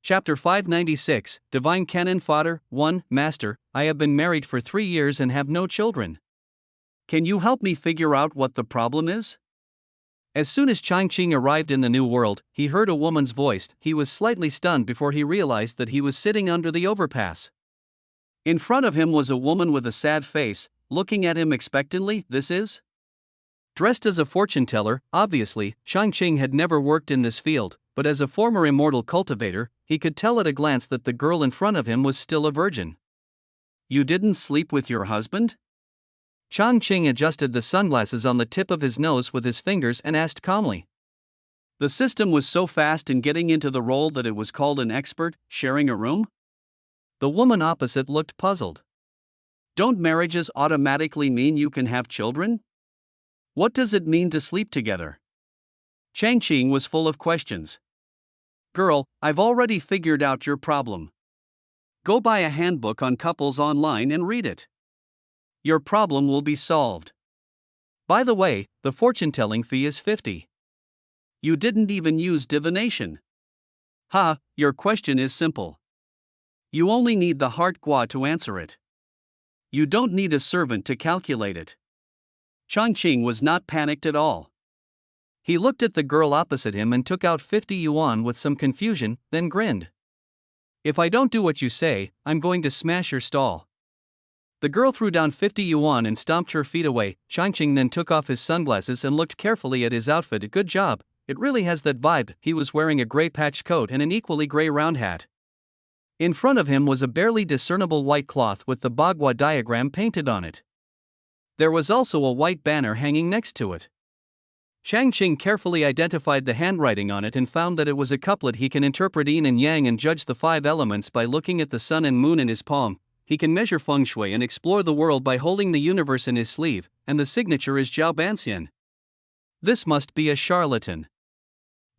Chapter 596, Divine Cannon Fodder. 1. Master, I have been married for 3 years and have no children. Can you help me figure out what the problem is? As soon as Changqing arrived in the new world, he heard a woman's voice. He was slightly stunned before he realized that he was sitting under the overpass. In front of him was a woman with a sad face, looking at him expectantly. This is? Dressed as a fortune teller, obviously, Changqing had never worked in this field, but as a former immortal cultivator, he could tell at a glance that the girl in front of him was still a virgin. You didn't sleep with your husband? Changqing adjusted the sunglasses on the tip of his nose with his fingers and asked calmly. The system was so fast in getting into the role that it was called an expert, sharing a room? The woman opposite looked puzzled. Don't marriages automatically mean you can have children? What does it mean to sleep together? Changqing was full of questions. Girl, I've already figured out your problem. Go buy a handbook on couples online and read it. Your problem will be solved. By the way, the fortune-telling fee is 50. You didn't even use divination. Ha, your question is simple. You only need the heart gua to answer it. You don't need a servant to calculate it. Changqing was not panicked at all. He looked at the girl opposite him and took out 50 yuan with some confusion, then grinned. If I don't do what you say, I'm going to smash your stall. The girl threw down 50 yuan and stomped her feet away. Changqing then took off his sunglasses and looked carefully at his outfit. Good job, it really has that vibe. He was wearing a gray patch coat and an equally gray round hat. In front of him was a barely discernible white cloth with the Bagua diagram painted on it. There was also a white banner hanging next to it. Changqing carefully identified the handwriting on it and found that it was a couplet. He can interpret yin and yang and judge the 5 elements by looking at the sun and moon in his palm. He can measure feng shui and explore the world by holding the universe in his sleeve, and the signature is Zhao Banxian. This must be a charlatan.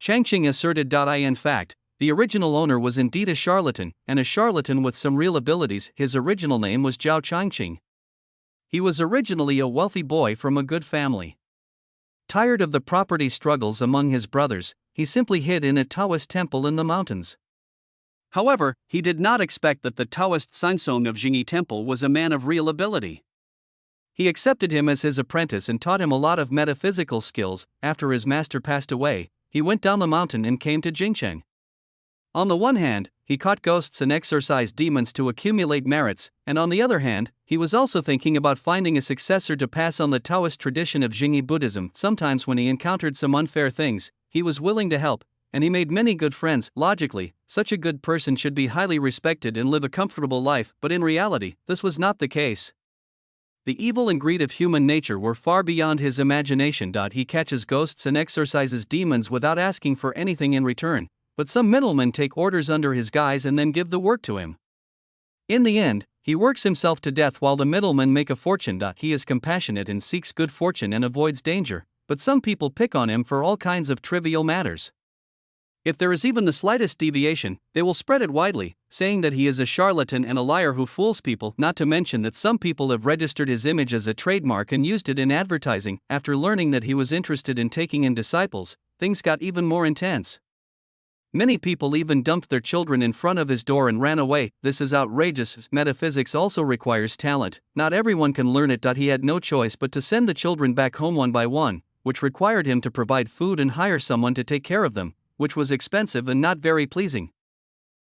Changqing asserted. In fact, the original owner was indeed a charlatan, and a charlatan with some real abilities. His original name was Zhao Changqing. He was originally a wealthy boy from a good family. Tired of the property struggles among his brothers, he simply hid in a Taoist temple in the mountains. However, he did not expect that the Taoist Sansong of Jingyi Temple was a man of real ability. He accepted him as his apprentice and taught him a lot of metaphysical skills. After his master passed away, he went down the mountain and came to Jingcheng. On the one hand, he caught ghosts and exorcised demons to accumulate merits, and on the other hand, he was also thinking about finding a successor to pass on the Taoist tradition of Jingyi Buddhism. Sometimes when he encountered some unfair things, he was willing to help, and he made many good friends. Logically, such a good person should be highly respected and live a comfortable life, but in reality, this was not the case. The evil and greed of human nature were far beyond his imagination. He catches ghosts and exorcises demons without asking for anything in return, but some middlemen take orders under his guise and then give the work to him. In the end, he works himself to death while the middlemen make a fortune. He is compassionate and seeks good fortune and avoids danger, but some people pick on him for all kinds of trivial matters. If there is even the slightest deviation, they will spread it widely, saying that he is a charlatan and a liar who fools people, not to mention that some people have registered his image as a trademark and used it in advertising. After learning that he was interested in taking in disciples, things got even more intense. Many people even dumped their children in front of his door and ran away. This is outrageous. Metaphysics also requires talent. Not everyone can learn it. He had no choice but to send the children back home one by one, which required him to provide food and hire someone to take care of them, which was expensive and not very pleasing.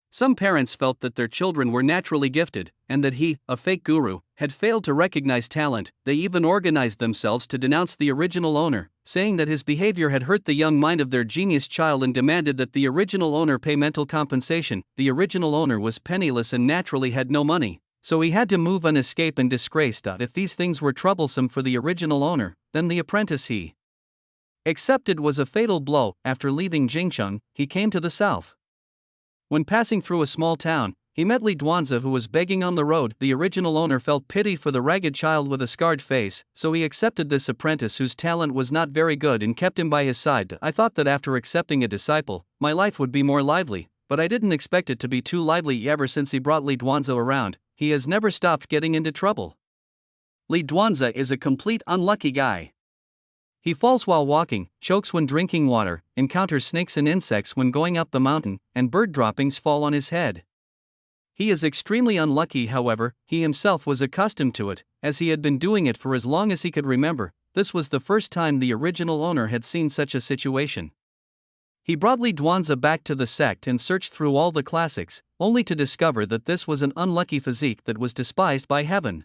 Some parents felt that their children were naturally gifted, and that he, a fake guru, had failed to recognize talent. They even organized themselves to denounce the original owner, saying that his behavior had hurt the young mind of their genius child and demanded that the original owner pay mental compensation. The original owner was penniless and naturally had no money, so he had to move and escape in disgrace. If these things were troublesome for the original owner, then the apprentice he accepted was a fatal blow. After leaving Jingcheng, he came to the south. When passing through a small town, he met Li Duanzi, who was begging on the road. The original owner felt pity for the ragged child with a scarred face, so he accepted this apprentice whose talent was not very good and kept him by his side. I thought that after accepting a disciple, my life would be more lively, but I didn't expect it to be too lively. Ever since he brought Li Duanzi around, he has never stopped getting into trouble. Li Duanzi is a complete unlucky guy. He falls while walking, chokes when drinking water, encounters snakes and insects when going up the mountain, and bird droppings fall on his head. He is extremely unlucky, however. He himself was accustomed to it, as he had been doing it for as long as he could remember. This was the first time the original owner had seen such a situation. He brought Li Duanzi back to the sect and searched through all the classics, only to discover that this was an unlucky physique that was despised by heaven.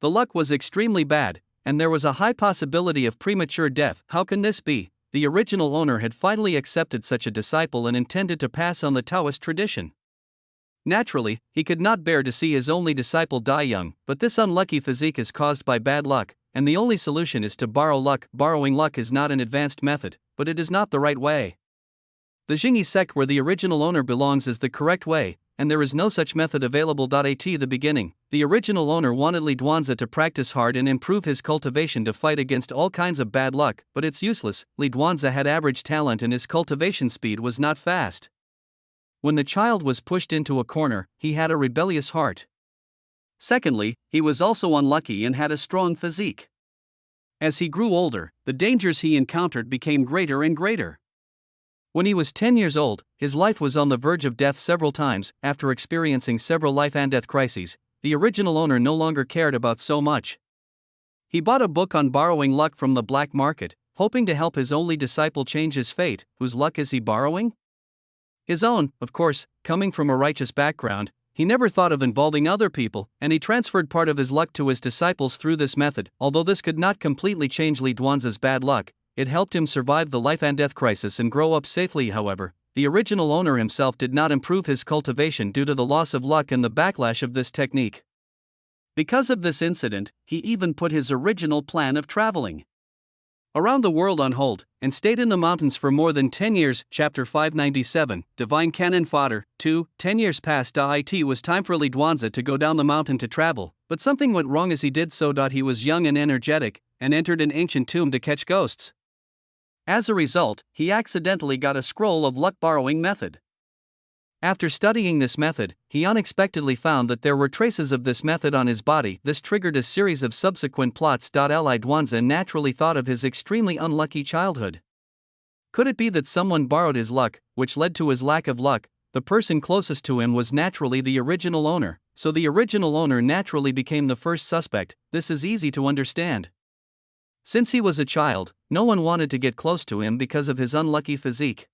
The luck was extremely bad, and there was a high possibility of premature death. How can this be? The original owner had finally accepted such a disciple and intended to pass on the Taoist tradition. Naturally, he could not bear to see his only disciple die young, but this unlucky physique is caused by bad luck, and the only solution is to borrow luck. Borrowing luck is not an advanced method, but it is not the right way. The Jingyi sect where the original owner belongs is the correct way, and there is no such method available. At the beginning, the original owner wanted Li Duanzi to practice hard and improve his cultivation to fight against all kinds of bad luck, but it's useless. Li Duanzi had average talent and his cultivation speed was not fast. When the child was pushed into a corner, he had a rebellious heart. Secondly, he was also unlucky and had a strong physique. As he grew older, the dangers he encountered became greater and greater. When he was 10 years old, his life was on the verge of death several times. After experiencing several life and death crises, the original owner no longer cared about so much. He bought a book on borrowing luck from the black market, hoping to help his only disciple change his fate. Whose luck is he borrowing? His own, of course. Coming from a righteous background, he never thought of involving other people, and he transferred part of his luck to his disciples through this method. Although this could not completely change Li Duanzi's bad luck, it helped him survive the life and death crisis and grow up safely. However, the original owner himself did not improve his cultivation due to the loss of luck and the backlash of this technique. Because of this incident, he even put his original plan of traveling around the world on hold, and stayed in the mountains for more than 10 years. Chapter 597, Divine Cannon Fodder. 2. 10 years passed. It was time for Li Duanzi to go down the mountain to travel, but something went wrong as he did so. He was young and energetic, and entered an ancient tomb to catch ghosts. As a result, he accidentally got a scroll of luck borrowing method. After studying this method, he unexpectedly found that there were traces of this method on his body. This triggered a series of subsequent plots. Li Duanzi naturally thought of his extremely unlucky childhood. Could it be that someone borrowed his luck, which led to his lack of luck? The person closest to him was naturally the original owner, so the original owner naturally became the first suspect. This is easy to understand. Since he was a child, no one wanted to get close to him because of his unlucky physique.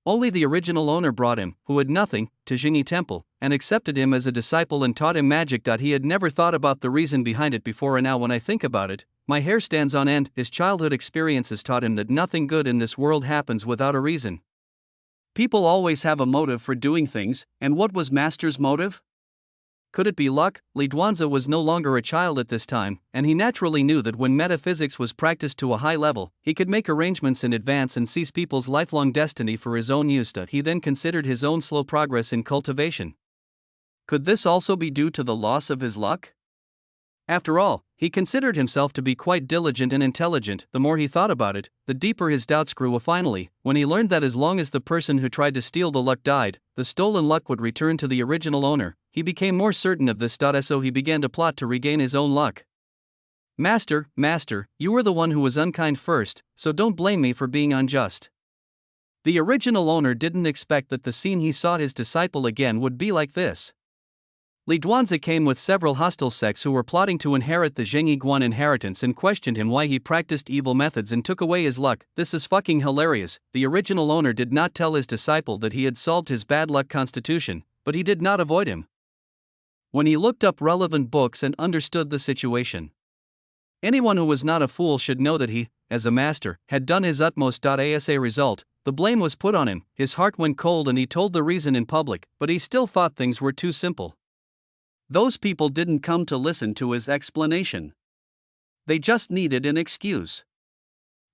Only the original owner brought him, who had nothing, to Jingyi Temple, and accepted him as a disciple and taught him magic. He had never thought about the reason behind it before, and now when I think about it, my hair stands on end. His childhood experiences taught him that nothing good in this world happens without a reason. People always have a motive for doing things, and what was Master's motive? Could it be luck? Li Duanzi was no longer a child at this time, and he naturally knew that when metaphysics was practiced to a high level, he could make arrangements in advance and seize people's lifelong destiny for his own use. He then considered his own slow progress in cultivation. Could this also be due to the loss of his luck? After all, he considered himself to be quite diligent and intelligent. The more he thought about it, the deeper his doubts grew. Finally, when he learned that as long as the person who tried to steal the luck died, the stolen luck would return to the original owner, he became more certain of this. So he began to plot to regain his own luck. Master, you were the one who was unkind first, so don't blame me for being unjust. The original owner didn't expect that the scene he saw his disciple again would be like this. Li Duanzi came with several hostile sects who were plotting to inherit the Zhengyi Guan inheritance and questioned him why he practiced evil methods and took away his luck. This is fucking hilarious. The original owner did not tell his disciple that he had solved his bad luck constitution, but he did not avoid him. When he looked up relevant books and understood the situation. Anyone who was not a fool should know that he, as a master, had done his utmost. As a result, the blame was put on him. His heart went cold and he told the reason in public, but he still thought things were too simple. Those people didn't come to listen to his explanation. They just needed an excuse.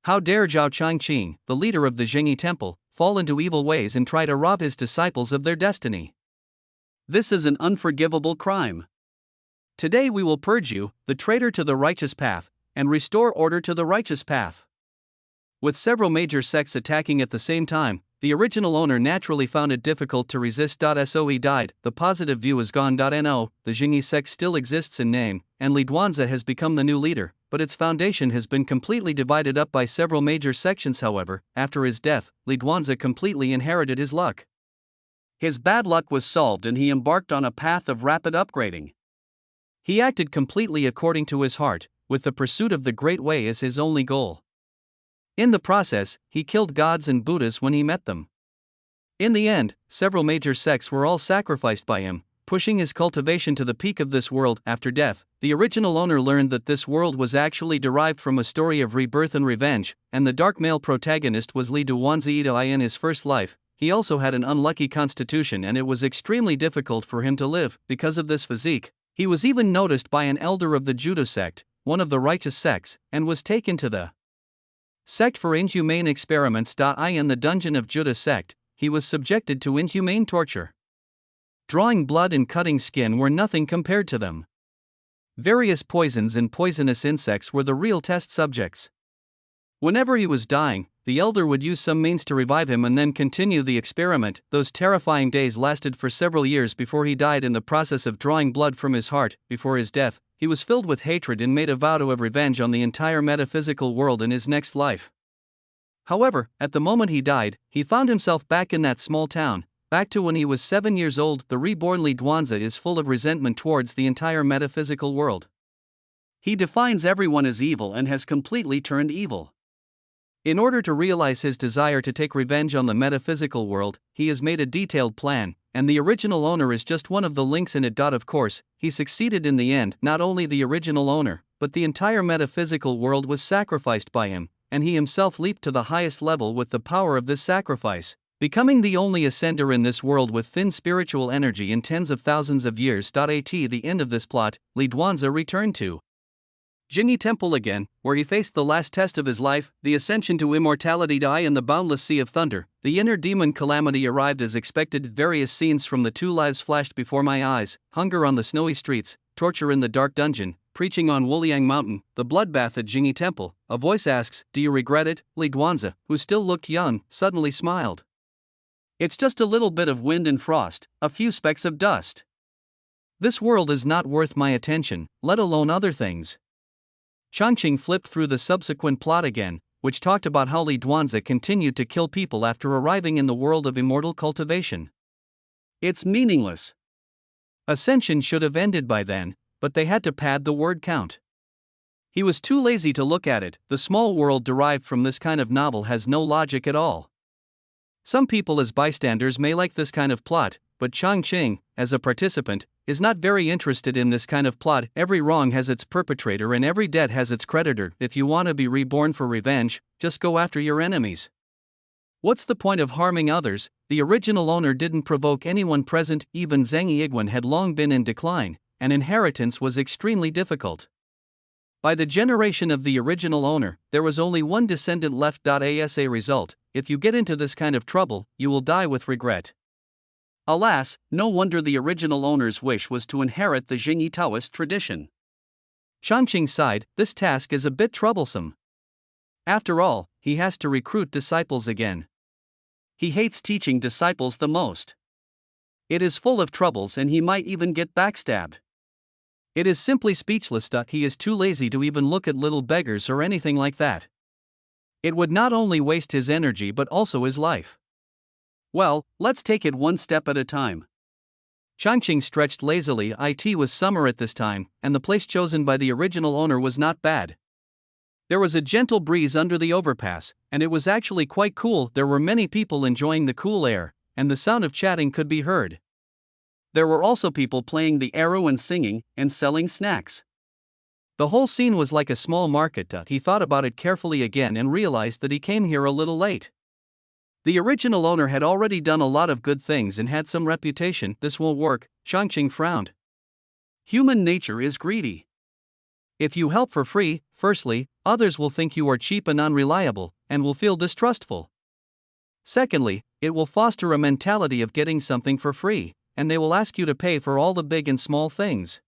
How dare Zhao Changqing, the leader of the Zhengyi Temple, fall into evil ways and try to rob his disciples of their destiny? This is an unforgivable crime. Today we will purge you, the traitor to the righteous path, and restore order to the righteous path. With several major sects attacking at the same time, the original owner naturally found it difficult to resist. So he died. The positive view is gone. No, the Zhengyi sect still exists in name, and Li Duanzi has become the new leader, but its foundation has been completely divided up by several major sections. However, after his death, Li Duanzi completely inherited his luck. His bad luck was solved and he embarked on a path of rapid upgrading. He acted completely according to his heart, with the pursuit of the Great Way as his only goal. In the process, he killed gods and Buddhas when he met them. In the end, several major sects were all sacrificed by him, pushing his cultivation to the peak of this world. After death, the original owner learned that this world was actually derived from a story of rebirth and revenge, and the dark male protagonist was Li Duanzi. In his first life, he also had an unlucky constitution and it was extremely difficult for him to live. Because of this physique, he was even noticed by an elder of the Judo sect, one of the righteous sects, and was taken to the sect for inhumane experiments. In the dungeon of Judo sect, he was subjected to inhumane torture. Drawing blood and cutting skin were nothing compared to them. Various poisons and poisonous insects were the real test subjects. Whenever he was dying, the elder would use some means to revive him and then continue the experiment. Those terrifying days lasted for several years before he died in the process of drawing blood from his heart. Before his death, he was filled with hatred and made a vow to have revenge on the entire metaphysical world in his next life. However, at the moment he died, he found himself back in that small town, back to when he was 7 years old. The reborn Li Duanzi is full of resentment towards the entire metaphysical world. He defines everyone as evil and has completely turned evil. In order to realize his desire to take revenge on the metaphysical world, he has made a detailed plan, and the original owner is just one of the links in it. Of course, he succeeded in the end. Not only the original owner, but the entire metaphysical world was sacrificed by him, and he himself leaped to the highest level with the power of this sacrifice, becoming the only ascender in this world with thin spiritual energy in tens of thousands of years. At the end of this plot, Li Duanzi returned to Jingyi Temple again, where he faced the last test of his life, the ascension to immortality. In the boundless sea of thunder, the inner demon Calamity arrived as expected. Various scenes from the two lives flashed before my eyes: hunger on the snowy streets, torture in the dark dungeon, preaching on Wuliang Mountain, the bloodbath at Jingyi Temple. A voice asks, "Do you regret it?" Li Duanzi, who still looked young, suddenly smiled. "It's just a little bit of wind and frost, a few specks of dust. This world is not worth my attention, let alone other things." Changqing flipped through the subsequent plot again, which talked about how Li Duanzi continued to kill people after arriving in the world of immortal cultivation. It's meaningless. Ascension should have ended by then, but they had to pad the word count. He was too lazy to look at it. The small world derived from this kind of novel has no logic at all. Some people as bystanders may like this kind of plot, but Changqing, as a participant, is not very interested in this kind of plot. Every wrong has its perpetrator and every debt has its creditor. If you want to be reborn for revenge, just go after your enemies. What's the point of harming others? The original owner didn't provoke anyone present. Even Zhang Yiguan had long been in decline, and inheritance was extremely difficult. By the generation of the original owner, there was only one descendant left. As a result, if you get into this kind of trouble, you will die with regret. Alas, no wonder the original owner's wish was to inherit the Jingyi Taoist tradition. Changqing sighed, this task is a bit troublesome. After all, he has to recruit disciples again. He hates teaching disciples the most. It is full of troubles and he might even get backstabbed. It is simply speechless. He is too lazy to even look at little beggars or anything like that. It would not only waste his energy but also his life. Well, let's take it one step at a time. Changqing stretched lazily. It was summer at this time, and the place chosen by the original owner was not bad. There was a gentle breeze under the overpass, and it was actually quite cool. There were many people enjoying the cool air, and the sound of chatting could be heard. There were also people playing the arrow and singing, and selling snacks. The whole scene was like a small market. He thought about it carefully again and realized that he came here a little late. The original owner had already done a lot of good things and had some reputation. This won't work, Changqing frowned. Human nature is greedy. If you help for free, firstly, others will think you are cheap and unreliable, and will feel distrustful. Secondly, it will foster a mentality of getting something for free, and they will ask you to pay for all the big and small things.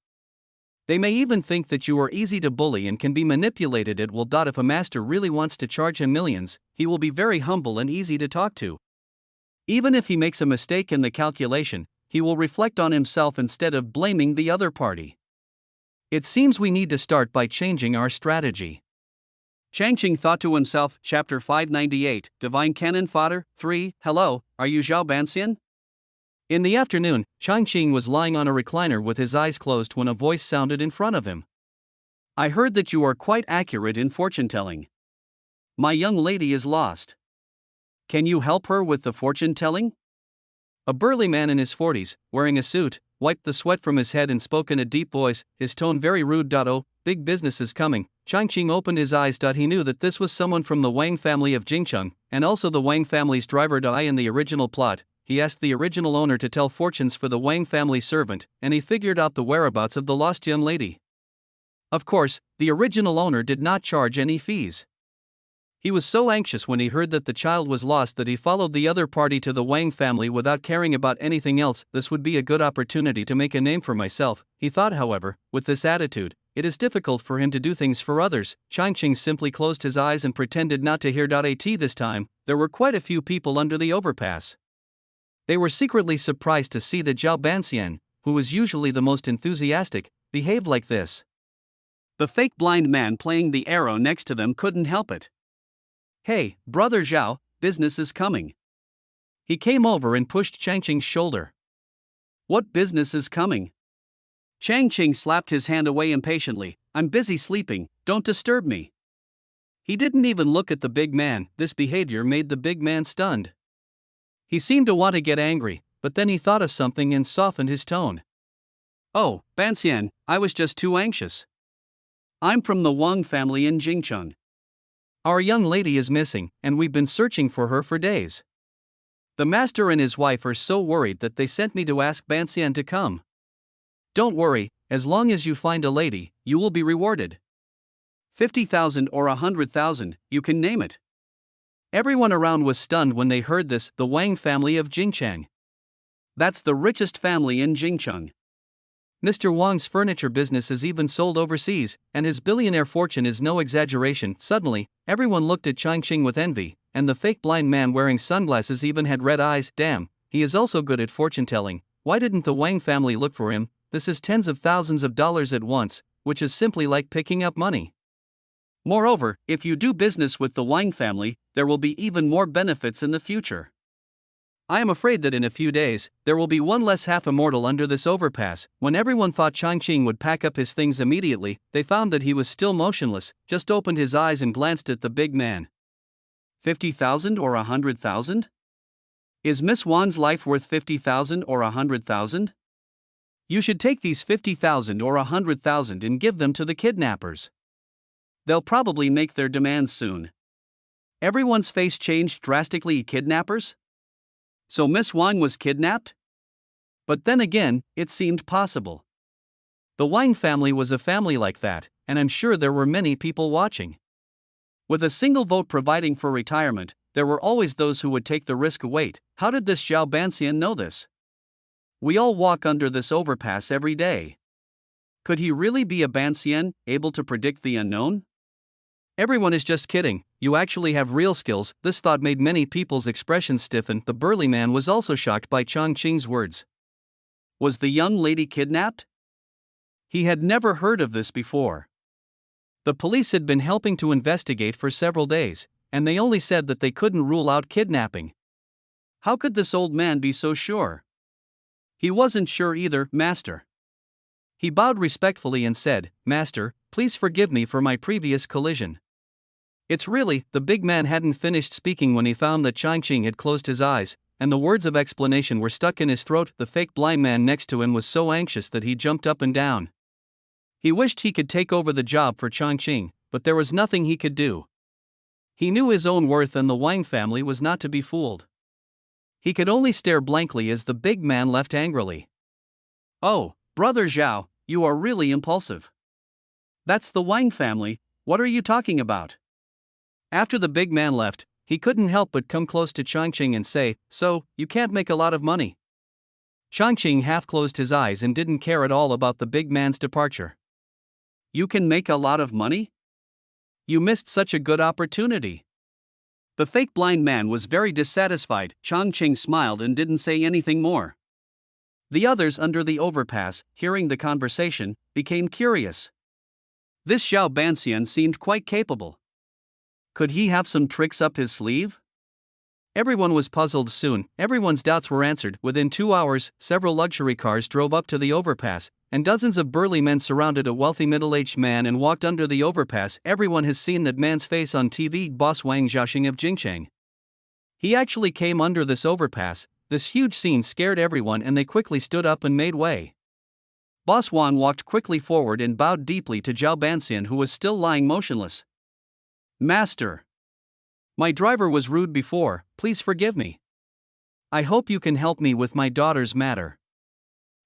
They may even think that you are easy to bully and can be manipulated. If a master really wants to charge him millions, he will be very humble and easy to talk to. Even if he makes a mistake in the calculation, he will reflect on himself instead of blaming the other party. It seems we need to start by changing our strategy. Changqing thought to himself, Chapter 598, Divine Cannon Fodder, 3, Hello, are you Zhao Banxian? In the afternoon, Changqing was lying on a recliner with his eyes closed when a voice sounded in front of him. I heard that you are quite accurate in fortune-telling. My young lady is lost. Can you help her with the fortune-telling? A burly man in his 40s, wearing a suit, wiped the sweat from his head and spoke in a deep voice, his tone very rude. Oh, big business is coming. Changqing opened his eyes. He knew that this was someone from the Wang family of Jingcheng, and also the Wang family's driver. In the original plot, he asked the original owner to tell fortunes for the Wang family servant, and he figured out the whereabouts of the lost young lady. Of course, the original owner did not charge any fees. He was so anxious when he heard that the child was lost that he followed the other party to the Wang family without caring about anything else. This would be a good opportunity to make a name for myself, he thought. However, with this attitude, it is difficult for him to do things for others. Changqing simply closed his eyes and pretended not to hear. This time, there were quite a few people under the overpass. They were secretly surprised to see that Zhao Banxian, who was usually the most enthusiastic, behaved like this. The fake blind man playing the arrow next to them couldn't help it. Hey, brother Zhao, business is coming. He came over and pushed Changqing's shoulder. What business is coming? Changqing slapped his hand away impatiently. I'm busy sleeping, don't disturb me. He didn't even look at the big man. This behavior made the big man stunned. He seemed to want to get angry, but then he thought of something and softened his tone. Oh, Banxian, I was just too anxious. I'm from the Wang family in Jingcheng. Our young lady is missing, and we've been searching for her for days. The master and his wife are so worried that they sent me to ask Banxian to come. Don't worry, as long as you find a lady, you will be rewarded. 50,000 or 100,000, you can name it. Everyone around was stunned when they heard this. The Wang family of Jingcheng. That's the richest family in Jingcheng. Mr. Wang's furniture business is even sold overseas, and his billionaire fortune is no exaggeration. Suddenly, everyone looked at Changqing with envy, and the fake blind man wearing sunglasses even had red eyes. Damn, he is also good at fortune-telling. Why didn't the Wang family look for him? This is tens of thousands of dollars at once, which is simply like picking up money. Moreover, if you do business with the Wang family, there will be even more benefits in the future. I am afraid that in a few days, there will be one less half-immortal under this overpass. When everyone thought Changqing would pack up his things immediately, they found that he was still motionless, just opened his eyes and glanced at the big man. 50,000 or 100,000? Is Miss Wan's life worth 50,000 or 100,000? You should take these 50,000 or 100,000 and give them to the kidnappers. They'll probably make their demands soon. Everyone's face changed drastically. Kidnappers? So Miss Wang was kidnapped? But then again, it seemed possible. The Wang family was a family like that, and I'm sure there were many people watching. With a single vote providing for retirement, there were always those who would take the risk. Wait, how did this Zhao Banxian know this? We all walk under this overpass every day. Could he really be a Banxian, able to predict the unknown? Everyone is just kidding, you actually have real skills. This thought made many people's expressions stiffen. The burly man was also shocked by Changqing's words. Was the young lady kidnapped? He had never heard of this before. The police had been helping to investigate for several days, and they only said that they couldn't rule out kidnapping. How could this old man be so sure? He wasn't sure either, Master. He bowed respectfully and said, Master, please forgive me for my previous collision. It's really, the big man hadn't finished speaking when he found that Changqing had closed his eyes, and the words of explanation were stuck in his throat. The fake blind man next to him was so anxious that he jumped up and down. He wished he could take over the job for Changqing, but there was nothing he could do. He knew his own worth, and the Wang family was not to be fooled. He could only stare blankly as the big man left angrily. Oh, brother Zhao, you are really impulsive. That's the Wang family, what are you talking about? After the big man left, he couldn't help but come close to Changqing and say, So, you can't make a lot of money. Changqing half closed his eyes and didn't care at all about the big man's departure. You can make a lot of money? You missed such a good opportunity. The fake blind man was very dissatisfied. Changqing smiled and didn't say anything more. The others under the overpass, hearing the conversation, became curious. This Xiao Banxian seemed quite capable. Could he have some tricks up his sleeve? Everyone was puzzled soon. Everyone's doubts were answered. Within 2 hours, several luxury cars drove up to the overpass, and dozens of burly men surrounded a wealthy middle-aged man and walked under the overpass. Everyone has seen that man's face on TV, Boss Wang Xiaoxing of Jingcheng. He actually came under this overpass. This huge scene scared everyone and they quickly stood up and made way. Boss Wang walked quickly forward and bowed deeply to Zhao Banxian, who was still lying motionless. Master, my driver was rude before, please forgive me. I hope you can help me with my daughter's matter.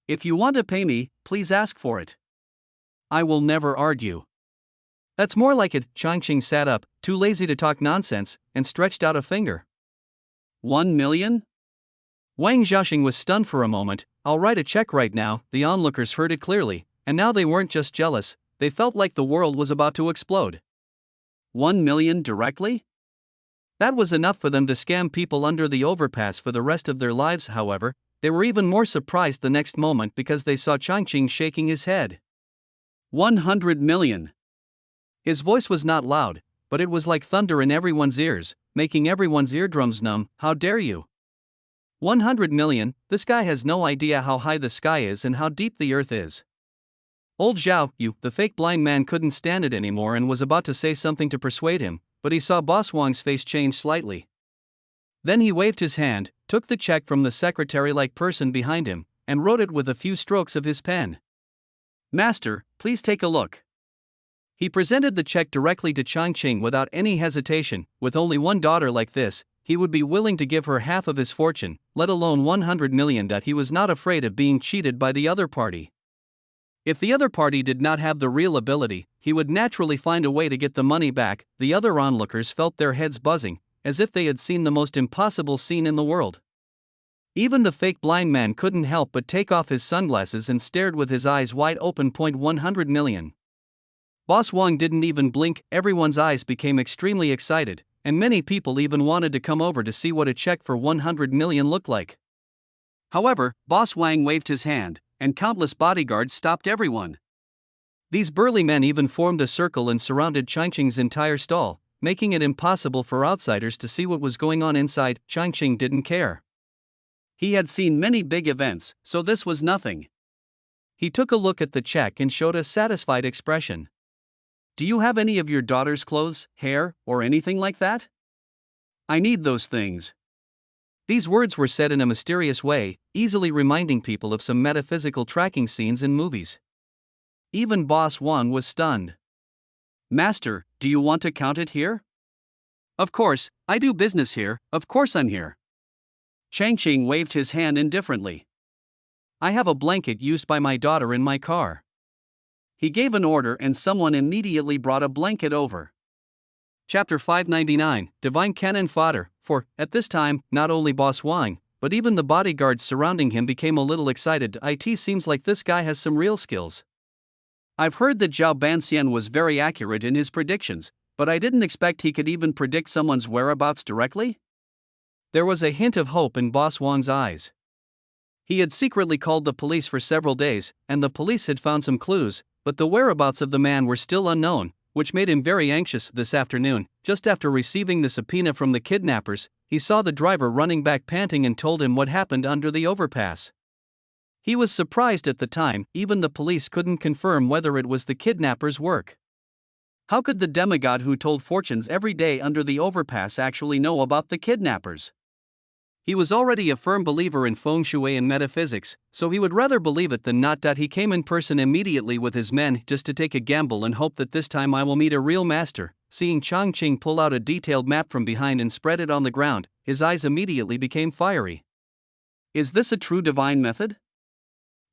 If you want to pay me, please ask for it. I will never argue. That's more like it. Changqing sat up, too lazy to talk nonsense, and stretched out a finger. 1 million? Wang Xiaoxing was stunned for a moment. I'll write a check right now. The onlookers heard it clearly, and now they weren't just jealous, they felt like the world was about to explode. 1 million directly? That was enough for them to scam people under the overpass for the rest of their lives. However, they were even more surprised the next moment because they saw Changqing shaking his head. 100 million. His voice was not loud, but it was like thunder in everyone's ears, making everyone's eardrums numb. How dare you? 100 million, this guy has no idea how high the sky is and how deep the earth is. Old Zhao, the fake blind man couldn't stand it anymore and was about to say something to persuade him, but he saw Boss Wang's face change slightly. Then he waved his hand, took the check from the secretary-like person behind him, and wrote it with a few strokes of his pen. Master, please take a look. He presented the check directly to Changqing without any hesitation. With only one daughter like this, he would be willing to give her half of his fortune, let alone 100 million. He was not afraid of being cheated by the other party. If the other party did not have the real ability, he would naturally find a way to get the money back. The other onlookers felt their heads buzzing, as if they had seen the most impossible scene in the world. Even the fake blind man couldn't help but take off his sunglasses and stared with his eyes wide open. 100 million. Boss Wang didn't even blink. Everyone's eyes became extremely excited, and many people even wanted to come over to see what a check for 100 million looked like. However, Boss Wang waved his hand, and countless bodyguards stopped everyone. These burly men even formed a circle and surrounded Changqing's entire stall, making it impossible for outsiders to see what was going on inside. Changqing didn't care. He had seen many big events, so this was nothing. He took a look at the check and showed a satisfied expression. Do you have any of your daughter's clothes, hair, or anything like that? I need those things. These words were said in a mysterious way, easily reminding people of some metaphysical tracking scenes in movies. Even Boss Wang was stunned. Master, do you want to count it here? Of course, I do business here, of course I'm here. Changqing waved his hand indifferently. I have a blanket used by my daughter in my car. He gave an order and someone immediately brought a blanket over. Chapter 599, Divine Cannon Fodder. For, at this time, not only Boss Wang, but even the bodyguards surrounding him became a little excited. It seems like this guy has some real skills. I've heard that Zhao Banxian was very accurate in his predictions, but I didn't expect he could even predict someone's whereabouts directly. There was a hint of hope in Boss Wang's eyes. He had secretly called the police for several days, and the police had found some clues, but the whereabouts of the man were still unknown, which made him very anxious. This afternoon, just after receiving the subpoena from the kidnappers, he saw the driver running back panting and told him what happened under the overpass. He was surprised at the time. Even the police couldn't confirm whether it was the kidnappers' work. How could the demigod who told fortunes every day under the overpass actually know about the kidnappers? He was already a firm believer in feng shui and metaphysics, so he would rather believe it than not. He came in person immediately with his men just to take a gamble and hope that this time I will meet a real master. Seeing Changqing pull out a detailed map from behind and spread it on the ground, his eyes immediately became fiery. Is this a true divine method?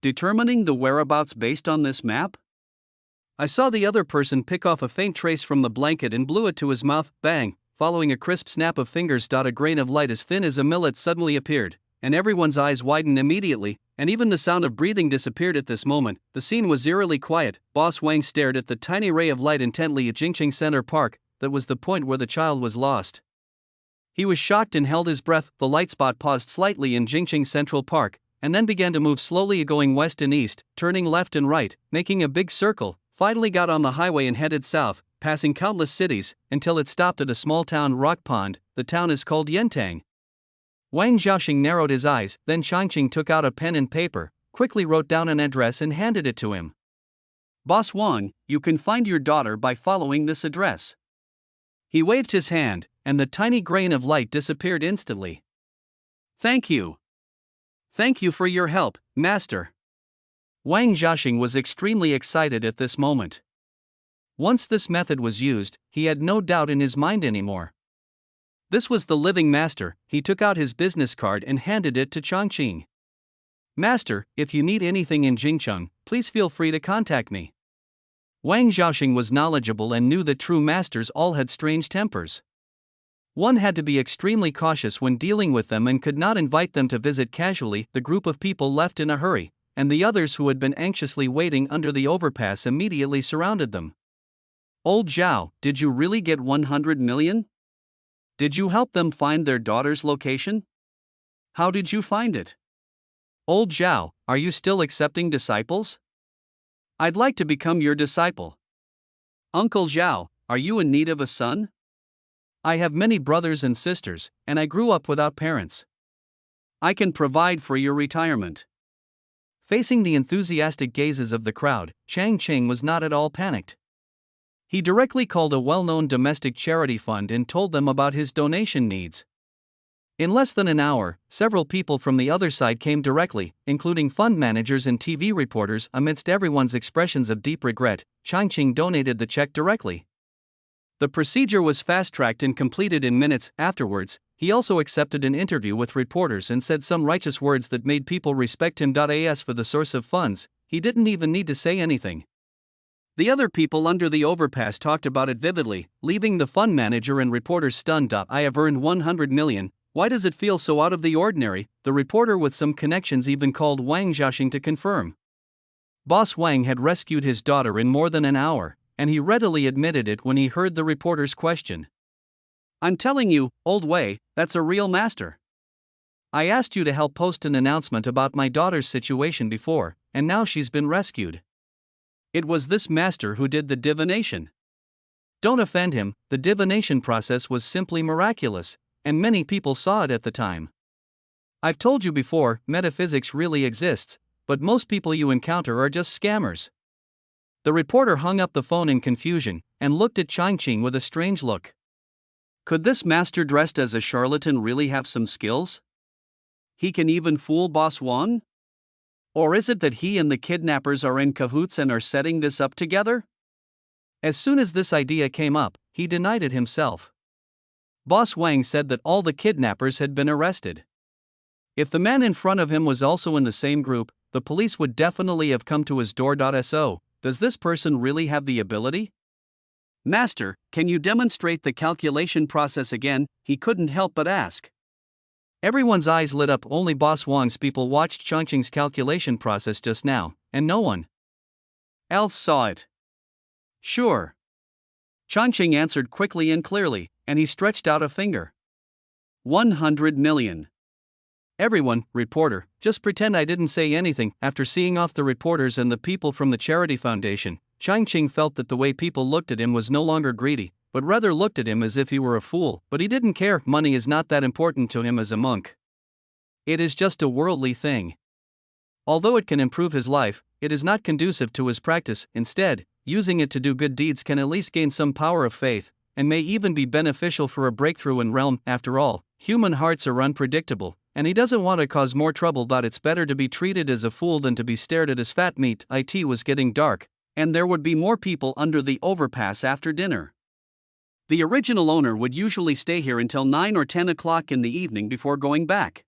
Determining the whereabouts based on this map? I saw the other person pick off a faint trace from the blanket and blew it to his mouth. Bang! Following a crisp snap of fingers. A grain of light as thin as a millet suddenly appeared, and everyone's eyes widened immediately, and even the sound of breathing disappeared at this moment. The scene was eerily quiet. Boss Wang stared at the tiny ray of light intently at Jingqing Center Park. That was the point where the child was lost. He was shocked and held his breath. The light spot paused slightly in Jingqing Central Park, and then began to move slowly, going west and east, turning left and right, making a big circle, finally got on the highway and headed south, passing countless cities, until it stopped at a small town, Rock Pond. The town is called Yentang. Wang Xiaoxing narrowed his eyes, then Changqing took out a pen and paper, quickly wrote down an address and handed it to him. Boss Wang, you can find your daughter by following this address. He waved his hand, and the tiny grain of light disappeared instantly. Thank you. Thank you for your help, master. Wang Xiaoxing was extremely excited at this moment. Once this method was used, he had no doubt in his mind anymore. This was the living master. He took out his business card and handed it to Changqing. Master, if you need anything in Jingcheng, please feel free to contact me. Wang Xiaoxing was knowledgeable and knew that true masters all had strange tempers. One had to be extremely cautious when dealing with them and could not invite them to visit casually. The group of people left in a hurry, and the others who had been anxiously waiting under the overpass immediately surrounded them. Old Zhao, did you really get 100 million? Did you help them find their daughter's location? How did you find it? Old Zhao, are you still accepting disciples? I'd like to become your disciple. Uncle Zhao, are you in need of a son? I have many brothers and sisters, and I grew up without parents. I can provide for your retirement. Facing the enthusiastic gazes of the crowd, Changqing was not at all panicked. He directly called a well-known domestic charity fund and told them about his donation needs. In less than an hour, several people from the other side came directly, including fund managers and TV reporters. Amidst everyone's expressions of deep regret, Changqing donated the check directly. The procedure was fast-tracked and completed in minutes. Afterwards, he also accepted an interview with reporters and said some righteous words that made people respect him. As for the source of funds, he didn't even need to say anything. The other people under the overpass talked about it vividly, leaving the fund manager and reporters stunned. I have earned 100 million, why does it feel so out of the ordinary? The reporter with some connections even called Wang Xiaoxing to confirm. Boss Wang had rescued his daughter in more than an hour, and he readily admitted it when he heard the reporter's question. I'm telling you, old Wei, that's a real master. I asked you to help post an announcement about my daughter's situation before, and now she's been rescued. It was this master who did the divination. Don't offend him, the divination process was simply miraculous, and many people saw it at the time. I've told you before, metaphysics really exists, but most people you encounter are just scammers. The reporter hung up the phone in confusion, and looked at Changqing with a strange look. Could this master dressed as a charlatan really have some skills? He can even fool Boss Wang? Or is it that he and the kidnappers are in cahoots and are setting this up together? As soon as this idea came up, he denied it himself. Boss Wang said that all the kidnappers had been arrested. If the man in front of him was also in the same group, the police would definitely have come to his door. So, does this person really have the ability? Master, can you demonstrate the calculation process again? He couldn't help but ask. Everyone's eyes lit up. Only Boss Wang's people watched Changqing's calculation process just now, and no one else saw it. Sure. Changqing answered quickly and clearly, and he stretched out a finger. 100 million. Everyone, reporter, just pretend I didn't say anything. After seeing off the reporters and the people from the charity foundation, Changqing felt that the way people looked at him was no longer greedy, but rather looked at him as if he were a fool. But he didn't care. Money is not that important to him as a monk. It is just a worldly thing. Although it can improve his life, it is not conducive to his practice. Instead, using it to do good deeds can at least gain some power of faith, and may even be beneficial for a breakthrough in realm. After all, human hearts are unpredictable, and he doesn't want to cause more trouble. But it's better to be treated as a fool than to be stared at as fat meat. It was getting dark, and there would be more people under the overpass after dinner. The original owner would usually stay here until 9 or 10 o'clock in the evening before going back.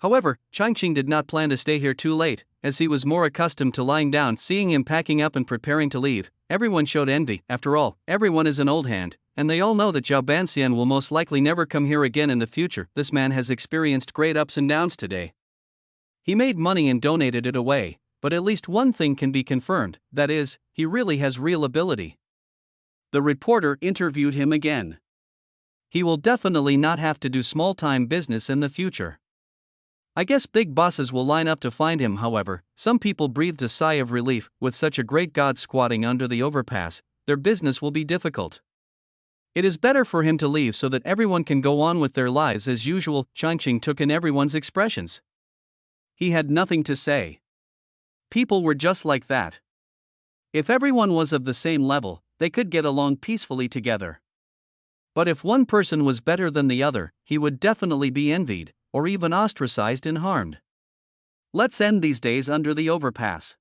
However, Changqing did not plan to stay here too late, as he was more accustomed to lying down. Seeing him packing up and preparing to leave, everyone showed envy. After all, everyone is an old hand, and they all know that Zhao Banxian will most likely never come here again in the future. This man has experienced great ups and downs today. He made money and donated it away, but at least one thing can be confirmed, that is, he really has real ability. The reporter interviewed him again. He will definitely not have to do small-time business in the future. I guess big bosses will line up to find him. However, some people breathed a sigh of relief. With such a great god squatting under the overpass, their business will be difficult. It is better for him to leave so that everyone can go on with their lives as usual. Changqing took in everyone's expressions. He had nothing to say. People were just like that. If everyone was of the same level, they could get along peacefully together. But if one person was better than the other, he would definitely be envied, or even ostracized and harmed. Let's end these days under the overpass.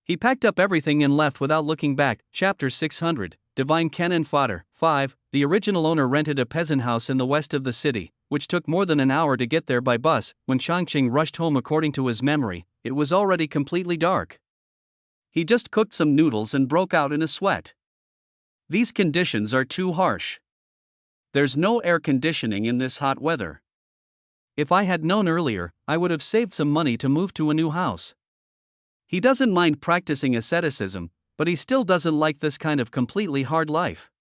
He packed up everything and left without looking back. Chapter 600, Divine Cannon Fodder. 5. The original owner rented a peasant house in the west of the city, which took more than an hour to get there by bus. When Changqing rushed home, according to his memory, it was already completely dark. He just cooked some noodles and broke out in a sweat. These conditions are too harsh. There's no air conditioning in this hot weather. If I had known earlier, I would have saved some money to move to a new house. He doesn't mind practicing asceticism, but he still doesn't like this kind of completely hard life.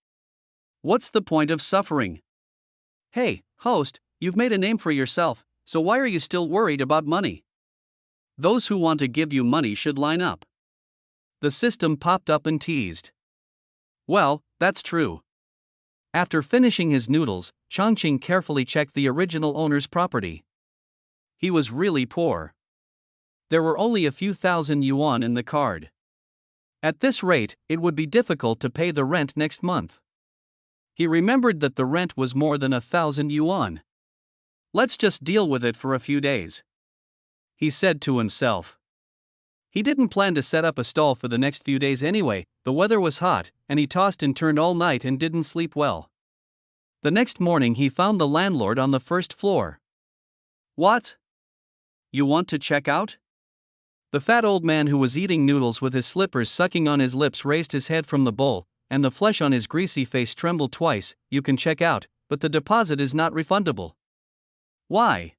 What's the point of suffering? Hey, host, you've made a name for yourself, so why are you still worried about money? Those who want to give you money should line up. The system popped up and teased. Well, that's true. After finishing his noodles, Changqing carefully checked the original owner's property. He was really poor. There were only a few thousand yuan in the card. At this rate, it would be difficult to pay the rent next month. He remembered that the rent was more than 1,000 yuan. Let's just deal with it for a few days, he said to himself. He didn't plan to set up a stall for the next few days anyway. The weather was hot, and he tossed and turned all night and didn't sleep well. The next morning he found the landlord on the first floor. What? You want to check out? The fat old man who was eating noodles with his slippers sucking on his lips raised his head from the bowl, and the flesh on his greasy face trembled twice. You can check out, but the deposit is not refundable. Why?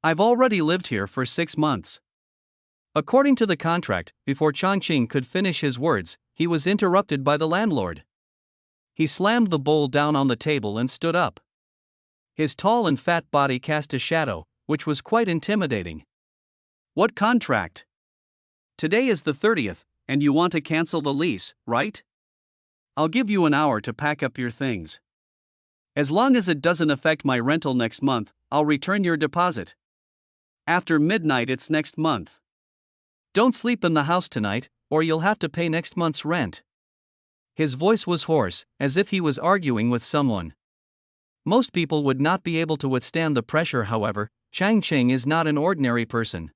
I've already lived here for 6 months. According to the contract, before Changqing could finish his words, he was interrupted by the landlord. He slammed the bowl down on the table and stood up. His tall and fat body cast a shadow, which was quite intimidating. What contract? Today is the 30th, and you want to cancel the lease, right? I'll give you an hour to pack up your things. As long as it doesn't affect my rental next month, I'll return your deposit. After midnight it's next month. Don't sleep in the house tonight, or you'll have to pay next month's rent. His voice was hoarse, as if he was arguing with someone. Most people would not be able to withstand the pressure. However, Changqing is not an ordinary person.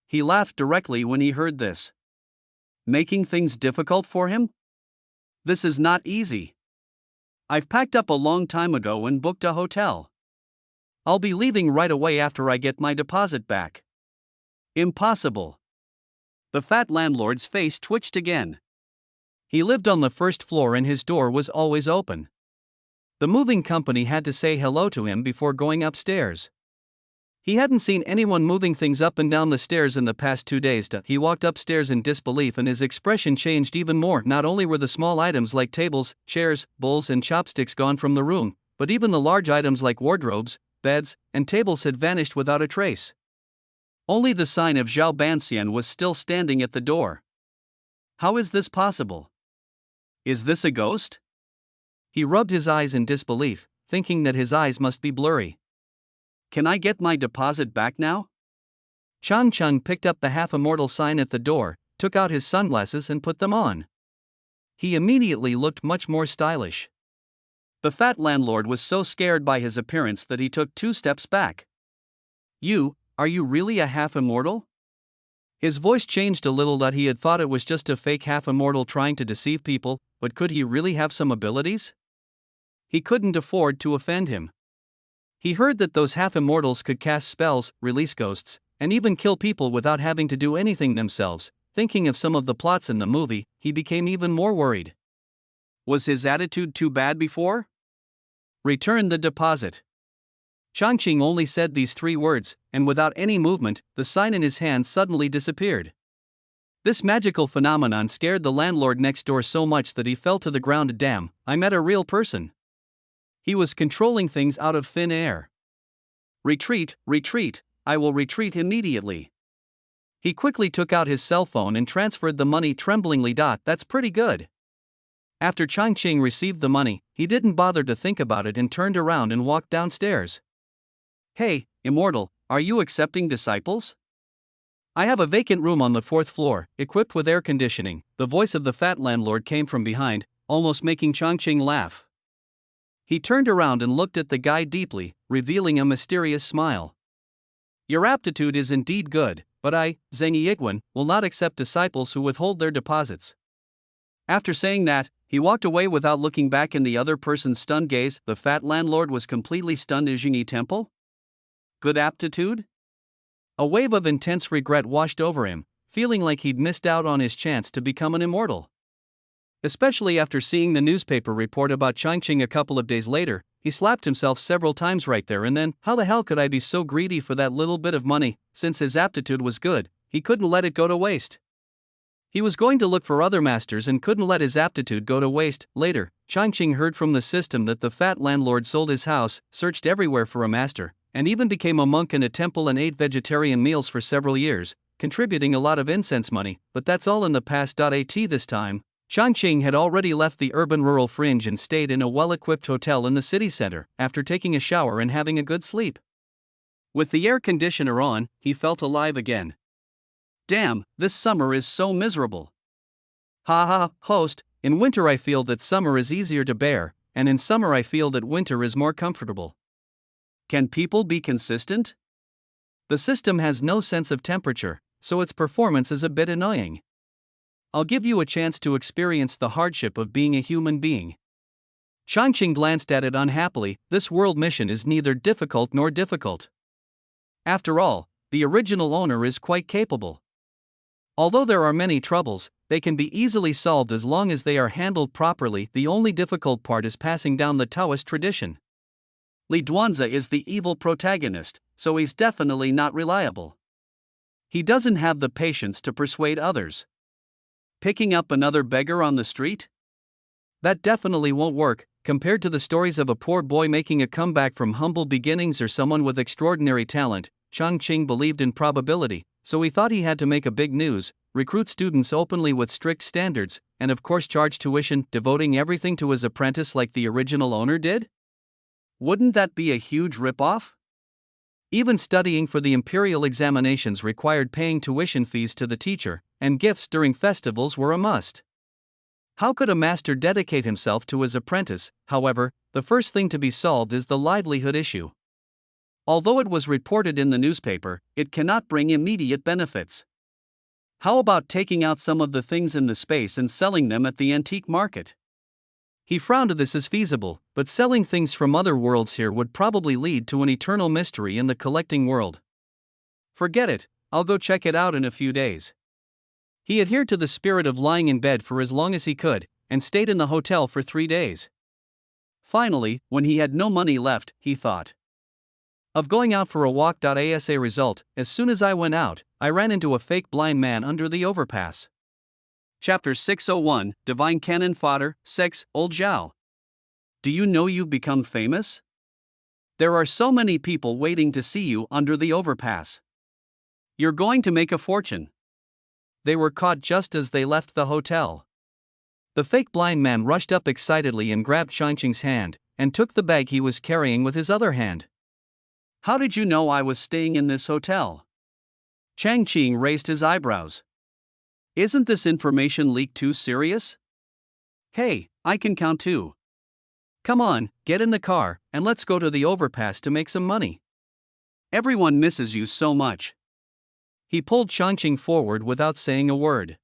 He laughed directly when he heard this. Making things difficult for him? This is not easy. I've packed up a long time ago and booked a hotel. I'll be leaving right away after I get my deposit back. Impossible. The fat landlord's face twitched again. He lived on the first floor and his door was always open. The moving company had to say hello to him before going upstairs. He hadn't seen anyone moving things up and down the stairs in the past 2 days. He walked upstairs in disbelief and his expression changed even more. Not only were the small items like tables, chairs, bowls and chopsticks gone from the room, but even the large items like wardrobes, beds, and tables had vanished without a trace. Only the sign of Zhao Banxian was still standing at the door. How is this possible? Is this a ghost? He rubbed his eyes in disbelief, thinking that his eyes must be blurry. Can I get my deposit back now? Changqing picked up the half-immortal sign at the door, took out his sunglasses and put them on. He immediately looked much more stylish. The fat landlord was so scared by his appearance that he took 2 steps back. Are you really a half-immortal? His voice changed a little. That he had thought it was just a fake half-immortal trying to deceive people, but could he really have some abilities? He couldn't afford to offend him. He heard that those half-immortals could cast spells, release ghosts, and even kill people without having to do anything themselves. Thinking of some of the plots in the movie, he became even more worried. Was his attitude too bad before? Return the deposit. Changqing only said these 3 words, and without any movement, the sign in his hand suddenly disappeared. This magical phenomenon scared the landlord next door so much that he fell to the ground. Damn, I met a real person. He was controlling things out of thin air. Retreat, retreat, I will retreat immediately. He quickly took out his cell phone and transferred the money tremblingly. That's pretty good. After Chang Ching received the money, he didn't bother to think about it and turned around and walked downstairs. Hey, Immortal, are you accepting disciples? I have a vacant room on the 4th floor, equipped with air conditioning. The voice of the fat landlord came from behind, almost making Chang Ching laugh. He turned around and looked at the guy deeply, revealing a mysterious smile. Your aptitude is indeed good, but I, Zheng Yiguan, will not accept disciples who withhold their deposits. After saying that, he walked away without looking back in the other person's stunned gaze. The fat landlord was completely stunned. Jingyi Temple? Good aptitude? A wave of intense regret washed over him, feeling like he'd missed out on his chance to become an immortal. Especially after seeing the newspaper report about Chang Ching a couple of days later, he slapped himself several times right there and then. How the hell could I be so greedy for that little bit of money? Since his aptitude was good, he couldn't let it go to waste. He was going to look for other masters and couldn't let his aptitude go to waste. Later, Chang Ching heard from the system that the fat landlord sold his house, searched everywhere for a master, and even became a monk in a temple and ate vegetarian meals for several years, contributing a lot of incense money. But that's all in the past. This time, Chang Ching had already left the urban-rural fringe and stayed in a well-equipped hotel in the city center, after taking a shower and having a good sleep. With the air conditioner on, he felt alive again. Damn, this summer is so miserable. Ha, host, in winter I feel that summer is easier to bear, and in summer I feel that winter is more comfortable. Can people be consistent? The system has no sense of temperature, so its performance is a bit annoying. I'll give you a chance to experience the hardship of being a human being. Chang Ching glanced at it unhappily. This world mission is neither difficult nor difficult. After all, the original owner is quite capable. Although there are many troubles, they can be easily solved as long as they are handled properly. The only difficult part is passing down the Taoist tradition. Li Duanzi is the evil protagonist, so he's definitely not reliable. He doesn't have the patience to persuade others. Picking up another beggar on the street? That definitely won't work, compared to the stories of a poor boy making a comeback from humble beginnings or someone with extraordinary talent. Chang Ching believed in probability, so he thought he had to make a big news, recruit students openly with strict standards, and of course charge tuition, devoting everything to his apprentice like the original owner did? Wouldn't that be a huge ripoff? Even studying for the imperial examinations required paying tuition fees to the teacher, and gifts during festivals were a must. How could a master dedicate himself to his apprentice? However, the first thing to be solved is the livelihood issue. Although it was reported in the newspaper, it cannot bring immediate benefits. How about taking out some of the things in the space and selling them at the antique market? He frowned at this as feasible, but selling things from other worlds here would probably lead to an eternal mystery in the collecting world. Forget it, I'll go check it out in a few days. He adhered to the spirit of lying in bed for as long as he could, and stayed in the hotel for 3 days. Finally, when he had no money left, he thought of going out for a walk. As a result, as soon as I went out, I ran into a fake blind man under the overpass. Chapter 601, Divine Cannon Fodder, 6, Old Zhao. Do you know you've become famous? There are so many people waiting to see you under the overpass. You're going to make a fortune. They were caught just as they left the hotel. The fake blind man rushed up excitedly and grabbed Chang Ching's hand, and took the bag he was carrying with his other hand. How did you know I was staying in this hotel? Chang Ching raised his eyebrows. Isn't this information leak too serious? Hey, I can count too. Come on, get in the car, and let's go to the overpass to make some money. Everyone misses you so much. He pulled Chang Ching forward without saying a word.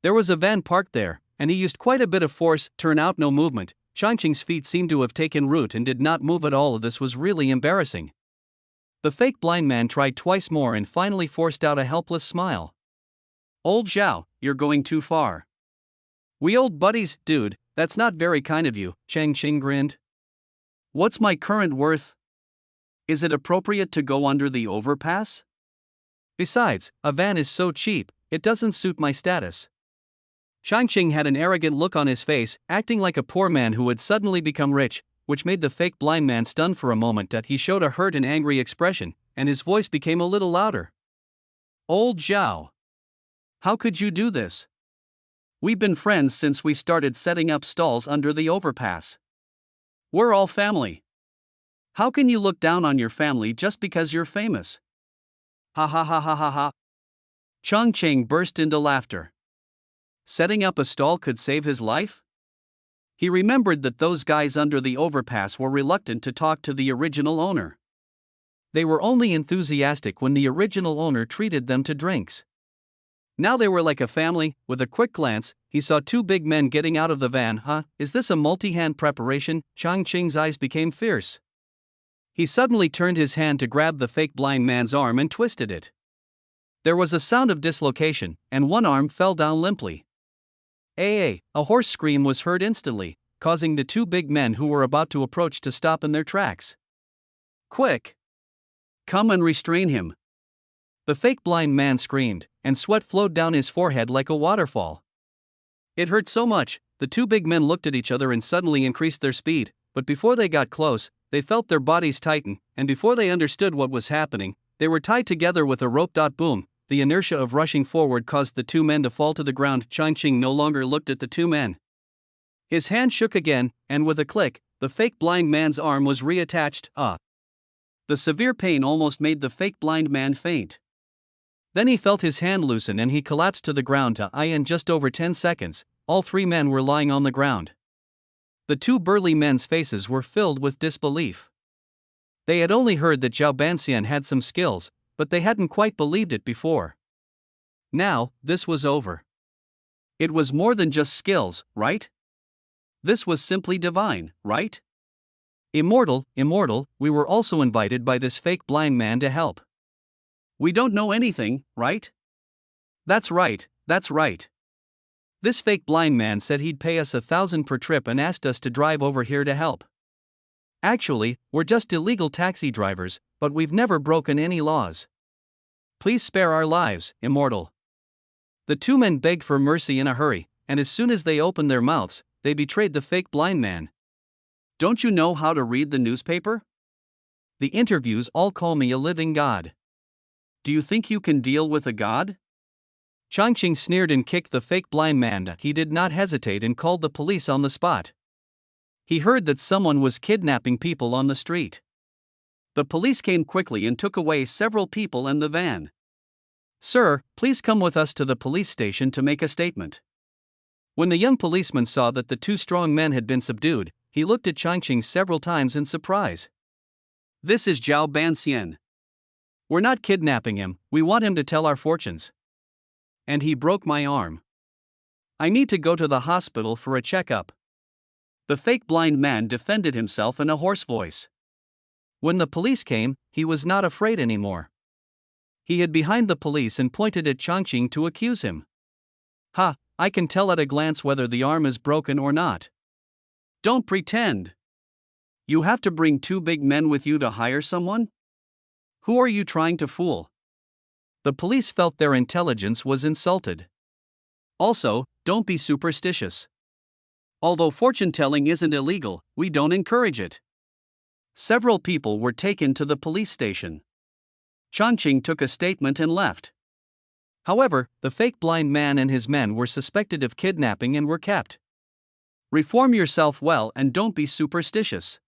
There was a van parked there, and he used quite a bit of force. Turn out no movement. Chang Ching's feet seemed to have taken root and did not move at all. This was really embarrassing. The fake blind man tried twice more and finally forced out a helpless smile. Old Zhao, you're going too far. We old buddies, dude, that's not very kind of you, Chang Ching grinned. What's my current worth? Is it appropriate to go under the overpass? Besides, a van is so cheap, it doesn't suit my status. Chang Ching had an arrogant look on his face, acting like a poor man who had suddenly become rich, which made the fake blind man stunned for a moment. He showed a hurt and angry expression. and his voice became a little louder. Old Zhao. How could you do this? We've been friends since we started setting up stalls under the overpass. We're all family. How can you look down on your family just because you're famous? Ha ha ha ha ha ha. Chongqing burst into laughter. Setting up a stall could save his life? He remembered that those guys under the overpass were reluctant to talk to the original owner. They were only enthusiastic when the original owner treated them to drinks. Now they were like a family. With a quick glance, he saw two big men getting out of the van. Is this a multi-hand preparation? Chongqing's eyes became fierce. He suddenly turned his hand to grab the fake blind man's arm and twisted it. There was a sound of dislocation, and one arm fell down limply. A hoarse scream was heard instantly, causing the two big men who were about to approach to stop in their tracks. Quick! Come and restrain him! The fake blind man screamed, and sweat flowed down his forehead like a waterfall. It hurt so much, the two big men looked at each other and suddenly increased their speed, but before they got close, they felt their bodies tighten, and before they understood what was happening, they were tied together with a rope. Boom! The inertia of rushing forward caused the two men to fall to the ground. Chongqing no longer looked at the two men. His hand shook again, and with a click, the fake blind man's arm was reattached. The severe pain almost made the fake blind man faint. Then he felt his hand loosen and he collapsed to the ground. In just over 10 seconds, all three men were lying on the ground. The two burly men's faces were filled with disbelief. They had only heard that Zhao Banxian had some skills, but they hadn't quite believed it before. Now, this was over. It was more than just skills, right? This was simply divine, right? Immortal, we were also invited by this fake blind man to help. We don't know anything, right? That's right. This fake blind man said he'd pay us 1,000 per trip and asked us to drive over here to help. Actually, we're just illegal taxi drivers, but we've never broken any laws. Please spare our lives, Immortal. The two men begged for mercy in a hurry, and as soon as they opened their mouths, they betrayed the fake blind man. Don't you know how to read the newspaper? The interviews all call me a living god. Do you think you can deal with a god? Chongqing sneered and kicked the fake blind man. He did not hesitate and called the police on the spot. He heard that someone was kidnapping people on the street. The police came quickly and took away several people and the van. Sir, please come with us to the police station to make a statement. When the young policeman saw that the two strong men had been subdued, he looked at Chongqing several times in surprise. This is Zhao Banxian. We're not kidnapping him, we want him to tell our fortunes. And he broke my arm. I need to go to the hospital for a checkup. The fake blind man defended himself in a hoarse voice. When the police came, he was not afraid anymore. He hid behind the police and pointed at Chongqing to accuse him. I can tell at a glance whether the arm is broken or not. Don't pretend. You have to bring two big men with you to hire someone? Who are you trying to fool? The police felt their intelligence was insulted. Also, don't be superstitious. Although fortune-telling isn't illegal, we don't encourage it. Several people were taken to the police station. Chongqing took a statement and left. However, the fake blind man and his men were suspected of kidnapping and were kept. Reform yourself well and don't be superstitious.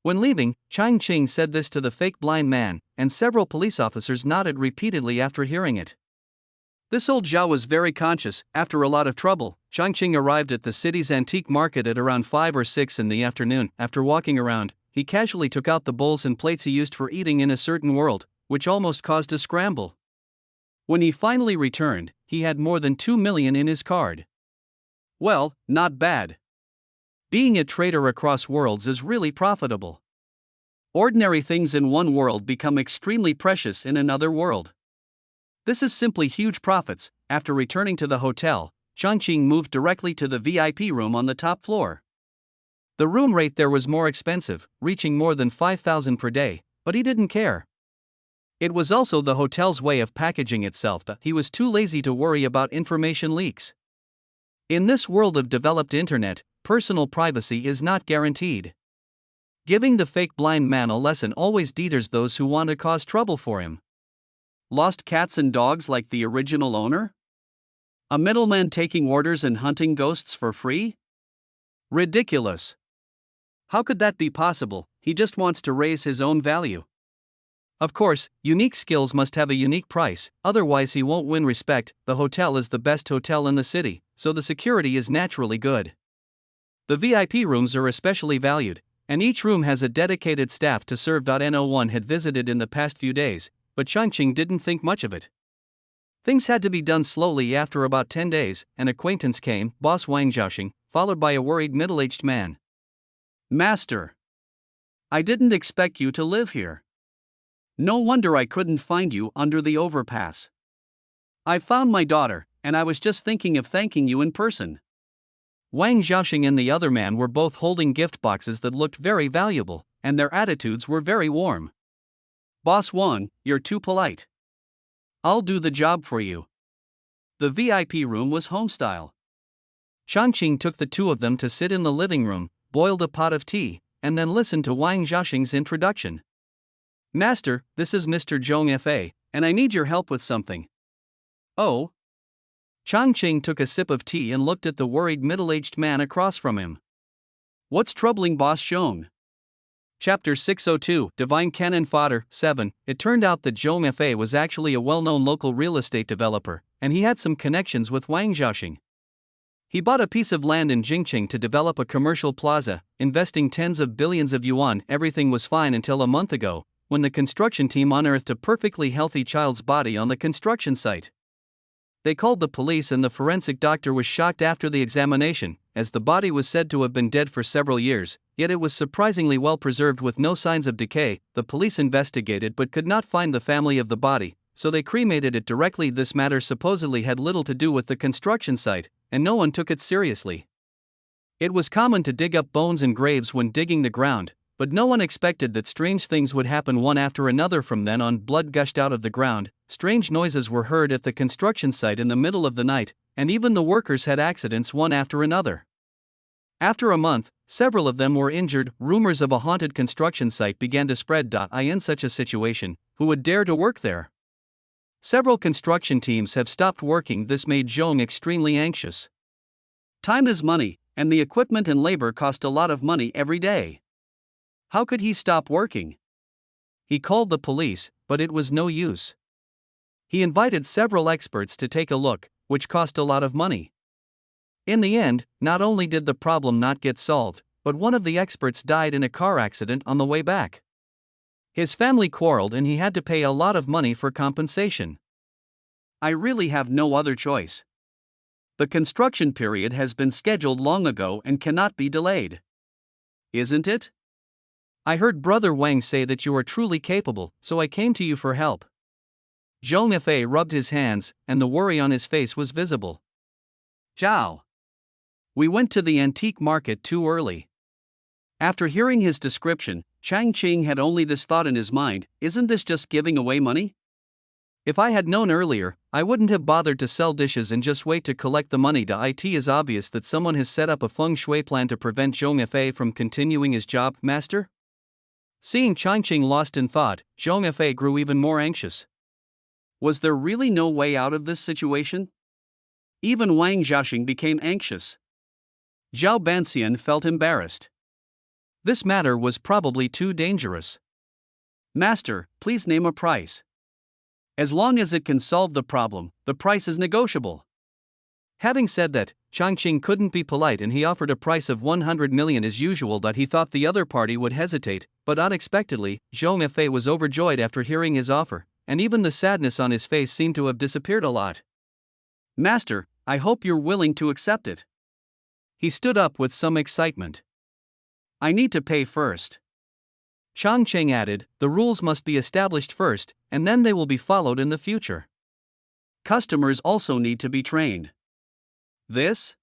When leaving, Chongqing said this to the fake blind man, and several police officers nodded repeatedly after hearing it. This old Zhao was very conscious. After a lot of trouble, Chongqing arrived at the city's antique market at around 5 or 6 in the afternoon. After walking around, he casually took out the bowls and plates he used for eating in a certain world, which almost caused a scramble. When he finally returned, he had more than 2 million in his card. Well, not bad. Being a trader across worlds is really profitable. Ordinary things in one world become extremely precious in another world. This is simply huge profits. After returning to the hotel, Chongqing moved directly to the VIP room on the top floor. The room rate there was more expensive, reaching more than 5,000 per day, but he didn't care. It was also the hotel's way of packaging itself. He was too lazy to worry about information leaks. In this world of developed internet, personal privacy is not guaranteed. Giving the fake blind man a lesson always deters those who want to cause trouble for him. Lost cats and dogs like the original owner? A middleman taking orders and hunting ghosts for free? Ridiculous. How could that be possible? He just wants to raise his own value. Of course, unique skills must have a unique price, otherwise he won't win respect. The hotel is the best hotel in the city, so the security is naturally good. The VIP rooms are especially valued, and each room has a dedicated staff to serve. No one had visited in the past few days, but Changqing didn't think much of it. Things had to be done slowly. After about 10 days, an acquaintance came, boss Wang Jiaoxing, followed by a worried middle-aged man. Master, I didn't expect you to live here. No wonder I couldn't find you under the overpass. I found my daughter, and I was just thinking of thanking you in person. Wang Jiaoxing and the other man were both holding gift boxes that looked very valuable, and their attitudes were very warm. Boss Wang, you're too polite. I'll do the job for you. The VIP room was homestyle. Changqing took the two of them to sit in the living room, boiled a pot of tea, and then listened to Wang Jiaoxing's introduction. Master, this is Mr. Zhong Fa, and I need your help with something. Oh? Changqing took a sip of tea and looked at the worried middle-aged man across from him. What's troubling Boss Zhong? Chapter 602, Divine Cannon Fodder 7. It turned out that Zhong Fa was actually a well-known local real estate developer, and he had some connections with Wang Jiaoxing. He bought a piece of land in Jingqing to develop a commercial plaza, investing tens of billions of yuan. Everything was fine until a month ago, when the construction team unearthed a perfectly healthy child's body on the construction site. They called the police and the forensic doctor was shocked after the examination, as the body was said to have been dead for several years, yet it was surprisingly well preserved with no signs of decay. The police investigated but could not find the family of the body, so they cremated it directly. This matter supposedly had little to do with the construction site, and no one took it seriously. It was common to dig up bones in graves when digging the ground, but no one expected that strange things would happen one after another. From then on, blood gushed out of the ground, strange noises were heard at the construction site in the middle of the night, and even the workers had accidents one after another. After a month, several of them were injured. Rumors of a haunted construction site began to spread. In such a situation, who would dare to work there? Several construction teams have stopped working. This made Zhong extremely anxious. Time is money, and the equipment and labor cost a lot of money every day. How could he stop working? He called the police, but it was no use. He invited several experts to take a look, which cost a lot of money. In the end, not only did the problem not get solved, but one of the experts died in a car accident on the way back. His family quarreled and he had to pay a lot of money for compensation. I really have no other choice. The construction period has been scheduled long ago and cannot be delayed. Isn't it? I heard Brother Wang say that you are truly capable, so I came to you for help. Zhong Fa rubbed his hands, and the worry on his face was visible. Zhao. We went to the antique market too early. After hearing his description, Changqing had only this thought in his mind: isn't this just giving away money? If I had known earlier, I wouldn't have bothered to sell dishes and just wait to collect the money. It is obvious that someone has set up a feng shui plan to prevent Zhong Fa from continuing his job, master? Seeing Changqing lost in thought, Zhong Fa grew even more anxious. Was there really no way out of this situation? Even Wang Jiaoxing became anxious. Zhao Banxian felt embarrassed. This matter was probably too dangerous. Master, please name a price. As long as it can solve the problem, the price is negotiable. Having said that, Changqing couldn't be polite and he offered a price of 100 million as usual. He thought the other party would hesitate, but unexpectedly, Zhong Fa was overjoyed after hearing his offer, and even the sadness on his face seemed to have disappeared a lot. Master, I hope you're willing to accept it. He stood up with some excitement. I need to pay first. Changqing added, the rules must be established first, and then they will be followed in the future. Customers also need to be trained. This?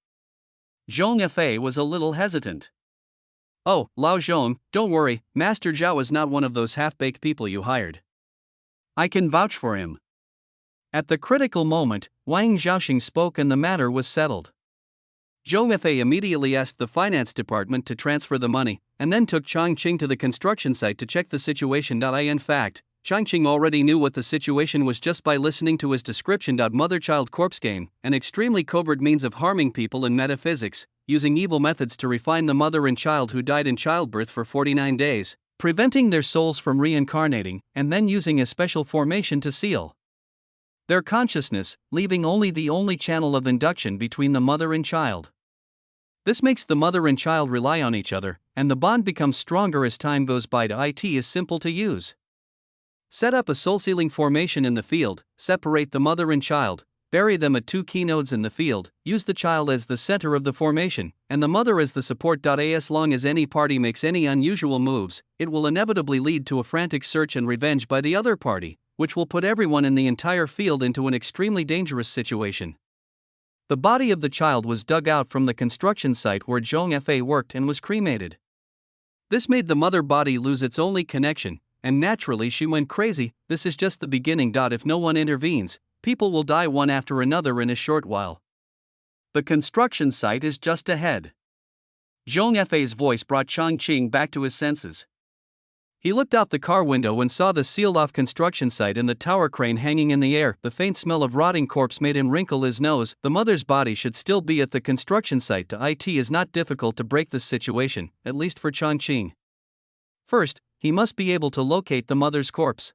Zhong Fa was a little hesitant. Oh, Lao Zhong, don't worry, Master Zhao is not one of those half-baked people you hired. I can vouch for him. At the critical moment, Wang Jiaoxing spoke and the matter was settled. Zhong Fei immediately asked the finance department to transfer the money, and then took Chang Qing to the construction site to check the situation. In fact, Chang Qing already knew what the situation was just by listening to his description. Mother-child corpse game, an extremely covert means of harming people in metaphysics, using evil methods to refine the mother and child who died in childbirth for 49 days, preventing their souls from reincarnating, and then using a special formation to seal their consciousness, leaving only the only channel of induction between the mother and child. This makes the mother and child rely on each other, and the bond becomes stronger as time goes by. It is simple to use. Set up a soul-sealing formation in the field, separate the mother and child, bury them at 2 key nodes in the field, use the child as the center of the formation, and the mother as the support. As long as any party makes any unusual moves, it will inevitably lead to a frantic search and revenge by the other party, which will put everyone in the entire field into an extremely dangerous situation. The body of the child was dug out from the construction site where Zhong Fei worked and was cremated. This made the mother body lose its only connection, and naturally she went crazy. This is just the beginning. If no one intervenes, people will die one after another in a short while. The construction site is just ahead. Zhong Fei's voice brought Chang Qing back to his senses. He looked out the car window and saw the sealed-off construction site and the tower crane hanging in the air. The faint smell of rotting corpse made him wrinkle his nose. The mother's body should still be at the construction site. It is not difficult to break this situation, at least for Chang Qing. First, he must be able to locate the mother's corpse.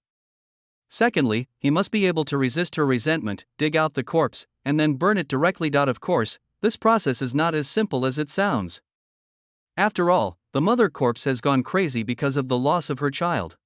Secondly, he must be able to resist her resentment, dig out the corpse, and then burn it directly. Of course, this process is not as simple as it sounds. After all, the mother corpse has gone crazy because of the loss of her child.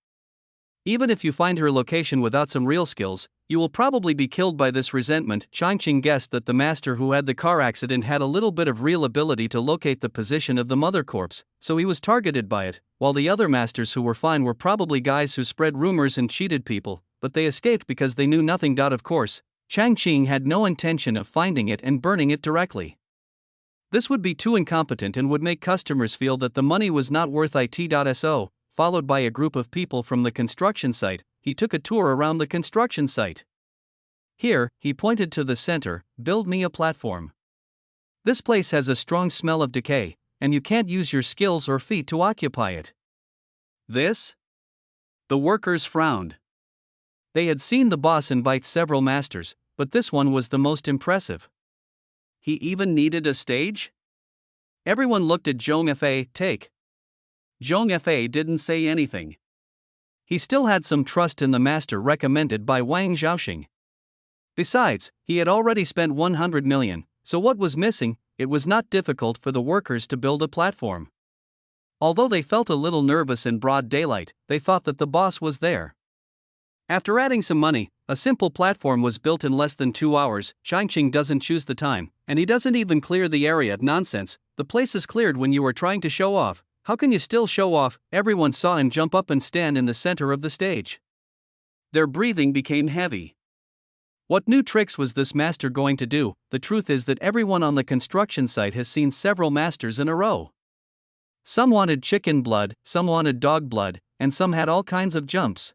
Even if you find her location without some real skills, you will probably be killed by this resentment. Chang Qing guessed that the master who had the car accident had a little bit of real ability to locate the position of the mother corpse, so he was targeted by it, while the other masters who were fine were probably guys who spread rumors and cheated people, but they escaped because they knew nothing. Of course, Chang Qing had no intention of finding it and burning it directly. This would be too incompetent and would make customers feel that the money was not worth it. So, followed by a group of people from the construction site, he took a tour around the construction site. Here, he pointed to the center, build me a platform. This place has a strong smell of decay, and you can't use your skills or feet to occupy it. This? The workers frowned. They had seen the boss invite several masters, but this one was the most impressive. He even needed a stage? Everyone looked at Zhong Fei. Take. Zhong Fei didn't say anything. He still had some trust in the master recommended by Wang Zhaoxing. Besides, he had already spent 100 million, so what was missing? It was not difficult for the workers to build a platform. Although they felt a little nervous in broad daylight, they thought that the boss was there. After adding some money, a simple platform was built in less than 2 hours. Chang Qing doesn't choose the time, and he doesn't even clear the area. Nonsense, the place is cleared when you are trying to show off. How can you still show off? Everyone saw him jump up and stand in the center of the stage. Their breathing became heavy. What new tricks was this master going to do? The truth is that everyone on the construction site has seen several masters in a row. Some wanted chicken blood, some wanted dog blood, and some had all kinds of jumps.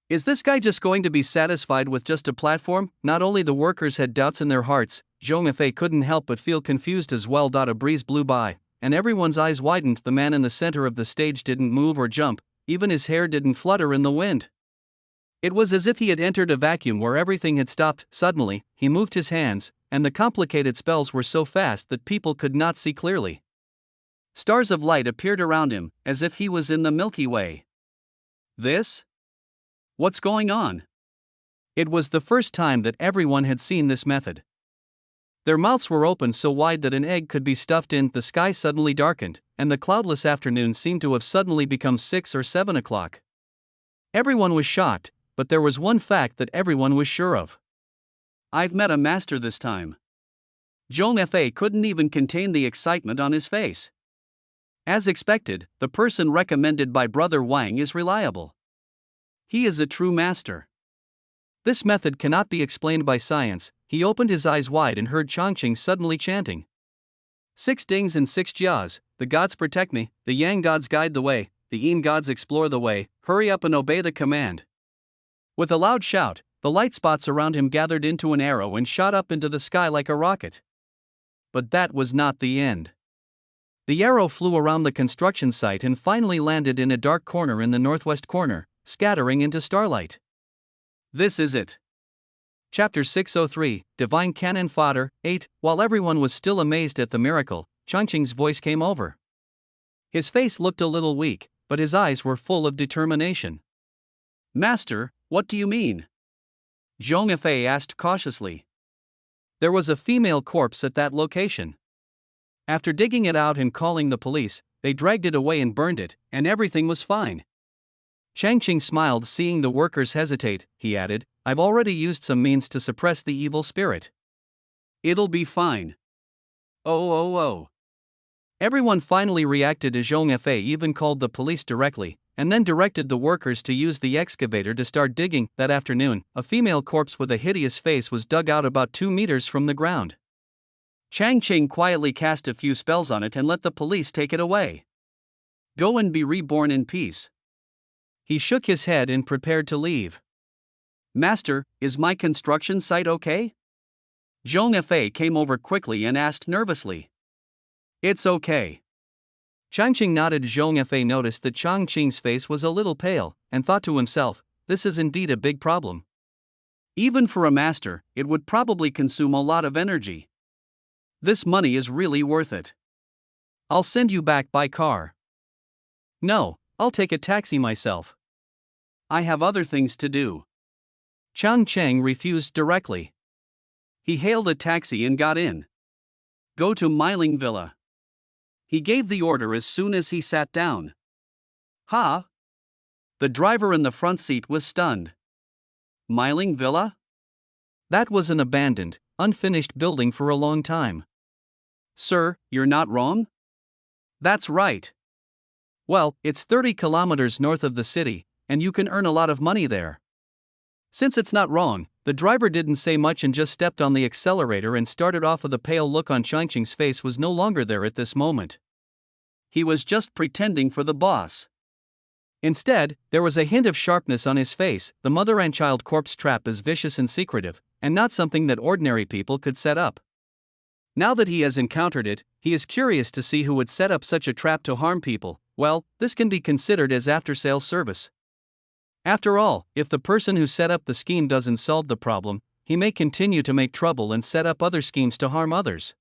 Is this guy just going to be satisfied with just a platform? Not only the workers had doubts in their hearts, Zhong Fei couldn't help but feel confused as well. A breeze blew by, and everyone's eyes widened. The man in the center of the stage didn't move or jump, even his hair didn't flutter in the wind. It was as if he had entered a vacuum where everything had stopped. Suddenly, he moved his hands, and the complicated spells were so fast that people could not see clearly. Stars of light appeared around him, as if he was in the Milky Way. This? What's going on? It was the first time that everyone had seen this method. Their mouths were open so wide that an egg could be stuffed in. The sky suddenly darkened, and the cloudless afternoon seemed to have suddenly become 6 or 7 o'clock. Everyone was shocked, but there was one fact that everyone was sure of. I've met a master this time. Zhong Fei couldn't even contain the excitement on his face. As expected, the person recommended by Brother Wang is reliable. He is a true master. This method cannot be explained by science. He opened his eyes wide and heard Chang Qing suddenly chanting. 6 dings and 6 jias, the gods protect me, the yang gods guide the way, the yin gods explore the way, hurry up and obey the command. With a loud shout, the light spots around him gathered into an arrow and shot up into the sky like a rocket. but that was not the end. The arrow flew around the construction site and finally landed in a dark corner in the northwest corner, scattering into starlight. This is it. Chapter 603, Divine Cannon Fodder, 8. While everyone was still amazed at the miracle, Changqing's voice came over. His face looked a little weak, but his eyes were full of determination. Master, what do you mean? Zhong Yifei asked cautiously. There was a female corpse at that location. After digging it out and calling the police, they dragged it away and burned it, and everything was fine. Changqing smiled, seeing the workers hesitate. He added, I've already used some means to suppress the evil spirit. It'll be fine. Oh. Everyone finally reacted as Zhong Yifei even called the police directly, and then directed the workers to use the excavator to start digging. That afternoon, a female corpse with a hideous face was dug out about 2 meters from the ground. Changqing quietly cast a few spells on it and let the police take it away. Go and be reborn in peace. He shook his head and prepared to leave. Master, is my construction site okay? Zhong Yifei came over quickly and asked nervously. It's okay. Changqing nodded. Zhong Yifei noticed that Changqing's face was a little pale, and thought to himself, this is indeed a big problem. Even for a master, it would probably consume a lot of energy. This money is really worth it. I'll send you back by car. No, I'll take a taxi myself. I have other things to do. Changqing refused directly. He hailed a taxi and got in. Go to Miling Villa. He gave the order as soon as he sat down. Ha! The driver in the front seat was stunned. Miling Villa? That was an abandoned, unfinished building for a long time. Sir, you're not wrong? That's right. Well, it's 30 kilometers north of the city, and you can earn a lot of money there. Since it's not wrong, the driver didn't say much and just stepped on the accelerator and started off. With a pale look on Changqing's face was no longer there at this moment. He was just pretending for the boss. Instead, there was a hint of sharpness on his face. The mother and child corpse trap is vicious and secretive, and not something that ordinary people could set up. Now that he has encountered it, he is curious to see who would set up such a trap to harm people. Well, this can be considered as after-sales service. After all, if the person who set up the scheme doesn't solve the problem, he may continue to make trouble and set up other schemes to harm others.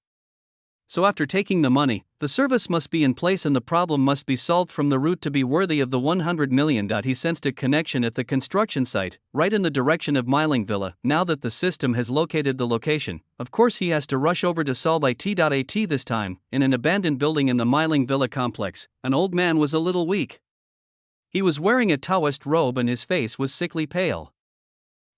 So after taking the money, the service must be in place and the problem must be solved from the root to be worthy of the 100 million. He sensed a connection at the construction site, right in the direction of Miling Villa. Now that the system has located the location, of course he has to rush over to solve it. This time, in an abandoned building in the Miling Villa complex, an old man was a little weak. He was wearing a Taoist robe and his face was sickly pale.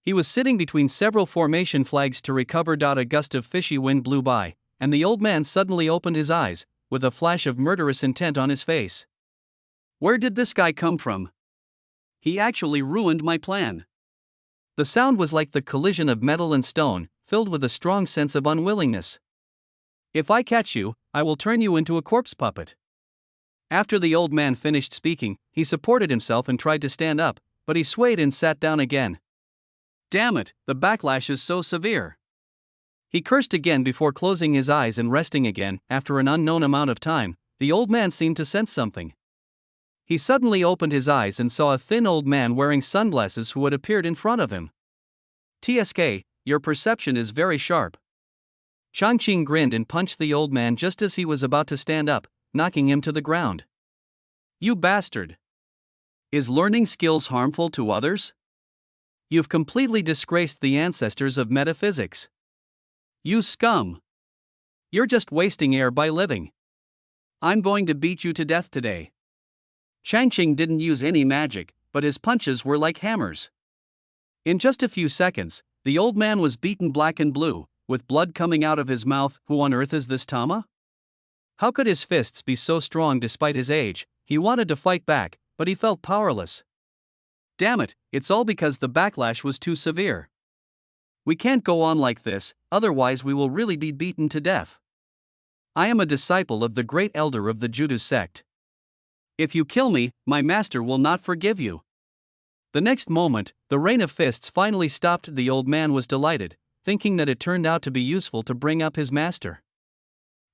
He was sitting between several formation flags to recover. A gust of fishy wind blew by, and the old man suddenly opened his eyes, with a flash of murderous intent on his face. Where did this guy come from? He actually ruined my plan. The sound was like the collision of metal and stone, filled with a strong sense of unwillingness. If I catch you, I will turn you into a corpse puppet. After the old man finished speaking, he supported himself and tried to stand up, but he swayed and sat down again. Damn it, the backlash is so severe. He cursed again before closing his eyes and resting again. After an unknown amount of time, the old man seemed to sense something. He suddenly opened his eyes and saw a thin old man wearing sunglasses who had appeared in front of him. TSK, your perception is very sharp. Changqing grinned and punched the old man just as he was about to stand up, knocking him to the ground. You bastard! Is learning skills harmful to others? You've completely disgraced the ancestors of metaphysics. You scum! You're just wasting air by living. I'm going to beat you to death today. Changqing didn't use any magic, but his punches were like hammers. In just a few seconds, the old man was beaten black and blue, with blood coming out of his mouth. Who on earth is this Tama? How could his fists be so strong despite his age? He wanted to fight back, but he felt powerless. Damn it, it's all because the backlash was too severe. We can't go on like this, otherwise we will really be beaten to death. I am a disciple of the great elder of the Judo sect. If you kill me, my master will not forgive you. The next moment, the rain of fists finally stopped. The old man was delighted, thinking that it turned out to be useful to bring up his master.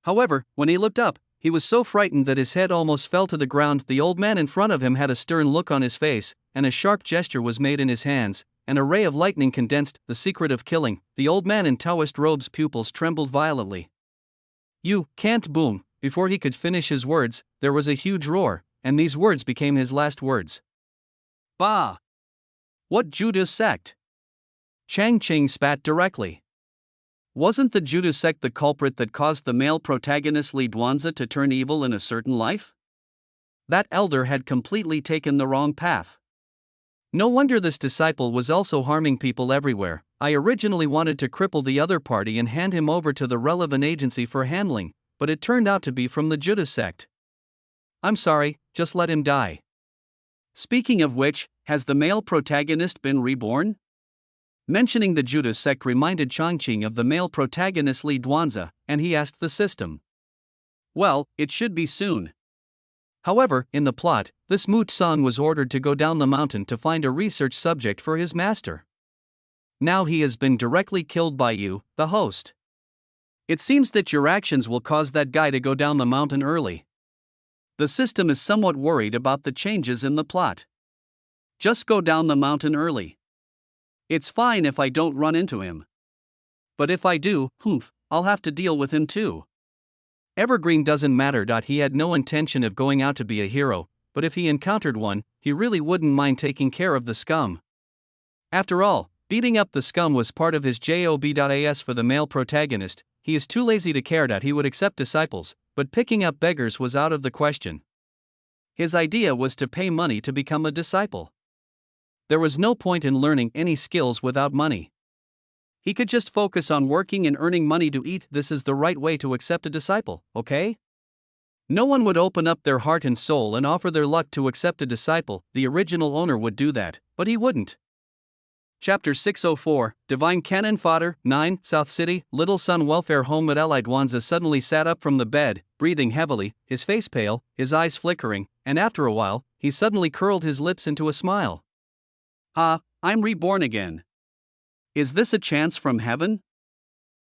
However, when he looked up, he was so frightened that his head almost fell to the ground. The old man in front of him had a stern look on his face, and a sharp gesture was made in his hands, and a ray of lightning condensed the secret of killing. The old man in Taoist robes' pupils trembled violently. "You can't!" Boom! Before he could finish his words, there was a huge roar, and these words became his last words. Bah! What Judas sect? Chang Ching spat directly. Wasn't the Judas sect the culprit that caused the male protagonist Li Duanzi to turn evil in a certain life? That elder had completely taken the wrong path. No wonder this disciple was also harming people everywhere. I originally wanted to cripple the other party and hand him over to the relevant agency for handling, but it turned out to be from the Judas sect. I'm sorry, just let him die. Speaking of which, has the male protagonist been reborn? Mentioning the Judas sect reminded Changqing of the male protagonist Li Duanzi, and he asked the system. Well, it should be soon. However, in the plot, this Mu Tsang was ordered to go down the mountain to find a research subject for his master. Now he has been directly killed by you, the host. It seems that your actions will cause that guy to go down the mountain early. The system is somewhat worried about the changes in the plot. Just go down the mountain early. It's fine if I don't run into him. But if I do, I'll have to deal with him too. Evergreen doesn't matter. He had no intention of going out to be a hero, but if he encountered one, he really wouldn't mind taking care of the scum. After all, beating up the scum was part of his job.as. For the male protagonist, he is too lazy to care that he would accept disciples, but picking up beggars was out of the question. His idea was to pay money to become a disciple. There was no point in learning any skills without money. He could just focus on working and earning money to eat. This is the right way to accept a disciple, okay? No one would open up their heart and soul and offer their luck to accept a disciple. The original owner would do that, but he wouldn't. Chapter 604, Divine Cannon Fodder. 9. South City, Little Sun Welfare Home. Li Duanzi suddenly sat up from the bed, breathing heavily, his face pale, his eyes flickering, and after a while, he suddenly curled his lips into a smile. I'm reborn again. Is this a chance from heaven?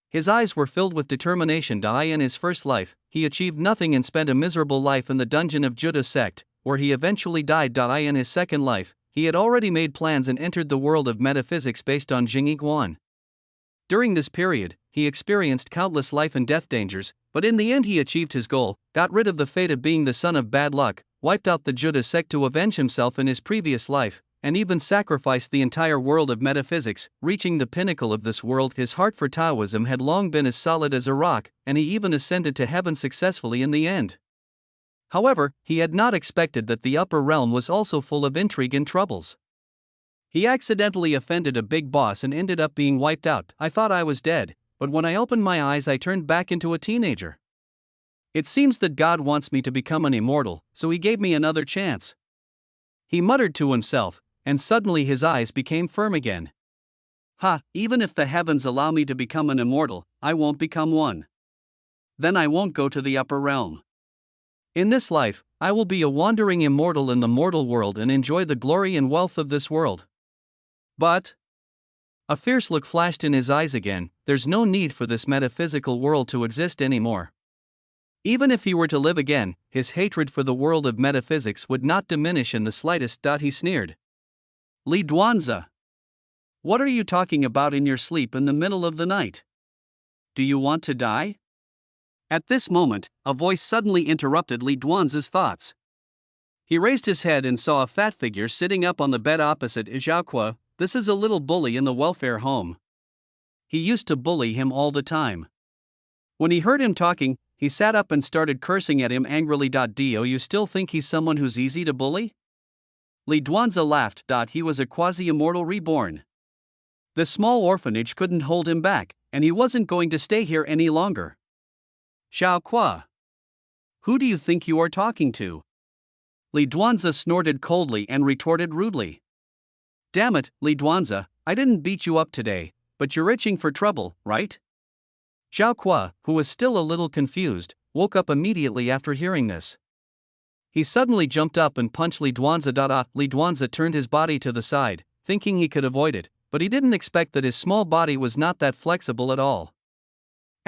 His eyes were filled with determination. In his first life, he achieved nothing and spent a miserable life in the dungeon of Judas sect, where he eventually died. In his second life, he had already made plans and entered the world of metaphysics based on Jingyi Guan. During this period, he experienced countless life and death dangers, but in the end he achieved his goal, got rid of the fate of being the son of bad luck, wiped out the Judas sect to avenge himself in his previous life, and even sacrificed the entire world of metaphysics. Reaching the pinnacle of this world, his heart for Taoism had long been as solid as a rock, and he even ascended to heaven successfully in the end. However, he had not expected that the upper realm was also full of intrigue and troubles. He accidentally offended a big boss and ended up being wiped out. I thought I was dead, but when I opened my eyes I turned back into a teenager. It seems that God wants me to become an immortal, so he gave me another chance. He muttered to himself, and suddenly his eyes became firm again. Even if the heavens allow me to become an immortal, I won't become one. Then I won't go to the upper realm. In this life, I will be a wandering immortal in the mortal world and enjoy the glory and wealth of this world. But a fierce look flashed in his eyes again. There's no need for this metaphysical world to exist anymore. Even if he were to live again, his hatred for the world of metaphysics would not diminish in the slightest. He sneered. Li Duanzi, what are you talking about in your sleep in the middle of the night? Do you want to die? At this moment, a voice suddenly interrupted Li Duanzi's thoughts. He raised his head and saw a fat figure sitting up on the bed opposite Zhaoque. This is a little bully in the welfare home. He used to bully him all the time. When he heard him talking, he sat up and started cursing at him angrily. Do you still think he's someone who's easy to bully? Li Duanzi laughed. He was a quasi-immortal reborn. The small orphanage couldn't hold him back, and he wasn't going to stay here any longer. Zhaoque, who do you think you are talking to? Li Duanzi snorted coldly and retorted rudely. Damn it, Li Duanzi, I didn't beat you up today, but you're itching for trouble, right? Zhaoque, who was still a little confused, woke up immediately after hearing this. He suddenly jumped up and punched Li Duanzi. Li Duanzi turned his body to the side, thinking he could avoid it, but he didn't expect that his small body was not that flexible at all.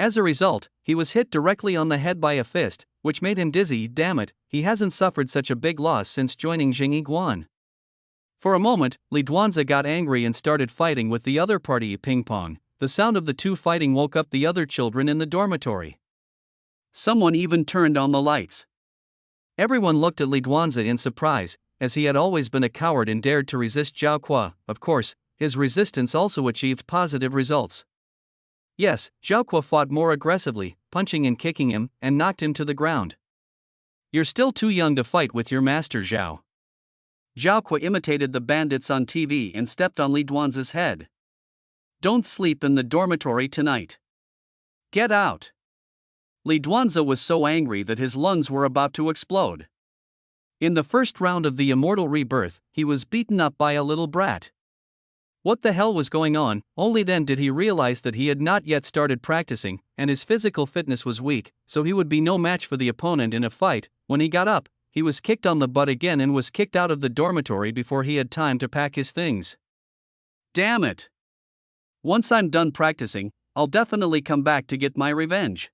As a result, he was hit directly on the head by a fist, which made him dizzy. Damn it, he hasn't suffered such a big loss since joining Jingyi. For a moment, Li Duanzi got angry and started fighting with the other party. Ping pong. The sound of the two fighting woke up the other children in the dormitory. Someone even turned on the lights. Everyone looked at Li Duanzi in surprise, as he had always been a coward and dared to resist Zhao Kuo. Of course, his resistance also achieved positive results. Yes, Zhao Kuo fought more aggressively, punching and kicking him, and knocked him to the ground. You're still too young to fight with your master, Zhao. Zhao Kuo imitated the bandits on TV and stepped on Li Duanzi's head. Don't sleep in the dormitory tonight. Get out. Li Duanzi was so angry that his lungs were about to explode. In the first round of the Immortal Rebirth, he was beaten up by a little brat. What the hell was going on? Only then did he realize that he had not yet started practicing, and his physical fitness was weak, so he would be no match for the opponent in a fight. When he got up, he was kicked on the butt again and was kicked out of the dormitory before he had time to pack his things. Damn it! Once I'm done practicing, I'll definitely come back to get my revenge.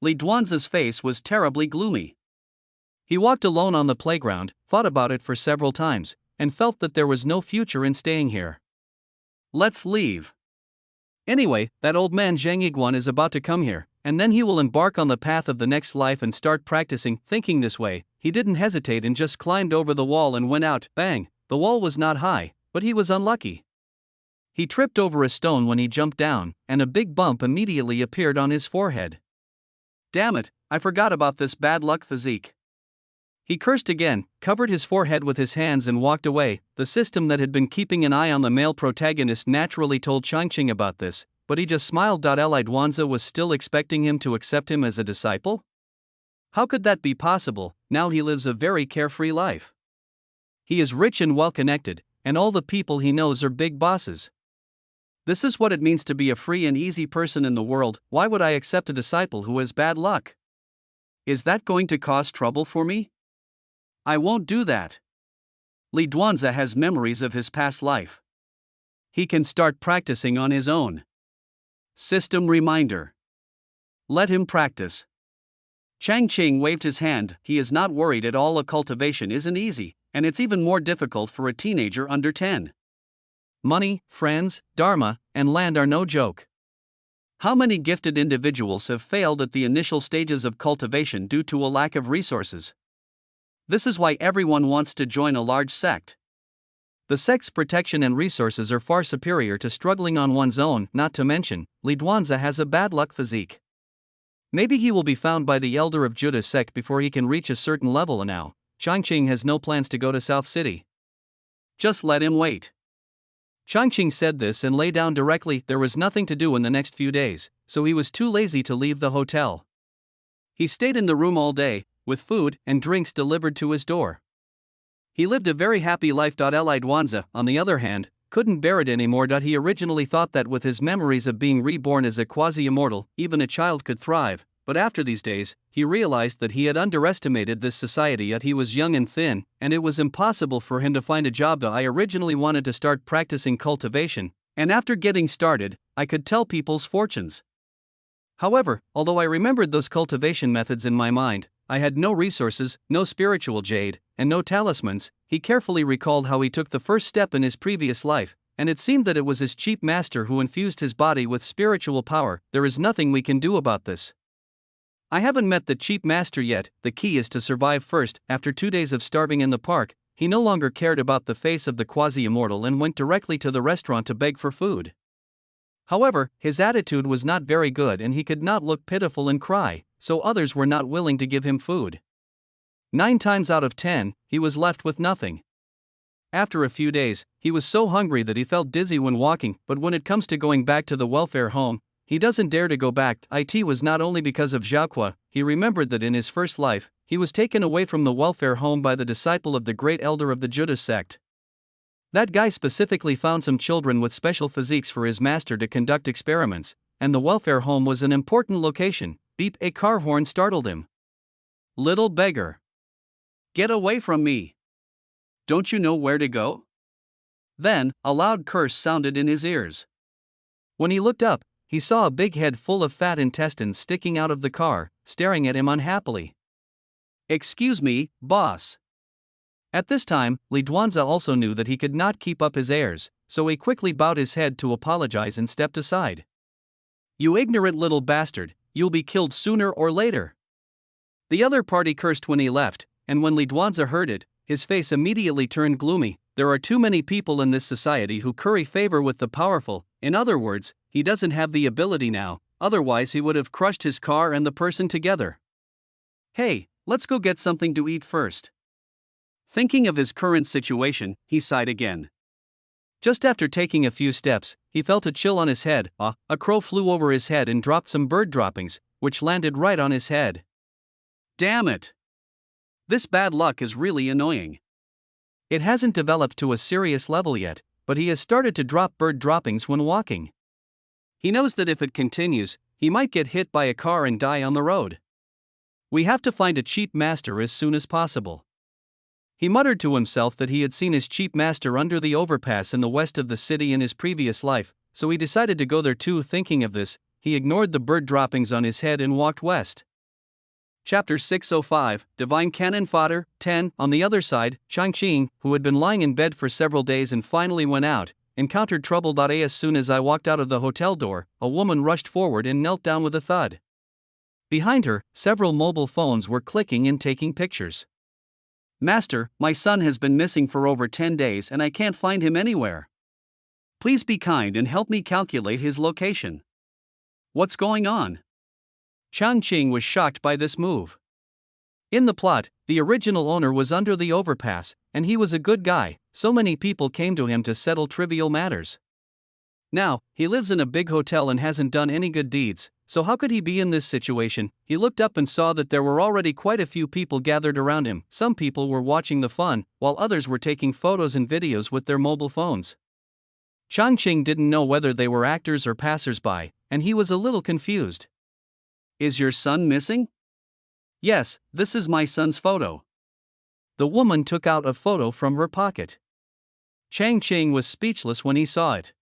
Li Duanzi's face was terribly gloomy. He walked alone on the playground, thought about it for several times, and felt that there was no future in staying here. Let's leave. Anyway, that old man Zhang Yiguan is about to come here, and then he will embark on the path of the next life and start practicing. Thinking this way, he didn't hesitate and just climbed over the wall and went out. Bang! The wall was not high, but he was unlucky. He tripped over a stone when he jumped down, and a big bump immediately appeared on his forehead. Damn it, I forgot about this bad luck physique. He cursed again, covered his forehead with his hands and walked away. The system that had been keeping an eye on the male protagonist naturally told Changqing about this, but he just smiled. Li Duanzi was still expecting him to accept him as a disciple? How could that be possible? Now he lives a very carefree life. He is rich and well connected, and all the people he knows are big bosses. This is what it means to be a free and easy person in the world. Why would I accept a disciple who has bad luck? Is that going to cause trouble for me? I won't do that. Li Duanzi has memories of his past life. He can start practicing on his own. System reminder. Let him practice. Changqing waved his hand. He is not worried at all. A cultivation isn't easy, and it's even more difficult for a teenager under 10. Money, friends, dharma, and land are no joke. How many gifted individuals have failed at the initial stages of cultivation due to a lack of resources? This is why everyone wants to join a large sect. The sect's protection and resources are far superior to struggling on one's own. Not to mention, Li Duanzi has a bad luck physique. Maybe he will be found by the elder of Judah sect before he can reach a certain level. Now, Changqing has no plans to go to South City. Just let him wait. Changqing said this and lay down directly. There was nothing to do in the next few days, so he was too lazy to leave the hotel. He stayed in the room all day, with food and drinks delivered to his door. He lived a very happy life. Li Duanzi, on the other hand, couldn't bear it anymore. He originally thought that with his memories of being reborn as a quasi-immortal, even a child could thrive, but after these days, he realized that he had underestimated this society. He was young and thin, and it was impossible for him to find a job. I originally wanted to start practicing cultivation, and after getting started, I could tell people's fortunes. However, although I remembered those cultivation methods in my mind, I had no resources, no spiritual jade, and no talismans. He carefully recalled how he took the first step in his previous life, and it seemed that it was his chief master who infused his body with spiritual power. There is nothing we can do about this. I haven't met the chief master yet. The key is to survive first. After 2 days of starving in the park, he no longer cared about the face of the quasi-immortal and went directly to the restaurant to beg for food. However, his attitude was not very good and he could not look pitiful and cry, so others were not willing to give him food. 9 times out of 10, he was left with nothing. After a few days, he was so hungry that he felt dizzy when walking, but when it comes to going back to the welfare home, he doesn't dare to go back. It was not only because of Zhao Kuo. He remembered that in his first life, he was taken away from the welfare home by the disciple of the great elder of the Judah sect. That guy specifically found some children with special physiques for his master to conduct experiments, and the welfare home was an important location. Beep! A car horn startled him. Little beggar! Get away from me! Don't you know where to go? Then, a loud curse sounded in his ears. When he looked up, he saw a big head full of fat intestines sticking out of the car, staring at him unhappily. "Excuse me, boss." At this time, Lidwanza also knew that he could not keep up his airs, so he quickly bowed his head to apologize and stepped aside. "You ignorant little bastard, you'll be killed sooner or later." The other party cursed when he left, and when Lidwanza heard it, his face immediately turned gloomy. There are too many people in this society who curry favor with the powerful. In other words, he doesn't have the ability now, otherwise he would have crushed his car and the person together. "Hey, let's go get something to eat first." Thinking of his current situation, he sighed again. Just after taking a few steps, he felt a chill on his head. A crow flew over his head and dropped some bird droppings, which landed right on his head. Damn it! This bad luck is really annoying. It hasn't developed to a serious level yet, but he has started to drop bird droppings when walking. He knows that if it continues, he might get hit by a car and die on the road. We have to find a cheap master as soon as possible. He muttered to himself that he had seen his cheap master under the overpass in the west of the city in his previous life, so he decided to go there too. Thinking of this, he ignored the bird droppings on his head and walked west. Chapter 605, Divine Cannon Fodder, 10. On the other side, Changqing, who had been lying in bed for several days and finally went out, encountered trouble. As soon as I walked out of the hotel door, a woman rushed forward and knelt down with a thud. Behind her, several mobile phones were clicking and taking pictures. "Master, my son has been missing for over 10 days and I can't find him anywhere. Please be kind and help me calculate his location." "What's going on?" Changqing was shocked by this move. In the plot, the original owner was under the overpass, and he was a good guy, so many people came to him to settle trivial matters. Now, he lives in a big hotel and hasn't done any good deeds, so how could he be in this situation? He looked up and saw that there were already quite a few people gathered around him. Some people were watching the fun, while others were taking photos and videos with their mobile phones. Changqing didn't know whether they were actors or passers-by, and he was a little confused. "Is your son missing?" "Yes, this is my son's photo." The woman took out a photo from her pocket. Changqing was speechless when he saw it.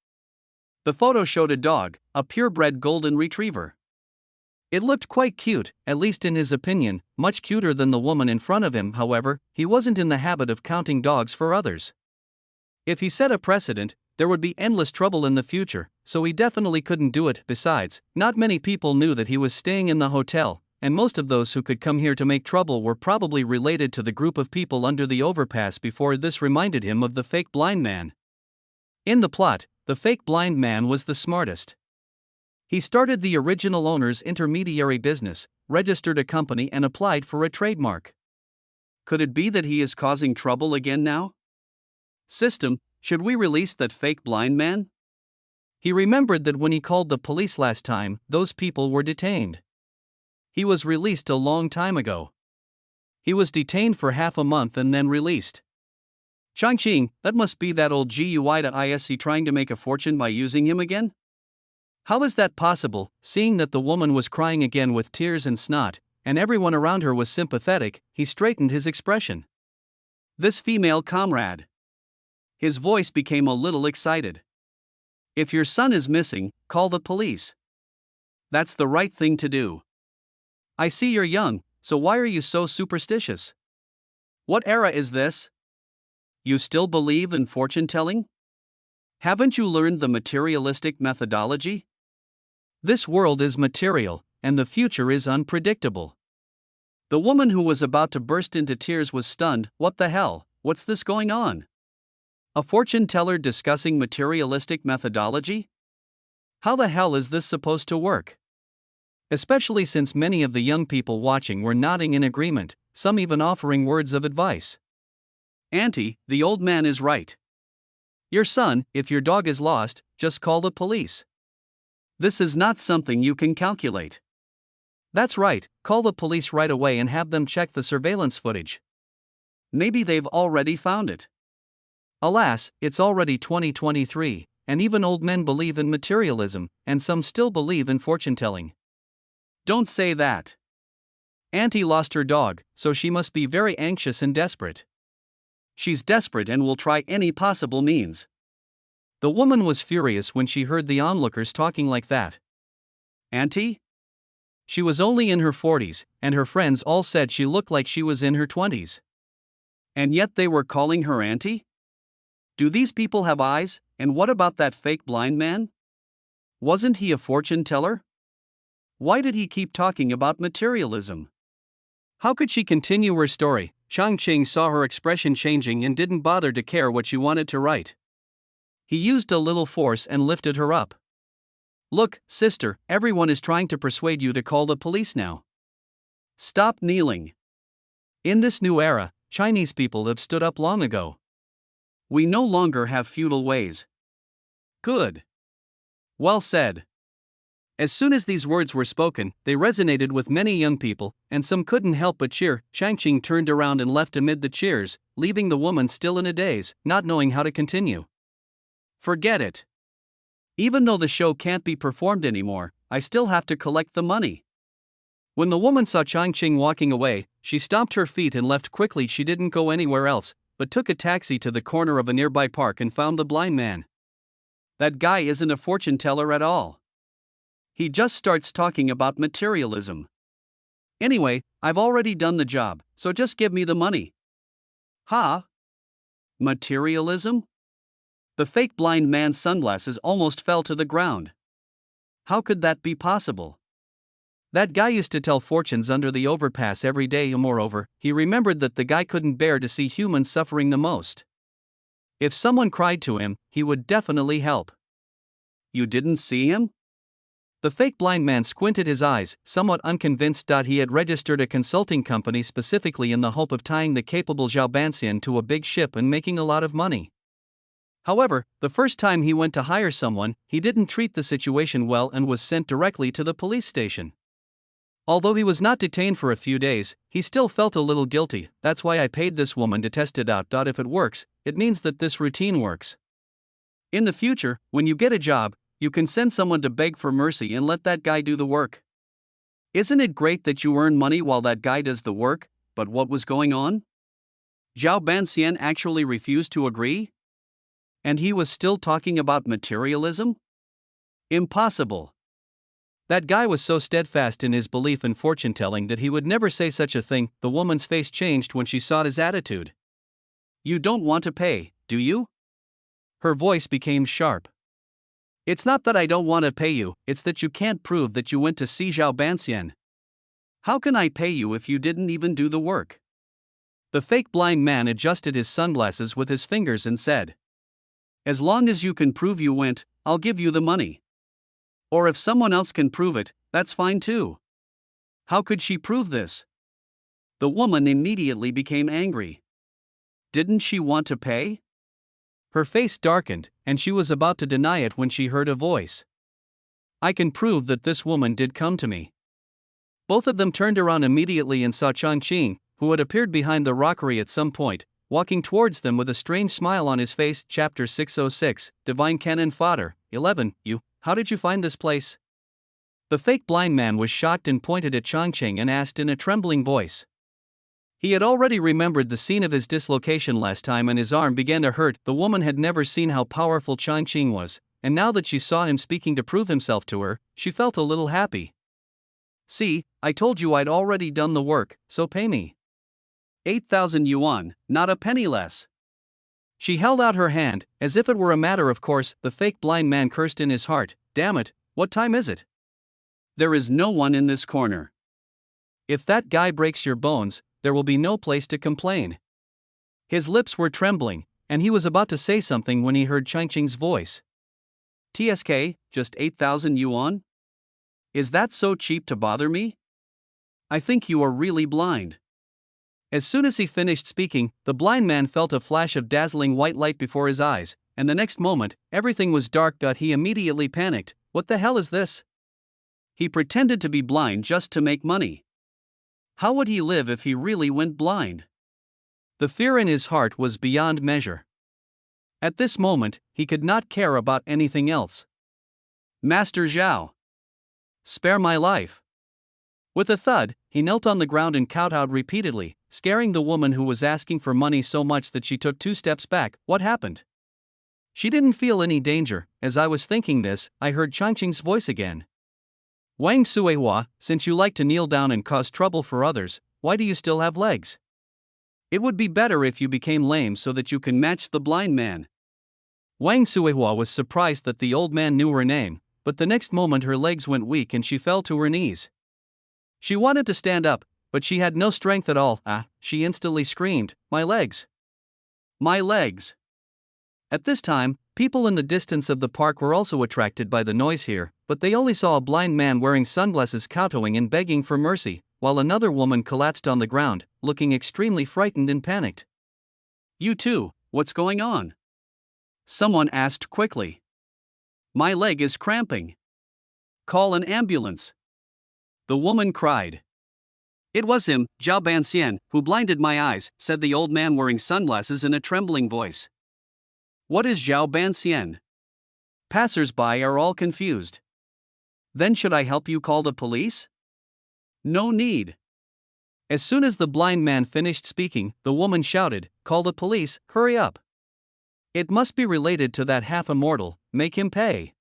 The photo showed a dog, a purebred golden retriever. It looked quite cute, at least in his opinion, much cuter than the woman in front of him. However, he wasn't in the habit of counting dogs for others. If he set a precedent, there would be endless trouble in the future, so he definitely couldn't do it. Besides, not many people knew that he was staying in the hotel, and most of those who could come here to make trouble were probably related to the group of people under the overpass before. This reminded him of the fake blind man. In the plot, the fake blind man was the smartest. He started the original owner's intermediary business, registered a company and applied for a trademark. Could it be that he is causing trouble again now? System, should we release that fake blind man? He remembered that when he called the police last time, those people were detained. He was released a long time ago. He was detained for half a month and then released. Changqing, that must be that old GUI.ISC trying to make a fortune by using him again? How is that possible? Seeing that the woman was crying again with tears and snot, and everyone around her was sympathetic, he straightened his expression. This female comrade. His voice became a little excited. If your son is missing, call the police. That's the right thing to do. I see you're young, so why are you so superstitious? What era is this? You still believe in fortune-telling? Haven't you learned the materialistic methodology? This world is material, and the future is unpredictable. The woman who was about to burst into tears was stunned. What the hell, what's this going on? A fortune teller discussing materialistic methodology? How the hell is this supposed to work? Especially since many of the young people watching were nodding in agreement, some even offering words of advice. Auntie, the old man is right. Your son, if your dog is lost, just call the police. This is not something you can calculate. That's right, call the police right away and have them check the surveillance footage. Maybe they've already found it. Alas, it's already 2023, and even old men believe in materialism, and some still believe in fortune-telling. Don't say that. Auntie lost her dog, so she must be very anxious and desperate. She's desperate and will try any possible means. The woman was furious when she heard the onlookers talking like that. Auntie? She was only in her 40s, and her friends all said she looked like she was in her 20s. And yet they were calling her auntie? Do these people have eyes? And what about that fake blind man? Wasn't he a fortune teller? Why did he keep talking about materialism? How could she continue her story? Changqing saw her expression changing and didn't bother to care what she wanted to write. He used a little force and lifted her up. Look, sister, everyone is trying to persuade you to call the police now. Stop kneeling. In this new era, Chinese people have stood up long ago. We no longer have feudal ways. Good. Well said. As soon as these words were spoken, they resonated with many young people, and some couldn't help but cheer. Changqing turned around and left amid the cheers, leaving the woman still in a daze, not knowing how to continue. Forget it. Even though the show can't be performed anymore, I still have to collect the money. When the woman saw Changqing walking away, she stomped her feet and left quickly. She didn't go anywhere else, but took a taxi to the corner of a nearby park and found the blind man. That guy isn't a fortune teller at all. He just starts talking about materialism. Anyway, I've already done the job, so just give me the money. Ha? Materialism? The fake blind man's sunglasses almost fell to the ground. How could that be possible? That guy used to tell fortunes under the overpass every day, and moreover, he remembered that the guy couldn't bear to see humans suffering the most. If someone cried to him, he would definitely help. You didn't see him? The fake blind man squinted his eyes, somewhat unconvinced. He had registered a consulting company specifically in the hope of tying the capable Zhao Banxian to a big ship and making a lot of money. However, the first time he went to hire someone, he didn't treat the situation well and was sent directly to the police station. Although he was not detained for a few days, he still felt a little guilty. That's why I paid this woman to test it out. If it works, it means that this routine works. In the future, when you get a job, you can send someone to beg for mercy and let that guy do the work. Isn't it great that you earn money while that guy does the work? But what was going on? Zhao Banxian actually refused to agree? And he was still talking about materialism? Impossible. That guy was so steadfast in his belief in fortune-telling that he would never say such a thing. The woman's face changed when she saw his attitude. You don't want to pay, do you? Her voice became sharp. It's not that I don't want to pay you, it's that you can't prove that you went to see Zhao Banxian. How can I pay you if you didn't even do the work? The fake blind man adjusted his sunglasses with his fingers and said, as long as you can prove you went, I'll give you the money. Or if someone else can prove it, that's fine too. How could she prove this? The woman immediately became angry. Didn't she want to pay? Her face darkened, and she was about to deny it when she heard a voice. I can prove that this woman did come to me. Both of them turned around immediately and saw Changqing, who had appeared behind the rockery at some point, walking towards them with a strange smile on his face. Chapter 606, Divine Cannon Fodder, 11. How did you find this place? The fake blind man was shocked and pointed at Changqing and asked in a trembling voice. He had already remembered the scene of his dislocation last time and his arm began to hurt. The woman had never seen how powerful Changqing was, and now that she saw him speaking to prove himself to her, she felt a little happy. See, I told you I'd already done the work, so pay me. 8,000 yuan, not a penny less. She held out her hand, as if it were a matter of course. The fake blind man cursed in his heart. Damn it, what time is it? There is no one in this corner. If that guy breaks your bones, there will be no place to complain. His lips were trembling, and he was about to say something when he heard Changqing's voice. TSK, just 8,000 yuan? Is that so cheap to bother me? I think you are really blind. As soon as he finished speaking, the blind man felt a flash of dazzling white light before his eyes, and the next moment, everything was dark. He immediately panicked. What the hell is this? He pretended to be blind just to make money. How would he live if he really went blind? The fear in his heart was beyond measure. At this moment, he could not care about anything else. Master Zhao, spare my life. With a thud, he knelt on the ground and kowtowed repeatedly, scaring the woman who was asking for money so much that she took 2 steps back. What happened? She didn't feel any danger. As I was thinking this, I heard Changqing's voice again. Wang Suihua, since you like to kneel down and cause trouble for others, why do you still have legs? It would be better if you became lame so that you can match the blind man. Wang Suihua was surprised that the old man knew her name, but the next moment her legs went weak and she fell to her knees. She wanted to stand up, but she had no strength at all. She instantly screamed, "My legs! My legs!" At this time, people in the distance of the park were also attracted by the noise here, but they only saw a blind man wearing sunglasses kowtowing and begging for mercy, while another woman collapsed on the ground, looking extremely frightened and panicked. "You too, what's going on?" someone asked quickly. "My leg is cramping. Call an ambulance," the woman cried. "It was him, Zhao Banxian, who blinded my eyes," said the old man wearing sunglasses in a trembling voice. What is Zhao Banxian? Passers-by are all confused. Then should I help you call the police? No need. As soon as the blind man finished speaking, the woman shouted, "Call the police, hurry up. It must be related to that half-immortal, make him pay."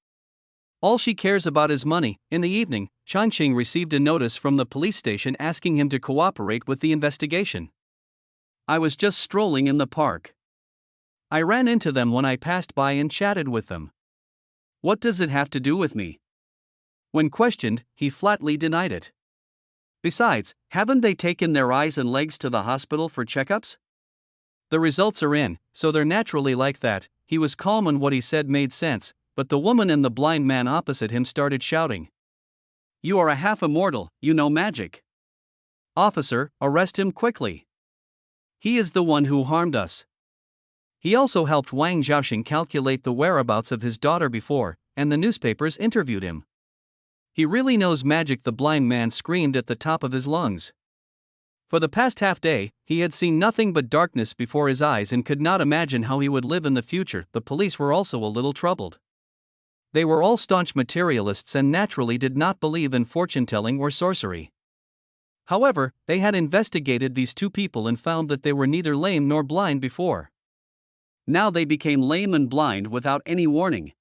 All she cares about is money. In the evening, Changqing received a notice from the police station asking him to cooperate with the investigation. I was just strolling in the park. I ran into them when I passed by and chatted with them. What does it have to do with me? When questioned, he flatly denied it. Besides, haven't they taken their eyes and legs to the hospital for checkups? The results are in, so they're naturally like that. He was calm and what he said made sense, but the woman and the blind man opposite him started shouting. You are a half-immortal, you know magic. Officer, arrest him quickly. He is the one who harmed us. He also helped Wang Zhaoxing calculate the whereabouts of his daughter before, and the newspapers interviewed him. He really knows magic, the blind man screamed at the top of his lungs. For the past half day, he had seen nothing but darkness before his eyes and could not imagine how he would live in the future. The police were also a little troubled. They were all staunch materialists and naturally did not believe in fortune-telling or sorcery. However, they had investigated these two people and found that they were neither lame nor blind before. Now they became lame and blind without any warning.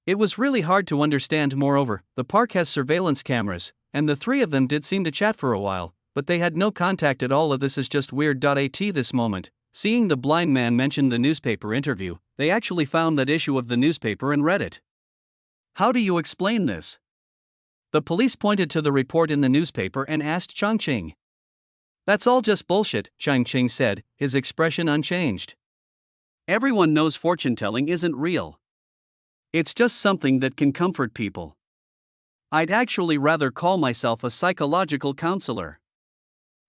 It was really hard to understand. Moreover, the park has surveillance cameras, and the three of them did seem to chat for a while, but they had no contact at all. This is just weird. At this moment, seeing the blind man mention the newspaper interview, they actually found that issue of the newspaper and read it. How do you explain this? The police pointed to the report in the newspaper and asked Changqing. That's all just bullshit, Changqing said, his expression unchanged. Everyone knows fortune-telling isn't real. It's just something that can comfort people. I'd actually rather call myself a psychological counselor.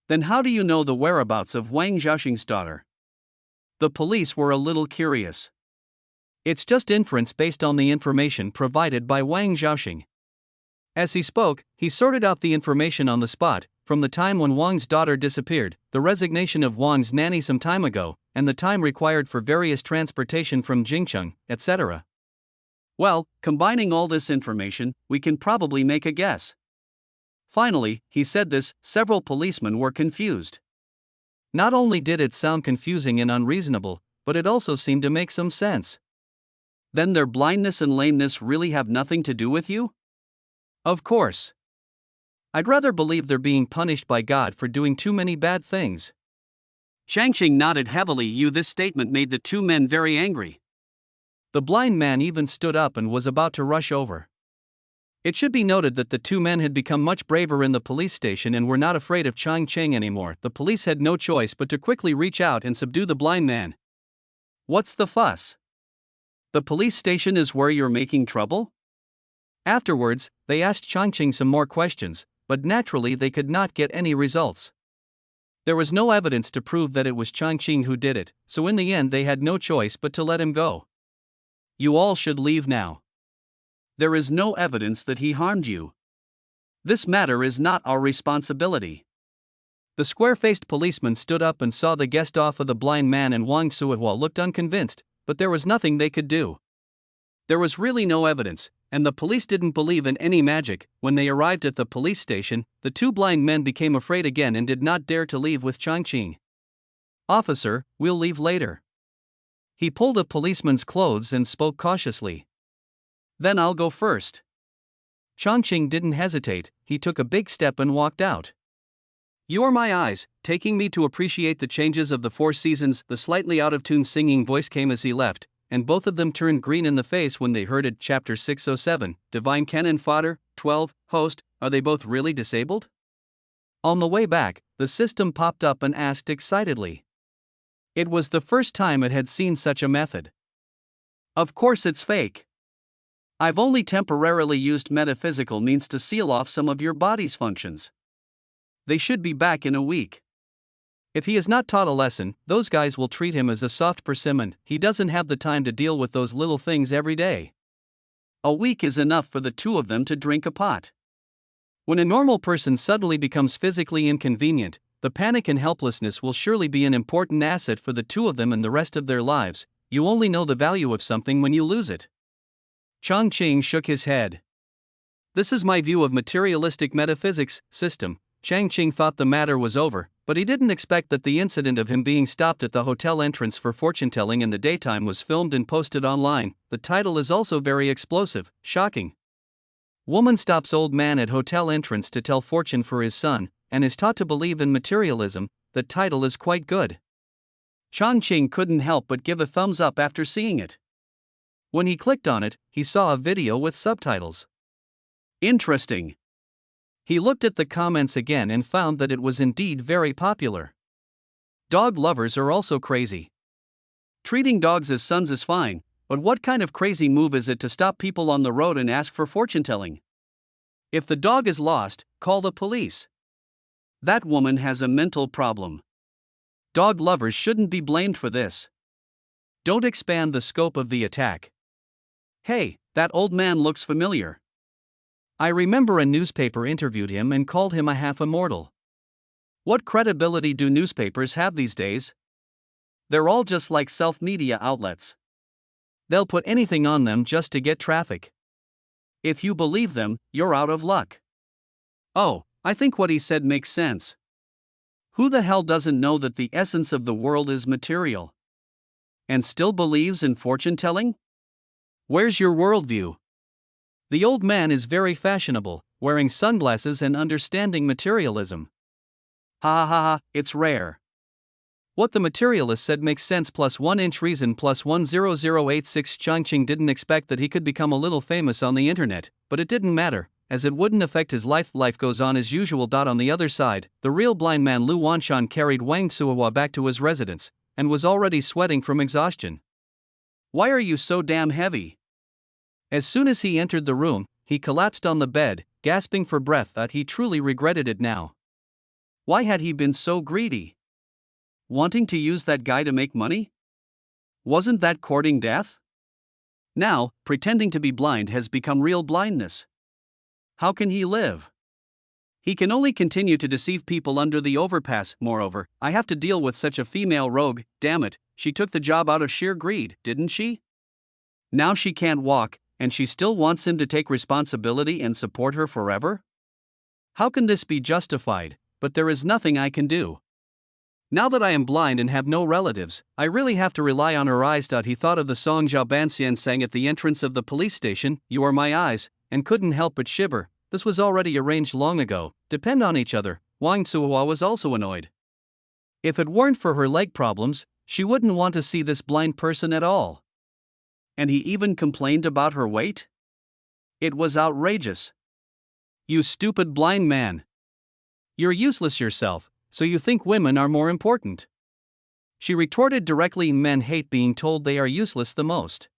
Then how do you know the whereabouts of Wang Zhaoxing's daughter? The police were a little curious. It's just inference based on the information provided by Wang Zhaoxing. As he spoke, he sorted out the information on the spot, from the time when Wang's daughter disappeared, the resignation of Wang's nanny some time ago, and the time required for various transportation from Jingcheng, etc. Well, combining all this information, we can probably make a guess. Finally, he said this, several policemen were confused. Not only did it sound confusing and unreasonable, but it also seemed to make some sense. Then their blindness and lameness really have nothing to do with you? Of course. I'd rather believe they're being punished by God for doing too many bad things. Changqing nodded heavily. This statement made the two men very angry. The blind man even stood up and was about to rush over. It should be noted that the two men had become much braver in the police station and were not afraid of Changqing anymore. The police had no choice but to quickly reach out and subdue the blind man. What's the fuss? The police station is where you're making trouble? Afterwards, they asked Changqing some more questions, but naturally they could not get any results. There was no evidence to prove that it was Changqing who did it, so in the end they had no choice but to let him go. You all should leave now. There is no evidence that he harmed you. This matter is not our responsibility. The square-faced policeman stood up and saw the guest off of the blind man, and Wang Suihua looked unconvinced, but there was nothing they could do. There was really no evidence, and the police didn't believe in any magic. When they arrived at the police station, the two blind men became afraid again and did not dare to leave with Changqing. Officer, we'll leave later. He pulled a policeman's clothes and spoke cautiously. Then I'll go first. Chongqing didn't hesitate, he took a big step and walked out. "You are my eyes, taking me to appreciate the changes of the four seasons." The slightly out-of-tune singing voice came as he left, and both of them turned green in the face when they heard it. Chapter 607, Divine Cannon Fodder, 12, Host, are they both really disabled? On the way back, the system popped up and asked excitedly. It was the first time it had seen such a method. Of course it's fake. I've only temporarily used metaphysical means to seal off some of your body's functions. They should be back in a week. If he is not taught a lesson, those guys will treat him as a soft persimmon. He doesn't have the time to deal with those little things every day. A week is enough for the two of them to drink a pot. When a normal person suddenly becomes physically inconvenient, the panic and helplessness will surely be an important asset for the two of them in the rest of their lives. You only know the value of something when you lose it. Chongqing shook his head. This is my view of materialistic metaphysics system. Chongqing thought the matter was over, but he didn't expect that the incident of him being stopped at the hotel entrance for fortune-telling in the daytime was filmed and posted online. The title is also very explosive, shocking. Woman stops old man at hotel entrance to tell fortune for his son, and is taught to believe in materialism. The title is quite good. Chongqing couldn't help but give a thumbs up after seeing it. When he clicked on it, he saw a video with subtitles. Interesting. He looked at the comments again and found that it was indeed very popular. Dog lovers are also crazy. Treating dogs as sons is fine, but what kind of crazy move is it to stop people on the road and ask for fortune-telling? If the dog is lost, call the police. That woman has a mental problem. Dog lovers shouldn't be blamed for this. Don't expand the scope of the attack. Hey, that old man looks familiar. I remember a newspaper interviewed him and called him a half-immortal. What credibility do newspapers have these days? They're all just like self-media outlets. They'll put anything on them just to get traffic. If you believe them, you're out of luck. Oh, I think what he said makes sense. Who the hell doesn't know that the essence of the world is material? And still believes in fortune-telling? Where's your worldview? The old man is very fashionable, wearing sunglasses and understanding materialism. Ha ha ha, it's rare. What the materialist said makes sense. +1 inch reason +10086. Chongqing didn't expect that he could become a little famous on the internet, but it didn't matter, as it wouldn't affect his life. Life goes on as usual. On the other side, the real blind man Lu Wanshan carried Wang Suihua back to his residence, and was already sweating from exhaustion. Why are you so damn heavy? As soon as he entered the room, he collapsed on the bed, gasping for breath. He truly regretted it now. Why had he been so greedy? Wanting to use that guy to make money? Wasn't that courting death? Now, pretending to be blind has become real blindness. How can he live? He can only continue to deceive people under the overpass. Moreover, I have to deal with such a female rogue. Damn it, she took the job out of sheer greed, didn't she? Now she can't walk, and she still wants him to take responsibility and support her forever? How can this be justified? But there is nothing I can do. Now that I am blind and have no relatives, I really have to rely on her eyes. He thought of the song Zhao Banxian sang at the entrance of the police station, "You are my eyes," and couldn't help but shiver. This was already arranged long ago. Depend on each other. Wang Suihua was also annoyed. If it weren't for her leg problems, she wouldn't want to see this blind person at all. And he even complained about her weight? It was outrageous. You stupid blind man. You're useless yourself, so you think women are more important. She retorted directly. Men hate being told they are useless the most.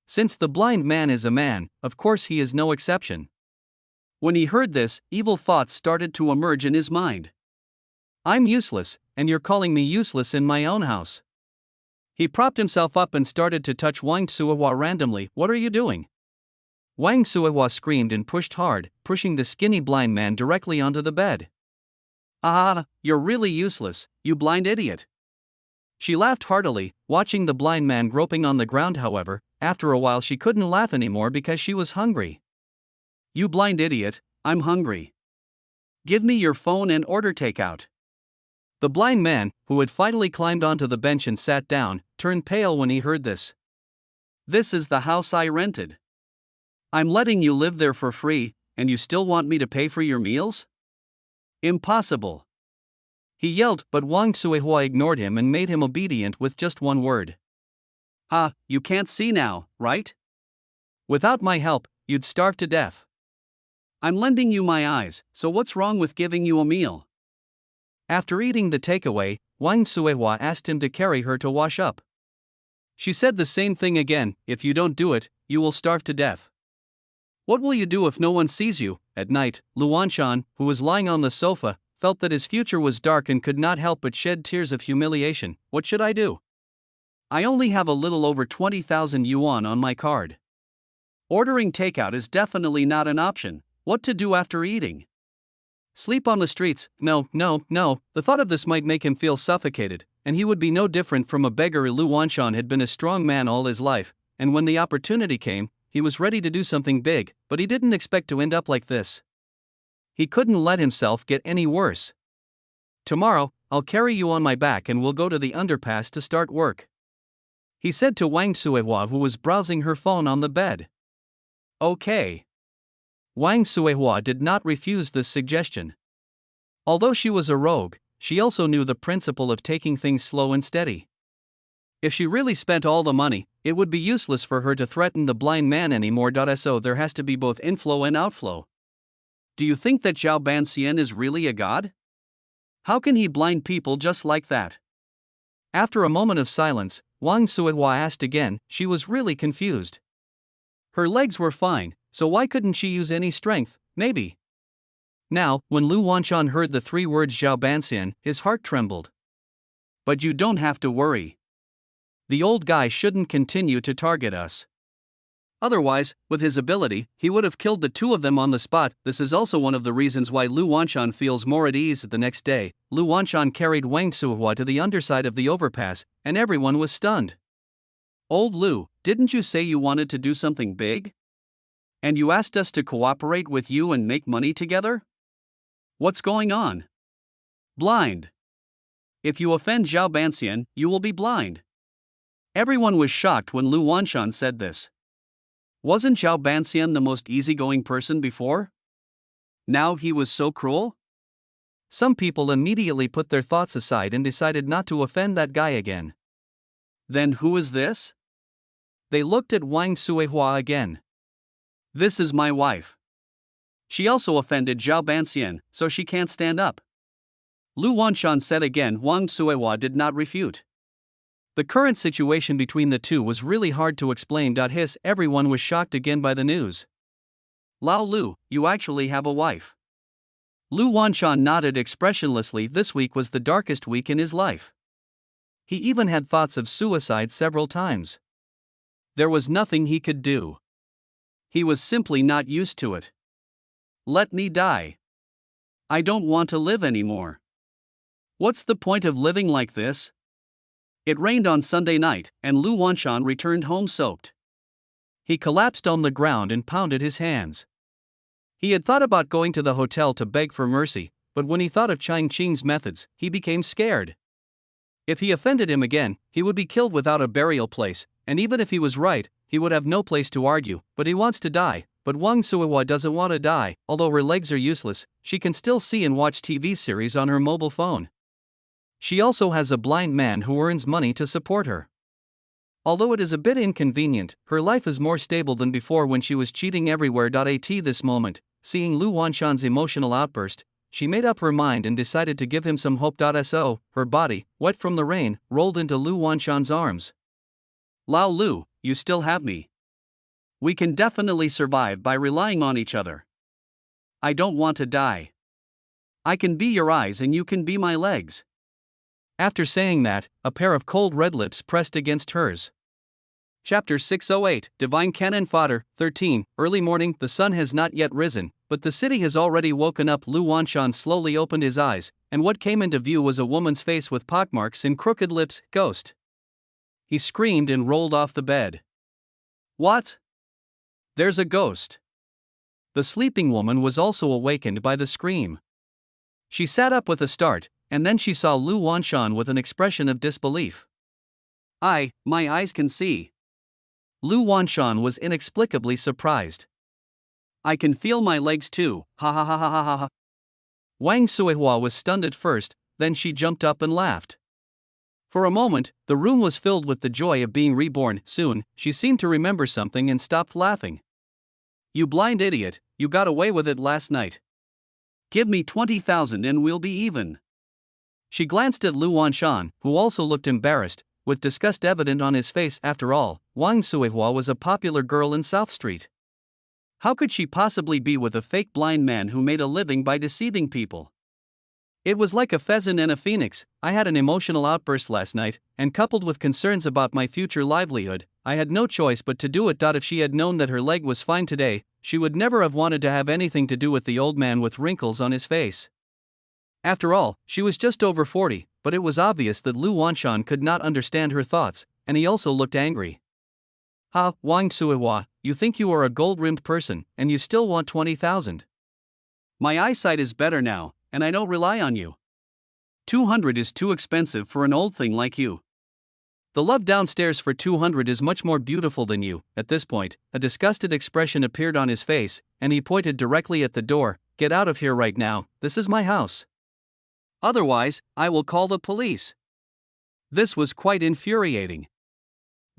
Since the blind man is a man, of course he is no exception. When he heard this, evil thoughts started to emerge in his mind. I'm useless, and you're calling me useless in my own house. He propped himself up and started to touch Wang Suihua randomly. What are you doing? Wang Suihua screamed and pushed hard, pushing the skinny blind man directly onto the bed. Ah, you're really useless, you blind idiot. She laughed heartily, watching the blind man groping on the ground. However, after a while she couldn't laugh anymore because she was hungry. You blind idiot, I'm hungry. Give me your phone and order takeout. The blind man, who had finally climbed onto the bench and sat down, turned pale when he heard this. This is the house I rented. I'm letting you live there for free, and you still want me to pay for your meals? Impossible. He yelled, but Wang Suihua ignored him and made him obedient with just one word. You can't see now, right? Without my help, you'd starve to death. I'm lending you my eyes, so what's wrong with giving you a meal? After eating the takeaway, Wang Suihua asked him to carry her to wash up. She said the same thing again, if you don't do it, you will starve to death. What will you do if no one sees you? At night, Lu Wanshan, who was lying on the sofa, felt that his future was dark and could not help but shed tears of humiliation. What should I do? I only have a little over 20,000 yuan on my card. Ordering takeout is definitely not an option. What to do after eating? Sleep on the streets? No. The thought of this might make him feel suffocated, and he would be no different from a beggar. Lu Wanshan had been a strong man all his life, and when the opportunity came, he was ready to do something big, but he didn't expect to end up like this. He couldn't let himself get any worse. Tomorrow, I'll carry you on my back and we'll go to the underpass to start work, he said to Wang Suihua, who was browsing her phone on the bed. Okay. Wang Suihua did not refuse this suggestion. Although she was a rogue, she also knew the principle of taking things slow and steady. If she really spent all the money, it would be useless for her to threaten the blind man anymore. So there has to be both inflow and outflow. Do you think that Zhao Banxian is really a god? How can he blind people just like that? After a moment of silence, Wang Suihua asked again. She was really confused. Her legs were fine, so why couldn't she use any strength? Maybe. Now, when Lu Wanshan heard the three words Zhao Banxian, his heart trembled. But you don't have to worry. The old guy shouldn't continue to target us. Otherwise, with his ability, he would have killed the two of them on the spot. This is also one of the reasons why Lu Wanshan feels more at ease. The next day, Lu Wanshan carried Wang Suihua to the underside of the overpass, and everyone was stunned. Old Lu, didn't you say you wanted to do something big? And you asked us to cooperate with you and make money together? What's going on? Blind. If you offend Zhao Banxian, you will be blind. Everyone was shocked when Lu Wanshan said this. Wasn't Zhao Banxian the most easygoing person before? Now he was so cruel? Some people immediately put their thoughts aside and decided not to offend that guy again. Then who is this? They looked at Wang Suihua again. This is my wife. She also offended Zhao Banxian, so she can't stand up. Lu Wanshan said again. Wang Suihua did not refute. The current situation between the two was really hard to explain. Everyone was shocked again by the news. Lao Lu, you actually have a wife. Lu Wanshan nodded expressionlessly. This week was the darkest week in his life. He even had thoughts of suicide several times. There was nothing he could do. He was simply not used to it. Let me die. I don't want to live anymore. What's the point of living like this? It rained on Sunday night, and Lu Wanshan returned home soaked. He collapsed on the ground and pounded his hands. He had thought about going to the hotel to beg for mercy, but when he thought of Chang Qing's methods, he became scared. If he offended him again, he would be killed without a burial place, and even if he was right, he would have no place to argue. But he wants to die. But Wang Suihua doesn't want to die. Although her legs are useless, she can still see and watch TV series on her mobile phone. She also has a blind man who earns money to support her. Although it is a bit inconvenient, her life is more stable than before when she was cheating everywhere. At this moment, seeing Lu Wanshan's emotional outburst, she made up her mind and decided to give him some hope. Her body, wet from the rain, rolled into Lu Wanshan's arms. Lao Lu, you still have me. We can definitely survive by relying on each other. I don't want to die. I can be your eyes and you can be my legs. After saying that, a pair of cold red lips pressed against hers. Chapter 608, Divine Cannon Fodder, 13. Early morning. The sun has not yet risen, but the city has already woken up. Lu Wanshan slowly opened his eyes, and what came into view was a woman's face with pockmarks and crooked lips. Ghost. He screamed and rolled off the bed. What? There's a ghost. The sleeping woman was also awakened by the scream. She sat up with a start, and then she saw Lu Wanshan with an expression of disbelief. My eyes can see. Lu Wanshan was inexplicably surprised. I can feel my legs too, ha ha ha ha ha ha ha. Wang Suihua was stunned at first, then she jumped up and laughed. For a moment, the room was filled with the joy of being reborn. Soon, she seemed to remember something and stopped laughing. You blind idiot, you got away with it last night. Give me 20,000 and we'll be even. She glanced at Lu Wanshan, who also looked embarrassed, with disgust evident on his face. After all, Wang Suihua was a popular girl in South Street. How could she possibly be with a fake blind man who made a living by deceiving people? It was like a pheasant and a phoenix. I had an emotional outburst last night, and coupled with concerns about my future livelihood, I had no choice but to do it. If she had known that her leg was fine today, she would never have wanted to have anything to do with the old man with wrinkles on his face. After all, she was just over 40, but it was obvious that Lu Wanshan could not understand her thoughts, and he also looked angry. Ha, Wang Suihua, you think you are a gold-rimmed person, and you still want 20,000. My eyesight is better now, and I don't rely on you. 200 is too expensive for an old thing like you. The love downstairs for 200 is much more beautiful than you. At this point, a disgusted expression appeared on his face, and he pointed directly at the door. Get out of here right now, this is my house. Otherwise, I will call the police. This was quite infuriating.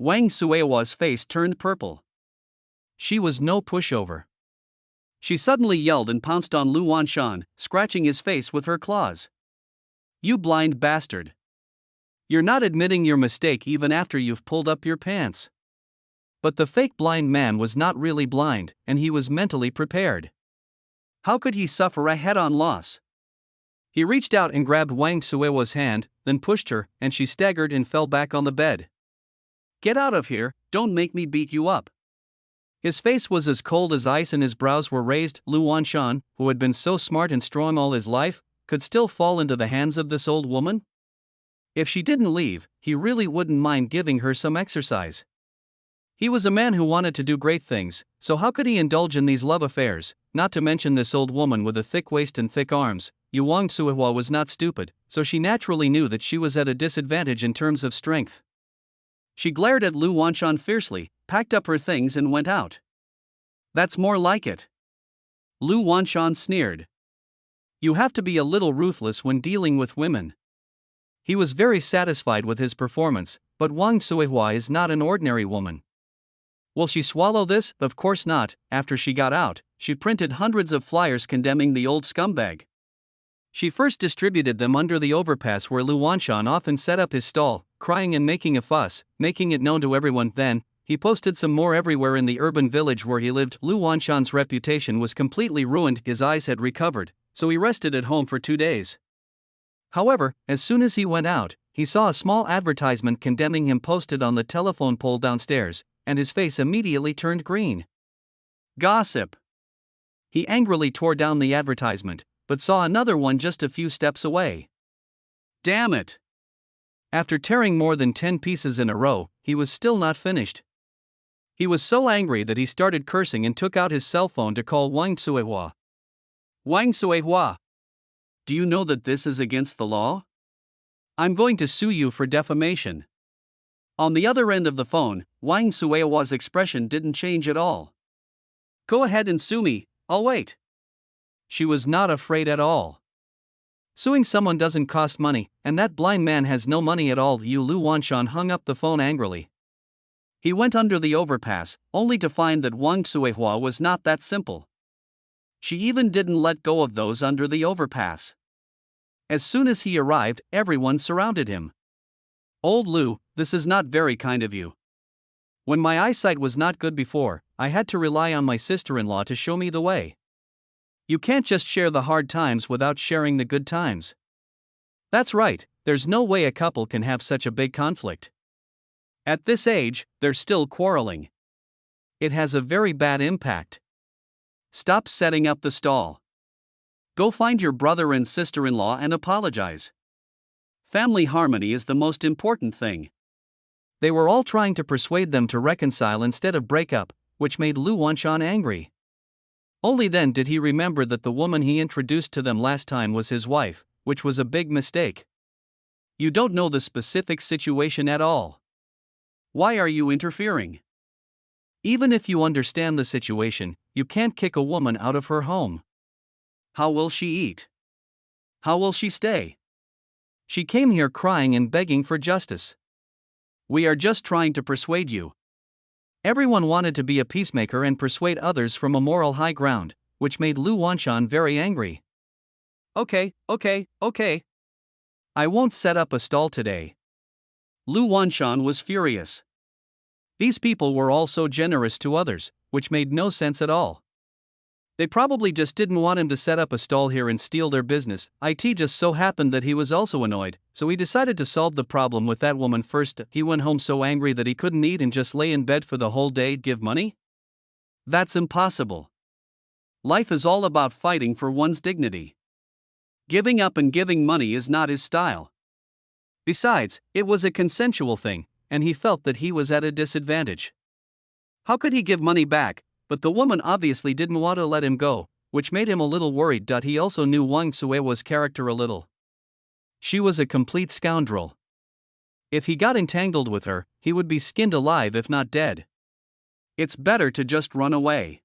Wang Suihua's face turned purple. She was no pushover. She suddenly yelled and pounced on Lu Wanshan, scratching his face with her claws. You blind bastard. You're not admitting your mistake even after you've pulled up your pants. But the fake blind man was not really blind, and he was mentally prepared. How could he suffer a head-on loss? He reached out and grabbed Wang Suihua's hand, then pushed her, and she staggered and fell back on the bed. Get out of here, don't make me beat you up. His face was as cold as ice and his brows were raised. Lu Wanshan, who had been so smart and strong all his life, could still fall into the hands of this old woman? If she didn't leave, he really wouldn't mind giving her some exercise. He was a man who wanted to do great things, so how could he indulge in these love affairs, not to mention this old woman with a thick waist and thick arms? Wang Suihua was not stupid, so she naturally knew that she was at a disadvantage in terms of strength. She glared at Lu Wanshan fiercely, packed up her things and went out. That's more like it. Lu Wanshan sneered. You have to be a little ruthless when dealing with women. He was very satisfied with his performance, but Wang Suihua is not an ordinary woman. Will she swallow this? Of course not. After she got out, she printed hundreds of flyers condemning the old scumbag. She first distributed them under the overpass where Lu Wanshan often set up his stall, crying and making a fuss, making it known to everyone. Then, he posted some more everywhere in the urban village where he lived. Lu Wanshan's reputation was completely ruined. His eyes had recovered, so he rested at home for 2 days. However, as soon as he went out, he saw a small advertisement condemning him posted on the telephone pole downstairs, and his face immediately turned green. Gossip. He angrily tore down the advertisement, but saw another one just a few steps away. Damn it! After tearing more than 10 pieces in a row, he was still not finished. He was so angry that he started cursing and took out his cell phone to call Wang Suihua. Wang Suihua! Do you know that this is against the law? I'm going to sue you for defamation. On the other end of the phone, Wang Suihua's expression didn't change at all. Go ahead and sue me, I'll wait. She was not afraid at all. Suing someone doesn't cost money, and that blind man has no money at all. Lu Wanshan hung up the phone angrily. He went under the overpass, only to find that Wang Suihua was not that simple. She even didn't let go of those under the overpass. As soon as he arrived, everyone surrounded him. Old Lu, this is not very kind of you. When my eyesight was not good before, I had to rely on my sister-in-law to show me the way. You can't just share the hard times without sharing the good times. That's right, there's no way a couple can have such a big conflict. At this age, they're still quarreling. It has a very bad impact. Stop setting up the stall. Go find your brother and sister-in-law and apologize. Family harmony is the most important thing. They were all trying to persuade them to reconcile instead of break up, which made Lu Wanshan angry. Only then did he remember that the woman he introduced to them last time was his wife, which was a big mistake. You don't know the specific situation at all. Why are you interfering? Even if you understand the situation, you can't kick a woman out of her home. How will she eat? How will she stay? She came here crying and begging for justice. We are just trying to persuade you. Everyone wanted to be a peacemaker and persuade others from a moral high ground, which made Lu Wanshan very angry. Okay. I won't set up a stall today. Lu Wanshan was furious. These people were all so generous to others, which made no sense at all. They probably just didn't want him to set up a stall here and steal their business. It just so happened that he was also annoyed, so he decided to solve the problem with that woman first. He went home so angry that he couldn't eat and just lay in bed for the whole day. Give money? That's impossible. Life is all about fighting for one's dignity. Giving up and giving money is not his style. Besides, it was a consensual thing, and he felt that he was at a disadvantage. How could he give money back? But the woman obviously didn't want to let him go, which made him a little worried. He also knew Wang Suewa's character a little. She was a complete scoundrel. If he got entangled with her, he would be skinned alive if not dead. It's better to just run away.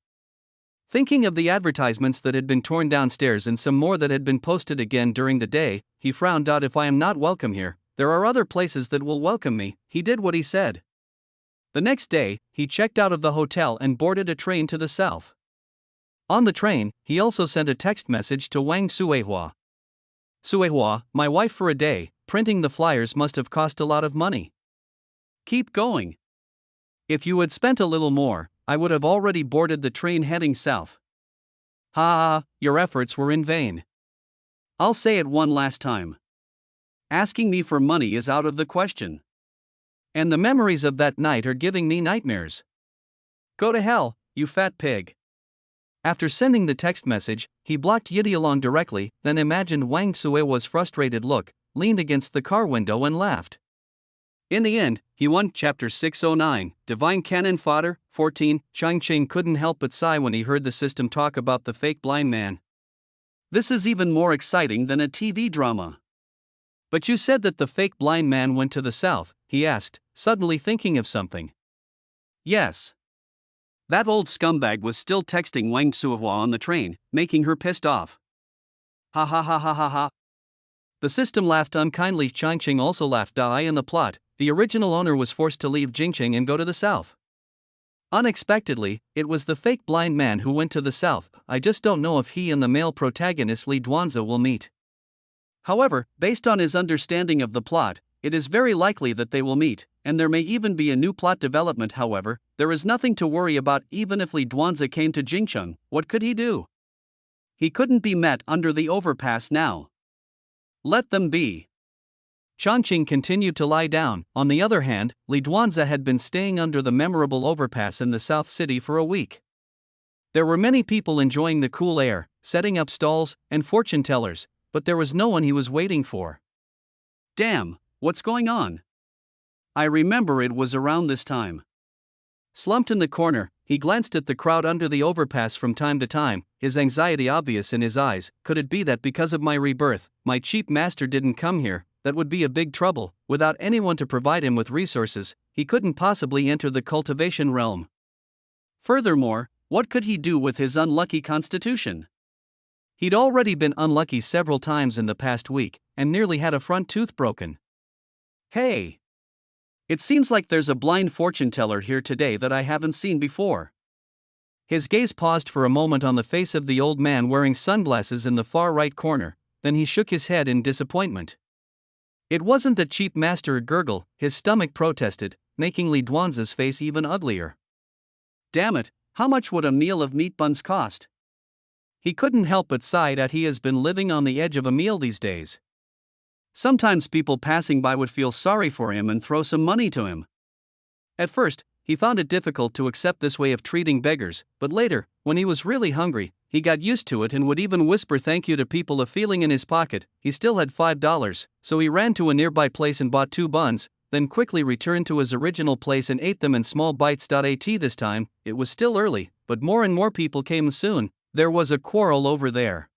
Thinking of the advertisements that had been torn downstairs and some more that had been posted again during the day, he frowned. If I am not welcome here, there are other places that will welcome me. He did what he said. The next day, he checked out of the hotel and boarded a train to the south. On the train, he also sent a text message to Wang Suehua. Suehua, my wife for a day, printing the flyers must have cost a lot of money. Keep going. If you had spent a little more, I would have already boarded the train heading south. Ha, your efforts were in vain. I'll say it one last time. Asking me for money is out of the question. And the memories of that night are giving me nightmares. Go to hell, you fat pig. After sending the text message, he blocked Yidialong directly, then imagined Wang Suewa's frustrated look, leaned against the car window and laughed. In the end, he won. Chapter 609, Divine Cannon Fodder, 14. Changqing couldn't help but sigh when he heard the system talk about the fake blind man. This is even more exciting than a TV drama. But you said that the fake blind man went to the south, he asked, suddenly thinking of something. Yes. That old scumbag was still texting Wang Suehua on the train, making her pissed off. Ha ha ha ha ha ha. The system laughed unkindly. Changqing also laughed. In the plot, the original owner was forced to leave Jingqing and go to the south. Unexpectedly, it was the fake blind man who went to the south. I just don't know if he and the male protagonist Li Duanzi will meet. However, based on his understanding of the plot, it is very likely that they will meet, and there may even be a new plot development. However, there is nothing to worry about. Even if Li Duanzi came to Jingcheng, what could he do? He couldn't be met under the overpass now. Let them be. Changqing continued to lie down. On the other hand, Li Duanzi had been staying under the memorable overpass in the South City for a week. There were many people enjoying the cool air, setting up stalls, and fortune tellers, but there was no one he was waiting for. Damn, what's going on? I remember it was around this time. Slumped in the corner, he glanced at the crowd under the overpass from time to time, his anxiety obvious in his eyes. Could it be that because of my rebirth, my cheap master didn't come here? That would be a big trouble. Without anyone to provide him with resources, he couldn't possibly enter the cultivation realm. Furthermore, what could he do with his unlucky constitution? He'd already been unlucky several times in the past week, and nearly had a front tooth broken. Hey! It seems like there's a blind fortune teller here today that I haven't seen before. His gaze paused for a moment on the face of the old man wearing sunglasses in the far right corner, then he shook his head in disappointment. It wasn't the cheap master. Gurgle, his stomach protested, making Li Duanzi's face even uglier. Damn it, how much would a meal of meat buns cost? He couldn't help but sigh that he has been living on the edge of a meal these days. Sometimes people passing by would feel sorry for him and throw some money to him. At first, he found it difficult to accept this way of treating beggars, but later, when he was really hungry, he got used to it and would even whisper thank you to people. A feeling in his pocket, he still had $5, so he ran to a nearby place and bought 2 buns, then quickly returned to his original place and ate them in small bites. This time, it was still early, but more and more people came soon. There was a quarrel over there.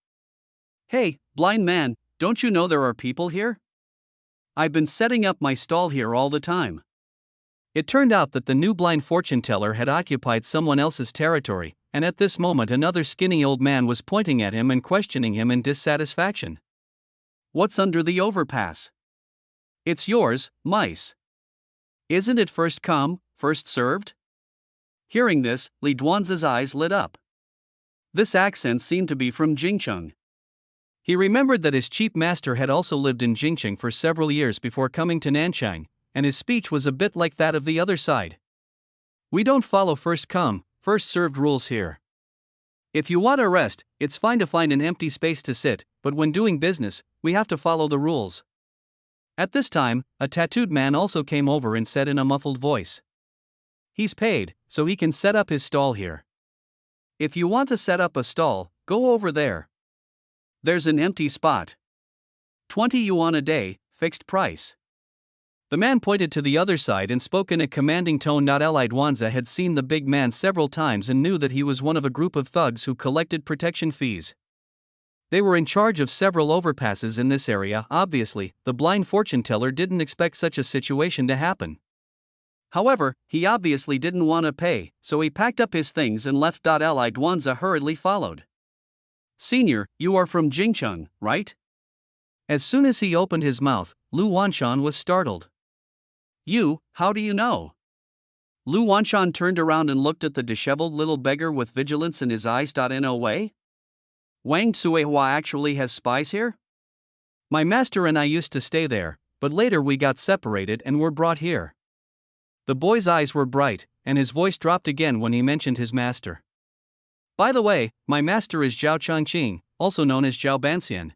Hey, blind man, don't you know there are people here? I've been setting up my stall here all the time. It turned out that the new blind fortune teller had occupied someone else's territory, and at this moment another skinny old man was pointing at him and questioning him in dissatisfaction. "What's under the overpass?" "It's yours, mice." "Isn't it first come, first served?" Hearing this, Li Duanzi's eyes lit up. This accent seemed to be from Jingcheng. He remembered that his cheap master had also lived in Jingcheng for several years before coming to Nanchang, and his speech was a bit like that of the other side. "We don't follow first come, first served rules here. If you want a rest, it's fine to find an empty space to sit, but when doing business, we have to follow the rules." At this time, a tattooed man also came over and said in a muffled voice, "He's paid, so he can set up his stall here. If you want to set up a stall, go over there. There's an empty spot. 20 yuan a day, fixed price." The man pointed to the other side and spoke in a commanding tone. Li Duanzi had seen the big man several times and knew that he was one of a group of thugs who collected protection fees. They were in charge of several overpasses in this area. Obviously, the blind fortune teller didn't expect such a situation to happen. However, he obviously didn't want to pay, so he packed up his things and left. Li Duanzi hurriedly followed. "Senior, you are from Jingcheng, right?" As soon as he opened his mouth, Lu Wanshan was startled. "You, how do you know?" Lu Wanshan turned around and looked at the disheveled little beggar with vigilance in his eyes. "No way? Wang Cuihua actually has spies here? My master and I used to stay there, but later we got separated and were brought here." The boy's eyes were bright, and his voice dropped again when he mentioned his master. "By the way, my master is Zhao Changqing, also known as Zhao Banxian.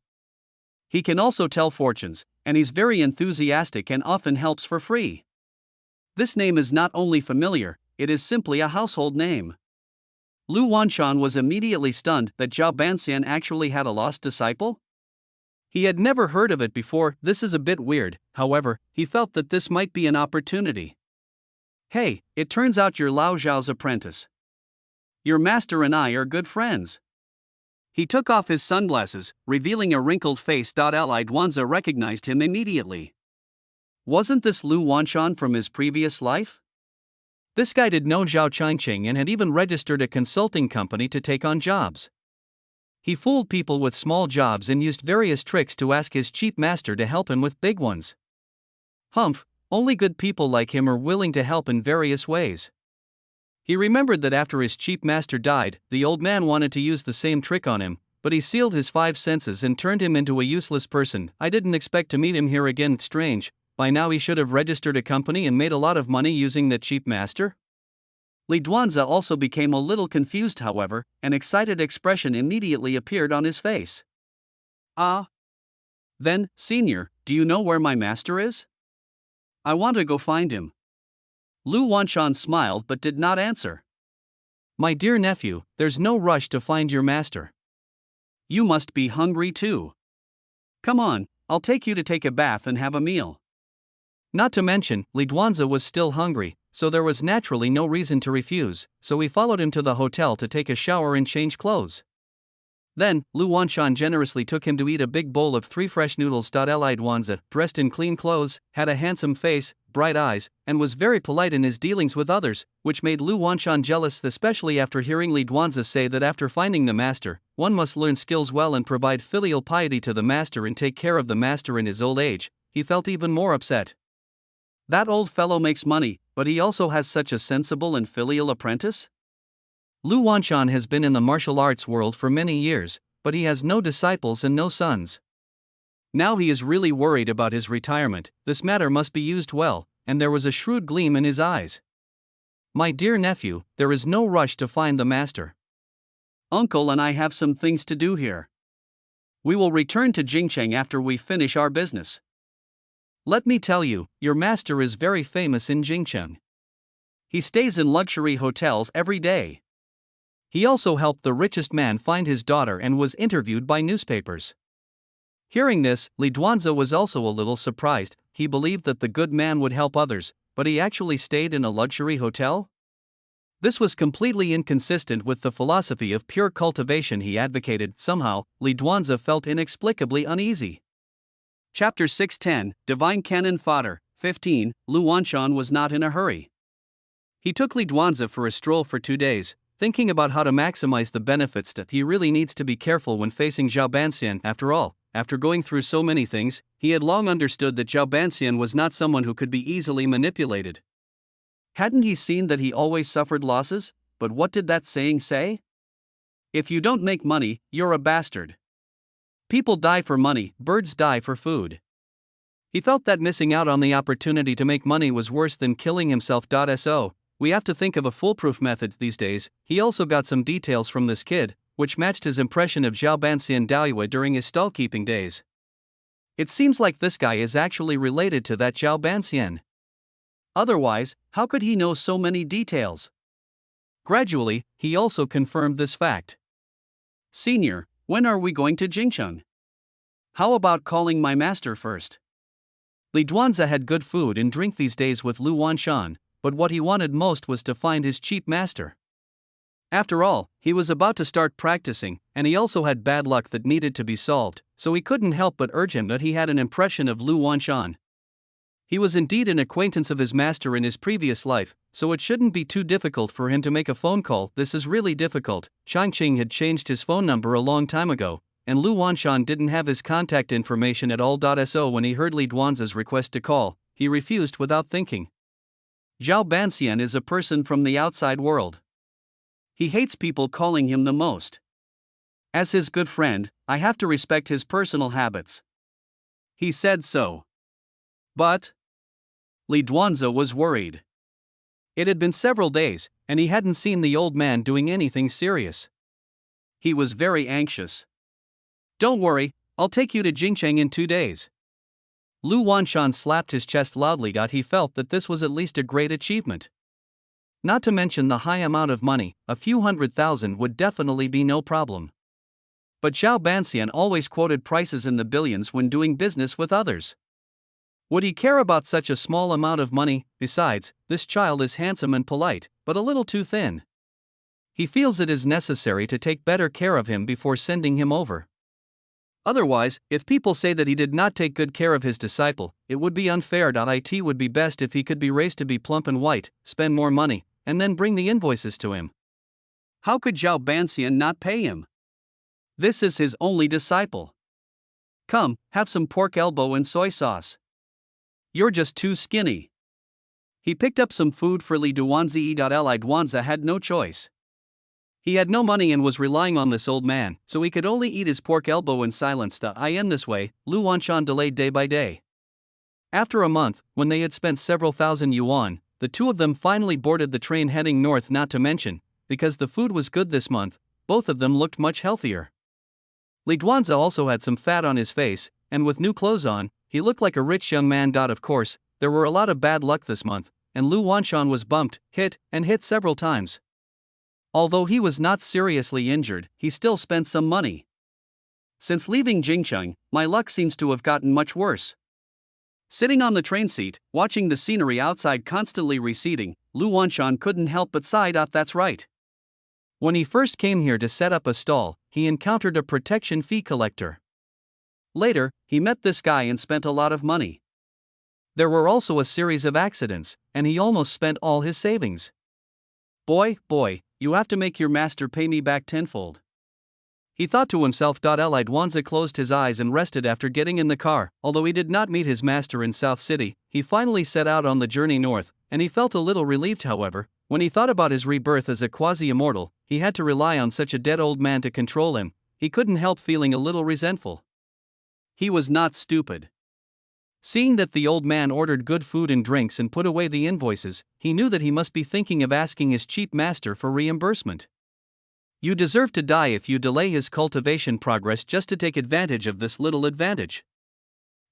He can also tell fortunes, and he's very enthusiastic and often helps for free. This name is not only familiar, it is simply a household name." Lu Wanshan was immediately stunned that Zhao Banxian actually had a lost disciple. He had never heard of it before. This is a bit weird, however, he felt that this might be an opportunity. "Hey, it turns out you're Lao Zhao's apprentice. Your master and I are good friends." He took off his sunglasses, revealing a wrinkled face. Li Duanzi recognized him immediately. Wasn't this Lu Wanshan from his previous life? This guy did know Zhao Changqing and had even registered a consulting company to take on jobs. He fooled people with small jobs and used various tricks to ask his cheap master to help him with big ones. Humph, only good people like him are willing to help in various ways. He remembered that after his cheap master died, the old man wanted to use the same trick on him, but he sealed his 5 senses and turned him into a useless person. "I didn't expect to meet him here again. Strange, by now he should have registered a company and made a lot of money using that cheap master." Li Duanzi also became a little confused. However, an excited expression immediately appeared on his face. "Ah. Then, senior, do you know where my master is? I want to go find him." Lu Wanshan smiled but did not answer. "My dear nephew, there's no rush to find your master. You must be hungry too. Come on, I'll take you to take a bath and have a meal." Not to mention, Li Duanzi was still hungry, so there was naturally no reason to refuse, so he followed him to the hotel to take a shower and change clothes. Then, Lu Wanshan generously took him to eat a big bowl of 3 fresh noodles. Li Duanzi, dressed in clean clothes, had a handsome face, bright eyes, and was very polite in his dealings with others, which made Lu Wanshan jealous, especially after hearing Li Duanzi say that after finding the master, one must learn skills well and provide filial piety to the master and take care of the master in his old age. He felt even more upset. That old fellow makes money, but he also has such a sensible and filial apprentice? Lu Wanshan has been in the martial arts world for many years, but he has no disciples and no sons. Now he is really worried about his retirement. This matter must be used well, and there was a shrewd gleam in his eyes. "My dear nephew, there is no rush to find the master. Uncle and I have some things to do here. We will return to Jingcheng after we finish our business. Let me tell you, your master is very famous in Jingcheng. He stays in luxury hotels every day. He also helped the richest man find his daughter and was interviewed by newspapers." Hearing this, Li Duanzi was also a little surprised. He believed that the good man would help others, but he actually stayed in a luxury hotel? This was completely inconsistent with the philosophy of pure cultivation he advocated. Somehow, Li Duanzi felt inexplicably uneasy. Chapter 610, Divine Cannon Fodder. 15. Lu Wanshan was not in a hurry. He took Li Duanzi for a stroll for 2 days, thinking about how to maximize the benefits. That he really needs to be careful when facing Zhao Banxian. After all, after going through so many things, he had long understood that Zhao Banxian was not someone who could be easily manipulated. Hadn't he seen that he always suffered losses? But what did that saying say? If you don't make money, you're a bastard. People die for money, birds die for food. He felt that missing out on the opportunity to make money was worse than killing himself. So, we have to think of a foolproof method these days. He also got some details from this kid, which matched his impression of Zhao Banxian Daoyue during his stall-keeping days. It seems like this guy is actually related to that Zhao Banxian. Otherwise, how could he know so many details? Gradually, he also confirmed this fact. Senior, when are we going to Jingcheng? How about calling my master first? Li Duanzi had good food and drink these days with Lu Wanshan, but what he wanted most was to find his cheap master. After all, he was about to start practicing, and he also had bad luck that needed to be solved, so he couldn't help but urge him that he had an impression of Lu Wanshan. He was indeed an acquaintance of his master in his previous life, so it shouldn't be too difficult for him to make a phone call. This is really difficult. Chang Qing had changed his phone number a long time ago, and Lu Wanshan didn't have his contact information at all. So when he heard Li Duanzi's request to call, he refused without thinking. Zhao Banxian is a person from the outside world. He hates people calling him the most. As his good friend, I have to respect his personal habits. He said so. But Li Duanzi was worried. It had been several days, and he hadn't seen the old man doing anything serious. He was very anxious. Don't worry, I'll take you to Jingcheng in 2 days. Lu Wanshan slapped his chest loudly. He felt that this was at least a great achievement. Not to mention the high amount of money, a few 100,000 would definitely be no problem. But Zhao Banxian always quoted prices in the billions when doing business with others. Would he care about such a small amount of money? Besides, this child is handsome and polite, but a little too thin. He feels it is necessary to take better care of him before sending him over. Otherwise, if people say that he did not take good care of his disciple, it would be unfair. It would be best if he could be raised to be plump and white, spend more money, and then bring the invoices to him. How could Zhao Banxian not pay him? This is his only disciple. Come, have some pork elbow and soy sauce. You're just too skinny. He picked up some food for Li Duanzi. Li Duanzi had no choice. He had no money and was relying on this old man, so he could only eat his pork elbow in silence. In this way, Lu Wanshan delayed day by day. After a month, when they had spent several thousand yuan, the two of them finally boarded the train heading north. Not to mention, because the food was good this month, both of them looked much healthier. Li Duanzi also had some fat on his face, and with new clothes on, he looked like a rich young man. Of course, there were a lot of bad luck this month, and Lu Wanshan was bumped, hit several times. Although he was not seriously injured, he still spent some money. Since leaving Jingcheng, my luck seems to have gotten much worse. Sitting on the train seat, watching the scenery outside constantly receding, Lu Wanshan couldn't help but sigh. That's right. When he first came here to set up a stall, he encountered a protection fee collector. Later, he met this guy and spent a lot of money. There were also a series of accidents, and he almost spent all his savings. Boy, you have to make your master pay me back tenfold. He thought to himself. Li Duanzi closed his eyes and rested after getting in the car. Although he did not meet his master in South City, he finally set out on the journey north, and he felt a little relieved. However, when he thought about his rebirth as a quasi-immortal, he had to rely on such a dead old man to control him. He couldn't help feeling a little resentful. He was not stupid. Seeing that the old man ordered good food and drinks and put away the invoices, he knew that he must be thinking of asking his cheap master for reimbursement. You deserve to die if you delay his cultivation progress just to take advantage of this little advantage.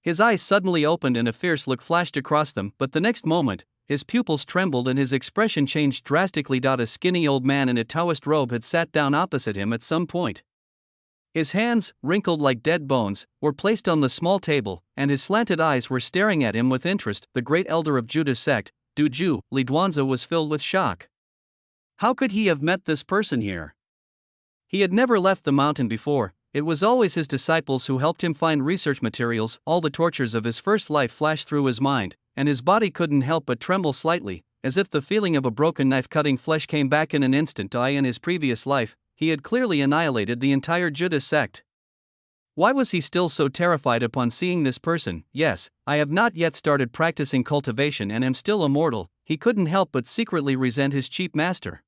His eyes suddenly opened and a fierce look flashed across them, but the next moment, his pupils trembled and his expression changed drastically. A skinny old man in a Taoist robe had sat down opposite him at some point. His hands, wrinkled like dead bones, were placed on the small table, and his slanted eyes were staring at him with interest. The great elder of Juda's sect, Duju, Li Duanzi, was filled with shock. How could he have met this person here? He had never left the mountain before. It was always his disciples who helped him find research materials. All the tortures of his first life flashed through his mind, and his body couldn't help but tremble slightly. as if the feeling of a broken knife cutting flesh came back in an instant. In his previous life, he had clearly annihilated the entire Judas sect. Why was he still so terrified upon seeing this person? Yes, I have not yet started practicing cultivation and am still a mortal. He couldn't help but secretly resent his cheap master.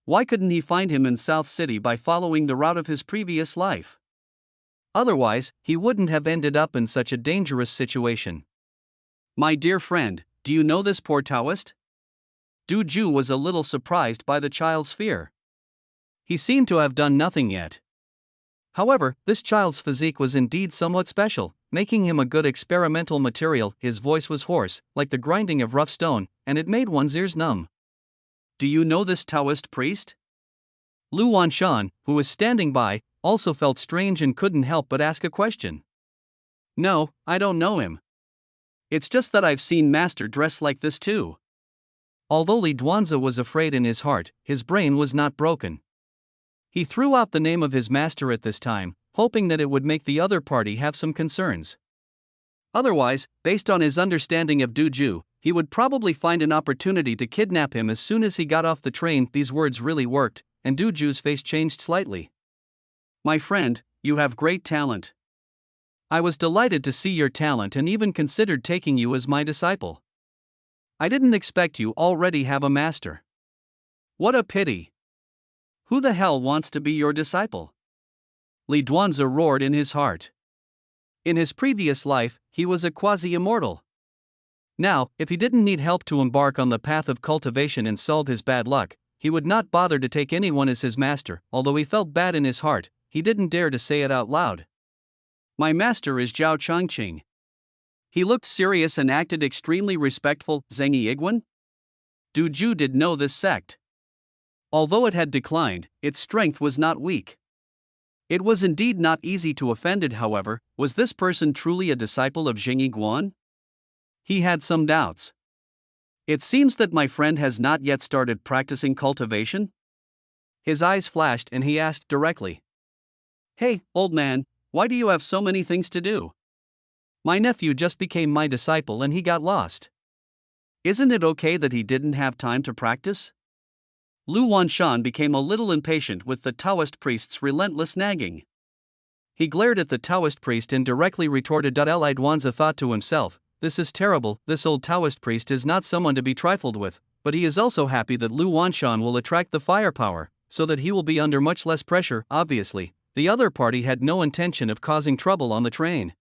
Why couldn't he find him in South City by following the route of his previous life? Otherwise, he wouldn't have ended up in such a dangerous situation. My dear friend, do you know this poor Taoist? Du Ju was a little surprised by the child's fear. He seemed to have done nothing yet. However, this child's physique was indeed somewhat special, making him a good experimental material. His voice was hoarse, like the grinding of rough stone, and it made one's ears numb. Do you know this Taoist priest? Lu Wanshan, who was standing by, also felt strange and couldn't help but ask a question. No, I don't know him. It's just that I've seen Master dress like this too. Although Li Duanzi was afraid in his heart, his brain was not broken. He threw out the name of his master at this time, hoping that it would make the other party have some concerns. Otherwise, based on his understanding of Du Ju, he would probably find an opportunity to kidnap him as soon as he got off the train. These words really worked, and Du Ju's face changed slightly. My friend, you have great talent. I was delighted to see your talent and even considered taking you as my disciple. I didn't expect you already have a master. What a pity. Who the hell wants to be your disciple? Li Duanzi roared in his heart. In his previous life, he was a quasi-immortal. Now, if he didn't need help to embark on the path of cultivation and solve his bad luck, he would not bother to take anyone as his master. Although he felt bad in his heart, he didn't dare to say it out loud. My master is Zhao Changqing. He looked serious and acted extremely respectful. Zheng Yiguan? Du Ju did know this sect. Although it had declined, its strength was not weak. It was indeed not easy to offend it. However, was this person truly a disciple of Zheng Yiguan? He had some doubts. It seems that my friend has not yet started practicing cultivation? His eyes flashed and he asked directly. Hey, old man, why do you have so many things to do? My nephew just became my disciple and he got lost. Isn't it okay that he didn't have time to practice? Lu Wanshan became a little impatient with the Taoist priest's relentless nagging. He glared at the Taoist priest and directly retorted. Li Duanzi thought to himself, this is terrible. This old Taoist priest is not someone to be trifled with, but he is also happy that Lu Wanshan will attract the firepower, so that he will be under much less pressure. Obviously, the other party had no intention of causing trouble on the train.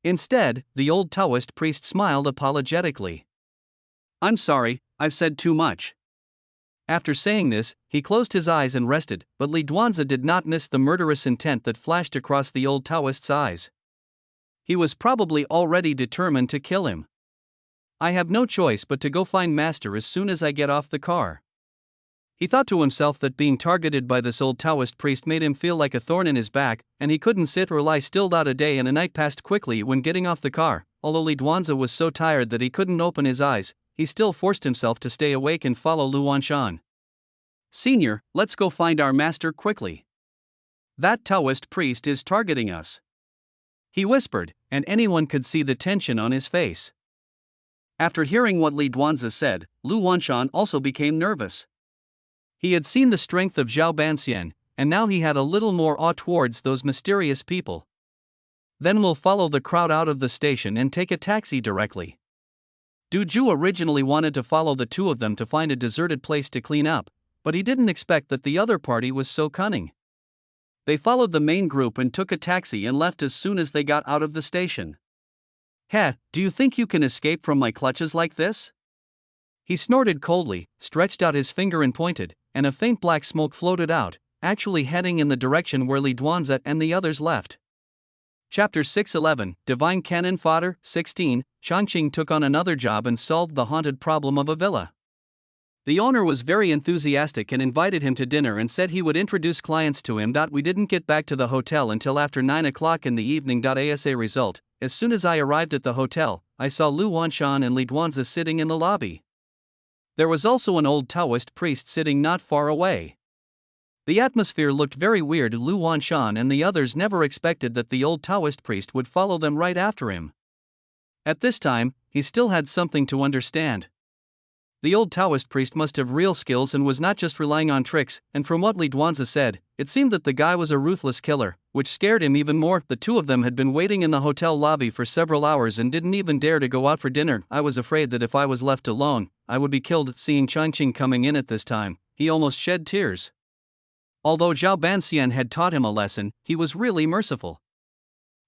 Instead, the old Taoist priest smiled apologetically. I'm sorry, I've said too much. After saying this, he closed his eyes and rested, but Li Duanzi did not miss the murderous intent that flashed across the old Taoist's eyes. He was probably already determined to kill him. I have no choice but to go find Master as soon as I get off the car. He thought to himself that being targeted by this old Taoist priest made him feel like a thorn in his back, and he couldn't sit or lie still. A day and a night passed quickly when getting off the car. Although Li Duanzi was so tired that he couldn't open his eyes, he still forced himself to stay awake and follow Lu Wanshan. Senior, let's go find our master quickly. That Taoist priest is targeting us. He whispered, and anyone could see the tension on his face. After hearing what Li Duanzi said, Lu Wanshan also became nervous. He had seen the strength of Zhao Banxian, and now he had a little more awe towards those mysterious people. Then we'll follow the crowd out of the station and take a taxi directly. Du Ju originally wanted to follow the two of them to find a deserted place to clean up, but he didn't expect that the other party was so cunning. They followed the main group and took a taxi and left as soon as they got out of the station. Heh, do you think you can escape from my clutches like this? He snorted coldly, stretched out his finger and pointed, and a faint black smoke floated out, actually heading in the direction where Li Duanzi and the others left. Chapter 611, Divine Cannon Fodder. 16, Changqing took on another job and solved the haunted problem of a villa. The owner was very enthusiastic and invited him to dinner and said he would introduce clients to him. We didn't get back to the hotel until after 9 o'clock in the evening. As a result, as soon as I arrived at the hotel, I saw Lu Wanshan and Li Duanzi sitting in the lobby. There was also an old Taoist priest sitting not far away. The atmosphere looked very weird. Lu Wanshan and the others never expected that the old Taoist priest would follow them right after him. At this time, he still had something to understand. The old Taoist priest must have real skills and was not just relying on tricks, and from what Li Duanzi said, it seemed that the guy was a ruthless killer, which scared him even more. The two of them had been waiting in the hotel lobby for several hours and didn't even dare to go out for dinner. I was afraid that if I was left alone, I would be killed. Seeing Changqing coming in at this time, he almost shed tears. Although Zhao Banxian had taught him a lesson, he was really merciful.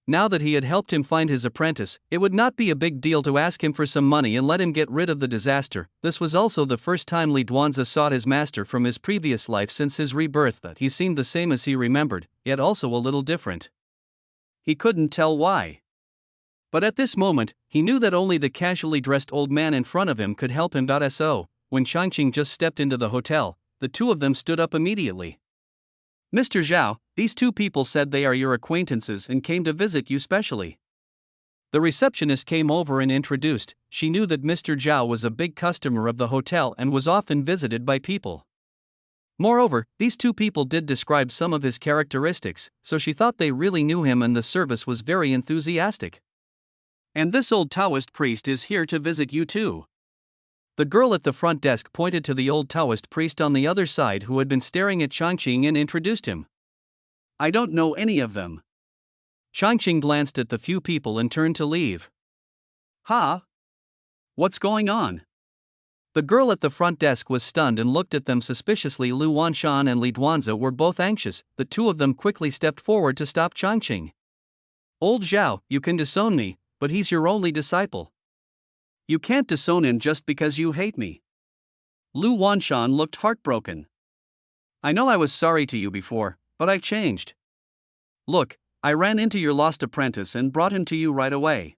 Now that he had helped him find his apprentice, it would not be a big deal to ask him for some money and let him get rid of the disaster. This was also the first time Li Duanzi sought his master from his previous life since his rebirth, but he seemed the same as he remembered, yet also a little different. He couldn't tell why. But at this moment, he knew that only the casually dressed old man in front of him could help him. So, when Changqing just stepped into the hotel, the two of them stood up immediately. Mr. Zhao, these two people said they are your acquaintances and came to visit you specially. The receptionist came over and introduced. She knew that Mr. Zhao was a big customer of the hotel and was often visited by people. Moreover, these two people did describe some of his characteristics, so she thought they really knew him and the service was very enthusiastic. And this old Taoist priest is here to visit you too. The girl at the front desk pointed to the old Taoist priest on the other side who had been staring at Changqing and introduced him. I don't know any of them. Changqing glanced at the few people and turned to leave. Huh? What's going on? The girl at the front desk was stunned and looked at them suspiciously. Lu Wanshan and Li Duanzi were both anxious. The two of them quickly stepped forward to stop Changqing. Old Zhao, you can disown me, but he's your only disciple. You can't disown him just because you hate me. Lu Wanshan looked heartbroken. I know I was sorry to you before, but I changed. Look, I ran into your lost apprentice and brought him to you right away.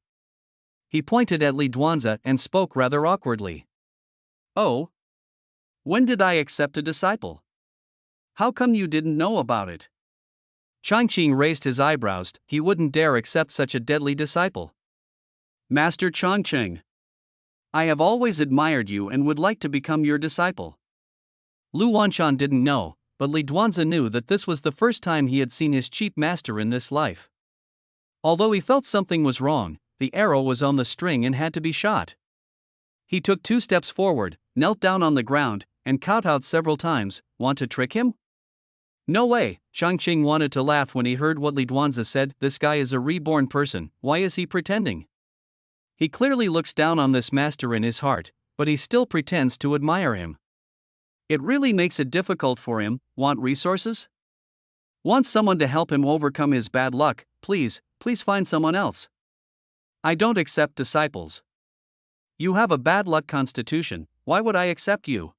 He pointed at Li Duanzi and spoke rather awkwardly. Oh? When did I accept a disciple? How come you didn't know about it? Changqing raised his eyebrows. He wouldn't dare accept such a deadly disciple. Master Changqing, I have always admired you and would like to become your disciple. Lu Wanshan didn't know, but Li Duanzi knew that this was the first time he had seen his cheap master in this life. Although he felt something was wrong, the arrow was on the string and had to be shot. He took 2 steps forward, knelt down on the ground, and kowtowed several times. Want to trick him? No way. Changqing wanted to laugh when he heard what Li Duanzi said. This guy is a reborn person. Why is he pretending? He clearly looks down on this master in his heart, but he still pretends to admire him. It really makes it difficult for him. Want resources? Wants someone to help him overcome his bad luck. Please find someone else. I don't accept disciples. You have a bad luck constitution. Why would I accept you?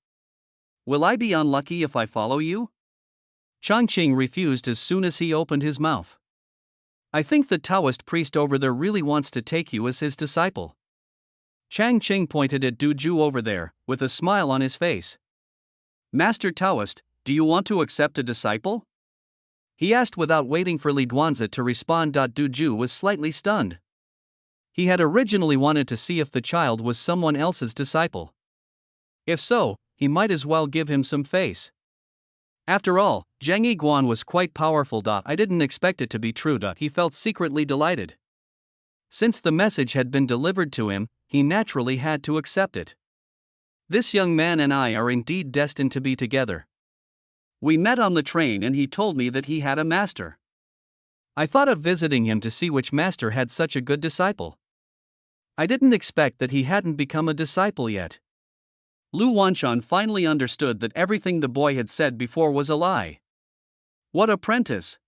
Will I be unlucky if I follow you? Changqing refused as soon as he opened his mouth. I think the Taoist priest over there really wants to take you as his disciple. Changqing pointed at Du Zhu over there, with a smile on his face. Master Taoist, do you want to accept a disciple? He asked without waiting for Li Duanzi to respond. Du Zhu was slightly stunned. He had originally wanted to see if the child was someone else's disciple. If so, he might as well give him some face. After all, Zhang Yiguan was quite powerful. I didn't expect it to be true. He felt secretly delighted. Since the message had been delivered to him, he naturally had to accept it. This young man and I are indeed destined to be together. We met on the train and he told me that he had a master. I thought of visiting him to see which master had such a good disciple. I didn't expect that he hadn't become a disciple yet. Lu Wanshan finally understood that everything the boy had said before was a lie. What apprentice?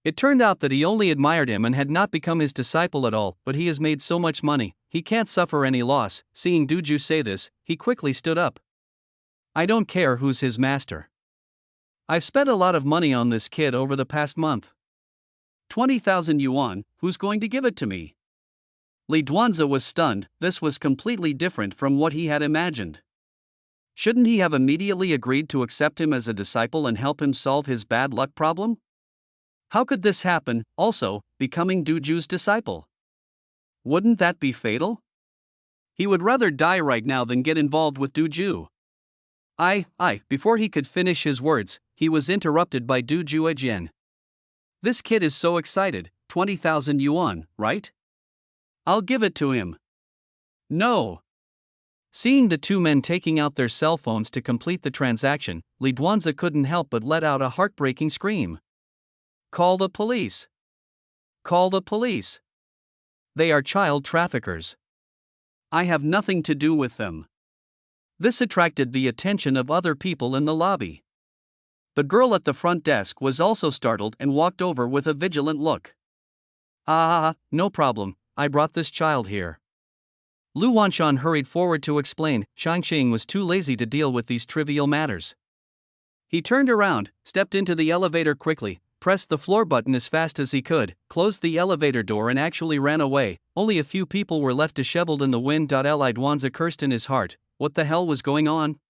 It turned out that he only admired him and had not become his disciple at all, but he has made so much money, he can't suffer any loss. Seeing Du Zhu say this, he quickly stood up. I don't care who's his master. I've spent a lot of money on this kid over the past month. 20,000 yuan, who's going to give it to me? Li Duanzi was stunned. This was completely different from what he had imagined. Shouldn't he have immediately agreed to accept him as a disciple and help him solve his bad luck problem? How could this happen, also, becoming Du Zhu's disciple? Wouldn't that be fatal? He would rather die right now than get involved with Du Zhu. Before he could finish his words, he was interrupted by Du Zhu again. This kid is so excited. 20,000 yuan, right? I'll give it to him. No. Seeing the two men taking out their cell phones to complete the transaction, Lidwanza couldn't help but let out a heartbreaking scream. Call the police! Call the police! They are child traffickers. I have nothing to do with them. This attracted the attention of other people in the lobby. The girl at the front desk was also startled and walked over with a vigilant look. No problem, I brought this child here. Lu Wanshan hurried forward to explain. Changqing was too lazy to deal with these trivial matters. He turned around, stepped into the elevator quickly, pressed the floor button as fast as he could, closed the elevator door and actually ran away. Only a few people were left disheveled in the wind. Lidwanza cursed in his heart. What the hell was going on?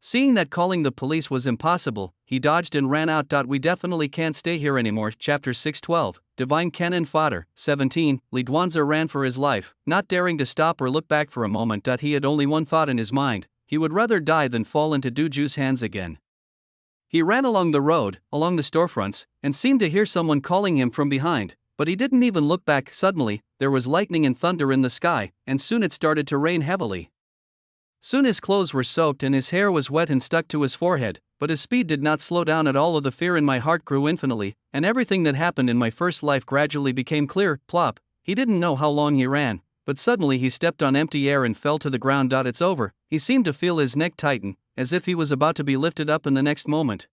Seeing that calling the police was impossible, he dodged and ran out. We definitely can't stay here anymore. Chapter 6:12, Divine Cannon Fodder. 17, Lidwanza ran for his life, not daring to stop or look back for a moment. He had only one thought in his mind: he would rather die than fall into Duju's hands again. He ran along the road, along the storefronts, and seemed to hear someone calling him from behind, but he didn't even look back. Suddenly, there was lightning and thunder in the sky, and soon it started to rain heavily. Soon his clothes were soaked and his hair was wet and stuck to his forehead, but his speed did not slow down at all. The fear in my heart grew infinitely, and everything that happened in my first life gradually became clear. Plop. He didn't know how long he ran, but suddenly he stepped on empty air and fell to the ground. It's over. He seemed to feel his neck tighten, as if he was about to be lifted up in the next moment.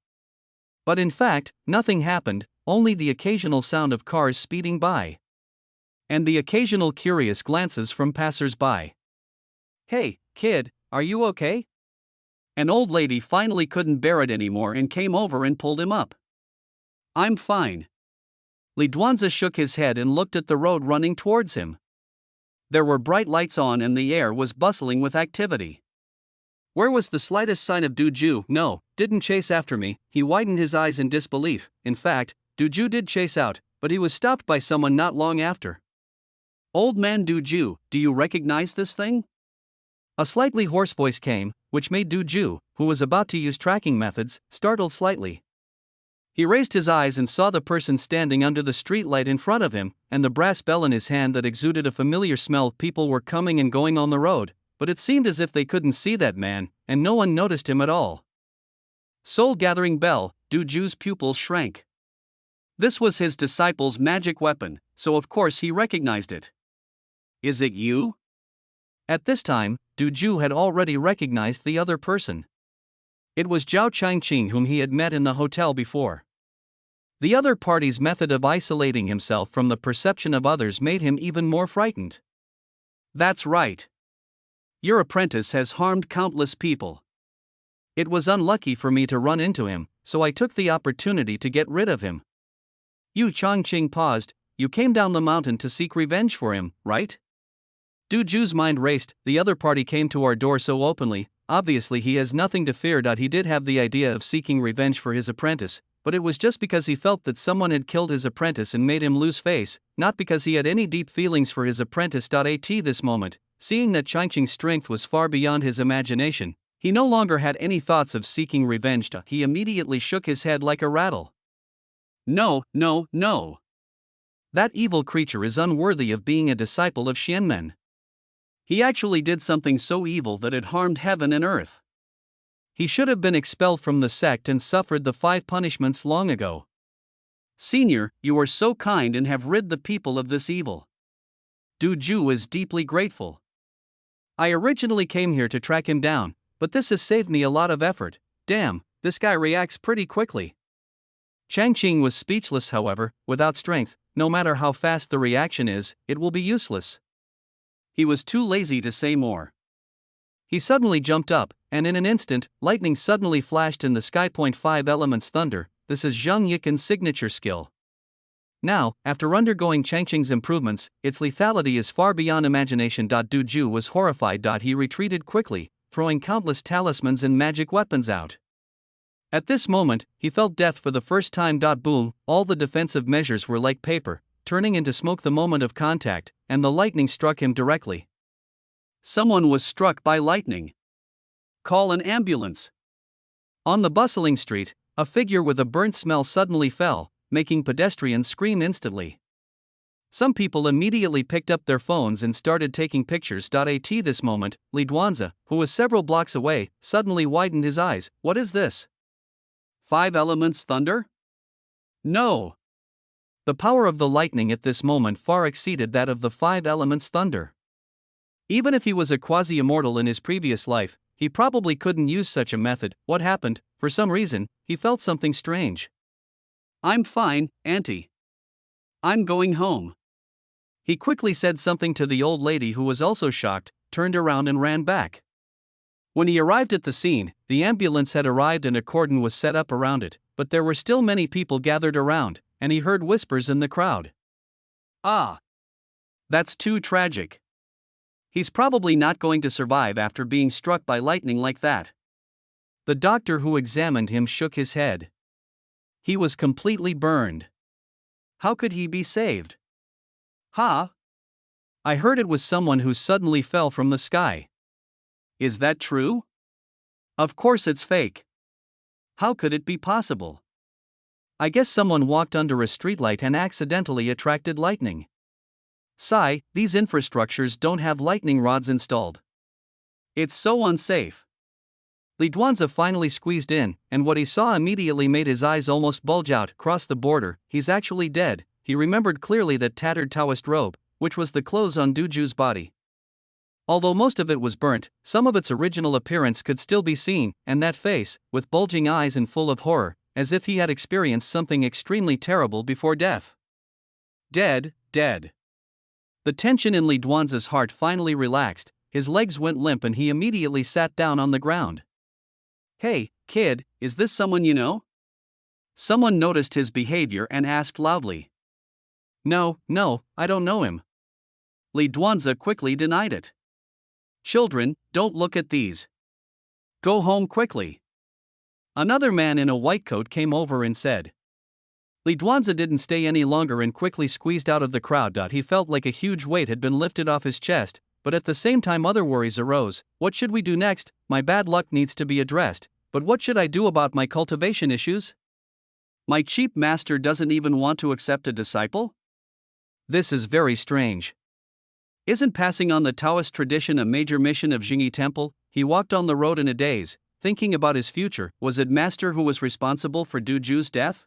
But in fact, nothing happened, only the occasional sound of cars speeding by. And the occasional curious glances from passers-by. Hey, kid, are you okay? An old lady finally couldn't bear it anymore and came over and pulled him up. I'm fine. Lidwanza shook his head and looked at the road running towards him. There were bright lights on and the air was bustling with activity. Where was the slightest sign of Duju? No, didn't chase after me. He widened his eyes in disbelief. In fact, Duju did chase out, but he was stopped by someone not long after. Old man Duju, do you recognize this thing? A slightly hoarse voice came, which made Duju, who was about to use tracking methods, startled slightly. He raised his eyes and saw the person standing under the streetlight in front of him, and the brass bell in his hand that exuded a familiar smell. People were coming and going on the road, but it seemed as if they couldn't see that man, and no one noticed him at all. Soul-gathering bell. Duju's pupils shrank. This was his disciple's magic weapon, so of course he recognized it. Is it you? At this time, Duju had already recognized the other person. It was Zhao Changqing, whom he had met in the hotel before. The other party's method of isolating himself from the perception of others made him even more frightened. That's right. Your apprentice has harmed countless people. It was unlucky for me to run into him, so I took the opportunity to get rid of him. You Changqing paused. You came down the mountain to seek revenge for him, right? Duju's mind raced. The other party came to our door so openly, obviously he has nothing to fear. He did have the idea of seeking revenge for his apprentice, but it was just because he felt that someone had killed his apprentice and made him lose face, not because he had any deep feelings for his apprentice. At this moment, seeing that Changqing's strength was far beyond his imagination, he no longer had any thoughts of seeking revenge. He immediately shook his head like a rattle. No. That evil creature is unworthy of being a disciple of Xianmen. He actually did something so evil that it harmed heaven and earth. He should have been expelled from the sect and suffered the 5 punishments long ago. Senior, you are so kind and have rid the people of this evil. Duju is deeply grateful. I originally came here to track him down, but this has saved me a lot of effort. Damn, this guy reacts pretty quickly. Changqing was speechless. However, without strength, no matter how fast the reaction is, it will be useless. He was too lazy to say more. He suddenly jumped up, and in an instant, lightning suddenly flashed in the sky. 5 elements thunder. This is Zhang Yikan's signature skill. Now, after undergoing Changqing's improvements, its lethality is far beyond imagination. Duju was horrified. He retreated quickly, throwing countless talismans and magic weapons out. At this moment, he felt death for the first time. Boom, all the defensive measures were like paper, turning into smoke the moment of contact, and the lightning struck him directly. Someone was struck by lightning. Call an ambulance. On the bustling street, a figure with a burnt smell suddenly fell, making pedestrians scream instantly. Some people immediately picked up their phones and started taking pictures. At this moment, Li Duanzi, who was several blocks away, suddenly widened his eyes. What is this? 5 elements thunder? No. The power of the lightning at this moment far exceeded that of the 5 elements thunder. Even if he was a quasi-immortal in his previous life, he probably couldn't use such a method. What happened? For some reason, he felt something strange. I'm fine, Auntie. I'm going home. He quickly said something to the old lady, who was also shocked, turned around and ran back. When he arrived at the scene, the ambulance had arrived and a cordon was set up around it, but there were still many people gathered around, and he heard whispers in the crowd. Ah! That's too tragic. He's probably not going to survive after being struck by lightning like that. The doctor who examined him shook his head. He was completely burned. How could he be saved? Ha! I heard it was someone who suddenly fell from the sky. Is that true? Of course it's fake. How could it be possible? I guess someone walked under a streetlight and accidentally attracted lightning. Sigh, these infrastructures don't have lightning rods installed. It's so unsafe. Li Duanzi finally squeezed in, and what he saw immediately made his eyes almost bulge out. Cross the border, he's actually dead. He remembered clearly that tattered Taoist robe, which was the clothes on Duju's body. Although most of it was burnt, some of its original appearance could still be seen, and that face, with bulging eyes and full of horror, as if he had experienced something extremely terrible before death. Dead, dead. The tension in Li Duanzi's heart finally relaxed, his legs went limp and he immediately sat down on the ground. Hey, kid, is this someone you know? Someone noticed his behavior and asked loudly. No, I don't know him. Li Duanzi quickly denied it. Children, don't look at these. Go home quickly. Another man in a white coat came over and said. Li Duanzi didn't stay any longer and quickly squeezed out of the crowd. He felt like a huge weight had been lifted off his chest, but at the same time other worries arose. What should we do next? My bad luck needs to be addressed, but what should I do about my cultivation issues? My cheap master doesn't even want to accept a disciple? This is very strange. Isn't passing on the Taoist tradition a major mission of Jingyi Temple? He walked on the road in a daze, thinking about his future. Was it master who was responsible for Duju's death?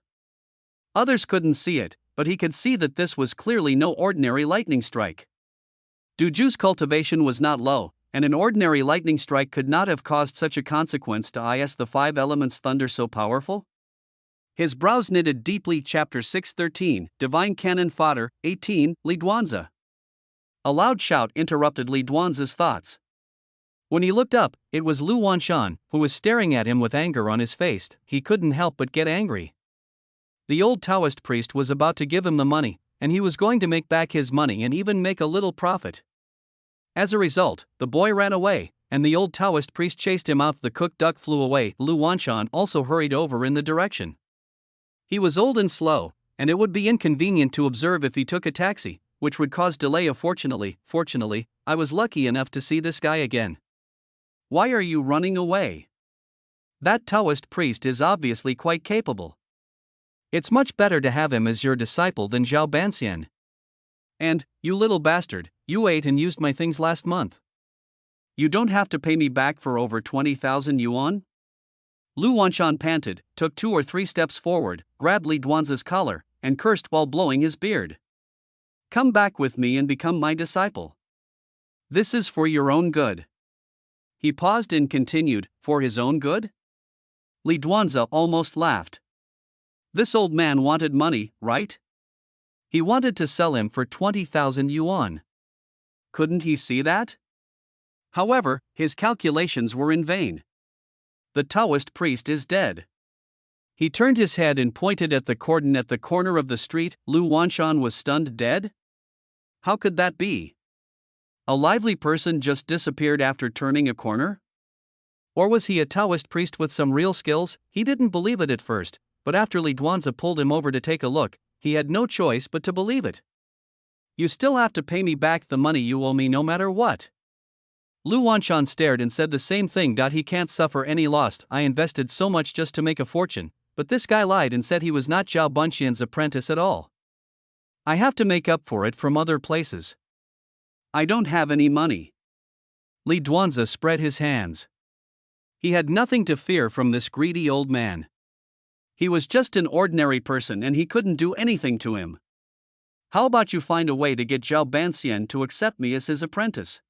Others couldn't see it, but he could see that this was clearly no ordinary lightning strike. Duju's cultivation was not low, and an ordinary lightning strike could not have caused such a consequence. Is the 5 elements thunder so powerful? His brows knitted deeply. Chapter 6:13, Divine Cannon Fodder, 18, Li Duanzi. A loud shout interrupted Li Duanzi's thoughts. When he looked up, it was Lu Wanshan, who was staring at him with anger on his face. He couldn't help but get angry. The old Taoist priest was about to give him the money, and he was going to make back his money and even make a little profit. As a result, the boy ran away, and the old Taoist priest chased him out. The cooked duck flew away. Lu Wanshan also hurried over in the direction. He was old and slow, and it would be inconvenient to observe if he took a taxi, which would cause delay. Fortunately, I was lucky enough to see this guy again. Why are you running away? That Taoist priest is obviously quite capable. It's much better to have him as your disciple than Zhao Banxian. And, you little bastard, you ate and used my things last month. You don't have to pay me back for over 20,000 yuan? Lu Wanshan panted, took 2 or 3 steps forward, grabbed Li Duanzi's collar, and cursed while blowing his beard. Come back with me and become my disciple. This is for your own good. He paused and continued, for his own good? Li Duanzi almost laughed. This old man wanted money, right? He wanted to sell him for 20,000 yuan. Couldn't he see that? However, his calculations were in vain. The Taoist priest is dead. He turned his head and pointed at the cordon at the corner of the street. Lu Wanshan was stunned dead? How could that be? A lively person just disappeared after turning a corner? Or was he a Taoist priest with some real skills? He didn't believe it at first, but after Li Duanzi pulled him over to take a look, he had no choice but to believe it. You still have to pay me back the money you owe me no matter what. Lu Wanshan stared and said the same thing. He can't suffer any loss. I invested so much just to make a fortune, but this guy lied and said he was not Zhao Banxian's apprentice at all. I have to make up for it from other places. I don't have any money. Li Duanzi spread his hands. He had nothing to fear from this greedy old man. He was just an ordinary person and he couldn't do anything to him. How about you find a way to get Zhao Banxian to accept me as his apprentice?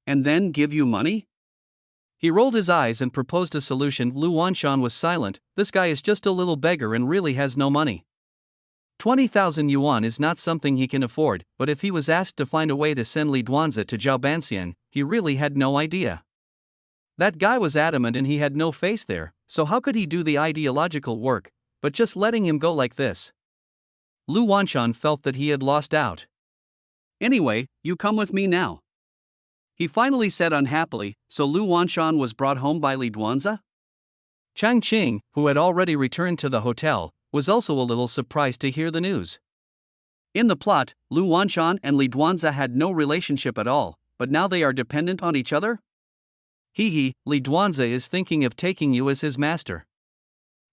And then give you money? He rolled his eyes and proposed a solution. Lu Wanshan was silent. This guy is just a little beggar and really has no money. 20,000 yuan is not something he can afford, but if he was asked to find a way to send Li Duanzi to Zhao Banxian, he really had no idea. That guy was adamant and he had no face there, so how could he do the ideological work, but just letting him go like this? Lu Wanshan felt that he had lost out. Anyway, you come with me now. He finally said unhappily. So Lu Wanshan was brought home by Li Duanzi? Chang Qing, who had already returned to the hotel, was also a little surprised to hear the news. In the plot, Lu Wanshan and Li Duanzi had no relationship at all, but now they are dependent on each other? He, Li Duanzi is thinking of taking you as his master.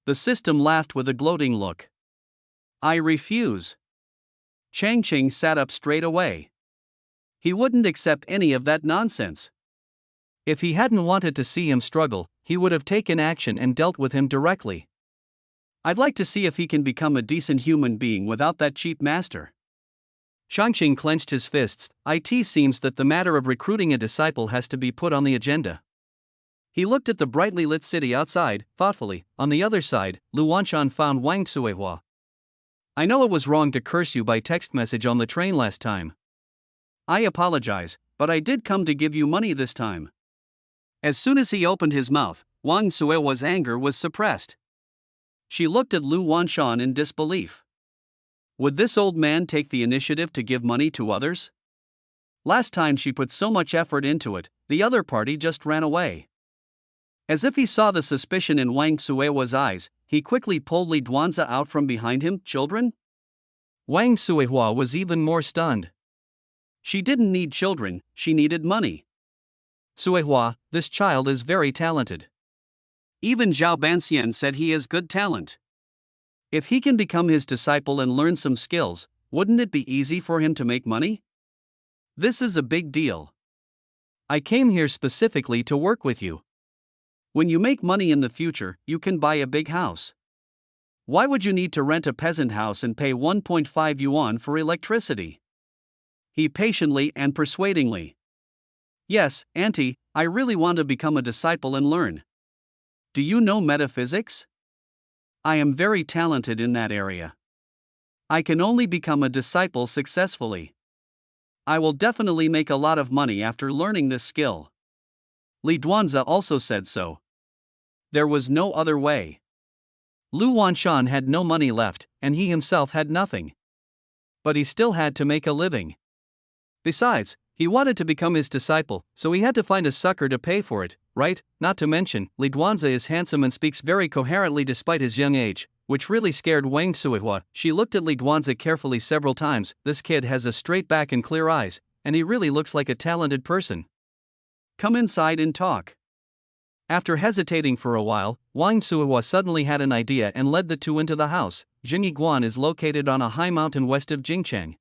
The system laughed with a gloating look. I refuse. Chang Qing sat up straight away. He wouldn't accept any of that nonsense. If he hadn't wanted to see him struggle, he would have taken action and dealt with him directly. I'd like to see if he can become a decent human being without that cheap master. Shangqing clenched his fists. It seems that the matter of recruiting a disciple has to be put on the agenda. He looked at the brightly lit city outside, thoughtfully. On the other side, Lu Wanshan found Wang Suihua. I know it was wrong to curse you by text message on the train last time. I apologize, but I did come to give you money this time. As soon as he opened his mouth, Wang Suihua's anger was suppressed. She looked at Lu Wanshan in disbelief. Would this old man take the initiative to give money to others? Last time she put so much effort into it, the other party just ran away. As if he saw the suspicion in Wang Suihua's eyes, he quickly pulled Li Duanzi out from behind him. Children? Wang Suihua was even more stunned. She didn't need children, she needed money. Suihua, this child is very talented. Even Zhao Banxian said he has good talent. If he can become his disciple and learn some skills, wouldn't it be easy for him to make money? This is a big deal. I came here specifically to work with you. When you make money in the future, you can buy a big house. Why would you need to rent a peasant house and pay 1.5 yuan for electricity? He patiently and persuadingly. Yes, Auntie, I really want to become a disciple and learn. Do you know metaphysics? I am very talented in that area. I can only become a disciple successfully. I will definitely make a lot of money after learning this skill. Li Duanzi also said so. There was no other way. Lu Wanshan had no money left, and he himself had nothing. But he still had to make a living. Besides, he wanted to become his disciple, so he had to find a sucker to pay for it, right? Not to mention, Li Duanzi is handsome and speaks very coherently despite his young age, which really scared Wang Suihua. She looked at Li Duanzi carefully several times. This kid has a straight back and clear eyes, and he really looks like a talented person. Come inside and talk. After hesitating for a while, Wang Suihua suddenly had an idea and led the two into the house. Jingyiguan is located on a high mountain west of Jingcheng.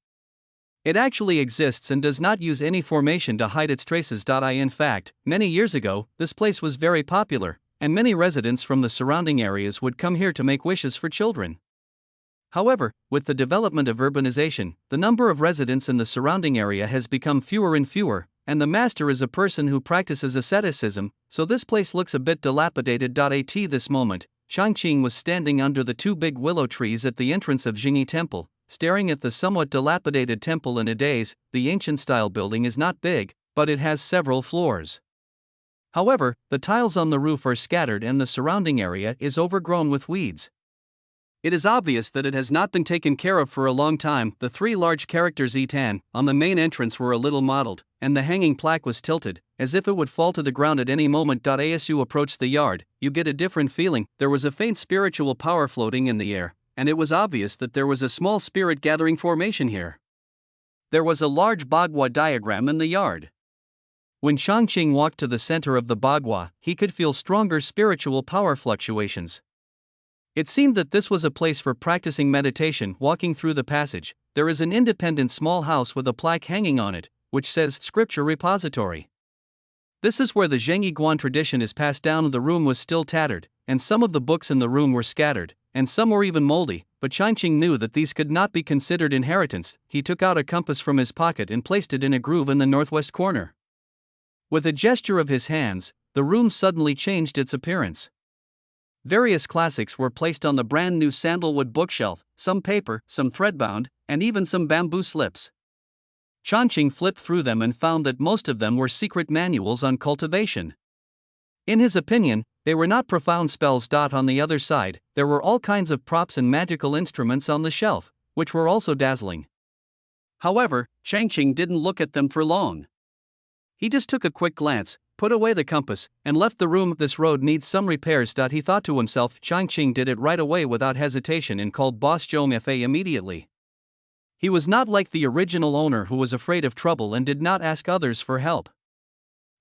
It actually exists and does not use any formation to hide its traces. In fact, many years ago, this place was very popular, and many residents from the surrounding areas would come here to make wishes for children. However, with the development of urbanization, the number of residents in the surrounding area has become fewer and fewer, and the master is a person who practices asceticism, so this place looks a bit dilapidated. At this moment, Shangqing was standing under the two big willow trees at the entrance of Jingyi Temple, staring at the somewhat dilapidated temple in a daze. The ancient-style building is not big, but it has several floors. However, the tiles on the roof are scattered and the surrounding area is overgrown with weeds. It is obvious that it has not been taken care of for a long time. The three large characters Etan on the main entrance were a little mottled, and the hanging plaque was tilted, as if it would fall to the ground at any moment. As you approach the yard, you get a different feeling. There was a faint spiritual power floating in the air, and it was obvious that there was a small spirit gathering formation here. There was a large Bagua diagram in the yard. When Shangqing walked to the center of the Bagua, he could feel stronger spiritual power fluctuations. It seemed that this was a place for practicing meditation. Walking through the passage, there is an independent small house with a plaque hanging on it, which says Scripture Repository. This is where the Zhengyiguan tradition is passed down. The room was still tattered, and some of the books in the room were scattered, and some were even moldy, but Changqing knew that these could not be considered inheritance. He took out a compass from his pocket and placed it in a groove in the northwest corner. With a gesture of his hands, the room suddenly changed its appearance. Various classics were placed on the brand new sandalwood bookshelf, some paper, some threadbound, and even some bamboo slips. Changqing flipped through them and found that most of them were secret manuals on cultivation. In his opinion, they were not profound spells. On the other side, there were all kinds of props and magical instruments on the shelf, which were also dazzling. However, Changqing didn't look at them for long. He just took a quick glance, put away the compass, and left the room. This road needs some repairs. He thought to himself. Changqing did it right away without hesitation and called boss Zhou Mifei immediately. He was not like the original owner who was afraid of trouble and did not ask others for help.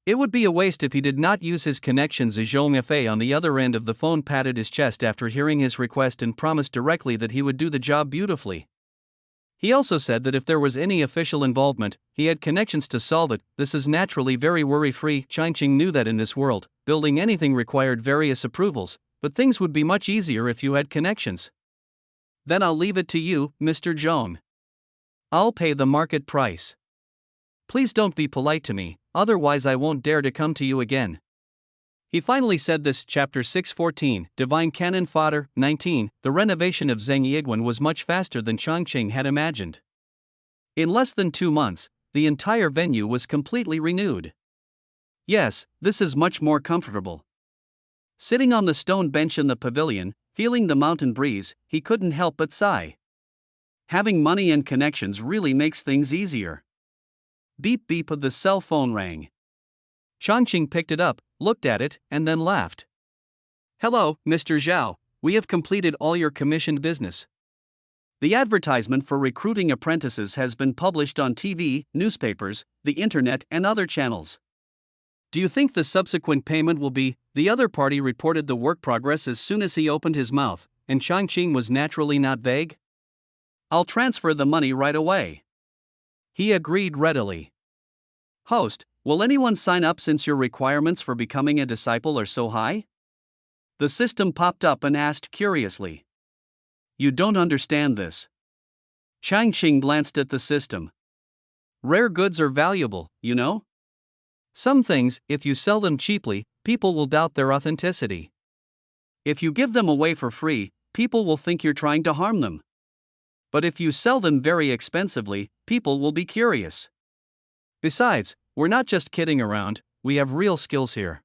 It would be a waste if he did not use his connections. Zhou Mifei on the other end of the phone patted his chest after hearing his request and promised directly that he would do the job beautifully. He also said that if there was any official involvement, he had connections to solve it. This is naturally very worry-free. Changqing knew that in this world, building anything required various approvals, but things would be much easier if you had connections. Then I'll leave it to you, Mr. Zhong. I'll pay the market price. Please don't be polite to me, otherwise I won't dare to come to you again. He finally said this. Chapter 6:14, Divine Cannon Fodder. 19. The renovation of Zhengyiguan was much faster than Changqing had imagined. In less than 2 months, the entire venue was completely renewed. Yes, this is much more comfortable. Sitting on the stone bench in the pavilion, feeling the mountain breeze, he couldn't help but sigh. Having money and connections really makes things easier. Beep beep of the cell phone rang. Changqing picked it up, looked at it, and then laughed. Hello, Mr. Zhao, we have completed all your commissioned business. The advertisement for recruiting apprentices has been published on TV, newspapers, the internet, and other channels. Do you think the subsequent payment will be? The other party reported the work progress as soon as he opened his mouth, and Changqing was naturally not vague. I'll transfer the money right away. He agreed readily. Host, will anyone sign up since your requirements for becoming a disciple are so high? The system popped up and asked curiously. You don't understand this. Changqing glanced at the system. Rare goods are valuable, you know? Some things, if you sell them cheaply, people will doubt their authenticity. If you give them away for free, people will think you're trying to harm them. But if you sell them very expensively, people will be curious. Besides, we're not just kidding around, we have real skills here.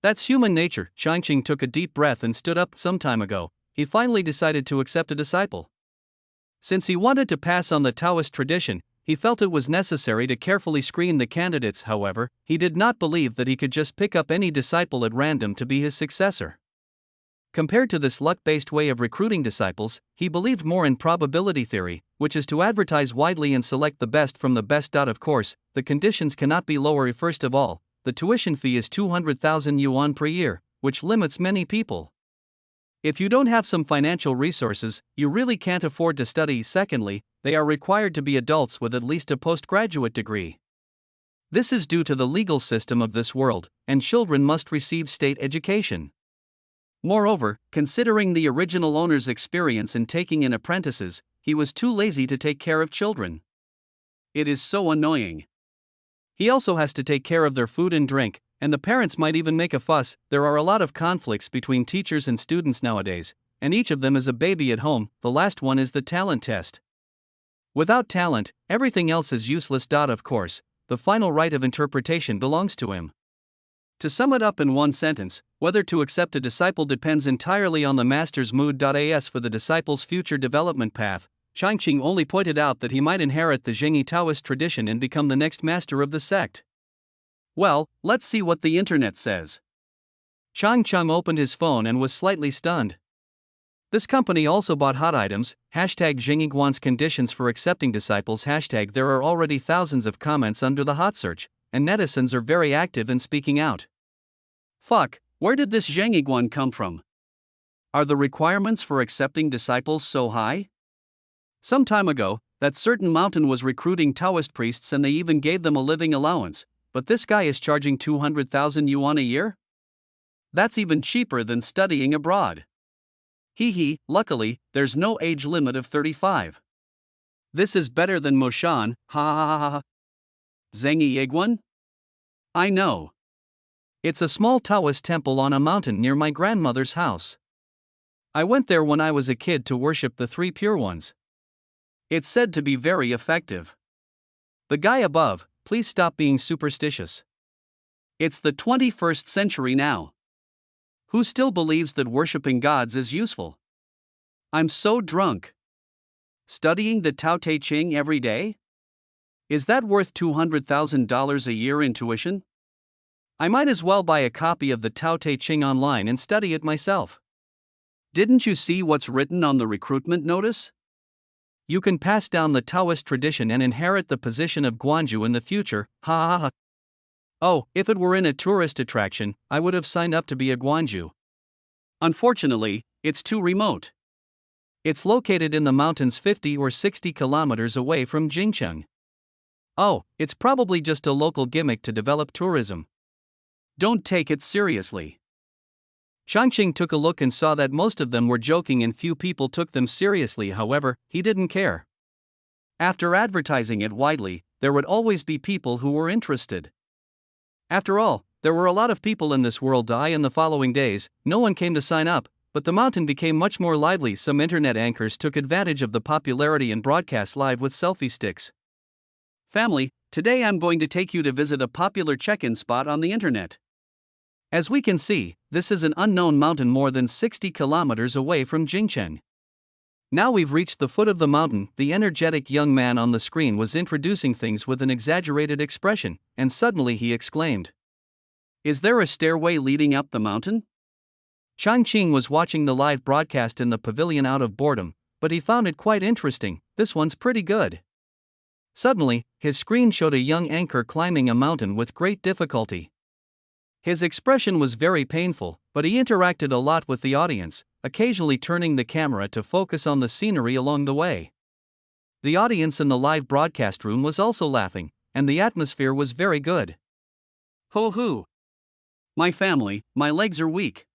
That's human nature. Changqing took a deep breath and stood up. Some time ago, he finally decided to accept a disciple. Since he wanted to pass on the Taoist tradition, he felt it was necessary to carefully screen the candidates. However, he did not believe that he could just pick up any disciple at random to be his successor. Compared to this luck-based way of recruiting disciples, he believed more in probability theory, which is to advertise widely and select the best from the best. Of course, the conditions cannot be lower. First of all, the tuition fee is 200,000 yuan per year, which limits many people. If you don't have some financial resources, you really can't afford to study. Secondly, they are required to be adults with at least a postgraduate degree. This is due to the legal system of this world, and children must receive state education. Moreover, considering the original owner's experience in taking in apprentices, he was too lazy to take care of children. It is so annoying. He also has to take care of their food and drink, and the parents might even make a fuss. There are a lot of conflicts between teachers and students nowadays, and each of them is a baby at home. The last one is the talent test. Without talent, everything else is useless. Of course, the final right of interpretation belongs to him. To sum it up in one sentence, whether to accept a disciple depends entirely on the master's mood. As for the disciple's future development path, Changqing only pointed out that he might inherit the Zhengyi Taoist tradition and become the next master of the sect. Well, let's see what the internet says. Changqing opened his phone and was slightly stunned. This company also bought hot items, #Zhengyiguan's conditions for accepting disciples, #there are already thousands of comments under the hot search, and netizens are very active in speaking out. Fuck, where did this Zhengyiguan come from? Are the requirements for accepting disciples so high? Some time ago, that certain mountain was recruiting Taoist priests and they even gave them a living allowance, but this guy is charging 200,000 yuan a year? That's even cheaper than studying abroad. Hee hee, luckily, there's no age limit of 35. This is better than Moshan, ha ha ha ha ha. Zhengyi Yiguan? I know. It's a small Taoist temple on a mountain near my grandmother's house. I went there when I was a kid to worship the three pure ones. It's said to be very effective. The guy above, please stop being superstitious. It's the 21st century now. Who still believes that worshipping gods is useful? I'm so drunk. Studying the Tao Te Ching every day? Is that worth $200,000 a year in tuition? I might as well buy a copy of the Tao Te Ching online and study it myself. Didn't you see what's written on the recruitment notice? You can pass down the Taoist tradition and inherit the position of Guanju in the future, ha ha ha. Oh, if it were in a tourist attraction, I would have signed up to be a Guanju. Unfortunately, it's too remote. It's located in the mountains 50 or 60 kilometers away from Jingcheng. Oh, it's probably just a local gimmick to develop tourism. Don't take it seriously. Changqing took a look and saw that most of them were joking and few people took them seriously. However, he didn't care. After advertising it widely, there would always be people who were interested. After all, there were a lot of people in this world die in the following days. No one came to sign up, but the mountain became much more lively. Some internet anchors took advantage of the popularity and broadcast live with selfie sticks. Family, today I'm going to take you to visit a popular check-in spot on the internet. As we can see, this is an unknown mountain more than 60 kilometers away from Jingcheng. Now we've reached the foot of the mountain. The energetic young man on the screen was introducing things with an exaggerated expression, and suddenly he exclaimed, "Is there a stairway leading up the mountain?" Changqing was watching the live broadcast in the pavilion out of boredom, but he found it quite interesting. This one's pretty good. Suddenly, his screen showed a young anchor climbing a mountain with great difficulty. His expression was very painful, but he interacted a lot with the audience, occasionally turning the camera to focus on the scenery along the way. The audience in the live broadcast room was also laughing, and the atmosphere was very good. Ho hoo! My family, my legs are weak.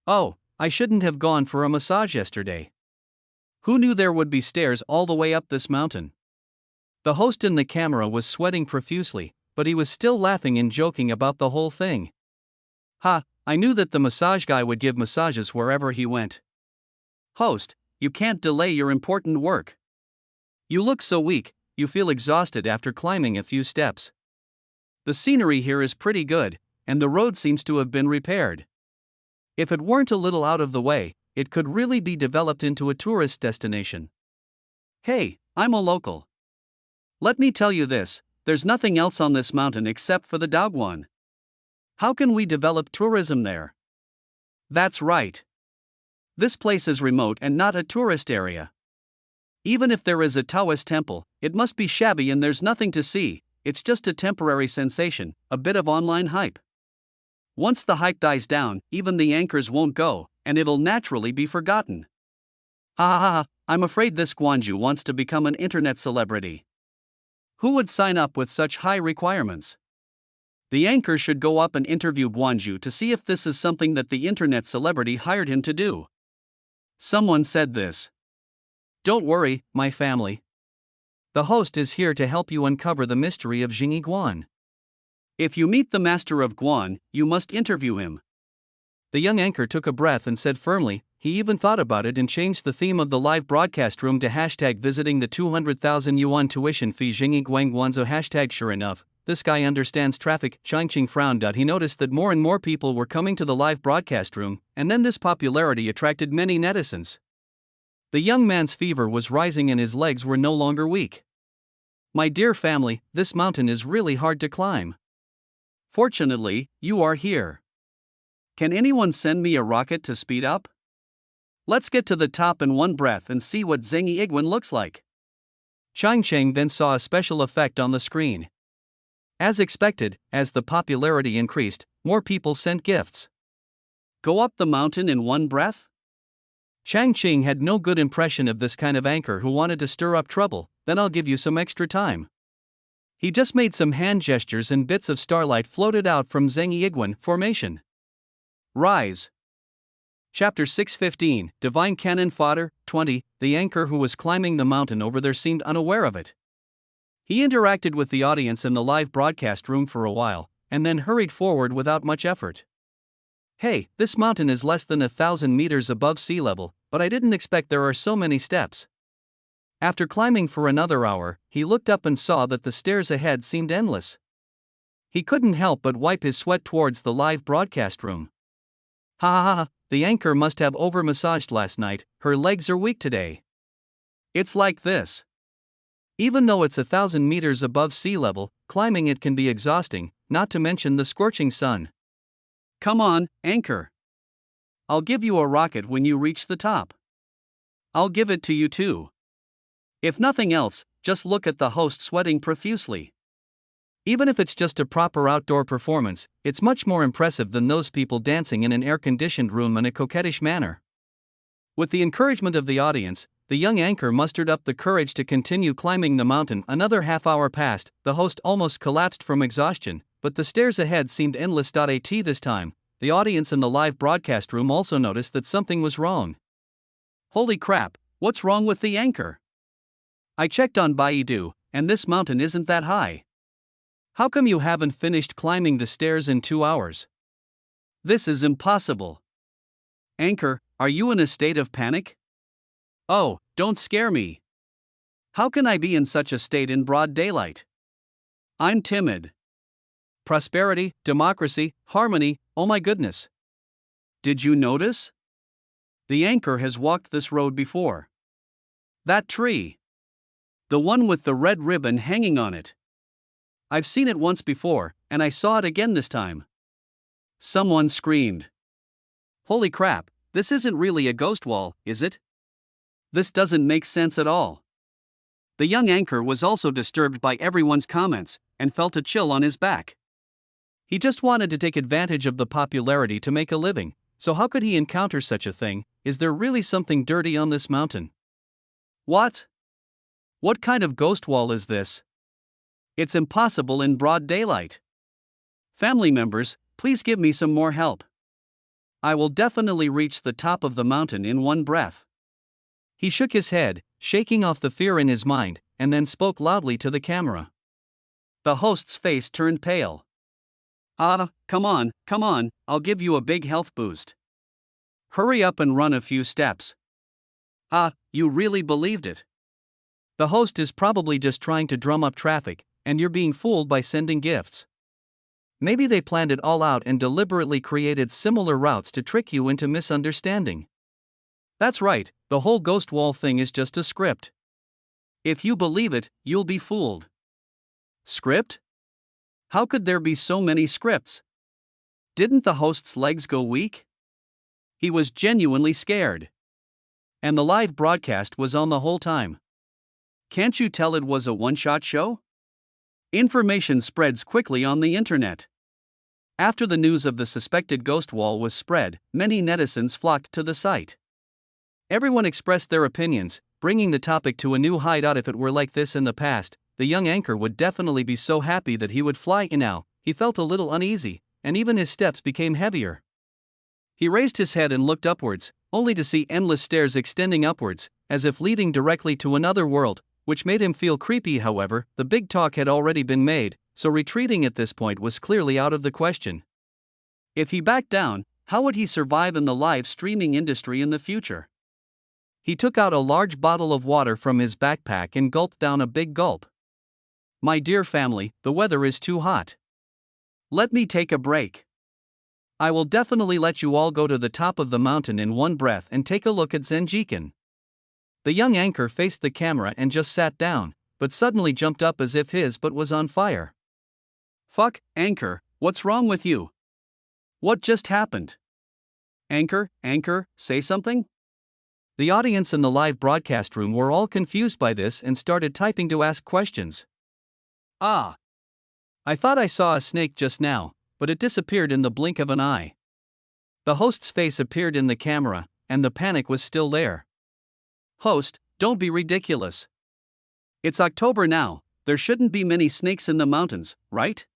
Oh, I shouldn't have gone for a massage yesterday. Who knew there would be stairs all the way up this mountain? The host in the camera was sweating profusely, but he was still laughing and joking about the whole thing. Ha, I knew that the massage guy would give massages wherever he went. Host, you can't delay your important work. You look so weak, you feel exhausted after climbing a few steps. The scenery here is pretty good, and the road seems to have been repaired. If it weren't a little out of the way, it could really be developed into a tourist destination. Hey, I'm a local. Let me tell you this. There's nothing else on this mountain except for the Daoguan. How can we develop tourism there? That's right. This place is remote and not a tourist area. Even if there is a Taoist temple, it must be shabby and there's nothing to see. It's just a temporary sensation, a bit of online hype. Once the hype dies down, even the anchors won't go, and it'll naturally be forgotten. Ha ha ha, I'm afraid this Guanju wants to become an internet celebrity. Who would sign up with such high requirements? The anchor should go up and interview Guanju to see if this is something that the internet celebrity hired him to do. Someone said this. Don't worry, my family. The host is here to help you uncover the mystery of Jingyi Guan. If you meet the master of Guan, you must interview him. The young anchor took a breath and said firmly, he even thought about it and changed the theme of the live broadcast room to hashtag visiting the 200,000 yuan tuition fee Jingyi Guanguanzo hashtag. Sure enough, this guy understands traffic. Changqing frowned out. He noticed that more and more people were coming to the live broadcast room, and then this popularity attracted many netizens. The young man's fever was rising and his legs were no longer weak. My dear family, this mountain is really hard to climb. Fortunately, you are here. Can anyone send me a rocket to speed up? Let's get to the top in one breath and see what Zhengyi Yiguan looks like. Changqing then saw a special effect on the screen. As expected, as the popularity increased, more people sent gifts. Go up the mountain in one breath? Chang Ching had no good impression of this kind of anchor who wanted to stir up trouble. Then I'll give you some extra time. He just made some hand gestures and bits of starlight floated out from Zheng Yiguan formation. Rise. Chapter 615, Divine Cannon Fodder, 20, the anchor who was climbing the mountain over there seemed unaware of it. He interacted with the audience in the live broadcast room for a while, and then hurried forward without much effort. Hey, this mountain is less than 1,000 meters above sea level, but I didn't expect there are so many steps. After climbing for another hour, he looked up and saw that the stairs ahead seemed endless. He couldn't help but wipe his sweat towards the live broadcast room. Ha ha ha, the anchor must have over-massaged last night, her legs are weak today. It's like this. Even though it's 1,000 meters above sea level, climbing it can be exhausting, not to mention the scorching sun. Come on, anchor. I'll give you a rocket when you reach the top. I'll give it to you too. If nothing else, just look at the host sweating profusely. Even if it's just a proper outdoor performance, it's much more impressive than those people dancing in an air-conditioned room in a coquettish manner. With the encouragement of the audience, the young anchor mustered up the courage to continue climbing the mountain. Another half hour passed, the host almost collapsed from exhaustion, but the stairs ahead seemed endless. At this time, the audience in the live broadcast room also noticed that something was wrong. Holy crap, what's wrong with the anchor? I checked on Baidu, and this mountain isn't that high. How come you haven't finished climbing the stairs in 2 hours? This is impossible. Anchor, are you in a state of panic? Oh, don't scare me. How can I be in such a state in broad daylight? I'm timid. Prosperity, democracy, harmony, oh my goodness. Did you notice? The anchor has walked this road before. That tree. The one with the red ribbon hanging on it. I've seen it once before, and I saw it again this time. Someone screamed. Holy crap, this isn't really a ghost wall, is it? This doesn't make sense at all. The young anchor was also disturbed by everyone's comments, and felt a chill on his back. He just wanted to take advantage of the popularity to make a living, so how could he encounter such a thing? Is there really something dirty on this mountain? What? What kind of ghost wall is this? It's impossible in broad daylight. Family members, please give me some more help. I will definitely reach the top of the mountain in one breath. He shook his head, shaking off the fear in his mind, and then spoke loudly to the camera. The host's face turned pale. Come on, I'll give you a big health boost. Hurry up and run a few steps. You really believed it. The host is probably just trying to drum up traffic, and you're being fooled by sending gifts. Maybe they planned it all out and deliberately created similar routes to trick you into misunderstanding. That's right, the whole ghost wall thing is just a script. If you believe it, you'll be fooled. Script? How could there be so many scripts? Didn't the host's legs go weak? He was genuinely scared. And the live broadcast was on the whole time. Can't you tell it was a one-shot show? Information spreads quickly on the internet. After the news of the suspected ghost wall was spread, many netizens flocked to the site. Everyone expressed their opinions, bringing the topic to a new height. If it were like this in the past, the young anchor would definitely be so happy that he would fly. Now, he felt a little uneasy, and even his steps became heavier. He raised his head and looked upwards, only to see endless stairs extending upwards, as if leading directly to another world, which made him feel creepy. However, the big talk had already been made, so retreating at this point was clearly out of the question. If he backed down, how would he survive in the live streaming industry in the future? He took out a large bottle of water from his backpack and gulped down a big gulp. My dear family, the weather is too hot. Let me take a break. I will definitely let you all go to the top of the mountain in one breath and take a look at Zenjikan. The young anchor faced the camera and just sat down, but suddenly jumped up as if his butt was on fire. Fuck, anchor, what's wrong with you? What just happened? Anchor, say something? The audience in the live broadcast room were all confused by this and started typing to ask questions. I thought I saw a snake just now, but it disappeared in the blink of an eye. The host's face appeared in the camera, and the panic was still there. Host, don't be ridiculous. It's October now, there shouldn't be many snakes in the mountains, right?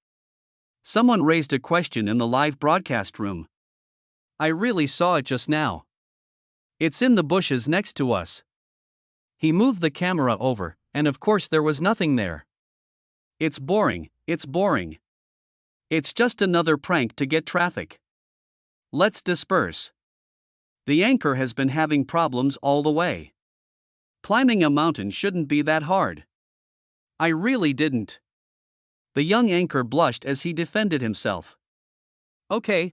Someone raised a question in the live broadcast room. I really saw it just now. It's in the bushes next to us. He moved the camera over, and of course there was nothing there. It's boring, it's boring. It's just another prank to get traffic. Let's disperse. The anchor has been having problems all the way. Climbing a mountain shouldn't be that hard. I really didn't. The young anchor blushed as he defended himself. Okay.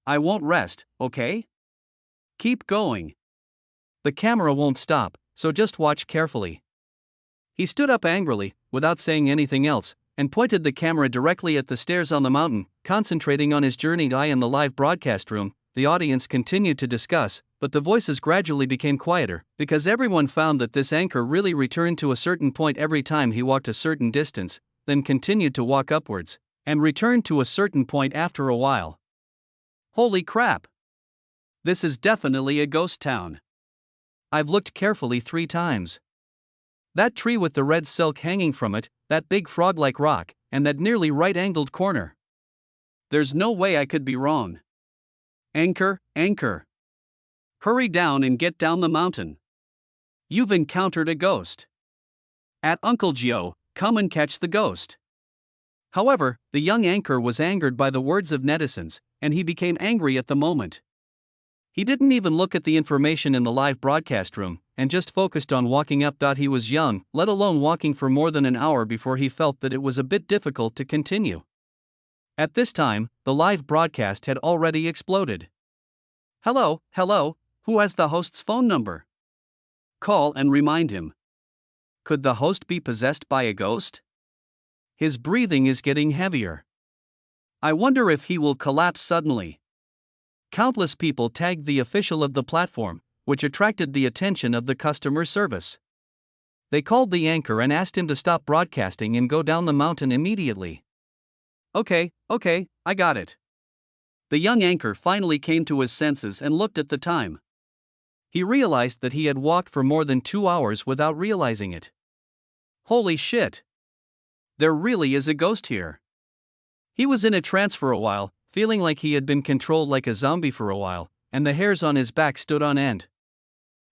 I won't rest, okay? Keep going. The camera won't stop, so just watch carefully. He stood up angrily, without saying anything else, and pointed the camera directly at the stairs on the mountain, concentrating on his journeyed eye in the live broadcast room. The audience continued to discuss, but the voices gradually became quieter, because everyone found that this anchor really returned to a certain point every time he walked a certain distance, then continued to walk upwards, and returned to a certain point after a while. Holy crap! This is definitely a ghost town. I've looked carefully 3 times. That tree with the red silk hanging from it, that big frog-like rock, and that nearly right-angled corner. There's no way I could be wrong. Anchor. Hurry down and get down the mountain. You've encountered a ghost. At Uncle Joe, come and catch the ghost. However, the young anchor was angered by the words of netizens, and he became angry at the moment. He didn't even look at the information in the live broadcast room, and just focused on walking up. He was young, let alone walking for more than an hour before he felt that it was a bit difficult to continue. At this time, the live broadcast had already exploded. Hello, who has the host's phone number? Call and remind him. Could the host be possessed by a ghost? His breathing is getting heavier. I wonder if he will collapse suddenly. Countless people tagged the official of the platform, which attracted the attention of the customer service. They called the anchor and asked him to stop broadcasting and go down the mountain immediately. Okay, I got it. The young anchor finally came to his senses and looked at the time. He realized that he had walked for more than 2 hours without realizing it. Holy shit! There really is a ghost here. He was in a trance for a while, feeling like he had been controlled like a zombie for a while, and the hairs on his back stood on end.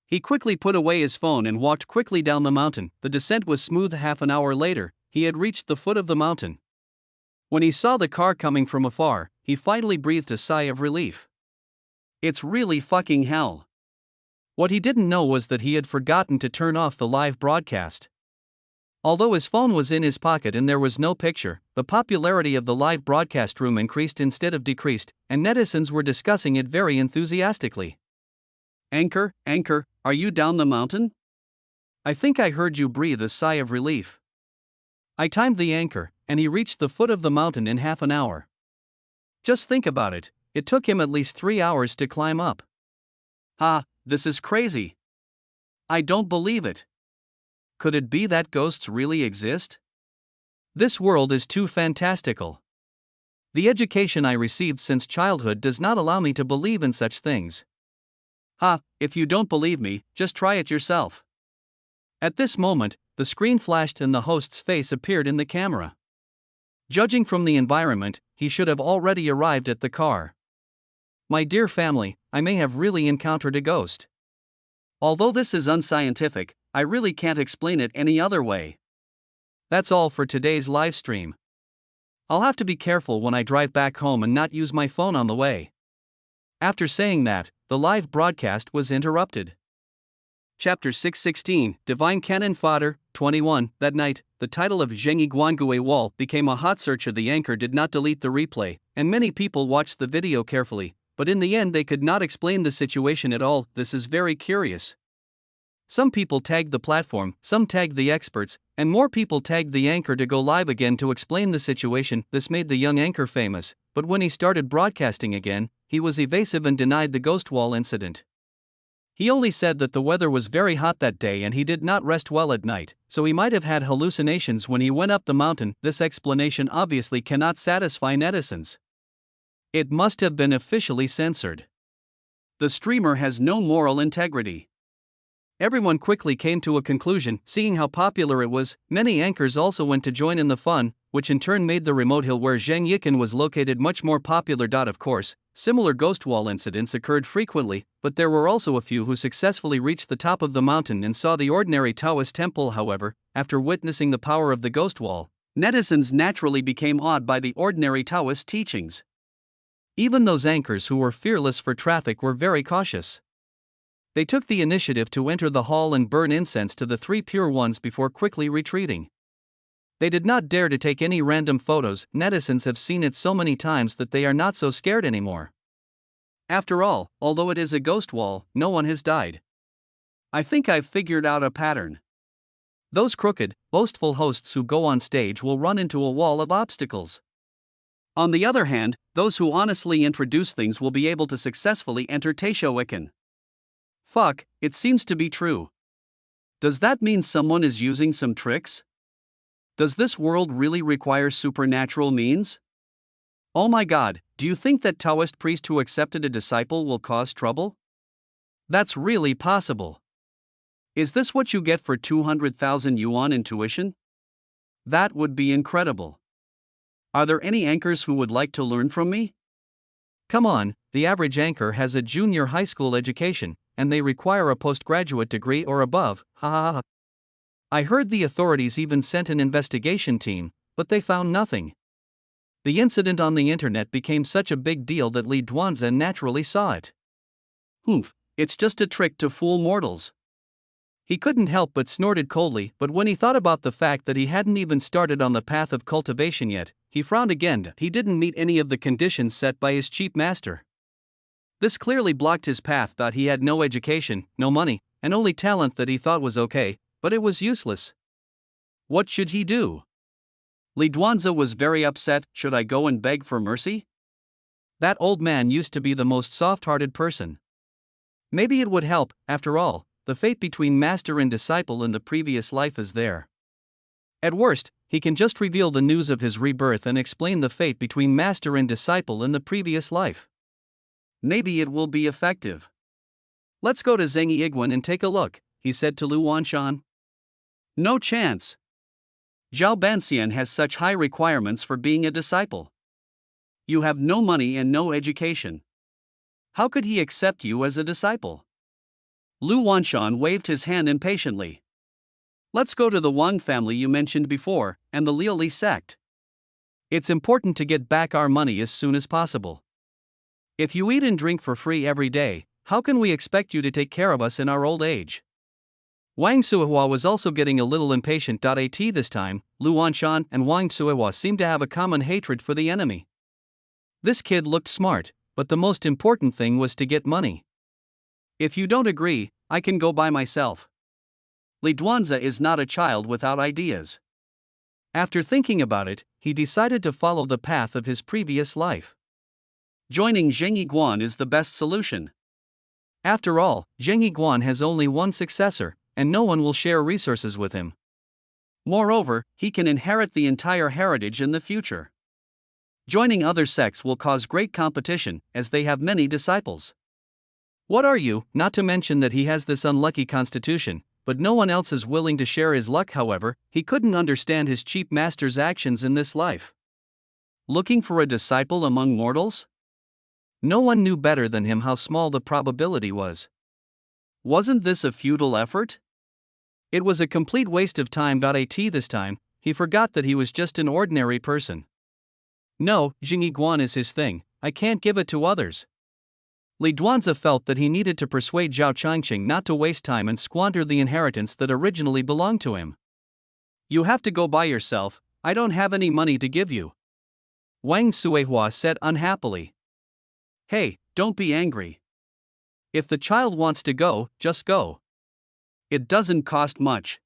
He quickly put away his phone and walked quickly down the mountain. The descent was smooth. Half an hour later, he had reached the foot of the mountain. When he saw the car coming from afar, he finally breathed a sigh of relief. It's really fucking hell. What he didn't know was that he had forgotten to turn off the live broadcast. Although his phone was in his pocket and there was no picture, the popularity of the live broadcast room increased instead of decreased, and netizens were discussing it very enthusiastically. Anchor, are you down the mountain? I think I heard you breathe a sigh of relief. I timed the anchor, and he reached the foot of the mountain in half an hour. Just think about it, it took him at least 3 hours to climb up. This is crazy. I don't believe it. Could it be that ghosts really exist? This world is too fantastical. The education I received since childhood does not allow me to believe in such things. If you don't believe me, just try it yourself. At this moment, the screen flashed and the host's face appeared in the camera. Judging from the environment, he should have already arrived at the car. My dear family, I may have really encountered a ghost. Although this is unscientific, I really can't explain it any other way. That's all for today's live stream. I'll have to be careful when I drive back home and not use my phone on the way. After saying that, the live broadcast was interrupted. Chapter 616, Divine Cannon Fodder, 21. That night, the title of Zhengyi Guangue Wall became a hot searcher. The anchor did not delete the replay, and many people watched the video carefully, but in the end they could not explain the situation at all. This is very curious. Some people tagged the platform, some tagged the experts, and more people tagged the anchor to go live again to explain the situation. This made the young anchor famous, but when he started broadcasting again, he was evasive and denied the ghost wall incident. He only said that the weather was very hot that day and he did not rest well at night, so he might have had hallucinations when he went up the mountain. This explanation obviously cannot satisfy netizens. It must have been officially censored. The streamer has no moral integrity. Everyone quickly came to a conclusion, seeing how popular it was. Many anchors also went to join in the fun, which in turn made the remote hill where Zheng Yikan was located much more popular. Of course, similar ghost wall incidents occurred frequently, but there were also a few who successfully reached the top of the mountain and saw the ordinary Taoist temple. However, after witnessing the power of the ghost wall, netizens naturally became awed by the ordinary Taoist teachings. Even those anchors who were fearless for traffic were very cautious. They took the initiative to enter the hall and burn incense to the three pure ones before quickly retreating. They did not dare to take any random photos. Netizens have seen it so many times that they are not so scared anymore. After all, although it is a ghost wall, no one has died. I think I've figured out a pattern. Those crooked, boastful hosts who go on stage will run into a wall of obstacles. On the other hand, those who honestly introduce things will be able to successfully enter Taishowikan. Fuck, it seems to be true. Does that mean someone is using some tricks? Does this world really require supernatural means? Oh my god, do you think that Taoist priest who accepted a disciple will cause trouble? That's really possible. Is this what you get for 200,000 yuan in tuition? That would be incredible. Are there any anchors who would like to learn from me? Come on, the average anchor has a junior high school education, and they require a postgraduate degree or above. Ha ha ha. I heard the authorities even sent an investigation team, but they found nothing. The incident on the internet became such a big deal that Li Duanzi naturally saw it. Humph, it's just a trick to fool mortals. He couldn't help but snorted coldly, but when he thought about the fact that he hadn't even started on the path of cultivation yet, he frowned again. He didn't meet any of the conditions set by his chief master. This clearly blocked his path. He had no education, no money, and only talent that he thought was okay, but it was useless. What should he do? Li Duanzi was very upset. Should I go and beg for mercy? That old man used to be the most soft-hearted person. Maybe it would help. After all, the fate between master and disciple in the previous life is there. At worst, he can just reveal the news of his rebirth and explain the fate between master and disciple in the previous life. Maybe it will be effective. Let's go to Zhengyi Igwan and take a look, he said to Lu Wanshan. No chance. Zhao Banxian has such high requirements for being a disciple. You have no money and no education. How could he accept you as a disciple? Lu Wanshan waved his hand impatiently. Let's go to the Wang family you mentioned before, and the Liuli sect. It's important to get back our money as soon as possible. If you eat and drink for free every day, how can we expect you to take care of us in our old age? Wang Suihua was also getting a little impatient. At this time, Lu Wanshan and Wang Suihua seemed to have a common hatred for the enemy. This kid looked smart, but the most important thing was to get money. If you don't agree, I can go by myself. Li Duanzi is not a child without ideas. After thinking about it, he decided to follow the path of his previous life. Joining Zhengyi Guan is the best solution. After all, Zhengyi Guan has only one successor, and no one will share resources with him. Moreover, he can inherit the entire heritage in the future. Joining other sects will cause great competition, as they have many disciples. What are you? Not to mention that he has this unlucky constitution, but no one else is willing to share his luck. However, he couldn't understand his chief master's actions in this life. Looking for a disciple among mortals? No one knew better than him how small the probability was. Wasn't this a futile effort? It was a complete waste of time. This time, he forgot that he was just an ordinary person. No, Zhengyi Guan is his thing, I can't give it to others. Li Duanzi felt that he needed to persuade Zhao Changqing not to waste time and squander the inheritance that originally belonged to him. You have to go by yourself, I don't have any money to give you. Wang Suihua said unhappily. Hey, don't be angry. If the child wants to go, just go. It doesn't cost much.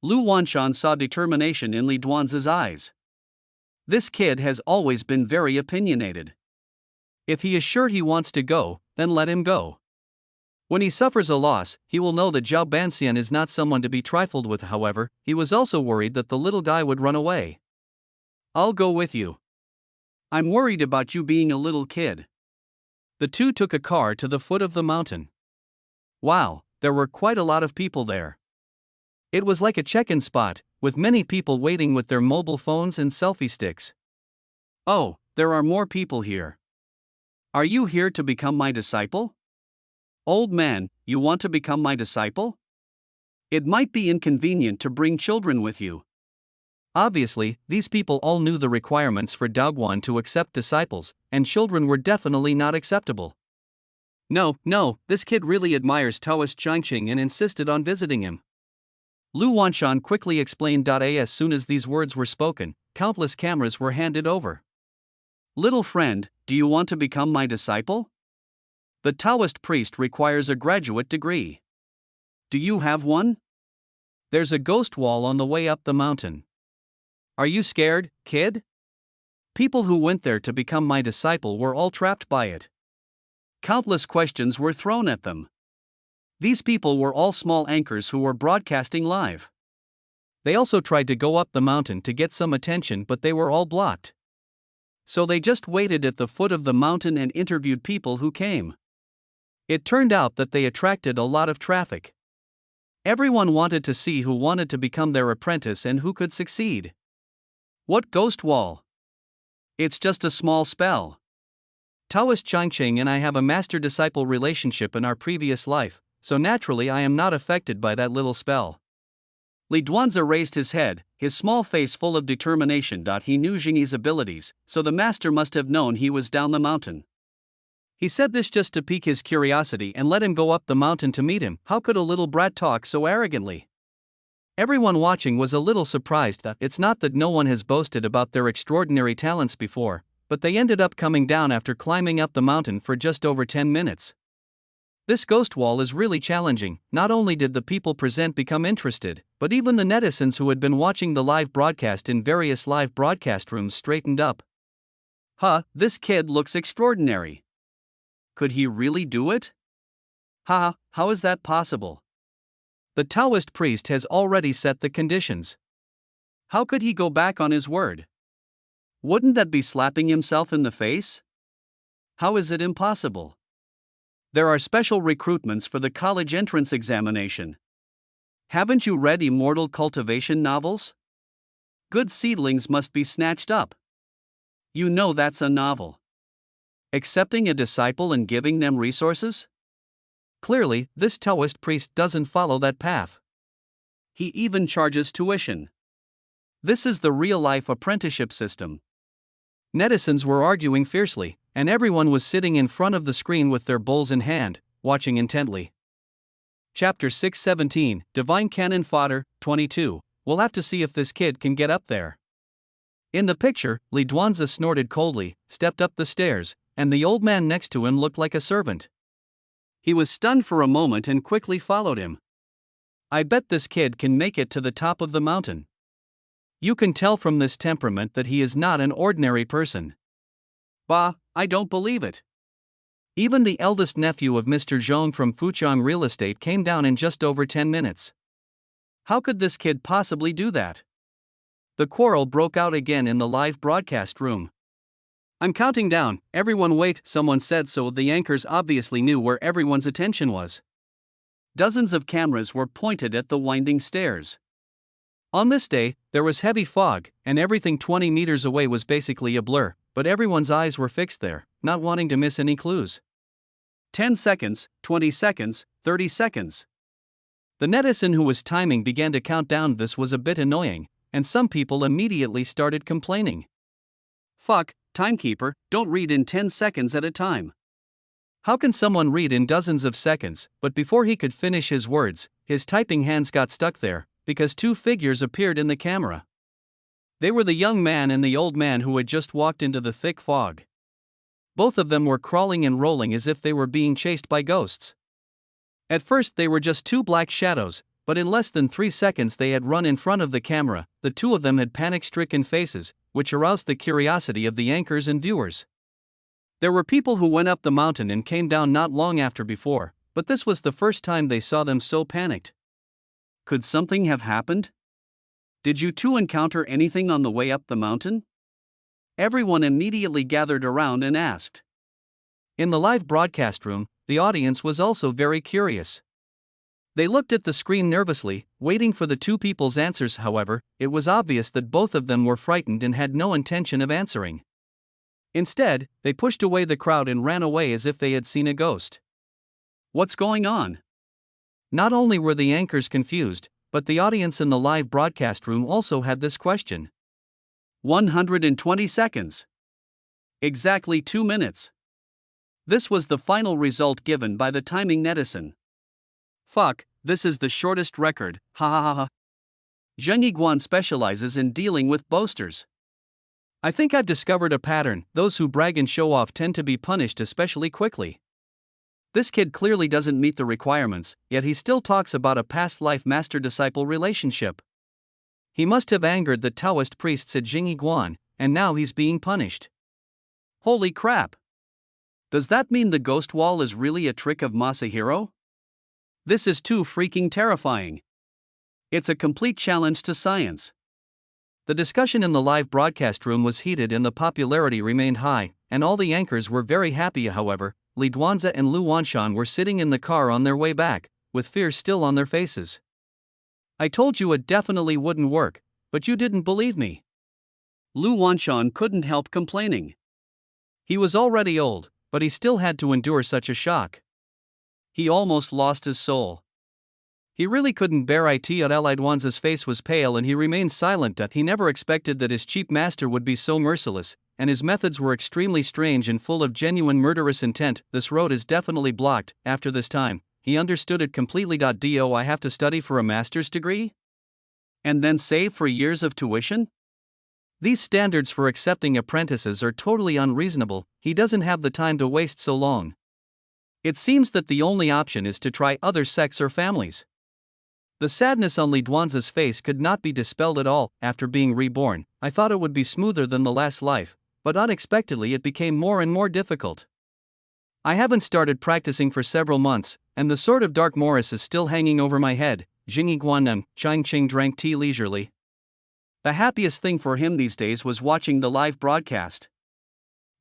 Lu Wanshan saw determination in Li Duanzi's eyes. This kid has always been very opinionated. If he is sure he wants to go, then let him go. When he suffers a loss, he will know that Zhao Banxian is not someone to be trifled with. However, he was also worried that the little guy would run away. I'll go with you. I'm worried about you being a little kid. The two took a car to the foot of the mountain. Wow, there were quite a lot of people there. It was like a check-in spot, with many people waiting with their mobile phones and selfie sticks. Oh, there are more people here. Are you here to become my disciple? Old man, you want to become my disciple? It might be inconvenient to bring children with you. Obviously, these people all knew the requirements for Dagwan to accept disciples, and children were definitely not acceptable. No, this kid really admires Taoist Changqing and insisted on visiting him. Lu Wanshan quickly explained. As soon as these words were spoken, countless cameras were handed over. Little friend, do you want to become my disciple? The Taoist priest requires a graduate degree. Do you have one? There's a ghost wall on the way up the mountain. Are you scared, kid? People who went there to become my disciple were all trapped by it. Countless questions were thrown at them. These people were all small anchors who were broadcasting live. They also tried to go up the mountain to get some attention, but they were all blocked. So they just waited at the foot of the mountain and interviewed people who came. It turned out that they attracted a lot of traffic. Everyone wanted to see who wanted to become their apprentice and who could succeed. What ghost wall? It's just a small spell. Taoist Changqing and I have a master-disciple relationship in our previous life, so naturally I am not affected by that little spell. Li Duanzi raised his head, his small face full of determination. He knew Jingyi's abilities, so the master must have known he was down the mountain. He said this just to pique his curiosity and let him go up the mountain to meet him. How could a little brat talk so arrogantly? Everyone watching was a little surprised. It's not that no one has boasted about their extraordinary talents before, but they ended up coming down after climbing up the mountain for just over 10 minutes. This ghost wall is really challenging. Not only did the people present become interested, but even the netizens who had been watching the live broadcast in various live broadcast rooms straightened up. This kid looks extraordinary. Could he really do it? How is that possible? The Taoist priest has already set the conditions. How could he go back on his word? Wouldn't that be slapping himself in the face? How is it impossible? There are special recruitments for the college entrance examination. Haven't you read immortal cultivation novels? Good seedlings must be snatched up. You know that's a novel. Accepting a disciple and giving them resources? Clearly, this Taoist priest doesn't follow that path. He even charges tuition. This is the real-life apprenticeship system. Netizens were arguing fiercely, and everyone was sitting in front of the screen with their bowls in hand, watching intently. Chapter 617, Divine Cannon Fodder, 22. We'll have to see if this kid can get up there. In the picture, Li Duanzi snorted coldly, stepped up the stairs, and the old man next to him looked like a servant. He was stunned for a moment and quickly followed him. I bet this kid can make it to the top of the mountain. You can tell from this temperament that he is not an ordinary person. Bah, I don't believe it. Even the eldest nephew of Mr. Zhong from Fuchang Real Estate came down in just over 10 minutes. How could this kid possibly do that? The quarrel broke out again in the live broadcast room. I'm counting down, everyone wait, someone said, so the anchors obviously knew where everyone's attention was. Dozens of cameras were pointed at the winding stairs. On this day, there was heavy fog, and everything 20 meters away was basically a blur, but everyone's eyes were fixed there, not wanting to miss any clues. 10 seconds, 20 seconds, 30 seconds. The netizen who was timing began to count down. This was a bit annoying, and some people immediately started complaining. Fuck, timekeeper, don't read in 10 seconds at a time. How can someone read in dozens of seconds? But before he could finish his words, his typing hands got stuck there, because two figures appeared in the camera. They were the young man and the old man who had just walked into the thick fog. Both of them were crawling and rolling as if they were being chased by ghosts. At first they were just two black shadows, but in less than 3 seconds they had run in front of the camera. The two of them had panic-stricken faces, which aroused the curiosity of the anchors and viewers. There were people who went up the mountain and came down not long after before, but this was the first time they saw them so panicked. Could something have happened? Did you two encounter anything on the way up the mountain? Everyone immediately gathered around and asked. In the live broadcast room, the audience was also very curious. They looked at the screen nervously, waiting for the two people's answers. However, it was obvious that both of them were frightened and had no intention of answering. Instead, they pushed away the crowd and ran away as if they had seen a ghost. What's going on? Not only were the anchors confused, but the audience in the live broadcast room also had this question. 120 seconds. Exactly 2 minutes. This was the final result given by the timing netizen. Fuck, this is the shortest record, ha ha ha ha. Zheng Yiguan specializes in dealing with boasters. I think I've discovered a pattern. Those who brag and show off tend to be punished especially quickly. This kid clearly doesn't meet the requirements, yet he still talks about a past life master-disciple relationship. He must have angered the Taoist priests at Zheng Yiguan, and now he's being punished. Holy crap! Does that mean the ghost wall is really a trick of Masahiro? This is too freaking terrifying. It's a complete challenge to science. The discussion in the live broadcast room was heated and the popularity remained high, and all the anchors were very happy. However, Li Duanzi and Lu Wanshan were sitting in the car on their way back, with fear still on their faces. I told you it definitely wouldn't work, but you didn't believe me. Lu Wanshan couldn't help complaining. He was already old, but he still had to endure such a shock. He almost lost his soul. He really couldn't bear it. Li Duanzi's face was pale and he remained silent. He never expected that his cheap master would be so merciless, and his methods were extremely strange and full of genuine murderous intent. This road is definitely blocked. After this time, he understood it completely. Do I have to study for a master's degree? And then save for years of tuition? These standards for accepting apprentices are totally unreasonable. He doesn't have the time to waste so long. It seems that the only option is to try other sects or families. The sadness on Li Duanzi's face could not be dispelled at all. After being reborn, I thought it would be smoother than the last life, but unexpectedly it became more and more difficult. I haven't started practicing for several months, and the sword of Dark Morris is still hanging over my head. Zheng Yiguan and Changqing drank tea leisurely. The happiest thing for him these days was watching the live broadcast.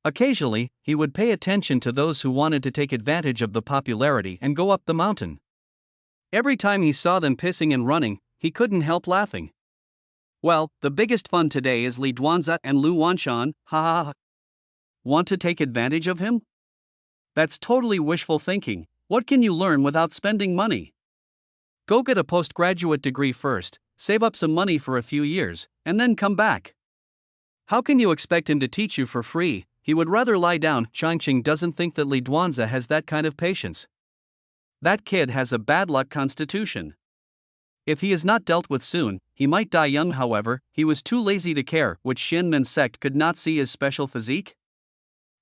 Occasionally, he would pay attention to those who wanted to take advantage of the popularity and go up the mountain. Every time he saw them pissing and running, he couldn't help laughing. Well, the biggest fun today is Li Duanzi and Lu Wanshan, ha ha ha. Want to take advantage of him? That's totally wishful thinking. What can you learn without spending money? Go get a postgraduate degree first, save up some money for a few years, and then come back. How can you expect him to teach you for free? He would rather lie down. Changqing doesn't think that Li Duanzi has that kind of patience. That kid has a bad luck constitution. If he is not dealt with soon, he might die young. However, he was too lazy to care. Which Xianmen sect could not see his special physique?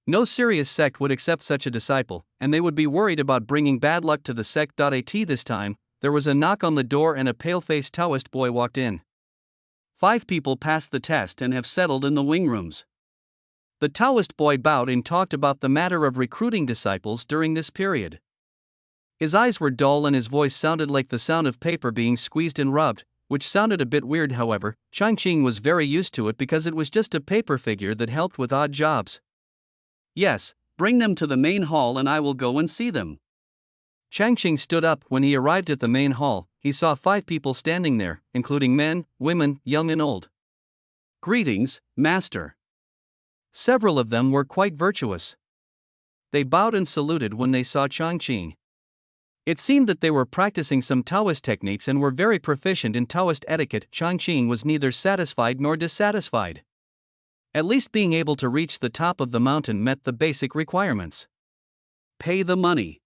No serious sect would accept such a disciple, and they would be worried about bringing bad luck to the sect. At this time, there was a knock on the door and a pale-faced Taoist boy walked in. 5 people passed the test and have settled in the wing rooms. The Taoist boy bowed and talked about the matter of recruiting disciples during this period. His eyes were dull and his voice sounded like the sound of paper being squeezed and rubbed, which sounded a bit weird. However, Changqing was very used to it because it was just a paper figure that helped with odd jobs. Yes, bring them to the main hall and I will go and see them. Changqing stood up. When he arrived at the main hall, he saw 5 people standing there, including men, women, young and old. Greetings, Master. Several of them were quite virtuous. They bowed and saluted when they saw Changqing. It seemed that they were practicing some Taoist techniques and were very proficient in Taoist etiquette. Changqing was neither satisfied nor dissatisfied. At least being able to reach the top of the mountain met the basic requirements. Pay the money.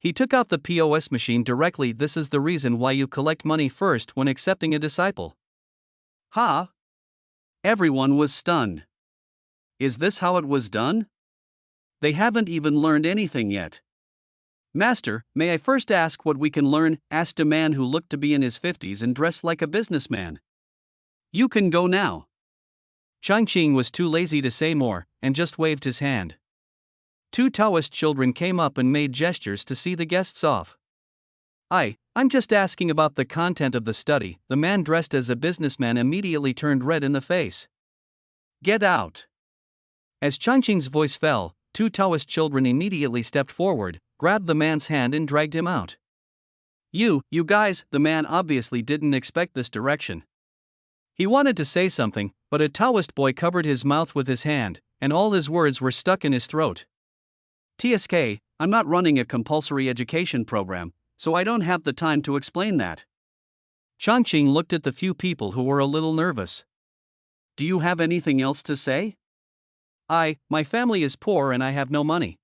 He took out the POS machine directly. This is the reason why you collect money first when accepting a disciple. Ha! Everyone was stunned. Is this how it was done? They haven't even learned anything yet. Master, may I first ask what we can learn? Asked a man who looked to be in his 50s and dressed like a businessman. You can go now. Changqing was too lazy to say more, and just waved his hand. 2 Taoist children came up and made gestures to see the guests off. I'm just asking about the content of the study. The man dressed as a businessman immediately turned red in the face. Get out. As Changqing's voice fell, two Taoist children immediately stepped forward, grabbed the man's hand and dragged him out. You guys, the man obviously didn't expect this direction. He wanted to say something, but a Taoist boy covered his mouth with his hand, and all his words were stuck in his throat. TSK, I'm not running a compulsory education program, so I don't have the time to explain that. Changqing looked at the few people who were a little nervous. Do you have anything else to say? My family is poor and I have no money.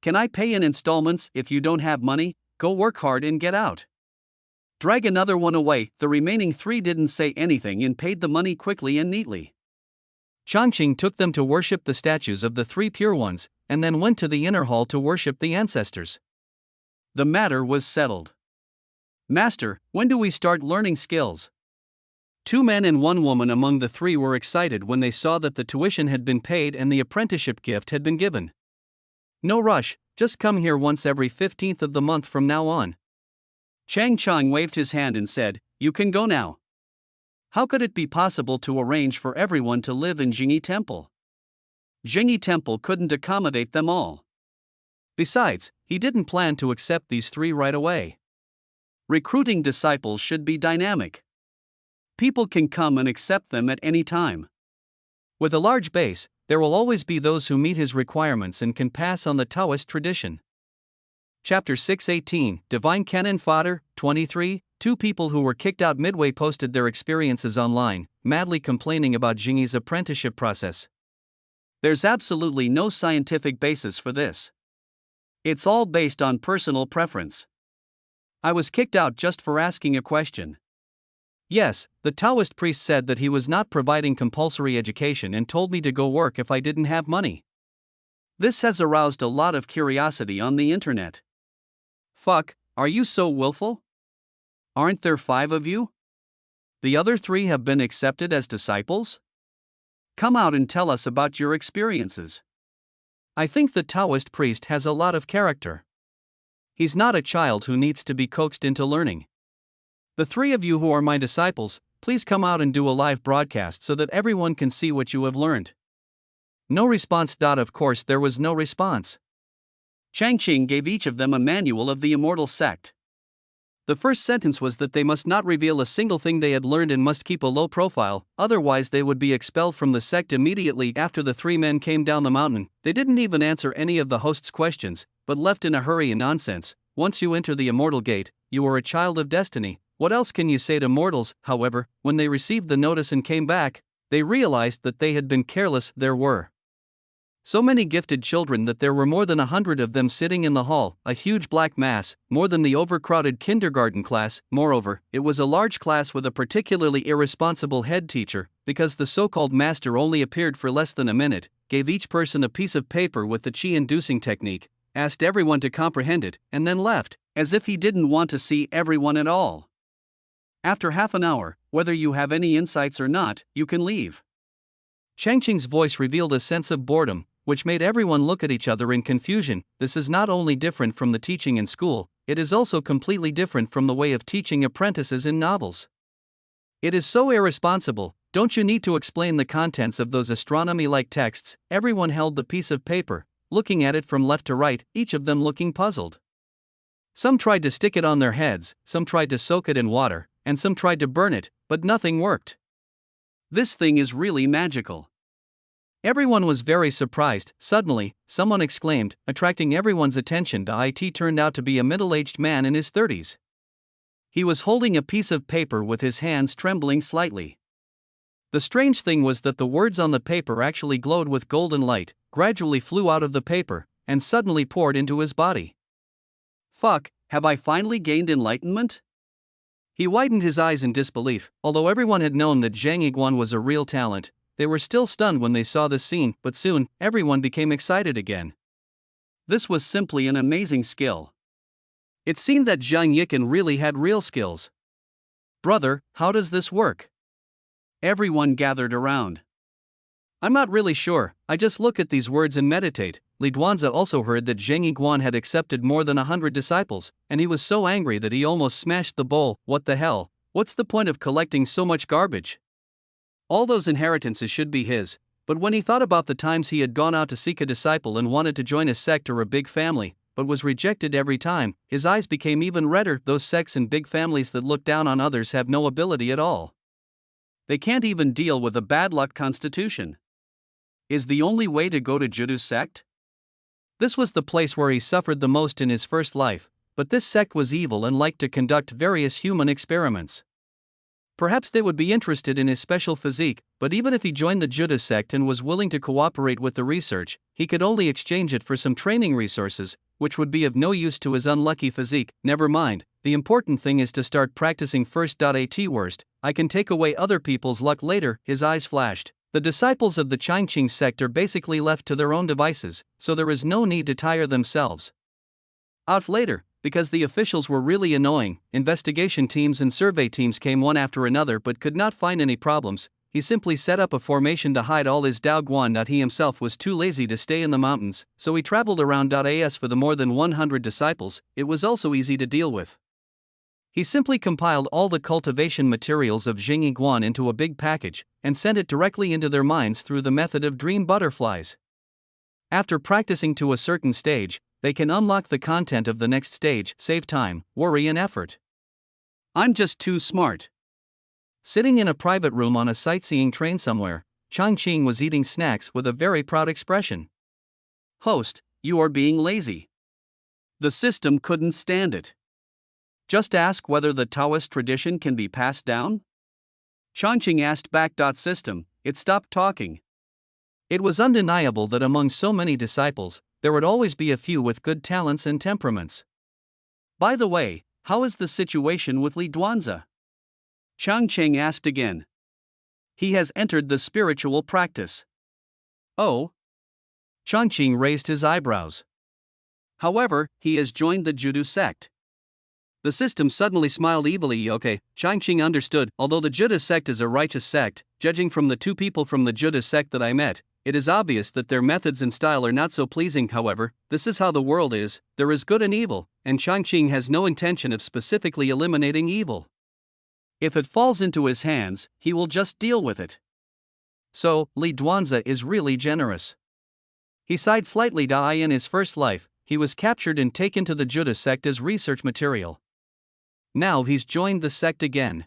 Can I pay in installments? If you don't have money, go work hard and get out. Drag another one away. The remaining three didn't say anything and paid the money quickly and neatly. Changqing took them to worship the statues of the three pure ones, and then went to the inner hall to worship the ancestors. The matter was settled. Master, when do we start learning skills? Two men and one woman among the three were excited when they saw that the tuition had been paid and the apprenticeship gift had been given. No rush, just come here once every 15th of the month from now on. Chang Chang waved his hand and said, You can go now. How could it be possible to arrange for everyone to live in Jingyi Temple? Jingyi Temple couldn't accommodate them all. Besides, he didn't plan to accept these three right away. Recruiting disciples should be dynamic. People can come and accept them at any time. With a large base, there will always be those who meet his requirements and can pass on the Taoist tradition. Chapter 6:18, Divine Cannon Fodder, 23. Two people who were kicked out midway posted their experiences online, madly complaining about Jingyi's apprenticeship process. There's absolutely no scientific basis for this. It's all based on personal preference. I was kicked out just for asking a question. Yes, the Taoist priest said that he was not providing compulsory education and told me to go work if I didn't have money. This has aroused a lot of curiosity on the internet. Fuck, are you so willful? Aren't there 5 of you? The other 3 have been accepted as disciples? Come out and tell us about your experiences. I think the Taoist priest has a lot of character. He's not a child who needs to be coaxed into learning. The 3 of you who are my disciples, please come out and do a live broadcast so that everyone can see what you have learned. No response. Of course, there was no response. Changqing gave each of them a manual of the immortal sect. The first sentence was that they must not reveal a single thing they had learned and must keep a low profile, otherwise they would be expelled from the sect immediately. After the 3 men came down the mountain, they didn't even answer any of the host's questions, but left in a hurry and nonsense. Once you enter the immortal gate, you are a child of destiny. What else can you say to mortals? However, when they received the notice and came back, they realized that they had been careless. There were so many gifted children that there were more than 100 of them sitting in the hall, a huge black mass, more than the overcrowded kindergarten class. Moreover, it was a large class with a particularly irresponsible head teacher, because the so-called master only appeared for less than a minute, gave each person a piece of paper with the chi-inducing technique, asked everyone to comprehend it, and then left, as if he didn't want to see everyone at all. After half an hour, whether you have any insights or not, you can leave. Changqing's voice revealed a sense of boredom, which made everyone look at each other in confusion. This is not only different from the teaching in school, it is also completely different from the way of teaching apprentices in novels. It is so irresponsible. Don't you need to explain the contents of those astronomy-like texts? Everyone held the piece of paper, looking at it from left to right, each of them looking puzzled. Some tried to stick it on their heads, some tried to soak it in water, and some tried to burn it, but nothing worked. This thing is really magical. Everyone was very surprised. Suddenly, someone exclaimed, attracting everyone's attention. It turned out to be a middle-aged man in his 30s. He was holding a piece of paper with his hands trembling slightly. The strange thing was that the words on the paper actually glowed with golden light, gradually flew out of the paper, and suddenly poured into his body. Fuck, have I finally gained enlightenment? He widened his eyes in disbelief. Although everyone had known that Zhang Yiguan was a real talent, they were still stunned when they saw this scene, but soon, everyone became excited again. This was simply an amazing skill. It seemed that Zhang Yikan really had real skills. Brother, how does this work? Everyone gathered around. I'm not really sure, I just look at these words and meditate. Li Duanzi also heard that Zhang Yiguan had accepted more than 100 disciples, and he was so angry that he almost smashed the bowl. What the hell? What's the point of collecting so much garbage? All those inheritances should be his, But when he thought about the times he had gone out to seek a disciple and wanted to join a sect or a big family, but was rejected every time, his eyes became even redder. Those sects and big families that look down on others have no ability at all. They can't even deal with a bad luck constitution. Is the only way to go to Judo's sect? This was the place where he suffered the most in his first life, but this sect was evil and liked to conduct various human experiments. Perhaps they would be interested in his special physique, but even if he joined the Judo sect and was willing to cooperate with the research, he could only exchange it for some training resources, which would be of no use to his unlucky physique. Never mind, the important thing is to start practicing first. At worst, I can take away other people's luck later. His eyes flashed. The disciples of the Changqing sect are basically left to their own devices, so there is no need to tire themselves out later. Because the officials were really annoying, investigation teams and survey teams came one after another but could not find any problems. He simply set up a formation to hide all his Dao Guan. He himself was too lazy to stay in the mountains, so he traveled around. As for the more than 100 disciples, it was also easy to deal with. He simply compiled all the cultivation materials of Jingyi Guan into a big package and sent it directly into their minds through the method of dream butterflies. After practicing to a certain stage, they can unlock the content of the next stage, save time, worry and effort. I'm just too smart. Sitting in a private room on a sightseeing train somewhere, Changqing was eating snacks with a very proud expression. Host, you are being lazy. The system couldn't stand it. Just ask whether the Taoist tradition can be passed down? Changqing asked back. System, it stopped talking. It was undeniable that among so many disciples, there would always be a few with good talents and temperaments. By the way, how is the situation with Li Duanzi? Changqing asked again. He has entered the spiritual practice. Oh? Changqing raised his eyebrows. However, he has joined the Judo sect. The system suddenly smiled evilly. Okay, Changqing understood. Although the Judo sect is a righteous sect, judging from the two people from the Judo sect that I met, it is obvious that their methods and style are not so pleasing. However, this is how the world is, there is good and evil, and Changqing has no intention of specifically eliminating evil. If it falls into his hands, he will just deal with it. So, Li Duanzi is really generous. He sighed slightly. In his first life, he was captured and taken to the Judo sect as research material. Now he's joined the sect again.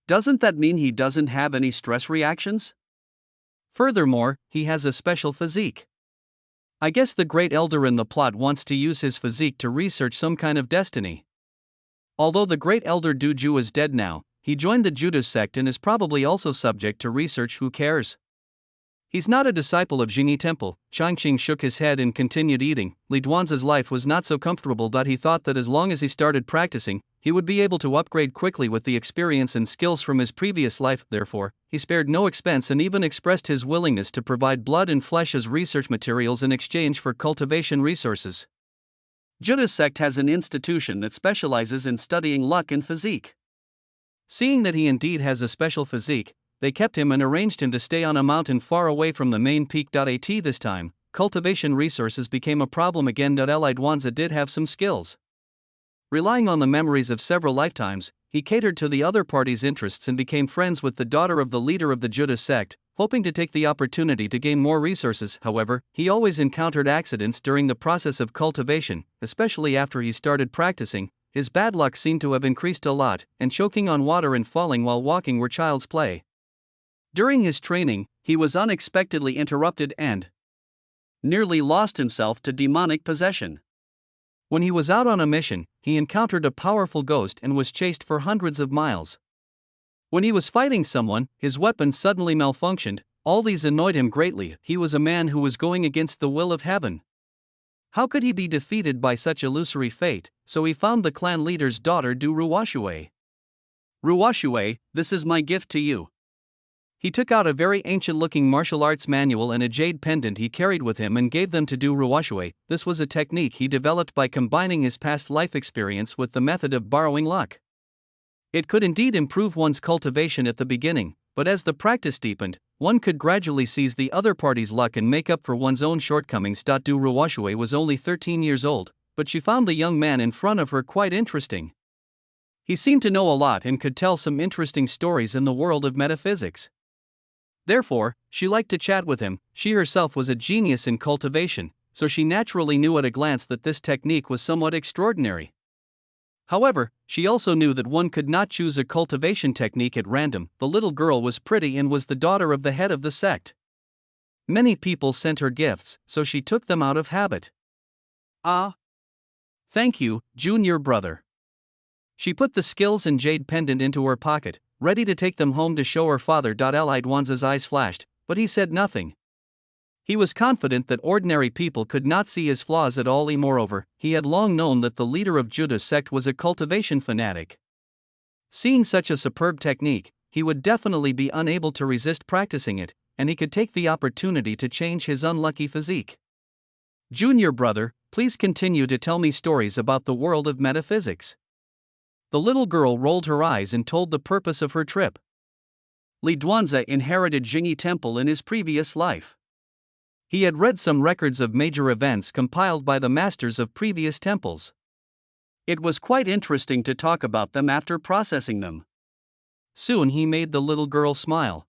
Doesn't that mean he doesn't have any stress reactions? Furthermore, he has a special physique. I guess the great elder in the plot wants to use his physique to research some kind of destiny. Although the great elder Du Ju is dead now, he joined the Judo sect and is probably also subject to research. Who cares? He's not a disciple of Jingyi Temple. Changqing shook his head and continued eating. Li Duanzi's life was not so comfortable. He thought that as long as he started practicing, he would be able to upgrade quickly with the experience and skills from his previous life. Therefore, he spared no expense and even expressed his willingness to provide blood and flesh as research materials in exchange for cultivation resources. Judo sect has an institution that specializes in studying luck and physique. Seeing that he indeed has a special physique, they kept him and arranged him to stay on a mountain far away from the main peak. This time, cultivation resources became a problem again. Li Duanzi did have some skills. Relying on the memories of several lifetimes, he catered to the other party's interests and became friends with the daughter of the leader of the Judo sect, hoping to take the opportunity to gain more resources. However, he always encountered accidents during the process of cultivation, especially after he started practicing. His bad luck seemed to have increased a lot, and choking on water and falling while walking were child's play. During his training, he was unexpectedly interrupted and nearly lost himself to demonic possession. When he was out on a mission, he encountered a powerful ghost and was chased for hundreds of miles. When he was fighting someone, his weapon suddenly malfunctioned. All these annoyed him greatly. He was a man who was going against the will of heaven. How could he be defeated by such illusory fate? So he found the clan leader's daughter Du Ruoxue. Ruoxue, this is my gift to you. He took out a very ancient-looking martial arts manual and a jade pendant he carried with him and gave them to Du Ruoxue. This was a technique he developed by combining his past life experience with the method of borrowing luck. It could indeed improve one's cultivation at the beginning, but as the practice deepened, one could gradually seize the other party's luck and make up for one's own shortcomings. Du Ruoxue was only 13 years old, but she found the young man in front of her quite interesting. He seemed to know a lot and could tell some interesting stories in the world of metaphysics. Therefore, she liked to chat with him. She herself was a genius in cultivation, so she naturally knew at a glance that this technique was somewhat extraordinary. However, she also knew that one could not choose a cultivation technique at random. The little girl was pretty and was the daughter of the head of the sect. Many people sent her gifts, so she took them out of habit. Ah, thank you, junior brother. She put the skills and jade pendant into her pocket, ready to take them home to show her father. Lidwanza's eyes flashed, but he said nothing. He was confident that ordinary people could not see his flaws at all. Moreover, he had long known that the leader of Judah's sect was a cultivation fanatic. Seeing such a superb technique, he would definitely be unable to resist practicing it, and he could take the opportunity to change his unlucky physique. Junior brother, please continue to tell me stories about the world of metaphysics. The little girl rolled her eyes and told the purpose of her trip. Lidwanza inherited Jingyi Temple in his previous life. He had read some records of major events compiled by the masters of previous temples. It was quite interesting to talk about them after processing them. Soon he made the little girl smile.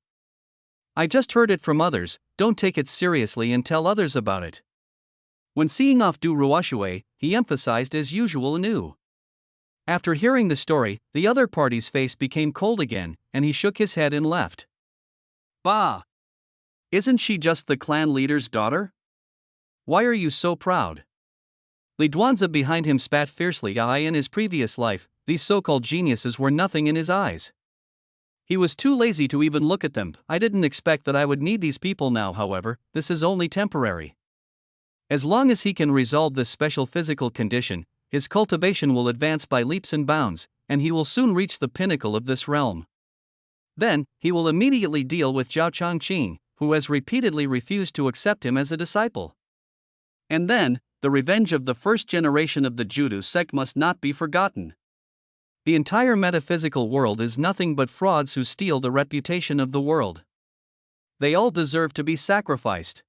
I just heard it from others, don't take it seriously and tell others about it. When seeing off Du Ruoxue, he emphasized as usual anew. After hearing the story, the other party's face became cold again, and he shook his head and left. Bah! Isn't she just the clan leader's daughter? Why are you so proud? Lidwanza behind him spat fiercely. In his previous life, these so-called geniuses were nothing in his eyes. He was too lazy to even look at them. I didn't expect that I would need these people now. However, this is only temporary. As long as he can resolve this special physical condition, his cultivation will advance by leaps and bounds, and he will soon reach the pinnacle of this realm. Then, he will immediately deal with Zhao Changqing, who has repeatedly refused to accept him as a disciple. And then, the revenge of the first generation of the Judo sect must not be forgotten. The entire metaphysical world is nothing but frauds who steal the reputation of the world. They all deserve to be sacrificed.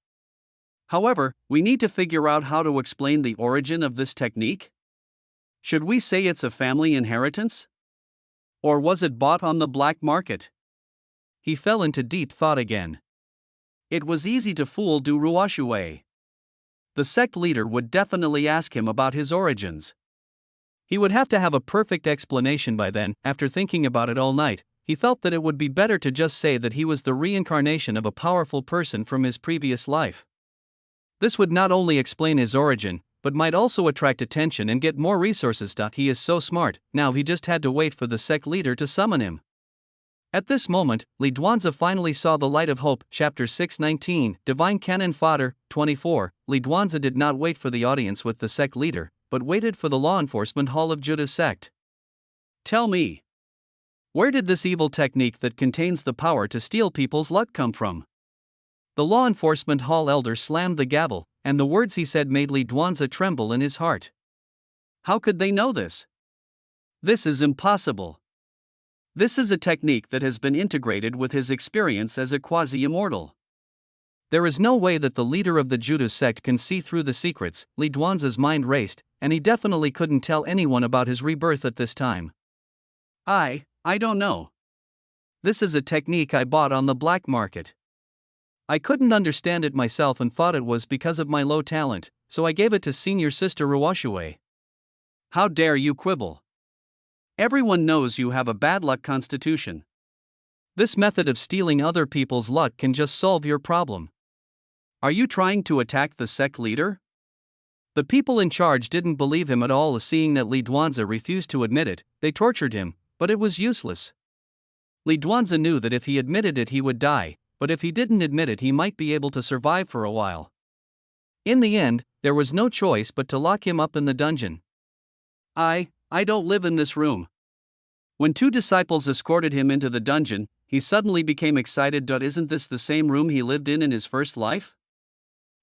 However, we need to figure out how to explain the origin of this technique. Should we say it's a family inheritance? Or was it bought on the black market? He fell into deep thought again. It was easy to fool Du Ruoxue. The sect leader would definitely ask him about his origins. He would have to have a perfect explanation by then. After thinking about it all night, he felt that it would be better to just say that he was the reincarnation of a powerful person from his previous life. This would not only explain his origin, but might also attract attention and get more resources. He is so smart. Now he just had to wait for the sect leader to summon him. At this moment, Lidwanza finally saw the light of hope. Chapter 619, Divine Cannon Fodder, 24. Lidwanza did not wait for the audience with the sect leader, but waited for the law enforcement hall of Judah's sect. Tell me, where did this evil technique that contains the power to steal people's luck come from? The law enforcement hall elder slammed the gavel, and the words he said made Lidwanza tremble in his heart. How could they know this? This is impossible. This is a technique that has been integrated with his experience as a quasi-immortal. There is no way that the leader of the Judo sect can see through the secrets. Lidwanza's mind raced, and he definitely couldn't tell anyone about his rebirth at this time. I don't know. This is a technique I bought on the black market. I couldn't understand it myself and thought it was because of my low talent, so I gave it to senior sister Ruoxue. How dare you quibble? Everyone knows you have a bad luck constitution. This method of stealing other people's luck can just solve your problem. Are you trying to attack the sect leader? The people in charge didn't believe him at all. Seeing that Lidwanza refused to admit it, they tortured him, but it was useless. Lidwanza knew that if he admitted it he would die, but if he didn't admit it he might be able to survive for a while. In the end, there was no choice but to lock him up in the dungeon. I don't live in this room. When two disciples escorted him into the dungeon, he suddenly became excited. Isn't this the same room he lived in his first life?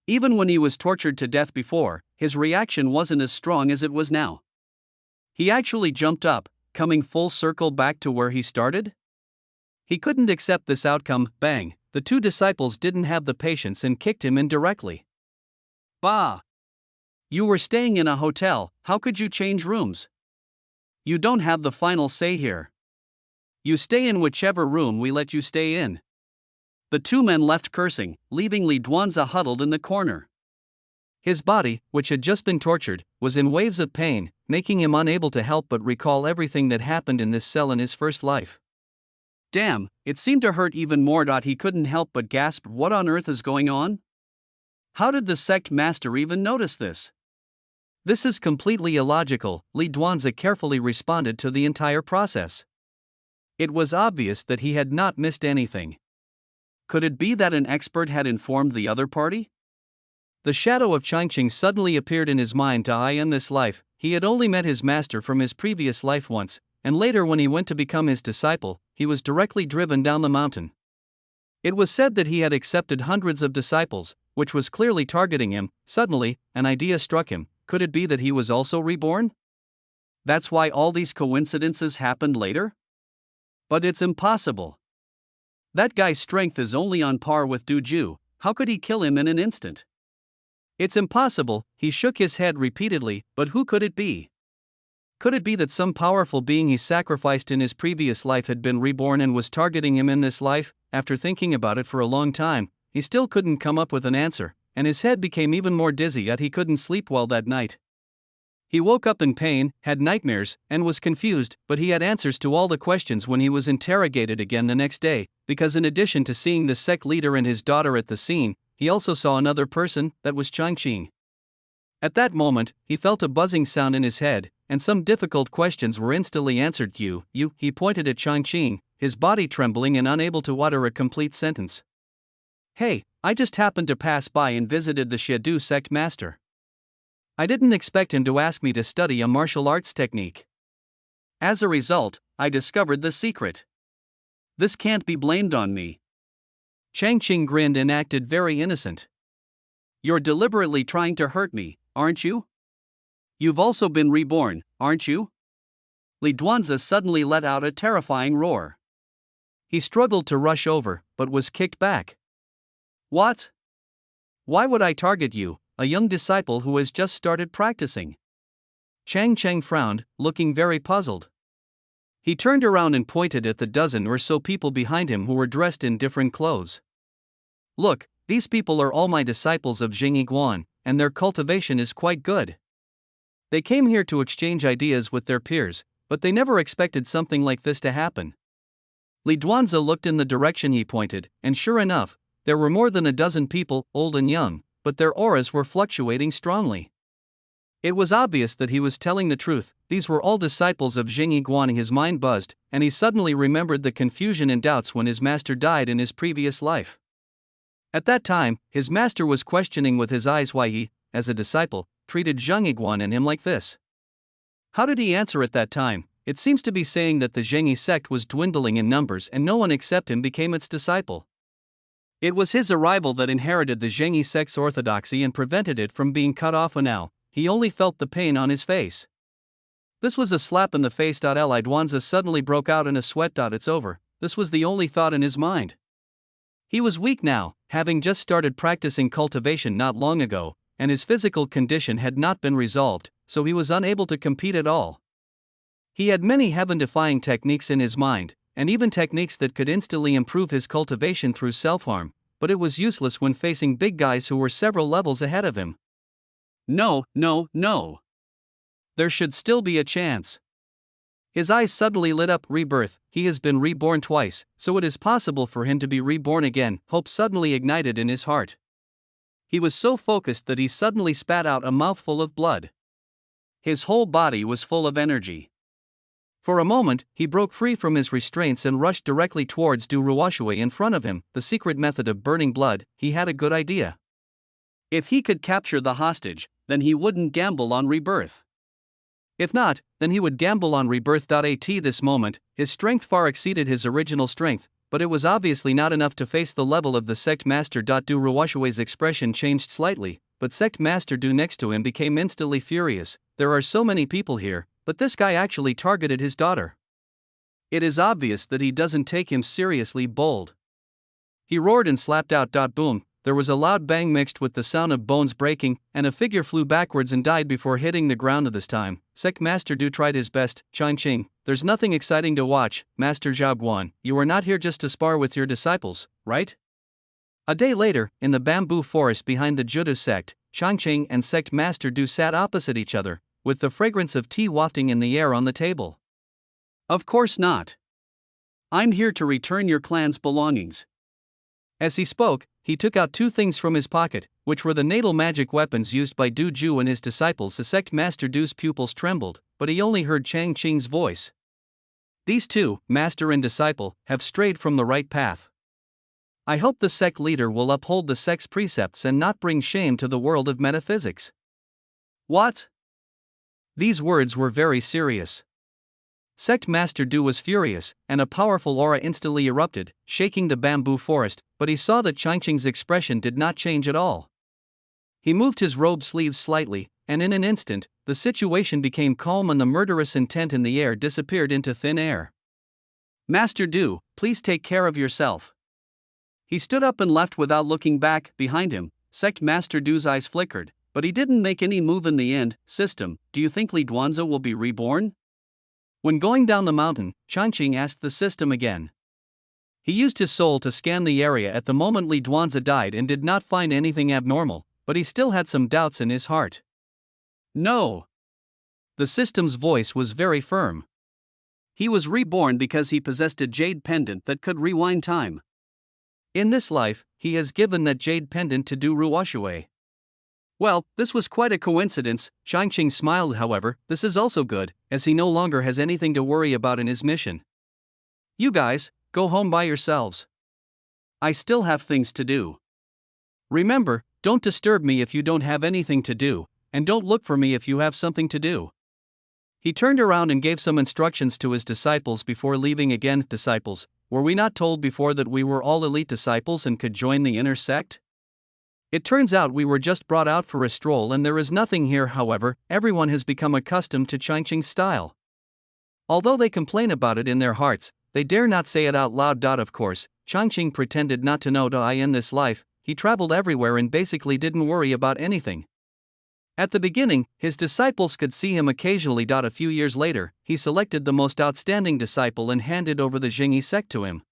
Even when he was tortured to death before, his reaction wasn't as strong as it was now. He actually jumped up, coming full circle back to where he started? He couldn't accept this outcome. Bang, the two disciples didn't have the patience and kicked him in directly. Bah! You were staying in a hotel, how could you change rooms? You don't have the final say here. You stay in whichever room we let you stay in. The two men left cursing, leaving Li Duanzi huddled in the corner. His body, which had just been tortured, was in waves of pain, making him unable to help but recall everything that happened in this cell in his first life. Damn, it seemed to hurt even more. He couldn't help but gasp, what on earth is going on? How did the sect master even notice this? This is completely illogical, Li Duanzi carefully responded to the entire process. It was obvious that he had not missed anything. Could it be that an expert had informed the other party? The shadow of Changqing suddenly appeared in his mind. In this life, he had only met his master from his previous life once, and later when he went to become his disciple, he was directly driven down the mountain. It was said that he had accepted hundreds of disciples, which was clearly targeting him. Suddenly, an idea struck him. Could it be that he was also reborn? That's why all these coincidences happened later? But it's impossible. That guy's strength is only on par with Du Ju. How could he kill him in an instant? It's impossible, he shook his head repeatedly, but who could it be? Could it be that some powerful being he sacrificed in his previous life had been reborn and was targeting him in this life? After thinking about it for a long time, he still couldn't come up with an answer, and his head became even more dizzy. Yet he couldn't sleep well that night. He woke up in pain, had nightmares, and was confused, but he had answers to all the questions when he was interrogated again the next day, because in addition to seeing the sect leader and his daughter at the scene, he also saw another person, that was Changqing. At that moment, he felt a buzzing sound in his head, and some difficult questions were instantly answered. He pointed at Changqing, his body trembling and unable to utter a complete sentence. Hey, I just happened to pass by and visited the Shedu sect master. I didn't expect him to ask me to study a martial arts technique. As a result, I discovered the secret. This can't be blamed on me. Changqing grinned and acted very innocent. You're deliberately trying to hurt me, aren't you? You've also been reborn, aren't you? Li Duanzi suddenly let out a terrifying roar. He struggled to rush over, but was kicked back. What? Why would I target you, a young disciple who has just started practicing? Changqing frowned, looking very puzzled. He turned around and pointed at the dozen or so people behind him who were dressed in different clothes. Look, these people are all my disciples of Zheng Yiguan, and their cultivation is quite good. They came here to exchange ideas with their peers, but they never expected something like this to happen. Li Duanzi looked in the direction he pointed, and sure enough, there were more than a dozen people, old and young, but their auras were fluctuating strongly. It was obvious that he was telling the truth. These were all disciples of Zheng Yiguan. His mind buzzed, and he suddenly remembered the confusion and doubts when his master died in his previous life. At that time, his master was questioning with his eyes why he, as a disciple, treated Zheng Yiguan and him like this. How did he answer at that time? It seems to be saying that the Zhengyi sect was dwindling in numbers and no one except him became its disciple. It was his arrival that inherited the Zhengyi sect's orthodoxy and prevented it from being cut off. And now, he only felt the pain on his face. This was a slap in the face. Li Duanzi suddenly broke out in a sweat. It's over. This was the only thought in his mind. He was weak now, having just started practicing cultivation not long ago, and his physical condition had not been resolved, so he was unable to compete at all. He had many heaven-defying techniques in his mind, and even techniques that could instantly improve his cultivation through self-harm, but it was useless when facing big guys who were several levels ahead of him. No. There should still be a chance. His eyes suddenly lit up. Rebirth. He has been reborn twice, so it is possible for him to be reborn again. Hope suddenly ignited in his heart. He was so focused that he suddenly spat out a mouthful of blood. His whole body was full of energy. For a moment, he broke free from his restraints and rushed directly towards Du Ruoshui in front of him. The secret method of burning blood, he had a good idea. If he could capture the hostage, then he wouldn't gamble on rebirth. If not, then he would gamble on rebirth. At this moment, his strength far exceeded his original strength, but it was obviously not enough to face the level of the sect master. Du Ruoshui's expression changed slightly, but sect master Du next to him became instantly furious. There are so many people here, but this guy actually targeted his daughter. It is obvious that he doesn't take him seriously. Bold. He roared and slapped out. Boom. There was a loud bang mixed with the sound of bones breaking, and a figure flew backwards and died before hitting the ground. This time, Sect Master Du tried his best. Changqing, there's nothing exciting to watch. Master Zhao Guan, you are not here just to spar with your disciples, right? A day later, in the bamboo forest behind the Judo sect, Changqing and sect master Du sat opposite each other, with the fragrance of tea wafting in the air on the table. Of course not. I'm here to return your clan's belongings. As he spoke, he took out two things from his pocket, which were the natal magic weapons used by Du Ju and his disciples. The sect master Du's pupils trembled, but he only heard Chang Qing's voice. These two, master and disciple, have strayed from the right path. I hope the sect leader will uphold the sect's precepts and not bring shame to the world of metaphysics. What? These words were very serious. Sect Master Du was furious, and a powerful aura instantly erupted, shaking the bamboo forest, but he saw that Changqing's expression did not change at all. He moved his robe sleeves slightly, and in an instant, the situation became calm and the murderous intent in the air disappeared into thin air. Master Du, please take care of yourself. He stood up and left without looking back. Behind him, Sect Master Du's eyes flickered, but he didn't make any move in the end. System, do you think Li Duanzi will be reborn? When going down the mountain, Changqing asked the system again. He used his soul to scan the area at the moment Li Duanzi died and did not find anything abnormal, but he still had some doubts in his heart. No. The system's voice was very firm. He was reborn because he possessed a jade pendant that could rewind time. In this life, he has given that jade pendant to Du Ruoshui. Well, this was quite a coincidence. Changqing smiled. However, this is also good, as he no longer has anything to worry about in his mission. You guys, go home by yourselves. I still have things to do. Remember, don't disturb me if you don't have anything to do, and don't look for me if you have something to do. He turned around and gave some instructions to his disciples before leaving again. Disciples, were we not told before that we were all elite disciples and could join the inner sect? It turns out we were just brought out for a stroll and there is nothing here. However, everyone has become accustomed to Changqing's style. Although they complain about it in their hearts, they dare not say it out loud. Of course, Changqing pretended not to know that in this life, he traveled everywhere and basically didn't worry about anything. At the beginning, his disciples could see him occasionally. A few years later, he selected the most outstanding disciple and handed over the Jingyi sect to him.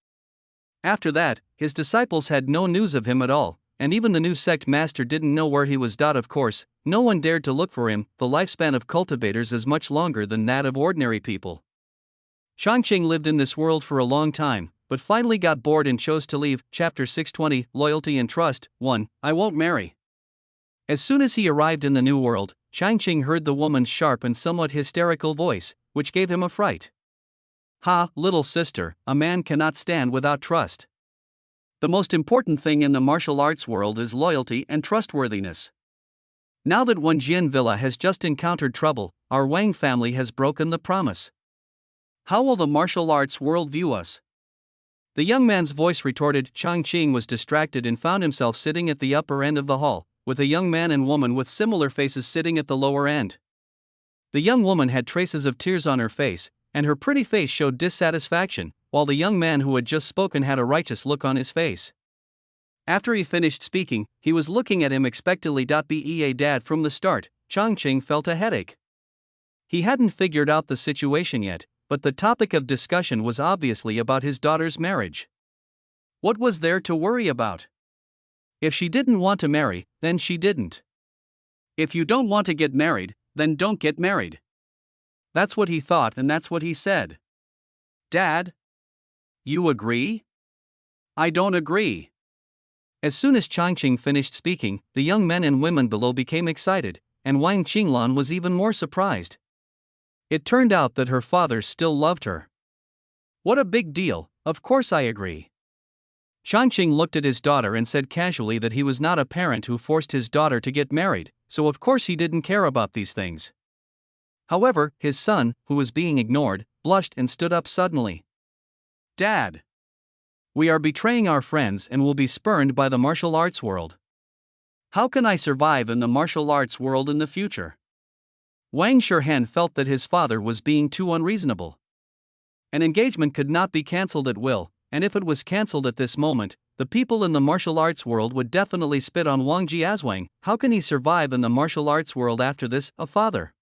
After that, his disciples had no news of him at all, and even the new sect master didn't know where he was. Of course, no one dared to look for him. The lifespan of cultivators is much longer than that of ordinary people. Changqing lived in this world for a long time, but finally got bored and chose to leave. Chapter 620, Loyalty and Trust. 1. I won't marry. As soon as he arrived in the new world, Changqing heard the woman's sharp and somewhat hysterical voice, which gave him a fright. Ha, little sister, a man cannot stand without trust. The most important thing in the martial arts world is loyalty and trustworthiness. Now that Wenjian Villa has just encountered trouble, our Wang family has broken the promise. How will the martial arts world view us? The young man's voice retorted. Changqing was distracted and found himself sitting at the upper end of the hall, with a young man and woman with similar faces sitting at the lower end. The young woman had traces of tears on her face, and her pretty face showed dissatisfaction, while the young man who had just spoken had a righteous look on his face. After he finished speaking, he was looking at him expectantly. Bea dad, from the start, Changqing felt a headache. He hadn't figured out the situation yet, but the topic of discussion was obviously about his daughter's marriage. What was there to worry about? If she didn't want to marry, then she didn't. If you don't want to get married, then don't get married. That's what he thought and that's what he said. Dad? You agree? I don't agree. As soon as Changqing finished speaking, the young men and women below became excited, and Wang Qinglan was even more surprised. It turned out that her father still loved her. What a big deal, of course I agree. Changqing looked at his daughter and said casually that he was not a parent who forced his daughter to get married, so of course he didn't care about these things. However, his son, who was being ignored, blushed and stood up suddenly. Dad! We are betraying our friends and will be spurned by the martial arts world. How can I survive in the martial arts world in the future? Wang Shihan felt that his father was being too unreasonable. An engagement could not be cancelled at will, and if it was cancelled at this moment, the people in the martial arts world would definitely spit on Wang Jiazwang. How can he survive in the martial arts world after this, a father?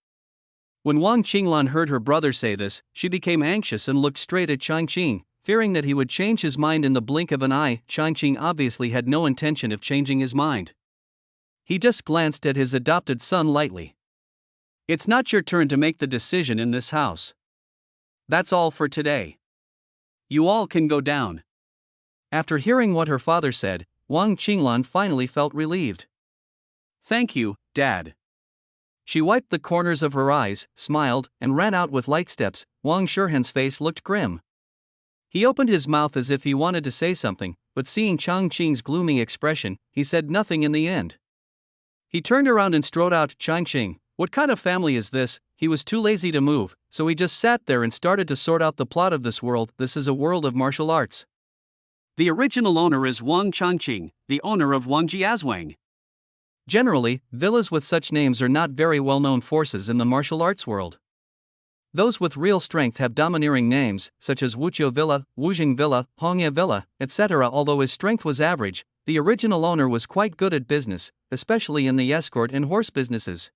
When Wang Qinglan heard her brother say this, she became anxious and looked straight at Changqing. fearing that he would change his mind in the blink of an eye. Chang Qing obviously had no intention of changing his mind. He just glanced at his adopted son lightly. It's not your turn to make the decision in this house. That's all for today. You all can go down. After hearing what her father said, Wang Qinglan finally felt relieved. Thank you, Dad. She wiped the corners of her eyes, smiled, and ran out with light steps. Wang Shihan's face looked grim. He opened his mouth as if he wanted to say something, but seeing Chang Qing's gloomy expression, he said nothing in the end. He turned around and strode out. Chang Qing, what kind of family is this? He was too lazy to move, so he just sat there and started to sort out the plot of this world. This is a world of martial arts. The original owner is Wang Changqing, the owner of Wang Jiazwang. Generally, villas with such names are not very well-known forces in the martial arts world. Those with real strength have domineering names, such as Wuqiu Villa, Wujing Villa, Hongye Villa, etc. Although his strength was average, the original owner was quite good at business, especially in the escort and horse businesses.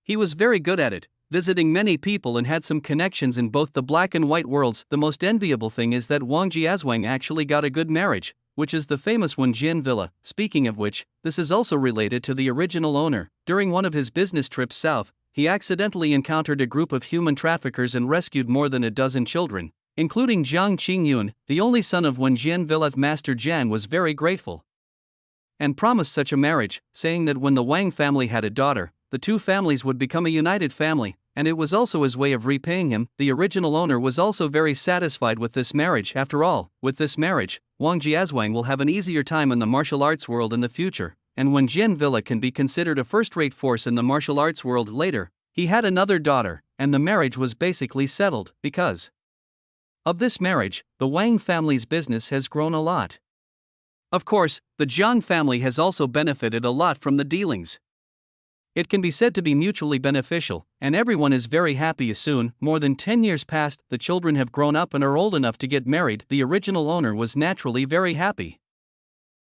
He was very good at it, visiting many people and had some connections in both the black and white worlds. The most enviable thing is that Wang Jiazwang actually got a good marriage, which is the famous Wenjian Villa. Speaking of which, this is also related to the original owner. During one of his business trips south, he accidentally encountered a group of human traffickers and rescued more than a dozen children, including Jiang Qingyun, the only son of Wenjian Villa. Master Jiang was very grateful and promised such a marriage, saying that when the Wang family had a daughter, the two families would become a united family, and it was also his way of repaying him. The original owner was also very satisfied with this marriage. After all, with this marriage, Wang Jiazwang will have an easier time in the martial arts world in the future, and when Jian Villa can be considered a first-rate force in the martial arts world later. He had another daughter, and the marriage was basically settled. Because of this marriage, the Wang family's business has grown a lot. Of course, the Jiang family has also benefited a lot from the dealings. It can be said to be mutually beneficial, and everyone is very happy. Soon, more than 10 years passed, the children have grown up and are old enough to get married. The original owner was naturally very happy.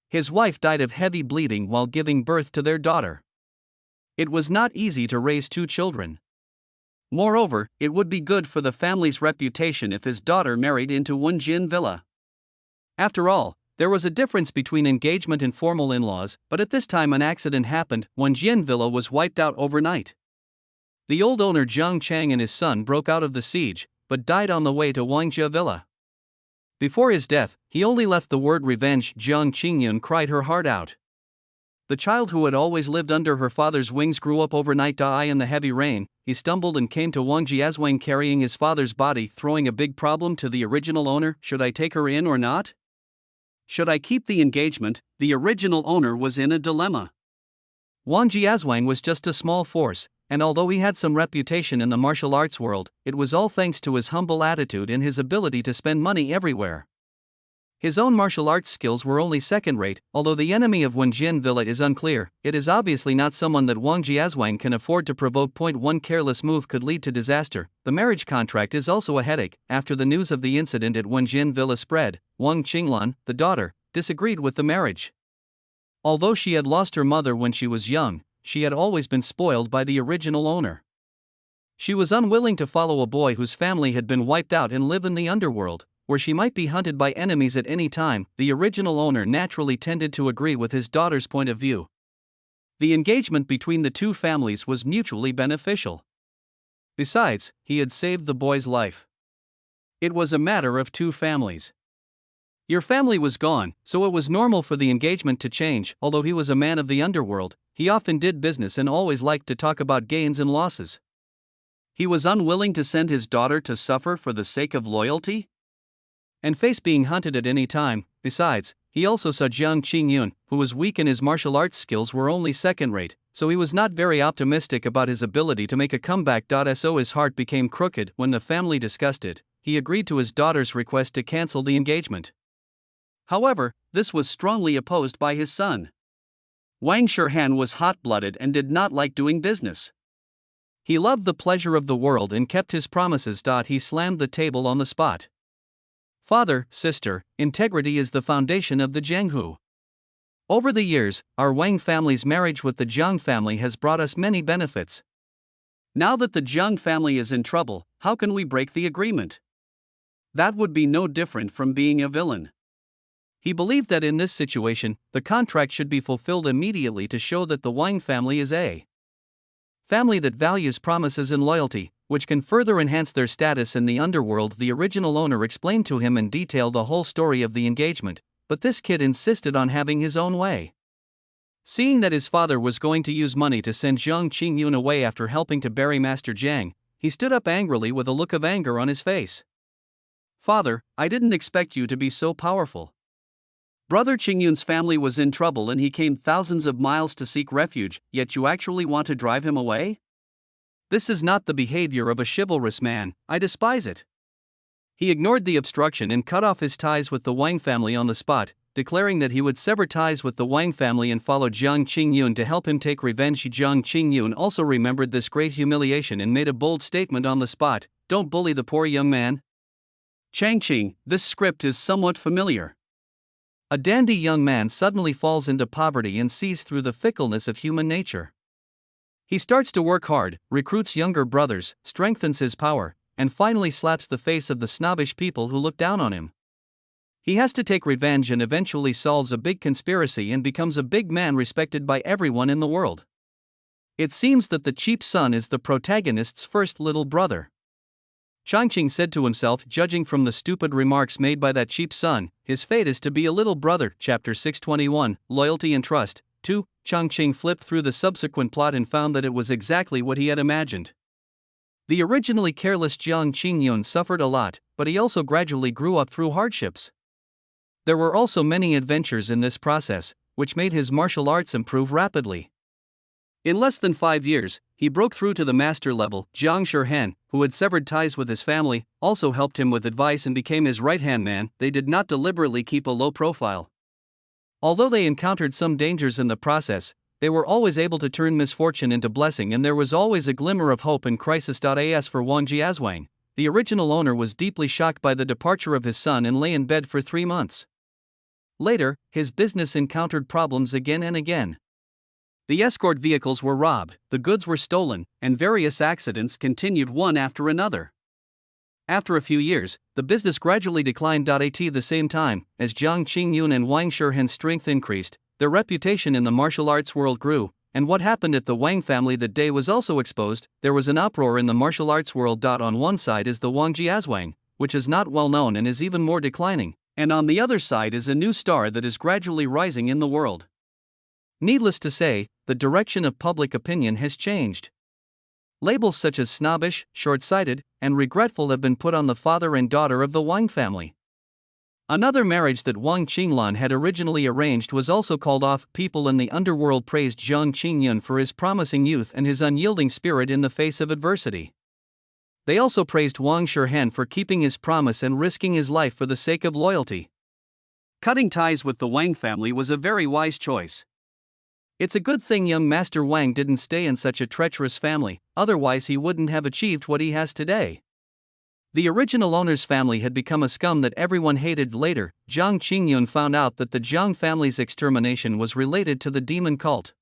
His wife died of heavy bleeding while giving birth to their daughter. It was not easy to raise two children. Moreover, it would be good for the family's reputation if his daughter married into Wenjian Villa. After all, there was a difference between engagement and formal in-laws, but at this time an accident happened. Wenjian Villa was wiped out overnight. The old owner Jiang Chang and his son broke out of the siege, but died on the way to Wangjia Villa. Before his death, he only left the word revenge. Jiang Qingyun cried her heart out. The child who had always lived under her father's wings grew up overnight. In the heavy rain, he stumbled and came to Wang Jiazwang carrying his father's body, throwing a big problem to the original owner. Should I take her in or not? Should I keep the engagement? The original owner was in a dilemma. Wang Jiazwang was just a small force, and although he had some reputation in the martial arts world, it was all thanks to his humble attitude and his ability to spend money everywhere. His own martial arts skills were only second-rate. Although the enemy of Wenjian Villa is unclear, it is obviously not someone that Wang Jiazwang can afford to provoke. One careless move could lead to disaster. The marriage contract is also a headache. After the news of the incident at Wenjian Villa spread, Wang Qinglan, the daughter, disagreed with the marriage. Although she had lost her mother when she was young, she had always been spoiled by the original owner. She was unwilling to follow a boy whose family had been wiped out and live in the underworld, where she might be hunted by enemies at any time. The original owner naturally tended to agree with his daughter's point of view. The engagement between the two families was mutually beneficial. Besides, he had saved the boy's life. It was a matter of two families. Your family was gone, so it was normal for the engagement to change. Although he was a man of the underworld, he often did business and always liked to talk about gains and losses. He was unwilling to send his daughter to suffer for the sake of loyalty and face being hunted at any time. Besides, he also saw Jiang Qingyun, who was weak and his martial arts skills were only second-rate, so he was not very optimistic about his ability to make a comeback. So his heart became crooked. When the family discussed it, he agreed to his daughter's request to cancel the engagement. However, this was strongly opposed by his son. Wang Shihan was hot-blooded and did not like doing business. He loved the pleasure of the world and kept his promises. He slammed the table on the spot. Father, sister, integrity is the foundation of the Jianghu. Over the years, our Wang family's marriage with the Jiang family has brought us many benefits. Now that the Jiang family is in trouble, how can we break the agreement? That would be no different from being a villain. He believed that in this situation, the contract should be fulfilled immediately to show that the Wang family is a family that values promises and loyalty, which can further enhance their status in the underworld. The original owner explained to him in detail the whole story of the engagement, but this kid insisted on having his own way. Seeing that his father was going to use money to send Jiang Qingyun away after helping to bury Master Jiang, he stood up angrily with a look of anger on his face. "Father, I didn't expect you to be so powerful. Brother Qingyun's family was in trouble and he came thousands of miles to seek refuge, yet you actually want to drive him away? This is not the behavior of a chivalrous man, I despise it." He ignored the obstruction and cut off his ties with the Wang family on the spot, declaring that he would sever ties with the Wang family and follow Jiang Qingyun to help him take revenge. Jiang Qingyun also remembered this great humiliation and made a bold statement on the spot: "Don't bully the poor young man." Changqing, this script is somewhat familiar. A dandy young man suddenly falls into poverty and sees through the fickleness of human nature. He starts to work hard, recruits younger brothers, strengthens his power, and finally slaps the face of the snobbish people who look down on him. He has to take revenge and eventually solves a big conspiracy and becomes a big man respected by everyone in the world. It seems that the cheap son is the protagonist's first little brother. Changqing said to himself, judging from the stupid remarks made by that cheap son, his fate is to be a little brother. Chapter 621, Loyalty and Trust. 2. Changqing flipped through the subsequent plot and found that it was exactly what he had imagined. The originally careless Jiang Qingyun suffered a lot, but he also gradually grew up through hardships. There were also many adventures in this process, which made his martial arts improve rapidly. In less than 5 years, he broke through to the master level. Jiang Shihan, who had severed ties with his family, also helped him with advice and became his right-hand man. They did not deliberately keep a low profile. Although they encountered some dangers in the process, they were always able to turn misfortune into blessing, and there was always a glimmer of hope in crisis. As for Wang Jiazwang, the original owner was deeply shocked by the departure of his son and lay in bed for 3 months. Later, his business encountered problems again and again. The escort vehicles were robbed, the goods were stolen, and various accidents continued one after another. After a few years, the business gradually declined. At the same time, as Jiang Qingyun and Wang Shihan's strength increased, their reputation in the martial arts world grew, and what happened at the Wang family that day was also exposed. There was an uproar in the martial arts world. On one side is the Wang Jiazwang, which is not well known and is even more declining, and on the other side is a new star that is gradually rising in the world. Needless to say, the direction of public opinion has changed. Labels such as snobbish, short-sighted, and regretful have been put on the father and daughter of the Wang family. Another marriage that Wang Qinglan had originally arranged was also called off. People in the underworld praised Jiang Qingyun for his promising youth and his unyielding spirit in the face of adversity. They also praised Wang Shihan for keeping his promise and risking his life for the sake of loyalty. Cutting ties with the Wang family was a very wise choice. It's a good thing young Master Wang didn't stay in such a treacherous family, otherwise he wouldn't have achieved what he has today. The original owner's family had become a scum that everyone hated. Later, Jiang Qingyun found out that the Jiang family's extermination was related to the demon cult.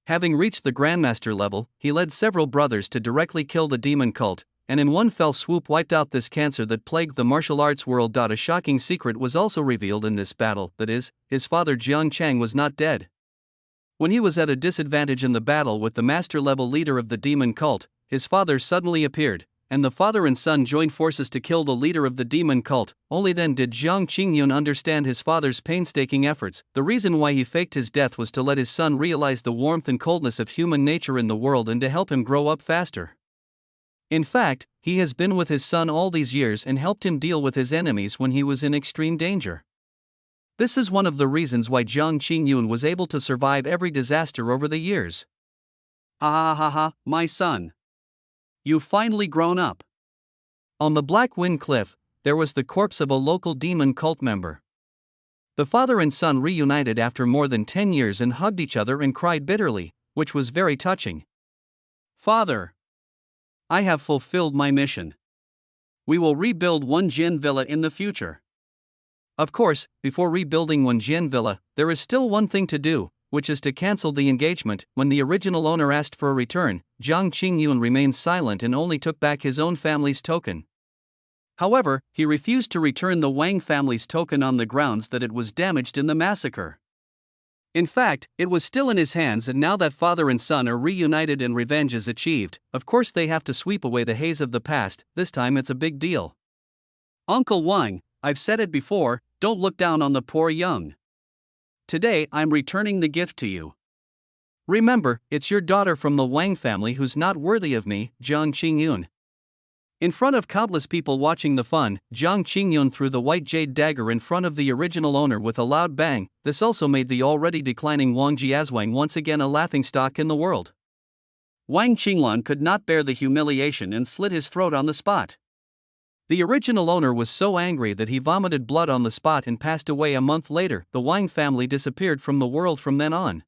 Having reached the Grandmaster level, he led several brothers to directly kill the demon cult, and in one fell swoop wiped out this cancer that plagued the martial arts world. A shocking secret was also revealed in this battle, that is, his father Jiang Chang was not dead. When he was at a disadvantage in the battle with the master-level leader of the demon cult, his father suddenly appeared, and the father and son joined forces to kill the leader of the demon cult. Only then did Jiang Qingyun understand his father's painstaking efforts. The reason why he faked his death was to let his son realize the warmth and coldness of human nature in the world and to help him grow up faster. In fact, he has been with his son all these years and helped him deal with his enemies when he was in extreme danger. This is one of the reasons why Jiang Qingyun was able to survive every disaster over the years. Ah ha ha, my son. You've finally grown up. On the Black Wind Cliff, there was the corpse of a local demon cult member. The father and son reunited after more than 10 years and hugged each other and cried bitterly, which was very touching. Father, I have fulfilled my mission. We will rebuild Wenjian Villa in the future. Of course, before rebuilding Wenjian Villa, there is still one thing to do, which is to cancel the engagement. When the original owner asked for a return, Jiang Qingyun remained silent and only took back his own family's token. However, he refused to return the Wang family's token on the grounds that it was damaged in the massacre. In fact, it was still in his hands, and now that father and son are reunited and revenge is achieved, of course they have to sweep away the haze of the past. This time it's a big deal. Uncle Wang, I've said it before, don't look down on the poor young. Today I'm returning the gift to you. Remember, it's your daughter from the Wang family who's not worthy of me, Jiang Qingyun. In front of countless people watching the fun, Jiang Qingyun threw the white jade dagger in front of the original owner with a loud bang. This also made the already declining Wang Jiazhuang once again a laughingstock in the world. Wang Qinglan could not bear the humiliation and slit his throat on the spot. The original owner was so angry that he vomited blood on the spot and passed away a month later. The Wang family disappeared from the world from then on.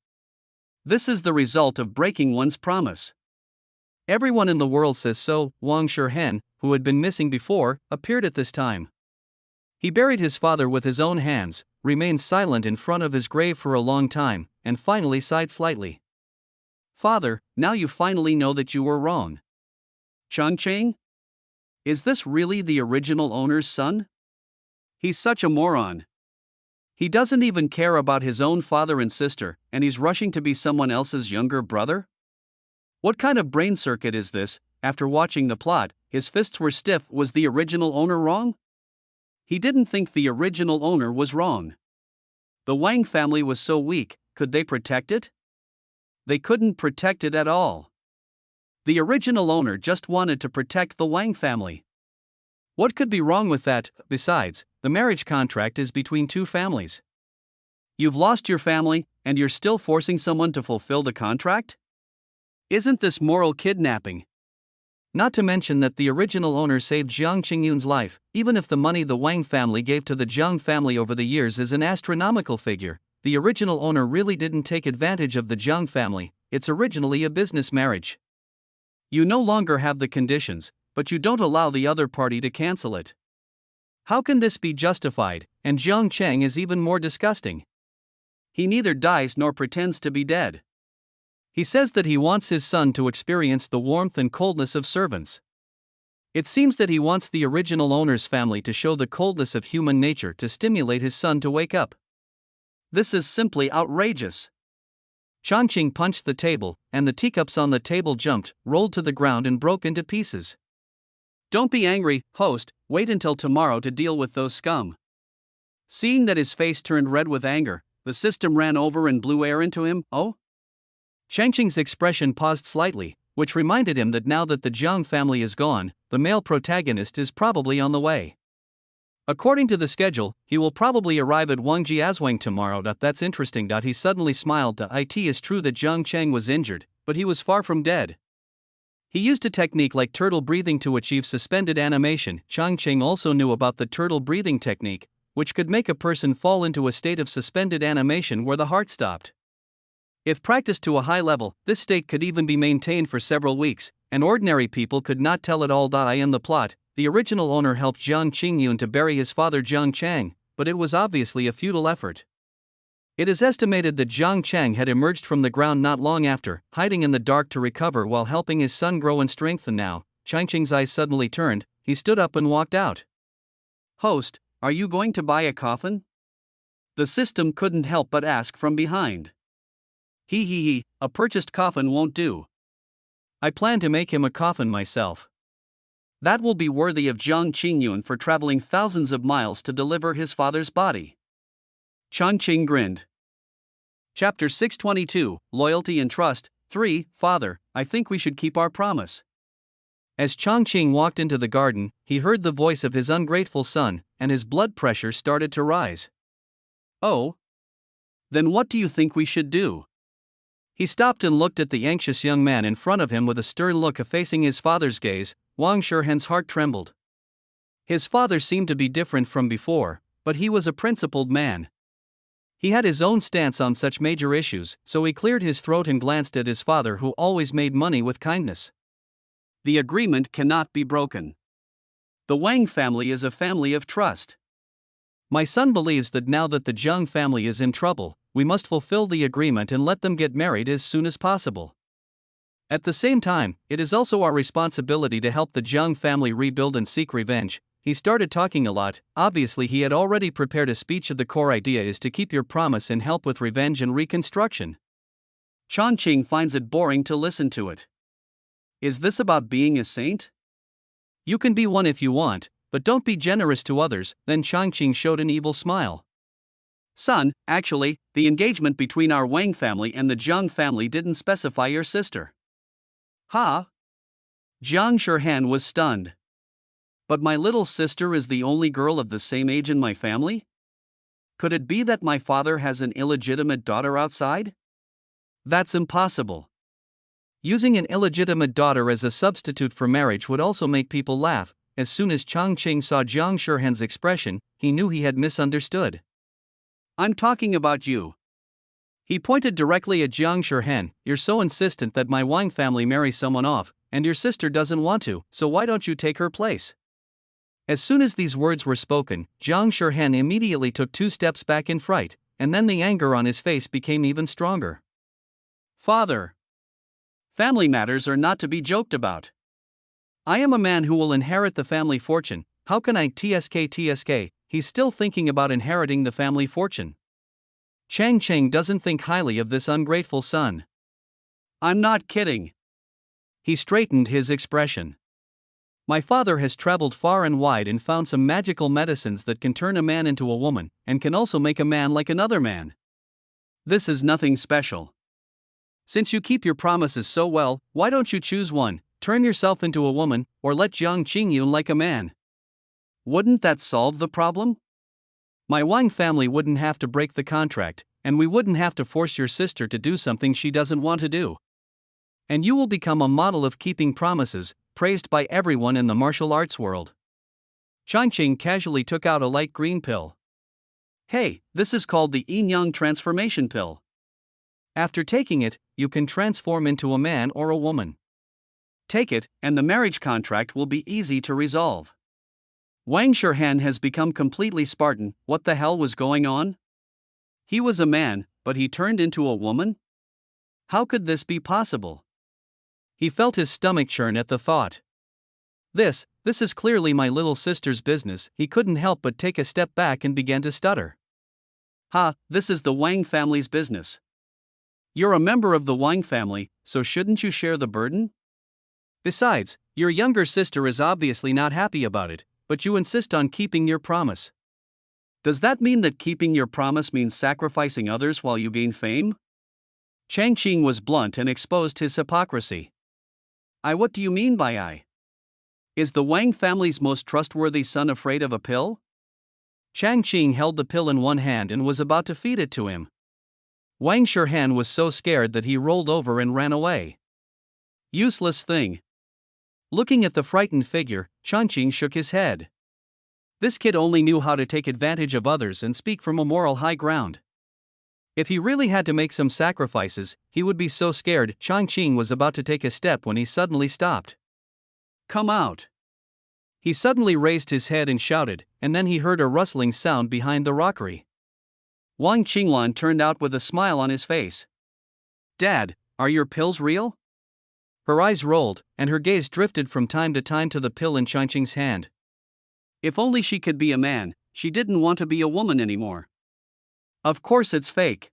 This is the result of breaking one's promise. Everyone in the world says so. Wang Shirhen, who had been missing before, appeared at this time. He buried his father with his own hands, remained silent in front of his grave for a long time, and finally sighed slightly. Father, now you finally know that you were wrong. Changcheng? Is this really the original owner's son? He's such a moron. He doesn't even care about his own father and sister, and he's rushing to be someone else's younger brother? What kind of brain circuit is this? After watching the plot, his fists were stiff. Was the original owner wrong? He didn't think the original owner was wrong. The Wang family was so weak, could they protect it? They couldn't protect it at all. The original owner just wanted to protect the Wang family. What could be wrong with that? Besides, the marriage contract is between two families. You've lost your family, and you're still forcing someone to fulfill the contract? Isn't this moral kidnapping? Not to mention that the original owner saved Jiang Qingyun's life. Even if the money the Wang family gave to the Jiang family over the years is an astronomical figure, the original owner really didn't take advantage of the Jiang family. It's originally a business marriage. You no longer have the conditions, but you don't allow the other party to cancel it. How can this be justified? And Jiang Cheng is even more disgusting. He neither dies nor pretends to be dead. He says that he wants his son to experience the warmth and coldness of servants. It seems that he wants the original owner's family to show the coldness of human nature to stimulate his son to wake up. This is simply outrageous. Changqing punched the table, and the teacups on the table jumped, rolled to the ground and broke into pieces. Don't be angry, host, wait until tomorrow to deal with those scum. Seeing that his face turned red with anger, the system ran over and blew air into him. Oh? Changqing's expression paused slightly, which reminded him that now that the Jiang family is gone, the male protagonist is probably on the way. According to the schedule, he will probably arrive at Wang Jiazhuang tomorrow. That's interesting. He suddenly smiled. It is true that Jiang Cheng was injured, but he was far from dead. He used a technique like turtle breathing to achieve suspended animation. Jiang Cheng also knew about the turtle breathing technique, which could make a person fall into a state of suspended animation where the heart stopped. If practiced to a high level, this state could even be maintained for several weeks, and ordinary people could not tell it all. In the plot, the original owner helped Jiang Qingyun to bury his father Jiang Chang, but it was obviously a futile effort. It is estimated that Jiang Chang had emerged from the ground not long after, hiding in the dark to recover while helping his son grow in strength. And now, Changqing's eyes suddenly turned, he stood up and walked out. Host, are you going to buy a coffin? The system couldn't help but ask from behind. He, a purchased coffin won't do. I plan to make him a coffin myself. That will be worthy of Jiang Qingyun for traveling thousands of miles to deliver his father's body. Changqing grinned. Chapter 622, Loyalty and Trust. 3. Father, I think we should keep our promise. As Changqing walked into the garden, he heard the voice of his ungrateful son, and his blood pressure started to rise. Oh? Then what do you think we should do? He stopped and looked at the anxious young man in front of him with a stern look. Facing his father's gaze, Wang Shirhen's heart trembled. His father seemed to be different from before, but he was a principled man. He had his own stance on such major issues, so he cleared his throat and glanced at his father, who always made money with kindness. The agreement cannot be broken. The Wang family is a family of trust. My son believes that now that the Jiang family is in trouble, we must fulfill the agreement and let them get married as soon as possible. At the same time, it is also our responsibility to help the Jiang family rebuild and seek revenge. he started talking a lot. Obviously, he had already prepared a speech. The core idea is to keep your promise and help with revenge and reconstruction. Chongqing finds it boring to listen to it. Is this about being a saint? You can be one if you want, but don't be generous to others. Then Chongqing showed an evil smile. Son, actually, the engagement between our Wang family and the Jiang family didn't specify your sister. Huh? Jiang Shihan was stunned. But my little sister is the only girl of the same age in my family? Could it be that my father has an illegitimate daughter outside? That's impossible. Using an illegitimate daughter as a substitute for marriage would also make people laugh. As soon as Chongqing saw Jiang Shihan's expression, he knew he had misunderstood. I'm talking about you. He pointed directly at Jiang Shihan. You're so insistent that my Wang family marry someone off, and your sister doesn't want to, so why don't you take her place? As soon as these words were spoken, Jiang Shihan immediately took 2 steps back in fright, and then the anger on his face became even stronger. Father! Family matters are not to be joked about. I am a man who will inherit the family fortune. How can I tsk? He's still thinking about inheriting the family fortune. Chang Cheng doesn't think highly of this ungrateful son. I'm not kidding. He straightened his expression. My father has traveled far and wide and found some magical medicines that can turn a man into a woman, and can also make a man like another man. This is nothing special. Since you keep your promises so well, why don't you choose one, turn yourself into a woman, or let Jiang Qingyun like a man? Wouldn't that solve the problem? My Wang family wouldn't have to break the contract, and we wouldn't have to force your sister to do something she doesn't want to do. And you will become a model of keeping promises, praised by everyone in the martial arts world. Chongqing casually took out a light green pill. Hey, this is called the Yin-Yang transformation pill. After taking it, you can transform into a man or a woman. Take it, and the marriage contract will be easy to resolve. Wang Shihan has become completely Spartan. What the hell was going on? He was a man, but he turned into a woman? How could this be possible? He felt his stomach churn at the thought. This is clearly my little sister's business. He couldn't help but take a step back and began to stutter. This is the Wang family's business. You're a member of the Wang family, so shouldn't you share the burden? Besides, your younger sister is obviously not happy about it, but you insist on keeping your promise. Does that mean that keeping your promise means sacrificing others while you gain fame? Changqing was blunt and exposed his hypocrisy. What do you mean by I? Is the Wang family's most trustworthy son afraid of a pill? Changqing held the pill in one hand and was about to feed it to him. Wang Shihan was so scared that he rolled over and ran away. Useless thing. Looking at the frightened figure, Chongqing shook his head. This kid only knew how to take advantage of others and speak from a moral high ground. If he really had to make some sacrifices, he would be so scared. Chongqing was about to take a step when he suddenly stopped. Come out. He suddenly raised his head and shouted, and then he heard a rustling sound behind the rockery. Wang Qinglan turned out with a smile on his face. Dad, are your pills real? Her eyes rolled, and her gaze drifted from time to time to the pill in Chongqing's hand. If only she could be a man, she didn't want to be a woman anymore. Of course it's fake.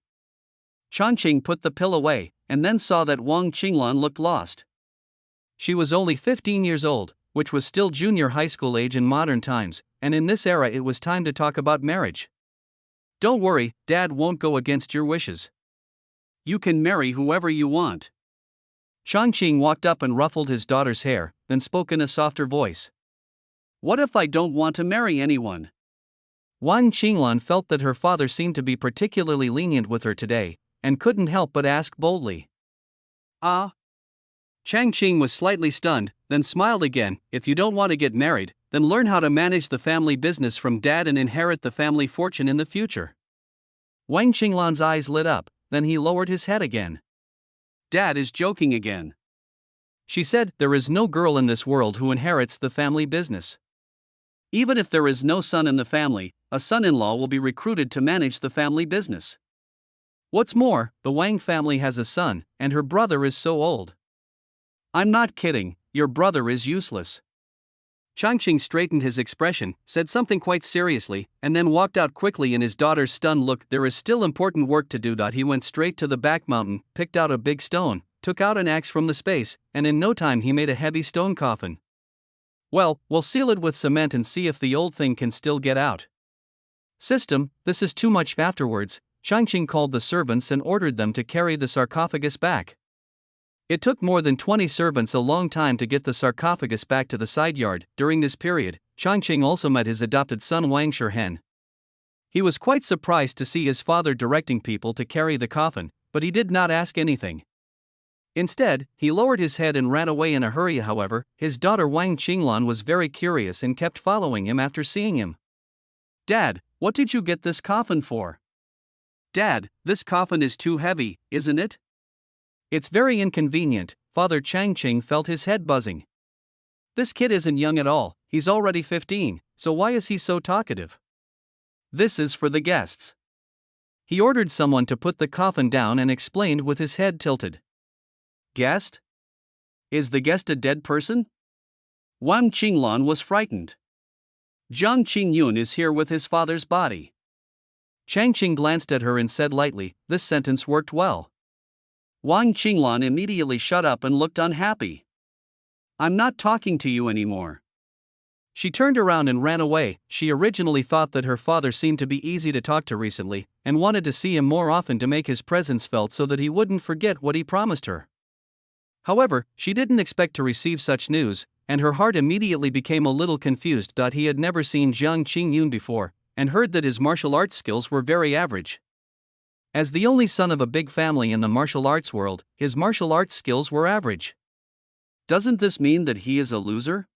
Chongqing put the pill away, and then saw that Wang Qinglan looked lost. She was only 15 years old, which was still junior high school age in modern times, and in this era it was time to talk about marriage. Don't worry, Dad won't go against your wishes. You can marry whoever you want. Chongqing walked up and ruffled his daughter's hair, then spoke in a softer voice. What if I don't want to marry anyone? Wang Qinglan felt that her father seemed to be particularly lenient with her today, and couldn't help but ask boldly. Changqing was slightly stunned, then smiled again. If you don't want to get married, then learn how to manage the family business from Dad and inherit the family fortune in the future. Wang Qinglan's eyes lit up, then he lowered his head again. Dad is joking again. She said, there is no girl in this world who inherits the family business. Even if there is no son in the family, a son-in-law will be recruited to manage the family business. What's more, the Wang family has a son, and her brother is so old. I'm not kidding, your brother is useless. Changqing straightened his expression, said something quite seriously, and then walked out quickly in his daughter's stunned look. There is still important work to do. He went straight to the back mountain, picked out a big stone, took out an axe from the space, and in no time he made a heavy stone coffin. Well, we'll seal it with cement and see if the old thing can still get out. System, this is too much. Afterwards, Changqing called the servants and ordered them to carry the sarcophagus back. It took more than 20 servants a long time to get the sarcophagus back to the side yard. During this period, Changqing also met his adopted son Wang Shirhen. He was quite surprised to see his father directing people to carry the coffin, but he did not ask anything. Instead, he lowered his head and ran away in a hurry. However, his daughter Wang Qinglan was very curious and kept following him after seeing him. "Dad, what did you get this coffin for?" "Dad, this coffin is too heavy, isn't it?" "It's very inconvenient." Father Changqing felt his head buzzing. This kid isn't young at all, he's already 15, so why is he so talkative? "This is for the guests." He ordered someone to put the coffin down and explained with his head tilted. "Guest? Is the guest a dead person?" Wang Qinglan was frightened. "Jiang Qingyun is here with his father's body." Changqing glanced at her and said lightly, "This sentence worked well." Wang Qinglan immediately shut up and looked unhappy. "I'm not talking to you anymore." She turned around and ran away. She originally thought that her father seemed to be easy to talk to recently, and wanted to see him more often to make his presence felt so that he wouldn't forget what he promised her. However, she didn't expect to receive such news, and her heart immediately became a little confused. He had never seen Jiang Qingyun before, and heard that his martial arts skills were very average. As the only son of a big family in the martial arts world, his martial arts skills were average. Doesn't this mean that he is a loser?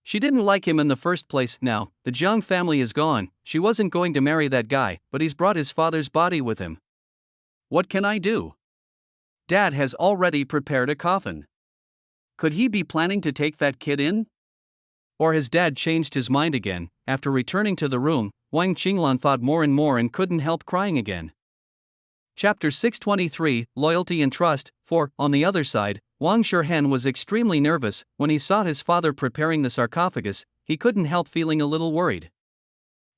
She didn't like him in the first place. Now, the Jiang family is gone, she wasn't going to marry that guy, but he's brought his father's body with him. What can I do? Dad has already prepared a coffin. Could he be planning to take that kid in? Or has Dad changed his mind again? After returning to the room, Wang Qinglan thought more and more and couldn't help crying again. Chapter 623, Loyalty and Trust. 4. On the other side, Wang Shirhen was extremely nervous. When he saw his father preparing the sarcophagus, he couldn't help feeling a little worried.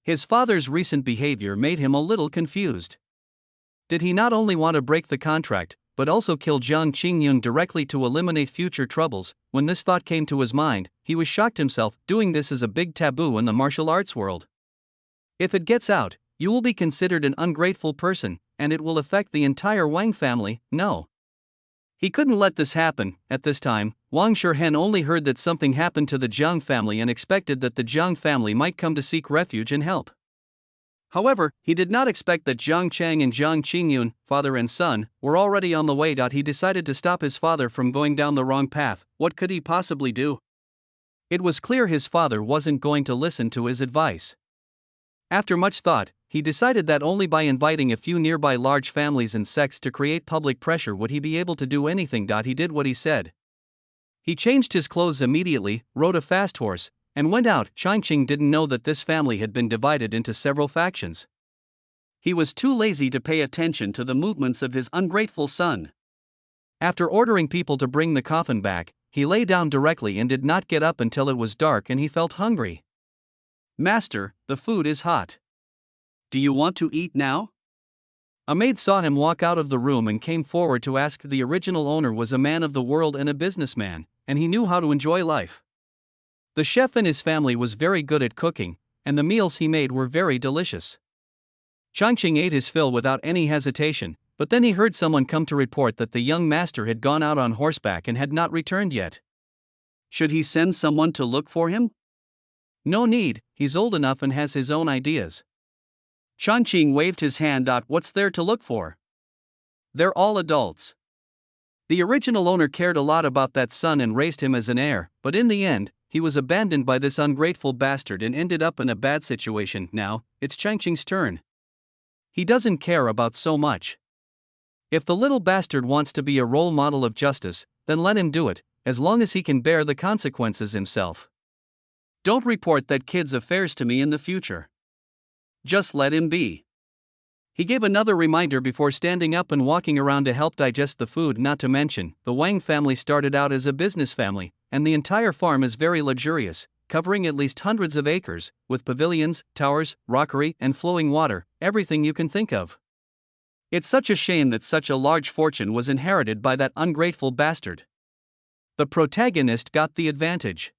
His father's recent behavior made him a little confused. Did he not only want to break the contract, but also kill Jiang Qingyun directly to eliminate future troubles? When this thought came to his mind, he was shocked himself. Doing this is a big taboo in the martial arts world. If it gets out, you will be considered an ungrateful person, and it will affect the entire Wang family. No. He couldn't let this happen. At this time, Wang Shirhen only heard that something happened to the Jiang family and expected that the Jiang family might come to seek refuge and help. However, he did not expect that Jiang Chang and Jiang Qingyun, father and son, were already on the way. He decided to stop his father from going down the wrong path. What could he possibly do? It was clear his father wasn't going to listen to his advice. After much thought, he decided that only by inviting a few nearby large families and sects to create public pressure would he be able to do anything. He did what he said. He changed his clothes immediately, rode a fast horse, and went out. Changqing didn't know that this family had been divided into several factions. He was too lazy to pay attention to the movements of his ungrateful son. After ordering people to bring the coffin back, he lay down directly and did not get up until it was dark and he felt hungry. "Master, the food is hot. Do you want to eat now?" A maid saw him walk out of the room and came forward to ask. The original owner was a man of the world and a businessman, and he knew how to enjoy life. The chef and his family was very good at cooking, and the meals he made were very delicious. Changqing ate his fill without any hesitation, but then he heard someone come to report that the young master had gone out on horseback and had not returned yet. Should he send someone to look for him? No need, he's old enough and has his own ideas. Changqing waved his hand. What's there to look for? They're all adults. The original owner cared a lot about that son and raised him as an heir, but in the end, he was abandoned by this ungrateful bastard and ended up in a bad situation. Now, it's Changqing's turn. He doesn't care about so much. If the little bastard wants to be a role model of justice, then let him do it, as long as he can bear the consequences himself. Don't report that kid's affairs to me in the future. Just let him be. He gave another reminder before standing up and walking around to help digest the food. Not to mention, the Wang family started out as a business family, and the entire farm is very luxurious, covering at least hundreds of acres, with pavilions, towers, rockery, and flowing water, everything you can think of. It's such a shame that such a large fortune was inherited by that ungrateful bastard. The protagonist got the advantage.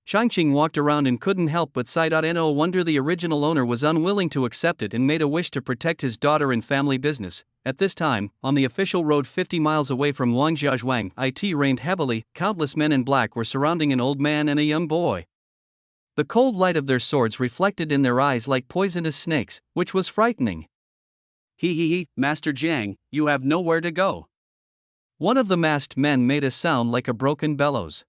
Changqing walked around and couldn't help but sigh. No wonder the original owner was unwilling to accept it and made a wish to protect his daughter and family business. At this time, on the official road 50 miles away from Wangjiazhuang, it rained heavily. Countless men in black were surrounding an old man and a young boy. The cold light of their swords reflected in their eyes like poisonous snakes, which was frightening. He, Master Jiang, you have nowhere to go. One of the masked men made a sound like a broken bellows.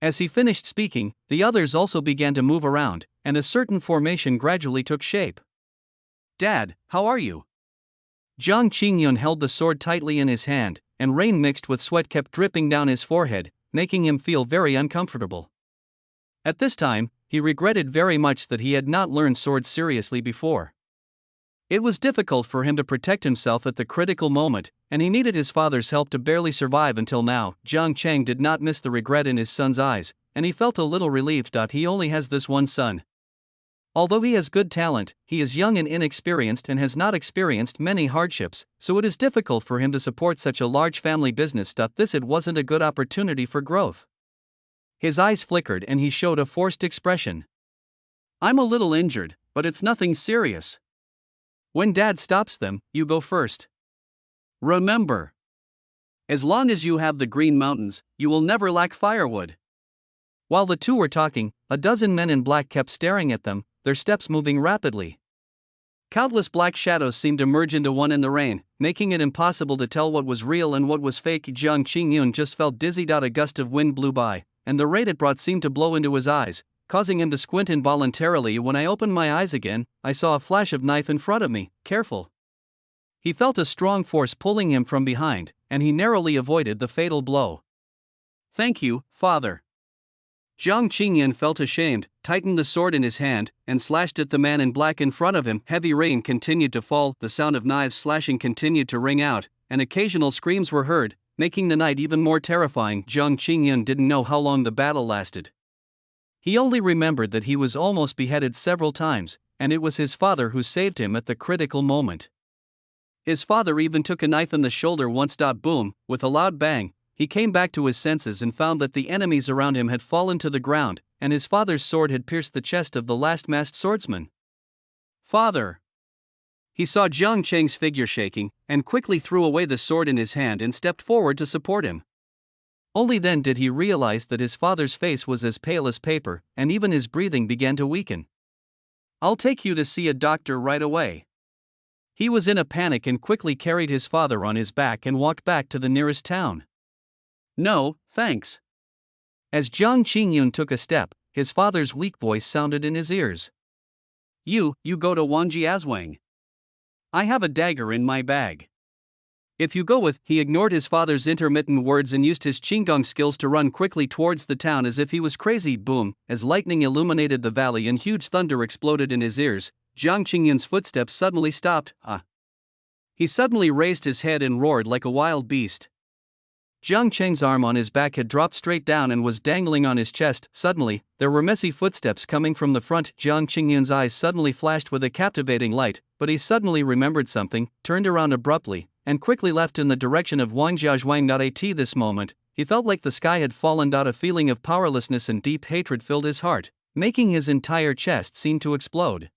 As he finished speaking, the others also began to move around, and a certain formation gradually took shape. Dad, how are you? Jiang Qingyun held the sword tightly in his hand, and rain mixed with sweat kept dripping down his forehead, making him feel very uncomfortable. At this time, he regretted very much that he had not learned swords seriously before. It was difficult for him to protect himself at the critical moment, and he needed his father's help to barely survive until now. Jiang Chang did not miss the regret in his son's eyes, and he felt a little relieved. He only has this one son. Although he has good talent, he is young and inexperienced and has not experienced many hardships, so it is difficult for him to support such a large family business. It wasn't a good opportunity for growth. His eyes flickered and he showed a forced expression. I'm a little injured, but it's nothing serious. When Dad stops them, you go first. Remember, as long as you have the Green Mountains, you will never lack firewood. While the two were talking, a dozen men in black kept staring at them, their steps moving rapidly. Countless black shadows seemed to merge into one in the rain, making it impossible to tell what was real and what was fake. Jiang Qingyun just felt dizzied. A gust of wind blew by, and the rain it brought seemed to blow into his eyes, causing him to squint involuntarily. When I opened my eyes again, I saw a flash of knife in front of me. Careful! He felt a strong force pulling him from behind, and he narrowly avoided the fatal blow. Thank you, father. Jiang Qingyun felt ashamed, tightened the sword in his hand, and slashed at the man in black in front of him. Heavy rain continued to fall, the sound of knives slashing continued to ring out, and occasional screams were heard, making the night even more terrifying. Jiang Qingyun didn't know how long the battle lasted. He only remembered that he was almost beheaded several times, and it was his father who saved him at the critical moment. His father even took a knife in the shoulder once. Boom, with a loud bang, he came back to his senses and found that the enemies around him had fallen to the ground, and his father's sword had pierced the chest of the last masked swordsman. Father! He saw Jiang Cheng's figure shaking, and quickly threw away the sword in his hand and stepped forward to support him. Only then did he realize that his father's face was as pale as paper, and even his breathing began to weaken. I'll take you to see a doctor right away. He was in a panic and quickly carried his father on his back and walked back to the nearest town. No, thanks. As Jiang Qingyun took a step, his father's weak voice sounded in his ears. You go to Wangjiazhuang. I have a dagger in my bag. If you go with, he ignored his father's intermittent words and used his Qinggong skills to run quickly towards the town as if he was crazy. Boom, as lightning illuminated the valley and huge thunder exploded in his ears, Jiang Qingyun's footsteps suddenly stopped. He suddenly raised his head and roared like a wild beast. Jiang Cheng's arm on his back had dropped straight down and was dangling on his chest. Suddenly, there were messy footsteps coming from the front. Jiang Qingyun's eyes suddenly flashed with a captivating light, but he suddenly remembered something, turned around abruptly, and quickly left in the direction of Wangjiazhuang. At this moment, he felt like the sky had fallen. A feeling of powerlessness and deep hatred filled his heart, making his entire chest seem to explode.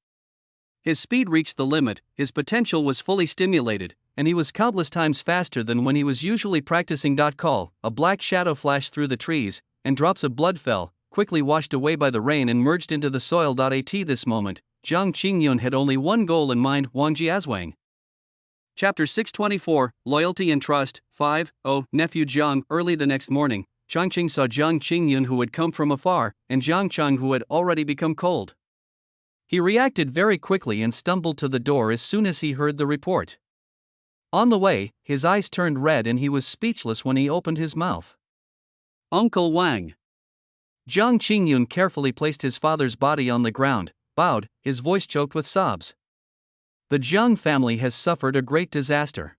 His speed reached the limit, his potential was fully stimulated, and he was countless times faster than when he was usually practicing. Call, a black shadow flashed through the trees, and drops of blood fell, quickly washed away by the rain and merged into the soil. At this moment, Jiang Qingyun had only one goal in mind: Wangjiazhuang. Chapter 624, Loyalty and Trust, 5. Oh, nephew Jiang. Early the next morning, Changqing saw Jiang Qingyun, who had come from afar, and Jiang Chang, who had already become cold. He reacted very quickly and stumbled to the door as soon as he heard the report. On the way, his eyes turned red and he was speechless when he opened his mouth. Uncle Wang. Jiang Qingyun carefully placed his father's body on the ground, bowed, his voice choked with sobs. The Jiang family has suffered a great disaster.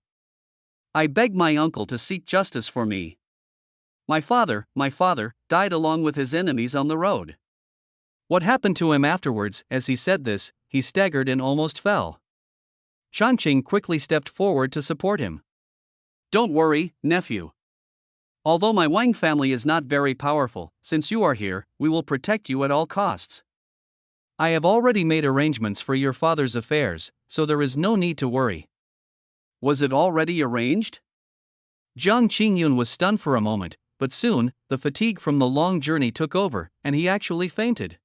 I beg my uncle to seek justice for me. My father, died along with his enemies on the road. What happened to him afterwards? As he said this, he staggered and almost fell. Changqing quickly stepped forward to support him. Don't worry, nephew. Although my Wang family is not very powerful, since you are here, we will protect you at all costs. I have already made arrangements for your father's affairs, so there is no need to worry. Was it already arranged? Jiang Qingyun was stunned for a moment, but soon, the fatigue from the long journey took over, and he actually fainted.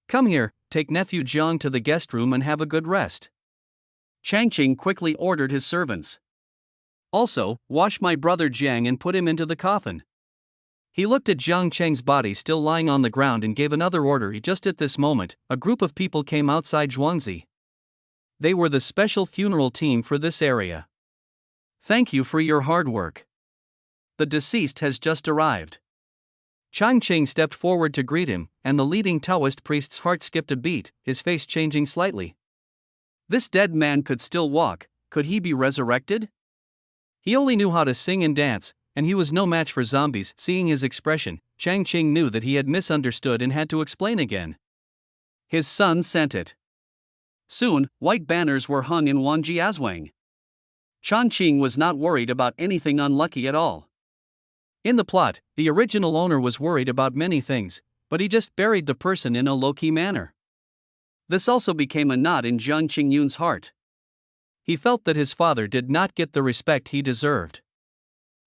Come here, take nephew Jiang to the guest room and have a good rest. Changqing quickly ordered his servants. Also, wash my brother Jiang and put him into the coffin. He looked at Jiang Cheng's body still lying on the ground and gave another order. Just at this moment, a group of people came outside Zhuangzi. They were the special funeral team for this area. Thank you for your hard work. The deceased has just arrived. Changqing stepped forward to greet him, and the leading Taoist priest's heart skipped a beat, his face changing slightly. This dead man could still walk. Could he be resurrected? He only knew how to sing and dance, and he was no match for zombies. Seeing his expression, Changqing knew that he had misunderstood and had to explain again. His son sent it. Soon, white banners were hung in Wanjiazwang. Changqing was not worried about anything unlucky at all. In the plot, the original owner was worried about many things, but he just buried the person in a low-key manner. This also became a knot in Jiang Qingyun's heart. He felt that his father did not get the respect he deserved.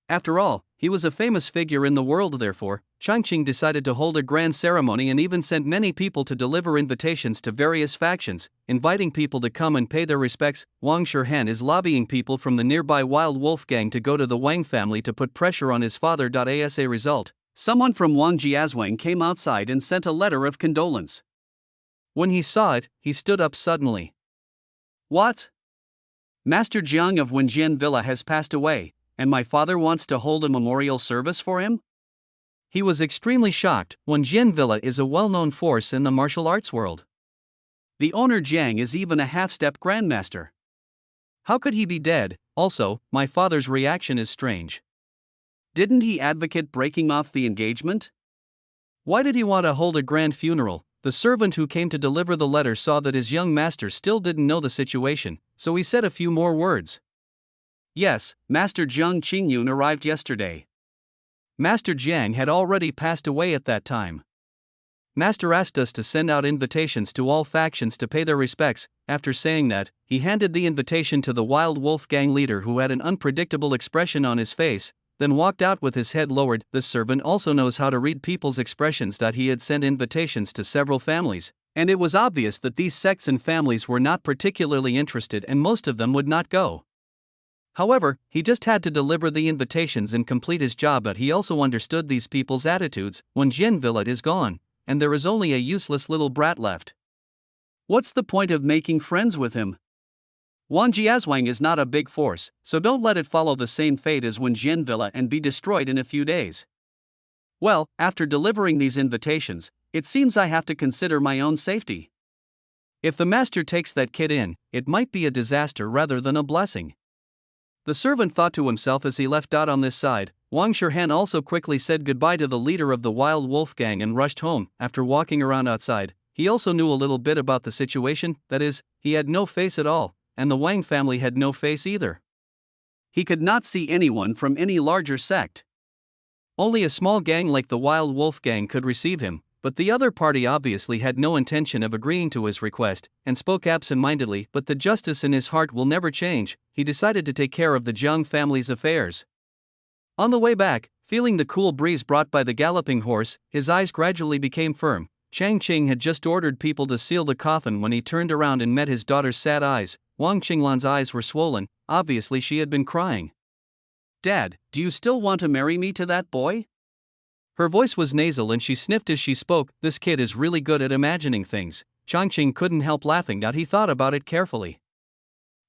After all, he was a famous figure in the world. Therefore, Changqing decided to hold a grand ceremony and even sent many people to deliver invitations to various factions, inviting people to come and pay their respects. Wang Shihen is lobbying people from the nearby Wild Wolf gang to go to the Wang family to put pressure on his father. As a result, someone from Wang Jiazwang came outside and sent a letter of condolence. When he saw it, he stood up suddenly. What? Master Jiang of Wenjian Villa has passed away, and my father wants to hold a memorial service for him? He was extremely shocked. Wenjian Villa is a well-known force in the martial arts world. The owner Jiang is even a half-step grandmaster. How could he be dead? Also, my father's reaction is strange. Didn't he advocate breaking off the engagement? Why did he want to hold a grand funeral? The servant who came to deliver the letter saw that his young master still didn't know the situation, so he said a few more words. Yes, Master Jiang Qingyun arrived yesterday. Master Jiang had already passed away at that time. Master asked us to send out invitations to all factions to pay their respects. After saying that, he handed the invitation to the Wild Wolf gang leader, who had an unpredictable expression on his face, then walked out with his head lowered. The servant also knows how to read people's expressions. He had sent invitations to several families, and it was obvious that these sects and families were not particularly interested and most of them would not go. However, he just had to deliver the invitations and complete his job. But he also understood these people's attitudes. When Jian Villa is gone, and there is only a useless little brat left. What's the point of making friends with him? Wanjiazwang is not a big force, so don't let it follow the same fate as Wenjian Villa and be destroyed in a few days. Well, after delivering these invitations, it seems I have to consider my own safety. If the master takes that kid in, it might be a disaster rather than a blessing. The servant thought to himself as he left out on this side. Wang Shihen also quickly said goodbye to the leader of the Wild Wolf gang and rushed home. After walking around outside, he also knew a little bit about the situation. That is, he had no face at all, and the Wang family had no face either. He could not see anyone from any larger sect. Only a small gang like the Wild Wolf gang could receive him, but the other party obviously had no intention of agreeing to his request, and spoke absent-mindedly. But the justice in his heart will never change. He decided to take care of the Jiang family's affairs. On the way back, feeling the cool breeze brought by the galloping horse, his eyes gradually became firm. Changqing had just ordered people to seal the coffin when he turned around and met his daughter's sad eyes. Wang Qinglan's eyes were swollen. Obviously she had been crying. Dad, do you still want to marry me to that boy? Her voice was nasal and she sniffed as she spoke. This kid is really good at imagining things. Changqing couldn't help laughing. He thought about it carefully.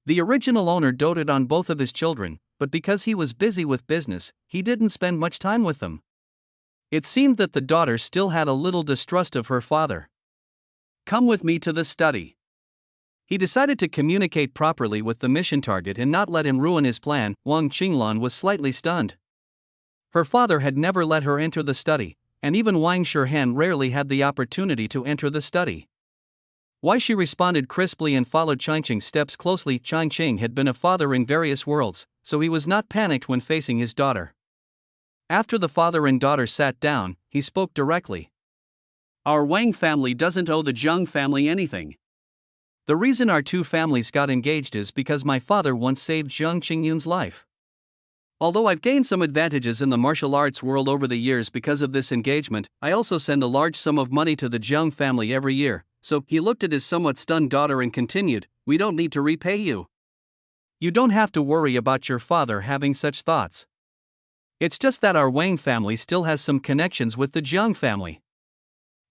The original owner doted on both of his children, but because he was busy with business, he didn't spend much time with them. It seemed that the daughter still had a little distrust of her father. Come with me to the study. He decided to communicate properly with the mission target and not let him ruin his plan. Wang Qinglan was slightly stunned. Her father had never let her enter the study, and even Wang Shihan rarely had the opportunity to enter the study. Why she responded crisply and followed Changqing's steps closely. Changqing had been a father in various worlds, so he was not panicked when facing his daughter. After the father and daughter sat down, he spoke directly. Our Wang family doesn't owe the Zheng family anything. The reason our two families got engaged is because my father once saved Zheng Qingyun's life. Although I've gained some advantages in the martial arts world over the years because of this engagement, I also send a large sum of money to the Zheng family every year. So, he looked at his somewhat stunned daughter and continued, we don't need to repay you. You don't have to worry about your father having such thoughts. It's just that our Wang family still has some connections with the Zheng family.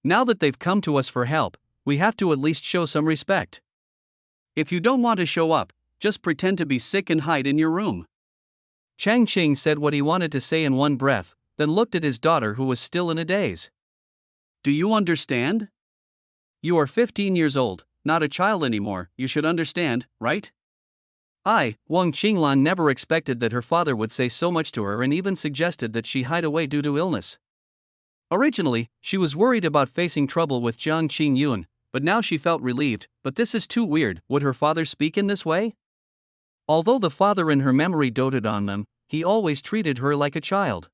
Now that they've come to us for help, we have to at least show some respect. If you don't want to show up, just pretend to be sick and hide in your room. Changqing said what he wanted to say in one breath, then looked at his daughter who was still in a daze. Do you understand? You are 15 years old, not a child anymore, you should understand, right? Wang Qinglan never expected that her father would say so much to her and even suggested that she hide away due to illness. Originally, she was worried about facing trouble with Zhang Qingyun, but now she felt relieved. But this is too weird, would her father speak in this way? Although the father in her memory doted on them, he always treated her like a child.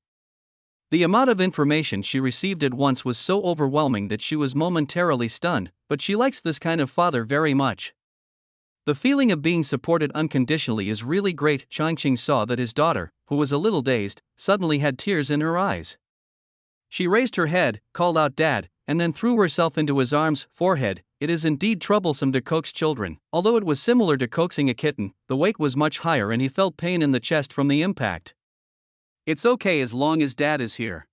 The amount of information she received at once was so overwhelming that she was momentarily stunned, but she likes this kind of father very much. The feeling of being supported unconditionally is really great. Changqing saw that his daughter, who was a little dazed, suddenly had tears in her eyes. She raised her head, called out Dad, and then threw herself into his arms. Forehead, it is indeed troublesome to coax children. Although it was similar to coaxing a kitten, the weight was much higher and he felt pain in the chest from the impact. It's okay as long as Dad is here.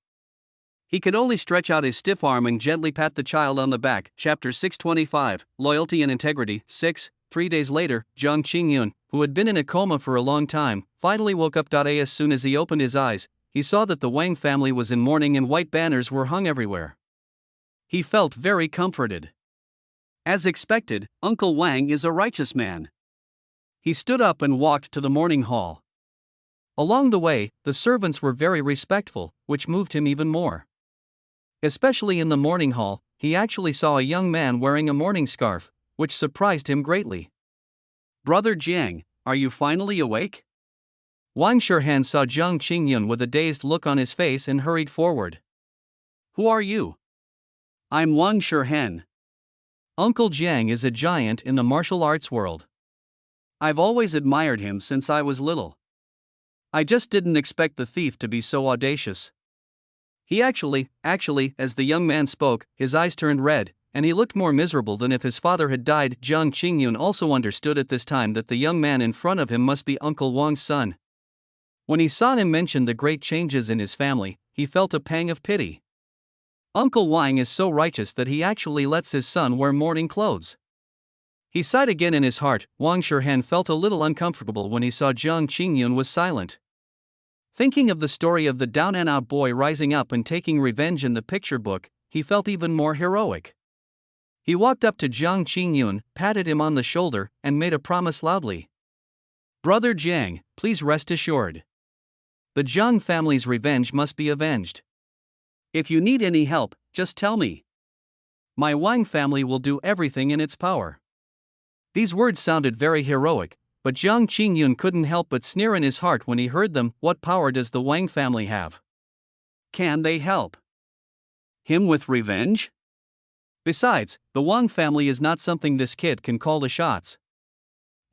He could only stretch out his stiff arm and gently pat the child on the back. Chapter 625, Loyalty and Integrity. 6. 3 days later, Zhang Qingyun, who had been in a coma for a long time, finally woke up. As soon as he opened his eyes, he saw that the Wang family was in mourning and white banners were hung everywhere. He felt very comforted. As expected, Uncle Wang is a righteous man. He stood up and walked to the mourning hall. Along the way, the servants were very respectful, which moved him even more. Especially in the mourning hall, he actually saw a young man wearing a mourning scarf, which surprised him greatly. Brother Jiang, are you finally awake? Wang Shihan saw Zhang Qingyun with a dazed look on his face and hurried forward. Who are you? I'm Wang Shihan. Uncle Jiang is a giant in the martial arts world. I've always admired him since I was little. I just didn't expect the thief to be so audacious. He actually, as the young man spoke, his eyes turned red, and he looked more miserable than if his father had died. Zhang Qingyun also understood at this time that the young man in front of him must be Uncle Wang's son. When he saw him mention the great changes in his family, he felt a pang of pity. Uncle Wang is so righteous that he actually lets his son wear mourning clothes. He sighed again in his heart. Wang Shihan felt a little uncomfortable when he saw Zhang Qingyun was silent. Thinking of the story of the down-and-out boy rising up and taking revenge in the picture book, he felt even more heroic. He walked up to Zhang Qingyun, patted him on the shoulder, and made a promise loudly. Brother Jiang, please rest assured. The Zhang family's revenge must be avenged. If you need any help, just tell me. My Wang family will do everything in its power. These words sounded very heroic, but Zhang Qingyun couldn't help but sneer in his heart when he heard them. What power does the Wang family have? Can they help him with revenge? Besides, the Wang family is not something this kid can call the shots.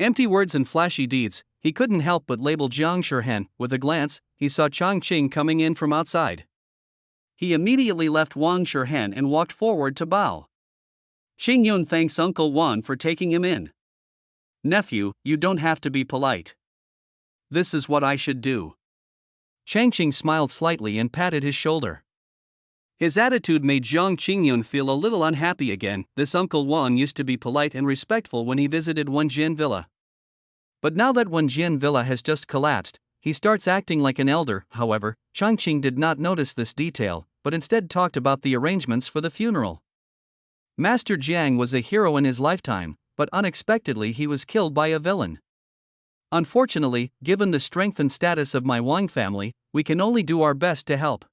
Empty words and flashy deeds. He couldn't help but label Zhang Shihan. With a glance, he saw Changqing coming in from outside. He immediately left Wang Shihan and walked forward to bow. Qingyun thanks Uncle Wan for taking him in. Nephew, you don't have to be polite. This is what I should do. Changqing smiled slightly and patted his shoulder. His attitude made Zhang Qingyun feel a little unhappy again. This Uncle Wan used to be polite and respectful when he visited Wenjian Villa. But now that Wenjian Villa has just collapsed, he starts acting like an elder. However, Changqing did not notice this detail, but instead talked about the arrangements for the funeral. Master Jiang was a hero in his lifetime, but unexpectedly he was killed by a villain. Unfortunately, given the strength and status of my Wang family, we can only do our best to help.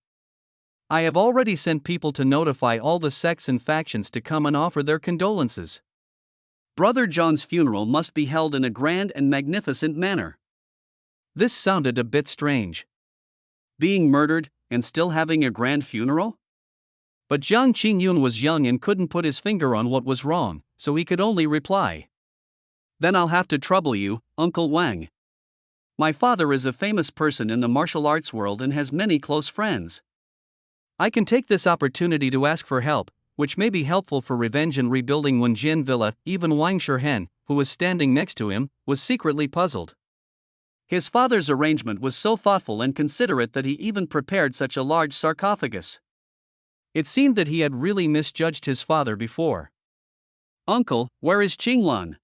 I have already sent people to notify all the sects and factions to come and offer their condolences. Brother John's funeral must be held in a grand and magnificent manner. This sounded a bit strange. Being murdered, and still having a grand funeral? But Jiang Qingyun was young and couldn't put his finger on what was wrong, so he could only reply. Then I'll have to trouble you, Uncle Wang. My father is a famous person in the martial arts world and has many close friends. I can take this opportunity to ask for help, which may be helpful for revenge and rebuilding Wenjian Villa. Even Wang Shihen, who was standing next to him, was secretly puzzled. His father's arrangement was so thoughtful and considerate that he even prepared such a large sarcophagus. It seemed that he had really misjudged his father before. Uncle, where is Qinglan?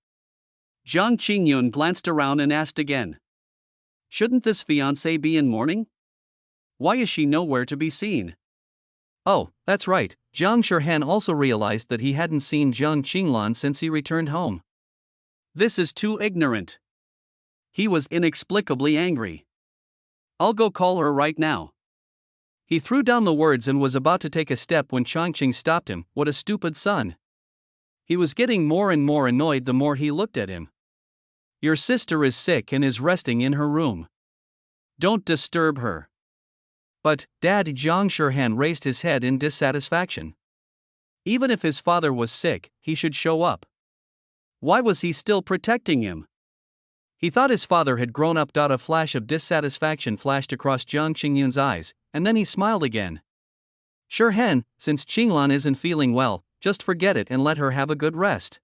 Jiang Qingyun glanced around and asked again. Shouldn't this fiancée be in mourning? Why is she nowhere to be seen? Oh, that's right, Jiang Shihen also realized that he hadn't seen Jiang Qinglan since he returned home. This is too ignorant. He was inexplicably angry. I'll go call her right now. He threw down the words and was about to take a step when Changqing stopped him. What a stupid son. He was getting more and more annoyed the more he looked at him. Your sister is sick and is resting in her room. Don't disturb her. But, Dad, Jiang Shihen raised his head in dissatisfaction. Even if his father was sick, he should show up. Why was he still protecting him? He thought his father had grown up. A flash of dissatisfaction flashed across Jiang Qingyun's eyes, and then he smiled again. Shihen, since Qinglan isn't feeling well, just forget it and let her have a good rest.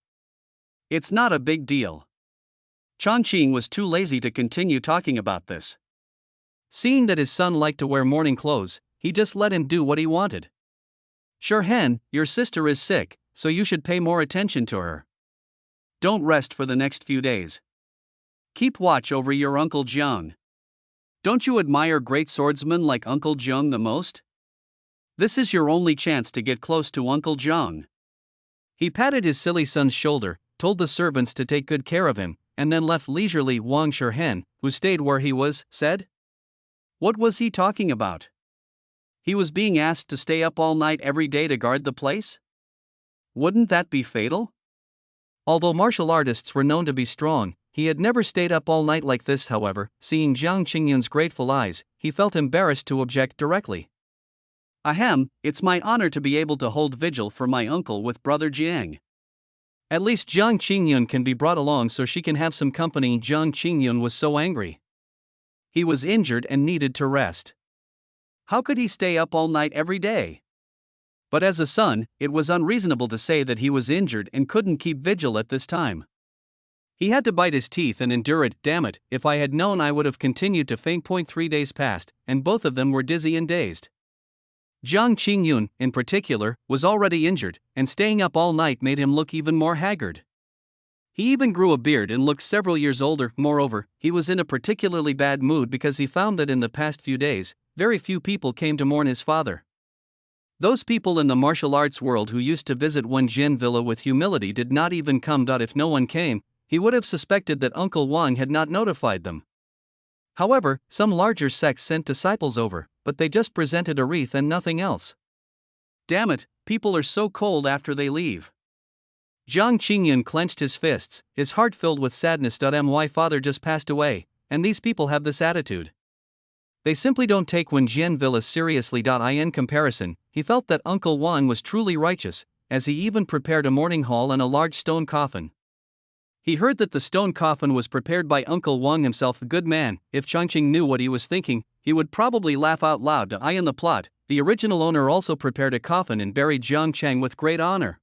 It's not a big deal. Changqing was too lazy to continue talking about this. Seeing that his son liked to wear morning clothes, he just let him do what he wanted. Shihen, your sister is sick, so you should pay more attention to her. Don't rest for the next few days. Keep watch over your Uncle Jiang. Don't you admire great swordsmen like Uncle Jiang the most? This is your only chance to get close to Uncle Jiang. He patted his silly son's shoulder, told the servants to take good care of him, and then left leisurely. Wang Shihen, who stayed where he was, said, what was he talking about? He was being asked to stay up all night every day to guard the place? Wouldn't that be fatal? Although martial artists were known to be strong, he had never stayed up all night like this. However, seeing Jiang Qingyun's grateful eyes, he felt embarrassed to object directly. Ahem, it's my honor to be able to hold vigil for my uncle with Brother Jiang. At least Jiang Qingyun can be brought along so she can have some company. Jiang Qingyun was so angry. He was injured and needed to rest. How could he stay up all night every day? But as a son, it was unreasonable to say that he was injured and couldn't keep vigil at this time. He had to bite his teeth and endure it. Damn it, if I had known I would have continued to faint. 3 days passed, and both of them were dizzy and dazed. Jiang Qingyun, in particular, was already injured, and staying up all night made him look even more haggard. He even grew a beard and looked several years older. Moreover, he was in a particularly bad mood because he found that in the past few days, very few people came to mourn his father. Those people in the martial arts world who used to visit Wenjian Villa with humility did not even come. If no one came, he would have suspected that Uncle Wang had not notified them. However, some larger sects sent disciples over, but they just presented a wreath and nothing else. Damn it, people are so cold after they leave. Jiang Qingyun clenched his fists, his heart filled with sadness. My father just passed away, and these people have this attitude. They simply don't take Wenjian Villa seriously. In comparison, he felt that Uncle Wang was truly righteous, as he even prepared a mourning hall and a large stone coffin. He heard that the stone coffin was prepared by Uncle Wang himself. Good man. If Changqing knew what he was thinking, he would probably laugh out loud. In the plot, the original owner also prepared a coffin and buried Jiang Chang with great honor.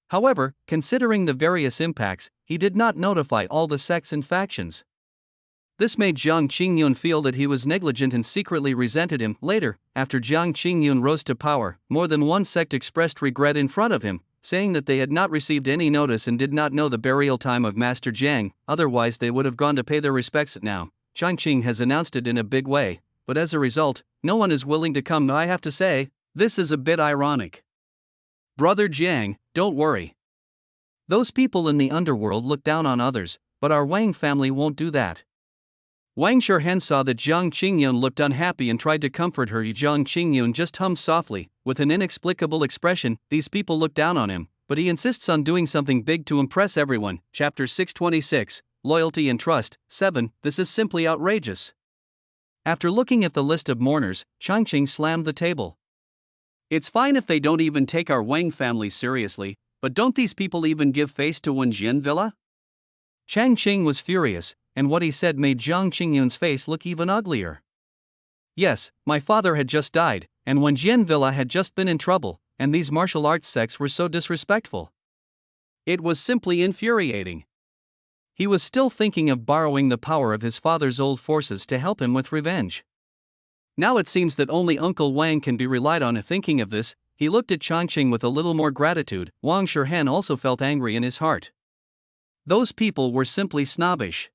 However, considering the various impacts, he did not notify all the sects and factions. This made Jiang Qingyun feel that he was negligent and secretly resented him. Later, after Jiang Qingyun rose to power, more than one sect expressed regret in front of him, saying that they had not received any notice and did not know the burial time of Master Jiang, otherwise they would have gone to pay their respects. Now, Changqing has announced it in a big way, but as a result, no one is willing to come. I have to say, this is a bit ironic. Brother Jiang, don't worry. Those people in the underworld look down on others, but our Wang family won't do that. Wang Shirhan saw that Jiang Qingyun looked unhappy and tried to comfort her. Jiang Qingyun just hummed softly, with an inexplicable expression. These people look down on him, but he insists on doing something big to impress everyone. Chapter 626, Loyalty and Trust. 7. This is simply outrageous. After looking at the list of mourners, Changqing slammed the table. It's fine if they don't even take our Wang family seriously, but don't these people even give face to Wenjian Villa? Changqing was furious, and what he said made Jiang Qingyun's face look even uglier. Yes, my father had just died, and Wenjian Villa had just been in trouble, and these martial arts sects were so disrespectful. It was simply infuriating. He was still thinking of borrowing the power of his father's old forces to help him with revenge. Now it seems that only Uncle Wang can be relied on. Thinking of this, he looked at Changqing with a little more gratitude. Wang Shirhan also felt angry in his heart. Those people were simply snobbish.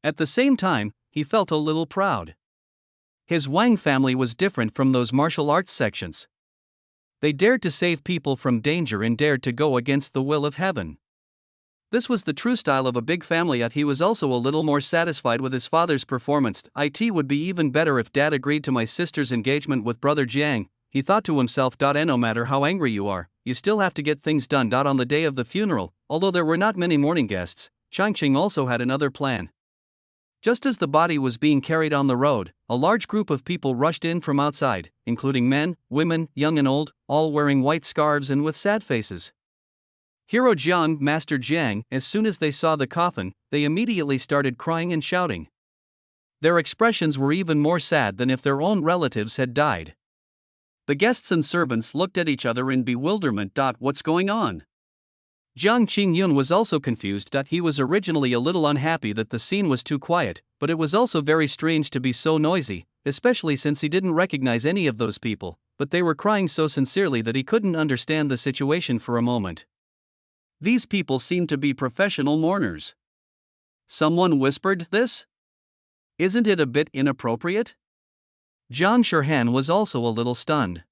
At the same time, he felt a little proud. His Wang family was different from those martial arts sections. They dared to save people from danger and dared to go against the will of heaven. This was the true style of a big family. Yet he was also a little more satisfied with his father's performance. It would be even better if Dad agreed to my sister's engagement with Brother Jiang, he thought to himself. No matter how angry you are, you still have to get things done. On the day of the funeral, although there were not many mourning guests, Changqing also had another plan. Just as the body was being carried on the road, a large group of people rushed in from outside, including men, women, young and old, all wearing white scarves and with sad faces. Hero Jiang, Master Jiang, as soon as they saw the coffin, they immediately started crying and shouting. Their expressions were even more sad than if their own relatives had died. The guests and servants looked at each other in bewilderment. What's going on? Jiang Qingyun was also confused. He was originally a little unhappy that the scene was too quiet, but it was also very strange to be so noisy, especially since he didn't recognize any of those people, but they were crying so sincerely that he couldn't understand the situation for a moment. These people seemed to be professional mourners. Someone whispered this? Isn't it a bit inappropriate? Jiang Shirhan was also a little stunned.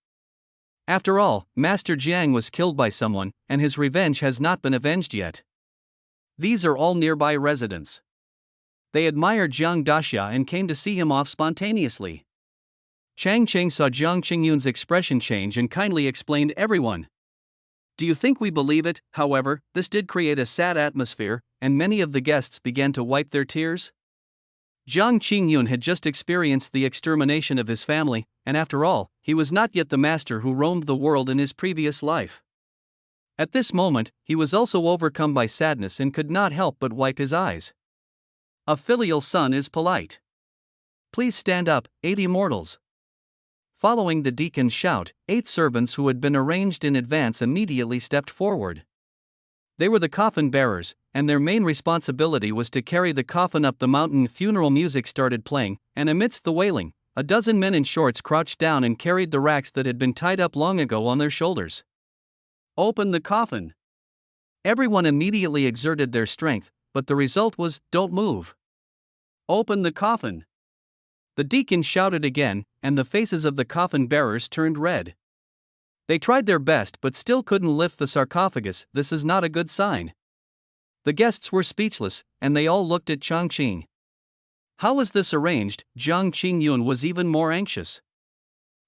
After all, Master Jiang was killed by someone, and his revenge has not been avenged yet. These are all nearby residents. They admired Jiang Daxia and came to see him off spontaneously. Changqing saw Jiang Qingyun's expression change and kindly explained everyone. Do you think we believe it? However, this did create a sad atmosphere, and many of the guests began to wipe their tears. Jiang Qingyun had just experienced the extermination of his family, and after all, he was not yet the master who roamed the world in his previous life. At this moment, he was also overcome by sadness and could not help but wipe his eyes. A filial son is polite. Please stand up, 8 immortals. Following the deacon's shout, 8 servants who had been arranged in advance immediately stepped forward. They were the coffin bearers, and their main responsibility was to carry the coffin up the mountain. Funeral music started playing, and amidst the wailing, a dozen men in shorts crouched down and carried the racks that had been tied up long ago on their shoulders. Open the coffin. Everyone immediately exerted their strength, but the result was, don't move. Open the coffin. The deacon shouted again, and the faces of the coffin bearers turned red. They tried their best but still couldn't lift the sarcophagus. This is not a good sign. The guests were speechless, and they all looked at Changqing. How was this arranged? Jiang Qingyun was even more anxious.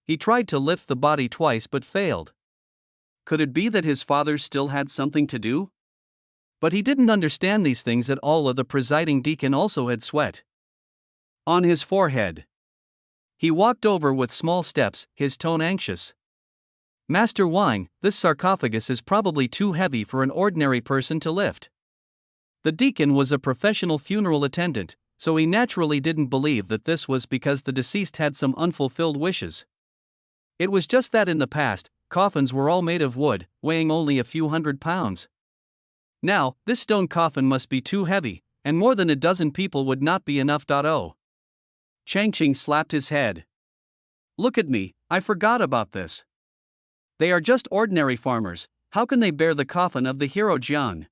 He tried to lift the body twice but failed. Could it be that his father still had something to do? But he didn't understand these things at all. The presiding deacon also had sweat on his forehead. He walked over with small steps, his tone anxious. Master Wang, this sarcophagus is probably too heavy for an ordinary person to lift. The deacon was a professional funeral attendant, so he naturally didn't believe that this was because the deceased had some unfulfilled wishes. It was just that in the past, coffins were all made of wood, weighing only a few hundred pounds. Now, this stone coffin must be too heavy, and more than a dozen people would not be enough. Changqing slapped his head. Look at me, I forgot about this. They are just ordinary farmers, how can they bear the coffin of the hero Jiang?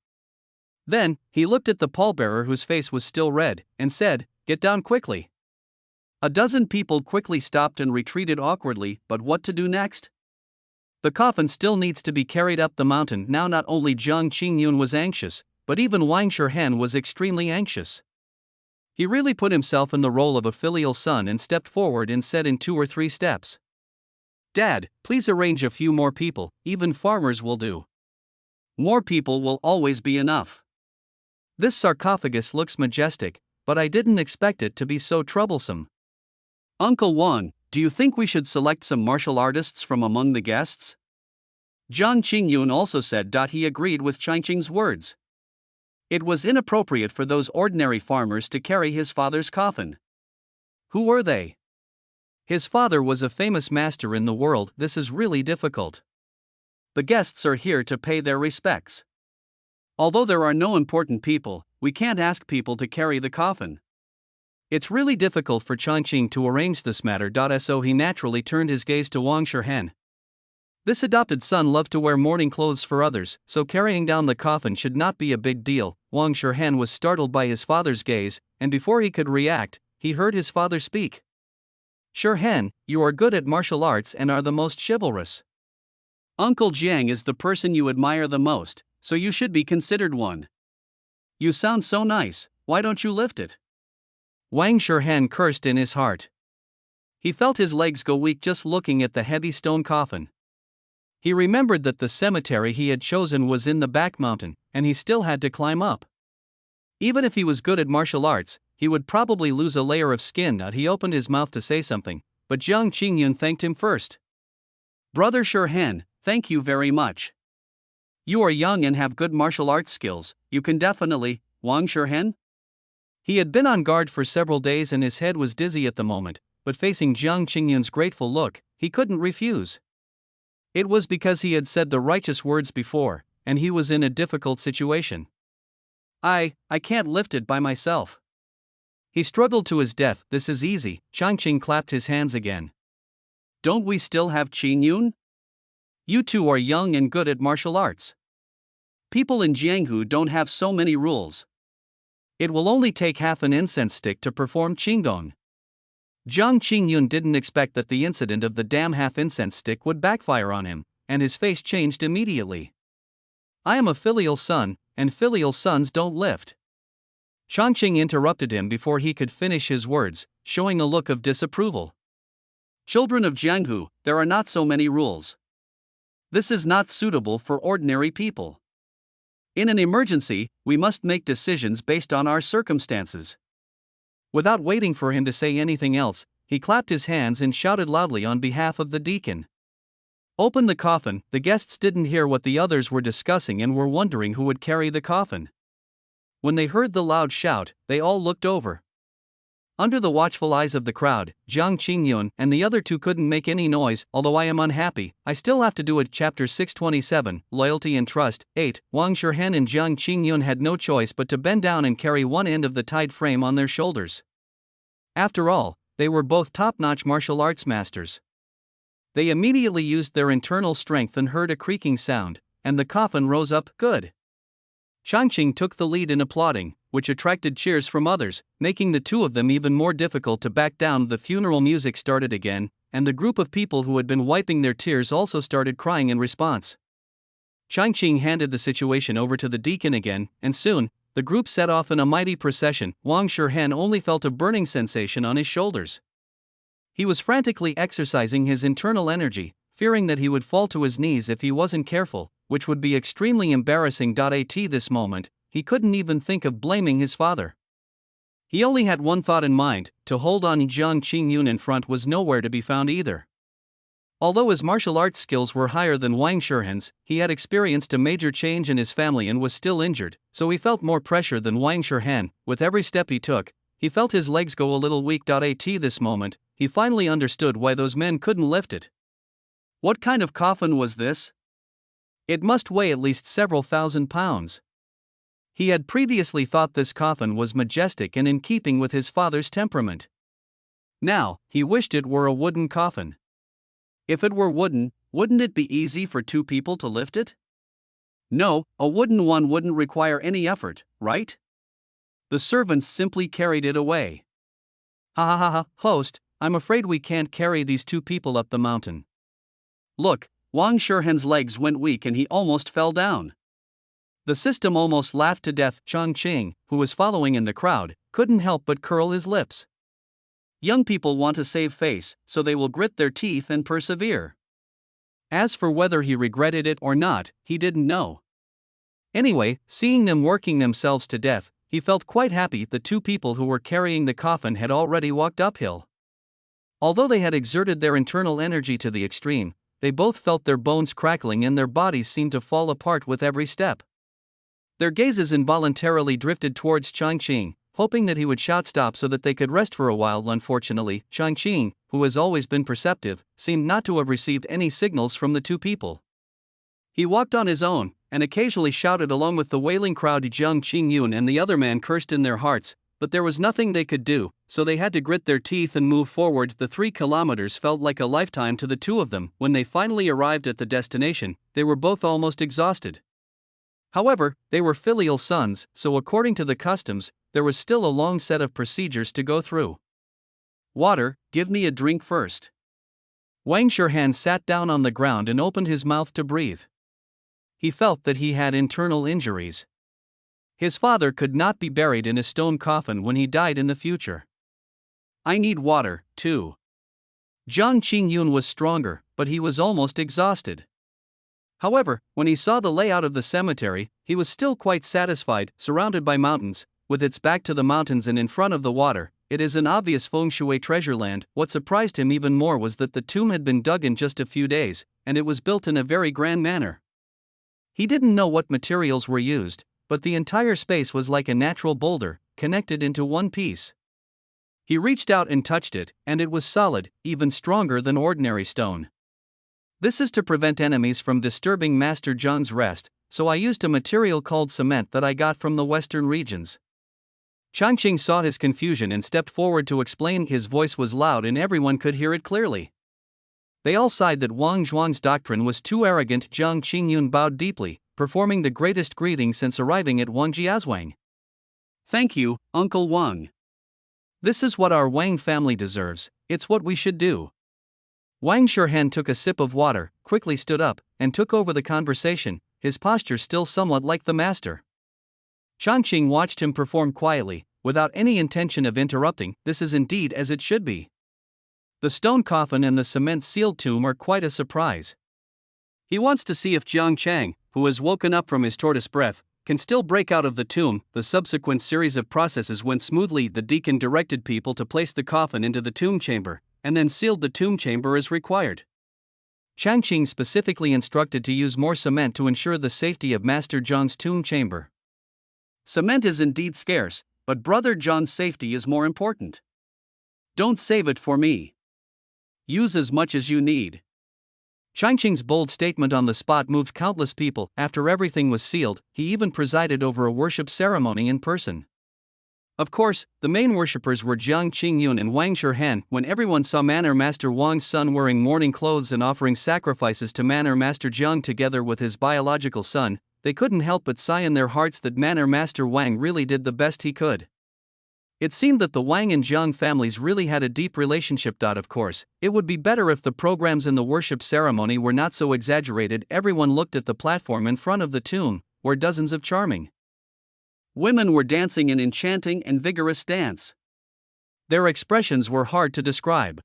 Then, he looked at the pallbearer whose face was still red, and said, get down quickly. A dozen people quickly stopped and retreated awkwardly, but what to do next? The coffin still needs to be carried up the mountain. Now not only Jiang Qingyun was anxious, but even Wang Shirhan was extremely anxious. He really put himself in the role of a filial son and stepped forward and said in 2 or 3 steps, "Dad, please arrange a few more people, even farmers will do. More people will always be enough. This sarcophagus looks majestic, but I didn't expect it to be so troublesome. Uncle Wang, do you think we should select some martial artists from among the guests?" Jiang Qingyun also said. He agreed with Changqing's words. It was inappropriate for those ordinary farmers to carry his father's coffin. Who were they? His father was a famous master in the world. This is really difficult. The guests are here to pay their respects. Although there are no important people, we can't ask people to carry the coffin. It's really difficult for Changqing to arrange this matter. So he naturally turned his gaze to Wang Shihen. This adopted son loved to wear mourning clothes for others, so carrying down the coffin should not be a big deal. Wang Shihen was startled by his father's gaze, and before he could react, he heard his father speak. "Shihen, you are good at martial arts and are the most chivalrous. Uncle Jiang is the person you admire the most, so you should be considered one. You sound so nice, why don't you lift it?" Wang Shihen cursed in his heart. He felt his legs go weak just looking at the heavy stone coffin. He remembered that the cemetery he had chosen was in the back mountain, and he still had to climb up. Even if he was good at martial arts, he would probably lose a layer of skin. He opened his mouth to say something, but Jiang Qingyun thanked him first. "Brother Shihen, thank you very much. You are young and have good martial arts skills, you can definitely." Wang Shihen? He had been on guard for several days and his head was dizzy at the moment, but facing Jiang Qingyun's grateful look, he couldn't refuse. It was because he had said the righteous words before, and he was in a difficult situation. I can't lift it by myself." He struggled to his death. "This is easy." Changqing clapped his hands again. "Don't we still have Qingyun? You two are young and good at martial arts. People in Jianghu don't have so many rules. It will only take half an incense stick to perform Qinggong." Jiang Qingyun didn't expect that the incident of the damn half incense stick would backfire on him, and his face changed immediately. "I am a filial son, and filial sons don't lift." Changqing interrupted him before he could finish his words, showing a look of disapproval. "Children of Jianghu, there are not so many rules. This is not suitable for ordinary people. In an emergency, we must make decisions based on our circumstances." Without waiting for him to say anything else, he clapped his hands and shouted loudly on behalf of the deacon. "Open the coffin." The guests didn't hear what the others were discussing and were wondering who would carry the coffin. When they heard the loud shout, they all looked over. Under the watchful eyes of the crowd, Jiang Qingyun and the other two couldn't make any noise. "Although I am unhappy, I still have to do it." Chapter 627, Loyalty and Trust. 8. Wang Shihen and Jiang Qingyun had no choice but to bend down and carry one end of the tied frame on their shoulders. After all, they were both top-notch martial arts masters. They immediately used their internal strength and heard a creaking sound, and the coffin rose up. "Good." Changqing took the lead in applauding, which attracted cheers from others, making the two of them even more difficult to back down. The funeral music started again, and the group of people who had been wiping their tears also started crying in response. Changqing handed the situation over to the deacon again, and soon, the group set off in a mighty procession. Wang Shihen only felt a burning sensation on his shoulders. He was frantically exercising his internal energy, fearing that he would fall to his knees if he wasn't careful, which would be extremely embarrassing. At this moment, he couldn't even think of blaming his father. He only had one thought in mind: to hold on. Jiang Qingyun in front was nowhere to be found either. Although his martial arts skills were higher than Wang Shihen's, he had experienced a major change in his family and was still injured, so he felt more pressure than Wang Shihen. With every step he took, he felt his legs go a little weak. At this moment, he finally understood why those men couldn't lift it. What kind of coffin was this? It must weigh at least several thousand pounds. He had previously thought this coffin was majestic and in keeping with his father's temperament. Now, he wished it were a wooden coffin. If it were wooden, wouldn't it be easy for two people to lift it? No, a wooden one wouldn't require any effort, right? The servants simply carried it away. "Ha ha ha ha, host, I'm afraid we can't carry these two people up the mountain." Look, Wang Shihen's legs went weak and he almost fell down. The system almost laughed to death. Changqing, who was following in the crowd, couldn't help but curl his lips. Young people want to save face, so they will grit their teeth and persevere. As for whether he regretted it or not, he didn't know. Anyway, seeing them working themselves to death, he felt quite happy the two people who were carrying the coffin had already walked uphill. Although they had exerted their internal energy to the extreme, they both felt their bones crackling and their bodies seemed to fall apart with every step. Their gazes involuntarily drifted towards Changqing, hoping that he would shout stop so that they could rest for a while. Unfortunately, Changqing, who has always been perceptive, seemed not to have received any signals from the two people. He walked on his own, and occasionally shouted along with the wailing crowd. Jiang Qingyun and the other man cursed in their hearts, but there was nothing they could do, so they had to grit their teeth and move forward. The 3 kilometers felt like a lifetime to the two of them. When they finally arrived at the destination, they were both almost exhausted. However, they were filial sons, so according to the customs, there was still a long set of procedures to go through. Water, give me a drink first. Wang Shirhan sat down on the ground and opened his mouth to breathe. He felt that he had internal injuries. His father could not be buried in a stone coffin when he died in the future. I need water, too. Jiang Qingyun was stronger, but he was almost exhausted. However, when he saw the layout of the cemetery, he was still quite satisfied. Surrounded by mountains, with its back to the mountains and in front of the water, it is an obvious feng shui treasure land. What surprised him even more was that the tomb had been dug in just a few days, and it was built in a very grand manner. He didn't know what materials were used, but the entire space was like a natural boulder, connected into one piece. He reached out and touched it, and it was solid, even stronger than ordinary stone. This is to prevent enemies from disturbing Master Zhang's rest, so I used a material called cement that I got from the western regions. Changqing saw his confusion and stepped forward to explain. His voice was loud and everyone could hear it clearly. They all sighed that Wang Zhuang's doctrine was too arrogant. Jiang Qingyun bowed deeply, performing the greatest greeting since arriving at Wangjiazwang. Thank you, Uncle Wang. This is what our Wang family deserves, it's what we should do. Wang Shirhan took a sip of water, quickly stood up, and took over the conversation, his posture still somewhat like the master. Changqing watched him perform quietly, without any intention of interrupting. This is indeed as it should be. The stone coffin and the cement-sealed tomb are quite a surprise. He wants to see if Jiang Chang, who has woken up from his tortoise breath, can still break out of the tomb. The subsequent series of processes went smoothly. The deacon directed people to place the coffin into the tomb chamber, and then sealed the tomb chamber as required. Changqing specifically instructed to use more cement to ensure the safety of Master Zhang's tomb chamber. Cement is indeed scarce, but Brother John's safety is more important. Don't save it for me. Use as much as you need. Changqing's bold statement on the spot moved countless people. After everything was sealed, he even presided over a worship ceremony in person. Of course, the main worshippers were Jiang Qingyun and Wang Shirhan. When everyone saw Manor Master Wang's son wearing mourning clothes and offering sacrifices to Manor Master Jiang together with his biological son, they couldn't help but sigh in their hearts that Manor Master Wang really did the best he could. It seemed that the Wang and Jiang families really had a deep relationship. Of course, it would be better if the programs in the worship ceremony were not so exaggerated. Everyone looked at the platform in front of the tomb, where dozens of charming women were dancing an enchanting and vigorous dance. Their expressions were hard to describe.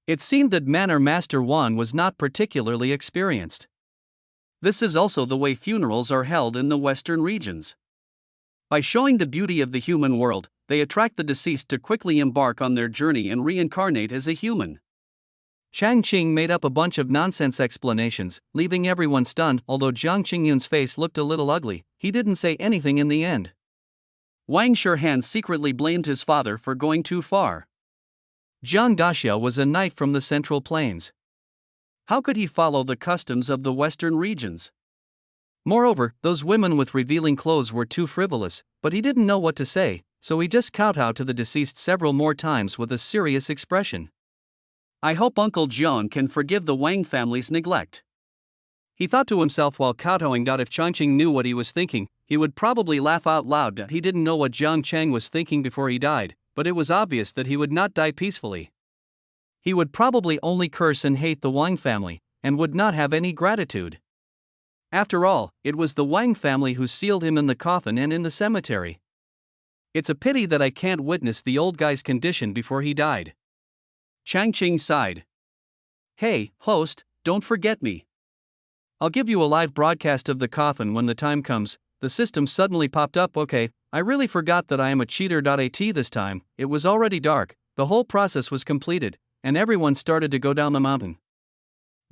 It seemed that Manor Master Wan was not particularly experienced. This is also the way funerals are held in the western regions. By showing the beauty of the human world, they attract the deceased to quickly embark on their journey and reincarnate as a human. Changqing made up a bunch of nonsense explanations, leaving everyone stunned. Although Jiang Qingyun's face looked a little ugly, he didn't say anything in the end. Wang Shirhan secretly blamed his father for going too far. Jiang Daxia was a knight from the Central Plains. How could he follow the customs of the western regions? Moreover, those women with revealing clothes were too frivolous, but he didn't know what to say, so he just kowtowed to the deceased several more times with a serious expression. I hope Uncle John can forgive the Wang family's neglect. He thought to himself while kowtowing. If Changqing knew what he was thinking, he would probably laugh out loud. He didn't know what Jiang Chang was thinking before he died, but it was obvious that he would not die peacefully. He would probably only curse and hate the Wang family, and would not have any gratitude. After all, it was the Wang family who sealed him in the coffin and in the cemetery. It's a pity that I can't witness the old guy's condition before he died. Chang Ching sighed. Hey, host, don't forget me. I'll give you a live broadcast of the coffin when the time comes. The system suddenly popped up. Okay, I really forgot that I am a cheater.at this time. It was already dark, the whole process was completed, and everyone started to go down the mountain.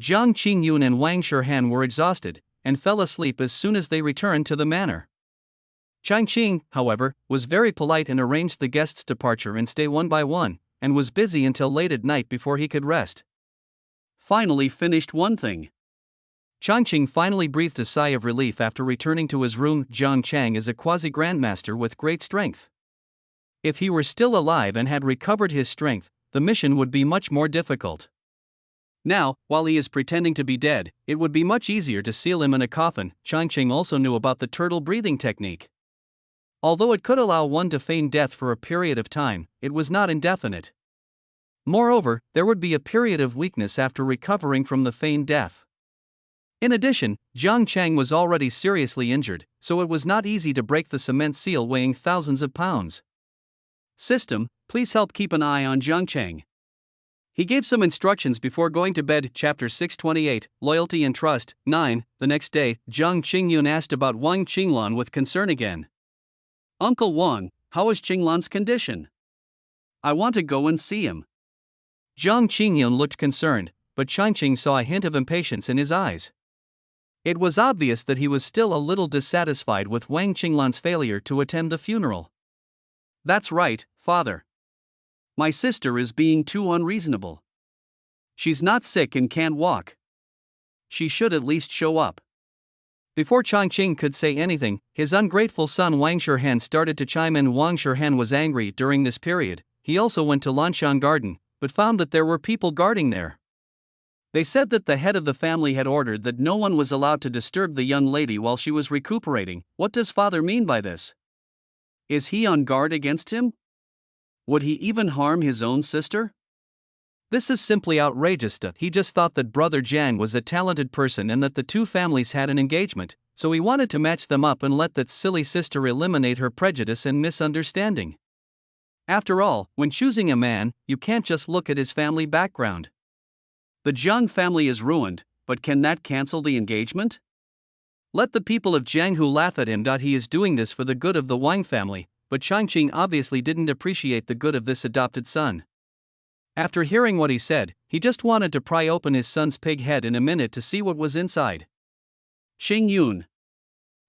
Jiang Qingyun and Wang Shihan were exhausted, and fell asleep as soon as they returned to the manor. Chang Qing, however, was very polite and arranged the guests' departure and stay one by one, and was busy until late at night before he could rest. Finally finished one thing. Chang Qing finally breathed a sigh of relief after returning to his room. Jiang Chang is a quasi-grandmaster with great strength. If he were still alive and had recovered his strength, the mission would be much more difficult. Now, while he is pretending to be dead, it would be much easier to seal him in a coffin. Chang Qing also knew about the turtle breathing technique. Although it could allow one to feign death for a period of time, it was not indefinite. Moreover, there would be a period of weakness after recovering from the feigned death. In addition, Jiang Chang was already seriously injured, so it was not easy to break the cement seal weighing thousands of pounds. System, please help keep an eye on Jiang Chang. He gave some instructions before going to bed. Chapter 628, Loyalty and Trust. 9. The next day, Jiang Qingyun asked about Wang Qinglan with concern again. Uncle Wang, how is Qinglan's condition? I want to go and see him. Jiang Qingyun looked concerned, but Chang Qing saw a hint of impatience in his eyes. It was obvious that he was still a little dissatisfied with Wang Qinglan's failure to attend the funeral. That's right, father. My sister is being too unreasonable. She's not sick and can't walk. She should at least show up. Before Chang Qing could say anything, his ungrateful son Wang Shihan started to chime in. Wang Shihan was angry during this period. He also went to Lanshan Garden, but found that there were people guarding there. They said that the head of the family had ordered that no one was allowed to disturb the young lady while she was recuperating. What does father mean by this? Is he on guard against him? Would he even harm his own sister? This is simply outrageous. He just thought that Brother Jiang was a talented person and that the two families had an engagement, so he wanted to match them up and let that silly sister eliminate her prejudice and misunderstanding. After all, when choosing a man, you can't just look at his family background. The Jiang family is ruined, but can that cancel the engagement? Let the people of Jianghu laugh at him. He is doing this for the good of the Wang family, but Chang Qing obviously didn't appreciate the good of this adopted son. After hearing what he said, he just wanted to pry open his son's pig head in a minute to see what was inside. Qing Yun.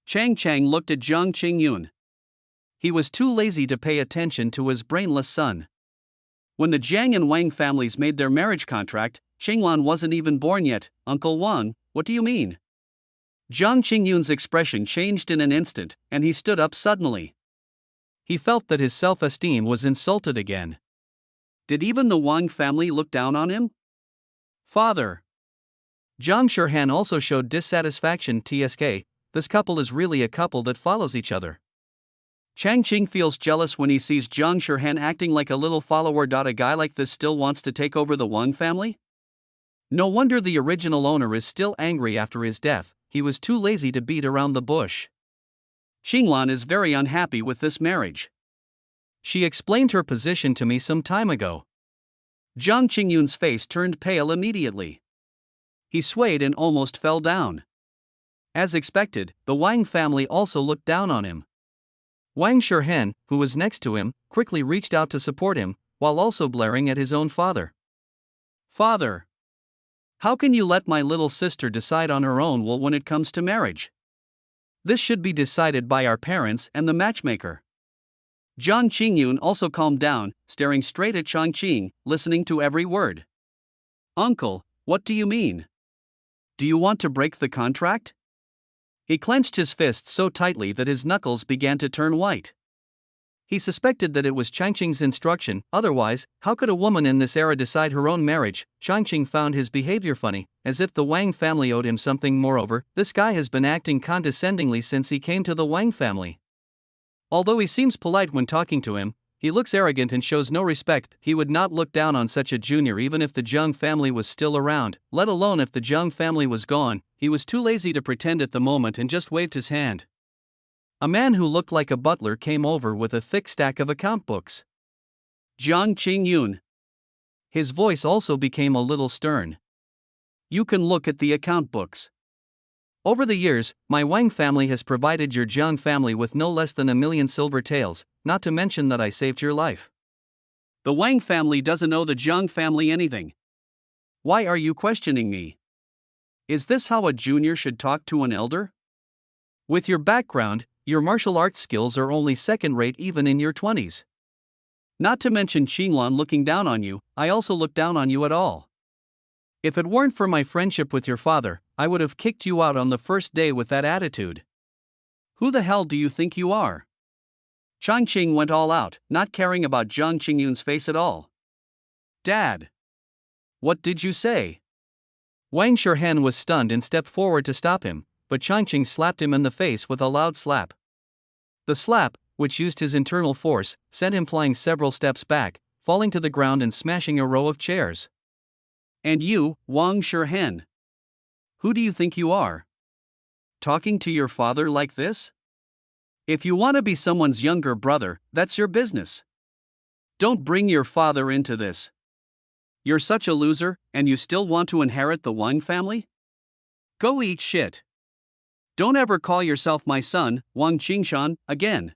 Chang Chang looked at Jiang Qingyun. He was too lazy to pay attention to his brainless son. When the Jiang and Wang families made their marriage contract, Qinglan wasn't even born yet. Uncle Wang, what do you mean? Jiang Qingyun's expression changed in an instant, and he stood up suddenly. He felt that his self-esteem was insulted again. Did even the Wang family look down on him? Father. Jiang Shihan also showed dissatisfaction. TSK, this couple is really a couple that follows each other. Chang Qing feels jealous when he sees Jiang Shihan acting like a little follower. A guy like this still wants to take over the Wang family? No wonder the original owner is still angry after his death. He was too lazy to beat around the bush. Qinglan is very unhappy with this marriage. She explained her position to me some time ago. Jiang Qingyun's face turned pale immediately. He swayed and almost fell down. As expected, the Wang family also looked down on him. Wang Shihan, who was next to him, quickly reached out to support him, while also blaring at his own father. Father! How can you let my little sister decide on her own when it comes to marriage? This should be decided by our parents and the matchmaker. Jiang Qingyun also calmed down, staring straight at Chang Qing, listening to every word. Uncle, what do you mean? Do you want to break the contract? He clenched his fists so tightly that his knuckles began to turn white. He suspected that it was Chang Qing's instruction, otherwise, how could a woman in this era decide her own marriage? Chang Qing found his behavior funny, as if the Wang family owed him something. Moreover, this guy has been acting condescendingly since he came to the Wang family. Although he seems polite when talking to him, he looks arrogant and shows no respect. He would not look down on such a junior even if the Jiang family was still around, let alone if the Jiang family was gone. He was too lazy to pretend at the moment and just waved his hand. A man who looked like a butler came over with a thick stack of account books. Jiang Qingyun. His voice also became a little stern. You can look at the account books. Over the years, my Wang family has provided your Jiang family with no less than 1,000,000 silver taels, not to mention that I saved your life. The Wang family doesn't owe the Jiang family anything. Why are you questioning me? Is this how a junior should talk to an elder? With your background, your martial arts skills are only second-rate even in your 20s. Not to mention Qinglan looking down on you, I also look down on you at all. If it weren't for my friendship with your father, I would have kicked you out on the first day with that attitude. Who the hell do you think you are? Chang Qing went all out, not caring about Jiang Qingyun's face at all. Dad! What did you say? Wang Shihen was stunned and stepped forward to stop him, but Chang Qing slapped him in the face with a loud slap. The slap, which used his internal force, sent him flying several steps back, falling to the ground and smashing a row of chairs. And you, Wang Shihen? Who do you think you are? Talking to your father like this? If you want to be someone's younger brother, that's your business. Don't bring your father into this. You're such a loser, and you still want to inherit the Wang family? Go eat shit. Don't ever call yourself my son, Wang Qingshan, again.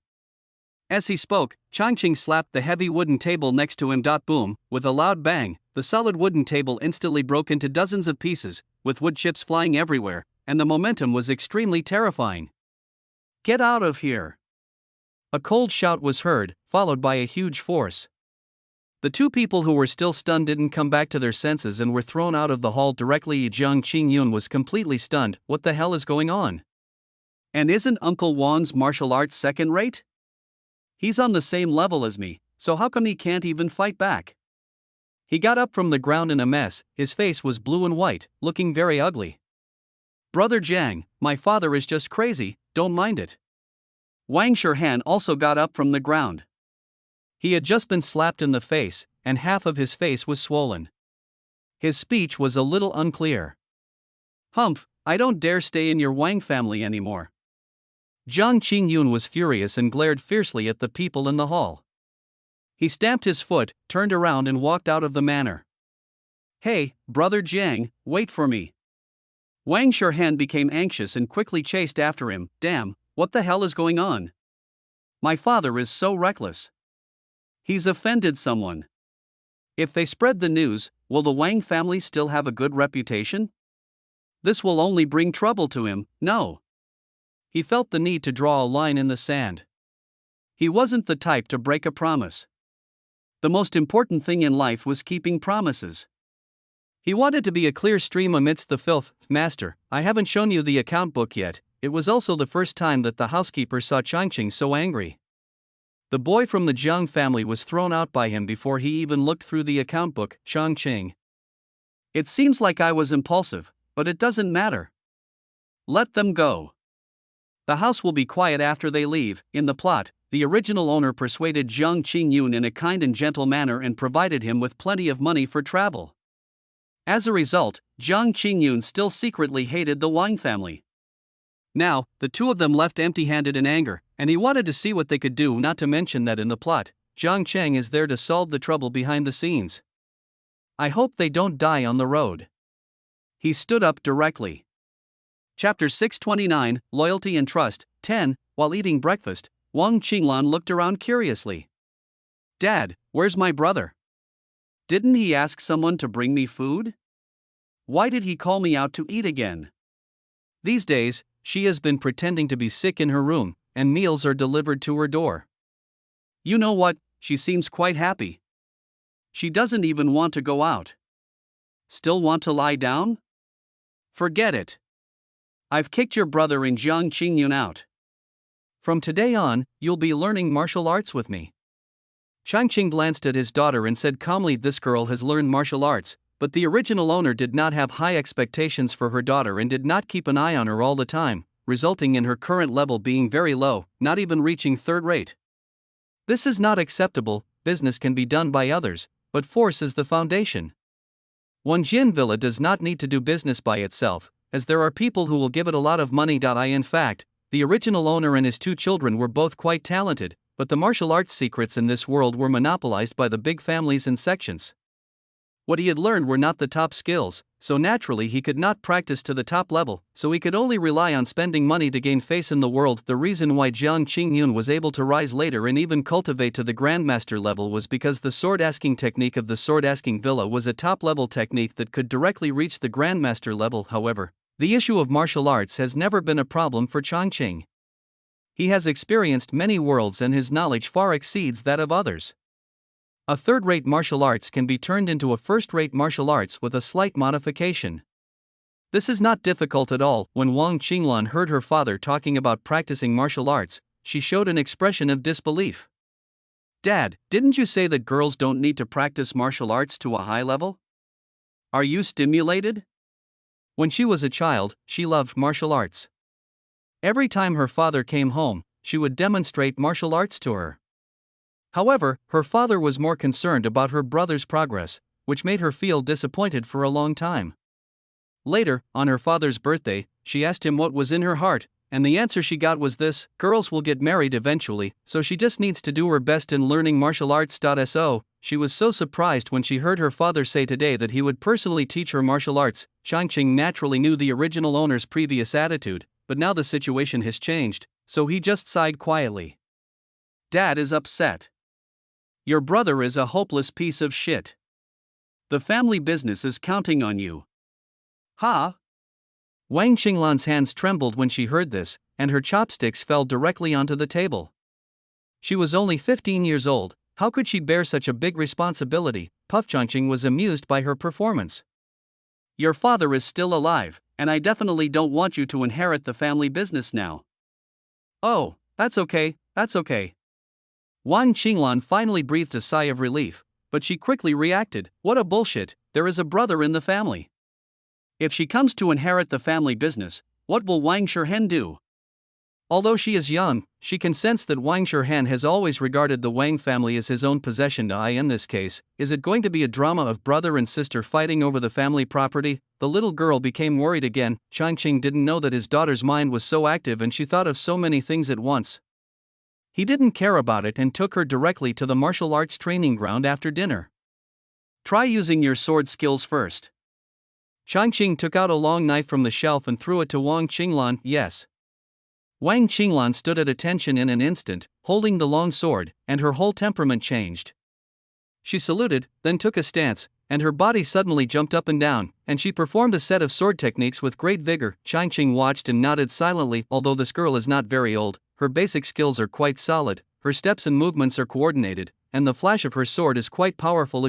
As he spoke, Chang Qing slapped the heavy wooden table next to him. Boom, with a loud bang, the solid wooden table instantly broke into dozens of pieces, with wood chips flying everywhere, and the momentum was extremely terrifying. Get out of here! A cold shout was heard, followed by a huge force. The two people who were still stunned didn't come back to their senses and were thrown out of the hall directly. Jiang Qingyun was completely stunned. What the hell is going on? And isn't Uncle Wang's martial arts second-rate? He's on the same level as me, so how come he can't even fight back? He got up from the ground in a mess, his face was blue and white, looking very ugly. Brother Jiang, my father is just crazy, don't mind it. Wang Shihen also got up from the ground. He had just been slapped in the face, and half of his face was swollen. His speech was a little unclear. Humph, I don't dare stay in your Wang family anymore. Jiang Qingyun was furious and glared fiercely at the people in the hall. He stamped his foot, turned around and walked out of the manor. Hey, brother Jiang, wait for me. Wang Shihen became anxious and quickly chased after him. Damn, what the hell is going on? My father is so reckless. He's offended someone. If they spread the news, will the Wang family still have a good reputation? This will only bring trouble to him, no. He felt the need to draw a line in the sand. He wasn't the type to break a promise. The most important thing in life was keeping promises. He wanted to be a clear stream amidst the filth. Master, I haven't shown you the account book yet. It was also the first time that the housekeeper saw Chang Qing so angry. The boy from the Jiang family was thrown out by him before he even looked through the account book. Chang Qing. It seems like I was impulsive, but it doesn't matter. Let them go. The house will be quiet after they leave. In the plot, the original owner persuaded Jiang Qingyun in a kind and gentle manner and provided him with plenty of money for travel. As a result, Jiang Qingyun still secretly hated the Wang family. Now, the two of them left empty-handed in anger, and he wanted to see what they could do. Not to mention that in the plot, Jiang Cheng is there to solve the trouble behind the scenes. I hope they don't die on the road. He stood up directly. Chapter 629, Loyalty and Trust. 10. While eating breakfast, Wang Qinglan looked around curiously. Dad, where's my brother? Didn't he ask someone to bring me food? Why did he call me out to eat again? These days, she has been pretending to be sick in her room, and meals are delivered to her door. You know what, she seems quite happy. She doesn't even want to go out. Still want to lie down? Forget it. I've kicked your brother and Jiang Qingyun out. From today on, you'll be learning martial arts with me. Chang Qing glanced at his daughter and said calmly, this girl has learned martial arts, but the original owner did not have high expectations for her daughter and did not keep an eye on her all the time, resulting in her current level being very low, not even reaching third rate. This is not acceptable. Business can be done by others, but force is the foundation. Wanjian Villa does not need to do business by itself, as there are people who will give it a lot of money. In fact, the original owner and his two children were both quite talented, but the martial arts secrets in this world were monopolized by the big families and sections. What he had learned were not the top skills, so naturally he could not practice to the top level, so he could only rely on spending money to gain face in the world. The reason why Jiang Qingyun was able to rise later and even cultivate to the Grandmaster level was because the sword-asking technique of the sword-asking villa was a top-level technique that could directly reach the Grandmaster level. However, the issue of martial arts has never been a problem for Changqing. He has experienced many worlds and his knowledge far exceeds that of others. A third-rate martial arts can be turned into a first-rate martial arts with a slight modification. This is not difficult at all. When Wang Qinglan heard her father talking about practicing martial arts, she showed an expression of disbelief. "Dad, didn't you say that girls don't need to practice martial arts to a high level? Are you stimulated?" When she was a child, she loved martial arts. Every time her father came home, she would demonstrate martial arts to her. However, her father was more concerned about her brother's progress, which made her feel disappointed for a long time. Later, on her father's birthday, she asked him what was in her heart, and the answer she got was this: girls will get married eventually, so she just needs to do her best in learning martial arts. So, she was so surprised when she heard her father say today that he would personally teach her martial arts. Changqing naturally knew the original owner's previous attitude, but now the situation has changed, so he just sighed quietly. "Dad is upset. Your brother is a hopeless piece of shit. The family business is counting on you." "Huh?" Wang Qinglan's hands trembled when she heard this, and her chopsticks fell directly onto the table. She was only 15 years old, how could she bear such a big responsibility? Changqing was amused by her performance. "Your father is still alive, and I definitely don't want you to inherit the family business now." "Oh, that's okay, that's okay." Wang Qinglan finally breathed a sigh of relief, but she quickly reacted, "What a bullshit, there is a brother in the family. If she comes to inherit the family business, what will Wang Shihen do?" Although she is young, she can sense that Wang Shihen has always regarded the Wang family as his own possession. In this case, is it going to be a drama of brother and sister fighting over the family property? The little girl became worried again. Changqing didn't know that his daughter's mind was so active and she thought of so many things at once. He didn't care about it and took her directly to the martial arts training ground after dinner. "Try using your sword skills first." Changqing took out a long knife from the shelf and threw it to Wang Qinglan. "Yes." Wang Qinglan stood at attention in an instant, holding the long sword, and her whole temperament changed. She saluted, then took a stance, and her body suddenly jumped up and down, and she performed a set of sword techniques with great vigor. Changqing watched and nodded silently. Although this girl is not very old, her basic skills are quite solid, her steps and movements are coordinated, and the flash of her sword is quite powerful.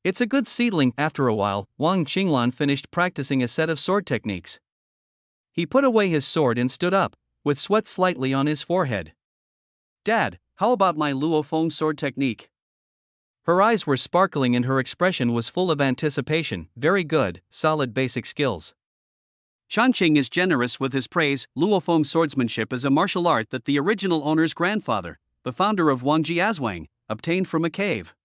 It's a good seedling. After a while, Wang Qinglan finished practicing a set of sword techniques. He put away his sword and stood up, with sweat slightly on his forehead. "Dad, how about my Luo Feng sword technique?" Her eyes were sparkling and her expression was full of anticipation. "Very good, solid basic skills." Changqing is generous with his praise. Luo Feng swordsmanship is a martial art that the original owner's grandfather, the founder of Wangji Azwang, obtained from a cave.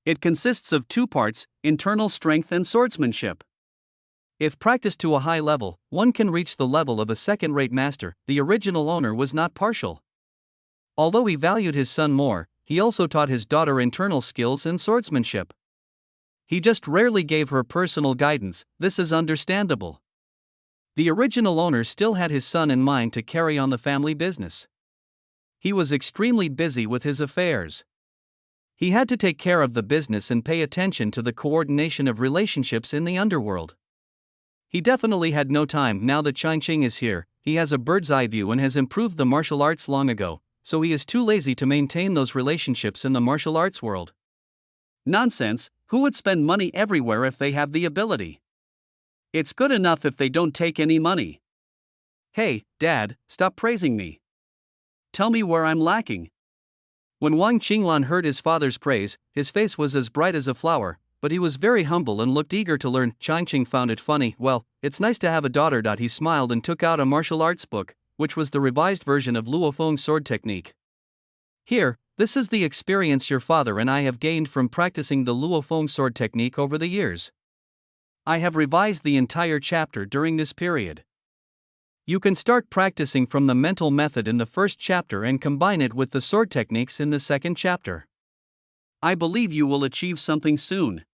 It consists of two parts, internal strength and swordsmanship. If practiced to a high level, one can reach the level of a second-rate master. The original owner was not partial. Although he valued his son more, he also taught his daughter internal skills and swordsmanship. He just rarely gave her personal guidance. This is understandable. The original owner still had his son in mind to carry on the family business. He was extremely busy with his affairs. He had to take care of the business and pay attention to the coordination of relationships in the underworld. He definitely had no time. Now that Changqing is here, he has a bird's eye view and has improved the martial arts long ago, so he is too lazy to maintain those relationships in the martial arts world. Nonsense, who would spend money everywhere if they have the ability? It's good enough if they don't take any money. Hey, Dad, stop praising me. Tell me where I'm lacking. When Wang Qinglan heard his father's praise, his face was as bright as a flower, but he was very humble and looked eager to learn. Changqing found it funny. "Well, it's nice to have a daughter." He smiled and took out a martial arts book, which was the revised version of Luo Feng's sword technique. "Here, this is the experience your father and I have gained from practicing the Luo Feng sword technique over the years. I have revised the entire chapter during this period. You can start practicing from the mental method in the first chapter and combine it with the sword techniques in the second chapter. I believe you will achieve something soon.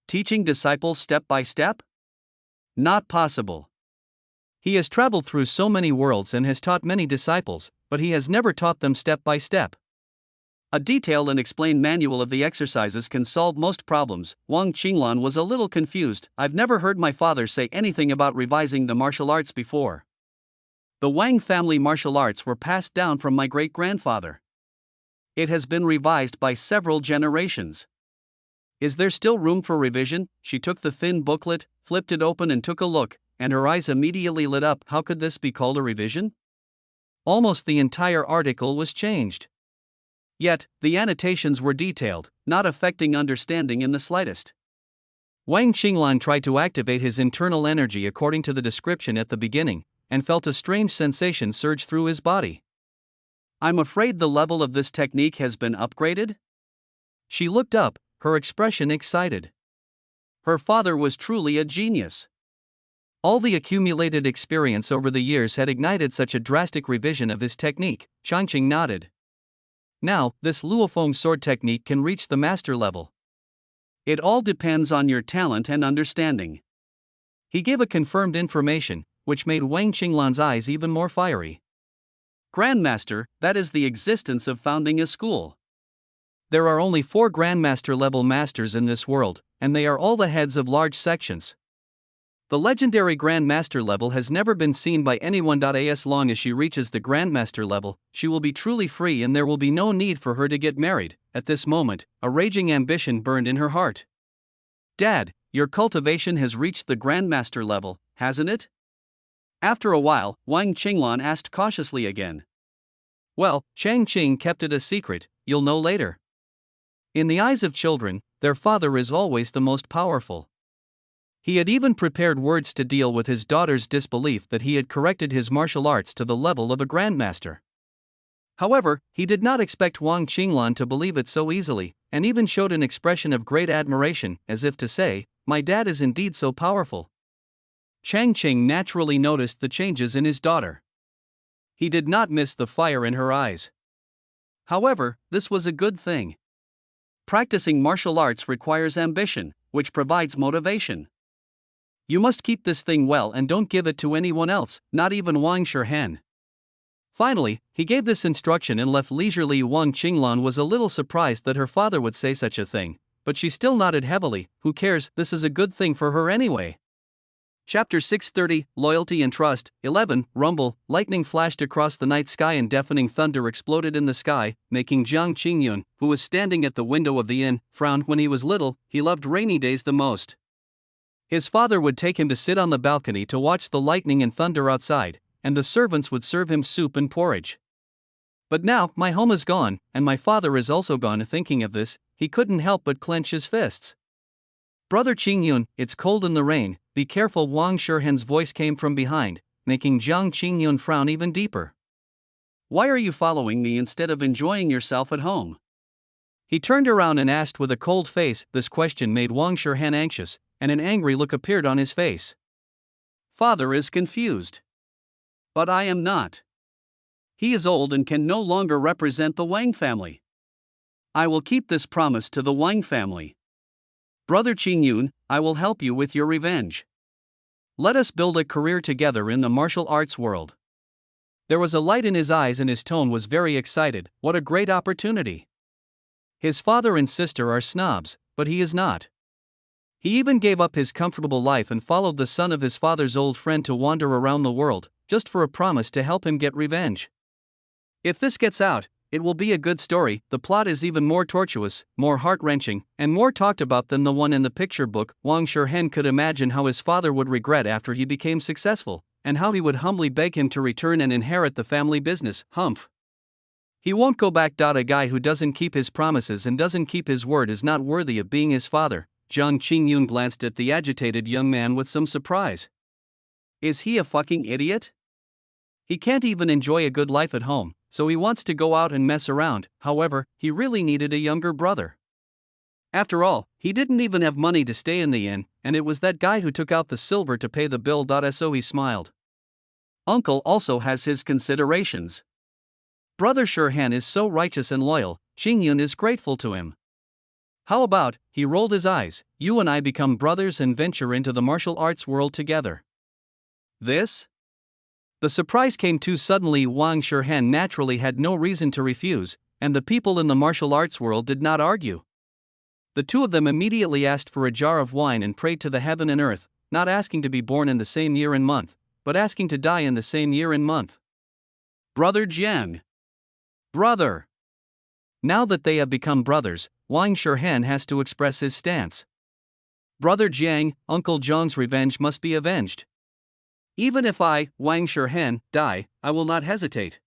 Teaching disciples step by step? Not possible. He has traveled through so many worlds and has taught many disciples, but he has never taught them step by step. A detailed and explained manual of the exercises can solve most problems. Wang Qinglan was a little confused. I've never heard my father say anything about revising the martial arts before. The Wang family martial arts were passed down from my great-grandfather. It has been revised by several generations. Is there still room for revision? She took the thin booklet, flipped it open and took a look, and her eyes immediately lit up. How could this be called a revision? Almost the entire article was changed. Yet, the annotations were detailed, not affecting understanding in the slightest. Wang Qinglan tried to activate his internal energy according to the description at the beginning, and felt a strange sensation surge through his body. I'm afraid the level of this technique has been upgraded? She looked up, her expression excited. Her father was truly a genius. All the accumulated experience over the years had ignited such a drastic revision of his technique. Changqing nodded. Now, this Luofeng sword technique can reach the master level. It all depends on your talent and understanding. He gave a confirmed information, which made Wang Qinglan's eyes even more fiery. Grandmaster, that is the existence of founding a school. There are only 4 Grandmaster level masters in this world, and they are all the heads of large sections. The legendary Grandmaster level has never been seen by anyone. As long as she reaches the Grandmaster level, she will be truly free and there will be no need for her to get married. At this moment, a raging ambition burned in her heart. Dad, your cultivation has reached the Grandmaster level, hasn't it? After a while, Wang Qinglan asked cautiously again. Well, Changqing kept it a secret, you'll know later. In the eyes of children, their father is always the most powerful. He had even prepared words to deal with his daughter's disbelief that he had corrected his martial arts to the level of a grandmaster. However, he did not expect Wang Qinglan to believe it so easily, and even showed an expression of great admiration, as if to say, my dad is indeed so powerful. Changqing naturally noticed the changes in his daughter. He did not miss the fire in her eyes. However, this was a good thing. Practicing martial arts requires ambition, which provides motivation. You must keep this thing well and don't give it to anyone else, not even Wang Shihen. Finally, he gave this instruction and left leisurely. Wang Qinglan was a little surprised that her father would say such a thing, but she still nodded heavily. Who cares, this is a good thing for her anyway. Chapter 630, Loyalty and Trust. 11. Rumble. Lightning flashed across the night sky and deafening thunder exploded in the sky, making Jiang Qingyun, who was standing at the window of the inn, frown. When he was little, he loved rainy days the most. His father would take him to sit on the balcony to watch the lightning and thunder outside, and the servants would serve him soup and porridge. But now, my home is gone, and my father is also gone. Thinking of this, he couldn't help but clench his fists. Brother Qingyun, it's cold in the rain, be careful. Wang Shihen's voice came from behind, making Jiang Qingyun frown even deeper. Why are you following me instead of enjoying yourself at home? He turned around and asked with a cold face. This question made Wang Shihen anxious, and an angry look appeared on his face. Father is confused. But I am not. He is old and can no longer represent the Wang family. I will keep this promise to the Wang family. Brother Qingyun, I will help you with your revenge. Let us build a career together in the martial arts world. There was a light in his eyes and his tone was very excited. What a great opportunity. His father and sister are snobs, but he is not. He even gave up his comfortable life and followed the son of his father's old friend to wander around the world, just for a promise to help him get revenge. If this gets out, it will be a good story. The plot is even more tortuous, more heart-wrenching, and more talked about than the one in the picture book. Wang Shihen could imagine how his father would regret after he became successful, and how he would humbly beg him to return and inherit the family business. Humph. He won't go back. A guy who doesn't keep his promises and doesn't keep his word is not worthy of being his father. Jiang Qingyun glanced at the agitated young man with some surprise. Is he a fucking idiot? He can't even enjoy a good life at home, so he wants to go out and mess around. However, he really needed a younger brother. After all, he didn't even have money to stay in the inn, and it was that guy who took out the silver to pay the bill. So he smiled. Uncle also has his considerations. Brother Shirhan is so righteous and loyal, Qingyun is grateful to him. How about, he rolled his eyes, you and I become brothers and venture into the martial arts world together. This? The surprise came too suddenly. Wang Shirhan naturally had no reason to refuse, and the people in the martial arts world did not argue. The two of them immediately asked for a jar of wine and prayed to the heaven and earth, not asking to be born in the same year and month, but asking to die in the same year and month. Brother Jiang. Brother. Now that they have become brothers, Wang Shirhan has to express his stance. Brother Jiang, Uncle Zhang's revenge must be avenged. Even if I, Wang Shirhan, die, I will not hesitate.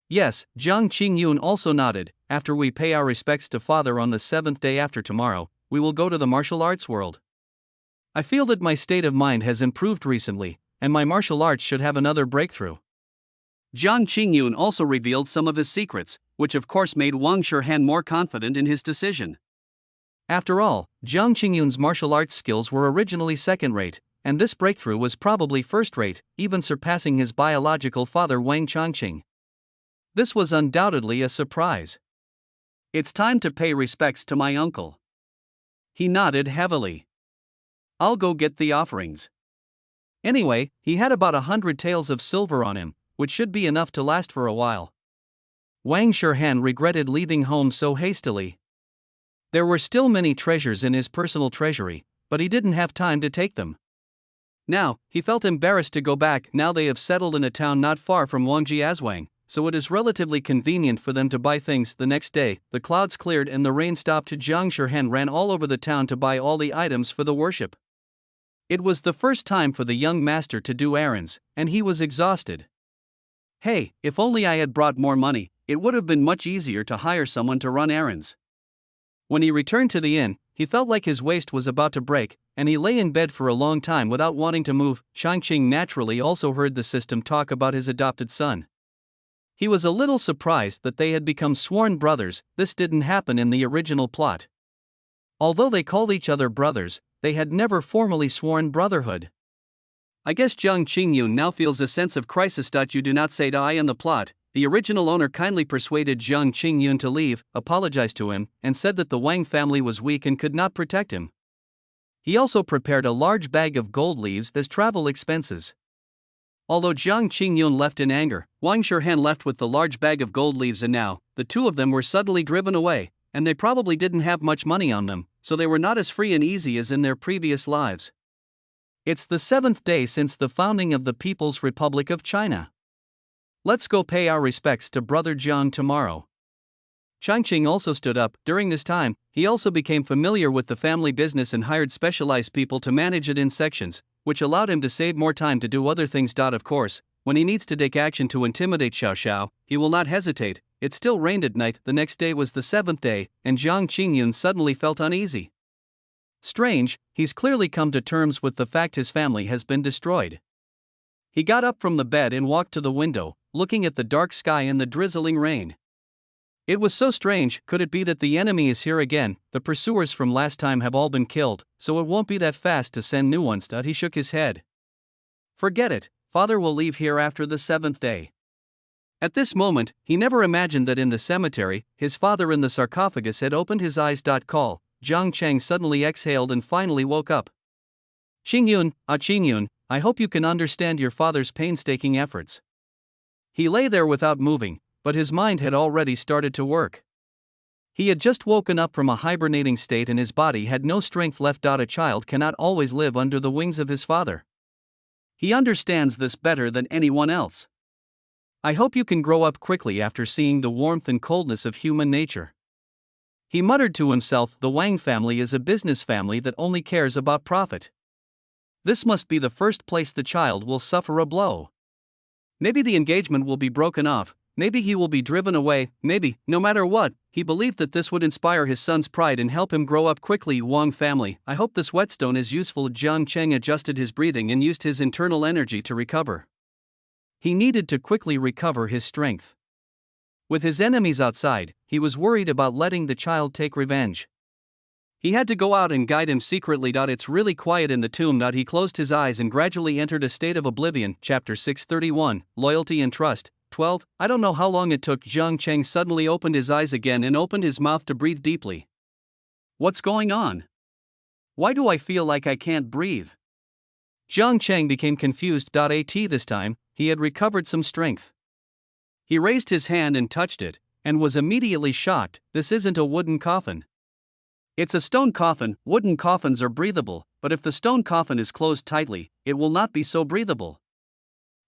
Yes, Jiang Qingyun also nodded. After we pay our respects to father on the 7th day after tomorrow, we will go to the martial arts world. I feel that my state of mind has improved recently, and my martial arts should have another breakthrough. Jiang Qingyun also revealed some of his secrets, which of course made Wang Shirhan more confident in his decision. After all, Jiang Qingyun's martial arts skills were originally second-rate, and this breakthrough was probably first-rate, even surpassing his biological father Wang Changqing. This was undoubtedly a surprise. It's time to pay respects to my uncle. He nodded heavily. I'll go get the offerings. Anyway, he had about 100 taels of silver on him, which should be enough to last for a while. Wang Shirhan regretted leaving home so hastily. There were still many treasures in his personal treasury, but he didn't have time to take them. Now, he felt embarrassed to go back. Now they have settled in a town not far from Wangjiazwang, so it is relatively convenient for them to buy things. The next day, the clouds cleared and the rain stopped. Jiang Shirhan ran all over the town to buy all the items for the worship. It was the first time for the young master to do errands, and he was exhausted. Hey, if only I had brought more money, it would have been much easier to hire someone to run errands. When he returned to the inn, he felt like his waist was about to break, and he lay in bed for a long time without wanting to move. Changqing naturally also heard the system talk about his adopted son. He was a little surprised that they had become sworn brothers. This didn't happen in the original plot. Although they called each other brothers, they had never formally sworn brotherhood. I guess Jiang Qingyun now feels a sense of crisis. You do not say die in the plot. The original owner kindly persuaded Jiang Qingyun to leave, apologized to him, and said that the Wang family was weak and could not protect him. He also prepared a large bag of gold leaves as travel expenses. Although Jiang Qingyun left in anger, Wang Shirhan left with the large bag of gold leaves, and now, the two of them were suddenly driven away, and they probably didn't have much money on them, so they were not as free and easy as in their previous lives. It's the 7th day since the founding of the People's Republic of China. Let's go pay our respects to Brother Jiang tomorrow. Changqing also stood up. During this time, he also became familiar with the family business and hired specialized people to manage it in sections, which allowed him to save more time to do other things. Of course, when he needs to take action to intimidate Xiao Xiao, he will not hesitate. It still rained at night. The next day was the 7th day, and Jiang Qingyun suddenly felt uneasy. Strange, he's clearly come to terms with the fact his family has been destroyed. He got up from the bed and walked to the window, looking at the dark sky and the drizzling rain. It was so strange. Could it be that the enemy is here again? The pursuers from last time have all been killed, so it won't be that fast to send new ones. He shook his head. Forget it, father will leave here after the 7th day. At this moment, he never imagined that in the cemetery, his father in the sarcophagus had opened his eyes. Call. Jiang Cheng suddenly exhaled and finally woke up. Qingyun, Qingyun, I hope you can understand your father's painstaking efforts. He lay there without moving, but his mind had already started to work. He had just woken up from a hibernating state and his body had no strength left. A child cannot always live under the wings of his father. He understands this better than anyone else. I hope you can grow up quickly after seeing the warmth and coldness of human nature. He muttered to himself, the Wang family is a business family that only cares about profit. This must be the first place the child will suffer a blow. Maybe the engagement will be broken off, maybe he will be driven away, maybe, no matter what, he believed that this would inspire his son's pride and help him grow up quickly. Wang family, I hope this whetstone is useful. Jiang Cheng adjusted his breathing and used his internal energy to recover. He needed to quickly recover his strength. With his enemies outside, he was worried about letting the child take revenge. He had to go out and guide him secretly. It's really quiet in the tomb. He closed his eyes and gradually entered a state of oblivion. Chapter 631, Loyalty and Trust. 12. I don't know how long it took. Jiang Cheng suddenly opened his eyes again and opened his mouth to breathe deeply. What's going on? Why do I feel like I can't breathe? Jiang Cheng became confused. At this time, he had recovered some strength. He raised his hand and touched it, and was immediately shocked. This isn't a wooden coffin. It's a stone coffin. Wooden coffins are breathable, but if the stone coffin is closed tightly, it will not be so breathable.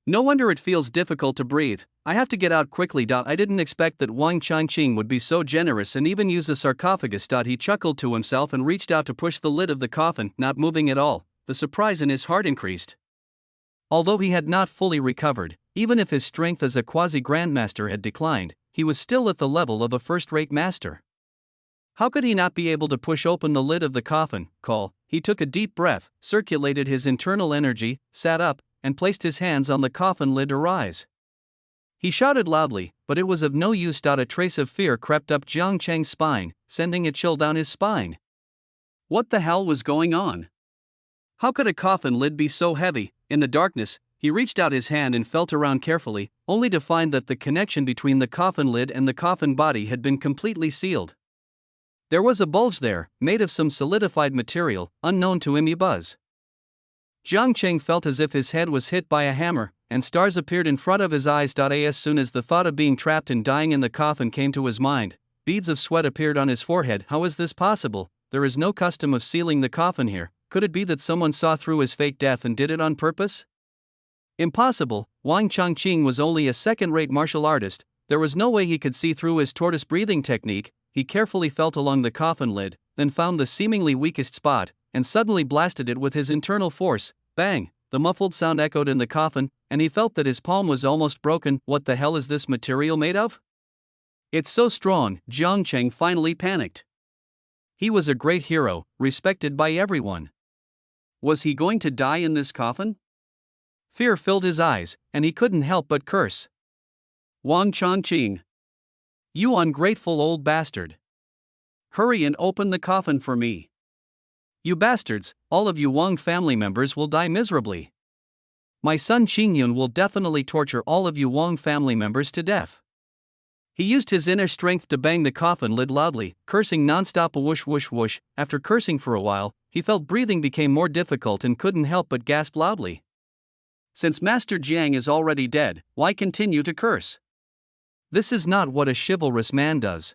No wonder it feels difficult to breathe. I have to get out quickly. I didn't expect that Wang Changqing would be so generous and even use a sarcophagus. He chuckled to himself and reached out to push the lid of the coffin, not moving at all. The surprise in his heart increased. Although he had not fully recovered, even if his strength as a quasi-grandmaster had declined, he was still at the level of a first-rate master. How could he not be able to push open the lid of the coffin? He took a deep breath, circulated his internal energy, sat up, and placed his hands on the coffin lid to rise. He shouted loudly, but it was of no use. A trace of fear crept up Jiang Cheng's spine, sending a chill down his spine. What the hell was going on? How could a coffin lid be so heavy? In the darkness, he reached out his hand and felt around carefully, only to find that the connection between the coffin lid and the coffin body had been completely sealed. There was a bulge there, made of some solidified material, unknown to him. Jiang Cheng felt as if his head was hit by a hammer, and stars appeared in front of his eyes. As soon as the thought of being trapped and dying in the coffin came to his mind, beads of sweat appeared on his forehead. How is this possible? There is no custom of sealing the coffin here. Could it be that someone saw through his fake death and did it on purpose? Impossible. Wang Changqing was only a second-rate martial artist. There was no way he could see through his tortoise breathing technique. He carefully felt along the coffin lid, then found the seemingly weakest spot, and suddenly blasted it with his internal force. Bang! The muffled sound echoed in the coffin, and he felt that his palm was almost broken. What the hell is this material made of? It's so strong. Jiang Cheng finally panicked. He was a great hero, respected by everyone. Was he going to die in this coffin? Fear filled his eyes, and he couldn't help but curse. Wang Changqing! You ungrateful old bastard! Hurry and open the coffin for me. You bastards, all of you Wang family members will die miserably. My son Qingyun will definitely torture all of you Wang family members to death. He used his inner strength to bang the coffin lid loudly, cursing non-stop. Whoosh whoosh whoosh. After cursing for a while, he felt breathing became more difficult and couldn't help but gasp loudly. Since Master Jiang is already dead, why continue to curse? This is not what a chivalrous man does.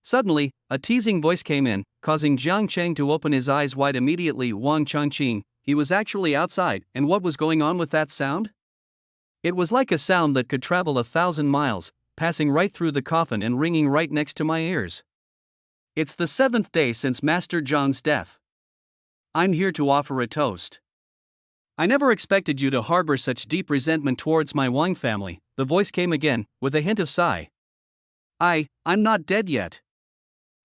Suddenly, a teasing voice came in, causing Jiang Cheng to open his eyes wide immediately. Wang Changqing, he was actually outside, and what was going on with that sound? It was like a sound that could travel 1,000 miles, passing right through the coffin and ringing right next to my ears. It's the 7th day since Master Zhang's death. I'm here to offer a toast. I never expected you to harbor such deep resentment towards my Wang family. The voice came again, with a hint of sigh. I'm not dead yet.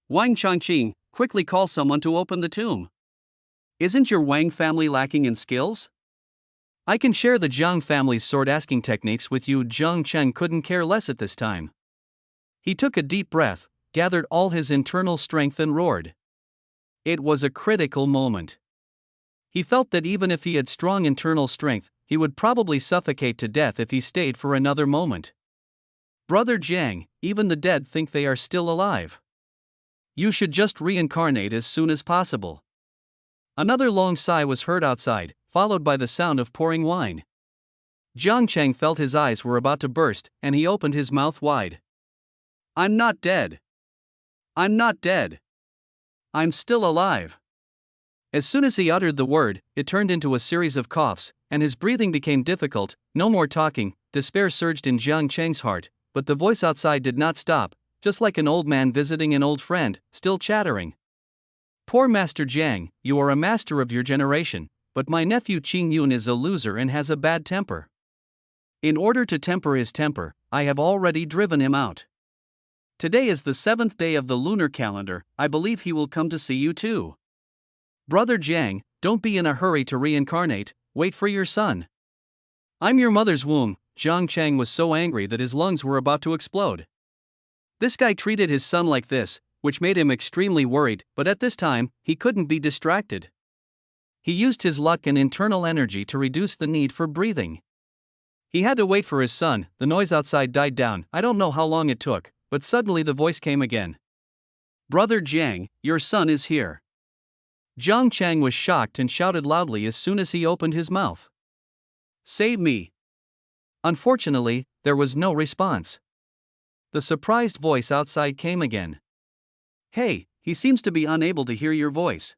Wang Changqing, quickly call someone to open the tomb. Isn't your Wang family lacking in skills? I can share the Zhang family's sword-asking techniques with you. Jiang Cheng couldn't care less at this time. He took a deep breath, gathered all his internal strength and roared. It was a critical moment. He felt that even if he had strong internal strength, he would probably suffocate to death if he stayed for another moment. Brother Jiang, even the dead think they are still alive. You should just reincarnate as soon as possible. Another long sigh was heard outside, followed by the sound of pouring wine. Jiang Cheng felt his eyes were about to burst, and he opened his mouth wide. I'm not dead. I'm not dead. I'm still alive. As soon as he uttered the word, it turned into a series of coughs, and his breathing became difficult. No more talking. Despair surged in Jiang Cheng's heart, but the voice outside did not stop, just like an old man visiting an old friend, still chattering. Poor Master Jiang, you are a master of your generation, but my nephew Qingyun is a loser and has a bad temper. In order to temper his temper, I have already driven him out. Today is the 7th day of the lunar calendar. I believe he will come to see you too. Brother Jiang, don't be in a hurry to reincarnate, wait for your son. I'm your mother's womb. Jiang Cheng was so angry that his lungs were about to explode. This guy treated his son like this. which made him extremely worried, but at this time, he couldn't be distracted. He used his luck and internal energy to reduce the need for breathing. He had to wait for his son. The noise outside died down. I don't know how long it took, but suddenly the voice came again. "Brother Jiang, your son is here." Jiang Chang was shocked and shouted loudly as soon as he opened his mouth. "Save me!" Unfortunately, there was no response. The surprised voice outside came again. "Hey, he seems to be unable to hear your voice."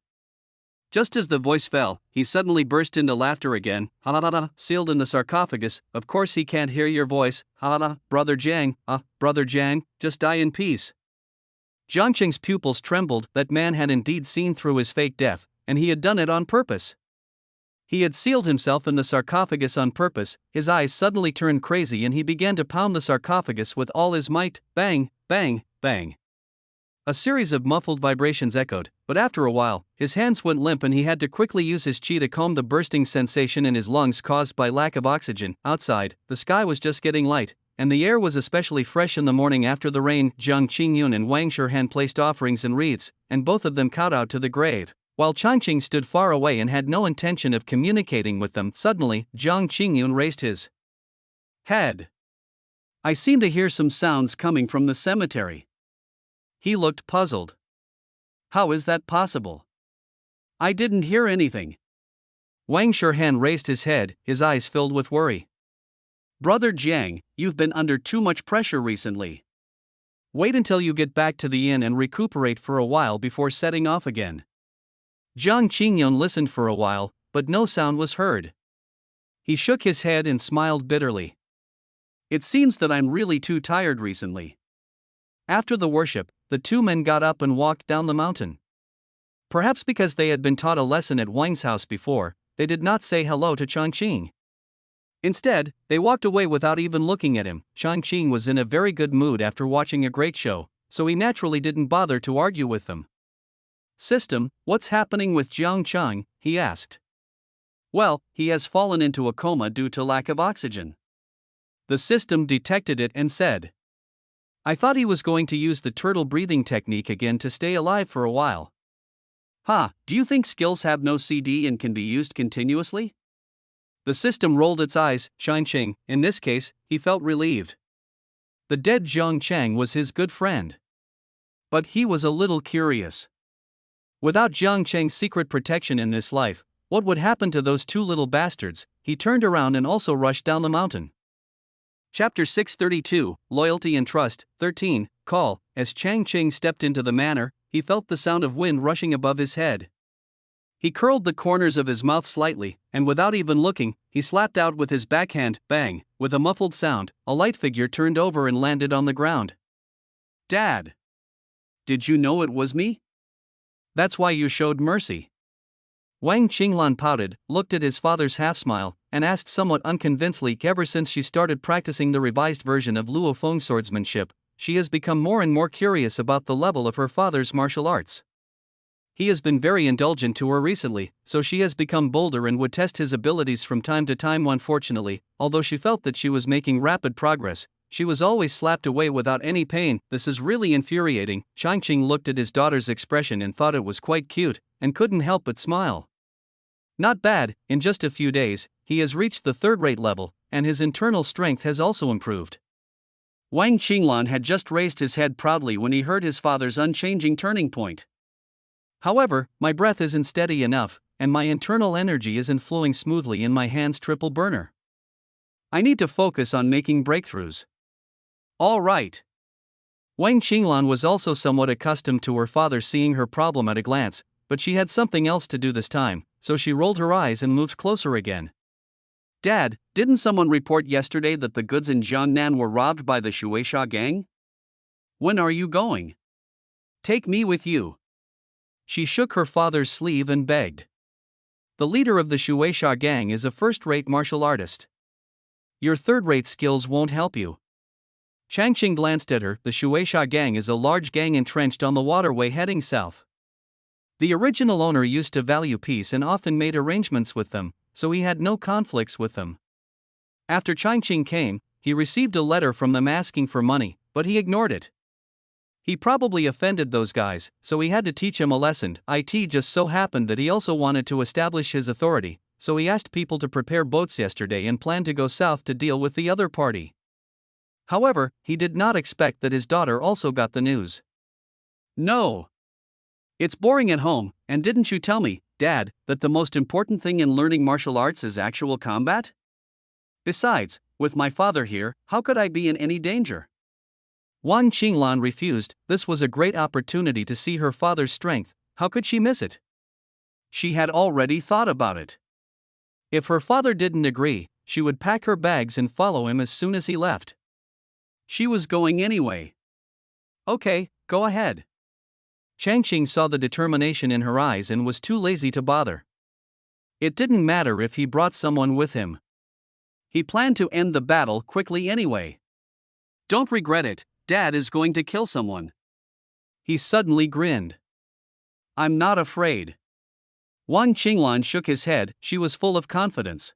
Just as the voice fell, he suddenly burst into laughter again. "Ha ha ha, sealed in the sarcophagus, of course he can't hear your voice. Ha ha ha, Brother Jiang, Brother Jiang, just die in peace." Jiang Cheng's pupils trembled. That man had indeed seen through his fake death, and he had done it on purpose. He had sealed himself in the sarcophagus on purpose. His eyes suddenly turned crazy and he began to pound the sarcophagus with all his might. Bang, bang, bang. A series of muffled vibrations echoed, but after a while, his hands went limp and he had to quickly use his chi to calm the bursting sensation in his lungs caused by lack of oxygen. Outside, the sky was just getting light, and the air was especially fresh in the morning after the rain. Jiang Qingyun and Wang Shurhan placed offerings and wreaths, and both of them kowtowed to the grave, while Changqing stood far away and had no intention of communicating with them. Suddenly, Jiang Qingyun raised his head. "I seem to hear some sounds coming from the cemetery." He looked puzzled. "How is that possible? I didn't hear anything." Wang Shurhan raised his head, his eyes filled with worry. "Brother Jiang, you've been under too much pressure recently. Wait until you get back to the inn and recuperate for a while before setting off again." Jiang Qingyun listened for a while, but no sound was heard. He shook his head and smiled bitterly. "It seems that I'm really too tired recently." After the worship, the two men got up and walked down the mountain. Perhaps because they had been taught a lesson at Wang's house before, they did not say hello to Changqing. Instead, they walked away without even looking at him. Changqing was in a very good mood after watching a great show, so he naturally didn't bother to argue with them. "System, what's happening with Jiang Chang?" he asked. "Well, he has fallen into a coma due to lack of oxygen." The system detected it and said, "I thought he was going to use the turtle breathing technique again to stay alive for a while." Do you think skills have no CD and can be used continuously?" The system rolled its eyes. Changqing, in this case, he felt relieved. The dead Jiang Chang was his good friend. But he was a little curious. Without Jiang Chang's secret protection in this life, what would happen to those two little bastards? He turned around and also rushed down the mountain. Chapter 632, Loyalty and Trust, 13, Call. As Changqing stepped into the manor, he felt the sound of wind rushing above his head. He curled the corners of his mouth slightly, and without even looking, he slapped out with his backhand. Bang! With a muffled sound, a light figure turned over and landed on the ground. "Dad! Did you know it was me? That's why you showed mercy." Wang Qinglan pouted, looked at his father's half-smile, and asked somewhat unconvincedly, "Ever since she started practicing the revised version of Luo Feng swordsmanship, she has become more and more curious about the level of her father's martial arts. He has been very indulgent to her recently, so she has become bolder and would test his abilities from time to time. Unfortunately, although she felt that she was making rapid progress, she was always slapped away without any pain. This is really infuriating." Changqing looked at his daughter's expression and thought it was quite cute, and couldn't help but smile. Not bad, in just a few days, he has reached the third-rate level, and his internal strength has also improved. Wang Qinglan had just raised his head proudly when he heard his father's unchanging turning point. "However, my breath isn't steady enough, and my internal energy isn't flowing smoothly in my hand's triple burner. I need to focus on making breakthroughs." "All right." Wang Qinglan was also somewhat accustomed to her father seeing her problem at a glance, but she had something else to do this time, so she rolled her eyes and moved closer again. "Dad, didn't someone report yesterday that the goods in Jiangnan were robbed by the Shueisha gang? When are you going? Take me with you." She shook her father's sleeve and begged. "The leader of the Shueisha gang is a first-rate martial artist. Your third-rate skills won't help you." Changqing glanced at her. The Shueisha gang is a large gang entrenched on the waterway heading south. The original owner used to value peace and often made arrangements with them, so he had no conflicts with them. After Changqing came, he received a letter from them asking for money, but he ignored it. He probably offended those guys, so he had to teach him a lesson. It just so happened that he also wanted to establish his authority, so he asked people to prepare boats yesterday and planned to go south to deal with the other party. However, he did not expect that his daughter also got the news. No. It's boring at home, and didn't you tell me, Dad, that the most important thing in learning martial arts is actual combat? Besides, with my father here, how could I be in any danger? Wang Qinglan refused. This was a great opportunity to see her father's strength. How could she miss it? She had already thought about it. If her father didn't agree, she would pack her bags and follow him as soon as he left. She was going anyway. Okay, go ahead. Changqing saw the determination in her eyes and was too lazy to bother. It didn't matter if he brought someone with him. He planned to end the battle quickly anyway. Don't regret it, Dad is going to kill someone. He suddenly grinned. I'm not afraid. Wang Qinglan shook his head. She was full of confidence.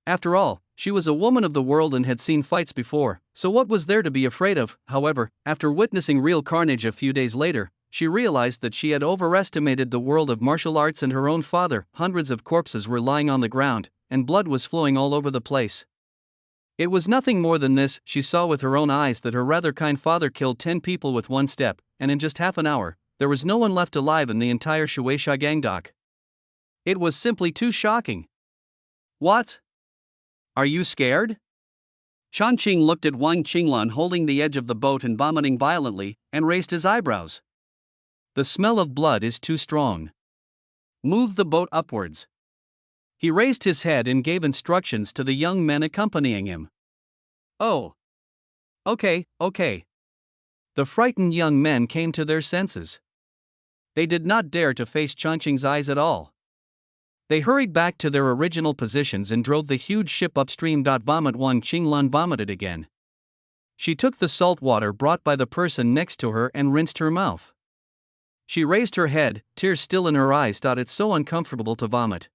After all, she was a woman of the world and had seen fights before, so what was there to be afraid of? However, after witnessing real carnage a few days later, she realized that she had overestimated the world of martial arts and her own father. Hundreds of corpses were lying on the ground, and blood was flowing all over the place. It was nothing more than this. She saw with her own eyes that her rather kind father killed 10 people with one step, and in just half an hour, there was no one left alive in the entire Shueisha gang dock. It was simply too shocking. What? Are you scared? Changqing looked at Wang Qinglan holding the edge of the boat and vomiting violently, and raised his eyebrows. The smell of blood is too strong. Move the boat upwards. He raised his head and gave instructions to the young men accompanying him. Oh. Okay. The frightened young men came to their senses. They did not dare to face Changqing's eyes at all. They hurried back to their original positions and drove the huge ship upstream. Vomit. Wang Qinglan vomited again. She took the salt water brought by the person next to her and rinsed her mouth. She raised her head, tears still in her eyes. It's so uncomfortable to vomit.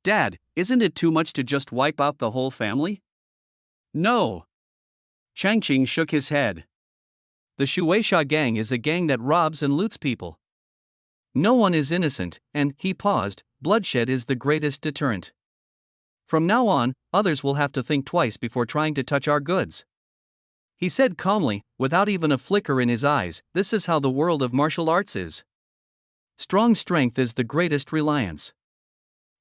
Dad, isn't it too much to just wipe out the whole family? No. Changqing shook his head. The Shueisha gang is a gang that robs and loots people. No one is innocent, and, he paused, bloodshed is the greatest deterrent. From now on, others will have to think twice before trying to touch our goods. He said calmly, without even a flicker in his eyes, this is how the world of martial arts is. Strong strength is the greatest reliance.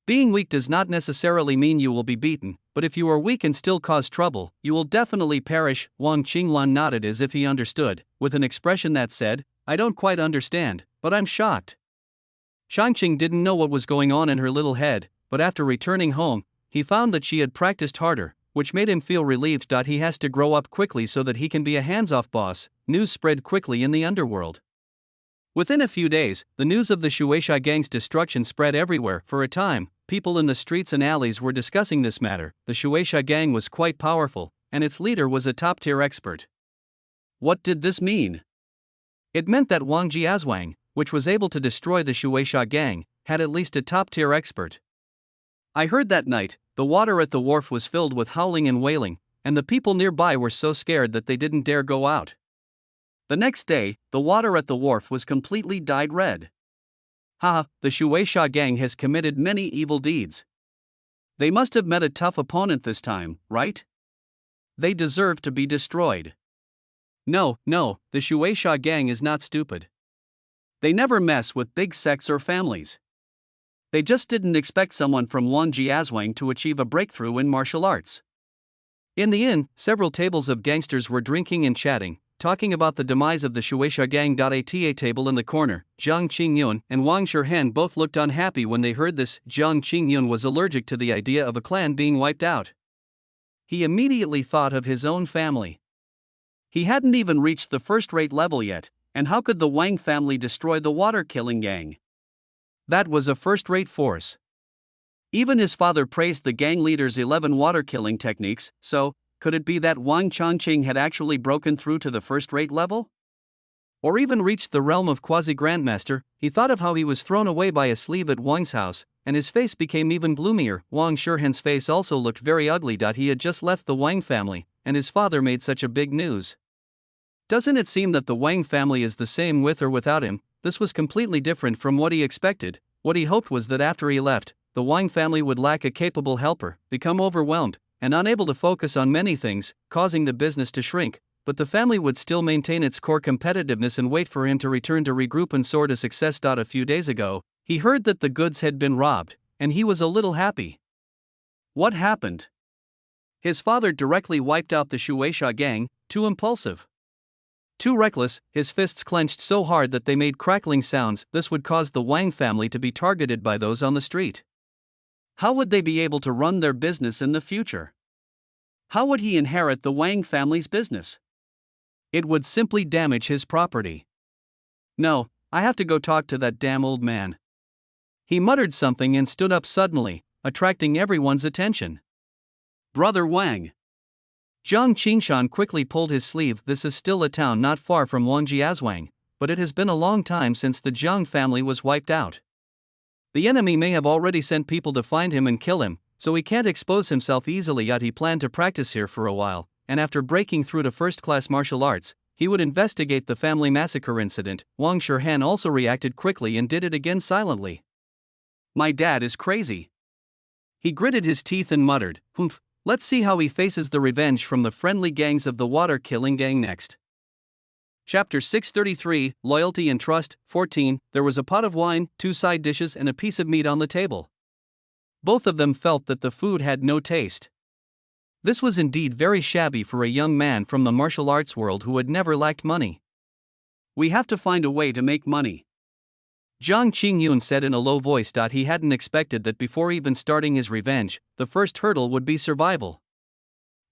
Being weak does not necessarily mean you will be beaten, but if you are weak and still cause trouble, you will definitely perish. Wang Qinglan nodded as if he understood, with an expression that said, I don't quite understand, but I'm shocked. Changqing didn't know what was going on in her little head, but after returning home, he found that she had practiced harder, which made him feel relieved. He has to grow up quickly so that he can be a hands-off boss. News spread quickly in the underworld. Within a few days, the news of the Shueisha gang's destruction spread everywhere. For a time, people in the streets and alleys were discussing this matter. The Shueisha gang was quite powerful, and its leader was a top-tier expert. What did this mean? It meant that Wang Jiazhuang, which was able to destroy the Shueisha gang, had at least a top-tier expert. I heard that night, the water at the wharf was filled with howling and wailing, and the people nearby were so scared that they didn't dare go out. The next day, the water at the wharf was completely dyed red. The Shueisha gang has committed many evil deeds. They must have met a tough opponent this time, right? They deserve to be destroyed. No, the Shueisha gang is not stupid. They never mess with big sects or families. They just didn't expect someone from Wang Jiazhuang to achieve a breakthrough in martial arts. In the inn, several tables of gangsters were drinking and chatting, talking about the demise of the Shueisha gang. At a table in the corner, Jiang Qingyun and Wang Shirhan both looked unhappy when they heard this. Jiang Qingyun was allergic to the idea of a clan being wiped out. He immediately thought of his own family. He hadn't even reached the first-rate level yet, and how could the Wang family destroy the water-killing gang? That was a first-rate force. Even his father praised the gang leader's 11 water-killing techniques, so, could it be that Wang Changqing had actually broken through to the first-rate level? Or even reached the realm of quasi-grandmaster? He thought of how he was thrown away by a sleeve at Wang's house, and his face became even gloomier. Wang Shirhan's face also looked very ugly. He had just left the Wang family, and his father made such a big news. Doesn't it seem that the Wang family is the same with or without him? This was completely different from what he expected. What he hoped was that after he left, the Wang family would lack a capable helper, become overwhelmed, and unable to focus on many things, causing the business to shrink, but the family would still maintain its core competitiveness and wait for him to return to regroup and soar to success. A few days ago, he heard that the goods had been robbed, and he was a little happy. What happened? His father directly wiped out the Shueisha gang, too impulsive. Too reckless, his fists clenched so hard that they made crackling sounds. This would cause the Wang family to be targeted by those on the street. How would they be able to run their business in the future? How would he inherit the Wang family's business? It would simply damage his property. No, I have to go talk to that damn old man. He muttered something and stood up suddenly, attracting everyone's attention. Brother Wang. Zhang Qingshan quickly pulled his sleeve. This is still a town not far from Wangjiazwang, but it has been a long time since the Zhang family was wiped out. The enemy may have already sent people to find him and kill him, so he can't expose himself easily. Yet he planned to practice here for a while, and after breaking through to first-class martial arts, he would investigate the family massacre incident. Wang Shihan also reacted quickly and did it again silently. My dad is crazy. He gritted his teeth and muttered, "Humph. Let's see how he faces the revenge from the friendly gangs of the water-killing gang next." Chapter 633, Loyalty and Trust. 14. There was a pot of wine, 2 side dishes and a piece of meat on the table. Both of them felt that the food had no taste. This was indeed very shabby for a young man from the martial arts world who had never lacked money. We have to find a way to make money, Zhang Qingyun said in a low voice. He hadn't expected that before even starting his revenge, the first hurdle would be survival.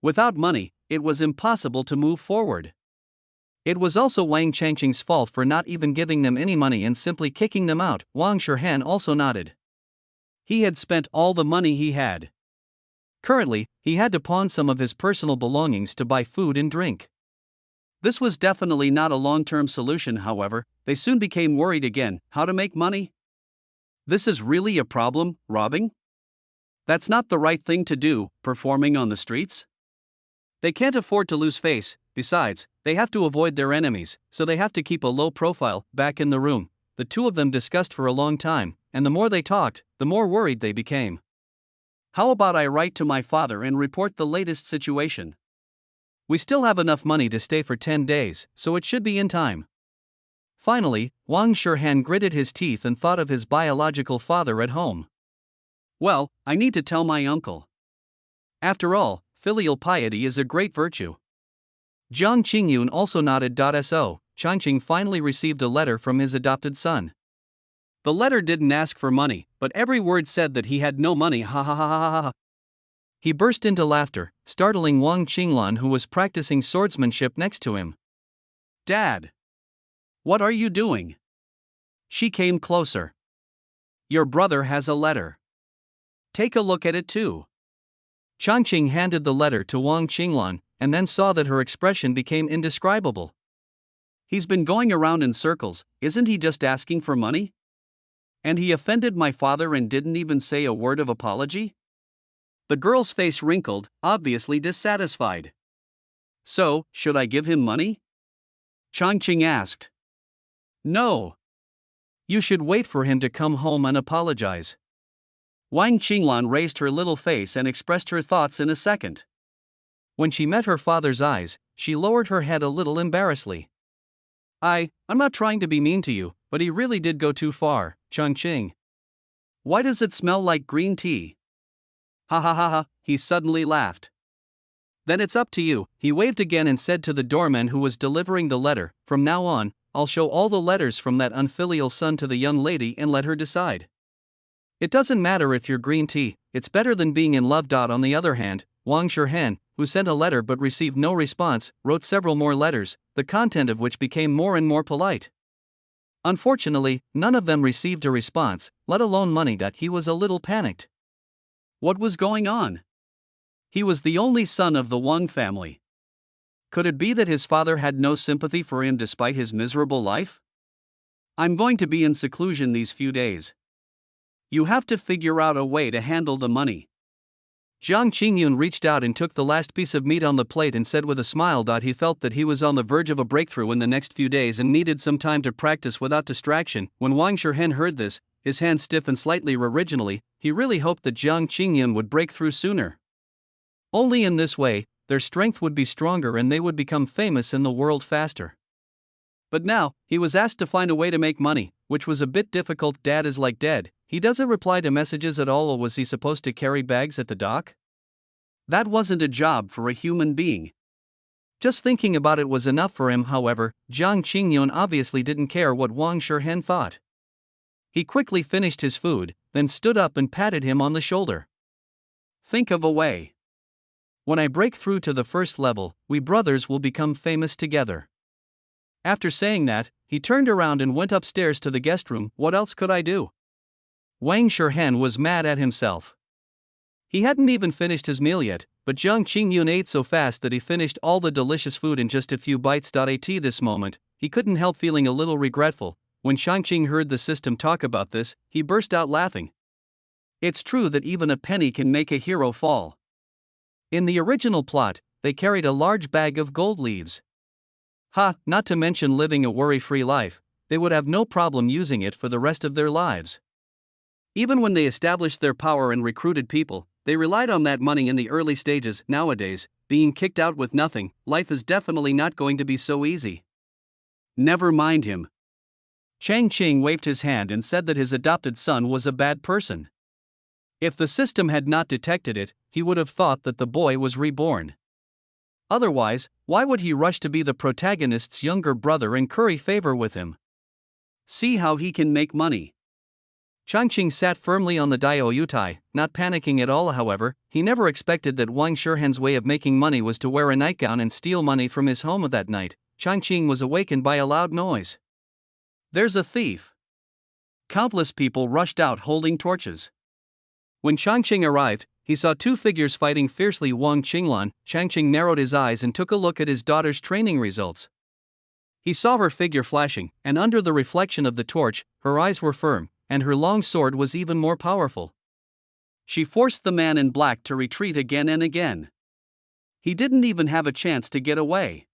Without money, it was impossible to move forward. It was also Wang Changqing's fault for not even giving them any money and simply kicking them out. Wang Shihan also nodded. He had spent all the money he had. Currently, he had to pawn some of his personal belongings to buy food and drink. This was definitely not a long-term solution. However, they soon became worried again. How to make money? This is really a problem, robbing? That's not the right thing to do, performing on the streets? They can't afford to lose face. Besides, they have to avoid their enemies, so they have to keep a low profile. Back in the room, the two of them discussed for a long time, and the more they talked, the more worried they became. How about I write to my father and report the latest situation? We still have enough money to stay for 10 days, so it should be in time. Finally, Wang Shihan gritted his teeth and thought of his biological father at home. Well, I need to tell my uncle. After all, filial piety is a great virtue. Zhang Qingyun also nodded. So, Changqing finally received a letter from his adopted son. The letter didn't ask for money, but every word said that he had no money. Ha ha ha ha ha. He burst into laughter, startling Wang Qinglan, who was practicing swordsmanship next to him. Dad! What are you doing? She came closer. Your brother has a letter. Take a look at it too. Changqing handed the letter to Wang Qinglan, and then saw that her expression became indescribable. He's been going around in circles. Isn't he just asking for money? And he offended my father and didn't even say a word of apology? The girl's face wrinkled, obviously dissatisfied. So, should I give him money? Changqing asked. No. You should wait for him to come home and apologize. Wang Qinglan raised her little face and expressed her thoughts in a second. When she met her father's eyes, she lowered her head a little embarrassedly. I'm not trying to be mean to you, but he really did go too far, Changqing. Why does it smell like green tea? Ha ha ha ha, he suddenly laughed. Then it's up to you, he waved again and said to the doorman who was delivering the letter, from now on, I'll show all the letters from that unfilial son to the young lady and let her decide. It doesn't matter if you're green tea, it's better than being in love. On the other hand, Wang Shihan, who sent a letter but received no response, wrote several more letters, the content of which became more and more polite. Unfortunately, none of them received a response, let alone money. He was a little panicked. What was going on? He was the only son of the Wang family. Could it be that his father had no sympathy for him despite his miserable life? I'm going to be in seclusion these few days. You have to figure out a way to handle the money. Jiang Qingyun reached out and took the last piece of meat on the plate and said with a smile. He felt that he was on the verge of a breakthrough in the next few days and needed some time to practice without distraction. When Wang Shirhen heard this, his hands stiffened slightly. Originally, he really hoped that Jiang Qingyun would break through sooner. Only in this way, their strength would be stronger and they would become famous in the world faster. But now, he was asked to find a way to make money, which was a bit difficult. Dad is like dead, he doesn't reply to messages at all. Or was he supposed to carry bags at the dock? That wasn't a job for a human being. Just thinking about it was enough for him. However, Jiang Qingyun obviously didn't care what Wang Shirhen thought. He quickly finished his food, then stood up and patted him on the shoulder. Think of a way. When I break through to the first level, we brothers will become famous together. After saying that, he turned around and went upstairs to the guest room. What else could I do? Wang Shirhen was mad at himself. He hadn't even finished his meal yet, but Jiang Qingyun ate so fast that he finished all the delicious food in just a few bites. At this moment, he couldn't help feeling a little regretful. When Shangqing heard the system talk about this, he burst out laughing. It's true that even a penny can make a hero fall. In the original plot, they carried a large bag of gold leaves. Not to mention living a worry-free life, they would have no problem using it for the rest of their lives. Even when they established their power and recruited people, they relied on that money in the early stages. Nowadays, being kicked out with nothing, life is definitely not going to be so easy. Never mind him. Chang Qing waved his hand and said that his adopted son was a bad person. If the system had not detected it, he would have thought that the boy was reborn. Otherwise, why would he rush to be the protagonist's younger brother and curry favor with him? See how he can make money. Changqing sat firmly on the Diaoyutai, not panicking at all. However, he never expected that Wang Shirhen's way of making money was to wear a nightgown and steal money from his home. That night, Changqing was awakened by a loud noise. There's a thief! Countless people rushed out holding torches. When Changqing arrived, he saw two figures fighting fiercely. Wang Qinglan. Changqing narrowed his eyes and took a look at his daughter's training results. He saw her figure flashing, and under the reflection of the torch, her eyes were firm, and her long sword was even more powerful. She forced the man in black to retreat again and again. He didn't even have a chance to get away.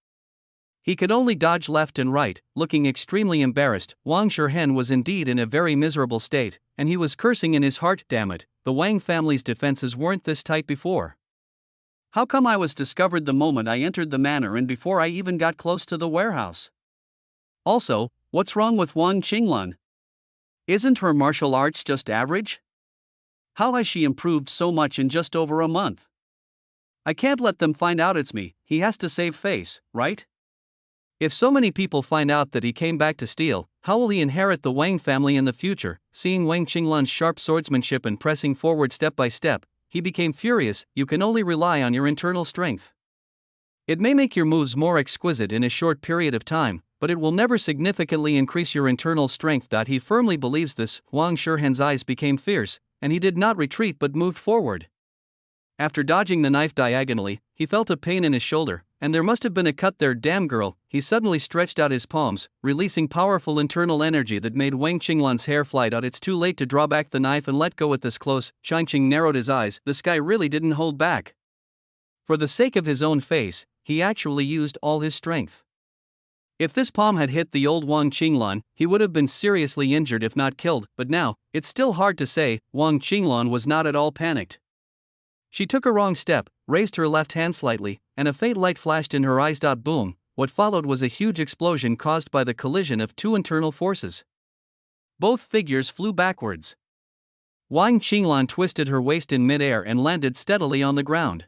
He could only dodge left and right, looking extremely embarrassed. Wang Shirhen was indeed in a very miserable state, and he was cursing in his heart. Damn it, the Wang family's defenses weren't this tight before. How come I was discovered the moment I entered the manor and before I even got close to the warehouse? Also, what's wrong with Wang Qinglan? Isn't her martial arts just average? How has she improved so much in just over a month? I can't let them find out it's me. He has to save face, right? If so many people find out that he came back to steal, how will he inherit the Wang family in the future? Seeing Wang Qinglan's sharp swordsmanship and pressing forward step by step, he became furious. You can only rely on your internal strength. It may make your moves more exquisite in a short period of time, but it will never significantly increase your internal strength. He firmly believes this. Wang Shirhen's eyes became fierce, and he did not retreat but moved forward. After dodging the knife diagonally, he felt a pain in his shoulder, and there must have been a cut there. Damn girl, he suddenly stretched out his palms, releasing powerful internal energy that made Wang Qinglan's hair fly out. It's too late to draw back the knife and let go at this close. Changqing narrowed his eyes. This guy really didn't hold back. For the sake of his own face, he actually used all his strength. If this palm had hit the old Wang Qinglan, he would have been seriously injured if not killed, but now, it's still hard to say. Wang Qinglan was not at all panicked. She took a wrong step, raised her left hand slightly, and a faint light flashed in her eyes. Boom, what followed was a huge explosion caused by the collision of two internal forces. Both figures flew backwards. Wang Qinglan twisted her waist in midair and landed steadily on the ground.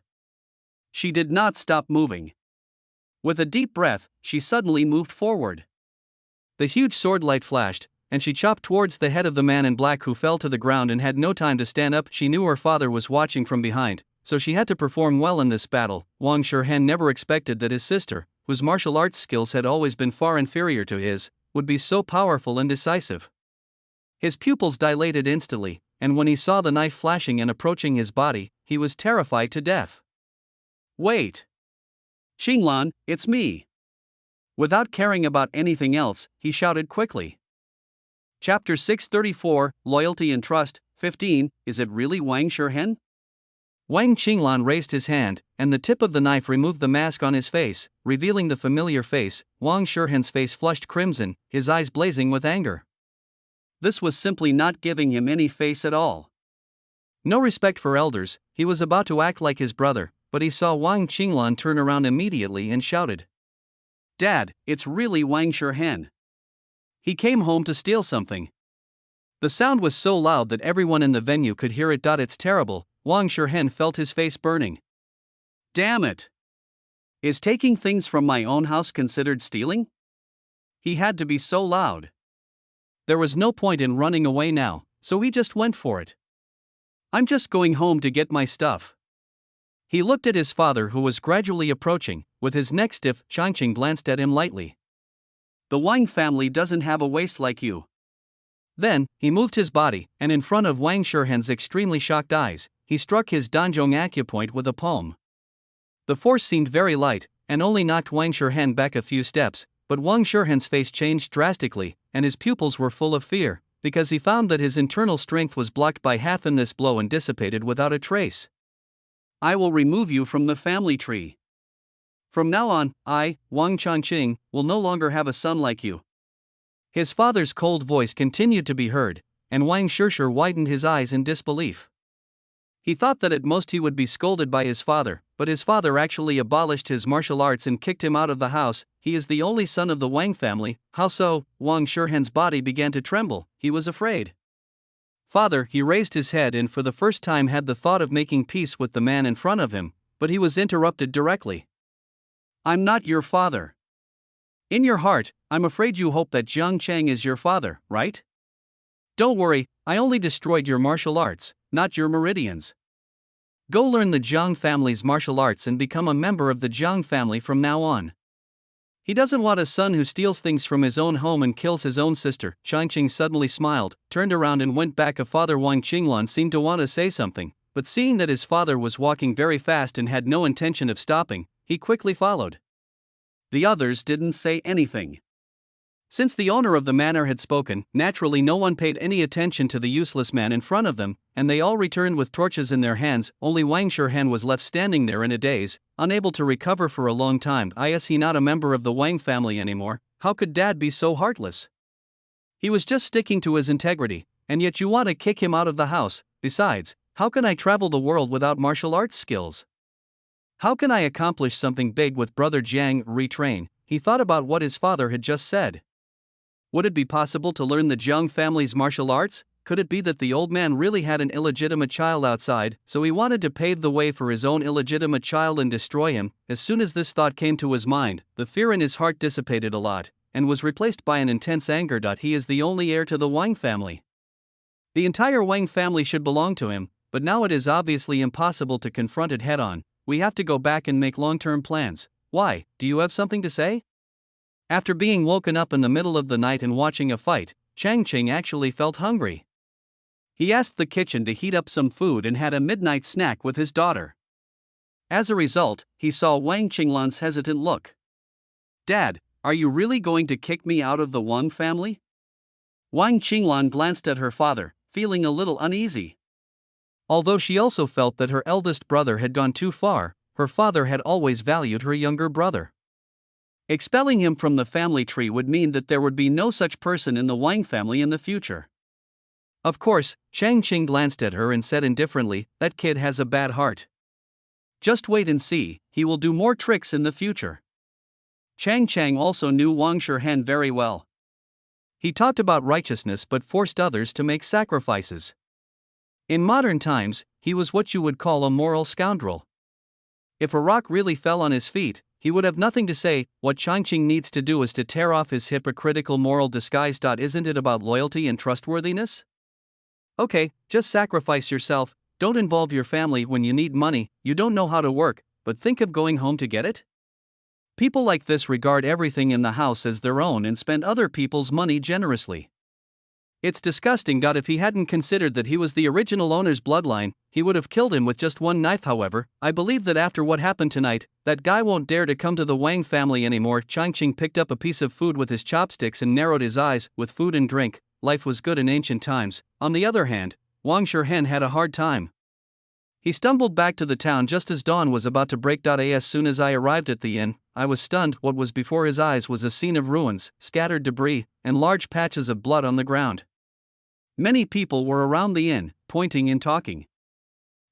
She did not stop moving. With a deep breath, she suddenly moved forward. The huge sword light flashed, and she chopped towards the head of the man in black, who fell to the ground and had no time to stand up. She knew her father was watching from behind, so she had to perform well in this battle. Wang Shirhen never expected that his sister, whose martial arts skills had always been far inferior to his, would be so powerful and decisive. His pupils dilated instantly, and when he saw the knife flashing and approaching his body, he was terrified to death. Wait! Qinglan, it's me! Without caring about anything else, he shouted quickly. Chapter 634, Loyalty and Trust. 15. Is it really Wang Shirhen? Wang Qinglan raised his hand, and the tip of the knife removed the mask on his face, revealing the familiar face. Wang Shihen's face flushed crimson, his eyes blazing with anger. This was simply not giving him any face at all. No respect for elders, he was about to act like his brother, but he saw Wang Qinglan turn around immediately and shouted, "Dad, it's really Wang Shihen. He came home to steal something." The sound was so loud that everyone in the venue could hear it. It's terrible. Wang Shihen felt his face burning. Damn it! Is taking things from my own house considered stealing? He had to be so loud. There was no point in running away now, so he just went for it. I'm just going home to get my stuff. He looked at his father, who was gradually approaching. With his neck stiff, Changqing glanced at him lightly. The Wang family doesn't have a waist like you. Then, he moved his body, and in front of Wang Shihen's extremely shocked eyes, he struck his Danzhong acupoint with a palm. The force seemed very light, and only knocked Wang Shihen back a few steps, but Wang Shihen's face changed drastically, and his pupils were full of fear, because he found that his internal strength was blocked by half in this blow and dissipated without a trace. I will remove you from the family tree. From now on, I, Wang Changqing, will no longer have a son like you. His father's cold voice continued to be heard, and Wang Shishi widened his eyes in disbelief. He thought that at most he would be scolded by his father, but his father actually abolished his martial arts and kicked him out of the house. He is the only son of the Wang family. How so? Wang Shihen's body began to tremble. He was afraid. Father, he raised his head and for the first time had the thought of making peace with the man in front of him, but he was interrupted directly. I'm not your father. In your heart, I'm afraid you hope that Jiang Chang is your father, right? Don't worry, I only destroyed your martial arts, not your meridians. Go learn the Jiang family's martial arts and become a member of the Jiang family from now on. He doesn't want a son who steals things from his own home and kills his own sister. Changqing suddenly smiled, turned around and went back. Father Wang Qinglan seemed to want to say something, but seeing that his father was walking very fast and had no intention of stopping, he quickly followed. The others didn't say anything. Since the owner of the manor had spoken, naturally no one paid any attention to the useless man in front of them, and they all returned with torches in their hands. Only Wang Shihen was left standing there in a daze, unable to recover for a long time. Is he not a member of the Wang family anymore? How could Dad be so heartless? He was just sticking to his integrity, and yet you want to kick him out of the house. Besides, how can I travel the world without martial arts skills? How can I accomplish something big with Brother Jiang? Retrain. He thought about what his father had just said. Would it be possible to learn the Jiang family's martial arts? Could it be that the old man really had an illegitimate child outside, so he wanted to pave the way for his own illegitimate child and destroy him? As soon as this thought came to his mind, the fear in his heart dissipated a lot, and was replaced by an intense anger. He is the only heir to the Wang family. The entire Wang family should belong to him, but now it is obviously impossible to confront it head on. We have to go back and make long-term plans. Why, do you have something to say? After being woken up in the middle of the night and watching a fight, Changqing actually felt hungry. He asked the kitchen to heat up some food and had a midnight snack with his daughter. As a result, he saw Wang Qinglan's hesitant look. Dad, are you really going to kick me out of the Wang family? Wang Qinglan glanced at her father, feeling a little uneasy. Although she also felt that her eldest brother had gone too far, her father had always valued her younger brother. Expelling him from the family tree would mean that there would be no such person in the Wang family in the future. Of course, Changqing glanced at her and said indifferently, that kid has a bad heart. Just wait and see, he will do more tricks in the future. Chang also knew Wang Shihen very well. He talked about righteousness but forced others to make sacrifices. In modern times, he was what you would call a moral scoundrel. If a rock really fell on his feet, he would have nothing to say. What Changqing needs to do is to tear off his hypocritical moral disguise. Isn't it about loyalty and trustworthiness? Okay, just sacrifice yourself, don't involve your family when you need money, you don't know how to work, but think of going home to get it? People like this regard everything in the house as their own and spend other people's money generously. It's disgusting. If he hadn't considered that he was the original owner's bloodline, he would have killed him with just one knife. However, I believe that after what happened tonight, that guy won't dare to come to the Wang family anymore. Changqing picked up a piece of food with his chopsticks and narrowed his eyes. With food and drink, life was good in ancient times. On the other hand, Wang Shihen had a hard time. He stumbled back to the town just as dawn was about to break. As soon as I arrived at the inn, I was stunned. What was before his eyes was a scene of ruins, scattered debris, and large patches of blood on the ground. Many people were around the inn, pointing and talking.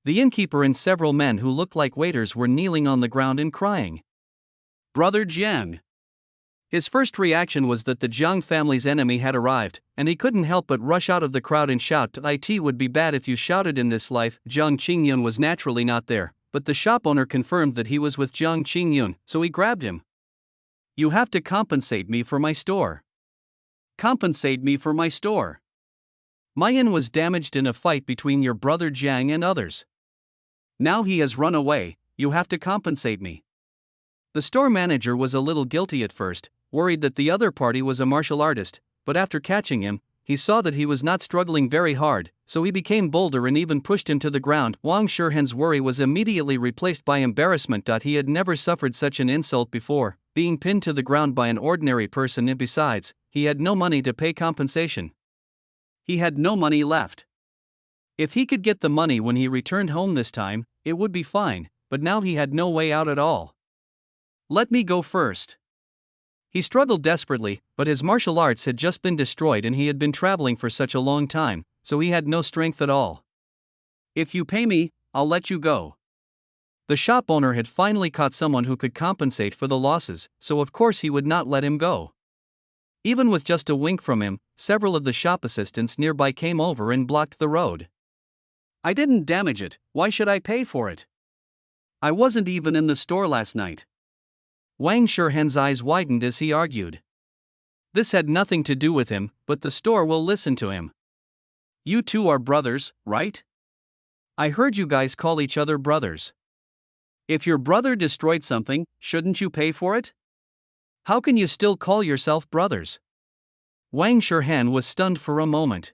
The innkeeper and several men who looked like waiters were kneeling on the ground and crying. Brother Jiang. His first reaction was that the Jiang family's enemy had arrived, and he couldn't help but rush out of the crowd and shout, "It would be bad if you shouted in this life." Jiang Qingyun was naturally not there, but the shop owner confirmed that he was with Jiang Qingyun, so he grabbed him. "You have to compensate me for my store. Compensate me for my store. My inn was damaged in a fight between your brother Jiang and others. Now he has run away, you have to compensate me." The store manager was a little guilty at first, worried that the other party was a martial artist, but after catching him, he saw that he was not struggling very hard, so he became bolder and even pushed him to the ground. Wang Shihen's worry was immediately replaced by embarrassment. He had never suffered such an insult before, being pinned to the ground by an ordinary person, and besides, he had no money to pay compensation. He had no money left. If he could get the money when he returned home this time, it would be fine, but now he had no way out at all. "Let me go first." He struggled desperately, but his martial arts had just been destroyed and he had been traveling for such a long time, so he had no strength at all. "If you pay me, I'll let you go." The shop owner had finally caught someone who could compensate for the losses, so of course he would not let him go. Even with just a wink from him, several of the shop assistants nearby came over and blocked the road. "I didn't damage it, why should I pay for it? I wasn't even in the store last night." Wang Shihen's eyes widened as he argued. "This had nothing to do with him, but the store will listen to him. You two are brothers, right? I heard you guys call each other brothers. If your brother destroyed something, shouldn't you pay for it? How can you still call yourself brothers?" Wang Shihen was stunned for a moment.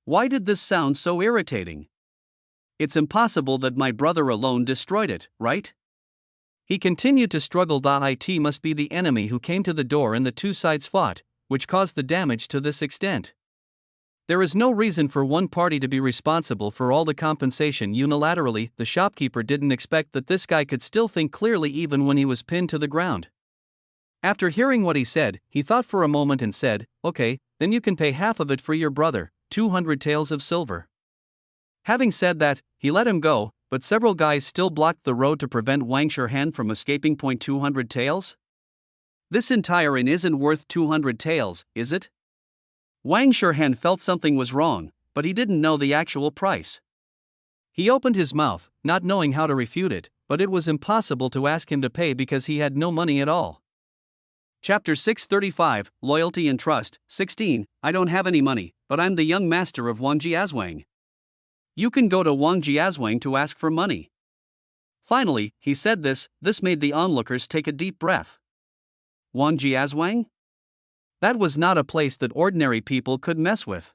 Why did this sound so irritating? It's impossible that my brother alone destroyed it, right? He continued to struggle. It must be the enemy who came to the door and the two sides fought, which caused the damage to this extent. There is no reason for one party to be responsible for all the compensation unilaterally. The shopkeeper didn't expect that this guy could still think clearly even when he was pinned to the ground. After hearing what he said, he thought for a moment and said, "Okay, then you can pay half of it for your brother, 200 taels of silver." Having said that, he let him go, but several guys still blocked the road to prevent Wang Shihen from escaping. 200 taels? This entire inn isn't worth 200 taels, is it? Wang Shihen felt something was wrong, but he didn't know the actual price. He opened his mouth, not knowing how to refute it, but it was impossible to ask him to pay because he had no money at all. Chapter 635, Loyalty and Trust. 16. I don't have any money, but I'm the young master of Wang Jiazwang. You can go to Wang Jiazwang to ask for money. Finally, he said this made the onlookers take a deep breath. Wang Jiazwang? That was not a place that ordinary people could mess with.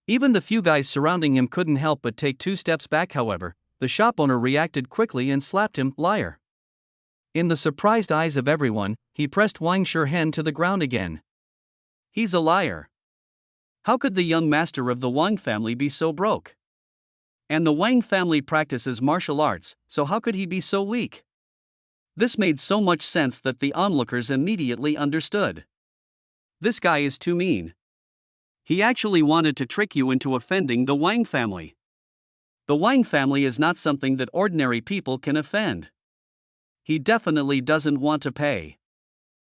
Even the few guys surrounding him couldn't help but take 2 steps back. However, the shop owner reacted quickly and slapped him, "Liar." In the surprised eyes of everyone, he pressed Wang Shihen to the ground again. He's a liar. How could the young master of the Wang family be so broke? And the Wang family practices martial arts, so how could he be so weak? This made so much sense that the onlookers immediately understood. This guy is too mean. He actually wanted to trick you into offending the Wang family. The Wang family is not something that ordinary people can offend. He definitely doesn't want to pay.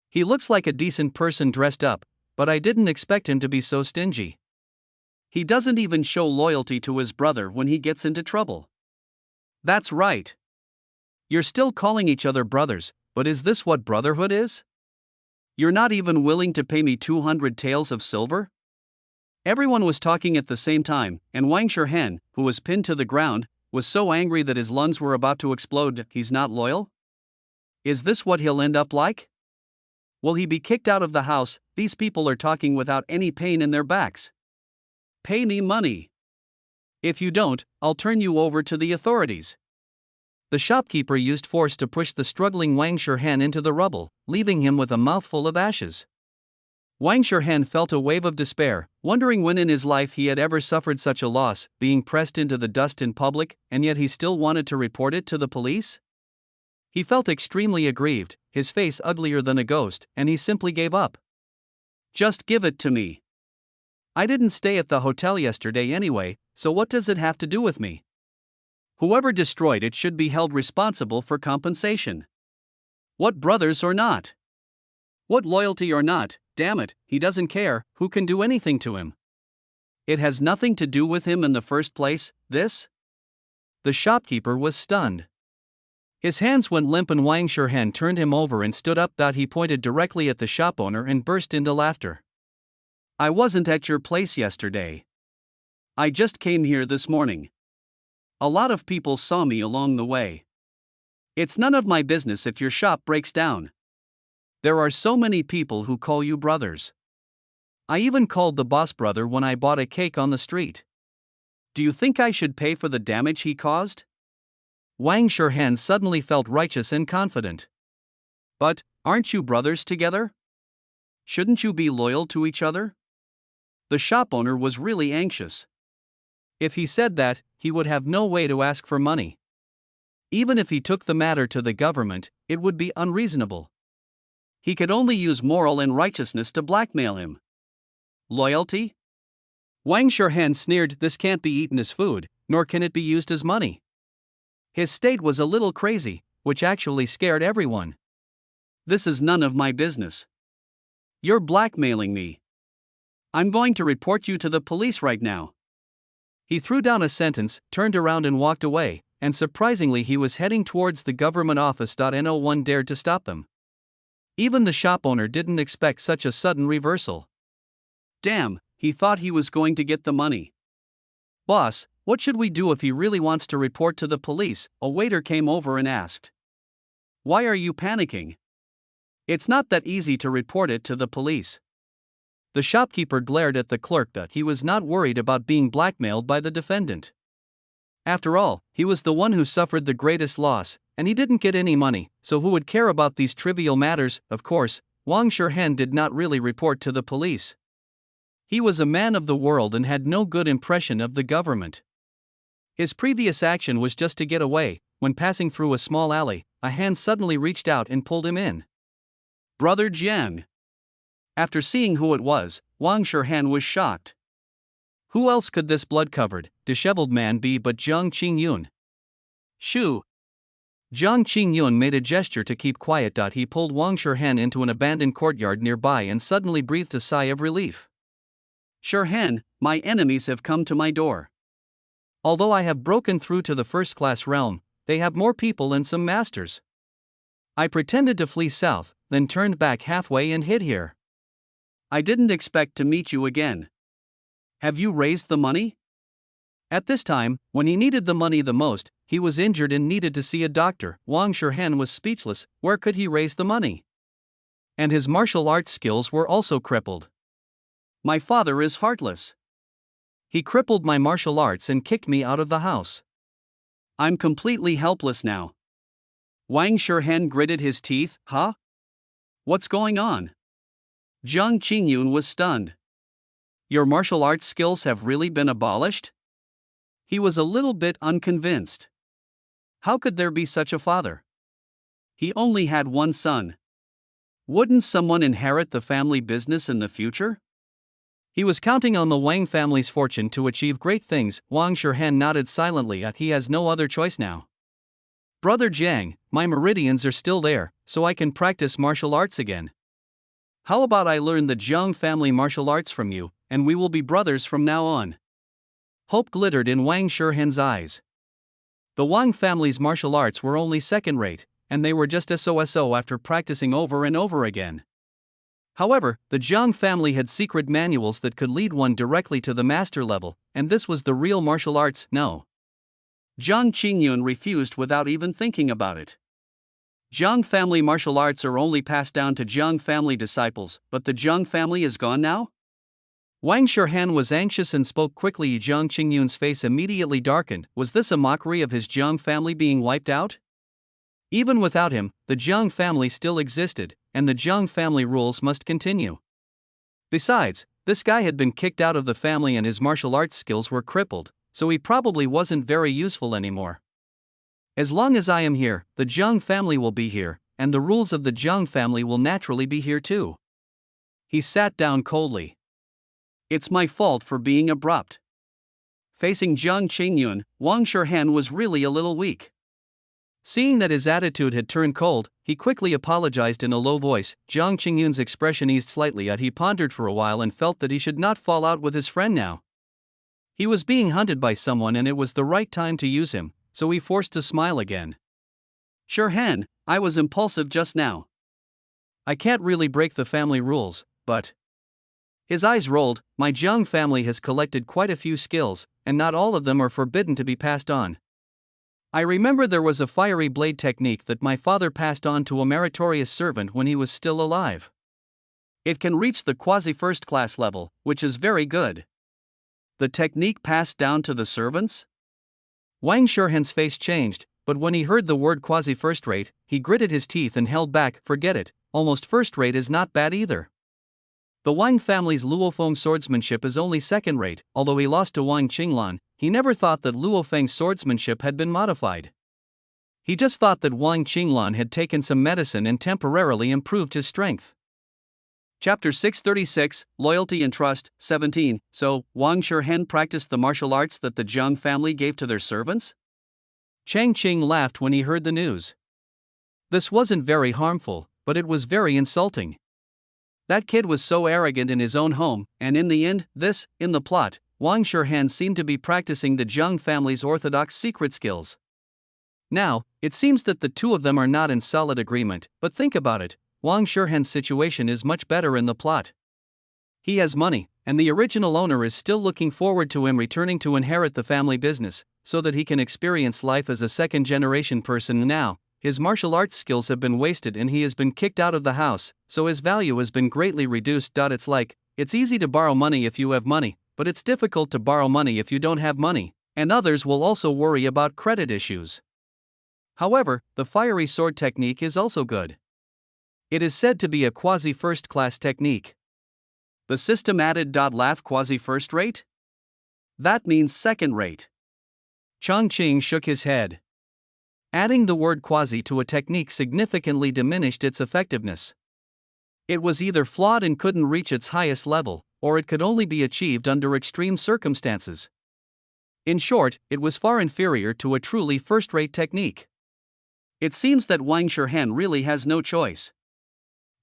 He looks like a decent person dressed up, but I didn't expect him to be so stingy. He doesn't even show loyalty to his brother when he gets into trouble. That's right. You're still calling each other brothers, but is this what brotherhood is? You're not even willing to pay me 200 taels of silver? Everyone was talking at the same time, and Wang Shihen, who was pinned to the ground, was so angry that his lungs were about to explode. He's not loyal? Is this what he'll end up like? Will he be kicked out of the house? These people are talking without any pain in their backs. Pay me money. If you don't, I'll turn you over to the authorities. The shopkeeper used force to push the struggling Wang Shihen into the rubble, leaving him with a mouthful of ashes. Wang Shirhan felt a wave of despair, wondering when in his life he had ever suffered such a loss, being pressed into the dust in public, and yet he still wanted to report it to the police? He felt extremely aggrieved, his face uglier than a ghost, and he simply gave up. Just give it to me. I didn't stay at the hotel yesterday anyway, so what does it have to do with me? Whoever destroyed it should be held responsible for compensation. What brothers or not? What loyalty or not, damn it, he doesn't care, who can do anything to him? It has nothing to do with him in the first place, this? The shopkeeper was stunned. His hands went limp and Wang Shirhan turned him over and stood up. He pointed directly at the shop owner and burst into laughter. I wasn't at your place yesterday. I just came here this morning. A lot of people saw me along the way. It's none of my business if your shop breaks down. There are so many people who call you brothers. I even called the boss brother when I bought a cake on the street. Do you think I should pay for the damage he caused? Wang Shirhan suddenly felt righteous and confident. But, aren't you brothers together? Shouldn't you be loyal to each other? The shop owner was really anxious. If he said that, he would have no way to ask for money. Even if he took the matter to the government, it would be unreasonable. He could only use moral and righteousness to blackmail him. Loyalty? Wang Shirhan sneered. This can't be eaten as food, nor can it be used as money. His state was a little crazy, which actually scared everyone. This is none of my business. You're blackmailing me. I'm going to report you to the police right now. He threw down a sentence, turned around and walked away, and surprisingly he was heading towards the government office. No one dared to stop him. Even the shop owner didn't expect such a sudden reversal. Damn, he thought he was going to get the money. Boss, what should we do if he really wants to report to the police? A waiter came over and asked. Why are you panicking? It's not that easy to report it to the police. The shopkeeper glared at the clerk, but he was not worried about being blackmailed by the defendant. After all, he was the one who suffered the greatest loss, and he didn't get any money, so who would care about these trivial matters? Of course, Wang Shirhan did not really report to the police. He was a man of the world and had no good impression of the government. His previous action was just to get away. When passing through a small alley, a hand suddenly reached out and pulled him in. Brother Jiang. After seeing who it was, Wang Shirhan was shocked. Who else could this blood-covered, disheveled man be but Jiang Qingyun? Shoo! Jiang Qingyun made a gesture to keep quiet. He pulled Wang Shirhan into an abandoned courtyard nearby and suddenly breathed a sigh of relief. Shirhan, my enemies have come to my door. Although I have broken through to the first-class realm, they have more people and some masters. I pretended to flee south, then turned back halfway and hid here. I didn't expect to meet you again. Have you raised the money? At this time, when he needed the money the most, he was injured and needed to see a doctor. Wang Shirhan was speechless. Where could he raise the money? And his martial arts skills were also crippled. My father is heartless. He crippled my martial arts and kicked me out of the house. I'm completely helpless now. Wang Shirhan gritted his teeth. Huh? What's going on? Jiang Qingyun was stunned. Your martial arts skills have really been abolished? He was a little bit unconvinced. How could there be such a father? He only had one son. Wouldn't someone inherit the family business in the future? He was counting on the Wang family's fortune to achieve great things. Wang Shirhan nodded silently. He has no other choice now. Brother Jiang, my meridians are still there, so I can practice martial arts again. How about I learn the Jiang family martial arts from you, and we will be brothers from now on? Hope glittered in Wang Shirhan's eyes. The Wang family's martial arts were only second-rate, and they were just so after practicing over and over again. However, the Jiang family had secret manuals that could lead one directly to the master level, and this was the real martial arts. No. Jiang Qingyun refused without even thinking about it. Jiang family martial arts are only passed down to Jiang family disciples, but the Jiang family is gone now? Wang Shirhan was anxious and spoke quickly. Jiang Qingyun's face immediately darkened. Was this a mockery of his Jiang family being wiped out? Even without him, the Jiang family still existed, and the Jiang family rules must continue. Besides, this guy had been kicked out of the family and his martial arts skills were crippled, so he probably wasn't very useful anymore. As long as I am here, the Jiang family will be here, and the rules of the Jiang family will naturally be here too. He sat down coldly. It's my fault for being abrupt. Facing Jiang Qingyun, Wang Shihan was really a little weak. Seeing that his attitude had turned cold, he quickly apologized in a low voice. Jiang Qingyun's expression eased slightly as he pondered for a while and felt that he should not fall out with his friend now. He was being hunted by someone and it was the right time to use him, so he forced to smile again. Shihan, I was impulsive just now. I can't really break the family rules, but... His eyes rolled. My Jiang family has collected quite a few skills, and not all of them are forbidden to be passed on. I remember there was a fiery blade technique that my father passed on to a meritorious servant when he was still alive. It can reach the quasi-first class level, which is very good. The technique passed down to the servants? Wang Shihan's face changed, but when he heard the word quasi-first rate, he gritted his teeth and held back. Forget it, almost first rate is not bad either. The Wang family's Luofeng swordsmanship is only second rate. Although he lost to Wang Qinglan, he never thought that Luofeng's swordsmanship had been modified. He just thought that Wang Qinglan had taken some medicine and temporarily improved his strength. Chapter 636, Loyalty and Trust, 17. So, Wang Shihan practiced the martial arts that the Jiang family gave to their servants? Chang Qing laughed when he heard the news. This wasn't very harmful, but it was very insulting. That kid was so arrogant in his own home, and in the end, in the plot, Wang Shihan seemed to be practicing the Jiang family's orthodox secret skills. Now, it seems that the two of them are not in solid agreement, but think about it, Wang Shihan's situation is much better in the plot. He has money, and the original owner is still looking forward to him returning to inherit the family business, so that he can experience life as a second-generation person. Now, his martial arts skills have been wasted and he has been kicked out of the house, so his value has been greatly reduced. It's easy to borrow money if you have money, but it's difficult to borrow money if you don't have money, and others will also worry about credit issues. However, the fiery sword technique is also good. It is said to be a quasi-first class technique. The system added quasi-first rate? That means second rate. Chang Qing shook his head. Adding the word quasi to a technique significantly diminished its effectiveness. It was either flawed and couldn't reach its highest level, or it could only be achieved under extreme circumstances. In short, it was far inferior to a truly first-rate technique. It seems that Wang Shihan really has no choice.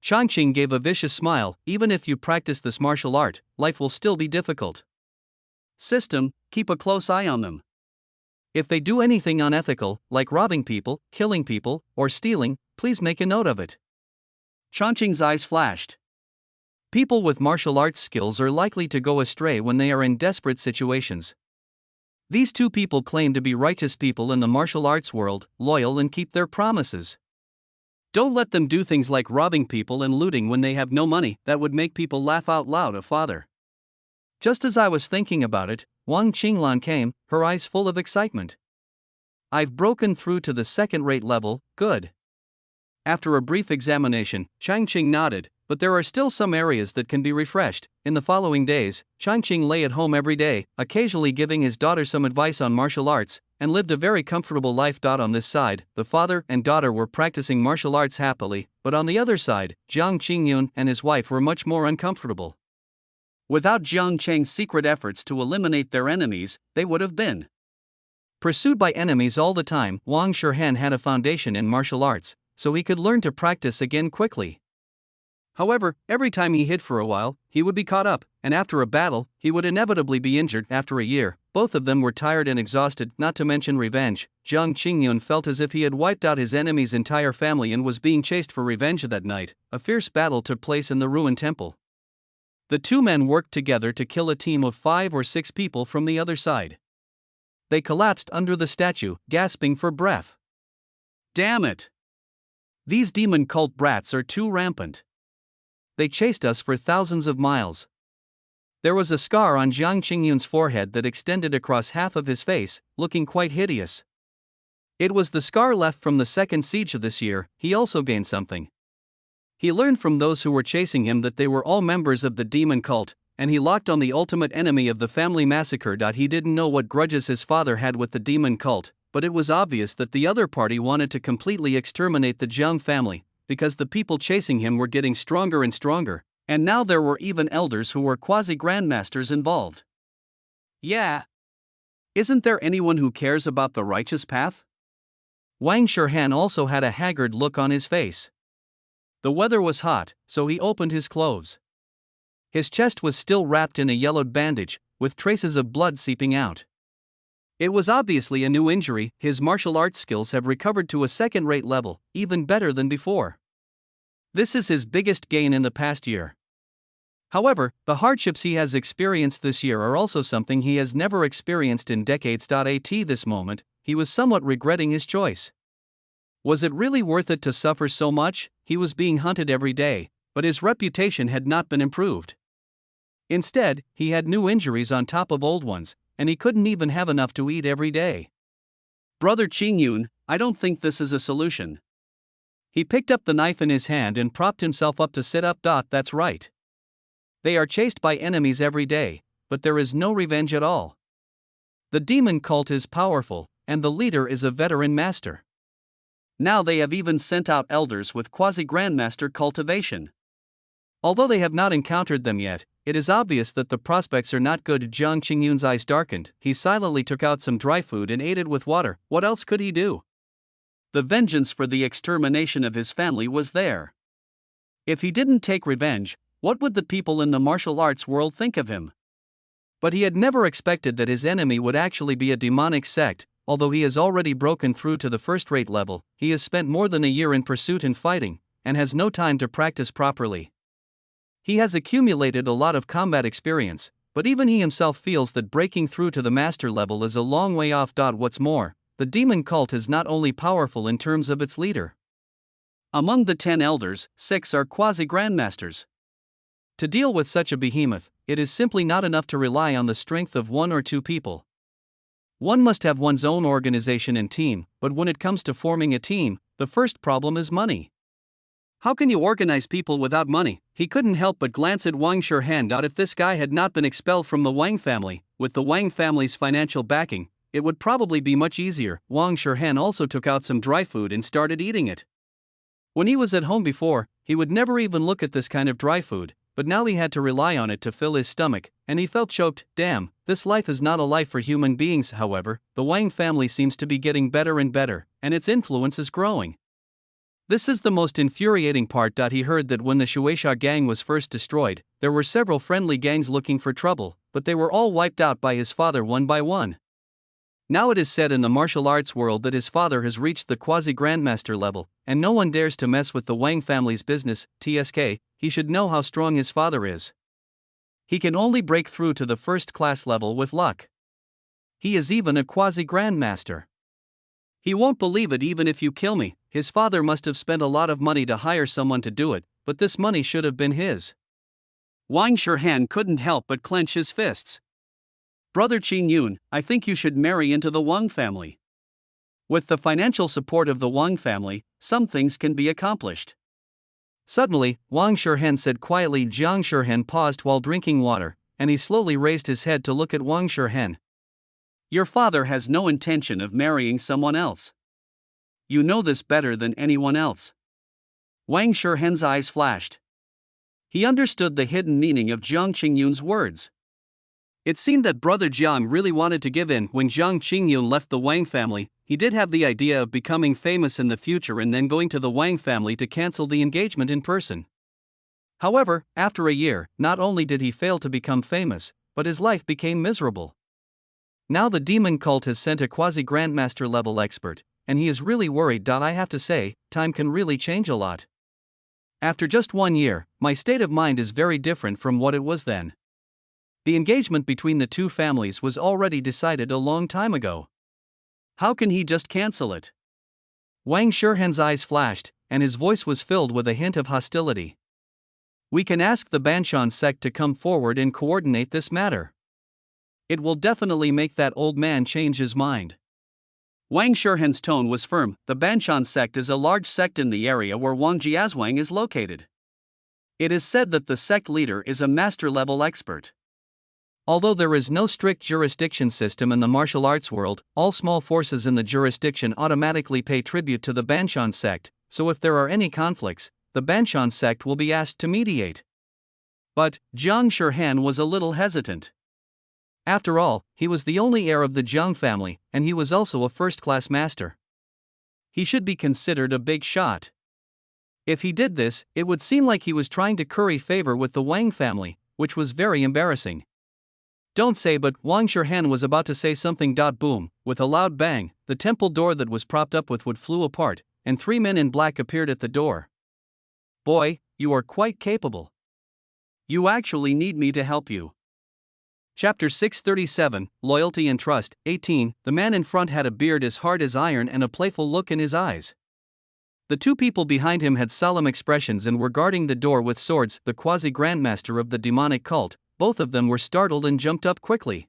Chang Qing gave a vicious smile. Even if you practice this martial art, life will still be difficult. System, keep a close eye on them. If they do anything unethical, like robbing people, killing people, or stealing, please make a note of it. Chang Qing's eyes flashed. People with martial arts skills are likely to go astray when they are in desperate situations. These two people claim to be righteous people in the martial arts world, loyal and keep their promises. Don't let them do things like robbing people and looting when they have no money. That would make people laugh out loud. Father. Just as I was thinking about it, Wang Qinglan came, her eyes full of excitement. I've broken through to the second-rate level, good. After a brief examination, Chang Qing nodded, but there are still some areas that can be refreshed. In the following days, Chang Qing lay at home every day, occasionally giving his daughter some advice on martial arts, and lived a very comfortable life. On this side, the father and daughter were practicing martial arts happily, but on the other side, Jiang Qingyun and his wife were much more uncomfortable. Without Jiang Cheng's secret efforts to eliminate their enemies, they would have been pursued by enemies all the time. Wang Shihan had a foundation in martial arts, so he could learn to practice again quickly. However, every time he hid for a while, he would be caught up, and after a battle, he would inevitably be injured. After a year, both of them were tired and exhausted, not to mention revenge. Jiang Qingyun felt as if he had wiped out his enemy's entire family and was being chased for revenge. That night, a fierce battle took place in the ruined temple. The two men worked together to kill a team of 5 or 6 people from the other side. They collapsed under the statue, gasping for breath. Damn it! These demon cult brats are too rampant. They chased us for thousands of miles. There was a scar on Jiang Qingyun's forehead that extended across half of his face, looking quite hideous. It was the scar left from the second siege of this year. He also gained something. He learned from those who were chasing him that they were all members of the demon cult, and he locked on the ultimate enemy of the family massacre. He didn't know what grudges his father had with the demon cult, but it was obvious that the other party wanted to completely exterminate the Jiang family, because the people chasing him were getting stronger and stronger, and now there were even elders who were quasi-grandmasters involved. Yeah. Isn't there anyone who cares about the righteous path? Wang Shirhan also had a haggard look on his face. The weather was hot, so he opened his clothes. His chest was still wrapped in a yellowed bandage, with traces of blood seeping out. It was obviously a new injury. His martial arts skills have recovered to a second-rate level, even better than before. This is his biggest gain in the past year. However, the hardships he has experienced this year are also something he has never experienced in decades. At this moment, he was somewhat regretting his choice. Was it really worth it to suffer so much? He was being hunted every day, but his reputation had not been improved. Instead, he had new injuries on top of old ones, and he couldn't even have enough to eat every day. Brother Qingyun, I don't think this is a solution. He picked up the knife in his hand and propped himself up to sit up. That's right. They are chased by enemies every day, but there is no revenge at all. The demon cult is powerful, and the leader is a veteran master. Now they have even sent out elders with quasi-grandmaster cultivation. Although they have not encountered them yet, it is obvious that the prospects are not good. Jiang Qingyun's eyes darkened. He silently took out some dry food and ate it with water. What else could he do? The vengeance for the extermination of his family was there. If he didn't take revenge, what would the people in the martial arts world think of him? But he had never expected that his enemy would actually be a demonic sect. Although he has already broken through to the first-rate level, he has spent more than a year in pursuit and fighting, and has no time to practice properly. He has accumulated a lot of combat experience, but even he himself feels that breaking through to the master level is a long way off. What's more, the demon cult is not only powerful in terms of its leader. Among the 10 elders, 6 are quasi-grandmasters. To deal with such a behemoth, it is simply not enough to rely on the strength of 1 or 2 people. One must have one's own organization and team, but when it comes to forming a team, the first problem is money. How can you organize people without money? He couldn't help but glance at Wang Shirhan. If this guy had not been expelled from the Wang family, with the Wang family's financial backing, it would probably be much easier. Wang Shirhan also took out some dry food and started eating it. When he was at home before, he would never even look at this kind of dry food, but now he had to rely on it to fill his stomach, and he felt choked. Damn, this life is not a life for human beings. However, the Wang family seems to be getting better and better, and its influence is growing. This is the most infuriating part. He heard that when the Shueisha gang was first destroyed, there were several friendly gangs looking for trouble, but they were all wiped out by his father one by one. Now it is said in the martial arts world that his father has reached the quasi-grandmaster level, and no one dares to mess with the Wang family's business. TSK, he should know how strong his father is. He can only break through to the first-class level with luck. He is even a quasi-grandmaster. He won't believe it even if you kill me. His father must have spent a lot of money to hire someone to do it, but this money should have been his. Wang Shirhan couldn't help but clench his fists. Brother Qingyun, I think you should marry into the Wang family. With the financial support of the Wang family, some things can be accomplished. Suddenly, Wang Shirhan said quietly. Jiang Shirhan paused while drinking water, and he slowly raised his head to look at Wang Shirhan. Your father has no intention of marrying someone else. You know this better than anyone else. Wang Shirhan's eyes flashed. He understood the hidden meaning of Jiang Qingyun's words. It seemed that Brother Jiang really wanted to give in. When Jiang Qingyun left the Wang family, he did have the idea of becoming famous in the future and then going to the Wang family to cancel the engagement in person. However, after a year, not only did he fail to become famous, but his life became miserable. Now the demon cult has sent a quasi-grandmaster level expert, and he is really worried. I have to say, time can really change a lot. After just 1 year, my state of mind is very different from what it was then. The engagement between the two families was already decided a long time ago. How can he just cancel it? Wang Shirhan's eyes flashed, and his voice was filled with a hint of hostility. We can ask the Banshan sect to come forward and coordinate this matter. It will definitely make that old man change his mind. Wang Shirhan's tone was firm. The Banshan sect is a large sect in the area where Wang Jiazhuang is located. It is said that the sect leader is a master-level expert. Although there is no strict jurisdiction system in the martial arts world, all small forces in the jurisdiction automatically pay tribute to the Banshan sect, so if there are any conflicts, the Banshan sect will be asked to mediate. But Jiang Shirhan was a little hesitant. After all, he was the only heir of the Jiang family, and he was also a first-class master. He should be considered a big shot. If he did this, it would seem like he was trying to curry favor with the Wang family, which was very embarrassing. Don't say, but Wang Shirhan was about to say something. Boom, with a loud bang, the temple door that was propped up with wood flew apart, and 3 men in black appeared at the door. Boy, you are quite capable. You actually need me to help you. Chapter 637, Loyalty and Trust. 18. The man in front had a beard as hard as iron and a playful look in his eyes. The 2 people behind him had solemn expressions and were guarding the door with swords. The quasi-grandmaster of the demonic cult, both of them were startled and jumped up quickly.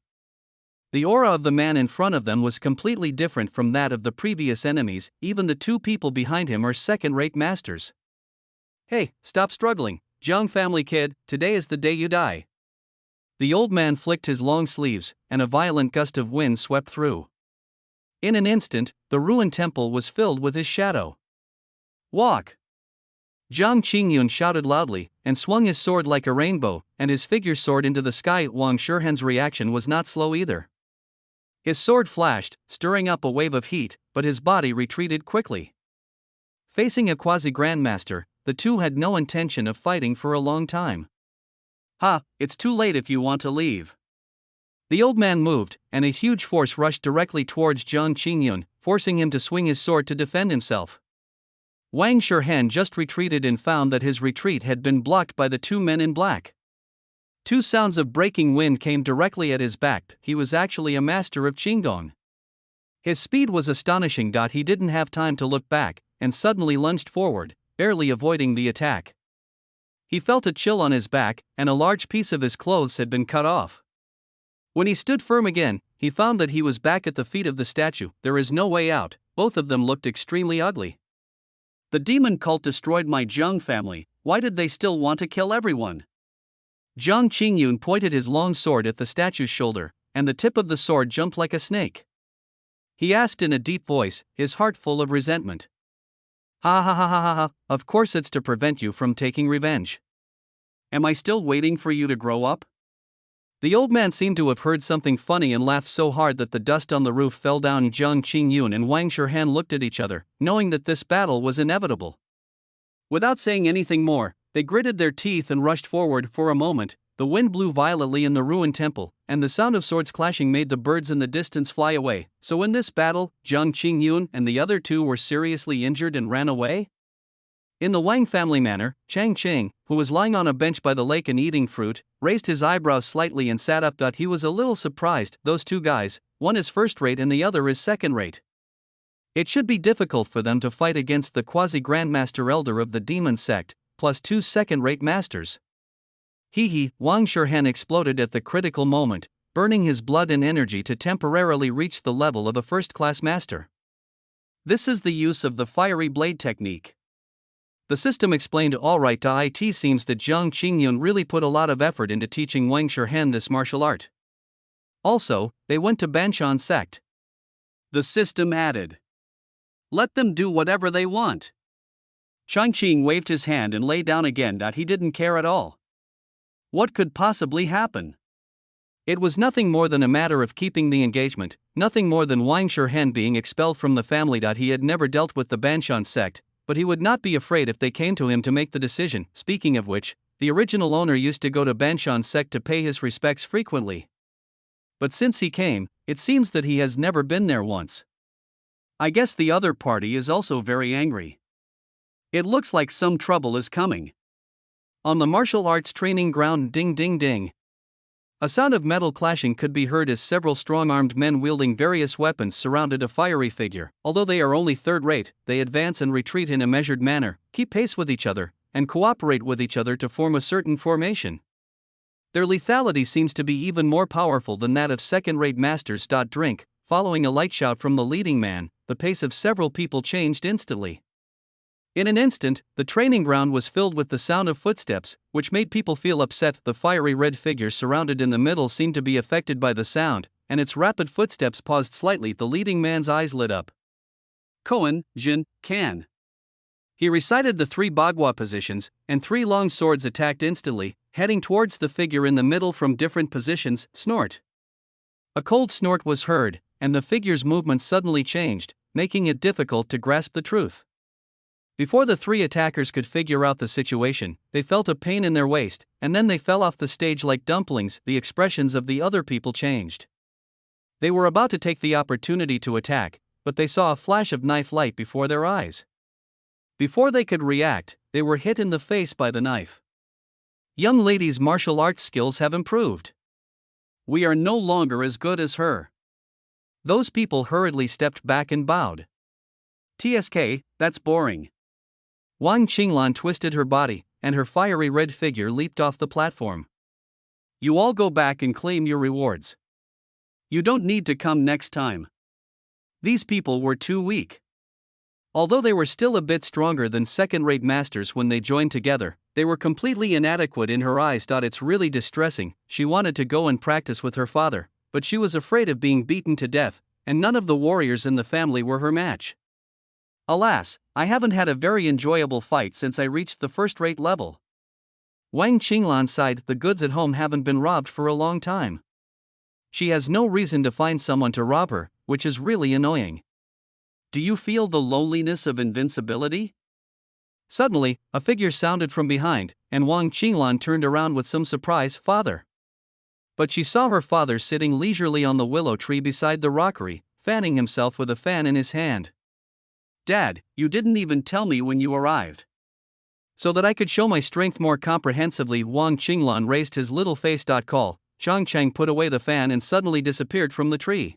The aura of the man in front of them was completely different from that of the previous enemies. Even the 2 people behind him are second-rate masters. Hey, stop struggling, Jiang family kid, today is the day you die. The old man flicked his long sleeves, and a violent gust of wind swept through. In an instant, the ruined temple was filled with his shadow. Walk! Jiang Qingyun shouted loudly, and swung his sword like a rainbow, and his figure soared into the sky. Wang Shirhan's reaction was not slow either. His sword flashed, stirring up a wave of heat, but his body retreated quickly. Facing a quasi-grandmaster, the 2 had no intention of fighting for a long time. It's too late if you want to leave. The old man moved, and a huge force rushed directly towards Jiang Qingyun, forcing him to swing his sword to defend himself. Wang Shirhan just retreated and found that his retreat had been blocked by the 2 men in black. 2 sounds of breaking wind came directly at his back. He was actually a master of Qinggong. His speed was astonishing. He didn't have time to look back, and suddenly lunged forward, barely avoiding the attack. He felt a chill on his back, and a large piece of his clothes had been cut off. When he stood firm again, he found that he was back at the feet of the statue. There is no way out. Both of them looked extremely ugly. The demon cult destroyed my Jiang family. Why did they still want to kill everyone? Jiang Qingyun pointed his long sword at the statue's shoulder, and the tip of the sword jumped like a snake. He asked in a deep voice, his heart full of resentment. Ha ha ha ha ha ha, of course it's to prevent you from taking revenge. Am I still waiting for you to grow up? The old man seemed to have heard something funny and laughed so hard that the dust on the roof fell down. Jiang Qingyun and Wang Shirhan looked at each other, knowing that this battle was inevitable. Without saying anything more, they gritted their teeth and rushed forward. For a moment, the wind blew violently in the ruined temple, and the sound of swords clashing made the birds in the distance fly away. So in this battle, Jiang Qingyun and the other 2 were seriously injured and ran away? In the Wang family manner, Chang Qing, who was lying on a bench by the lake and eating fruit, raised his eyebrows slightly and sat up. He was a little surprised. Those 2 guys, one is first-rate and the other is second-rate. It should be difficult for them to fight against the quasi-grandmaster elder of the demon sect, plus 2 second-rate masters. Wang Shirhan exploded at the critical moment, burning his blood and energy to temporarily reach the level of a first-class master. This is the use of the fiery blade technique. The system explained all right. It seems that Jiang Qingyun really put a lot of effort into teaching Wang Shirhan this martial art. Also, they went to Banshan sect. The system added. Let them do whatever they want. Chang Qing waved his hand and lay down again. He didn't care at all. What could possibly happen? It was nothing more than a matter of keeping the engagement, nothing more than Wang Shirhan being expelled from the family. He had never dealt with the Banshan sect, but he would not be afraid if they came to him to make the decision. Speaking of which, the original owner used to go to Banshan sect to pay his respects frequently. But since he came, it seems that he has never been there once. I guess the other party is also very angry. It looks like some trouble is coming. On the martial arts training ground, ding ding ding. A sound of metal clashing could be heard as several strong-armed men wielding various weapons surrounded a fiery figure. Although they are only third-rate, they advance and retreat in a measured manner, keep pace with each other, and cooperate with each other to form a certain formation. Their lethality seems to be even more powerful than that of second-rate masters. Drink. Following a light shout from the leading man, the pace of several people changed instantly. In an instant, the training ground was filled with the sound of footsteps, which made people feel upset. The fiery red figure surrounded in the middle seemed to be affected by the sound, and its rapid footsteps paused slightly. The leading man's eyes lit up. Koan, Jin, Kan. He recited the 3 Bagua positions, and 3 long swords attacked instantly, heading towards the figure in the middle from different positions. Snort. A cold snort was heard, and the figure's movements suddenly changed, making it difficult to grasp the truth. Before the 3 attackers could figure out the situation, they felt a pain in their waist, and then they fell off the stage like dumplings. The expressions of the other people changed. They were about to take the opportunity to attack, but they saw a flash of knife light before their eyes. Before they could react, they were hit in the face by the knife. Young lady's martial arts skills have improved. We are no longer as good as her. Those people hurriedly stepped back and bowed. TSK, that's boring. Wang Qinglan twisted her body, and her fiery red figure leaped off the platform. You all go back and claim your rewards. You don't need to come next time. These people were too weak. Although they were still a bit stronger than second-rate masters when they joined together, they were completely inadequate in her eyes. It's really distressing. She wanted to go and practice with her father, but she was afraid of being beaten to death, and none of the warriors in the family were her match. Alas, I haven't had a very enjoyable fight since I reached the first-rate level. Wang Qinglan sighed. The goods at home haven't been robbed for a long time. She has no reason to find someone to rob her, which is really annoying. Do you feel the loneliness of invincibility? Suddenly, a figure sounded from behind, and Wang Qinglan turned around with some surprise. Father. But she saw her father sitting leisurely on the willow tree beside the rockery, fanning himself with a fan in his hand. Dad, you didn't even tell me when you arrived. So that I could show my strength more comprehensively. Wang Qinglan raised his little face. Call. Zhang Cheng put away the fan and suddenly disappeared from the tree.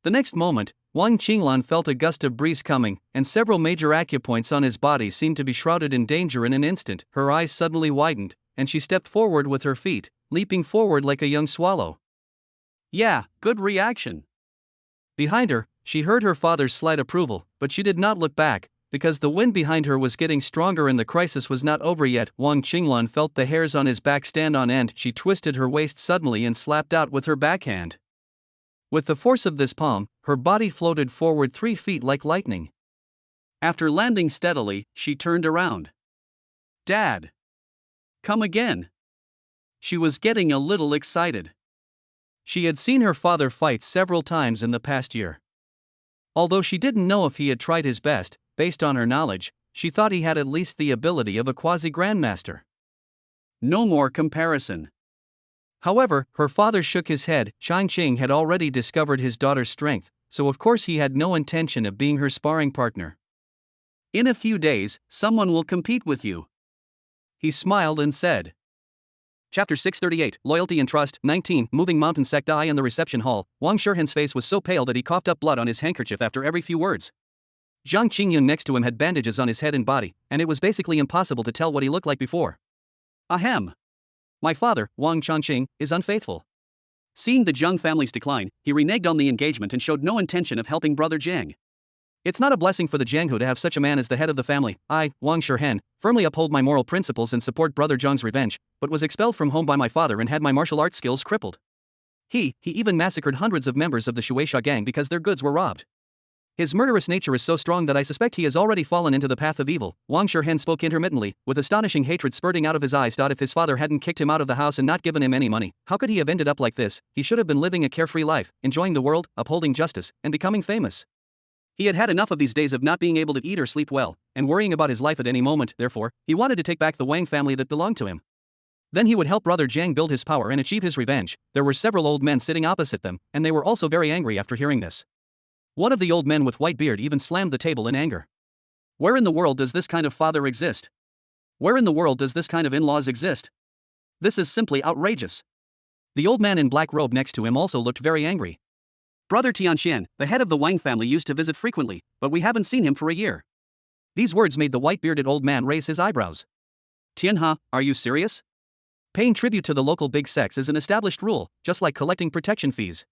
The next moment, Wang Qinglan felt a gust of breeze coming, and several major acupoints on his body seemed to be shrouded in danger. In an instant, her eyes suddenly widened, and she stepped forward with her feet, leaping forward like a young swallow. Yeah, good reaction. Behind her, she heard her father's slight approval, but she did not look back, because the wind behind her was getting stronger and the crisis was not over yet. Wang Qinglan felt the hairs on his back stand on end. She twisted her waist suddenly and slapped out with her backhand. With the force of this palm, her body floated forward 3 feet like lightning. After landing steadily, she turned around. Dad! Come again! She was getting a little excited. She had seen her father fight several times in the past year. Although she didn't know if he had tried his best, based on her knowledge, she thought he had at least the ability of a quasi-grandmaster. No more comparison. However, her father shook his head. Zhang Cheng had already discovered his daughter's strength, so of course he had no intention of being her sparring partner. In a few days, someone will compete with you. He smiled and said. Chapter 638, Loyalty and Trust. 19. Moving Mountain Sect. In the reception hall, Wang Shihen's face was so pale that he coughed up blood on his handkerchief after every few words. Zhang Qingyun next to him had bandages on his head and body, and it was basically impossible to tell what he looked like before. Ahem. My father, Wang Changqing, is unfaithful. Seeing the Zhang family's decline, he reneged on the engagement and showed no intention of helping brother Zhang. It's not a blessing for the Jianghu to have such a man as the head of the family. I, Wang Shihen, firmly uphold my moral principles and support brother Zhang's revenge, but was expelled from home by my father and had my martial arts skills crippled. He even massacred hundreds of members of the Shueisha gang because their goods were robbed. His murderous nature is so strong that I suspect he has already fallen into the path of evil. Wang Shihen spoke intermittently, with astonishing hatred spurting out of his eyes. If his father hadn't kicked him out of the house and not given him any money, how could he have ended up like this? He should have been living a carefree life, enjoying the world, upholding justice, and becoming famous. He had had enough of these days of not being able to eat or sleep well, and worrying about his life at any moment. Therefore, he wanted to take back the Wang family that belonged to him. Then he would help brother Zhang build his power and achieve his revenge. There were several old men sitting opposite them, and they were also very angry after hearing this. One of the old men with white beard even slammed the table in anger. Where in the world does this kind of father exist? Where in the world does this kind of in-laws exist? This is simply outrageous. The old man in black robe next to him also looked very angry. Brother Tianxian, the head of the Wang family, used to visit frequently, but we haven't seen him for a year. These words made the white-bearded old man raise his eyebrows. Tianha, are you serious? Paying tribute to the local big sects is an established rule, just like collecting protection fees.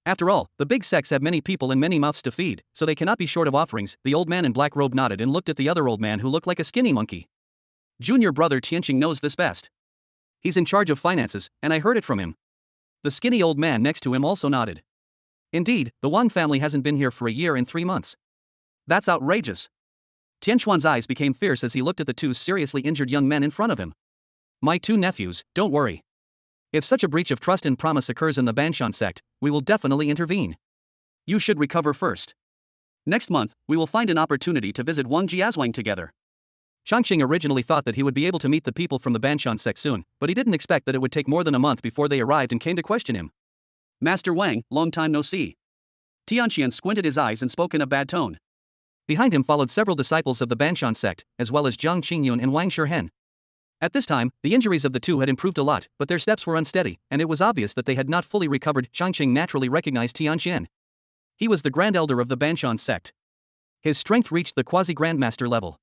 After all, the big sects have many people and many mouths to feed, so they cannot be short of offerings. The old man in black robe nodded and looked at the other old man who looked like a skinny monkey. Junior brother Tianqing knows this best. He's in charge of finances, and I heard it from him. The skinny old man next to him also nodded. Indeed, the Wang family hasn't been here for a year and 3 months. That's outrageous. Tianxuan's eyes became fierce as he looked at the two seriously injured young men in front of him. My two nephews, don't worry. If such a breach of trust and promise occurs in the Banshan sect, we will definitely intervene. You should recover first. Next month, we will find an opportunity to visit Wang Jiazwang together. Changqing originally thought that he would be able to meet the people from the Banshan sect soon, but he didn't expect that it would take more than a month before they arrived and came to question him. Master Wang, long time no see. Tianqian squinted his eyes and spoke in a bad tone. Behind him followed several disciples of the Banshan sect, as well as Jiang Qingyun and Wang Shirhen. At this time, the injuries of the two had improved a lot, but their steps were unsteady, and it was obvious that they had not fully recovered. Changqing naturally recognized Tianqian. He was the Grand Elder of the Banshan sect. His strength reached the quasi-grandmaster level.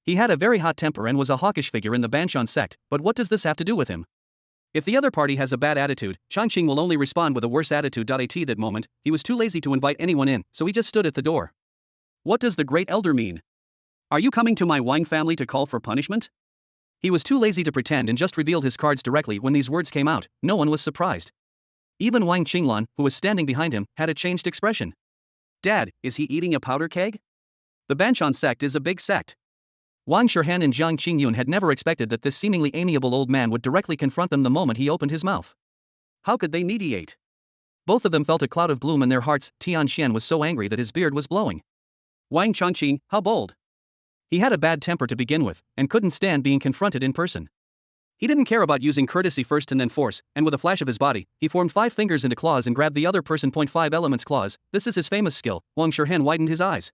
He had a very hot temper and was a hawkish figure in the Banshan sect, but what does this have to do with him? If the other party has a bad attitude, Changqing will only respond with a worse attitude. At that moment, he was too lazy to invite anyone in, so he just stood at the door. What does the Great Elder mean? Are you coming to my Wang family to call for punishment? He was too lazy to pretend and just revealed his cards directly. When these words came out, no one was surprised. Even Wang Qinglan, who was standing behind him, had a changed expression. Dad, is he eating a powder keg? The Banshan sect is a big sect. Wang Shirhan and Jiang Qingyun had never expected that this seemingly amiable old man would directly confront them the moment he opened his mouth. How could they mediate? Both of them felt a cloud of gloom in their hearts. Tianqian was so angry that his beard was blowing. Wang Changqing, how bold! He had a bad temper to begin with, and couldn't stand being confronted in person. He didn't care about using courtesy first and then force, and with a flash of his body, he formed 5 fingers into claws and grabbed the other person. 5 elements claws, this is his famous skill. Wang Shirhan widened his eyes.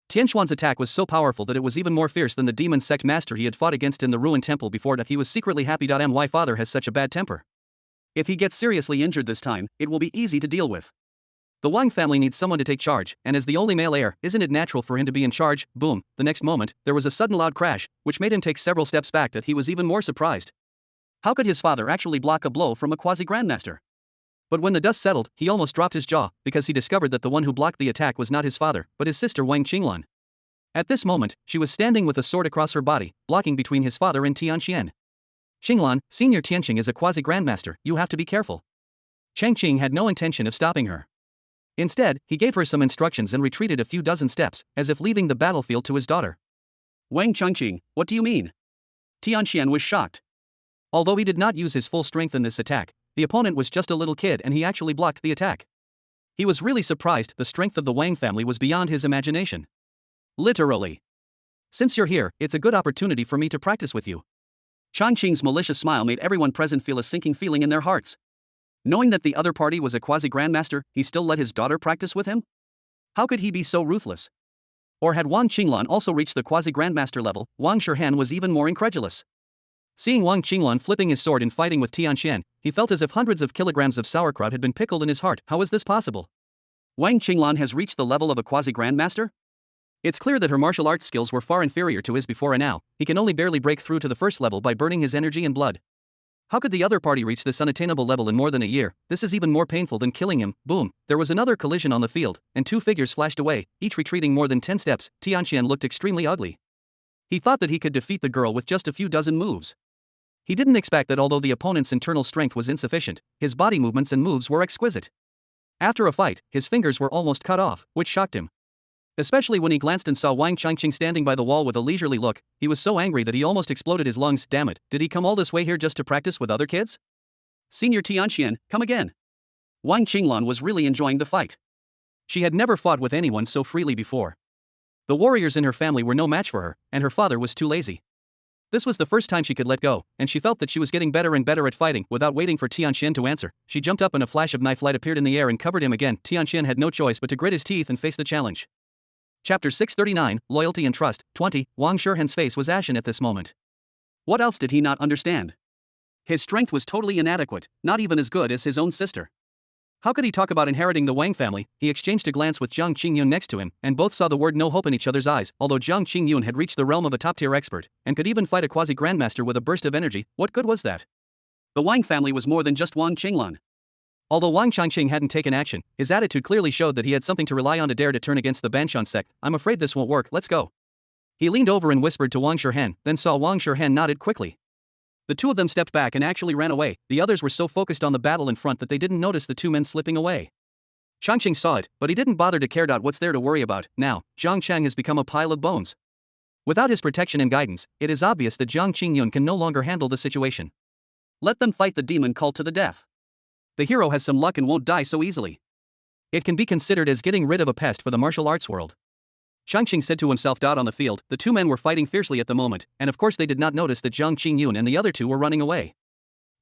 Tianxuan's attack was so powerful that it was even more fierce than the demon sect master he had fought against in the ruined temple before. That he was secretly happy. My father has such a bad temper. If he gets seriously injured this time, it will be easy to deal with. The Wang family needs someone to take charge, and as the only male heir, isn't it natural for him to be in charge? Boom, the next moment, there was a sudden loud crash, which made him take several steps back. That he was even more surprised. How could his father actually block a blow from a quasi-grandmaster? But when the dust settled, he almost dropped his jaw, because he discovered that the one who blocked the attack was not his father, but his sister Wang Qinglan. At this moment, she was standing with a sword across her body, blocking between his father and Tianqian. Qinglan, Senior Tianqing is a quasi-grandmaster, you have to be careful. Changqing had no intention of stopping her. Instead, he gave her some instructions and retreated a few dozen steps, as if leaving the battlefield to his daughter. Wang Changqing, what do you mean? Tianqian was shocked. Although he did not use his full strength in this attack, the opponent was just a little kid and he actually blocked the attack. He was really surprised. The strength of the Wang family was beyond his imagination. Literally. Since you're here, it's a good opportunity for me to practice with you. Changqing's malicious smile made everyone present feel a sinking feeling in their hearts. Knowing that the other party was a quasi-grandmaster, he still let his daughter practice with him? How could he be so ruthless? Or had Wang Qinglan also reached the quasi-grandmaster level? Wang Shirhan was even more incredulous. Seeing Wang Qinglan flipping his sword and fighting with Tianqian, he felt as if hundreds of kilograms of sauerkraut had been pickled in his heart. How is this possible? Wang Qinglan has reached the level of a quasi-grandmaster? It's clear that her martial arts skills were far inferior to his before, and now, he can only barely break through to the first level by burning his energy and blood. How could the other party reach this unattainable level in more than a year? This is even more painful than killing him. Boom, there was another collision on the field, and 2 figures flashed away, each retreating more than 10 steps. Tianqian looked extremely ugly. He thought that he could defeat the girl with just a few dozen moves. He didn't expect that although the opponent's internal strength was insufficient, his body movements and moves were exquisite. After a fight, his fingers were almost cut off, which shocked him. Especially when he glanced and saw Wang Changqing standing by the wall with a leisurely look, he was so angry that he almost exploded his lungs. Damn it, did he come all this way here just to practice with other kids? Senior Tianqian, come again. Wang Qinglan was really enjoying the fight. She had never fought with anyone so freely before. The warriors in her family were no match for her, and her father was too lazy. This was the first time she could let go, and she felt that she was getting better and better at fighting. Without waiting for Tianqian to answer, she jumped up and a flash of knife light appeared in the air and covered him again. Tianqian had no choice but to grit his teeth and face the challenge. Chapter 639, Loyalty and Trust, 20, Wang Shirhan's face was ashen at this moment. What else did he not understand? His strength was totally inadequate, not even as good as his own sister. How could he talk about inheriting the Wang family? He exchanged a glance with Jiang Qingyun next to him, and both saw the word no hope in each other's eyes. Although Jiang Qingyun had reached the realm of a top-tier expert, and could even fight a quasi-grandmaster with a burst of energy, what good was that? The Wang family was more than just Wang Qinglan. Although Wang Changqing hadn't taken action, his attitude clearly showed that he had something to rely on to dare to turn against the Banshan sect. I'm afraid this won't work, let's go. He leaned over and whispered to Wang Shihan, then saw Wang Shihan nodded quickly. The two of them stepped back and actually ran away. The others were so focused on the battle in front that they didn't notice the two men slipping away. Changqing saw it, but he didn't bother to care. What's there to worry about? Now, Zhang Chang has become a pile of bones. Without his protection and guidance, it is obvious that Zhang Qingyun can no longer handle the situation. Let them fight the demon cult to the death. The hero has some luck and won't die so easily. It can be considered as getting rid of a pest for the martial arts world. Changqing said to himself. On the field, the two men were fighting fiercely at the moment, and of course they did not notice that Zhang Qingyun and the other two were running away.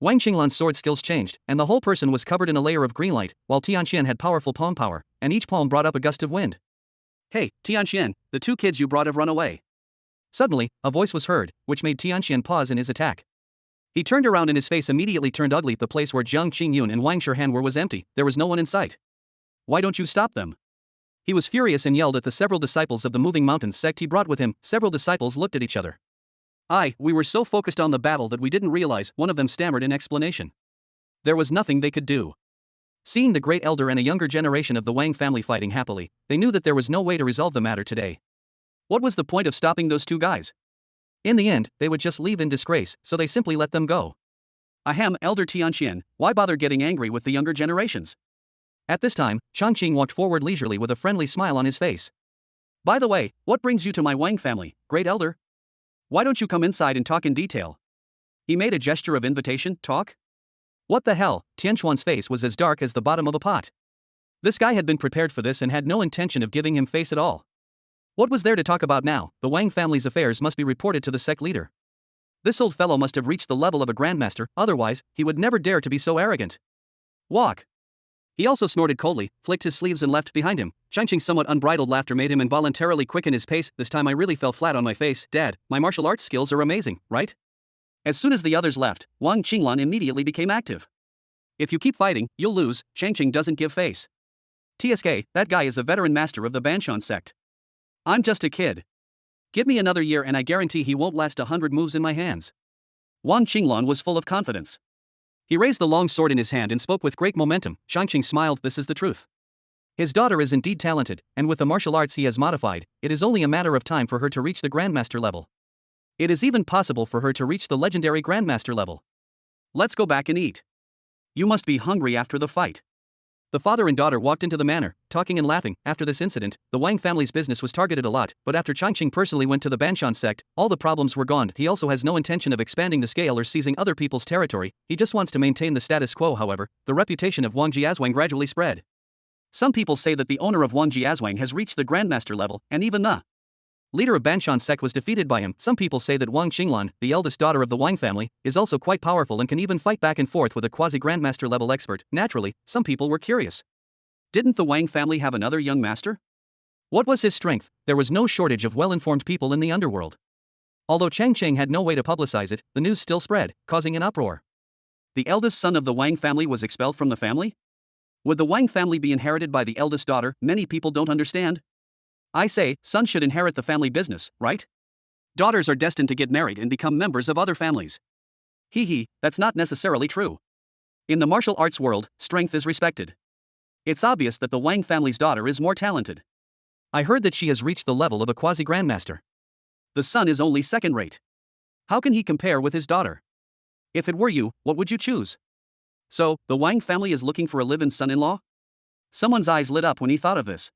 Wang Qinglan's sword skills changed, and the whole person was covered in a layer of green light, while Tianqian had powerful palm power, and each palm brought up a gust of wind. Hey, Tianqian, the two kids you brought have run away. Suddenly, a voice was heard, which made Tianqian pause in his attack. He turned around and his face immediately turned ugly. The place where Zhang Qingyun and Wang Shihan were was empty, there was no one in sight. Why don't you stop them? He was furious and yelled at the several disciples of the Moving Mountains sect he brought with him. Several disciples looked at each other. We were so focused on the battle that we didn't realize, one of them stammered in explanation. There was nothing they could do. Seeing the great elder and a younger generation of the Wang family fighting happily, they knew that there was no way to resolve the matter today. What was the point of stopping those two guys? In the end, they would just leave in disgrace, so they simply let them go. Ahem, Elder Tianqian, why bother getting angry with the younger generations? At this time, Changqing walked forward leisurely with a friendly smile on his face. By the way, what brings you to my Wang family, great elder? Why don't you come inside and talk in detail? He made a gesture of invitation. Talk? What the hell? Tianquan's face was as dark as the bottom of a pot. This guy had been prepared for this and had no intention of giving him face at all. What was there to talk about now? The Wang family's affairs must be reported to the sect leader. This old fellow must have reached the level of a grandmaster, otherwise, he would never dare to be so arrogant. Walk. He also snorted coldly, flicked his sleeves and left behind him. Changqing's somewhat unbridled laughter made him involuntarily quicken his pace. This time I really fell flat on my face. Dad, my martial arts skills are amazing, right? As soon as the others left, Wang Qinglan immediately became active. If you keep fighting, you'll lose. Changqing doesn't give face. TSK, that guy is a veteran master of the Banshan sect. I'm just a kid. Give me another year and I guarantee he won't last 100 moves in my hands. Wang Qinglan was full of confidence. He raised the long sword in his hand and spoke with great momentum. Changqing smiled. This is the truth. His daughter is indeed talented, and with the martial arts he has modified, it is only a matter of time for her to reach the Grandmaster level. It is even possible for her to reach the legendary Grandmaster level. Let's go back and eat. You must be hungry after the fight. The father and daughter walked into the manor, talking and laughing. After this incident, the Wang family's business was targeted a lot, but after Changqing personally went to the Banshan sect, all the problems were gone. He also has no intention of expanding the scale or seizing other people's territory, he just wants to maintain the status quo. However, the reputation of Wang Jiazwang gradually spread. Some people say that the owner of Wang Jiazwang has reached the Grandmaster level, and even the leader of Banshan sect was defeated by him. Some people say that Wang Qinglan, the eldest daughter of the Wang family, is also quite powerful and can even fight back and forth with a quasi-grandmaster level expert. Naturally, some people were curious. Didn't the Wang family have another young master? What was his strength? There was no shortage of well-informed people in the underworld. Although Changqing had no way to publicize it, the news still spread, causing an uproar. The eldest son of the Wang family was expelled from the family? Would the Wang family be inherited by the eldest daughter? Many people don't understand. I say, sons should inherit the family business, right? Daughters are destined to get married and become members of other families. That's not necessarily true. In the martial arts world, strength is respected. It's obvious that the Wang family's daughter is more talented. I heard that she has reached the level of a quasi-grandmaster. The son is only second-rate. How can he compare with his daughter? If it were you, what would you choose? So, the Wang family is looking for a live-in son-in-law? Someone's eyes lit up when he thought of this.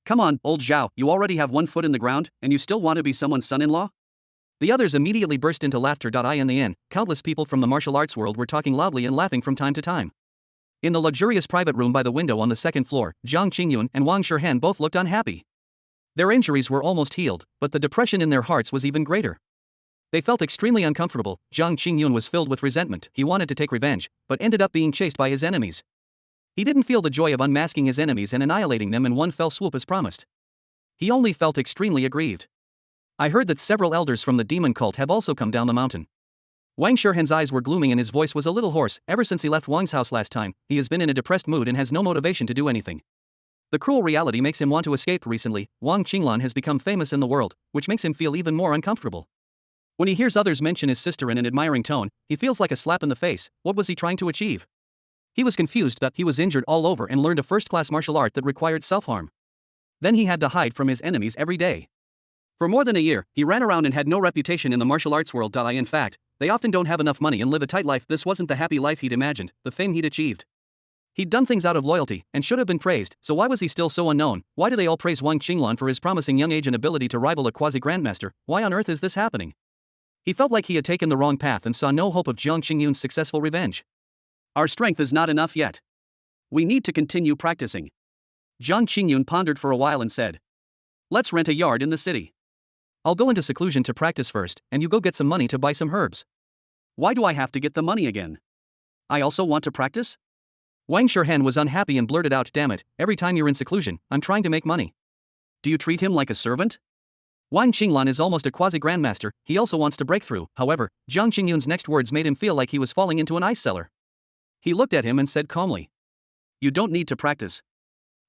Come on, old Zhao, you already have one foot in the ground, and you still want to be someone's son-in-law? The others immediately burst into laughter. In the end, countless people from the martial arts world were talking loudly and laughing from time to time. In the luxurious private room by the window on the second floor, Zhang Qingyun and Wang Shihan both looked unhappy. Their injuries were almost healed, but the depression in their hearts was even greater. They felt extremely uncomfortable. Zhang Qingyun was filled with resentment. He wanted to take revenge, but ended up being chased by his enemies. He didn't feel the joy of unmasking his enemies and annihilating them in one fell swoop as promised. He only felt extremely aggrieved. I heard that several elders from the demon cult have also come down the mountain. Wang Shihan's eyes were gloomy and his voice was a little hoarse. Ever since he left Wang's house last time, he has been in a depressed mood and has no motivation to do anything. The cruel reality makes him want to escape. Recently, Wang Qinglan has become famous in the world, which makes him feel even more uncomfortable. When he hears others mention his sister in an admiring tone, he feels like a slap in the face. What was he trying to achieve? He was confused that he was injured all over and learned a first-class martial art that required self-harm. Then he had to hide from his enemies every day. For more than a year, he ran around and had no reputation in the martial arts world. In fact, they often don't have enough money and live a tight life. This wasn't the happy life he'd imagined, the fame he'd achieved. He'd done things out of loyalty and should have been praised, so why was he still so unknown? Why do they all praise Wang Qinglan for his promising young age and ability to rival a quasi-grandmaster? Why on earth is this happening? He felt like he had taken the wrong path and saw no hope of Jiang Qingyun's successful revenge. Our strength is not enough yet. We need to continue practicing. Jiang Qingyun pondered for a while and said, "Let's rent a yard in the city. I'll go into seclusion to practice first, and you go get some money to buy some herbs." "Why do I have to get the money again? I also want to practice?" Wang Shirhan was unhappy and blurted out, "Damn it, every time you're in seclusion, I'm trying to make money. Do you treat him like a servant?" Wang Qinglan is almost a quasi-grandmaster, he also wants to break through. However, Jiang Qingyun's next words made him feel like he was falling into an ice cellar. He looked at him and said calmly, "You don't need to practice.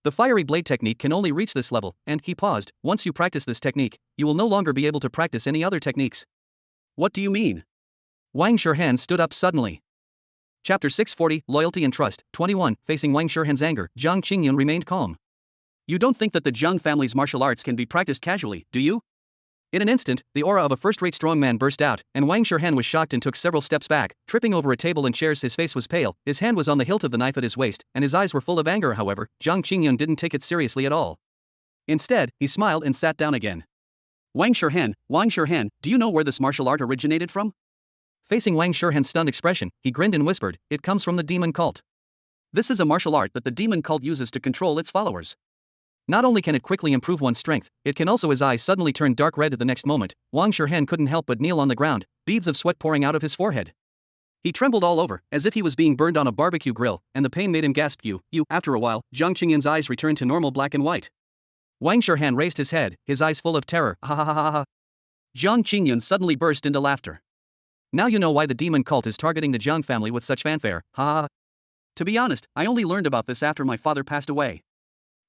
The fiery blade technique can only reach this level," and he paused. "Once you practice this technique, you will no longer be able to practice any other techniques." "What do you mean?" Wang Shirhan stood up suddenly. Chapter 640, Loyalty and Trust, 21. Facing Wang Shirhan's anger, Jiang Qingyun remained calm. "You don't think that the Jiang family's martial arts can be practiced casually, do you?" In an instant, the aura of a first-rate strong man burst out, and Wang Shirhan was shocked and took several steps back, tripping over a table and chairs. His face was pale, his hand was on the hilt of the knife at his waist, and his eyes were full of anger. However, Jiang Qingyun didn't take it seriously at all. Instead, he smiled and sat down again. Wang Shirhan, do you know where this martial art originated from?" Facing Wang Shirhan's stunned expression, he grinned and whispered, "It comes from the demon cult. This is a martial art that the demon cult uses to control its followers. Not only can it quickly improve one's strength, it can also." His eyes suddenly turned dark red at the next moment. Wang Shirhan couldn't help but kneel on the ground, beads of sweat pouring out of his forehead. He trembled all over, as if he was being burned on a barbecue grill, and the pain made him gasp, You. After a while, Jiang Qingyun's eyes returned to normal black and white. Wang Shirhan raised his head, his eyes full of terror. "Ha ha ha ha ha." Jiang Qingyun suddenly burst into laughter. "Now you know why the demon cult is targeting the Jiang family with such fanfare, ha ha ha. To be honest, I only learned about this after my father passed away."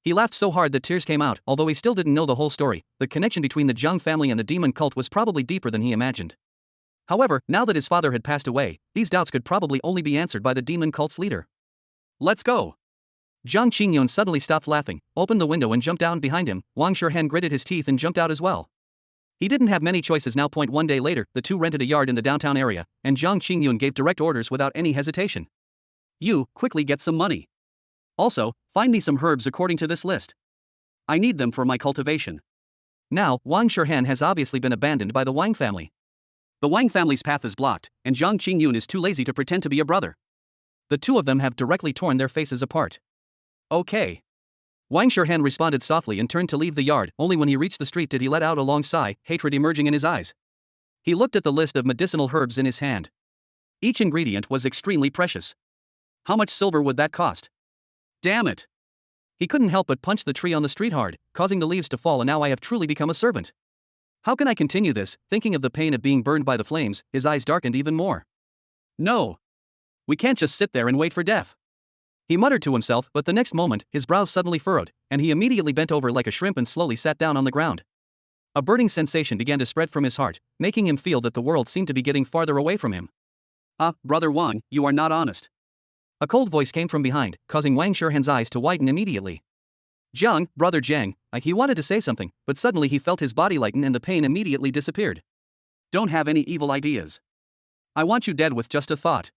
He laughed so hard that tears came out. Although he still didn't know the whole story, the connection between the Jiang family and the demon cult was probably deeper than he imagined. However, now that his father had passed away, these doubts could probably only be answered by the demon cult's leader. "Let's go." Jiang Qingyun suddenly stopped laughing, opened the window and jumped down behind him. Wang Shirhan gritted his teeth and jumped out as well. He didn't have many choices now. 1 day later, the two rented a yard in the downtown area, and Jiang Qingyun gave direct orders without any hesitation. "You, quickly get some money. Also, find me some herbs according to this list. I need them for my cultivation." Now, Wang Shirhan has obviously been abandoned by the Wang family. The Wang family's path is blocked, and Jiang Qingyun is too lazy to pretend to be a brother. The two of them have directly torn their faces apart. "Okay." Wang Shirhan responded softly and turned to leave the yard. Only when he reached the street did he let out a long sigh, hatred emerging in his eyes. He looked at the list of medicinal herbs in his hand. Each ingredient was extremely precious. How much silver would that cost? Damn it! He couldn't help but punch the tree on the street hard, causing the leaves to fall, and now I have truly become a servant. How can I continue this? Thinking of the pain of being burned by the flames, his eyes darkened even more. No! We can't just sit there and wait for death. He muttered to himself, but the next moment, his brows suddenly furrowed, and he immediately bent over like a shrimp and slowly sat down on the ground. A burning sensation began to spread from his heart, making him feel that the world seemed to be getting farther away from him. Brother Wang, you are not honest." A cold voice came from behind, causing Wang Shirhan's eyes to widen immediately. "Jiang, brother Jiang." He wanted to say something, but suddenly he felt his body lighten and the pain immediately disappeared. "Don't have any evil ideas. I want you dead with just a thought,"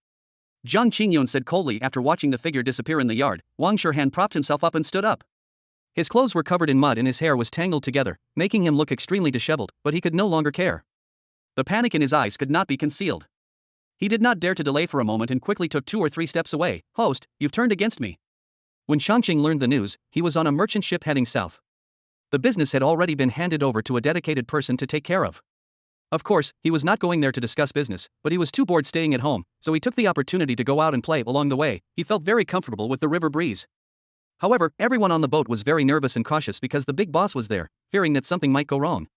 Jiang Qingyun said coldly. After watching the figure disappear in the yard, Wang Shirhan propped himself up and stood up. His clothes were covered in mud and his hair was tangled together, making him look extremely disheveled, but he could no longer care. The panic in his eyes could not be concealed. He did not dare to delay for a moment and quickly took 2 or 3 steps away. "Host, you've turned against me." When Shangqing learned the news, he was on a merchant ship heading south. The business had already been handed over to a dedicated person to take care of. Of course, he was not going there to discuss business, but he was too bored staying at home, so he took the opportunity to go out and play. Along the way, he felt very comfortable with the river breeze. However, everyone on the boat was very nervous and cautious because the big boss was there, fearing that something might go wrong.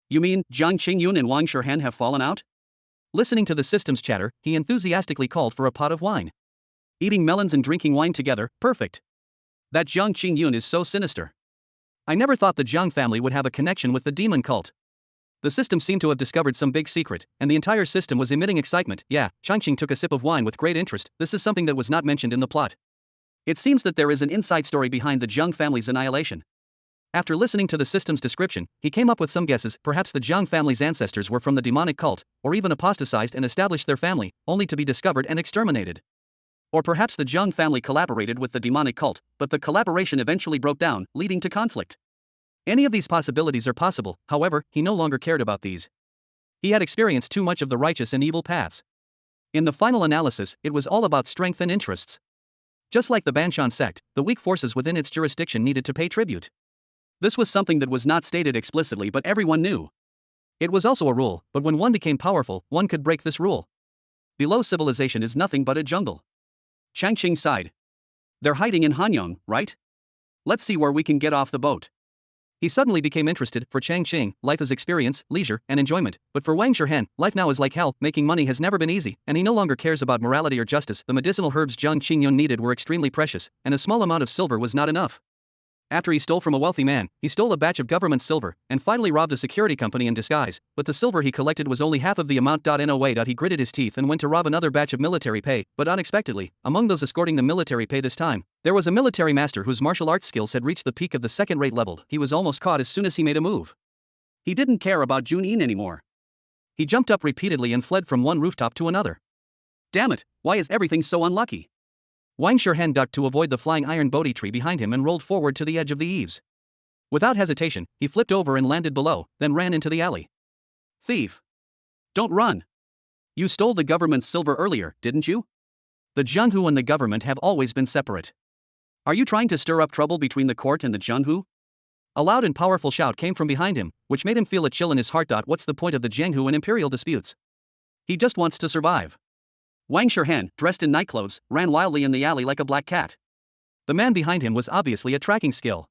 "You mean Jiang Qingyun and Wang Shirhan have fallen out?" Listening to the system's chatter, he enthusiastically called for a pot of wine. "Eating melons and drinking wine together, perfect. That Jiang Qingyun is so sinister. I never thought the Jiang family would have a connection with the demon cult." The system seemed to have discovered some big secret, and the entire system was emitting excitement. Yeah, Changqing took a sip of wine with great interest. This is something that was not mentioned in the plot. It seems that there is an inside story behind the Jiang family's annihilation. After listening to the system's description, he came up with some guesses. Perhaps the Jiang family's ancestors were from the demonic cult, or even apostatized and established their family, only to be discovered and exterminated. Or perhaps the Jiang family collaborated with the demonic cult, but the collaboration eventually broke down, leading to conflict. Any of these possibilities are possible, however, he no longer cared about these. He had experienced too much of the righteous and evil paths. In the final analysis, it was all about strength and interests. Just like the Banshan sect, the weak forces within its jurisdiction needed to pay tribute. This was something that was not stated explicitly, but everyone knew. It was also a rule, but when one became powerful, one could break this rule. Below civilization is nothing but a jungle. Changqing sighed. They're hiding in Hanyang, right? Let's see where we can get off the boat. He suddenly became interested. For Changqing, life is experience, leisure, and enjoyment, but for Wang Shihen, life now is like hell. Making money has never been easy, and he no longer cares about morality or justice. The medicinal herbs Jiang Qingyun needed were extremely precious, and a small amount of silver was not enough. After he stole from a wealthy man, he stole a batch of government silver, and finally robbed a security company in disguise, but the silver he collected was only half of the amount. No. He gritted his teeth and went to rob another batch of military pay, but unexpectedly, among those escorting the military pay this time, there was a military master whose martial arts skills had reached the peak of the second-rate level. He was almost caught as soon as he made a move. He didn't care about Junyin anymore. He jumped up repeatedly and fled from one rooftop to another. Damn it, why is everything so unlucky? Wang Shihen ducked to avoid the flying iron Bodhi tree behind him and rolled forward to the edge of the eaves. Without hesitation, he flipped over and landed below, then ran into the alley. Thief! Don't run! You stole the government's silver earlier, didn't you? The Jianghu and the government have always been separate. Are you trying to stir up trouble between the court and the Jianghu? A loud and powerful shout came from behind him, which made him feel a chill in his heart. What's the point of the Jianghu and imperial disputes? He just wants to survive. Wang Shihen, dressed in nightclothes, ran wildly in the alley like a black cat. The man behind him was obviously a tracking skill.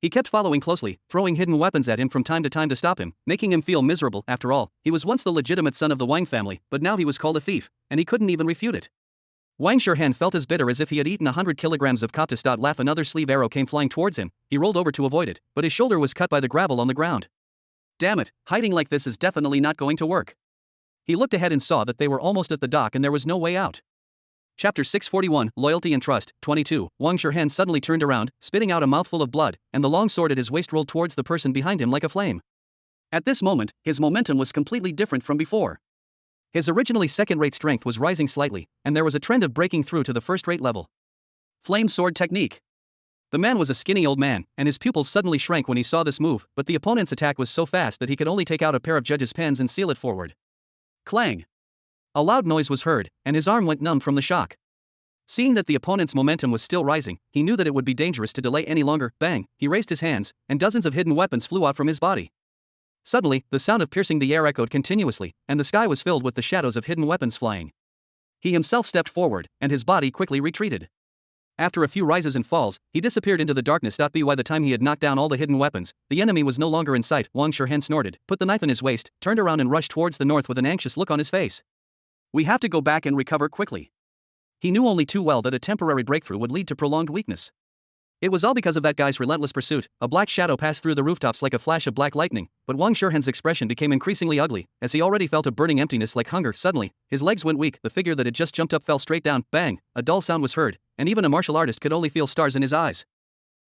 He kept following closely, throwing hidden weapons at him from time to stop him, making him feel miserable. After all, he was once the legitimate son of the Wang family, but now he was called a thief, and he couldn't even refute it. Wang Shihen felt as bitter as if he had eaten 100 kilograms of coptis. Laugh. Another sleeve arrow came flying towards him. He rolled over to avoid it, but his shoulder was cut by the gravel on the ground. Damn it, hiding like this is definitely not going to work. He looked ahead and saw that they were almost at the dock and there was no way out. Chapter 641, Loyalty and Trust, 22. Wang Shihen suddenly turned around, spitting out a mouthful of blood, and the long sword at his waist rolled towards the person behind him like a flame. At this moment, his momentum was completely different from before. His originally second-rate strength was rising slightly, and there was a trend of breaking through to the first-rate level. Flame sword technique. The man was a skinny old man, and his pupils suddenly shrank when he saw this move, but the opponent's attack was so fast that he could only take out a pair of judge's pens and seal it forward. Clang! A loud noise was heard, and his arm went numb from the shock. Seeing that the opponent's momentum was still rising, he knew that it would be dangerous to delay any longer. Bang! He raised his hands, and dozens of hidden weapons flew out from his body. Suddenly, the sound of piercing the air echoed continuously, and the sky was filled with the shadows of hidden weapons flying. He himself stepped forward, and his body quickly retreated. After a few rises and falls, he disappeared into the darkness. By the time he had knocked down all the hidden weapons, the enemy was no longer in sight. Wang Shihen snorted, put the knife in his waist, turned around and rushed towards the north with an anxious look on his face. We have to go back and recover quickly. He knew only too well that a temporary breakthrough would lead to prolonged weakness. It was all because of that guy's relentless pursuit. A black shadow passed through the rooftops like a flash of black lightning, but Wang Shihen's expression became increasingly ugly, as he already felt a burning emptiness like hunger. Suddenly, his legs went weak, the figure that had just jumped up fell straight down. Bang! A dull sound was heard, and even a martial artist could only feel stars in his eyes.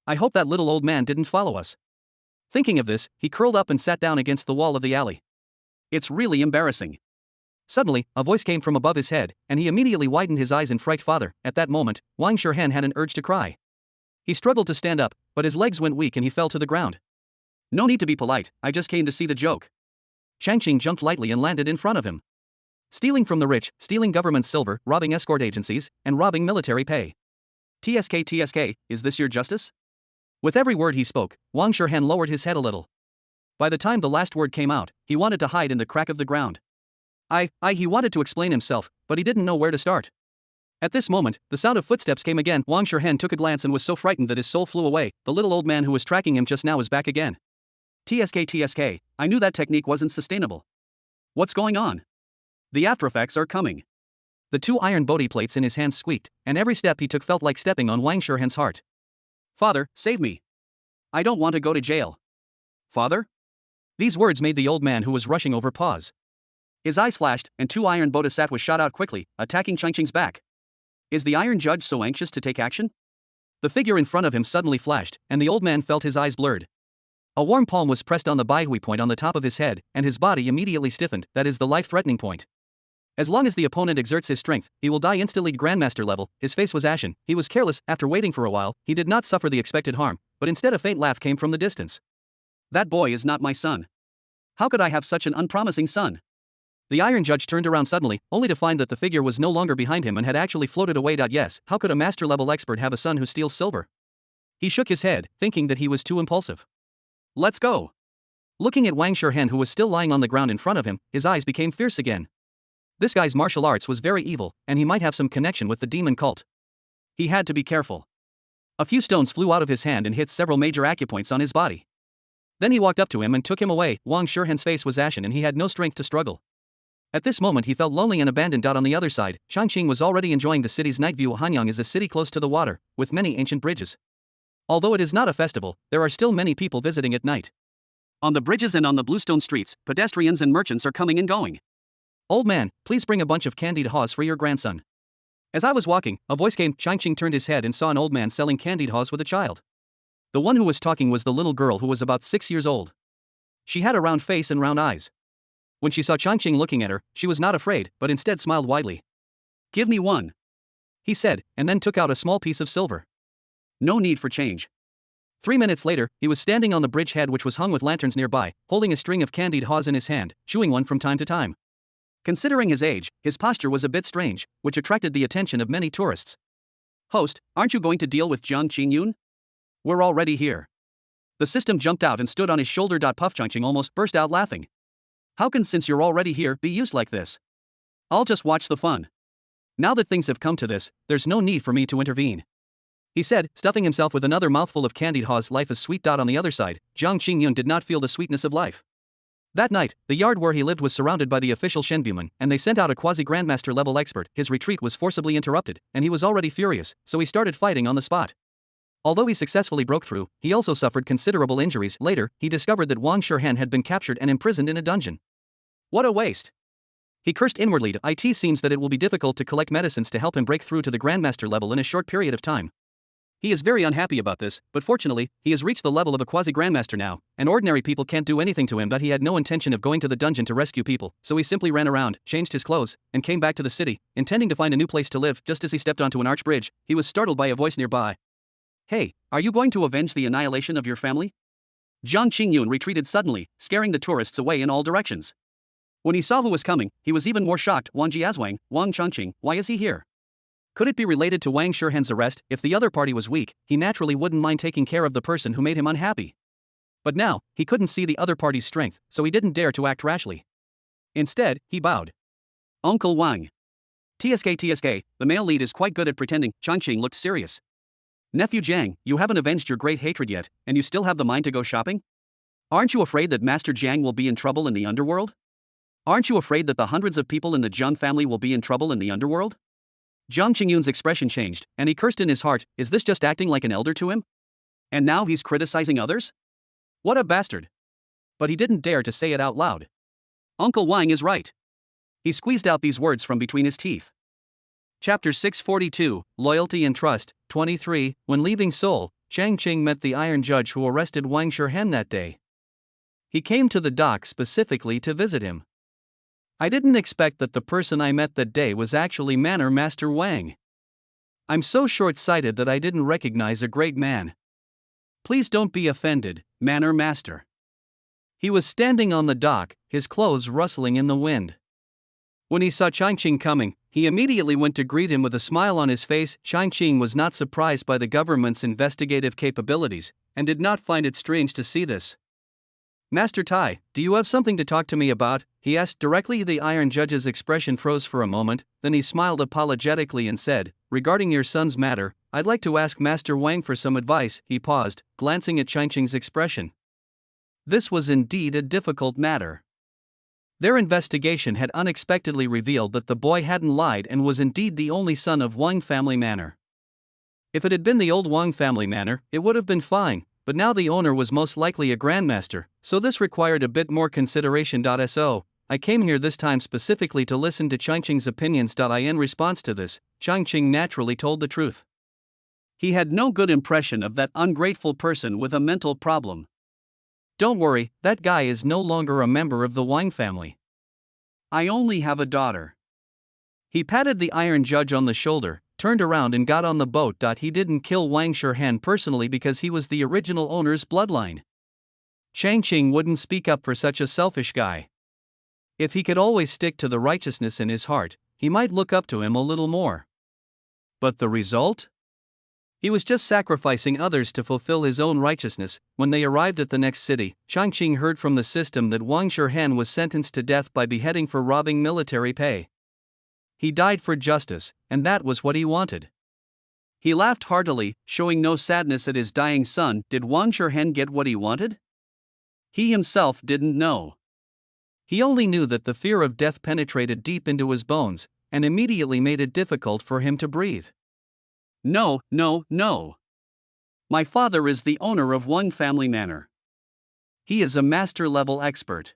I hope that little old man didn't follow us. Thinking of this, he curled up and sat down against the wall of the alley. It's really embarrassing. Suddenly, a voice came from above his head, and he immediately widened his eyes in fright. Father, at that moment, Wang Shihen had an urge to cry. He struggled to stand up, but his legs went weak and he fell to the ground. No need to be polite, I just came to see the joke. Changqing jumped lightly and landed in front of him. Stealing from the rich, stealing government silver, robbing escort agencies, and robbing military pay. TSK, is this your justice? With every word he spoke, Wang Shihen lowered his head a little. By the time the last word came out, he wanted to hide in the crack of the ground. He wanted to explain himself, but he didn't know where to start. At this moment, the sound of footsteps came again. Wang Shihen took a glance and was so frightened that his soul flew away. The little old man who was tracking him just now was back again. TSK, I knew that technique wasn't sustainable. What's going on? The aftereffects are coming. The two iron Bodhi plates in his hands squeaked, and every step he took felt like stepping on Wang Shihen's heart. Father, save me. I don't want to go to jail. Father? These words made the old man who was rushing over pause. His eyes flashed, and two iron bodhisattvas shot out quickly, attacking Changqing's back. Is the Iron Judge so anxious to take action? The figure in front of him suddenly flashed, and the old man felt his eyes blurred. A warm palm was pressed on the Baihui point on the top of his head, and his body immediately stiffened, that is the life-threatening point. As long as the opponent exerts his strength, he will die instantly. Grandmaster level. His face was ashen, he was careless. After waiting for a while, he did not suffer the expected harm, but instead a faint laugh came from the distance. That boy is not my son. How could I have such an unpromising son? The Iron Judge turned around suddenly, only to find that the figure was no longer behind him and had actually floated away. Yes, how could a master-level expert have a son who steals silver? He shook his head, thinking that he was too impulsive. Let's go. Looking at Wang Shurhen, who was still lying on the ground in front of him, his eyes became fierce again. This guy's martial arts was very evil, and he might have some connection with the demon cult. He had to be careful. A few stones flew out of his hand and hit several major acupoints on his body. Then he walked up to him and took him away. Wang Shurhen's face was ashen and he had no strength to struggle. At this moment he felt lonely and abandoned. On the other side, Changqing was already enjoying the city's night view. Hanyang is a city close to the water, with many ancient bridges. Although it is not a festival, there are still many people visiting at night. On the bridges and on the bluestone streets, pedestrians and merchants are coming and going. Old man, please bring a bunch of candied haws for your grandson. As I was walking, a voice came. Changqing turned his head and saw an old man selling candied haws with a child. The one who was talking was the little girl who was about 6 years old. She had a round face and round eyes. When she saw Changqing looking at her, she was not afraid, but instead smiled widely. Give me one, he said, and then took out a small piece of silver. No need for change. 3 minutes later, he was standing on the bridge head, which was hung with lanterns nearby, holding a string of candied haws in his hand, chewing one from time to time. Considering his age, his posture was a bit strange, which attracted the attention of many tourists. Host, aren't you going to deal with Jiang Qingyun? We're already here. The system jumped out and stood on his shoulder. Puff Changqing almost burst out laughing. How can, since you're already here, be used like this? I'll just watch the fun. Now that things have come to this, there's no need for me to intervene, he said, stuffing himself with another mouthful of candied haws. Life is sweet. On the other side, Jiang Qingyun did not feel the sweetness of life. That night, the yard where he lived was surrounded by the official Shenbuman, and they sent out a quasi-grandmaster level expert. His retreat was forcibly interrupted, and he was already furious, so he started fighting on the spot. Although he successfully broke through, he also suffered considerable injuries. Later, he discovered that Wang Shurhen had been captured and imprisoned in a dungeon. What a waste! He cursed inwardly. It seems that it will be difficult to collect medicines to help him break through to the grandmaster level in a short period of time. He is very unhappy about this, but fortunately, he has reached the level of a quasi-grandmaster now, and ordinary people can't do anything to him. He had no intention of going to the dungeon to rescue people, so he simply ran around, changed his clothes, and came back to the city, intending to find a new place to live. Just as he stepped onto an arch bridge, he was startled by a voice nearby. Hey, are you going to avenge the annihilation of your family? Jiang Qingyun retreated suddenly, scaring the tourists away in all directions. When he saw who was coming, he was even more shocked. Wang Jiazwang, Wang Changqing, why is he here? Could it be related to Wang Shurhen's arrest? If the other party was weak, he naturally wouldn't mind taking care of the person who made him unhappy. But now, he couldn't see the other party's strength, so he didn't dare to act rashly. Instead, he bowed. Uncle Wang. TSK, the male lead is quite good at pretending. Changqing looked serious. Nephew Jiang, you haven't avenged your great hatred yet, and you still have the mind to go shopping? Aren't you afraid that Master Jiang will be in trouble in the underworld? Aren't you afraid that the hundreds of people in the Jiang family will be in trouble in the underworld? Jiang Qingyun's expression changed, and he cursed in his heart. Is this just acting like an elder to him? And now he's criticizing others? What a bastard. But he didn't dare to say it out loud. Uncle Wang is right. He squeezed out these words from between his teeth. Chapter 642, Loyalty and Trust, 23. When leaving Seoul, Changqing met the Iron Judge who arrested Wang Shurhen that day. He came to the dock specifically to visit him. I didn't expect that the person I met that day was actually Manor Master Wang. I'm so short-sighted that I didn't recognize a great man. Please don't be offended, Manor Master. He was standing on the dock, his clothes rustling in the wind. When he saw Changqing coming, he immediately went to greet him with a smile on his face. Changqing was not surprised by the government's investigative capabilities, and did not find it strange to see this. Master Tai, do you have something to talk to me about? He asked directly. The Iron Judge's expression froze for a moment, then he smiled apologetically and said, regarding your son's matter, I'd like to ask Master Wang for some advice. He paused, glancing at Changqing's expression. This was indeed a difficult matter. Their investigation had unexpectedly revealed that the boy hadn't lied and was indeed the only son of Wang family manor. If it had been the old Wang family manor, it would have been fine, but now the owner was most likely a grandmaster, so this required a bit more consideration. So, I came here this time specifically to listen to Changqing's opinions. In response to this, Changqing naturally told the truth. He had no good impression of that ungrateful person with a mental problem. Don't worry, that guy is no longer a member of the Wang family. I only have a daughter. He patted the Iron Judge on the shoulder, turned around and got on the boat. He didn't kill Wang Shihan personally because he was the original owner's bloodline. Changqing wouldn't speak up for such a selfish guy. If he could always stick to the righteousness in his heart, he might look up to him a little more. But the result? He was just sacrificing others to fulfill his own righteousness. When they arrived at the next city, Changqing heard from the system that Wang Shihan was sentenced to death by beheading for robbing military pay. He died for justice, and that was what he wanted. He laughed heartily, showing no sadness at his dying son. Did Wang Shihan get what he wanted? He himself didn't know. He only knew that the fear of death penetrated deep into his bones, and immediately made it difficult for him to breathe. No. My father is the owner of Wang Family Manor. He is a master-level expert.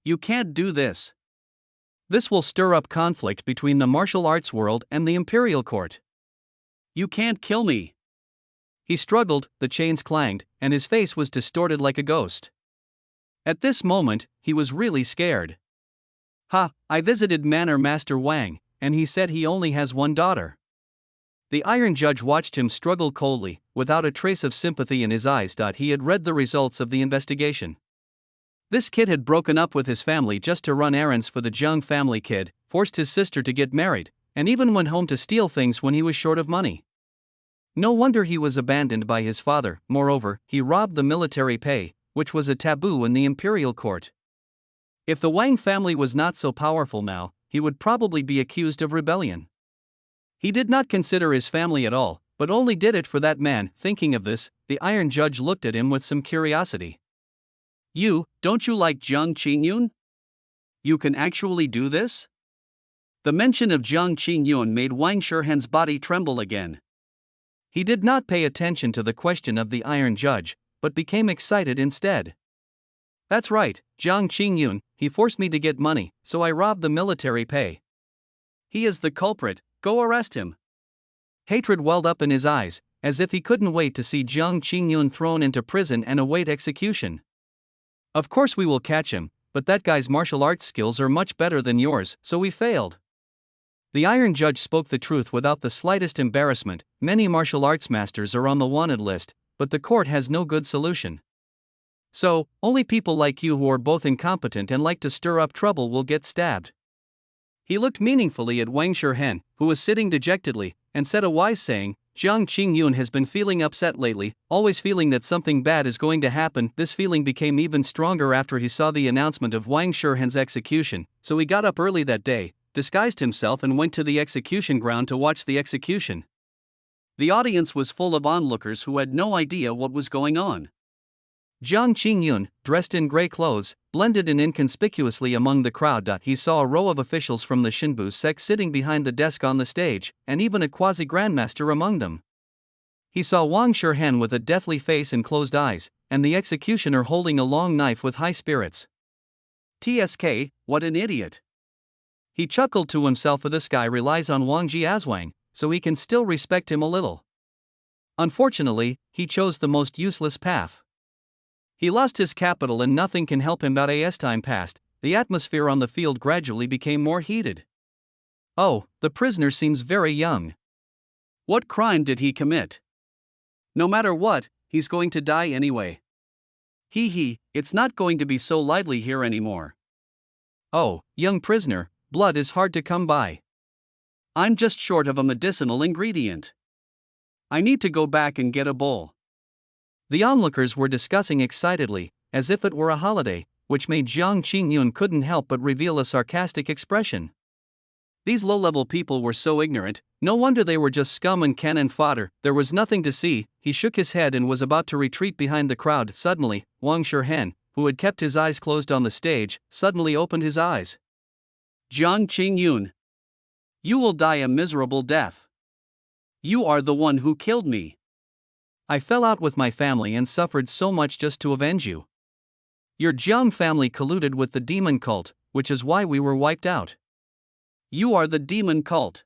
You can't do this. This will stir up conflict between the martial arts world and the imperial court. You can't kill me. He struggled, the chains clanged, and his face was distorted like a ghost. At this moment, he was really scared. I visited Manor Master Wang, and he said he only has one daughter. The Iron Judge watched him struggle coldly, without a trace of sympathy in his eyes. He had read the results of the investigation. This kid had broken up with his family just to run errands for the Zheng family kid, forced his sister to get married, and even went home to steal things when he was short of money. No wonder he was abandoned by his father. Moreover, he robbed the military pay, which was a taboo in the imperial court. If the Wang family was not so powerful now, he would probably be accused of rebellion. He did not consider his family at all, but only did it for that man. Thinking of this, the Iron Judge looked at him with some curiosity. Don't you like Jiang Qingyun? You can actually do this? The mention of Jiang Qingyun made Wang Shihan's body tremble again. He did not pay attention to the question of the Iron Judge, but became excited instead. That's right, Jiang Qingyun, he forced me to get money, so I robbed the military pay. He is the culprit, go arrest him. Hatred welled up in his eyes, as if he couldn't wait to see Jiang Qingyun thrown into prison and await execution. Of course we will catch him, but that guy's martial arts skills are much better than yours, so we failed. The Iron Judge spoke the truth without the slightest embarrassment. Many martial arts masters are on the wanted list, but the court has no good solution. So, only people like you who are both incompetent and like to stir up trouble will get stabbed. He looked meaningfully at Wang Shihan, who was sitting dejectedly, and said a wise saying. Jiang Qingyun has been feeling upset lately, always feeling that something bad is going to happen. This feeling became even stronger after he saw the announcement of Wang Shihan's execution, so he got up early that day, disguised himself and went to the execution ground to watch the execution. The audience was full of onlookers who had no idea what was going on. Jiang Qingyun, dressed in gray clothes, blended in inconspicuously among the crowd. He saw a row of officials from the Shinbu sect sitting behind the desk on the stage, and even a quasi-grandmaster among them. He saw Wang Shihan with a deathly face and closed eyes, and the executioner holding a long knife with high spirits. TSK, what an idiot. He chuckled to himself. This guy relies on Wang Jiazwang, so he can still respect him a little. Unfortunately, he chose the most useless path. He lost his capital and nothing can help him. As time passed, the atmosphere on the field gradually became more heated. Oh, the prisoner seems very young. What crime did he commit? No matter what, he's going to die anyway. It's not going to be so lively here anymore. Oh, young prisoner, blood is hard to come by. I'm just short of a medicinal ingredient. I need to go back and get a bowl. The onlookers were discussing excitedly, as if it were a holiday, which made Jiang Qingyun couldn't help but reveal a sarcastic expression. These low-level people were so ignorant, no wonder they were just scum and cannon fodder. There was nothing to see. He shook his head and was about to retreat behind the crowd. Suddenly, Wang Shihan, who had kept his eyes closed on the stage, suddenly opened his eyes. Jiang Qingyun, you will die a miserable death. You are the one who killed me. I fell out with my family and suffered so much just to avenge you. Your Jiang family colluded with the demon cult, which is why we were wiped out. You are the demon cult.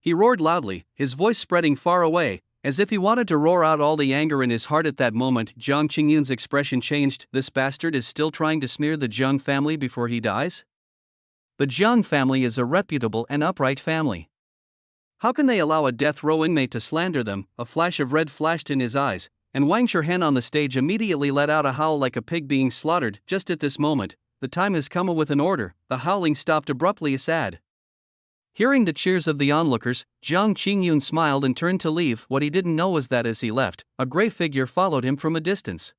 He roared loudly, his voice spreading far away, as if he wanted to roar out all the anger in his heart at that moment. Jiang Qingyun's expression changed. This bastard is still trying to smear the Jiang family before he dies? The Jiang family is a reputable and upright family. How can they allow a death row inmate to slander them? A flash of red flashed in his eyes, and Wang Shirhan on the stage immediately let out a howl like a pig being slaughtered. Just at this moment, the time has come. With an order, the howling stopped abruptly. Sad. Hearing the cheers of the onlookers, Jiang Qingyun smiled and turned to leave. What he didn't know was that as he left, a gray figure followed him from a distance.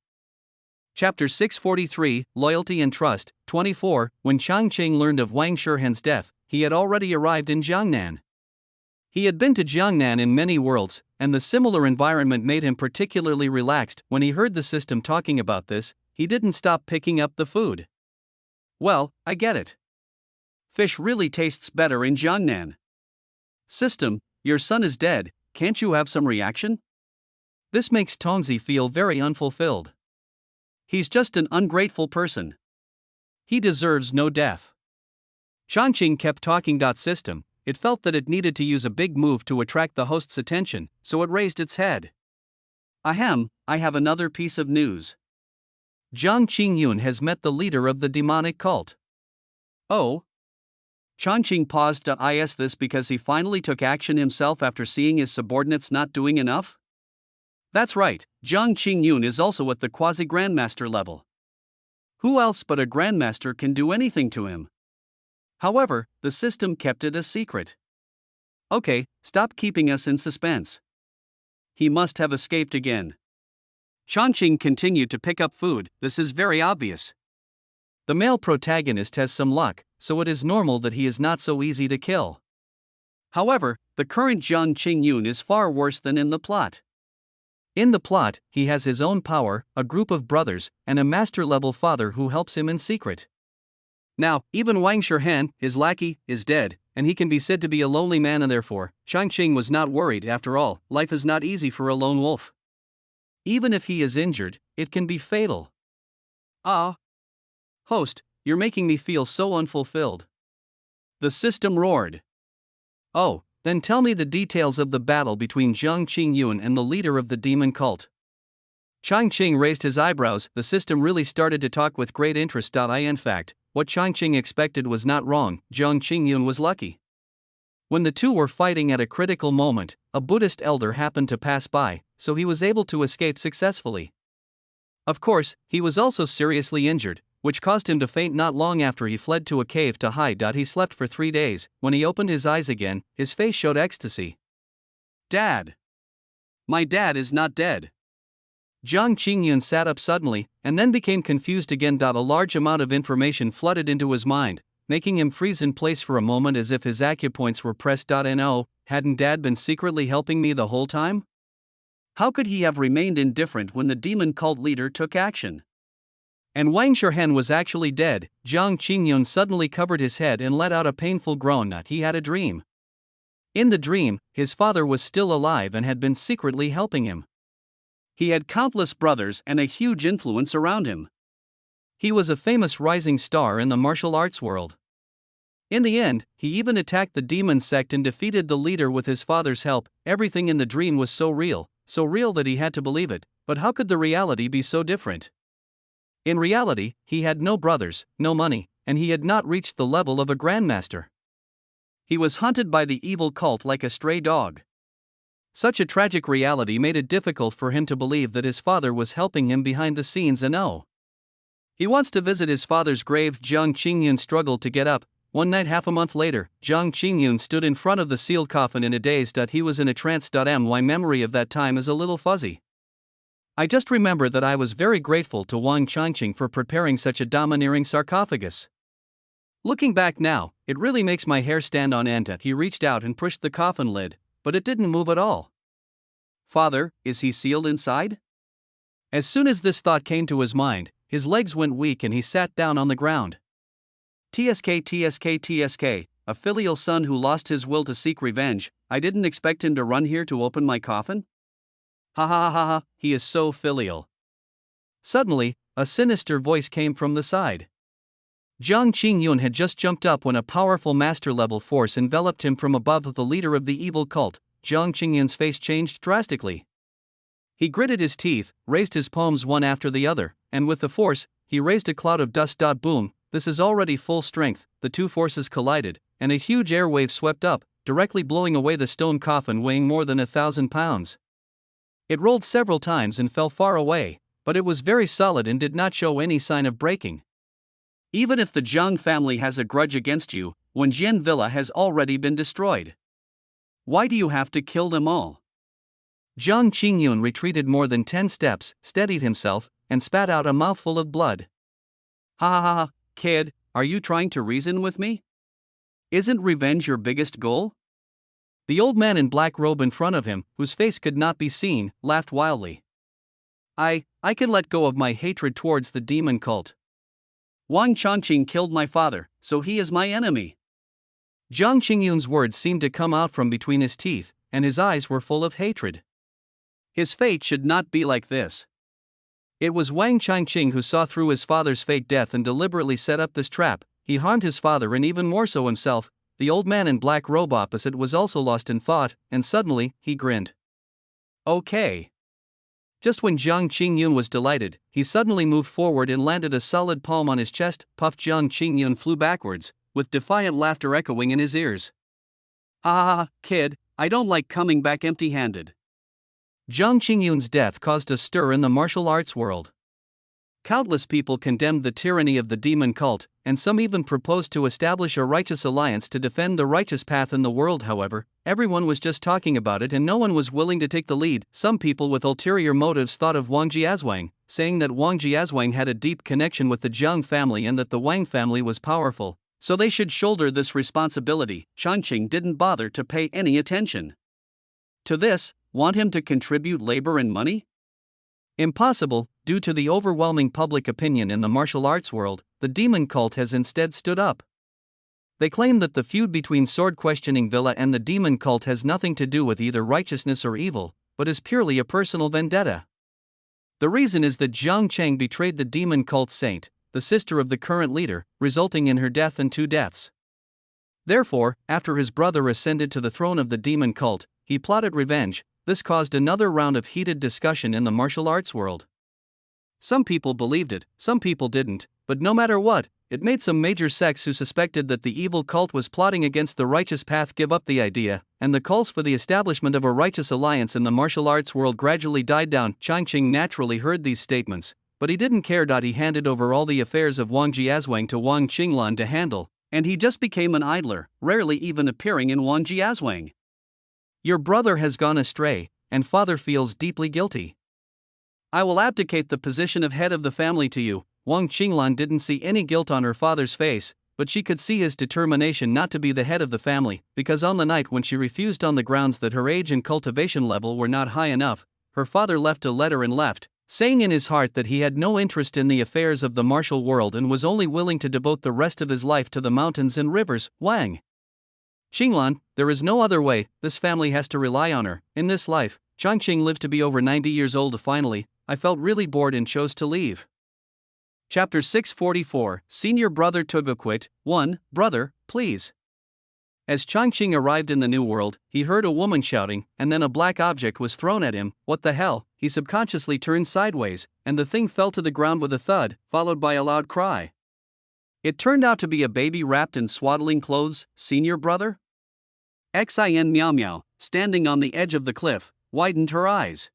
Chapter 643, Loyalty and Trust, 24. When Changqing learned of Wang Shirhan's death, he had already arrived in Jiangnan. He had been to Jiangnan in many worlds, and the similar environment made him particularly relaxed. When he heard the system talking about this, he didn't stop picking up the food. Well, I get it. Fish really tastes better in Jiangnan. System, your son is dead, can't you have some reaction? This makes Tongzi feel very unfulfilled. He's just an ungrateful person. He deserves no death. Changqing kept talking. System, it felt that it needed to use a big move to attract the host's attention, so it raised its head. Ahem, I have another piece of news. Jiang Qingyun has met the leader of the demonic cult. Oh? Changqing paused. Is this because he finally took action himself after seeing his subordinates not doing enough? That's right, Jiang Qingyun is also at the quasi-grandmaster level. Who else but a grandmaster can do anything to him? However, the system kept it a secret. Okay, stop keeping us in suspense. He must have escaped again. Changqing continued to pick up food. This is very obvious. The male protagonist has some luck, so it is normal that he is not so easy to kill. However, the current Jiang Qingyun is far worse than in the plot. In the plot, he has his own power, a group of brothers, and a master-level father who helps him in secret. Now, even Wang Shirhan, his lackey, is dead, and he can be said to be a lonely man, and therefore, Changqing was not worried. After all, life is not easy for a lone wolf. Even if he is injured, it can be fatal. Ah! Host, you're making me feel so unfulfilled. The system roared. Oh, then tell me the details of the battle between Jiang Qingyun and the leader of the demon cult. Changqing raised his eyebrows. The system really started to talk with great interest. In fact, what Changqing expected was not wrong. Jiang Qingyun was lucky. When the two were fighting at a critical moment, a Buddhist elder happened to pass by, so he was able to escape successfully. Of course, he was also seriously injured, which caused him to faint not long after he fled to a cave to hide. He slept for 3 days. When he opened his eyes again, his face showed ecstasy. Dad! My dad is not dead. Jiang Qingyun sat up suddenly, and then became confused again. A large amount of information flooded into his mind, making him freeze in place for a moment as if his acupoints were pressed. No, hadn't Dad been secretly helping me the whole time? How could he have remained indifferent when the demon cult leader took action? And Wang Shirhan was actually dead. Jiang Qingyun suddenly covered his head and let out a painful groan. He had a dream. In the dream, his father was still alive and had been secretly helping him. He had countless brothers and a huge influence around him. He was a famous rising star in the martial arts world. In the end, he even attacked the demon sect and defeated the leader with his father's help. Everything in the dream was so real that he had to believe it. But how could the reality be so different? In reality, he had no brothers, no money, and he had not reached the level of a grandmaster. He was hunted by the evil cult like a stray dog. Such a tragic reality made it difficult for him to believe that his father was helping him behind the scenes. He wants to visit his father's grave. Jiang Qingyun struggled to get up. One night, half a month later, Jiang Qingyun stood in front of the sealed coffin in a daze. He was in a trance. My memory of that time is a little fuzzy. I just remember that I was very grateful to Wang Changqing for preparing such a domineering sarcophagus. Looking back now, it really makes my hair stand on end. He reached out and pushed the coffin lid, but it didn't move at all. Father, is he sealed inside? As soon as this thought came to his mind, his legs went weak and he sat down on the ground. TSK, a filial son who lost his will to seek revenge. I didn't expect him to run here to open my coffin. Ha ha ha ha, he is so filial. Suddenly, a sinister voice came from the side. Jiang Qingyun had just jumped up when a powerful master-level force enveloped him from above. The leader of the evil cult, Jiang Qingyun's face changed drastically. He gritted his teeth, raised his palms one after the other, and with the force, he raised a cloud of dust. Boom, this is already full strength. The two forces collided, and a huge airwave swept up, directly blowing away the stone coffin weighing more than 1,000 pounds. It rolled several times and fell far away, but it was very solid and did not show any sign of breaking. Even if the Jiang family has a grudge against you, Wenjian Villa has already been destroyed. Why do you have to kill them all? Jiang Qingyun retreated more than 10 steps, steadied himself, and spat out a mouthful of blood. Ha ha ha, kid, are you trying to reason with me? Isn't revenge your biggest goal? The old man in black robe in front of him, whose face could not be seen, laughed wildly. I can let go of my hatred towards the demon cult. Wang Changqing killed my father, so he is my enemy. Jiang Qingyun's words seemed to come out from between his teeth, and his eyes were full of hatred. His fate should not be like this. It was Wang Changqing who saw through his father's fake death and deliberately set up this trap. He harmed his father and even more so himself. The old man in black robe opposite was also lost in thought, and suddenly, he grinned. Okay. Just when Jiang Qingyun was delighted, he suddenly moved forward and landed a solid palm on his chest. Puffed. Jiang Qingyun flew backwards, with defiant laughter echoing in his ears. Ha ha ha, kid, I don't like coming back empty-handed. Jiang Qingyun's death caused a stir in the martial arts world. Countless people condemned the tyranny of the demon cult, and some even proposed to establish a righteous alliance to defend the righteous path in the world. However, everyone was just talking about it and no one was willing to take the lead. Some people with ulterior motives thought of Wang Jiazhuang, saying that Wang Jiazhuang had a deep connection with the Jiang family and that the Wang family was powerful, so they should shoulder this responsibility. Changqing didn't bother to pay any attention to this. Want him to contribute labor and money? Impossible. Due to the overwhelming public opinion in the martial arts world, the demon cult has instead stood up. They claim that the feud between sword-questioning Villa and the demon cult has nothing to do with either righteousness or evil, but is purely a personal vendetta. The reason is that Jiang Cheng betrayed the demon cult saint, the sister of the current leader, resulting in her death and 2 deaths. Therefore, after his brother ascended to the throne of the demon cult, he plotted revenge. This caused another round of heated discussion in the martial arts world. Some people believed it, some people didn't, but no matter what, it made some major sects who suspected that the evil cult was plotting against the righteous path give up the idea, and the calls for the establishment of a righteous alliance in the martial arts world gradually died down. Changqing naturally heard these statements, but he didn't care. He handed over all the affairs of Wang Jiazhuang to Wang Qinglan to handle, and he just became an idler, rarely even appearing in Wang Jiazhuang. Your brother has gone astray, and father feels deeply guilty. I will abdicate the position of head of the family to you. Wang Qinglan didn't see any guilt on her father's face, but she could see his determination not to be the head of the family, because on the night when she refused on the grounds that her age and cultivation level were not high enough, her father left a letter and left, saying in his heart that he had no interest in the affairs of the martial world and was only willing to devote the rest of his life to the mountains and rivers. Wang Qinglan, there is no other way. This family has to rely on her. In this life, Changqing lived to be over 90 years old. Finally, I felt really bored and chose to leave. Chapter 644, Senior Brother Tuguquit. 1. Brother, please. As Changqing arrived in the new world, he heard a woman shouting, and then a black object was thrown at him. What the hell? He subconsciously turned sideways, and the thing fell to the ground with a thud, followed by a loud cry. It turned out to be a baby wrapped in swaddling clothes. Senior brother? Xin Meow Meow, standing on the edge of the cliff, widened her eyes.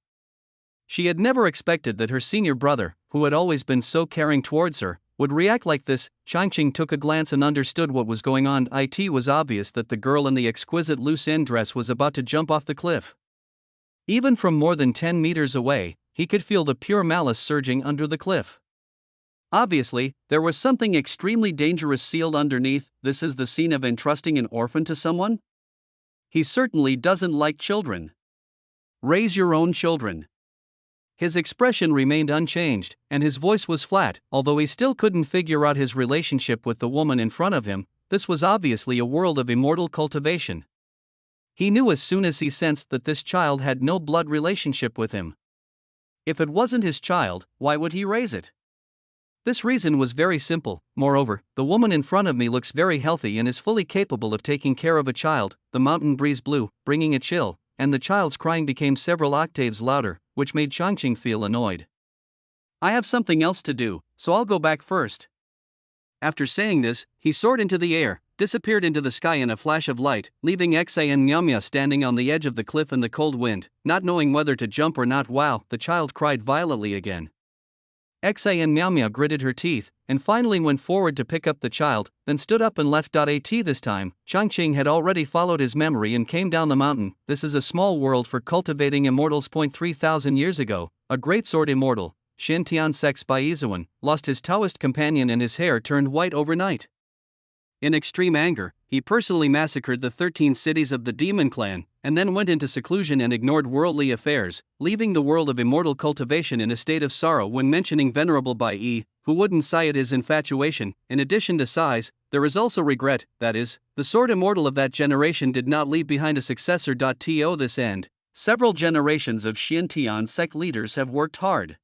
She had never expected that her senior brother, who had always been so caring towards her, would react like this. Changqing took a glance and understood what was going on. It was obvious that the girl in the exquisite loose-end dress was about to jump off the cliff. Even from more than 10 meters away, he could feel the pure malice surging under the cliff. Obviously, there was something extremely dangerous sealed underneath. This is the scene of entrusting an orphan to someone? He certainly doesn't like children. Raise your own children. His expression remained unchanged, and his voice was flat. Although he still couldn't figure out his relationship with the woman in front of him, this was obviously a world of immortal cultivation. He knew as soon as he sensed that this child had no blood relationship with him. If it wasn't his child, why would he raise it? This reason was very simple. Moreover, the woman in front of me looks very healthy and is fully capable of taking care of a child. The mountain breeze blew, bringing a chill, and the child's crying became several octaves louder, which made Changqing feel annoyed. I have something else to do, so I'll go back first. After saying this, he soared into the air, disappeared into the sky in a flash of light, leaving Xa and Nyamya standing on the edge of the cliff in the cold wind, not knowing whether to jump or not. Wow, the child cried violently again. Xa and Nyamya gritted her teeth, and finally went forward to pick up the child, then stood up and left. At this time, Changqing had already followed his memory and came down the mountain. This is a small world for cultivating immortals. 3,000 years ago, a great sword immortal, Xintian Sex by Izuan, lost his Taoist companion and his hair turned white overnight. In extreme anger, he personally massacred the 13 cities of the demon clan, and then went into seclusion and ignored worldly affairs, leaving the world of immortal cultivation in a state of sorrow. When mentioning Venerable Bai Yi, who wouldn't sigh at his infatuation, in addition to sighs, there is also regret, that is, the sword immortal of that generation did not leave behind a successor. To this end, several generations of Xintian sect leaders have worked hard.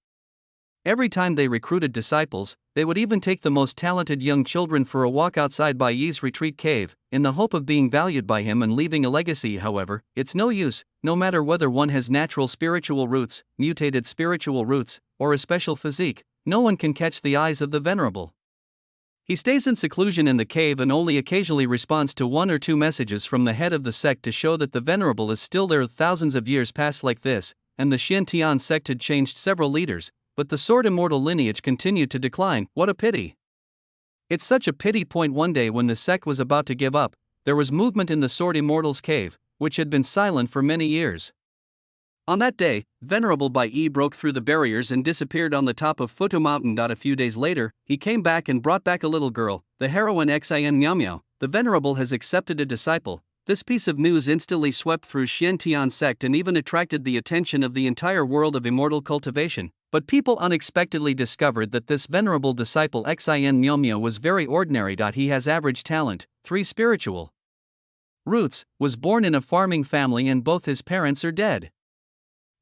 Every time they recruited disciples, they would even take the most talented young children for a walk outside Bai Yi's retreat cave, in the hope of being valued by him and leaving a legacy. However, it's no use, no matter whether one has natural spiritual roots, mutated spiritual roots, or a special physique, no one can catch the eyes of the Venerable. He stays in seclusion in the cave and only occasionally responds to 1 or 2 messages from the head of the sect to show that the Venerable is still there. Thousands of years passed like this, and the Xintian sect had changed several leaders, but the sword immortal lineage continued to decline. What a pity! It's such a pity. One day when the sect was about to give up, there was movement in the sword immortal's cave, which had been silent for many years. On that day, Venerable Bai Yi broke through the barriers and disappeared on the top of Futu Mountain. A few days later, he came back and brought back a little girl, the heroine Xian Nyamyao. The Venerable has accepted a disciple. This piece of news instantly swept through Xintian sect and even attracted the attention of the entire world of immortal cultivation. But people unexpectedly discovered that this venerable disciple Xian Nyomyo was very ordinary. He has average talent, 3 spiritual roots, was born in a farming family and both his parents are dead.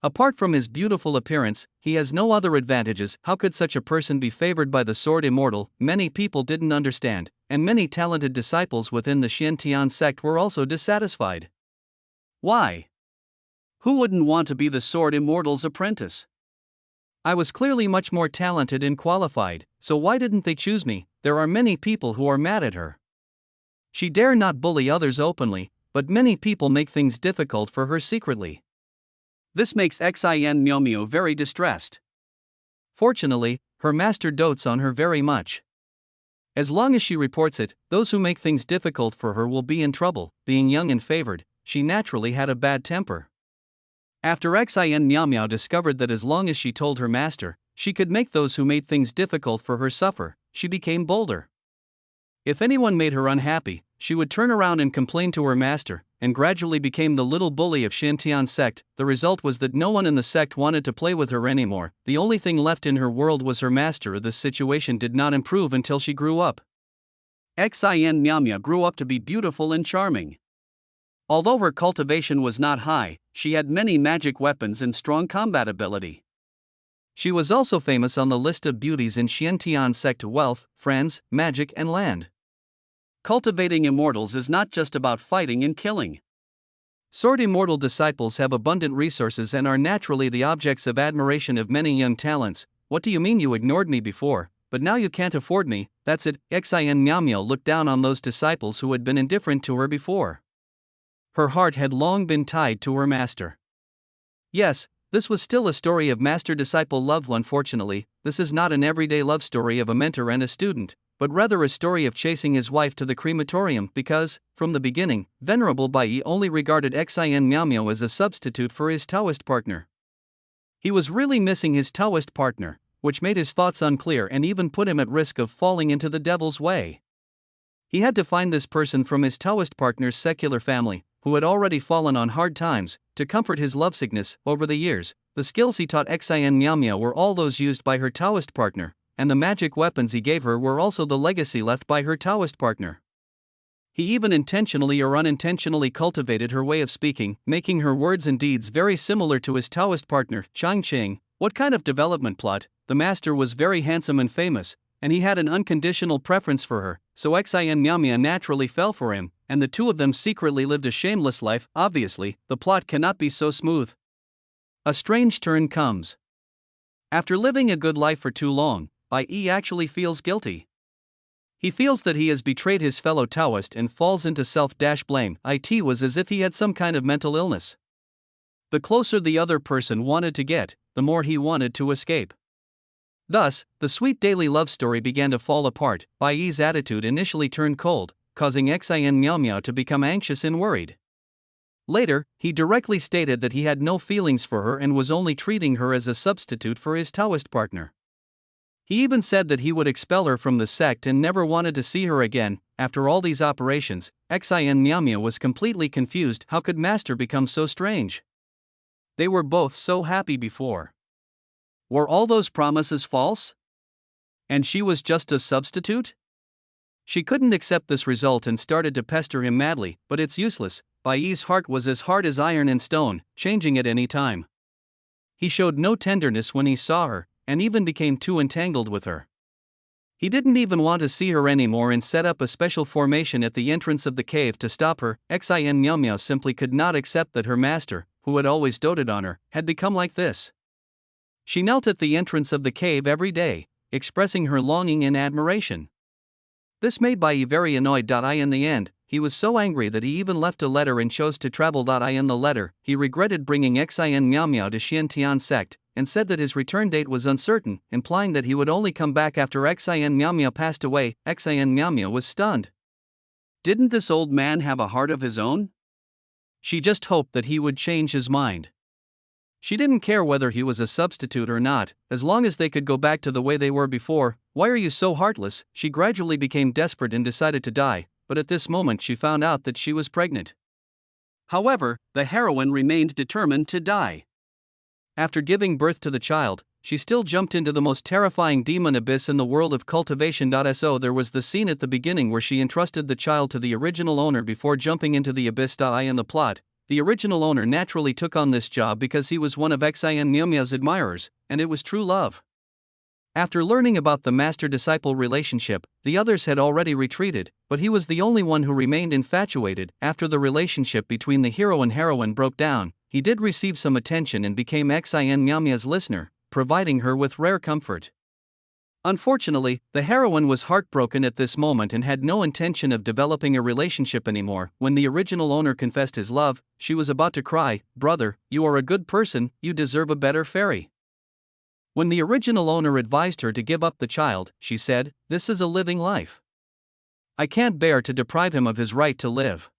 Apart from his beautiful appearance, he has no other advantages. How could such a person be favored by the sword immortal? Many people didn't understand, and many talented disciples within the Xintian sect were also dissatisfied. Why? Who wouldn't want to be the sword immortal's apprentice? I was clearly much more talented and qualified, so why didn't they choose me? There are many people who are mad at her. She dare not bully others openly, but many people make things difficult for her secretly. This makes Xin Myomyo very distressed. Fortunately, her master dotes on her very much. As long as she reports it, those who make things difficult for her will be in trouble. Being young and favored, she naturally had a bad temper. After Xin Myomyo discovered that as long as she told her master, she could make those who made things difficult for her suffer, she became bolder. If anyone made her unhappy, she would turn around and complain to her master, and gradually became the little bully of Xintian sect. The result was that no one in the sect wanted to play with her anymore. The only thing left in her world was her master. This situation did not improve until she grew up. Xin Myomyo grew up to be beautiful and charming. Although her cultivation was not high, she had many magic weapons and strong combat ability. She was also famous on the list of beauties in Xintian sect: wealth, friends, magic and land. Cultivating immortals is not just about fighting and killing. Sword immortal disciples have abundant resources and are naturally the objects of admiration of many young talents. What do you mean you ignored me before, but now you can't afford me? That's it. Xin Myomyo looked down on those disciples who had been indifferent to her before. Her heart had long been tied to her master. Yes, this was still a story of master-disciple love. Unfortunately, this is not an everyday love story of a mentor and a student, but rather a story of chasing his wife to the crematorium because, from the beginning, Venerable Bai Yi only regarded Xin Myomyo as a substitute for his Taoist partner. He was really missing his Taoist partner, which made his thoughts unclear and even put him at risk of falling into the devil's way. He had to find this person from his Taoist partner's secular family, who had already fallen on hard times, to comfort his lovesickness. Over the years, the skills he taught Xin Myomyo were all those used by her Taoist partner, and the magic weapons he gave her were also the legacy left by her Taoist partner. He even intentionally or unintentionally cultivated her way of speaking, making her words and deeds very similar to his Taoist partner, Chang Ching. What kind of development plot? The master was very handsome and famous, and he had an unconditional preference for her, so Xin Miao naturally fell for him, and the two of them secretly lived a shameless life. Obviously, the plot cannot be so smooth. A strange turn comes. After living a good life for too long, Bai Yi actually feels guilty. He feels that he has betrayed his fellow Taoist and falls into self-blame. It was as if he had some kind of mental illness. The closer the other person wanted to get, the more he wanted to escape. Thus, the sweet daily love story began to fall apart. Bai Yi's attitude initially turned cold, causing Xin Miao to become anxious and worried. Later, he directly stated that he had no feelings for her and was only treating her as a substitute for his Taoist partner. He even said that he would expel her from the sect and never wanted to see her again. After all these operations, Xin Miao was completely confused. How could Master become so strange? They were both so happy before. Were all those promises false? And she was just a substitute? She couldn't accept this result and started to pester him madly, but it's useless. Bai Yi's heart was as hard as iron and stone, changing at any time. He showed no tenderness when he saw her, and even became too entangled with her. He didn't even want to see her anymore and set up a special formation at the entrance of the cave to stop her. Xin Miao simply could not accept that her master, who had always doted on her, had become like this. She knelt at the entrance of the cave every day, expressing her longing and admiration. This made Bai Yi very annoyed. In the end, he was so angry that he even left a letter and chose to travel. In the letter, he regretted bringing Xin Miao to Xiantian sect, and said that his return date was uncertain, implying that he would only come back after Xin Miao passed away. Xin Miao was stunned. Didn't this old man have a heart of his own? She just hoped that he would change his mind. She didn't care whether he was a substitute or not, as long as they could go back to the way they were before. Why are you so heartless? She gradually became desperate and decided to die, but at this moment she found out that she was pregnant. However, the heroine remained determined to die. After giving birth to the child, she still jumped into the most terrifying demon abyss in the world of cultivation. So there was the scene at the beginning where she entrusted the child to the original owner before jumping into the abyss. In the plot, the original owner naturally took on this job because he was one of Xin Miao's admirers, and it was true love. After learning about the master-disciple relationship, the others had already retreated, but he was the only one who remained infatuated. After the relationship between the hero and heroine broke down, he did receive some attention and became Xin Miao's listener, providing her with rare comfort. Unfortunately, the heroine was heartbroken at this moment and had no intention of developing a relationship anymore. When the original owner confessed his love, she was about to cry, "Brother, you are a good person, you deserve a better fairy." When the original owner advised her to give up the child, she said, "This is a living life. I can't bear to deprive him of his right to live.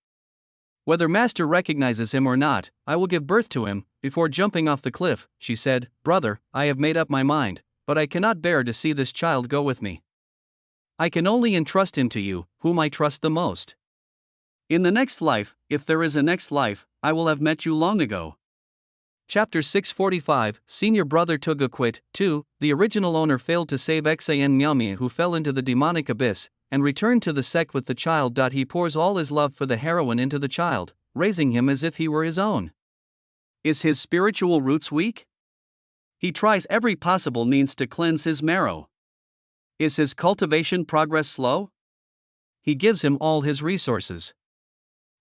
Whether Master recognizes him or not, I will give birth to him." Before jumping off the cliff, she said, "Brother, I have made up my mind, but I cannot bear to see this child go with me. I can only entrust him to you, whom I trust the most. In the next life, if there is a next life, I will have met you long ago." Chapter 645, Senior Brother Tuga quit. 2. The original owner failed to save Xin Miao, who fell into the demonic abyss, and returned to the sect with the child. He pours all his love for the heroine into the child, raising him as if he were his own. Is his spiritual roots weak? He tries every possible means to cleanse his marrow. Is his cultivation progress slow? He gives him all his resources.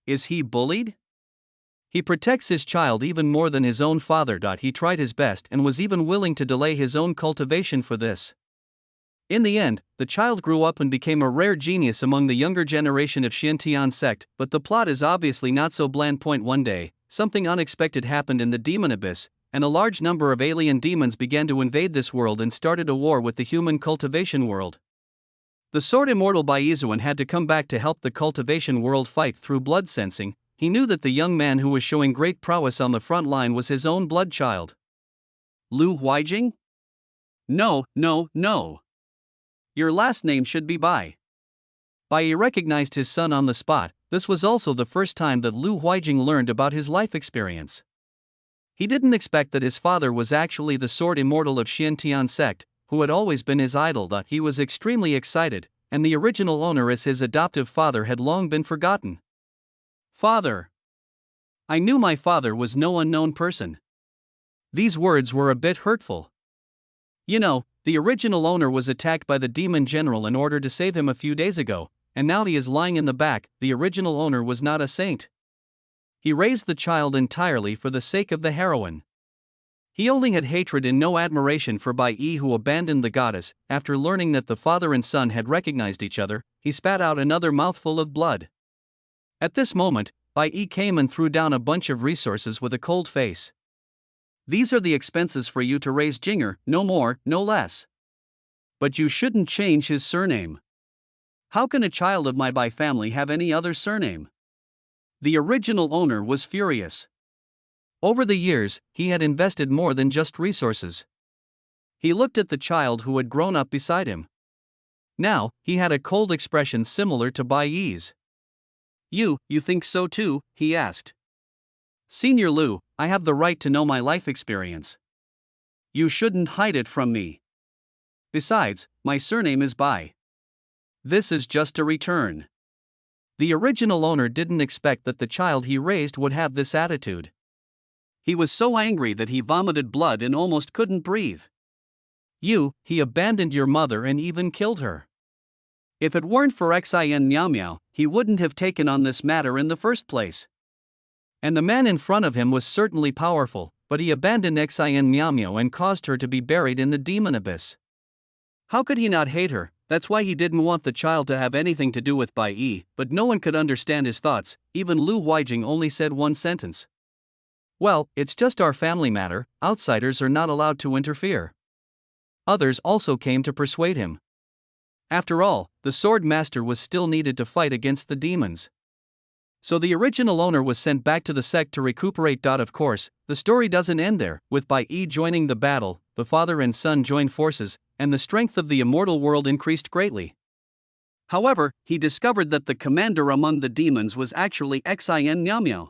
Is he bullied? He protects his child even more than his own father. He tried his best and was even willing to delay his own cultivation for this. In the end, the child grew up and became a rare genius among the younger generation of Xiantian sect, but the plot is obviously not so bland. One day, something unexpected happened in the demon abyss, and a large number of alien demons began to invade this world and started a war with the human cultivation world. The sword immortal Bai Yizuan had to come back to help the cultivation world fight through blood sensing. He knew that the young man who was showing great prowess on the front line was his own blood child. Lu Huijing? No. Your last name should be Bai. Bai Yi recognized his son on the spot. This was also the first time that Lu Huijing learned about his life experience. He didn't expect that his father was actually the sword immortal of Xiantian sect, who had always been his idol. He was extremely excited, and the original owner as his adoptive father had long been forgotten. Father. I knew my father was no unknown person. These words were a bit hurtful. You know, the original owner was attacked by the demon general in order to save him a few days ago, and now he is lying in the back. The original owner was not a saint. He raised the child entirely for the sake of the heroine. He only had hatred and no admiration for Bai Yi, who abandoned the goddess. After learning that the father and son had recognized each other, he spat out another mouthful of blood. At this moment, Bai Yi came and threw down a bunch of resources with a cold face. These are the expenses for you to raise Jinger, no more, no less. But you shouldn't change his surname. How can a child of my Bai family have any other surname? The original owner was furious. Over the years, he had invested more than just resources. He looked at the child who had grown up beside him. Now, he had a cold expression similar to Bai Yi's. You think so too?" he asked. "Senior Lu, I have the right to know my life experience. You shouldn't hide it from me. Besides, my surname is Bai. This is just a return." The original owner didn't expect that the child he raised would have this attitude. He was so angry that he vomited blood and almost couldn't breathe. He abandoned your mother and even killed her. If it weren't for Xin Miao Miao, he wouldn't have taken on this matter in the first place. And the man in front of him was certainly powerful, but he abandoned Xin Miao Miao and caused her to be buried in the demon abyss. How could he not hate her? That's why he didn't want the child to have anything to do with Bai Yi, but no one could understand his thoughts. Even Lu Huijing only said one sentence. "Well, it's just our family matter, outsiders are not allowed to interfere." Others also came to persuade him. After all, the sword master was still needed to fight against the demons. So the original owner was sent back to the sect to recuperate. Of course, the story doesn't end there. With Bai Yi joining the battle, the father and son joined forces, and the strength of the immortal world increased greatly. However, he discovered that the commander among the demons was actually Xin Miao Miao.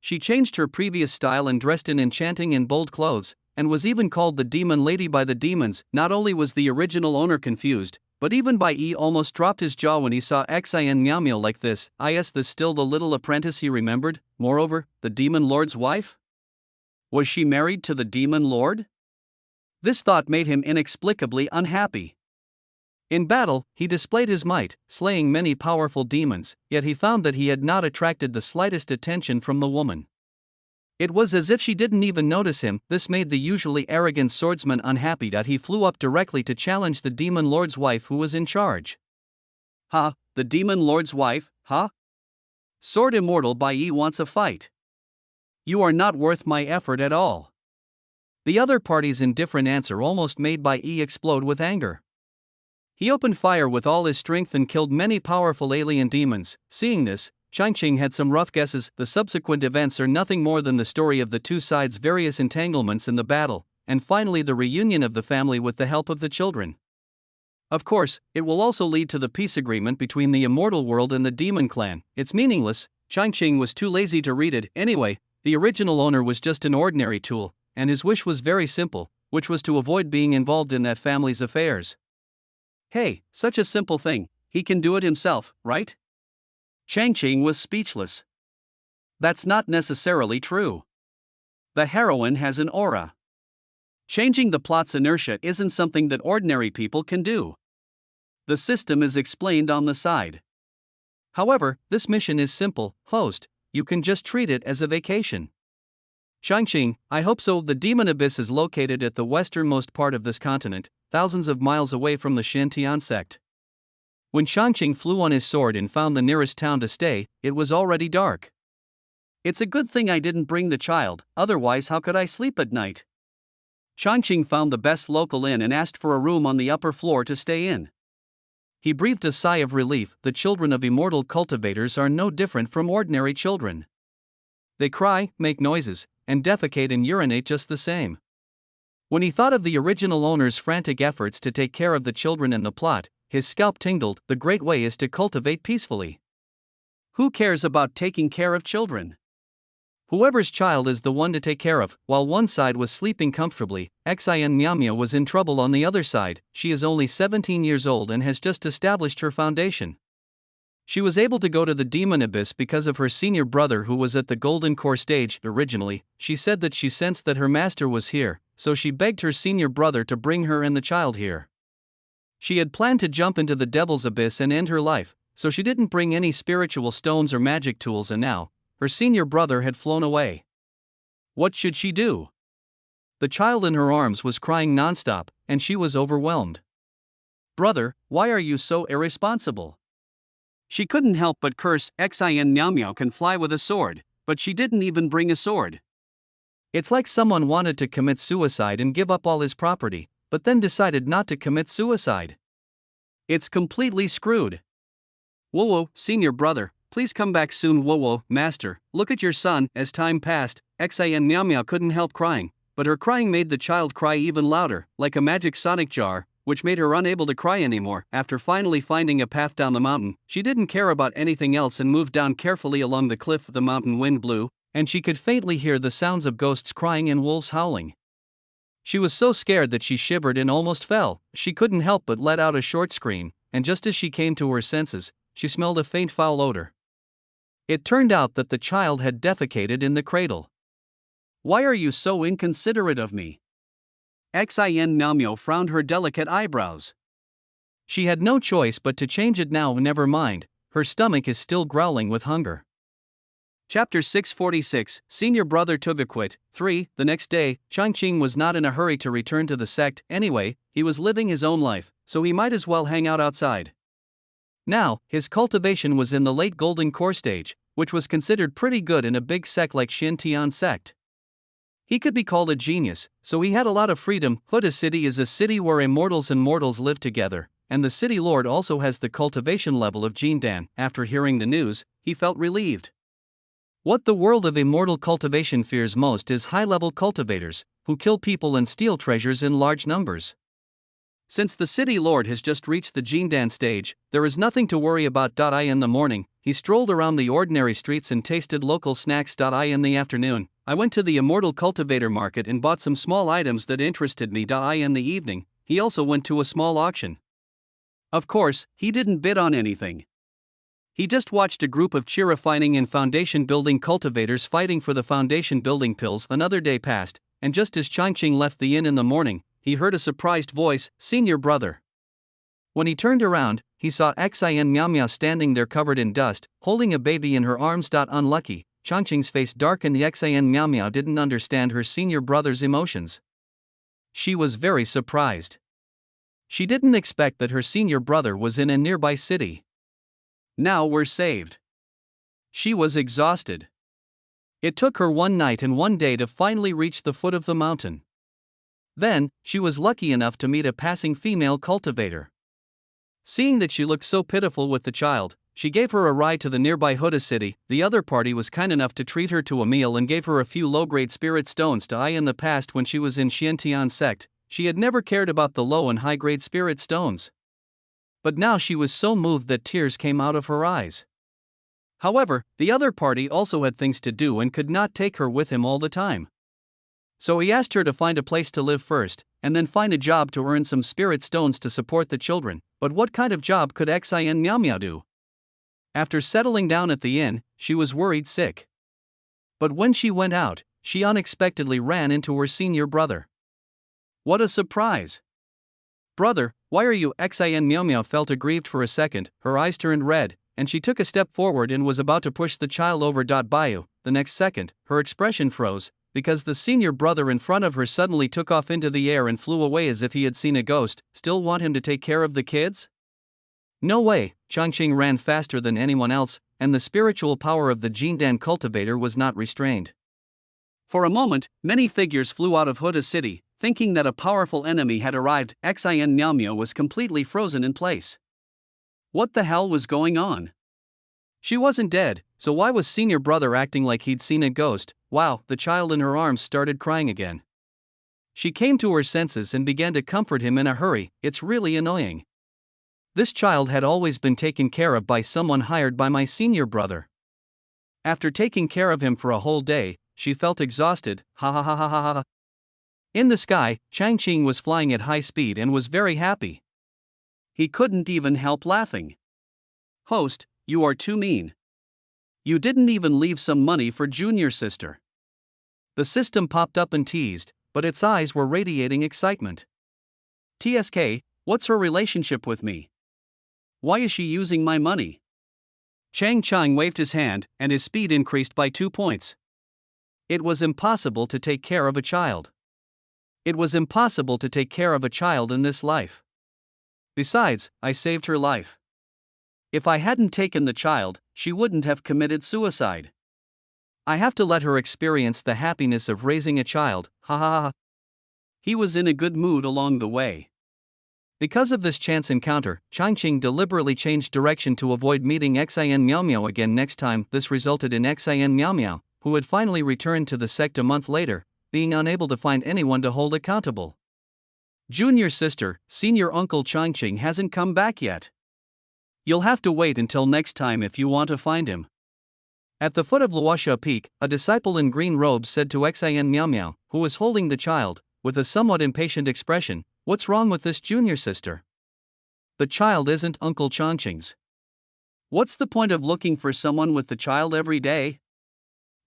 She changed her previous style and dressed in enchanting and bold clothes, and was even called the Demon Lady by the demons. Not only was the original owner confused, but even Bai Yi almost dropped his jaw when he saw Xin Miao Miao like this. Is this still the little apprentice he remembered? Moreover, the demon lord's wife? Was she married to the demon lord? This thought made him inexplicably unhappy. In battle, he displayed his might, slaying many powerful demons, yet he found that he had not attracted the slightest attention from the woman. It was as if she didn't even notice him. This made the usually arrogant swordsman unhappy. He flew up directly to challenge the demon lord's wife who was in charge. The demon lord's wife, Sword Immortal Bai Yi wants a fight. You are not worth my effort at all. The other party's indifferent answer almost made Bai Yi explode with anger. He opened fire with all his strength and killed many powerful alien demons. Seeing this, Changqing had some rough guesses. The subsequent events are nothing more than the story of the two sides' various entanglements in the battle, and finally the reunion of the family with the help of the children. Of course, it will also lead to the peace agreement between the immortal world and the demon clan. It's meaningless. Changqing was too lazy to read it. Anyway, the original owner was just an ordinary tool, and his wish was very simple, which was to avoid being involved in that family's affairs. Hey, such a simple thing, he can do it himself, right? Changqing was speechless. That's not necessarily true. The heroine has an aura. Changing the plot's inertia isn't something that ordinary people can do. The system is explained on the side. However, this mission is simple. Host, you can just treat it as a vacation. Changqing, I hope so. The demon abyss is located at the westernmost part of this continent, thousands of miles away from the Shintian sect. When Changqing flew on his sword and found the nearest town to stay, it was already dark. It's a good thing I didn't bring the child, otherwise how could I sleep at night? Changqing found the best local inn and asked for a room on the upper floor to stay in. He breathed a sigh of relief. The children of immortal cultivators are no different from ordinary children. They cry, make noises, and defecate and urinate just the same. When he thought of the original owner's frantic efforts to take care of the children and the plot, his scalp tingled. The great way is to cultivate peacefully. Who cares about taking care of children? Whoever's child is the one to take care of. While one side was sleeping comfortably, Xin Miao was in trouble on the other side. She is only 17 years old and has just established her foundation. She was able to go to the demon abyss because of her senior brother who was at the golden core stage. Originally, she said that she sensed that her master was here, so she begged her senior brother to bring her and the child here. She had planned to jump into the devil's abyss and end her life, so she didn't bring any spiritual stones or magic tools, and now, her senior brother had flown away. What should she do? The child in her arms was crying nonstop, and she was overwhelmed. "Brother, why are you so irresponsible?" She couldn't help but curse. Xin Miao can fly with a sword, but she didn't even bring a sword. It's like someone wanted to commit suicide and give up all his property, but then decided not to commit suicide. It's completely screwed. "Whoa, senior brother, please come back soon." "Whoa, master, look at your son." As time passed, Xin Miao couldn't help crying, but her crying made the child cry even louder, like a magic sonic jar, which made her unable to cry anymore. After finally finding a path down the mountain, she didn't care about anything else and moved down carefully along the cliff. The mountain wind blew, and she could faintly hear the sounds of ghosts crying and wolves howling. She was so scared that she shivered and almost fell. She couldn't help but let out a short scream, and just as she came to her senses, she smelled a faint foul odor. It turned out that the child had defecated in the cradle. "Why are you so inconsiderate of me?" Xin Miao frowned her delicate eyebrows. She had no choice but to change it now. Never mind, her stomach is still growling with hunger. Chapter 646, Senior Brother Tubiquit. 3. The next day, Changqing was not in a hurry to return to the sect. Anyway, he was living his own life, so he might as well hang out outside. Now, his cultivation was in the late golden core stage, which was considered pretty good in a big sect like Xintian sect. He could be called a genius, so he had a lot of freedom. Huda City is a city where immortals and mortals live together, and the city lord also has the cultivation level of Jindan. After hearing the news, he felt relieved. What the world of immortal cultivation fears most is high-level cultivators, who kill people and steal treasures in large numbers. Since the city lord has just reached the Jindan stage, there is nothing to worry about. In the morning, he strolled around the ordinary streets and tasted local snacks. In the afternoon, I went to the immortal cultivator market and bought some small items that interested me. In the evening, he also went to a small auction. Of course, he didn't bid on anything. He just watched a group of refining and foundation building cultivators fighting for the foundation building pills. Another day passed, and just as Changqing left the inn in the morning, he heard a surprised voice, "Senior brother." When he turned around, he saw Xin Miao standing there covered in dust, holding a baby in her arms. Unlucky, Changqing's face darkened. Xin Miao didn't understand her senior brother's emotions. She was very surprised. She didn't expect that her senior brother was in a nearby city. Now we're saved. She was exhausted. It took her one night and one day to finally reach the foot of the mountain. Then, she was lucky enough to meet a passing female cultivator. Seeing that she looked so pitiful with the child, she gave her a ride to the nearby Huda city. The other party was kind enough to treat her to a meal and gave her a few low-grade spirit stones. In the past, when she was in Xintian sect, she had never cared about the low and high-grade spirit stones. But now she was so moved that tears came out of her eyes. However, the other party also had things to do and could not take her with him all the time. So he asked her to find a place to live first, and then find a job to earn some spirit stones to support the children. But what kind of job could Xin Miao do? After settling down at the inn, she was worried sick. But when she went out, she unexpectedly ran into her senior brother. What a surprise! "Brother, why are you?" Xin Miao felt aggrieved for a second, her eyes turned red, and she took a step forward and was about to push the child over. The next second, her expression froze, because the senior brother in front of her suddenly took off into the air and flew away as if he had seen a ghost. Still want him to take care of the kids? No way. Changqing ran faster than anyone else, and the spiritual power of the Jindan cultivator was not restrained. For a moment, many figures flew out of Huda city, thinking that a powerful enemy had arrived. Xin Miao was completely frozen in place. What the hell was going on? She wasn't dead, so why was senior brother acting like he'd seen a ghost? Wow, the child in her arms started crying again. She came to her senses and began to comfort him in a hurry. It's really annoying. This child had always been taken care of by someone hired by my senior brother. After taking care of him for a whole day, she felt exhausted, ha ha ha ha ha ha. In the sky, Changqing was flying at high speed and was very happy. He couldn't even help laughing. Host, you are too mean. You didn't even leave some money for junior sister. The system popped up and teased, but its eyes were radiating excitement. TSK, what's her relationship with me? Why is she using my money? Chang Chang waved his hand, and his speed increased by 2 points. It was impossible to take care of a child. It was impossible to take care of a child in this life. Besides, I saved her life. If I hadn't taken the child, she wouldn't have committed suicide. I have to let her experience the happiness of raising a child, ha ha ha. He was in a good mood along the way. Because of this chance encounter, Changqing deliberately changed direction to avoid meeting Xin Miao Miao again next time. This resulted in Xin Miao Miao, who had finally returned to the sect a month later, being unable to find anyone to hold accountable. Junior sister, senior uncle Changqing hasn't come back yet. You'll have to wait until next time if you want to find him. At the foot of Luosha Peak, a disciple in green robes said to Xin Miao Miao, who was holding the child, with a somewhat impatient expression, "What's wrong with this junior sister? The child isn't Uncle Changqing's. What's the point of looking for someone with the child every day?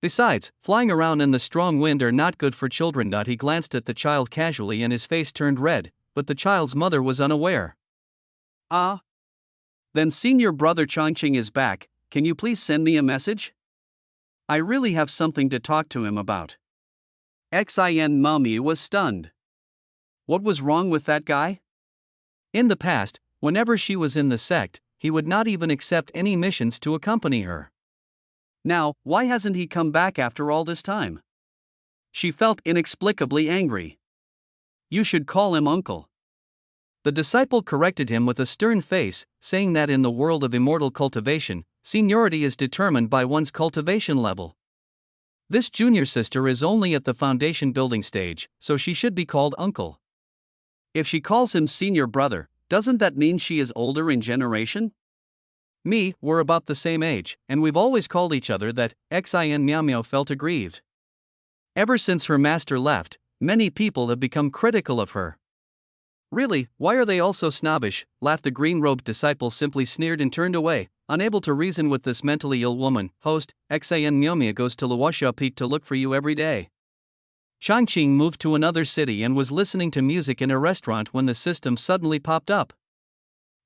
Besides, flying around in the strong wind are not good for children." He glanced at the child casually and his face turned red, but the child's mother was unaware. Ah. Then senior brother Changqing is back, can you please send me a message? I really have something to talk to him about. Xin Mami was stunned. What was wrong with that guy? In the past, whenever she was in the sect, he would not even accept any missions to accompany her. Now, why hasn't he come back after all this time? She felt inexplicably angry. You should call him uncle. The disciple corrected him with a stern face, saying that in the world of immortal cultivation, seniority is determined by one's cultivation level. This junior sister is only at the foundation building stage, so she should be called uncle. If she calls him senior brother, doesn't that mean she is older in generation? We're about the same age, and we've always called each other that. Xin Miao Miao felt aggrieved. Ever since her master left, many people have become critical of her. Really, why are they all so snobbish? Laughed the green-robed disciple, simply sneered and turned away, unable to reason with this mentally ill woman. Host, Xin Miao Miao goes to Luosha Peak to look for you every day. Changqing moved to another city and was listening to music in a restaurant when the system suddenly popped up.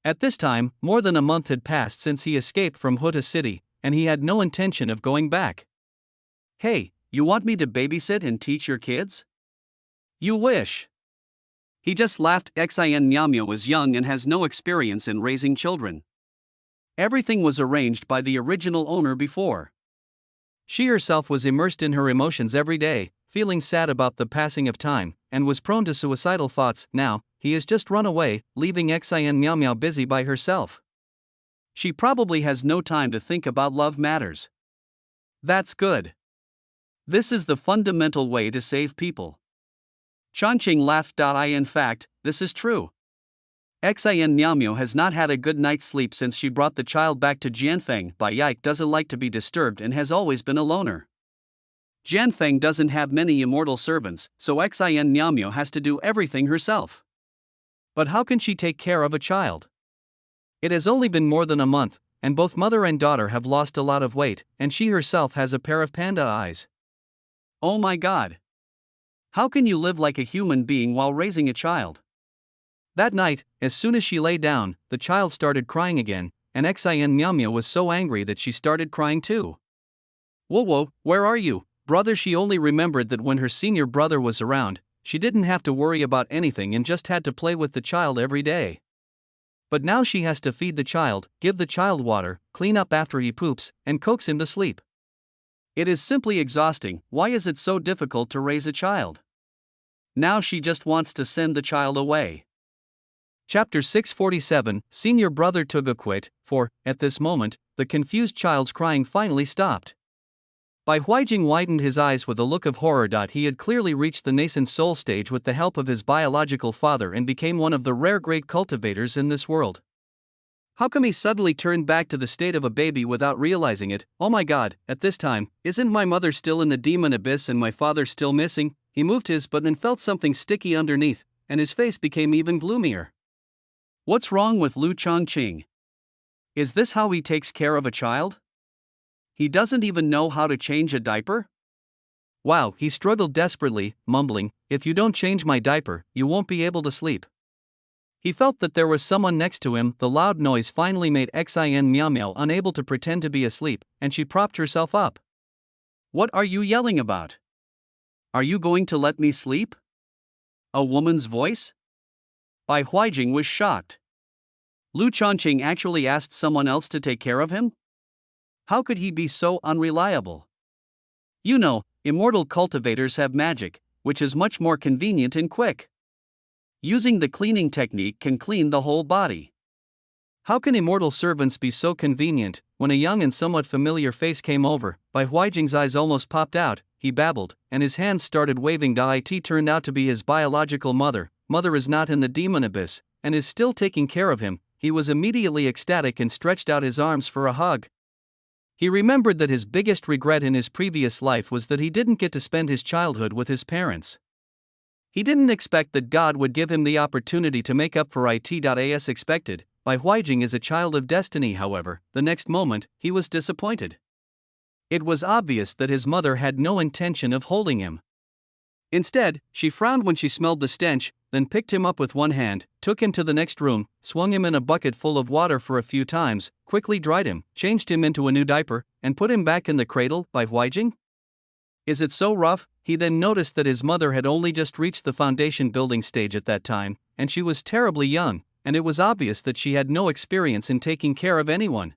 At this time, more than a month had passed since he escaped from Huta City, and he had no intention of going back. Hey, you want me to babysit and teach your kids? You wish. He just laughed. Xin Miao Miao is young and has no experience in raising children. Everything was arranged by the original owner before. She herself was immersed in her emotions every day, feeling sad about the passing of time, and was prone to suicidal thoughts. Now, he has just run away, leaving Xin Miao Miao busy by herself. She probably has no time to think about love matters. That's good. This is the fundamental way to save people. Changqing laughed. In fact, this is true. Xin Miao Miao has not had a good night's sleep since she brought the child back to Jianfeng. Yike doesn't like to be disturbed and has always been a loner. Jianfeng doesn't have many immortal servants, so Xin Miao Miao has to do everything herself. But how can she take care of a child? It has only been more than a month, and both mother and daughter have lost a lot of weight, and she herself has a pair of panda eyes. Oh my God! How can you live like a human being while raising a child? That night, as soon as she lay down, the child started crying again, and Xin Miao Miao was so angry that she started crying too. Whoa, where are you, brother? She only remembered that when her senior brother was around, she didn't have to worry about anything and just had to play with the child every day. But now she has to feed the child, give the child water, clean up after he poops, and coax him to sleep. It is simply exhausting. Why is it so difficult to raise a child? Now she just wants to send the child away. Chapter 647, Senior Brother Tuga quit, for, at this moment, the confused child's crying finally stopped. Bai Huijing widened his eyes with a look of horror. He had clearly reached the nascent soul stage with the help of his biological father and became one of the rare great cultivators in this world. How come he suddenly turned back to the state of a baby without realizing it? Oh my god, at this time, isn't my mother still in the demon abyss and my father still missing? He moved his butt and felt something sticky underneath, and his face became even gloomier. What's wrong with Lu Chongqing? Is this how he takes care of a child? He doesn't even know how to change a diaper? Wow, he struggled desperately, mumbling, "If you don't change my diaper, you won't be able to sleep." He felt that there was someone next to him. The loud noise finally made Xin Meow Meow unable to pretend to be asleep, and she propped herself up. "What are you yelling about? Are you going to let me sleep?" A woman's voice? Bai Huijing was shocked. Lu Chongqing actually asked someone else to take care of him? How could he be so unreliable? You know, immortal cultivators have magic, which is much more convenient and quick. Using the cleaning technique can clean the whole body. How can immortal servants be so convenient? When a young and somewhat familiar face came over, Bai Huijing's eyes almost popped out. He babbled, and his hands started waving. It turned out to be his biological mother. Mother is not in the demon abyss, and is still taking care of him. He was immediately ecstatic and stretched out his arms for a hug. He remembered that his biggest regret in his previous life was that he didn't get to spend his childhood with his parents. He didn't expect that God would give him the opportunity to make up for it as expected. Bai Huijing is a child of destiny. However, the next moment, he was disappointed. It was obvious that his mother had no intention of holding him. Instead, she frowned when she smelled the stench, then picked him up with one hand, took him to the next room, swung him in a bucket full of water for a few times, quickly dried him, changed him into a new diaper, and put him back in the cradle. Bai Huijing? Is it so rough? He then noticed that his mother had only just reached the foundation building stage at that time, and she was terribly young, and it was obvious that she had no experience in taking care of anyone.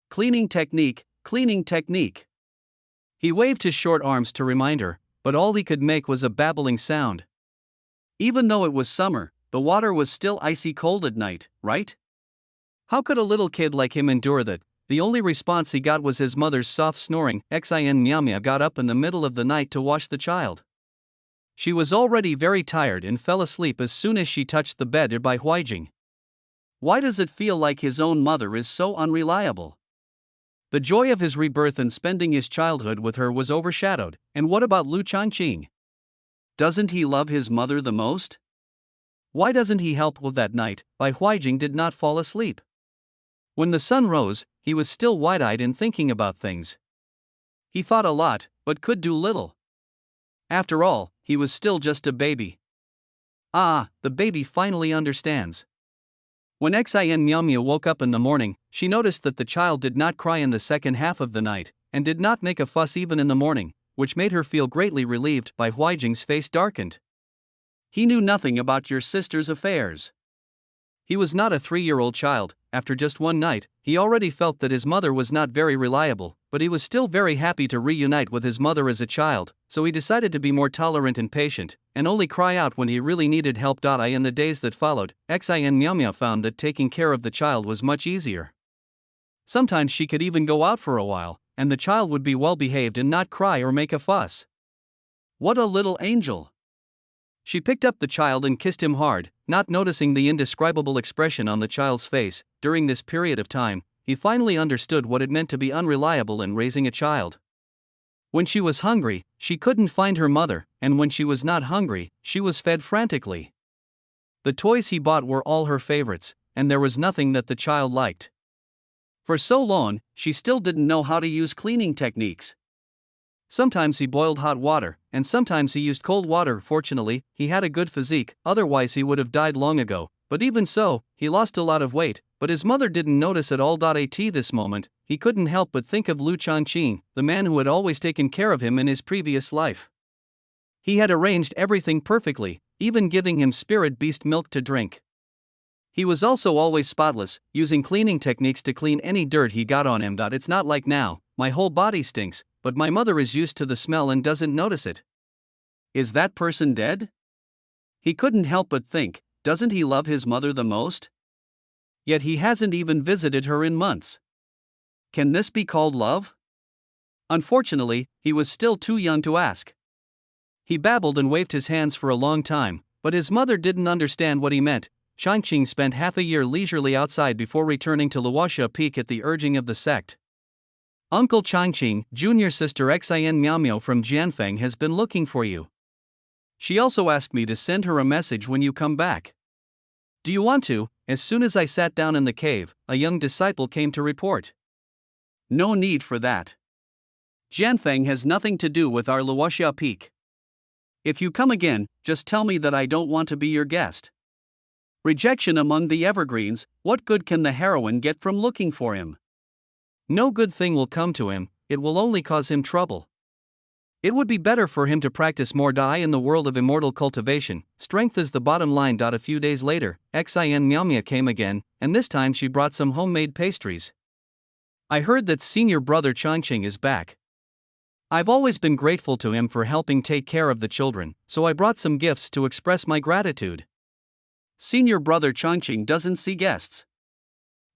Cleaning technique, cleaning technique. He waved his short arms to remind her, but all he could make was a babbling sound. Even though it was summer, the water was still icy cold at night, right? How could a little kid like him endure that? The only response he got was his mother's soft snoring. Xin Meow Meow got up in the middle of the night to wash the child. She was already very tired and fell asleep as soon as she touched the bed. Bai Huijing. Why does it feel like his own mother is so unreliable? The joy of his rebirth and spending his childhood with her was overshadowed. And what about Lu Chongqing? Doesn't he love his mother the most? Why doesn't he help with that night? Bai Huijing did not fall asleep. When the sun rose, he was still wide-eyed and thinking about things. He thought a lot, but could do little. After all, he was still just a baby. Ah, the baby finally understands. When Xin Meow Meow woke up in the morning, she noticed that the child did not cry in the second half of the night, and did not make a fuss even in the morning, which made her feel greatly relieved. Bai Huijing's face darkened. He knew nothing about your sister's affairs. He was not a 3-year-old child. After just one night, he already felt that his mother was not very reliable, but he was still very happy to reunite with his mother as a child, so he decided to be more tolerant and patient, and only cry out when he really needed help. In the days that followed, Xin Meow Meow found that taking care of the child was much easier. Sometimes she could even go out for a while, and the child would be well behaved and not cry or make a fuss. What a little angel! She picked up the child and kissed him hard, not noticing the indescribable expression on the child's face. During this period of time, he finally understood what it meant to be unreliable in raising a child. When she was hungry, she couldn't find her mother, and when she was not hungry, she was fed frantically. The toys he bought were all her favorites, and there was nothing that the child liked. For so long, she still didn't know how to use cleaning techniques. Sometimes he boiled hot water, and sometimes he used cold water. Fortunately, he had a good physique, otherwise he would have died long ago, but even so, he lost a lot of weight, but his mother didn't notice at all. At this moment, he couldn't help but think of Lu Chongqing, the man who had always taken care of him in his previous life. He had arranged everything perfectly, even giving him spirit beast milk to drink. He was also always spotless, using cleaning techniques to clean any dirt he got on him. It's not like now, my whole body stinks, but my mother is used to the smell and doesn't notice it. Is that person dead? He couldn't help but think, doesn't he love his mother the most? Yet he hasn't even visited her in months. Can this be called love? Unfortunately, he was still too young to ask. He babbled and waved his hands for a long time, but his mother didn't understand what he meant. Changqing spent half a year leisurely outside before returning to Luoxia Peak at the urging of the sect. Uncle Changqing, junior sister Xin Miaomio from Jianfeng has been looking for you. She also asked me to send her a message when you come back. Do you want to? As soon as I sat down in the cave, a young disciple came to report. No need for that. Jianfeng has nothing to do with our Luoxia Peak. If you come again, just tell me that I don't want to be your guest. Rejection among the evergreens, what good can the heroine get from looking for him? No good thing will come to him, it will only cause him trouble. It would be better for him to practice more Dai in the world of immortal cultivation. Strength is the bottom line. A few days later, Xin Miaomia came again, and this time she brought some homemade pastries. I heard that senior brother Changqing is back. I've always been grateful to him for helping take care of the children, so I brought some gifts to express my gratitude. Senior brother Changqing doesn't see guests.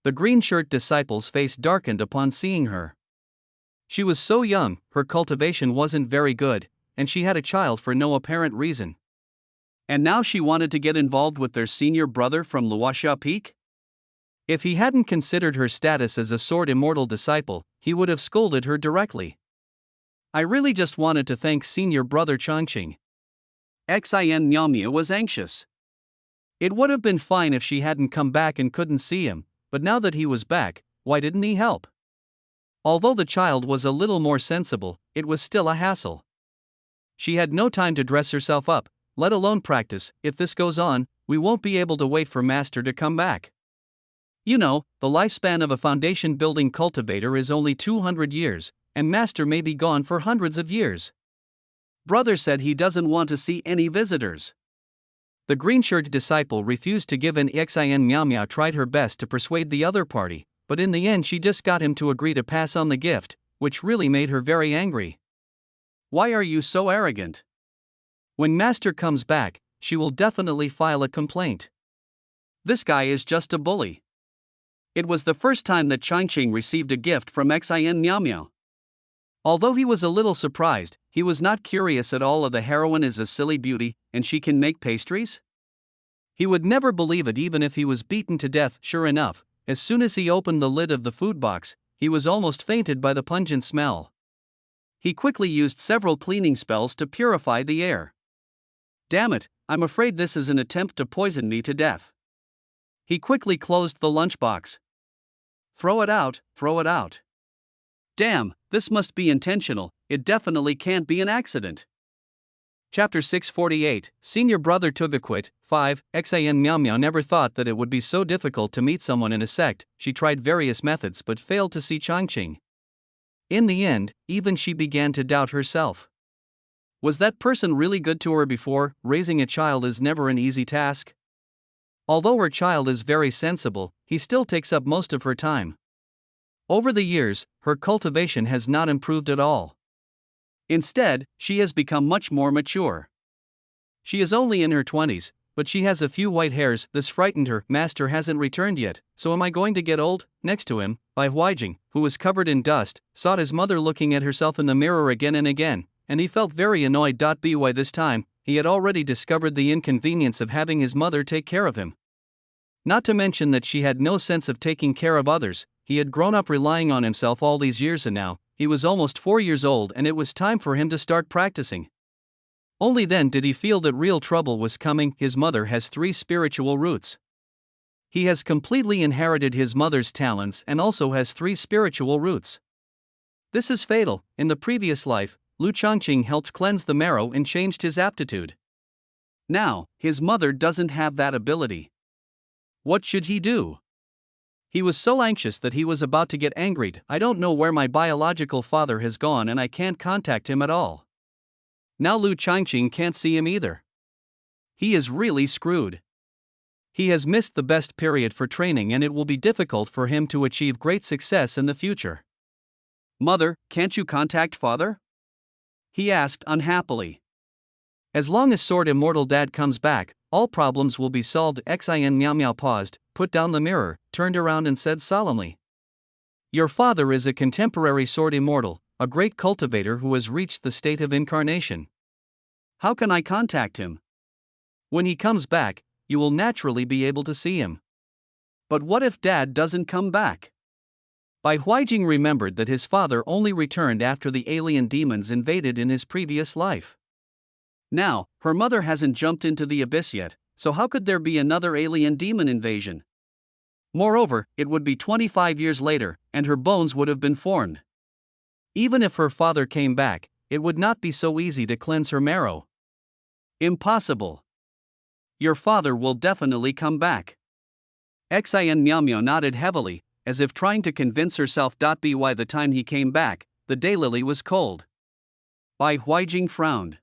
The green shirt disciple's face darkened upon seeing her. She was so young, her cultivation wasn't very good, and she had a child for no apparent reason. And now she wanted to get involved with their senior brother from Luoxia Peak? If he hadn't considered her status as a sword immortal disciple, he would have scolded her directly. I really just wanted to thank senior brother Changqing. Xin Miaomia was anxious. It would have been fine if she hadn't come back and couldn't see him, but now that he was back, why didn't he help? Although the child was a little more sensible, it was still a hassle. She had no time to dress herself up, let alone practice. If this goes on, we won't be able to wait for Master to come back. You know, the lifespan of a foundation building cultivator is only 200 years, and Master may be gone for hundreds of years. Brother said he doesn't want to see any visitors. The green-shirt disciple refused to give in. Xin Miaomia tried her best to persuade the other party, but in the end she just got him to agree to pass on the gift, which really made her very angry. Why are you so arrogant? When Master comes back, she will definitely file a complaint. This guy is just a bully. It was the first time that Changqing received a gift from Xin Miaomia. Although he was a little surprised, he was not curious at all. The heroine is a silly beauty, and she can make pastries? He would never believe it even if he was beaten to death. Sure enough, as soon as he opened the lid of the food box, he was almost fainted by the pungent smell. He quickly used several cleaning spells to purify the air. Damn it, I'm afraid this is an attempt to poison me to death. He quickly closed the lunchbox. Throw it out, throw it out. Damn, this must be intentional, it definitely can't be an accident. Chapter 648, Senior Brother Tugaquit, 5, Xin Miaomia never thought that it would be so difficult to meet someone in a sect. She tried various methods but failed to see Changqing. In the end, even she began to doubt herself. Was that person really good to her before? Raising a child is never an easy task. Although her child is very sensible, he still takes up most of her time. Over the years, her cultivation has not improved at all. Instead, she has become much more mature. She is only in her 20s, but she has a few white hairs. This frightened her. Master hasn't returned yet, so am I going to get old? Next to him, Bai Huijing, who was covered in dust, saw his mother looking at herself in the mirror again and again, and he felt very annoyed. By this time, he had already discovered the inconvenience of having his mother take care of him. Not to mention that she had no sense of taking care of others. He had grown up relying on himself all these years, and now, he was almost 4 years old and it was time for him to start practicing. Only then did he feel that real trouble was coming. His mother has 3 spiritual roots. He has completely inherited his mother's talents and also has 3 spiritual roots. This is fatal. In the previous life, Lu Changqing helped cleanse the marrow and changed his aptitude. Now, his mother doesn't have that ability. What should he do? He was so anxious that he was about to get angry. I don't know where my biological father has gone and I can't contact him at all. Now Lu Changqing can't see him either. He is really screwed. He has missed the best period for training and it will be difficult for him to achieve great success in the future. Mother, can't you contact father? He asked unhappily. As long as Sword Immortal Dad comes back, all problems will be solved. Xin Miaomia paused, put down the mirror, turned around and said solemnly. Your father is a contemporary Sword Immortal, a great cultivator who has reached the state of incarnation. How can I contact him? When he comes back, you will naturally be able to see him. But what if Dad doesn't come back? Bai Huijing remembered that his father only returned after the alien demons invaded in his previous life. Now, her mother hasn't jumped into the abyss yet, so how could there be another alien demon invasion? Moreover, it would be 25 years later, and her bones would have been formed. Even if her father came back, it would not be so easy to cleanse her marrow. Impossible. Your father will definitely come back. Xin Miao nodded heavily, as if trying to convince herself. By the time he came back, the daylily was cold. Bai Huijing frowned.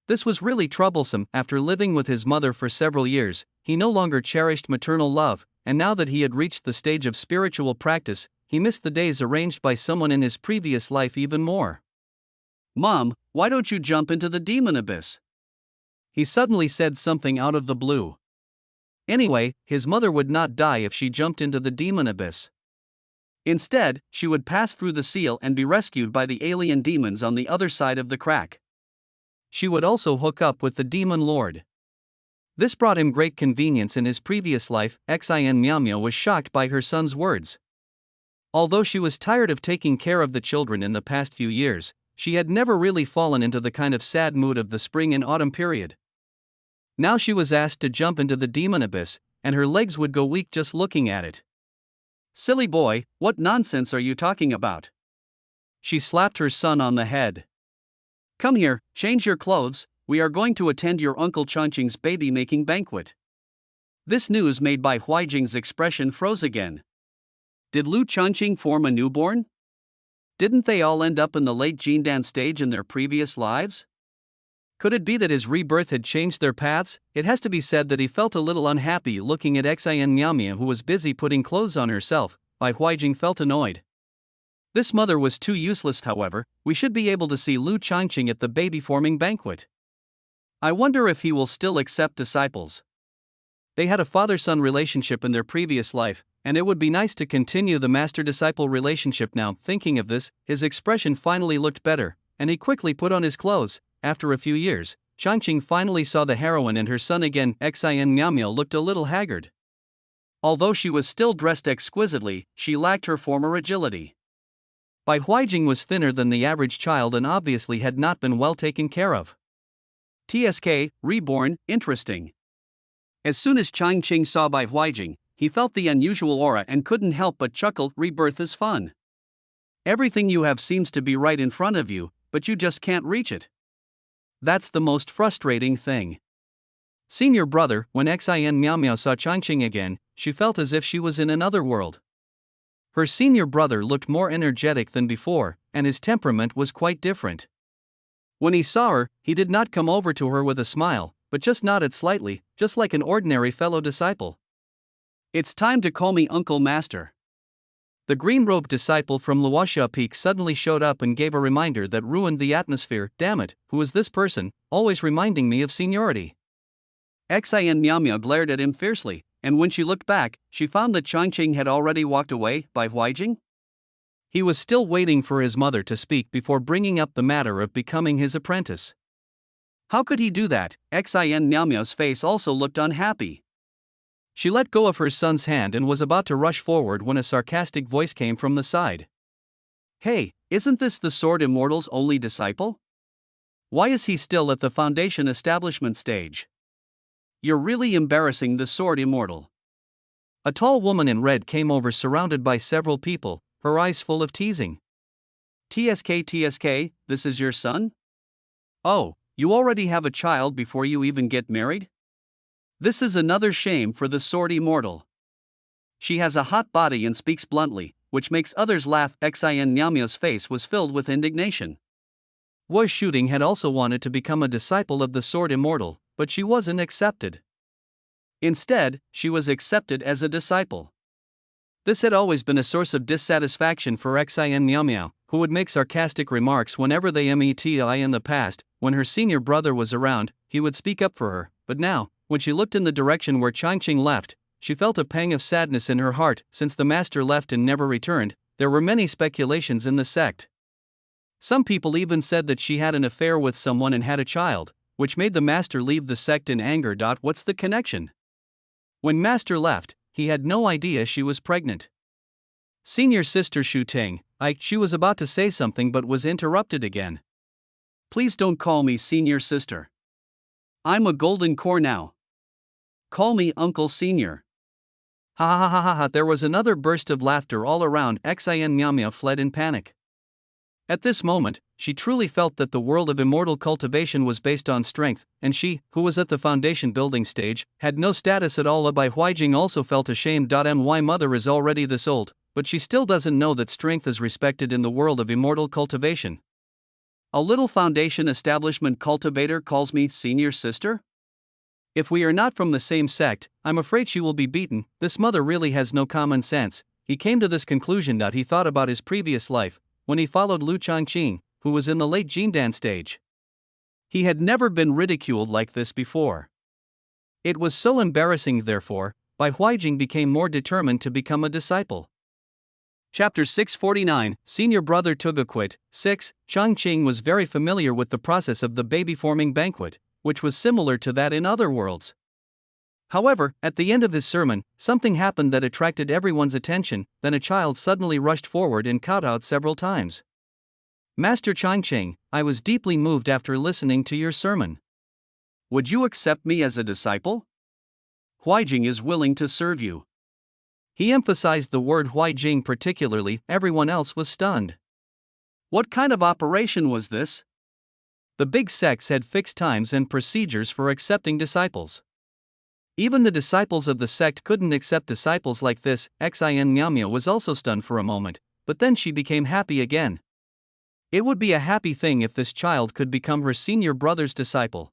This was really troublesome. After living with his mother for several years, he no longer cherished maternal love, and now that he had reached the stage of spiritual practice, he missed the days arranged by someone in his previous life even more. Mom, why don't you jump into the demon abyss? He suddenly said something out of the blue. Anyway, his mother would not die if she jumped into the demon abyss. Instead, she would pass through the seal and be rescued by the alien demons on the other side of the crack. She would also hook up with the demon lord. This brought him great convenience in his previous life. Xin Miao was shocked by her son's words. Although she was tired of taking care of the children in the past few years, she had never really fallen into the kind of sad mood of the spring and autumn period. Now she was asked to jump into the demon abyss, and her legs would go weak just looking at it. Silly boy, what nonsense are you talking about? She slapped her son on the head. Come here, change your clothes, we are going to attend your Uncle Changqing's baby-making banquet. This news made Bai Huijing's expression froze again. Did Lu Changqing form a newborn? Didn't they all end up in the late Jindan stage in their previous lives? Could it be that his rebirth had changed their paths? It has to be said that he felt a little unhappy looking at Xin Miao, who was busy putting clothes on herself. Bai Huijing felt annoyed. This mother was too useless. However, we should be able to see Lu Changqing at the baby-forming banquet. I wonder if he will still accept disciples. They had a father-son relationship in their previous life, and it would be nice to continue the master-disciple relationship now. Thinking of this, his expression finally looked better, and he quickly put on his clothes. After a few years, Changqing finally saw the heroine and her son again. Xin Miao looked a little haggard. Although she was still dressed exquisitely, she lacked her former agility. Bai Huijing was thinner than the average child and obviously had not been well taken care of. TSK, reborn, interesting. As soon as Changqing saw Bai Huijing, he felt the unusual aura and couldn't help but chuckle. Rebirth is fun. Everything you have seems to be right in front of you, but you just can't reach it. That's the most frustrating thing. Senior brother, when Xin Miao saw Changqing again, she felt as if she was in another world. Her senior brother looked more energetic than before, and his temperament was quite different. When he saw her, he did not come over to her with a smile, but just nodded slightly, just like an ordinary fellow disciple. It's time to call me Uncle Master. The green-robed disciple from Luoxia Peak suddenly showed up and gave a reminder that ruined the atmosphere. Damn it, who is this person, always reminding me of seniority? Xin Miao glared at him fiercely, and when she looked back, she found that Changqing had already walked away. Bai Huijing? He was still waiting for his mother to speak before bringing up the matter of becoming his apprentice. How could he do that? Xin Miao's face also looked unhappy. She let go of her son's hand and was about to rush forward when a sarcastic voice came from the side. Hey, isn't this the Sword Immortal's only disciple? Why is he still at the Foundation establishment stage? You're really embarrassing the Sword Immortal. A tall woman in red came over surrounded by several people, her eyes full of teasing. TSK, this is your son? Oh, you already have a child before you even get married? This is another shame for the Sword Immortal. She has a hot body and speaks bluntly, which makes others laugh. Xin Miao's face was filled with indignation. Voice Shooting had also wanted to become a disciple of the Sword Immortal, but she wasn't accepted. Instead, she was accepted as a disciple. This had always been a source of dissatisfaction for Xin Miao, who would make sarcastic remarks whenever they met. In the past, when her senior brother was around, he would speak up for her, but now, when she looked in the direction where Changqing left, she felt a pang of sadness in her heart. Since the master left and never returned, there were many speculations in the sect. Some people even said that she had an affair with someone and had a child, which made the master leave the sect in anger. What's the connection? When master left, he had no idea she was pregnant. Senior sister Shu Ting, she was about to say something but was interrupted again. Please don't call me senior sister. I'm a golden core now. Call me Uncle Senior. Ha ha ha ha ha. There was another burst of laughter all around. Xin Miamia fled in panic. At this moment, she truly felt that the world of immortal cultivation was based on strength, and she, who was at the foundation building stage, had no status at all. Bai Huijing also felt ashamed. My mother is already this old, but she still doesn't know that strength is respected in the world of immortal cultivation. A little foundation establishment cultivator calls me senior sister? If we are not from the same sect, I'm afraid she will be beaten. This mother really has no common sense. He came to this conclusion. He thought about his previous life, when he followed Lu Changqing, who was in the late Jindan stage. He had never been ridiculed like this before. It was so embarrassing. Therefore, Bai Huijing became more determined to become a disciple. Chapter 649, Senior Brother Tugaquit. 6. Changqing was very familiar with the process of the baby-forming banquet, which was similar to that in other worlds. However, at the end of his sermon, something happened that attracted everyone's attention. Then a child suddenly rushed forward and kowtowed several times. Master Changqing, I was deeply moved after listening to your sermon. Would you accept me as a disciple? Huijing is willing to serve you. He emphasized the word Huijing particularly. Everyone else was stunned. What kind of operation was this? The big sects had fixed times and procedures for accepting disciples. Even the disciples of the sect couldn't accept disciples like this. Xin Miamia was also stunned for a moment, but then she became happy again. It would be a happy thing if this child could become her senior brother's disciple.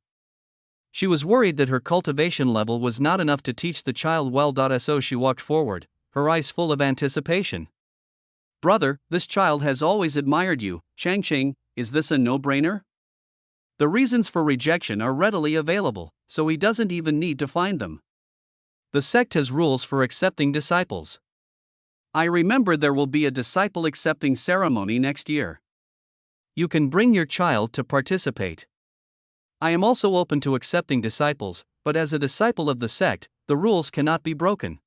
She was worried that her cultivation level was not enough to teach the child well. So she walked forward, her eyes full of anticipation. Brother, this child has always admired you. Changqing, is this a no-brainer? The reasons for rejection are readily available, so he doesn't even need to find them. The sect has rules for accepting disciples. I remember there will be a disciple accepting ceremony next year. You can bring your child to participate. I am also open to accepting disciples, but as a disciple of the sect, the rules cannot be broken.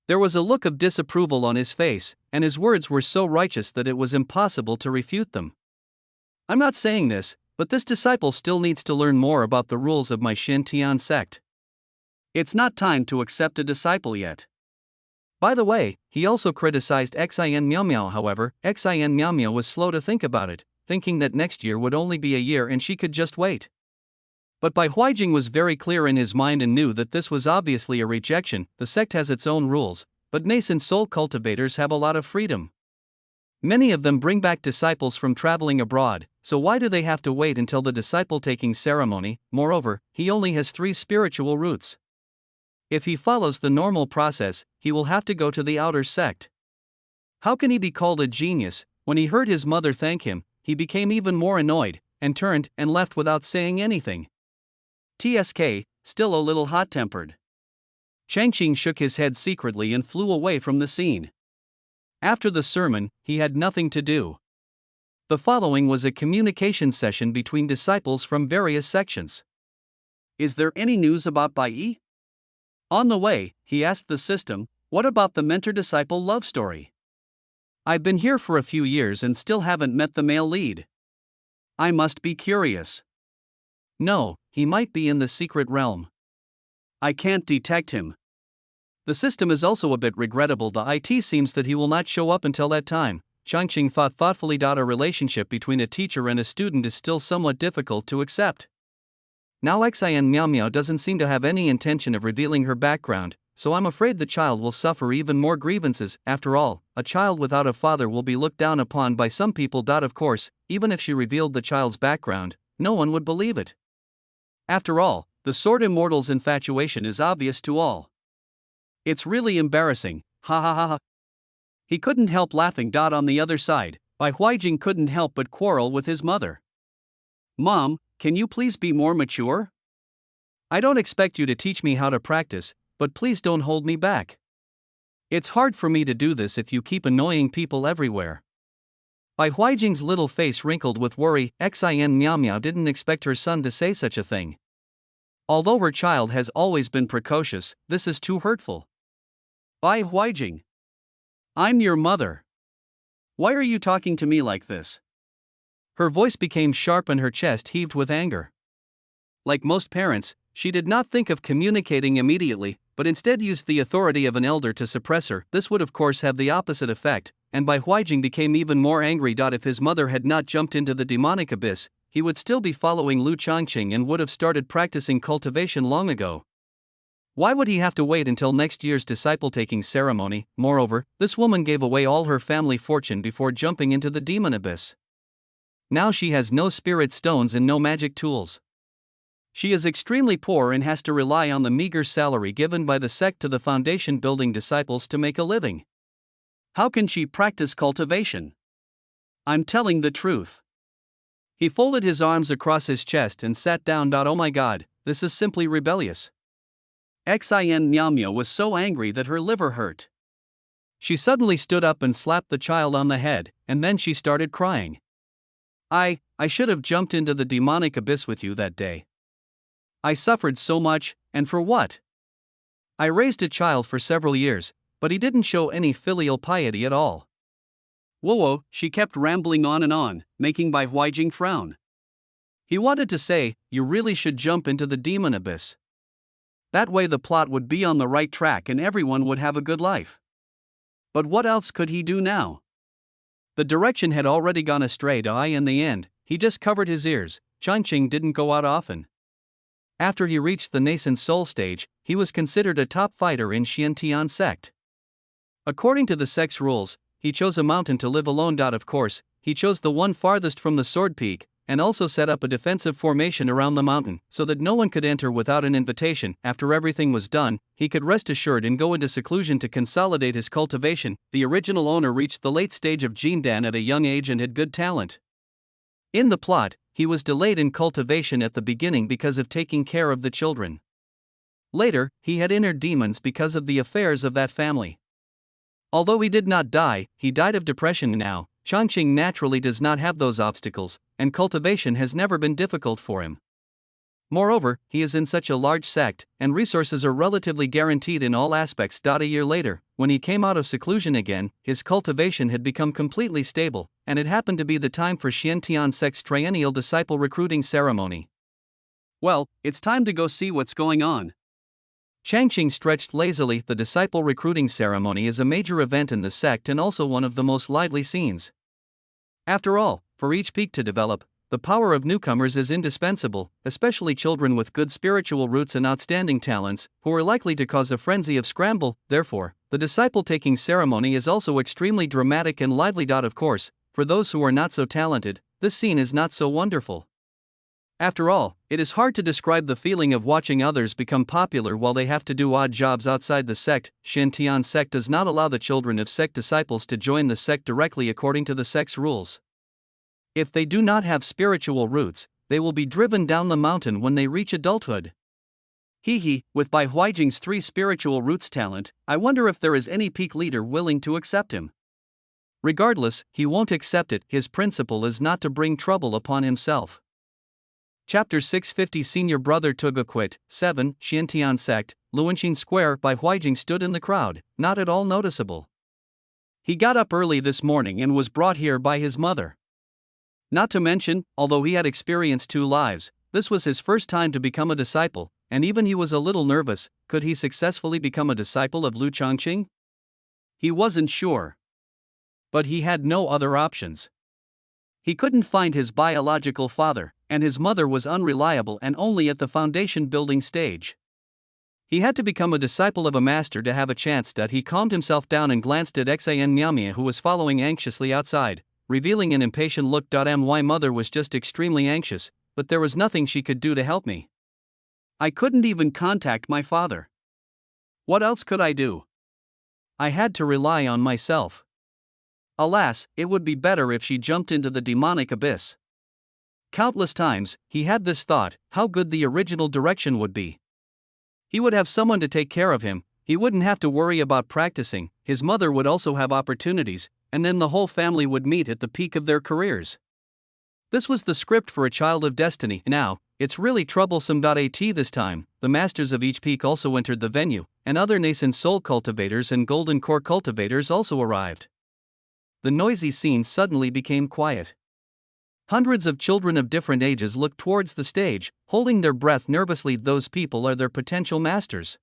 There was a look of disapproval on his face, and his words were so righteous that it was impossible to refute them. I'm not saying this, but this disciple still needs to learn more about the rules of my Shin Tian sect. It's not time to accept a disciple yet. By the way, he also criticized Xin Miao. However, Xin Miao was slow to think about it, thinking that next year would only be a year and she could just wait. But Bai Huijing was very clear in his mind and knew that this was obviously a rejection. The sect has its own rules, but nascent soul cultivators have a lot of freedom. Many of them bring back disciples from traveling abroad, so why do they have to wait until the disciple-taking ceremony? Moreover, he only has 3 spiritual roots. If he follows the normal process, he will have to go to the outer sect. How can he be called a genius? When he heard his mother thank him, he became even more annoyed, and turned and left without saying anything. TSK, still a little hot-tempered. Changqing shook his head secretly and flew away from the scene. After the sermon, he had nothing to do. The following was a communication session between disciples from various sections. Is there any news about Bai Yi? On the way, he asked the system, what about the mentor-disciple love story? I've been here for a few years and still haven't met the male lead. I must be curious. No, he might be in the secret realm. I can't detect him. The system is also a bit regrettable. The IT seems that he will not show up until that time. Changqing thought thoughtfully. A relationship between a teacher and a student is still somewhat difficult to accept. Now Xin Miao doesn't seem to have any intention of revealing her background, so I'm afraid the child will suffer even more grievances. After all, a child without a father will be looked down upon by some people. Of course, even if she revealed the child's background, no one would believe it. After all, the Sword Immortal's infatuation is obvious to all. It's really embarrassing, ha ha ha ha. He couldn't help laughing. On the other side, Bai Huijing couldn't help but quarrel with his mother. Mom, can you please be more mature? I don't expect you to teach me how to practice, but please don't hold me back. It's hard for me to do this if you keep annoying people everywhere. Bai Huijing's little face wrinkled with worry. Xin Miao Miao didn't expect her son to say such a thing. Although her child has always been precocious, this is too hurtful. Bai Huijing, I'm your mother. Why are you talking to me like this? Her voice became sharp and her chest heaved with anger. Like most parents, she did not think of communicating immediately, but instead used the authority of an elder to suppress her. This would of course have the opposite effect, and Bai Huijing became even more angry. If his mother had not jumped into the demonic abyss, he would still be following Lu Changqing and would have started practicing cultivation long ago. Why would he have to wait until next year's disciple-taking ceremony? Moreover, this woman gave away all her family fortune before jumping into the demon abyss. Now she has no spirit stones and no magic tools. She is extremely poor and has to rely on the meager salary given by the sect to the foundation building disciples to make a living. How can she practice cultivation? I'm telling the truth. He folded his arms across his chest and sat down. Oh my God, this is simply rebellious. Xin Miao Miao was so angry that her liver hurt. She suddenly stood up and slapped the child on the head, and then she started crying. I should have jumped into the demonic abyss with you that day. I suffered so much, and for what? I raised a child for several years, but he didn't show any filial piety at all. Whoa, she kept rambling on and on, making Bai Huijing frown. He wanted to say, you really should jump into the demon abyss. That way the plot would be on the right track and everyone would have a good life. But what else could he do now? The direction had already gone astray. In the end, he just covered his ears. Changqing didn't go out often. After he reached the nascent soul stage, he was considered a top fighter in Xiantian sect. According to the sect's rules, he chose a mountain to live alone. Of course, he chose the one farthest from the sword peak, and also set up a defensive formation around the mountain, so that no one could enter without an invitation. After everything was done, he could rest assured and go into seclusion to consolidate his cultivation. The original owner reached the late stage of Jindan at a young age and had good talent. In the plot, he was delayed in cultivation at the beginning because of taking care of the children. Later, he had inner demons because of the affairs of that family. Although he did not die, he died of depression. Now, Changqing naturally does not have those obstacles, and cultivation has never been difficult for him. Moreover, he is in such a large sect, and resources are relatively guaranteed in all aspects. A year later, when he came out of seclusion again, his cultivation had become completely stable, and it happened to be the time for Xiantian sect's triennial disciple recruiting ceremony. Well, it's time to go see what's going on. Changqing stretched lazily. The disciple recruiting ceremony is a major event in the sect and also one of the most lively scenes. After all, for each peak to develop, the power of newcomers is indispensable, especially children with good spiritual roots and outstanding talents, who are likely to cause a frenzy of scramble. Therefore, the disciple-taking ceremony is also extremely dramatic and lively. Of course, for those who are not so talented, this scene is not so wonderful. After all, it is hard to describe the feeling of watching others become popular while they have to do odd jobs outside the sect. Xiantian sect does not allow the children of sect disciples to join the sect directly according to the sect's rules. If they do not have spiritual roots, they will be driven down the mountain when they reach adulthood. With Bai Huijing's 3 spiritual roots talent, I wonder if there is any peak leader willing to accept him. Regardless, he won't accept it. His principle is not to bring trouble upon himself. Chapter 650 Senior Brother Tuga quit. 7. Xiantian Sect, Luanxin Square. Bai Huijing stood in the crowd, not at all noticeable. He got up early this morning and was brought here by his mother. Not to mention, although he had experienced 2 lives, this was his first time to become a disciple, and even he was a little nervous. Could he successfully become a disciple of Lu Changqing? He wasn't sure. But he had no other options. He couldn't find his biological father, and his mother was unreliable and only at the foundation building stage. He had to become a disciple of a master to have a chance. He calmed himself down and glanced at Xin Miao Miao, who was following anxiously outside, revealing an impatient look. My mother was just extremely anxious, but there was nothing she could do to help me. I couldn't even contact my father. What else could I do? I had to rely on myself. Alas, it would be better if she jumped into the demonic abyss. Countless times, he had this thought, how good the original direction would be. He would have someone to take care of him, he wouldn't have to worry about practicing, his mother would also have opportunities, and then the whole family would meet at the peak of their careers. This was the script for a child of destiny. Now, it's really troublesome. At this time, the masters of each peak also entered the venue, and other nascent soul cultivators and golden core cultivators also arrived. The noisy scene suddenly became quiet. Hundreds of children of different ages looked towards the stage, holding their breath nervously. Those people are their potential masters.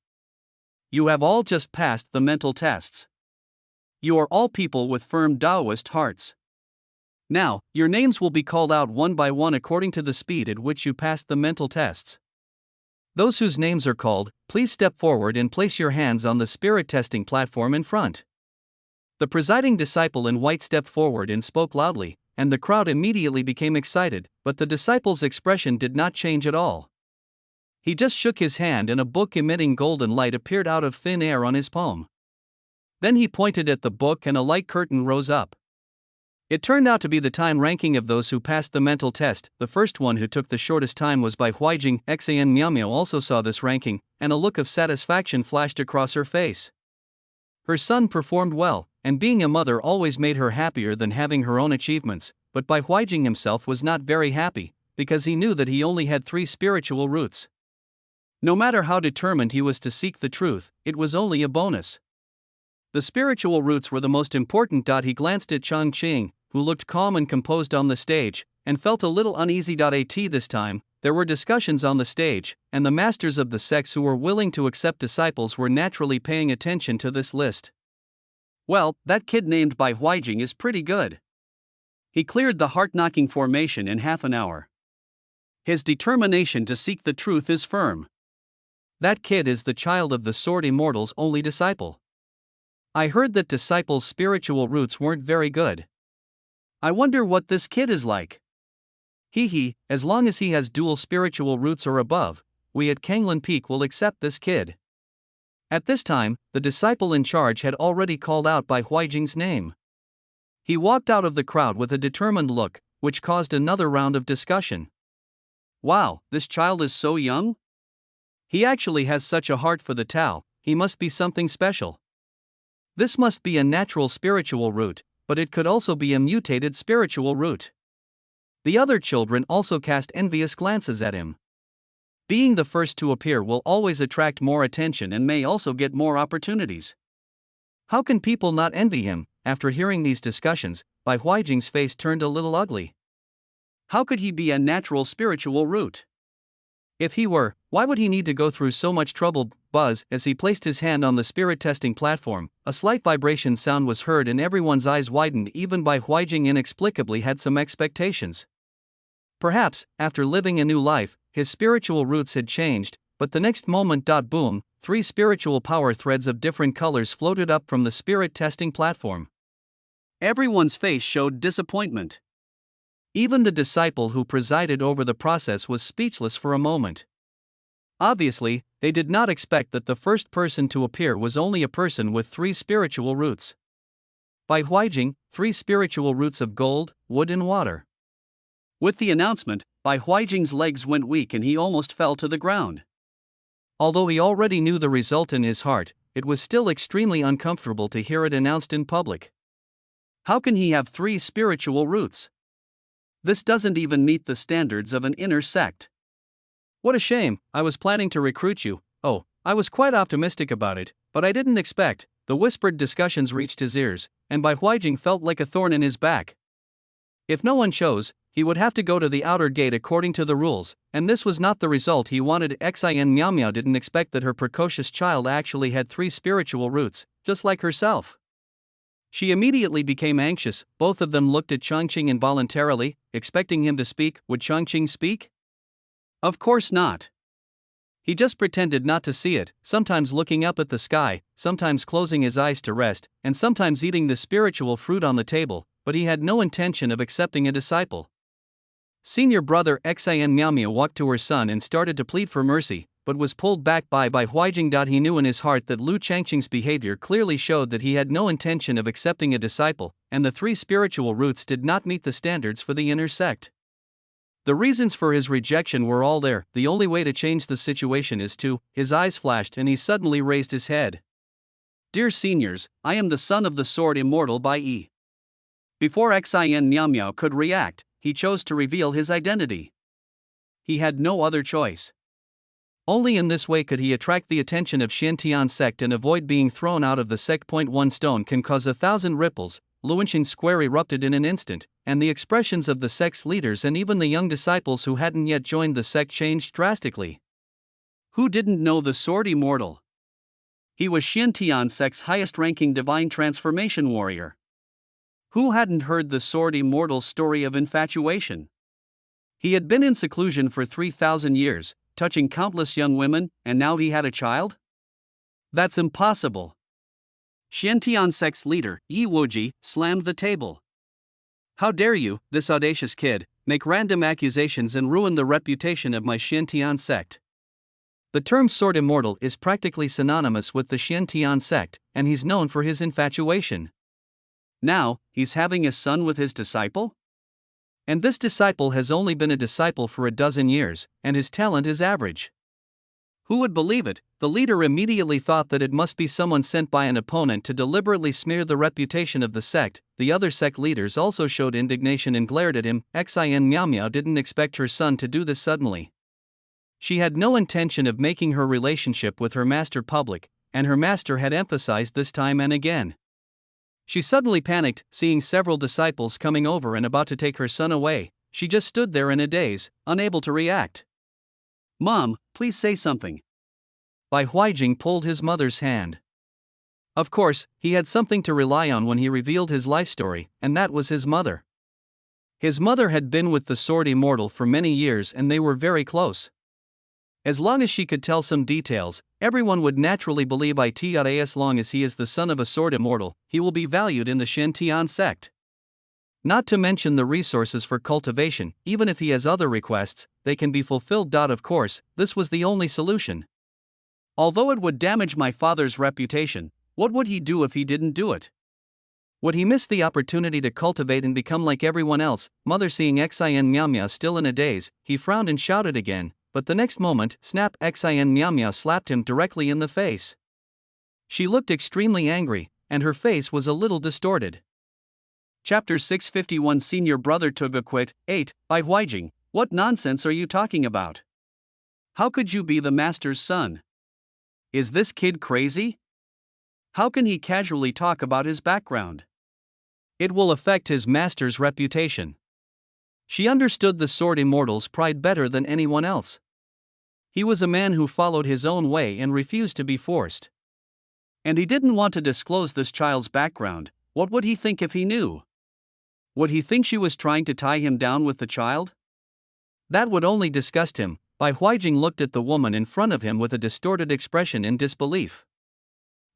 You have all just passed the mental tests. You are all people with firm Taoist hearts. Now, your names will be called out one by one according to the speed at which you passed the mental tests. Those whose names are called, please step forward and place your hands on the spirit testing platform in front. The presiding disciple in white stepped forward and spoke loudly, and the crowd immediately became excited, but the disciple's expression did not change at all. He just shook his hand and a book emitting golden light appeared out of thin air on his palm. Then he pointed at the book and a light curtain rose up. It turned out to be the time ranking of those who passed the mental test. The first one who took the shortest time was Bai Huijing. Xan Miao also saw this ranking, and a look of satisfaction flashed across her face. Her son performed well, and being a mother always made her happier than having her own achievements, but Bai Huijing himself was not very happy, because he knew that he only had 3 spiritual roots. No matter how determined he was to seek the truth, it was only a bonus. The spiritual roots were the most important. He glanced at Chang Qing, who looked calm and composed on the stage, and felt a little uneasy. This time, there were discussions on the stage, and the masters of the sects who were willing to accept disciples were naturally paying attention to this list. Well, that kid named Bai Huijing is pretty good. He cleared the heart-knocking formation in half an hour. His determination to seek the truth is firm. That kid is the child of the Sword Immortal's only disciple. I heard that disciples' spiritual roots weren't very good. I wonder what this kid is like. As long as he has dual spiritual roots or above, we at Kanglin Peak will accept this kid. At this time, the disciple in charge had already called out Bai Huijing's name. He walked out of the crowd with a determined look, which caused another round of discussion. Wow, this child is so young? He actually has such a heart for the Tao, he must be something special. This must be a natural spiritual root, but it could also be a mutated spiritual root. The other children also cast envious glances at him. Being the first to appear will always attract more attention and may also get more opportunities. How can people not envy him? After hearing these discussions, Bai Huijing's face turned a little ugly. How could he be a natural spiritual root? If he were, why would he need to go through so much trouble? Buzz, as he placed his hand on the spirit testing platform, a slight vibration sound was heard and everyone's eyes widened. Even Bai Huijing inexplicably had some expectations. Perhaps, after living a new life, his spiritual roots had changed, but the next moment, boom, 3 spiritual power threads of different colors floated up from the spirit testing platform. Everyone's face showed disappointment. Even the disciple who presided over the process was speechless for a moment. Obviously, they did not expect that the first person to appear was only a person with 3 spiritual roots. Bai Huijing, 3 spiritual roots of gold, wood and water. With the announcement, Bai Huijing's legs went weak and he almost fell to the ground. Although he already knew the result in his heart, it was still extremely uncomfortable to hear it announced in public. How can he have 3 spiritual roots? This doesn't even meet the standards of an inner sect. What a shame, I was planning to recruit you. Oh, I was quite optimistic about it, but I didn't expect. The whispered discussions reached his ears, and Bai Huijing felt like a thorn in his back. If no one chose, he would have to go to the outer gate according to the rules, and this was not the result he wanted. Xin Miao didn't expect that her precocious child actually had 3 spiritual roots, just like herself. She immediately became anxious. Both of them looked at Changqing involuntarily, expecting him to speak. Would Changqing speak? Of course not. He just pretended not to see it, sometimes looking up at the sky, sometimes closing his eyes to rest, and sometimes eating the spiritual fruit on the table, but he had no intention of accepting a disciple. Senior brother Xin Miao walked to her son and started to plead for mercy, but was pulled back by Huijing. He knew in his heart that Lu Changqing's behavior clearly showed that he had no intention of accepting a disciple, and the 3 spiritual roots did not meet the standards for the inner sect. The reasons for his rejection were all there. The only way to change the situation is to. His eyes flashed and he suddenly raised his head. Dear seniors, I am the son of the Sword Immortal Bai Yi. Before Xin Miao Miao could react, he chose to reveal his identity. He had no other choice. Only in this way could he attract the attention of Xiantian sect and avoid being thrown out of the sect. One stone can cause 1,000 ripples. Luanshan Square erupted in an instant, and the expressions of the sect's leaders and even the young disciples who hadn't yet joined the sect changed drastically. Who didn't know the Sword Immortal? He was Xiantian sect's highest-ranking divine transformation warrior. Who hadn't heard the Sword Immortal's story of infatuation? He had been in seclusion for 3,000 years, touching countless young women, and now he had a child? That's impossible. Xiantian sect's leader, Yi Wuji, slammed the table. How dare you, this audacious kid, make random accusations and ruin the reputation of my Xiantian sect. The term Sword Immortal is practically synonymous with the Xiantian sect, and he's known for his infatuation. Now, he's having a son with his disciple? And this disciple has only been a disciple for a dozen years, and his talent is average. Who would believe it? The leader immediately thought that it must be someone sent by an opponent to deliberately smear the reputation of the sect. The other sect leaders also showed indignation and glared at him. Xin Miao Miao didn't expect her son to do this suddenly. She had no intention of making her relationship with her master public, and her master had emphasized this time and again. She suddenly panicked, seeing several disciples coming over and about to take her son away. She just stood there in a daze, unable to react. "Mom, please say something." Bai Huijing pulled his mother's hand. Of course, he had something to rely on when he revealed his life story, and that was his mother. His mother had been with the Sword Immortal for many years and they were very close. As long as she could tell some details, everyone would naturally believe it. As long as he is the son of a Sword Immortal, he will be valued in the Xiantian sect. Not to mention the resources for cultivation. Even if he has other requests, they can be fulfilled. Of course, this was the only solution. Although it would damage my father's reputation, what would he do if he didn't do it? Would he miss the opportunity to cultivate and become like everyone else? Mother, seeing Xin Miao Miao still in a daze, he frowned and shouted again, but the next moment, snap! Xin Miao Miao slapped him directly in the face. She looked extremely angry, and her face was a little distorted. Chapter 651 Senior Brother Tuga Quit. 8. Bai Huijing, what nonsense are you talking about? How could you be the master's son? Is this kid crazy? How can he casually talk about his background? It will affect his master's reputation. She understood the Sword Immortal's pride better than anyone else. He was a man who followed his own way and refused to be forced. And he didn't want to disclose this child's background. What would he think if he knew? Would he think she was trying to tie him down with the child? That would only disgust him. Bai Huijing looked at the woman in front of him with a distorted expression in disbelief.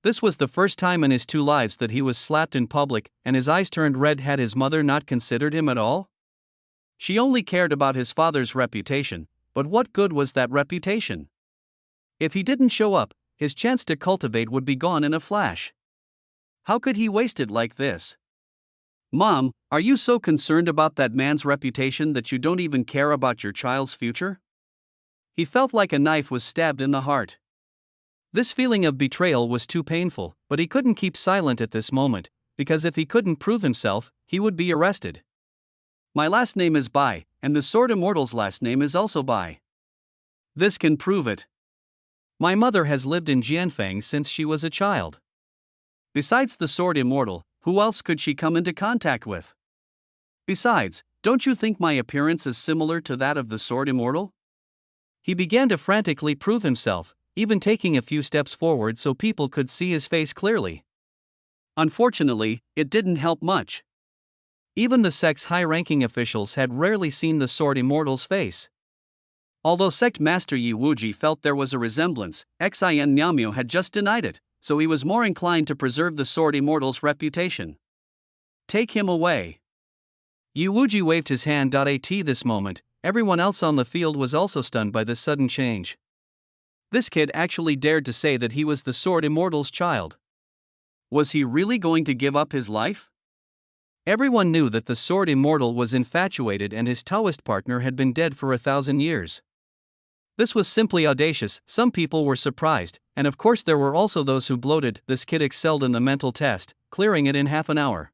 This was the first time in his 2 lives that he was slapped in public, and his eyes turned red. Had his mother not considered him at all? She only cared about his father's reputation, but what good was that reputation? If he didn't show up, his chance to cultivate would be gone in a flash. How could he waste it like this? Mom, are you so concerned about that man's reputation that you don't even care about your child's future? He felt like a knife was stabbed in the heart. This feeling of betrayal was too painful, but he couldn't keep silent at this moment, because if he couldn't prove himself, he would be arrested. My last name is Bai, and the Sword Immortal's last name is also Bai. This can prove it. My mother has lived in Jianfeng since she was a child. Besides the Sword Immortal, who else could she come into contact with? Besides, don't you think my appearance is similar to that of the Sword Immortal? He began to frantically prove himself, even taking a few steps forward so people could see his face clearly. Unfortunately, it didn't help much. Even the sect's high-ranking officials had rarely seen the Sword Immortal's face. Although sect master Yi Wuji felt there was a resemblance, Xin Miao Miao had just denied it, so he was more inclined to preserve the Sword Immortal's reputation. Take him away. Yi Wuji waved his hand. At this moment, everyone else on the field was also stunned by this sudden change. This kid actually dared to say that he was the Sword Immortal's child. Was he really going to give up his life? Everyone knew that the Sword Immortal was infatuated and his Taoist partner had been dead for 1,000 years. This was simply audacious. Some people were surprised, and of course there were also those who gloated. This kid excelled in the mental test, clearing it in half an hour.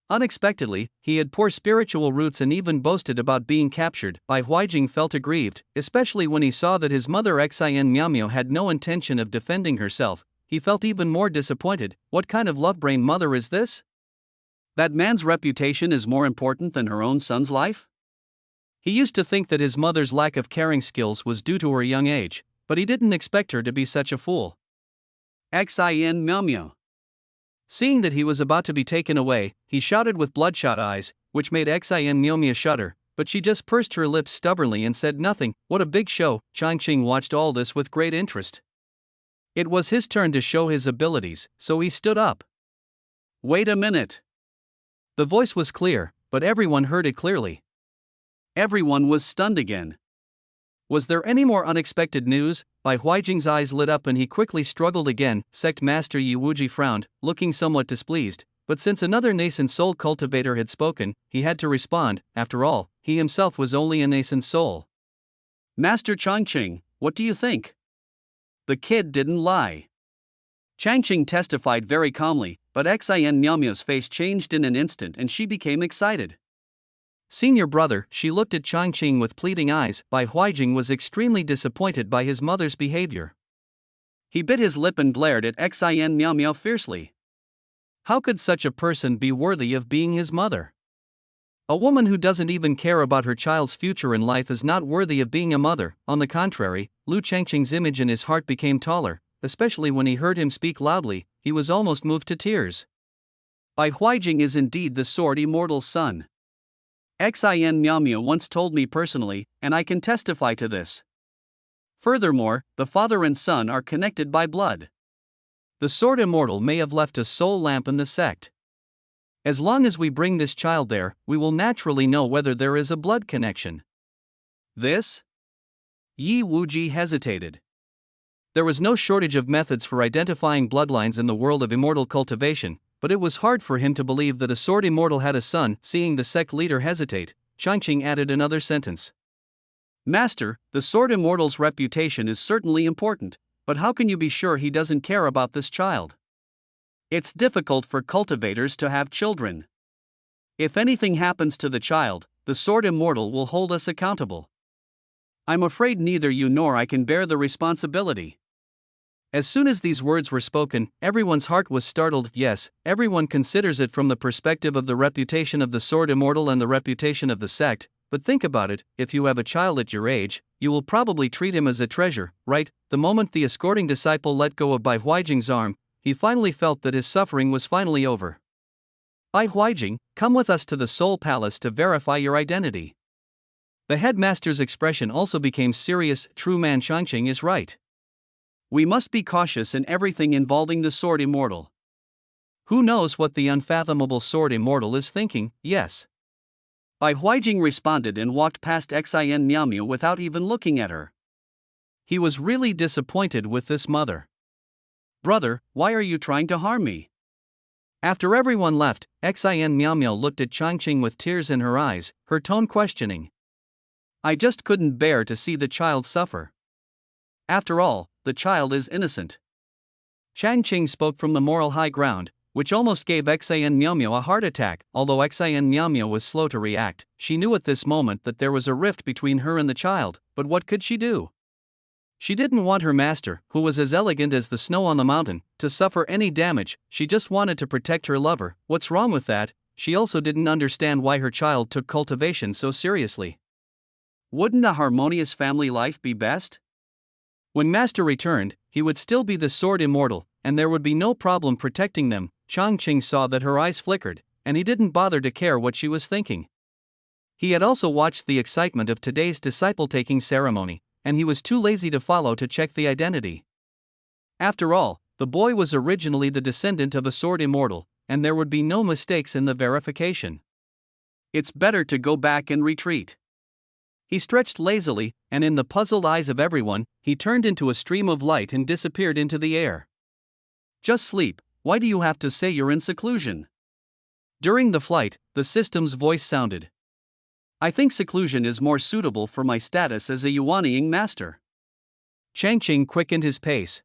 Unexpectedly, he had poor spiritual roots and even boasted about being captured. Bai Huijing felt aggrieved, especially when he saw that his mother Xin Miaomio had no intention of defending herself. He felt even more disappointed. What kind of love-brain mother is this? That man's reputation is more important than her own son's life? He used to think that his mother's lack of caring skills was due to her young age, but he didn't expect her to be such a fool. Xin Miaomio. Seeing that he was about to be taken away, he shouted with bloodshot eyes, which made Xin Miaomio shudder, but she just pursed her lips stubbornly and said nothing. What a big show! Changqing watched all this with great interest. It was his turn to show his abilities, so he stood up. Wait a minute. The voice was clear, but everyone heard it clearly. Everyone was stunned again. Was there any more unexpected news? Bai Huijing's eyes lit up and he quickly struggled again. Sect Master Yi Wuji frowned, looking somewhat displeased, but since another nascent soul cultivator had spoken, he had to respond. After all, he himself was only a nascent soul. Master Changqing, what do you think? The kid didn't lie. Changqing testified very calmly, but Xin Miaomio's face changed in an instant and she became excited. Senior brother, she looked at Changqing with pleading eyes. Bai Huijing was extremely disappointed by his mother's behavior. He bit his lip and glared at Xin Miaomio fiercely. How could such a person be worthy of being his mother? A woman who doesn't even care about her child's future in life is not worthy of being a mother. On the contrary, Lu Changqing's image in his heart became taller, especially when he heard him speak loudly. He was almost moved to tears. Bai Huijing is indeed the Sword Immortal's son. Xin Miaomio once told me personally, and I can testify to this. Furthermore, the father and son are connected by blood. The Sword Immortal may have left a soul lamp in the sect. As long as we bring this child there, we will naturally know whether there is a blood connection. This? Yi Wuji hesitated. There was no shortage of methods for identifying bloodlines in the world of immortal cultivation, but it was hard for him to believe that a Sword Immortal had a son. Seeing the sect leader hesitate, Changqing added another sentence. Master, the Sword Immortal's reputation is certainly important, but how can you be sure he doesn't care about this child? It's difficult for cultivators to have children. If anything happens to the child, the Sword Immortal will hold us accountable. I'm afraid neither you nor I can bear the responsibility. As soon as these words were spoken, everyone's heart was startled. Yes, everyone considers it from the perspective of the reputation of the Sword Immortal and the reputation of the sect, but think about it, if you have a child at your age, you will probably treat him as a treasure, right? The moment the escorting disciple let go of Bai Huijing's arm, he finally felt that his suffering was finally over. Bai Huijing, come with us to the Soul Palace to verify your identity. The headmaster's expression also became serious. True man, Changqing is right. We must be cautious in everything involving the Sword Immortal. Who knows what the unfathomable Sword Immortal is thinking? Yes. Bai Huijing responded and walked past Xin Miaomio without even looking at her. He was really disappointed with this mother. Brother, why are you trying to harm me? After everyone left, Xin Miaomio looked at Changqing with tears in her eyes, her tone questioning. I just couldn't bear to see the child suffer. After all, the child is innocent. Changqing spoke from the moral high ground, which almost gave Xin Miaomio a heart attack. Although Xin Miaomio was slow to react, she knew at this moment that there was a rift between her and the child, but what could she do? She didn't want her master, who was as elegant as the snow on the mountain, to suffer any damage. She just wanted to protect her lover. What's wrong with that? She also didn't understand why her child took cultivation so seriously. Wouldn't a harmonious family life be best? When Master returned, he would still be the Sword Immortal, and there would be no problem protecting them. Changqing saw that her eyes flickered, and he didn't bother to care what she was thinking. He had also watched the excitement of today's disciple-taking ceremony, and he was too lazy to follow to check the identity. After all, the boy was originally the descendant of a Sword Immortal, and there would be no mistakes in the verification. It's better to go back and retreat. He stretched lazily, and in the puzzled eyes of everyone, he turned into a stream of light and disappeared into the air. Just sleep, why do you have to say you're in seclusion? During the flight, the system's voice sounded. I think seclusion is more suitable for my status as a Yuanying master. Changqing quickened his pace.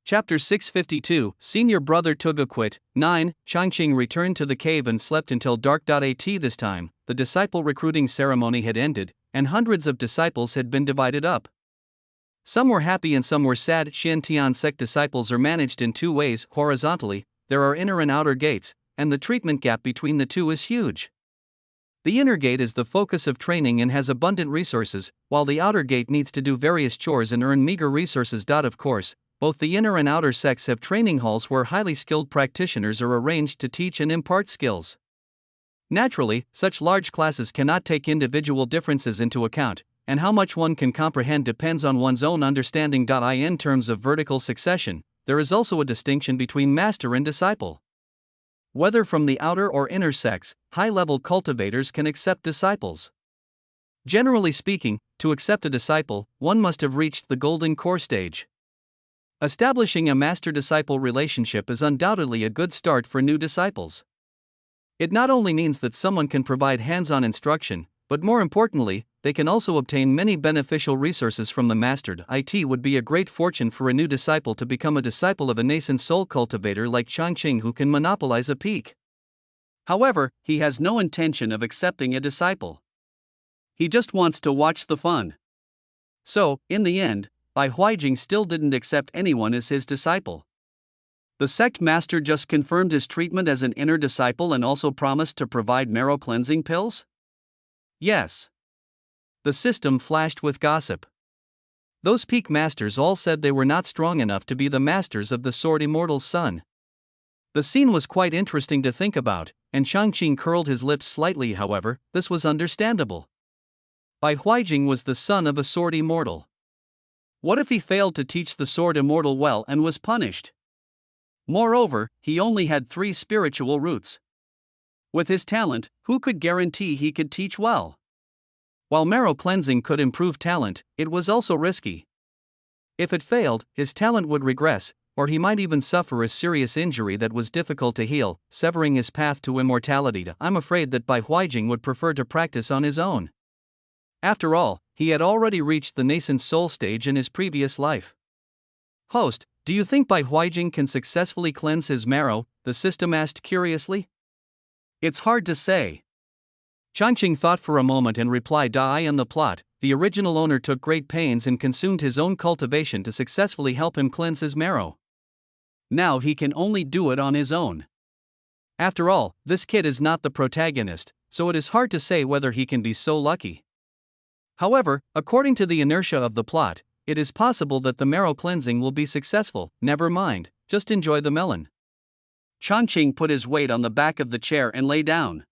Chapter 652, Senior Brother Tuga quit. 9. Changqing returned to the cave and slept until dark. At this time, the disciple recruiting ceremony had ended, and hundreds of disciples had been divided up. Some were happy and some were sad. Xiantian sect disciples are managed in two ways. Horizontally, there are inner and outer gates, and the treatment gap between the two is huge. The inner gate is the focus of training and has abundant resources, while the outer gate needs to do various chores and earn meager resources. Of course, both the inner and outer sects have training halls where highly skilled practitioners are arranged to teach and impart skills. Naturally, such large classes cannot take individual differences into account, and how much one can comprehend depends on one's own understanding. In terms of vertical succession, there is also a distinction between master and disciple. Whether from the outer or inner sects, high-level cultivators can accept disciples. Generally speaking, to accept a disciple, one must have reached the golden core stage. Establishing a master-disciple relationship is undoubtedly a good start for new disciples. It not only means that someone can provide hands-on instruction, but more importantly, they can also obtain many beneficial resources from the master. It would be a great fortune for a new disciple to become a disciple of a nascent soul cultivator like Changqing who can monopolize a peak. However, he has no intention of accepting a disciple. He just wants to watch the fun. So, in the end, Bai Huijing still didn't accept anyone as his disciple. The sect master just confirmed his treatment as an inner disciple and also promised to provide marrow cleansing pills? Yes. The system flashed with gossip. Those peak masters all said they were not strong enough to be the masters of the Sword Immortal's son. The scene was quite interesting to think about, and Changqing curled his lips slightly. However, this was understandable. Bai Huijing was the son of a Sword Immortal. What if he failed to teach the Sword Immortal well and was punished? Moreover, he only had 3 spiritual roots. With his talent, who could guarantee he could teach well? While marrow cleansing could improve talent, it was also risky. If it failed, his talent would regress, or he might even suffer a serious injury that was difficult to heal, severing his path to immortality. I'm afraid that Bai Huijing would prefer to practice on his own. After all, he had already reached the nascent soul stage in his previous life. Host, do you think Bai Huijing can successfully cleanse his marrow? The system asked curiously. It's hard to say. Changqing thought for a moment and replied, I am the plot. The original owner took great pains and consumed his own cultivation to successfully help him cleanse his marrow. Now he can only do it on his own. After all, this kid is not the protagonist, so it is hard to say whether he can be so lucky. However, according to the inertia of the plot, it is possible that the marrow cleansing will be successful. Never mind, just enjoy the melon. Changqing put his weight on the back of the chair and lay down.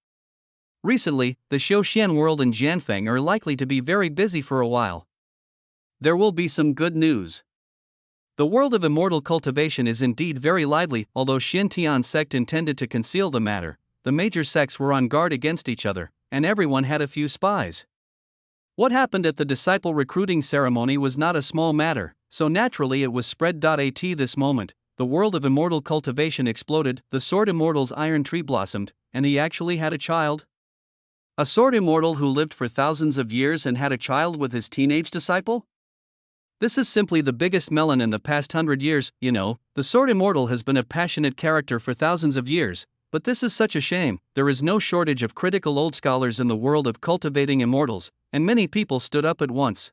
Recently, the Xiaoxian world and Jianfeng are likely to be very busy for a while. There will be some good news. The world of immortal cultivation is indeed very lively. Although Xiantian sect intended to conceal the matter, the major sects were on guard against each other, and everyone had a few spies. What happened at the disciple recruiting ceremony was not a small matter, so naturally it was spread. At this moment, the world of immortal cultivation exploded. The Sword Immortal's iron tree blossomed, and he actually had a child. A Sword Immortal who lived for thousands of years and had a child with his teenage disciple? This is simply the biggest melon in the past 100 years. The Sword Immortal has been a passionate character for thousands of years, but this is such a shame. There is no shortage of critical old scholars in the world of cultivating immortals, and many people stood up at once.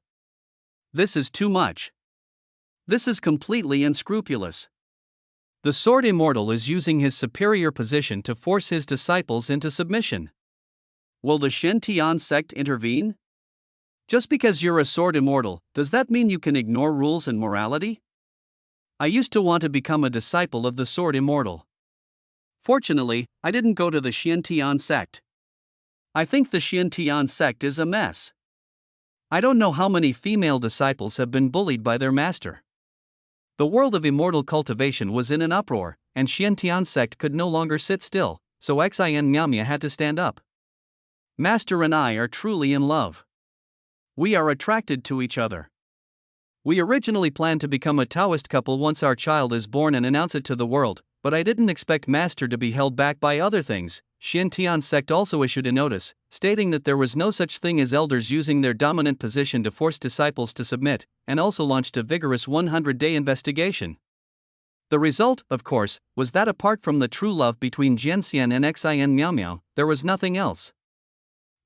This is too much. This is completely unscrupulous. The Sword Immortal is using his superior position to force his disciples into submission. Will the Xiantian sect intervene? Just because you're a Sword Immortal, does that mean you can ignore rules and morality? I used to want to become a disciple of the Sword Immortal. Fortunately, I didn't go to the Xiantian sect. I think the Xiantian sect is a mess. I don't know how many female disciples have been bullied by their master. The world of immortal cultivation was in an uproar, and Xiantian sect could no longer sit still, so Xin Miamia had to stand up. Master and I are truly in love. We are attracted to each other. We originally planned to become a Taoist couple once our child is born and announce it to the world, but I didn't expect Master to be held back by other things. Xiantian sect also issued a notice, stating that there was no such thing as elders using their dominant position to force disciples to submit, and also launched a vigorous 100-day investigation. The result, of course, was that apart from the true love between Jianxian and Xin Miao Miao, there was nothing else.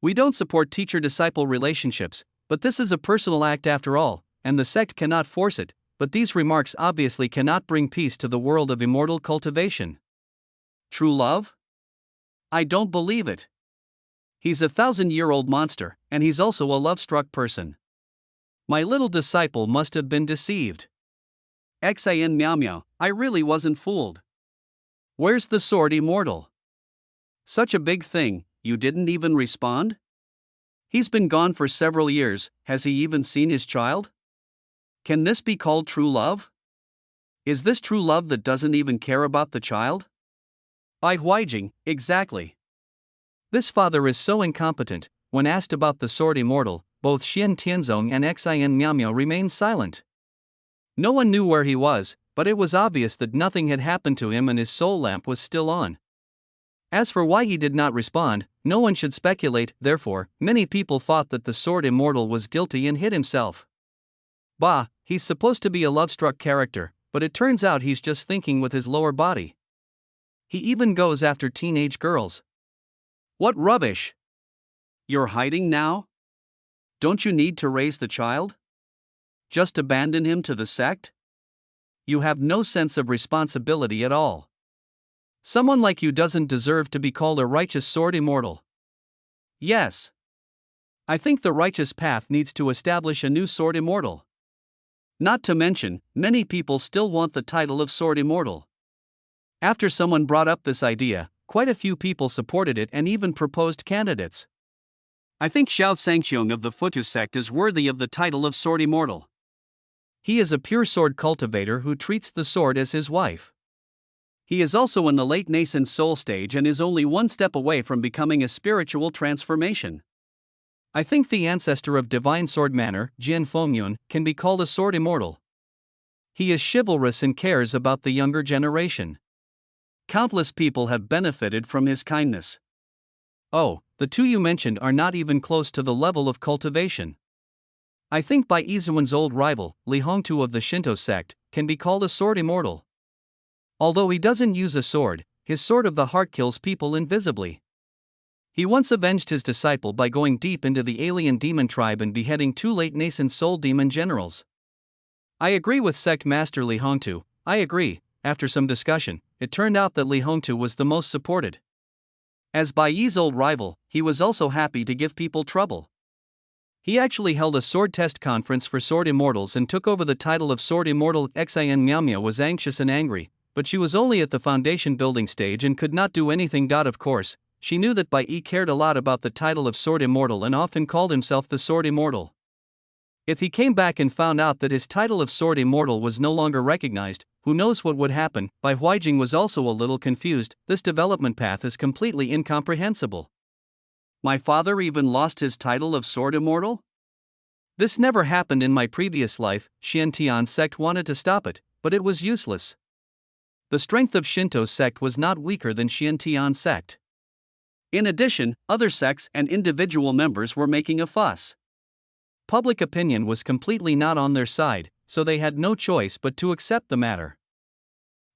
We don't support teacher-disciple relationships, but this is a personal act after all, and the sect cannot force it, but these remarks obviously cannot bring peace to the world of immortal cultivation. True love? I don't believe it. He's a 1,000-year-old monster, and he's also a love-struck person. My little disciple must have been deceived. Xin Miao Miao, I really wasn't fooled. Where's the sword immortal? Such a big thing, you didn't even respond? He's been gone for several years, has he even seen his child? Can this be called true love? Is this true love that doesn't even care about the child? Bai Huijing, exactly. This father is so incompetent. When asked about the sword immortal, both Xian Tianzong and Xin Miao Miao remained silent. No one knew where he was, but it was obvious that nothing had happened to him and his soul lamp was still on. As for why he did not respond, no one should speculate. Therefore, many people thought that the sword immortal was guilty and hid himself. Bah, he's supposed to be a love-struck character, but it turns out he's just thinking with his lower body. He even goes after teenage girls. What rubbish! You're hiding now? Don't you need to raise the child? Just abandon him to the sect? You have no sense of responsibility at all. Someone like you doesn't deserve to be called a righteous sword immortal. Yes. I think the righteous path needs to establish a new sword immortal. Not to mention, many people still want the title of sword immortal. After someone brought up this idea, quite a few people supported it and even proposed candidates. I think Xiao Sangqiong of the Futu sect is worthy of the title of sword immortal. He is a pure sword cultivator who treats the sword as his wife. He is also in the late nascent soul stage and is only one step away from becoming a spiritual transformation. I think the ancestor of divine sword manner, Jian Fengyun, can be called a sword immortal. He is chivalrous and cares about the younger generation. Countless people have benefited from his kindness. Oh, the two you mentioned are not even close to the level of cultivation. I think Bai Yizuan's old rival, Li Hongtu of the Shinto sect, can be called a sword immortal. Although he doesn't use a sword, his sword of the heart kills people invisibly. He once avenged his disciple by going deep into the alien demon tribe and beheading two late nascent soul demon generals. I agree with sect master Li Hongtu. I agree. After some discussion, it turned out that Li Hongtu was the most supported. As Bai Yi's old rival, he was also happy to give people trouble. He actually held a sword test conference for sword immortals and took over the title of sword immortal. Xin Miao Miao was anxious and angry, but she was only at the foundation building stage and could not do anything. Of course, she knew that Bai Yi cared a lot about the title of sword immortal and often called himself the sword immortal. If he came back and found out that his title of sword immortal was no longer recognized, who knows what would happen. Bai Huijing was also a little confused. This development path is completely incomprehensible. My father even lost his title of sword immortal? This never happened in my previous life. Xiantian sect wanted to stop it, but it was useless. The strength of Shinto sect was not weaker than Xiantian sect. In addition, other sects and individual members were making a fuss. Public opinion was completely not on their side, so they had no choice but to accept the matter.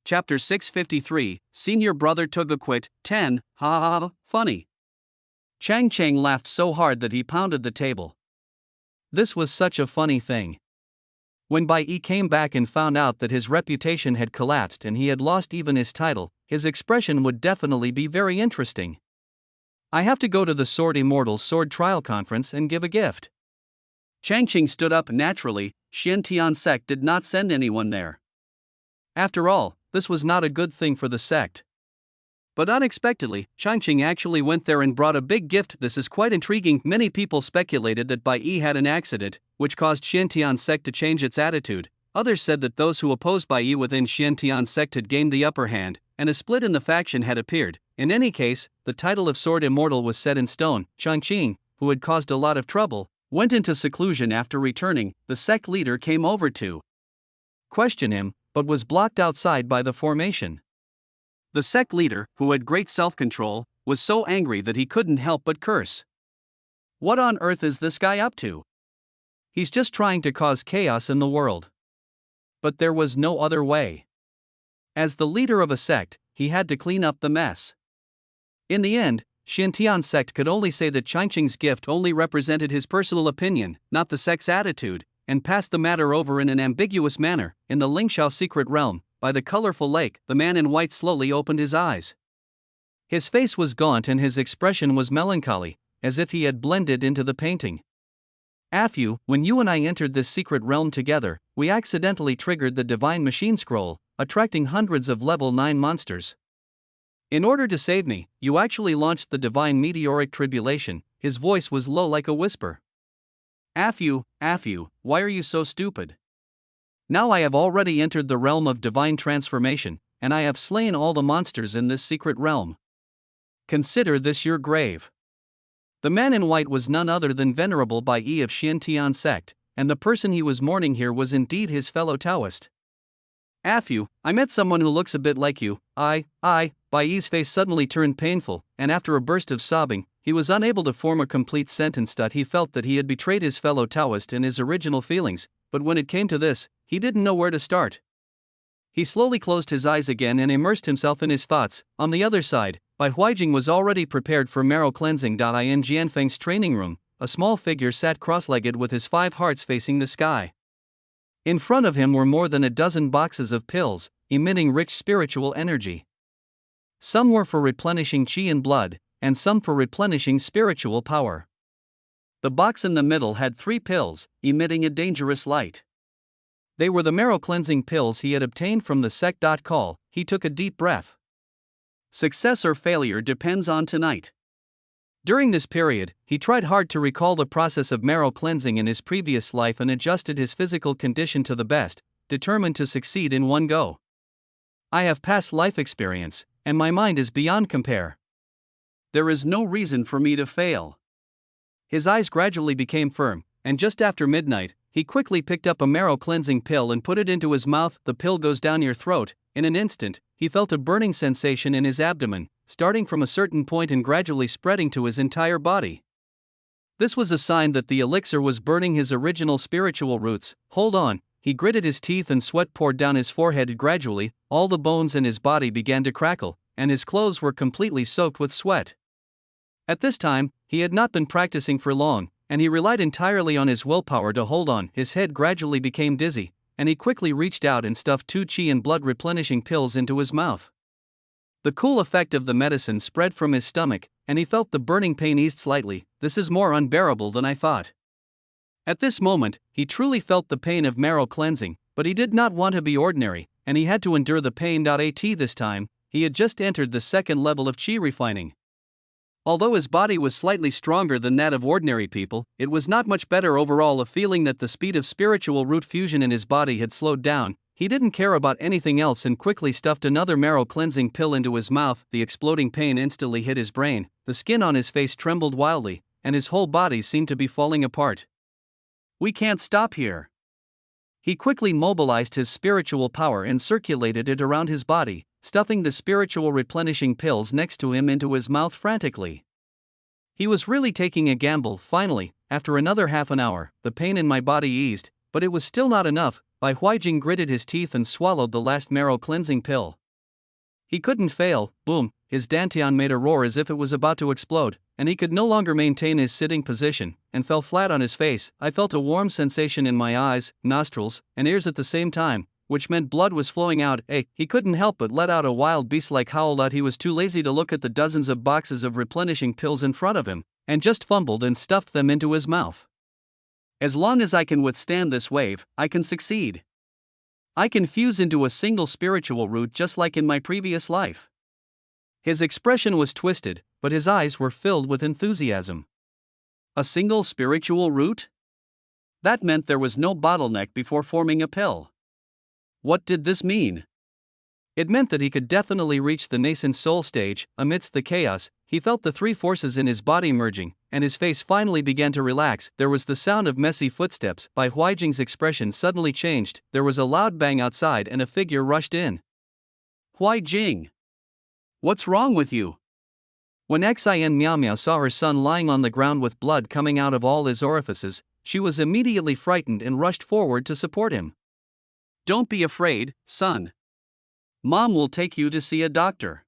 Chapter 653, Senior Brother Tuga Quit, 10, ha ha ha, funny. Chang Cheng laughed so hard that he pounded the table. This was such a funny thing. When Bai Yi came back and found out that his reputation had collapsed and he had lost even his title, his expression would definitely be very interesting. I have to go to the Sword Immortal's Sword Trial Conference and give a gift. Changqing stood up naturally. Xiantian sect did not send anyone there. After all, this was not a good thing for the sect. But unexpectedly, Changqing actually went there and brought a big gift. This is quite intriguing. Many people speculated that Bai Yi had an accident, which caused Xiantian sect to change its attitude. Others said that those who opposed Bai Yi within Xiantian sect had gained the upper hand, and a split in the faction had appeared. In any case, the title of Sword Immortal was set in stone. Changqing, who had caused a lot of trouble, went into seclusion. After returning, the sect leader came over to question him, but was blocked outside by the formation. The sect leader, who had great self-control, was so angry that he couldn't help but curse. What on earth is this guy up to? He's just trying to cause chaos in the world. But there was no other way. As the leader of a sect, he had to clean up the mess. In the end, Xintian's sect could only say that Changqing's gift only represented his personal opinion, not the sect's attitude, and passed the matter over in an ambiguous manner. In the Lingxiao secret realm, by the colorful lake, the man in white slowly opened his eyes. His face was gaunt and his expression was melancholy, as if he had blended into the painting. Afu, when you and I entered this secret realm together, we accidentally triggered the divine machine scroll, attracting hundreds of level 9 monsters. In order to save me, you actually launched the divine meteoric tribulation. His voice was low like a whisper. Afu, why are you so stupid? Now I have already entered the realm of divine transformation, and I have slain all the monsters in this secret realm. Consider this your grave. The man in white was none other than Venerable Bai Yi of Xintian sect, and the person he was mourning here was indeed his fellow Taoist. Afu, I met someone who looks a bit like you. Bai Yi's face suddenly turned painful, and after a burst of sobbing, he was unable to form a complete sentence. He felt that he had betrayed his fellow Taoist and his original feelings, but when it came to this, he didn't know where to start. He slowly closed his eyes again and immersed himself in his thoughts. On the other side, Bai Huijing was already prepared for marrow cleansing. In Jianfeng's training room, a small figure sat cross-legged with his 5 hearts facing the sky. In front of him were more than a dozen boxes of pills, emitting rich spiritual energy. Some were for replenishing qi and blood, and some for replenishing spiritual power. The box in the middle had 3 pills, emitting a dangerous light. They were the marrow cleansing pills he had obtained from the sect. Call. He took a deep breath. Success or failure depends on tonight. During this period, he tried hard to recall the process of marrow cleansing in his previous life and adjusted his physical condition to the best, determined to succeed in one go. I have past life experience, and my mind is beyond compare. There is no reason for me to fail. His eyes gradually became firm, and just after midnight, he quickly picked up a marrow cleansing pill and put it into his mouth. The pill goes down your throat. In an instant, he felt a burning sensation in his abdomen, starting from a certain point and gradually spreading to his entire body. This was a sign that the elixir was burning his original spiritual roots. Hold on, he gritted his teeth and sweat poured down his forehead. Gradually, all the bones in his body began to crackle, and his clothes were completely soaked with sweat. At this time, he had not been practicing for long, and he relied entirely on his willpower to hold on. His head gradually became dizzy, and he quickly reached out and stuffed 2 qi and blood replenishing pills into his mouth. The cool effect of the medicine spread from his stomach, and he felt the burning pain eased slightly. This is more unbearable than I thought. At this moment, he truly felt the pain of marrow cleansing, but he did not want to be ordinary, and he had to endure the pain. This time, he had just entered the 2nd level of qi refining. Although his body was slightly stronger than that of ordinary people, it was not much better overall. A feeling that the speed of spiritual root fusion in his body had slowed down, he didn't care about anything else and quickly stuffed another marrow cleansing pill into his mouth. The exploding pain instantly hit his brain, the skin on his face trembled wildly, and his whole body seemed to be falling apart. We can't stop here. He quickly mobilized his spiritual power and circulated it around his body, stuffing the spiritual replenishing pills next to him into his mouth frantically. He was really taking a gamble. Finally, after another half an hour, the pain in my body eased, but it was still not enough. Bai Huijing gritted his teeth and swallowed the last marrow cleansing pill. He couldn't fail. Boom, his dantian made a roar as if it was about to explode, and he could no longer maintain his sitting position, and fell flat on his face. I felt a warm sensation in my eyes, nostrils, and ears at the same time, which meant blood was flowing out. He couldn't help but let out a wild beast-like howl. He was too lazy to look at the dozens of boxes of replenishing pills in front of him, and just fumbled and stuffed them into his mouth. As long as I can withstand this wave, I can succeed. I can fuse into a single spiritual root just like in my previous life. His expression was twisted, but his eyes were filled with enthusiasm. A single spiritual root? That meant there was no bottleneck before forming a pill. What did this mean? It meant that he could definitely reach the nascent soul stage. Amidst the chaos, he felt the 3 forces in his body merging, and his face finally began to relax. There was the sound of messy footsteps. Bai Huijing's expression suddenly changed. There was a loud bang outside and a figure rushed in. Huijing! What's wrong with you? When Xin Miao Miao saw her son lying on the ground with blood coming out of all his orifices, she was immediately frightened and rushed forward to support him. Don't be afraid, son. Mom will take you to see a doctor.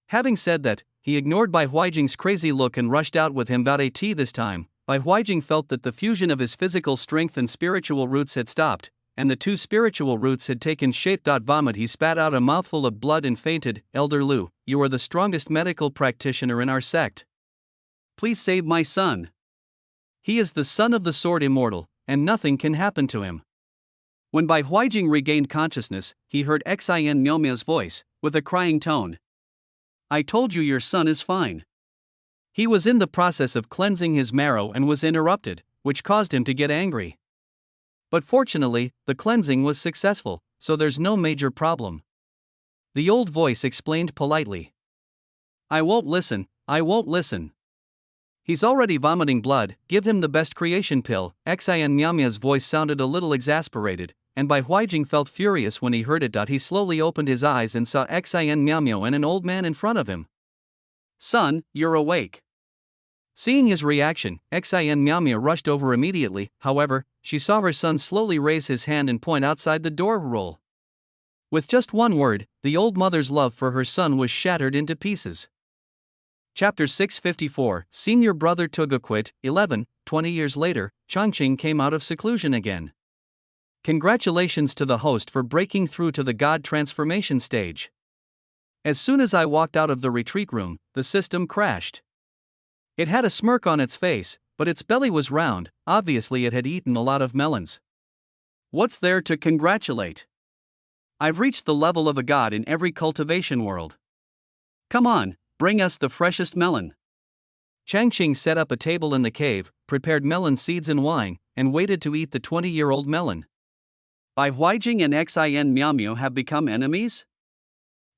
Having said that, he ignored Bai Huijing's crazy look and rushed out with him about a tea this time. Bai Huijing felt that the fusion of his physical strength and spiritual roots had stopped, and the two spiritual roots had taken shape. Vomit. He spat out a mouthful of blood and fainted. Elder Lu, you are the strongest medical practitioner in our sect. Please save my son. He is the son of the sword immortal, and nothing can happen to him. When Bai Huijing regained consciousness, he heard Xin Miaomia's voice, with a crying tone. I told you your son is fine. He was in the process of cleansing his marrow and was interrupted, which caused him to get angry. But fortunately, the cleansing was successful, so there's no major problem. The old voice explained politely. I won't listen. He's already vomiting blood, give him the best creation pill. Xin Miaomia's voice sounded a little exasperated, and Bai Huijing felt furious when he heard it. He slowly opened his eyes and saw Xin Miaomio and an old man in front of him. Son, you're awake. Seeing his reaction, Xin Miaomia rushed over immediately. However, she saw her son slowly raise his hand and point outside the door roll. With just one word, the old mother's love for her son was shattered into pieces. Chapter 654, Senior Brother Tuga quit. 20 years later, Changqing came out of seclusion again. Congratulations to the host for breaking through to the God transformation stage. As soon as I walked out of the retreat room, the system crashed. It had a smirk on its face, but its belly was round. Obviously it had eaten a lot of melons. What's there to congratulate? I've reached the level of a god in every cultivation world. Come on, bring us the freshest melon. Changqing set up a table in the cave, prepared melon seeds and wine, and waited to eat the 20-year-old melon. Bai Huijing and Xin Miaomio have become enemies?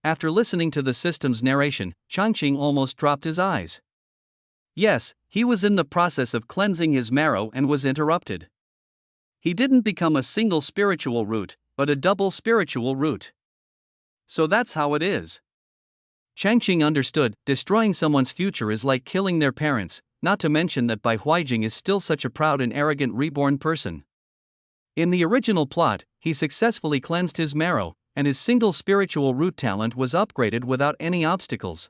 After listening to the system's narration, Changqing almost dropped his eyes. Yes, he was in the process of cleansing his marrow and was interrupted. He didn't become a single spiritual root, but a double spiritual root. So that's how it is. Changqing understood, destroying someone's future is like killing their parents, not to mention that Bai Huijing is still such a proud and arrogant reborn person. In the original plot, he successfully cleansed his marrow, and his single spiritual root talent was upgraded without any obstacles.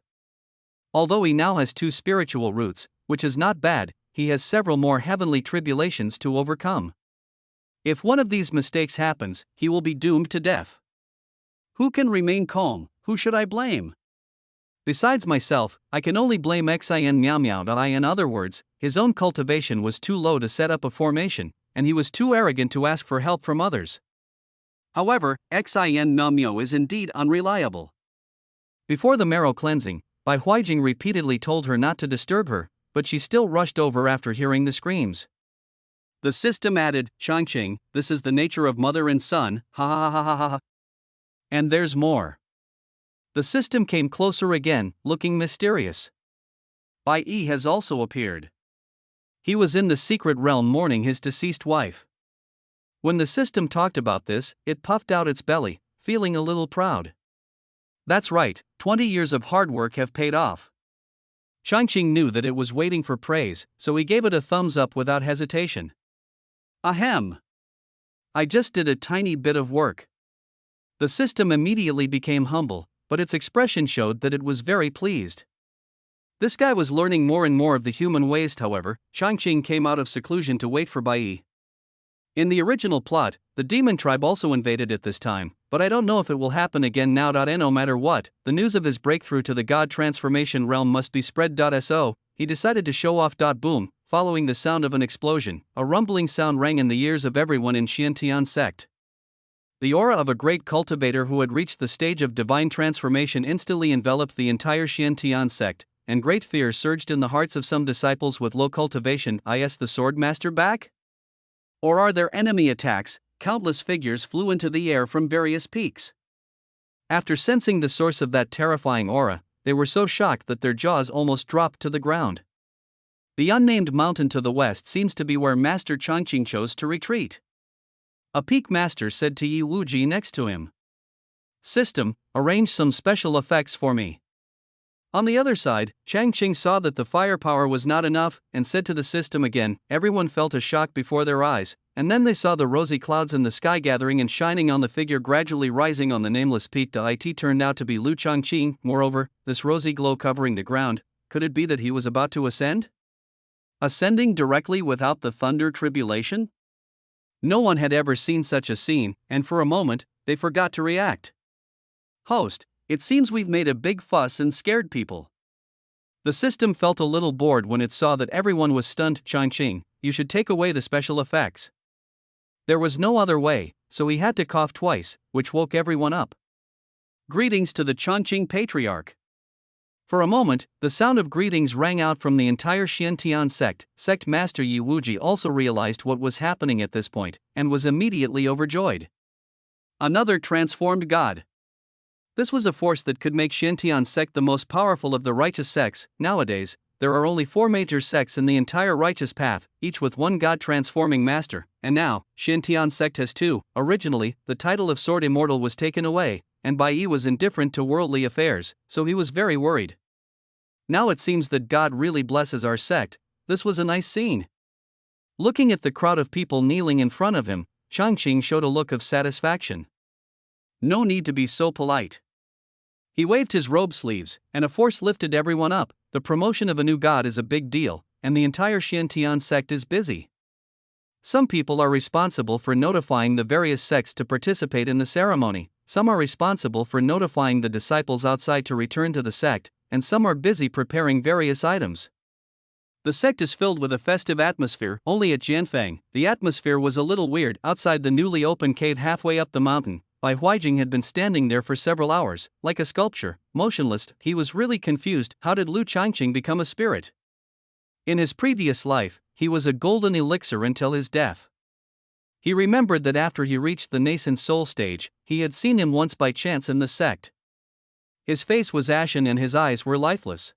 Although he now has 2 spiritual roots, which is not bad, he has several more heavenly tribulations to overcome. If one of these mistakes happens, he will be doomed to death. Who can remain calm? Who should I blame? Besides myself, I can only blame Xin Miaomio. In other words, his own cultivation was too low to set up a formation, and he was too arrogant to ask for help from others. However, Xin Miaomio is indeed unreliable. Before the marrow cleansing, Bai Huijing repeatedly told her not to disturb her, but she still rushed over after hearing the screams. The system added, Changqing, this is the nature of mother and son, ha ha ha ha ha ha. And there's more. The system came closer again, looking mysterious. Bai Yi has also appeared. He was in the secret realm mourning his deceased wife. When the system talked about this, it puffed out its belly, feeling a little proud. That's right, 20 years of hard work have paid off. Changqing knew that it was waiting for praise, so he gave it a thumbs up without hesitation. Ahem. I just did a tiny bit of work. The system immediately became humble, but its expression showed that it was very pleased. This guy was learning more and more of the human ways. However, Changqing came out of seclusion to wait for Bai Yi. In the original plot, the demon tribe also invaded at this time, but I don't know if it will happen again now. No matter what, the news of his breakthrough to the God transformation realm must be spread. So, he decided to show off. Boom, following the sound of an explosion, a rumbling sound rang in the ears of everyone in Xiantian sect. The aura of a great cultivator who had reached the stage of divine transformation instantly enveloped the entire Xiantian sect, and great fear surged in the hearts of some disciples with low cultivation. Is the sword master back? Or are there enemy attacks? Countless figures flew into the air from various peaks. After sensing the source of that terrifying aura, they were so shocked that their jaws almost dropped to the ground. The unnamed mountain to the west seems to be where Master Changqing chose to retreat. A peak master said to Yi Wuji next to him. System, arrange some special effects for me. On the other side, Changqing saw that the firepower was not enough, and said to the system again. Everyone felt a shock before their eyes, and then they saw the rosy clouds in the sky gathering and shining on the figure gradually rising on the nameless peak. It turned out to be Lu Changqing. Moreover, this rosy glow covering the ground, could it be that he was about to ascend? Ascending directly without the thunder tribulation? No one had ever seen such a scene, and for a moment, they forgot to react. Host, it seems we've made a big fuss and scared people. The system felt a little bored when it saw that everyone was stunned. Changqing, you should take away the special effects. There was no other way, so he had to cough twice, which woke everyone up. Greetings to the Changqing Patriarch. For a moment, the sound of greetings rang out from the entire Xiantian sect. Sect Master Yi Wuji also realized what was happening at this point, and was immediately overjoyed. Another transformed god. This was a force that could make Xiantian sect the most powerful of the righteous sects. Nowadays, there are only 4 major sects in the entire righteous path, each with one god-transforming master, and now, Xiantian sect has 2. Originally, the title of Sword Immortal was taken away, and Bai Yi was indifferent to worldly affairs, so he was very worried. Now it seems that God really blesses our sect. This was a nice scene. Looking at the crowd of people kneeling in front of him, Changqing showed a look of satisfaction. No need to be so polite. He waved his robe sleeves, and a force lifted everyone up. The promotion of a new god is a big deal, and the entire Xiantian sect is busy. Some people are responsible for notifying the various sects to participate in the ceremony, some are responsible for notifying the disciples outside to return to the sect, and some are busy preparing various items. The sect is filled with a festive atmosphere. Only at Jianfeng, the atmosphere was a little weird. Outside the newly opened cave halfway up the mountain, Bai Huijing had been standing there for several hours, like a sculpture, motionless. He was really confused. How did Lu Changqing become a spirit? In his previous life, he was a golden elixir until his death. He remembered that after he reached the nascent soul stage, he had seen him once by chance in the sect. His face was ashen and his eyes were lifeless.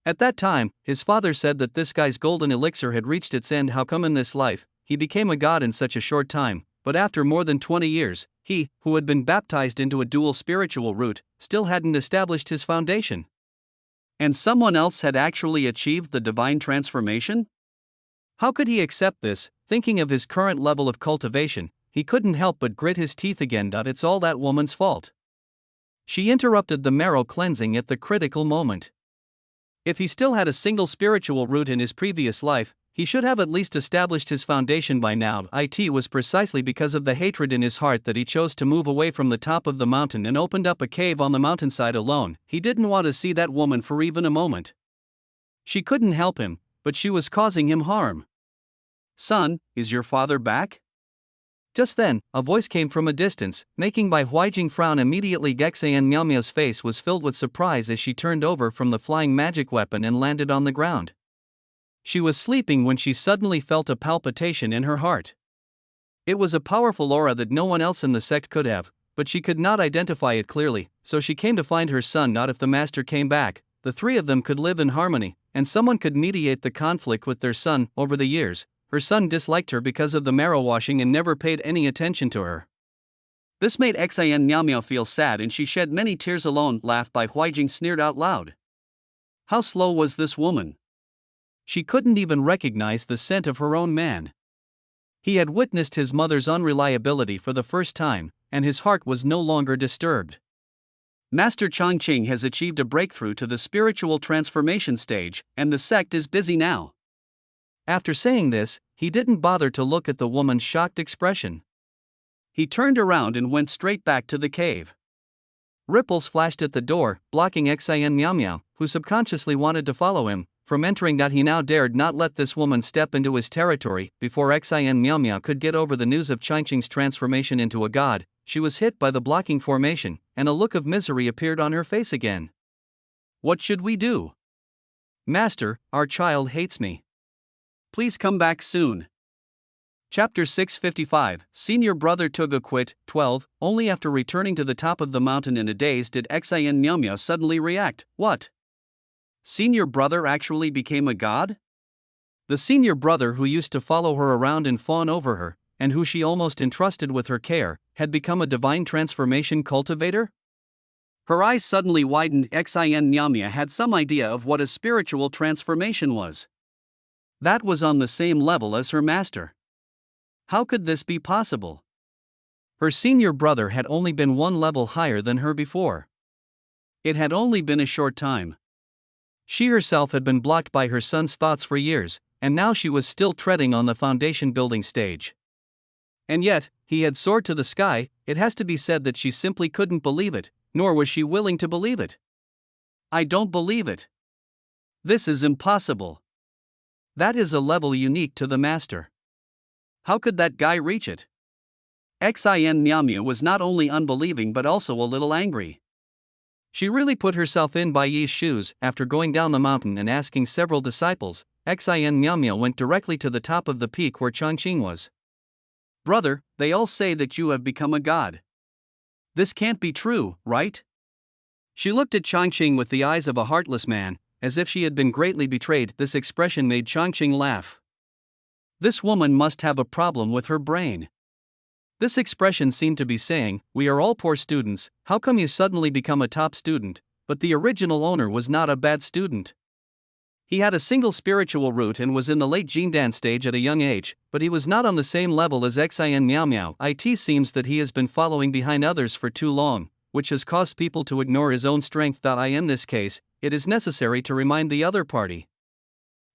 At that time, his father said that this guy's golden elixir had reached its end. How come in this life, he became a god in such a short time? But after more than 20 years, he, who had been baptized into a dual spiritual root, still hadn't established his foundation. And someone else had actually achieved the divine transformation? How could he accept this? Thinking of his current level of cultivation, he couldn't help but grit his teeth again. It's all that woman's fault. She interrupted the marrow cleansing at the critical moment. If he still had a single spiritual root in his previous life, he should have at least established his foundation by now. It was precisely because of the hatred in his heart that he chose to move away from the top of the mountain and opened up a cave on the mountainside alone. He didn't want to see that woman for even a moment. She couldn't help him, but she was causing him harm. Son, is your father back? Just then, a voice came from a distance, making Bai Huijing frown immediately. Gexayan Miaomiao's face was filled with surprise as she turned over from the flying magic weapon and landed on the ground. She was sleeping when she suddenly felt a palpitation in her heart. It was a powerful aura that no one else in the sect could have, but she could not identify it clearly, so she came to find her son. Not if the master came back, the 3 of them could live in harmony, and someone could mediate the conflict with their son. Over the years, her son disliked her because of the marrow washing and never paid any attention to her. This made Xian Miaomiao feel sad and she shed many tears alone. Laughed. Bai Huijing sneered out loud. How slow was this woman? She couldn't even recognize the scent of her own man. He had witnessed his mother's unreliability for the first time, and his heart was no longer disturbed. Master Changqing has achieved a breakthrough to the spiritual transformation stage, and the sect is busy now. After saying this, he didn't bother to look at the woman's shocked expression. He turned around and went straight back to the cave. Ripples flashed at the door, blocking Xian Miaomiao, who subconsciously wanted to follow him, from entering. He now dared not let this woman step into his territory. Before Xian Miaomiao could get over the news of Changqing's transformation into a god, she was hit by the blocking formation, and a look of misery appeared on her face again. What should we do? Master, our child hates me. Please come back soon. Chapter 655, Senior Brother Tuga quit. 12. Only after returning to the top of the mountain in a daze did Xian Miaomiao suddenly react. What? Senior brother actually became a god? The senior brother who used to follow her around and fawn over her, and who she almost entrusted with her care, had become a divine transformation cultivator? Her eyes suddenly widened. Xian Miaomiao had some idea of what a spiritual transformation was. That was on the same level as her master. How could this be possible? Her senior brother had only been one level higher than her before. It had only been a short time. She herself had been blocked by her son's thoughts for years, and now she was still treading on the foundation building stage. And yet, he had soared to the sky. It has to be said that she simply couldn't believe it, nor was she willing to believe it. I don't believe it. This is impossible. That is a level unique to the master. How could that guy reach it? Xin Miao was not only unbelieving but also a little angry. She really put herself in Bai Yi's shoes. After going down the mountain and asking several disciples, Xin Miao went directly to the top of the peak where Changqing was. Brother, they all say that you have become a god. This can't be true, right? She looked at Changqing with the eyes of a heartless man, as if she had been greatly betrayed. This expression made Changqing laugh. This woman must have a problem with her brain. This expression seemed to be saying, we are all poor students, how come you suddenly become a top student? But the original owner was not a bad student. He had a single spiritual root and was in the late Jindan stage at a young age, but he was not on the same level as Xin Miao. It seems that he has been following behind others for too long, which has caused people to ignore his own strength. In this case, it is necessary to remind the other party.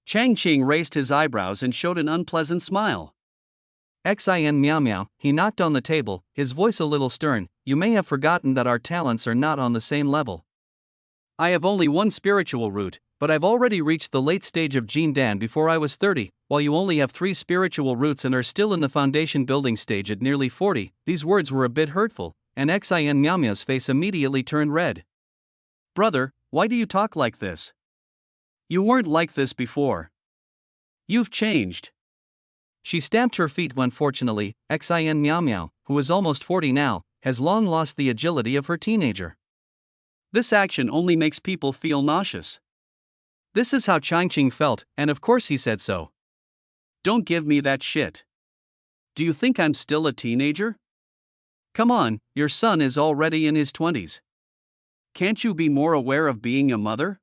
Changqing raised his eyebrows and showed an unpleasant smile. Xin Miao, he knocked on the table, his voice a little stern, you may have forgotten that our talents are not on the same level. I have only one spiritual root, but I've already reached the late stage of Jindan before I was 30, while you only have 3 spiritual roots and are still in the foundation building stage at nearly 40. These words were a bit hurtful, and Xin Miao's face immediately turned red. Brother, why do you talk like this? You weren't like this before. You've changed. She stamped her feet when fortunately, Xin Miao, who is almost 40 now, has long lost the agility of her teenager. This action only makes people feel nauseous. This is how Changqing felt, and of course he said so. Don't give me that shit. Do you think I'm still a teenager? Come on, your son is already in his 20s. Can't you be more aware of being a mother?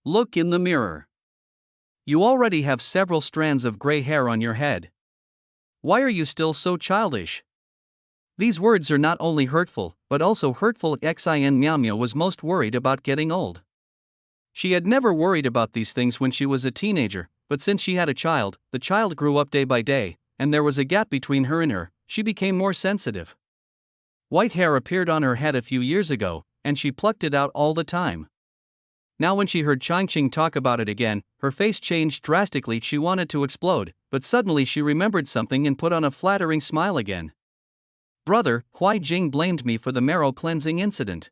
Look in the mirror. You already have several strands of gray hair on your head. Why are you still so childish? These words are not only hurtful, but also hurtful. Xin Miao was most worried about getting old. She had never worried about these things when she was a teenager, but since she had a child, the child grew up day by day, and there was a gap between her and her. She became more sensitive. White hair appeared on her head a few years ago, and she plucked it out all the time. Now when she heard Changqing talk about it again, her face changed drastically. She wanted to explode, but suddenly she remembered something and put on a flattering smile again. Brother, Huai Jing blamed me for the marrow cleansing incident.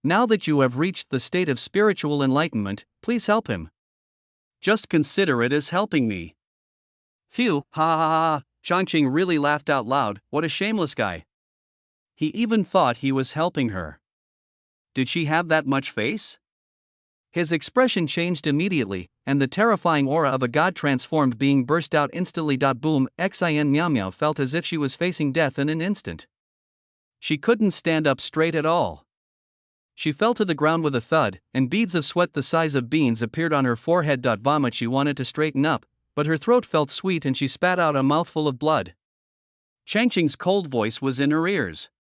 Now that you have reached the state of spiritual enlightenment, please help him. Just consider it as helping me. Phew, ha ha ha, Changqing really laughed out loud. What a shameless guy. He even thought he was helping her. Did she have that much face? His expression changed immediately, and the terrifying aura of a god transformed being burst out instantly. Boom, Xin Miao felt as if she was facing death in an instant. She couldn't stand up straight at all. She fell to the ground with a thud, and beads of sweat the size of beans appeared on her forehead. Vomit. She wanted to straighten up, but her throat felt sweet and she spat out a mouthful of blood. Changqing's cold voice was in her ears.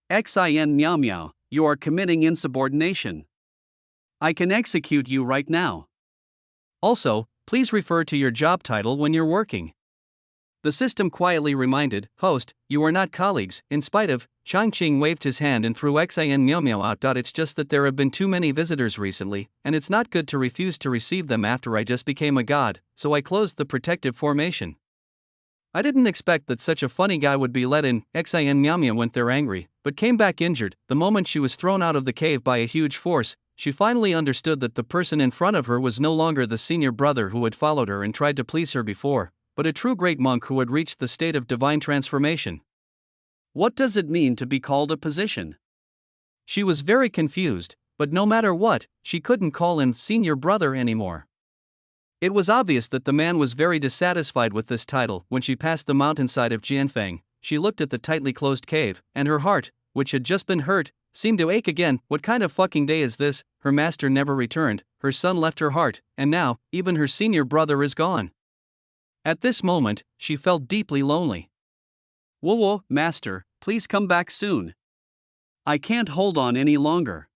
Xin Miao, you are committing insubordination. I can execute you right now. Also, please refer to your job title when you're working. The system quietly reminded, host, you are not colleagues. In spite of, Changqing waved his hand and threw Xin Miao out. It's just that there have been too many visitors recently, and it's not good to refuse to receive them after I just became a god, so I closed the protective formation. I didn't expect that such a funny guy would be let in. Xin Miao went there angry, but came back injured. The moment she was thrown out of the cave by a huge force, she finally understood that the person in front of her was no longer the senior brother who had followed her and tried to please her before, but a true great monk who had reached the state of divine transformation. What does it mean to be called a position? She was very confused, but no matter what, she couldn't call him senior brother anymore. It was obvious that the man was very dissatisfied with this title. When she passed the mountainside of Jianfeng, she looked at the tightly closed cave, and her heart, which had just been hurt, seemed to ache again. What kind of fucking day is this? Her master never returned, her son left her heart, and now, even her senior brother is gone. At this moment, she felt deeply lonely. Whoa, master, please come back soon. I can't hold on any longer.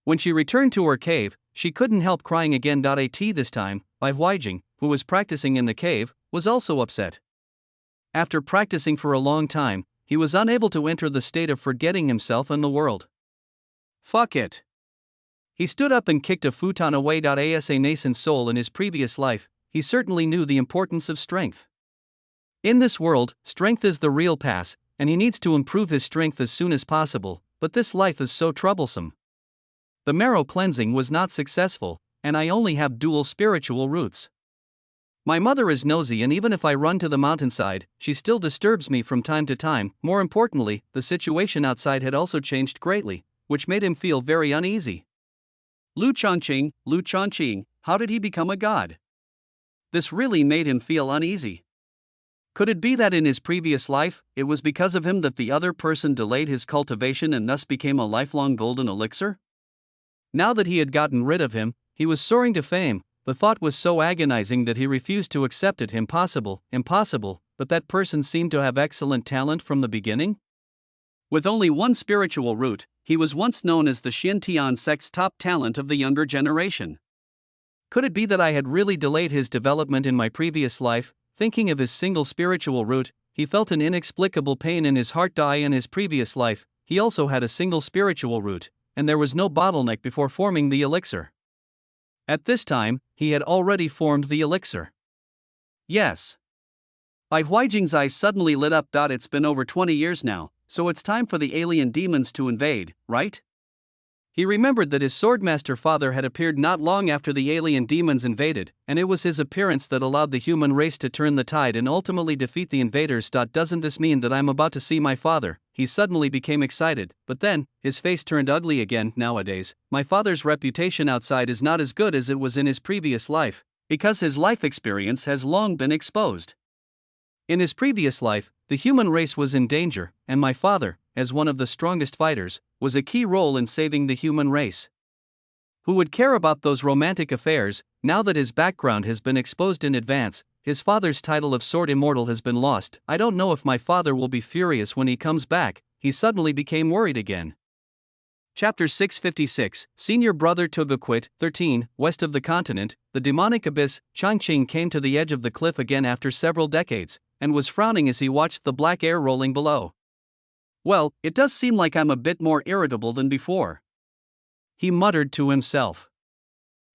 When she returned to her cave, she couldn't help crying again. At this time, Bai Huijing, who was practicing in the cave, was also upset. After practicing for a long time, he was unable to enter the state of forgetting himself and the world. Fuck it. He stood up and kicked a futon away. As a nascent soul in his previous life, he certainly knew the importance of strength. In this world, strength is the real pass, and he needs to improve his strength as soon as possible, but this life is so troublesome. The marrow cleansing was not successful, and I only have dual spiritual roots. My mother is nosy, and even if I run to the mountainside, she still disturbs me from time to time. More importantly, the situation outside had also changed greatly, which made him feel very uneasy. Lu Chongqing, how did he become a god? This really made him feel uneasy. Could it be that in his previous life, it was because of him that the other person delayed his cultivation and thus became a lifelong golden elixir? Now that he had gotten rid of him, he was soaring to fame. The thought was so agonizing that he refused to accept it. Impossible, but that person seemed to have excellent talent from the beginning? With only one spiritual root, he was once known as the Xintian sect's top talent of the younger generation. Could it be that I had really delayed his development in my previous life? Thinking of his single spiritual root, he felt an inexplicable pain in his heart. In his previous life, he also had a single spiritual root, and there was no bottleneck before forming the elixir. At this time, he had already formed the elixir. Yes. Bai Huijing's eyes suddenly lit up. It's been over 20 years now, so it's time for the alien demons to invade, right? He remembered that his swordmaster father had appeared not long after the alien demons invaded, and it was his appearance that allowed the human race to turn the tide and ultimately defeat the invaders. Doesn't this mean that I'm about to see my father? He suddenly became excited, but then, his face turned ugly again. Nowadays, my father's reputation outside is not as good as it was in his previous life, because his life experience has long been exposed. In his previous life, the human race was in danger, and my father, as one of the strongest fighters, was a key role in saving the human race. Who would care about those romantic affairs? Now that his background has been exposed in advance, his father's title of Sword Immortal has been lost. I don't know if my father will be furious when he comes back. He suddenly became worried again. Chapter 656, Senior Brother Togaquit, 13, West of the continent, the demonic abyss. Chongqing came to the edge of the cliff again after several decades, and was frowning as he watched the black air rolling below. Well, it does seem like I'm a bit more irritable than before. He muttered to himself.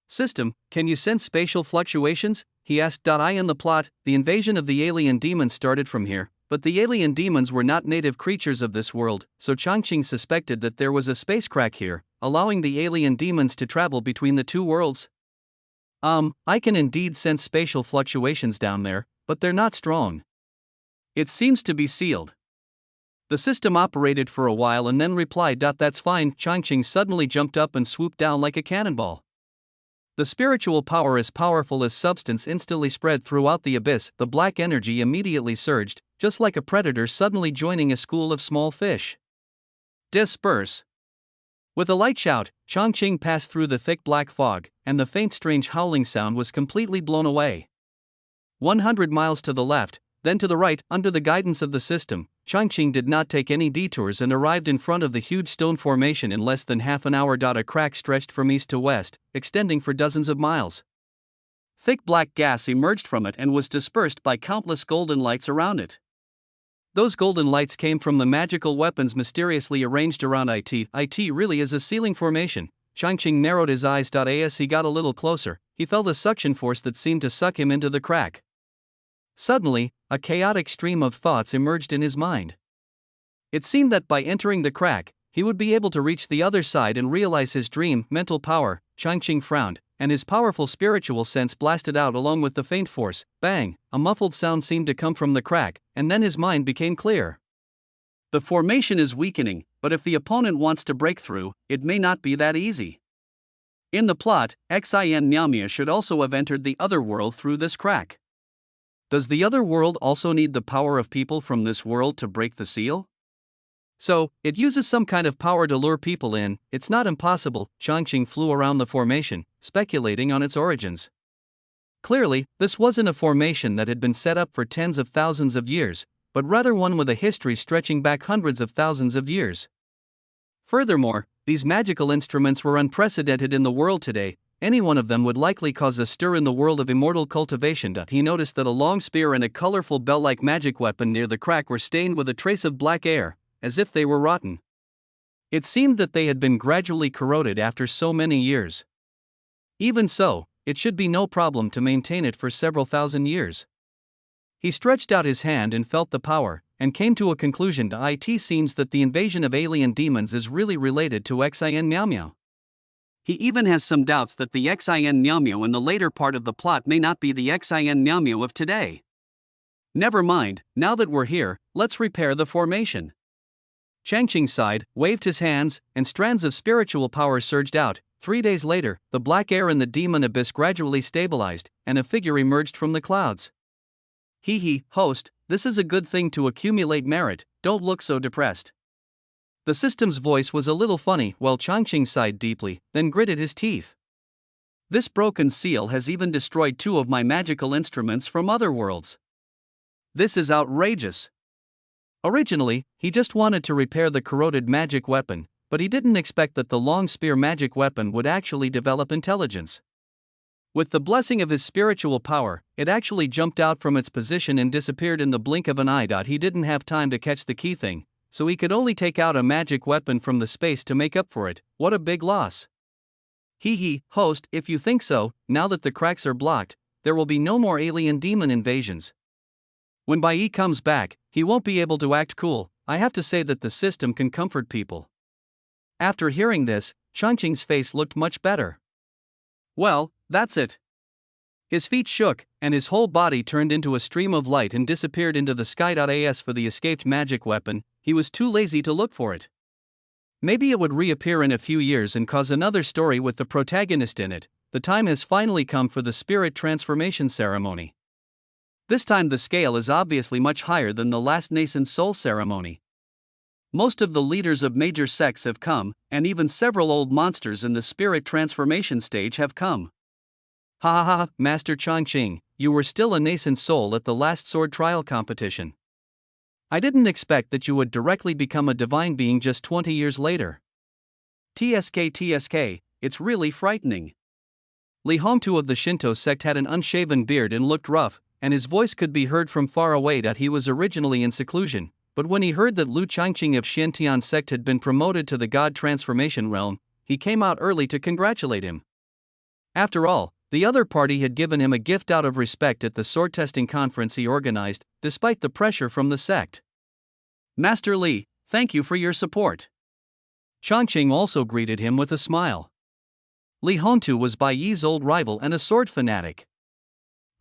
System, can you sense spatial fluctuations? He asked. In the plot, the invasion of the alien demons started from here, but the alien demons were not native creatures of this world, so Chongqing suspected that there was a space crack here, allowing the alien demons to travel between the two worlds. I can indeed sense spatial fluctuations down there, but they're not strong. It seems to be sealed. The system operated for a while and then replied. That's fine. Chongqing suddenly jumped up and swooped down like a cannonball. The spiritual power as powerful as substance instantly spread throughout the abyss. The black energy immediately surged, just like a predator suddenly joining a school of small fish. Disperse! With a light shout, Chongqing passed through the thick black fog, and the faint strange howling sound was completely blown away. 100 miles to the left, then to the right. Under the guidance of the system, Chongqing did not take any detours and arrived in front of the huge stone formation in less than half an hour. A crack stretched from east to west, extending for dozens of miles. Thick black gas emerged from it and was dispersed by countless golden lights around it. Those golden lights came from the magical weapons mysteriously arranged around it. It really is a sealing formation. Chongqing narrowed his eyes. As he got a little closer, he felt a suction force that seemed to suck him into the crack. Suddenly, a chaotic stream of thoughts emerged in his mind. It seemed that by entering the crack, he would be able to reach the other side and realize his dream. Mental power. Chongqing frowned, and his powerful spiritual sense blasted out along with the faint force. Bang! A muffled sound seemed to come from the crack, and then his mind became clear. The formation is weakening, but if the opponent wants to break through, it may not be that easy. In the plot, Xin Miaomia should also have entered the other world through this crack. Does the other world also need the power of people from this world to break the seal? So, it uses some kind of power to lure people in. It's not impossible. Chongqing flew around the formation, speculating on its origins. Clearly, this wasn't a formation that had been set up for tens of thousands of years, but rather one with a history stretching back hundreds of thousands of years. Furthermore, these magical instruments were unprecedented in the world today. Any one of them would likely cause a stir in the world of immortal cultivation. He noticed that a long spear and a colorful bell-like magic weapon near the crack were stained with a trace of black air, as if they were rotten. It seemed that they had been gradually corroded after so many years. Even so, it should be no problem to maintain it for several thousand years. He stretched out his hand and felt the power, and came to a conclusion. It seems that the invasion of alien demons is really related to Xin Miao Miao. He even has some doubts that the Xin Miao Miao in the later part of the plot may not be the Xin Miao Miao of today. Never mind, now that we're here, let's repair the formation. Changqing sighed, waved his hands, and strands of spiritual power surged out. 3 days later, the black air in the demon abyss gradually stabilized, and a figure emerged from the clouds. Host, this is a good thing to accumulate merit, don't look so depressed. The system's voice was a little funny while Changqing sighed deeply, then gritted his teeth. This broken seal has even destroyed 2 of my magical instruments from other worlds. This is outrageous. Originally, he just wanted to repair the corroded magic weapon, but he didn't expect that the long spear magic weapon would actually develop intelligence. With the blessing of his spiritual power, it actually jumped out from its position and disappeared in the blink of an eye. He didn't have time to catch the key thing, so he could only take out a magic weapon from the space to make up for it. What a big loss. Host, if you think so, now that the cracks are blocked, there will be no more alien demon invasions. When Bai comes back, he won't be able to act cool. I have to say that the system can comfort people. After hearing this, Changqing's face looked much better. Well, that's it. His feet shook, and his whole body turned into a stream of light and disappeared into the sky. As for the escaped magic weapon, he was too lazy to look for it. Maybe it would reappear in a few years and cause another story with the protagonist in it. The time has finally come for the spirit transformation ceremony. This time the scale is obviously much higher than the last nascent soul ceremony. Most of the leaders of major sects have come, and even several old monsters in the spirit transformation stage have come. Ha, Master Changqing, you were still a nascent soul at the last sword trial competition. I didn't expect that you would directly become a divine being just 20 years later. TSK, it's really frightening. Li Hongtu of the Shinto sect had an unshaven beard and looked rough, and his voice could be heard from far away. He was originally in seclusion, but when he heard that Lu Changqing of Xiantian sect had been promoted to the God Transformation realm, he came out early to congratulate him. After all, the other party had given him a gift out of respect at the sword testing conference he organized, despite the pressure from the sect. Master Li, thank you for your support. Changqing also greeted him with a smile. Li Hongtu was Bai Yi's old rival and a sword fanatic.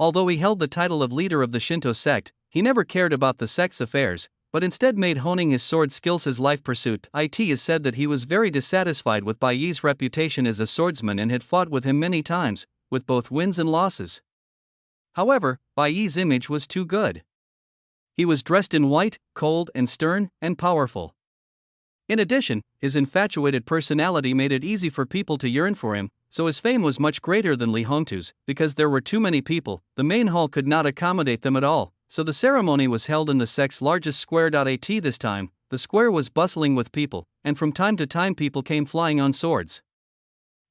Although he held the title of leader of the Shinto sect, he never cared about the sect's affairs, but instead made honing his sword skills his life pursuit. It is said that he was very dissatisfied with Bai Yi's reputation as a swordsman and had fought with him many times, with both wins and losses. However, Bai Yi's image was too good. He was dressed in white, cold and stern, and powerful. In addition, his infatuated personality made it easy for people to yearn for him, so his fame was much greater than Li Hongtu's. Because there were too many people, the main hall could not accommodate them at all, so the ceremony was held in the sect's largest square. This time, the square was bustling with people, and from time to time people came flying on swords.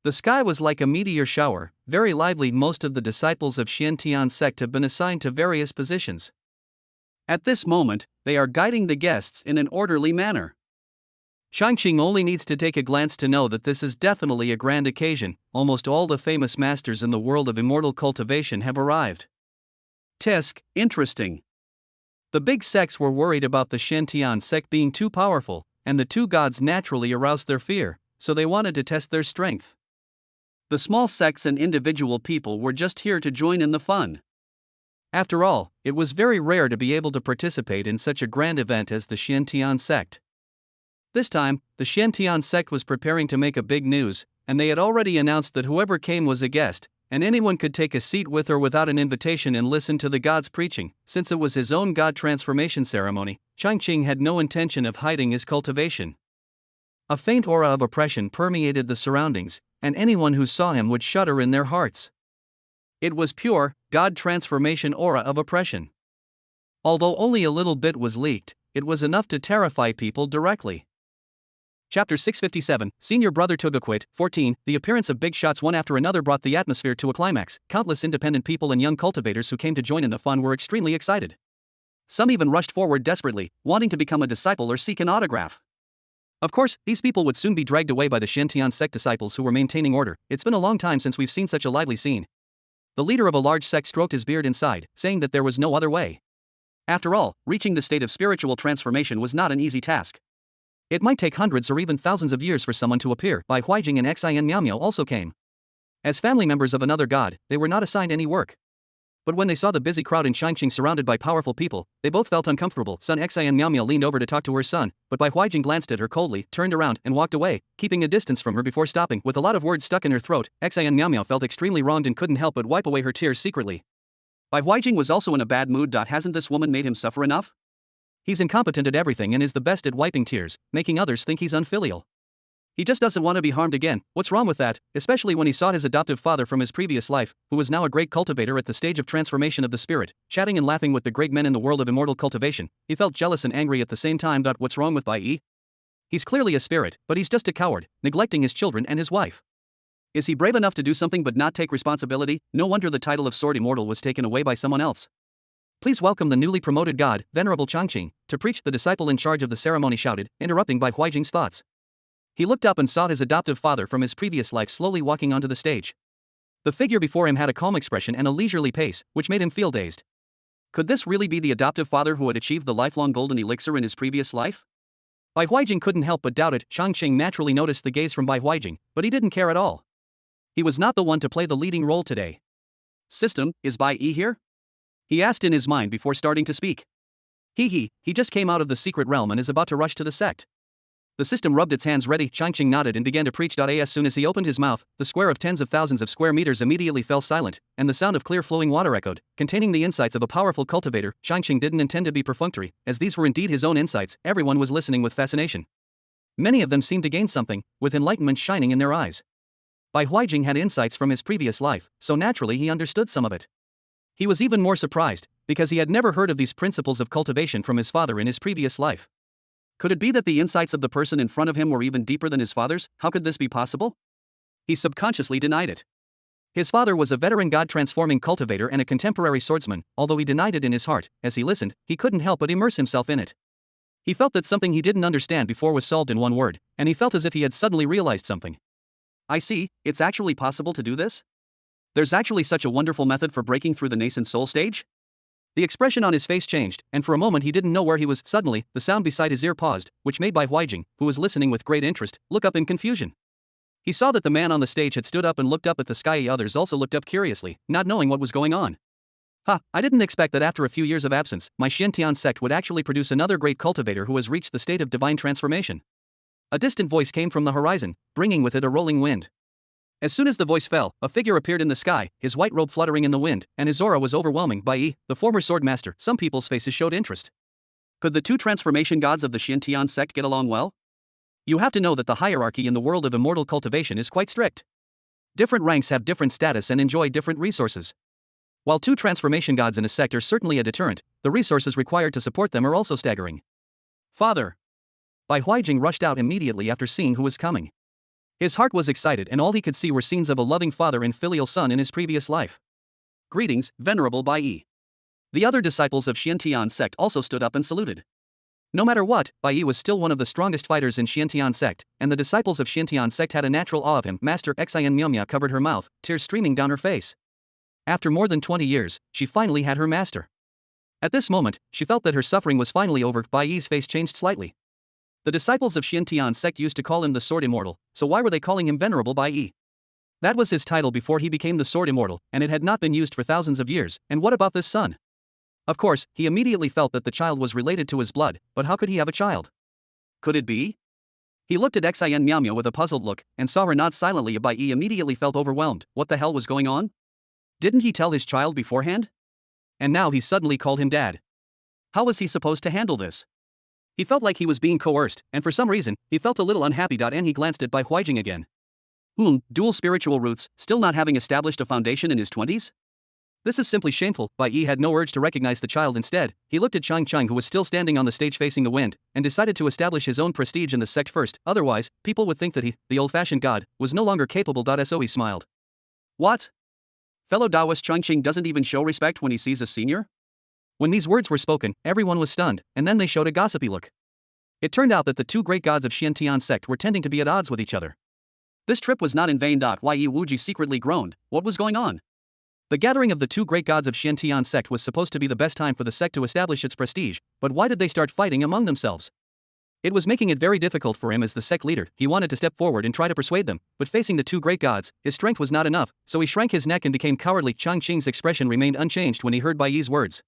The sky was like a meteor shower, very lively. Most of the disciples of Xiantian sect have been assigned to various positions. At this moment, they are guiding the guests in an orderly manner. Changqing only needs to take a glance to know that this is definitely a grand occasion. Almost all the famous masters in the world of immortal cultivation have arrived. Tisk, interesting. The big sects were worried about the Xiantian sect being too powerful, and the 2 gods naturally aroused their fear, so they wanted to test their strength. The small sects and individual people were just here to join in the fun. After all, it was very rare to be able to participate in such a grand event as the Xiantian sect. This time, the Xiantian sect was preparing to make a big news, and they had already announced that whoever came was a guest, and anyone could take a seat with or without an invitation and listen to the god's preaching. Since it was his own god transformation ceremony, Changqing had no intention of hiding his cultivation. A faint aura of oppression permeated the surroundings, and anyone who saw him would shudder in their hearts. It was pure, God transformation aura of oppression. Although only a little bit was leaked, it was enough to terrify people directly. Chapter 657, Senior Brother Togaquit, 14, the appearance of big shots one after another brought the atmosphere to a climax. Countless independent people and young cultivators who came to join in the fun were extremely excited. Some even rushed forward desperately, wanting to become a disciple or seek an autograph. Of course, these people would soon be dragged away by the Xiantian sect disciples who were maintaining order. It's been a long time since we've seen such a lively scene. The leader of a large sect stroked his beard and sighed, saying that there was no other way. After all, reaching the state of spiritual transformation was not an easy task. It might take hundreds or even thousands of years for someone to appear. Bai Huijing and Xin Miaomiao also came. As family members of another god, they were not assigned any work. But when they saw the busy crowd in Changqing surrounded by powerful people, they both felt uncomfortable. Son Xin Miaomiao leaned over to talk to her son, but Bai Huijing glanced at her coldly, turned around, and walked away, keeping a distance from her before stopping. With a lot of words stuck in her throat, Xin Miaomiao felt extremely wronged and couldn't help but wipe away her tears secretly. Bai Huijing was also in a bad mood. Hasn't this woman made him suffer enough? He's incompetent at everything and is the best at wiping tears, making others think he's unfilial. He just doesn't want to be harmed again. What's wrong with that? Especially when he saw his adoptive father from his previous life, who was now a great cultivator at the stage of transformation of the spirit, chatting and laughing with the great men in the world of immortal cultivation. He felt jealous and angry at the same time. What's wrong with Bai Yi? He's clearly a spirit, but he's just a coward, neglecting his children and his wife. Is he brave enough to do something but not take responsibility? No wonder the title of Sword Immortal was taken away by someone else. Please welcome the newly promoted god, Venerable Changqing, to preach. The disciple in charge of the ceremony shouted, interrupting Bai Huijing's thoughts. He looked up and saw his adoptive father from his previous life slowly walking onto the stage. The figure before him had a calm expression and a leisurely pace, which made him feel dazed. Could this really be the adoptive father who had achieved the lifelong golden elixir in his previous life? Bai Huijing couldn't help but doubt it. Changqing naturally noticed the gaze from Bai Huijing, but he didn't care at all. He was not the one to play the leading role today. System, is Bai Yi here? He asked in his mind before starting to speak. He just came out of the secret realm and is about to rush to the sect. The system rubbed its hands ready. Changqing nodded and began to preach. As soon as he opened his mouth, the square of tens of thousands of square meters immediately fell silent, and the sound of clear flowing water echoed, containing the insights of a powerful cultivator. Changqing didn't intend to be perfunctory, as these were indeed his own insights. Everyone was listening with fascination. Many of them seemed to gain something, with enlightenment shining in their eyes. Bai Huijing had insights from his previous life, so naturally he understood some of it. He was even more surprised, because he had never heard of these principles of cultivation from his father in his previous life. Could it be that the insights of the person in front of him were even deeper than his father's? How could this be possible? He subconsciously denied it. His father was a veteran god-transforming cultivator and a contemporary swordsman. Although he denied it in his heart, as he listened, he couldn't help but immerse himself in it. He felt that something he didn't understand before was solved in one word, and he felt as if he had suddenly realized something. I see, it's actually possible to do this? There's actually such a wonderful method for breaking through the nascent soul stage? The expression on his face changed, and for a moment he didn't know where he was. Suddenly, the sound beside his ear paused, which made Bai Huijing, who was listening with great interest, look up in confusion. He saw that the man on the stage had stood up and looked up at the sky. Others also looked up curiously, not knowing what was going on. I didn't expect that after a few years of absence, my Xiantian sect would actually produce another great cultivator who has reached the state of divine transformation. A distant voice came from the horizon, bringing with it a rolling wind. As soon as the voice fell, a figure appeared in the sky, his white robe fluttering in the wind, and his aura was overwhelming. Bai Yi, the former sword master. Some people's faces showed interest. Could the two transformation gods of the Xiantian sect get along well? You have to know that the hierarchy in the world of immortal cultivation is quite strict. Different ranks have different status and enjoy different resources. While two transformation gods in a sect are certainly a deterrent, the resources required to support them are also staggering. Father! Bai Huijing rushed out immediately after seeing who was coming. His heart was excited and all he could see were scenes of a loving father and filial son in his previous life. Greetings, Venerable Bai Yi. The other disciples of Xiantian sect also stood up and saluted. No matter what, Bai Yi was still one of the strongest fighters in Xiantian sect, and the disciples of Xiantian sect had a natural awe of him. Master Xin Miaomiao covered her mouth, tears streaming down her face. After more than 20 years, she finally had her master. At this moment, she felt that her suffering was finally over. Bai Yi's face changed slightly. The disciples of Xiantian sect used to call him the Sword Immortal, so why were they calling him Venerable Bai Yi? That was his title before he became the Sword Immortal, and it had not been used for thousands of years. And what about this son? Of course, he immediately felt that the child was related to his blood, but how could he have a child? Could it be? He looked at Xin Miaomiao with a puzzled look, and saw her nod silently. Bai Yi immediately felt overwhelmed. What the hell was going on? Didn't he tell his child beforehand? And now he suddenly called him dad. How was he supposed to handle this? He felt like he was being coerced, and for some reason, he felt a little unhappy. And he glanced at Bai Huijing again. Dual spiritual roots, still not having established a foundation in his 20s? This is simply shameful. Bai Yi had no urge to recognize the child. Instead, he looked at Chang Cheng, who was still standing on the stage facing the wind, and decided to establish his own prestige in the sect first, otherwise, people would think that he, the old-fashioned god, was no longer capable. So he smiled. What? Fellow Taoist Chang Cheng doesn't even show respect when he sees a senior? When these words were spoken, everyone was stunned, and then they showed a gossipy look. It turned out that the two great gods of Xiantian sect were tending to be at odds with each other. This trip was not in vain. Yi Wuji secretly groaned. What was going on? The gathering of the two great gods of Xiantian sect was supposed to be the best time for the sect to establish its prestige, but why did they start fighting among themselves? It was making it very difficult for him as the sect leader. He wanted to step forward and try to persuade them, but facing the two great gods, his strength was not enough, so he shrank his neck and became cowardly. Chang Cheng's expression remained unchanged when he heard Bai Yi's words.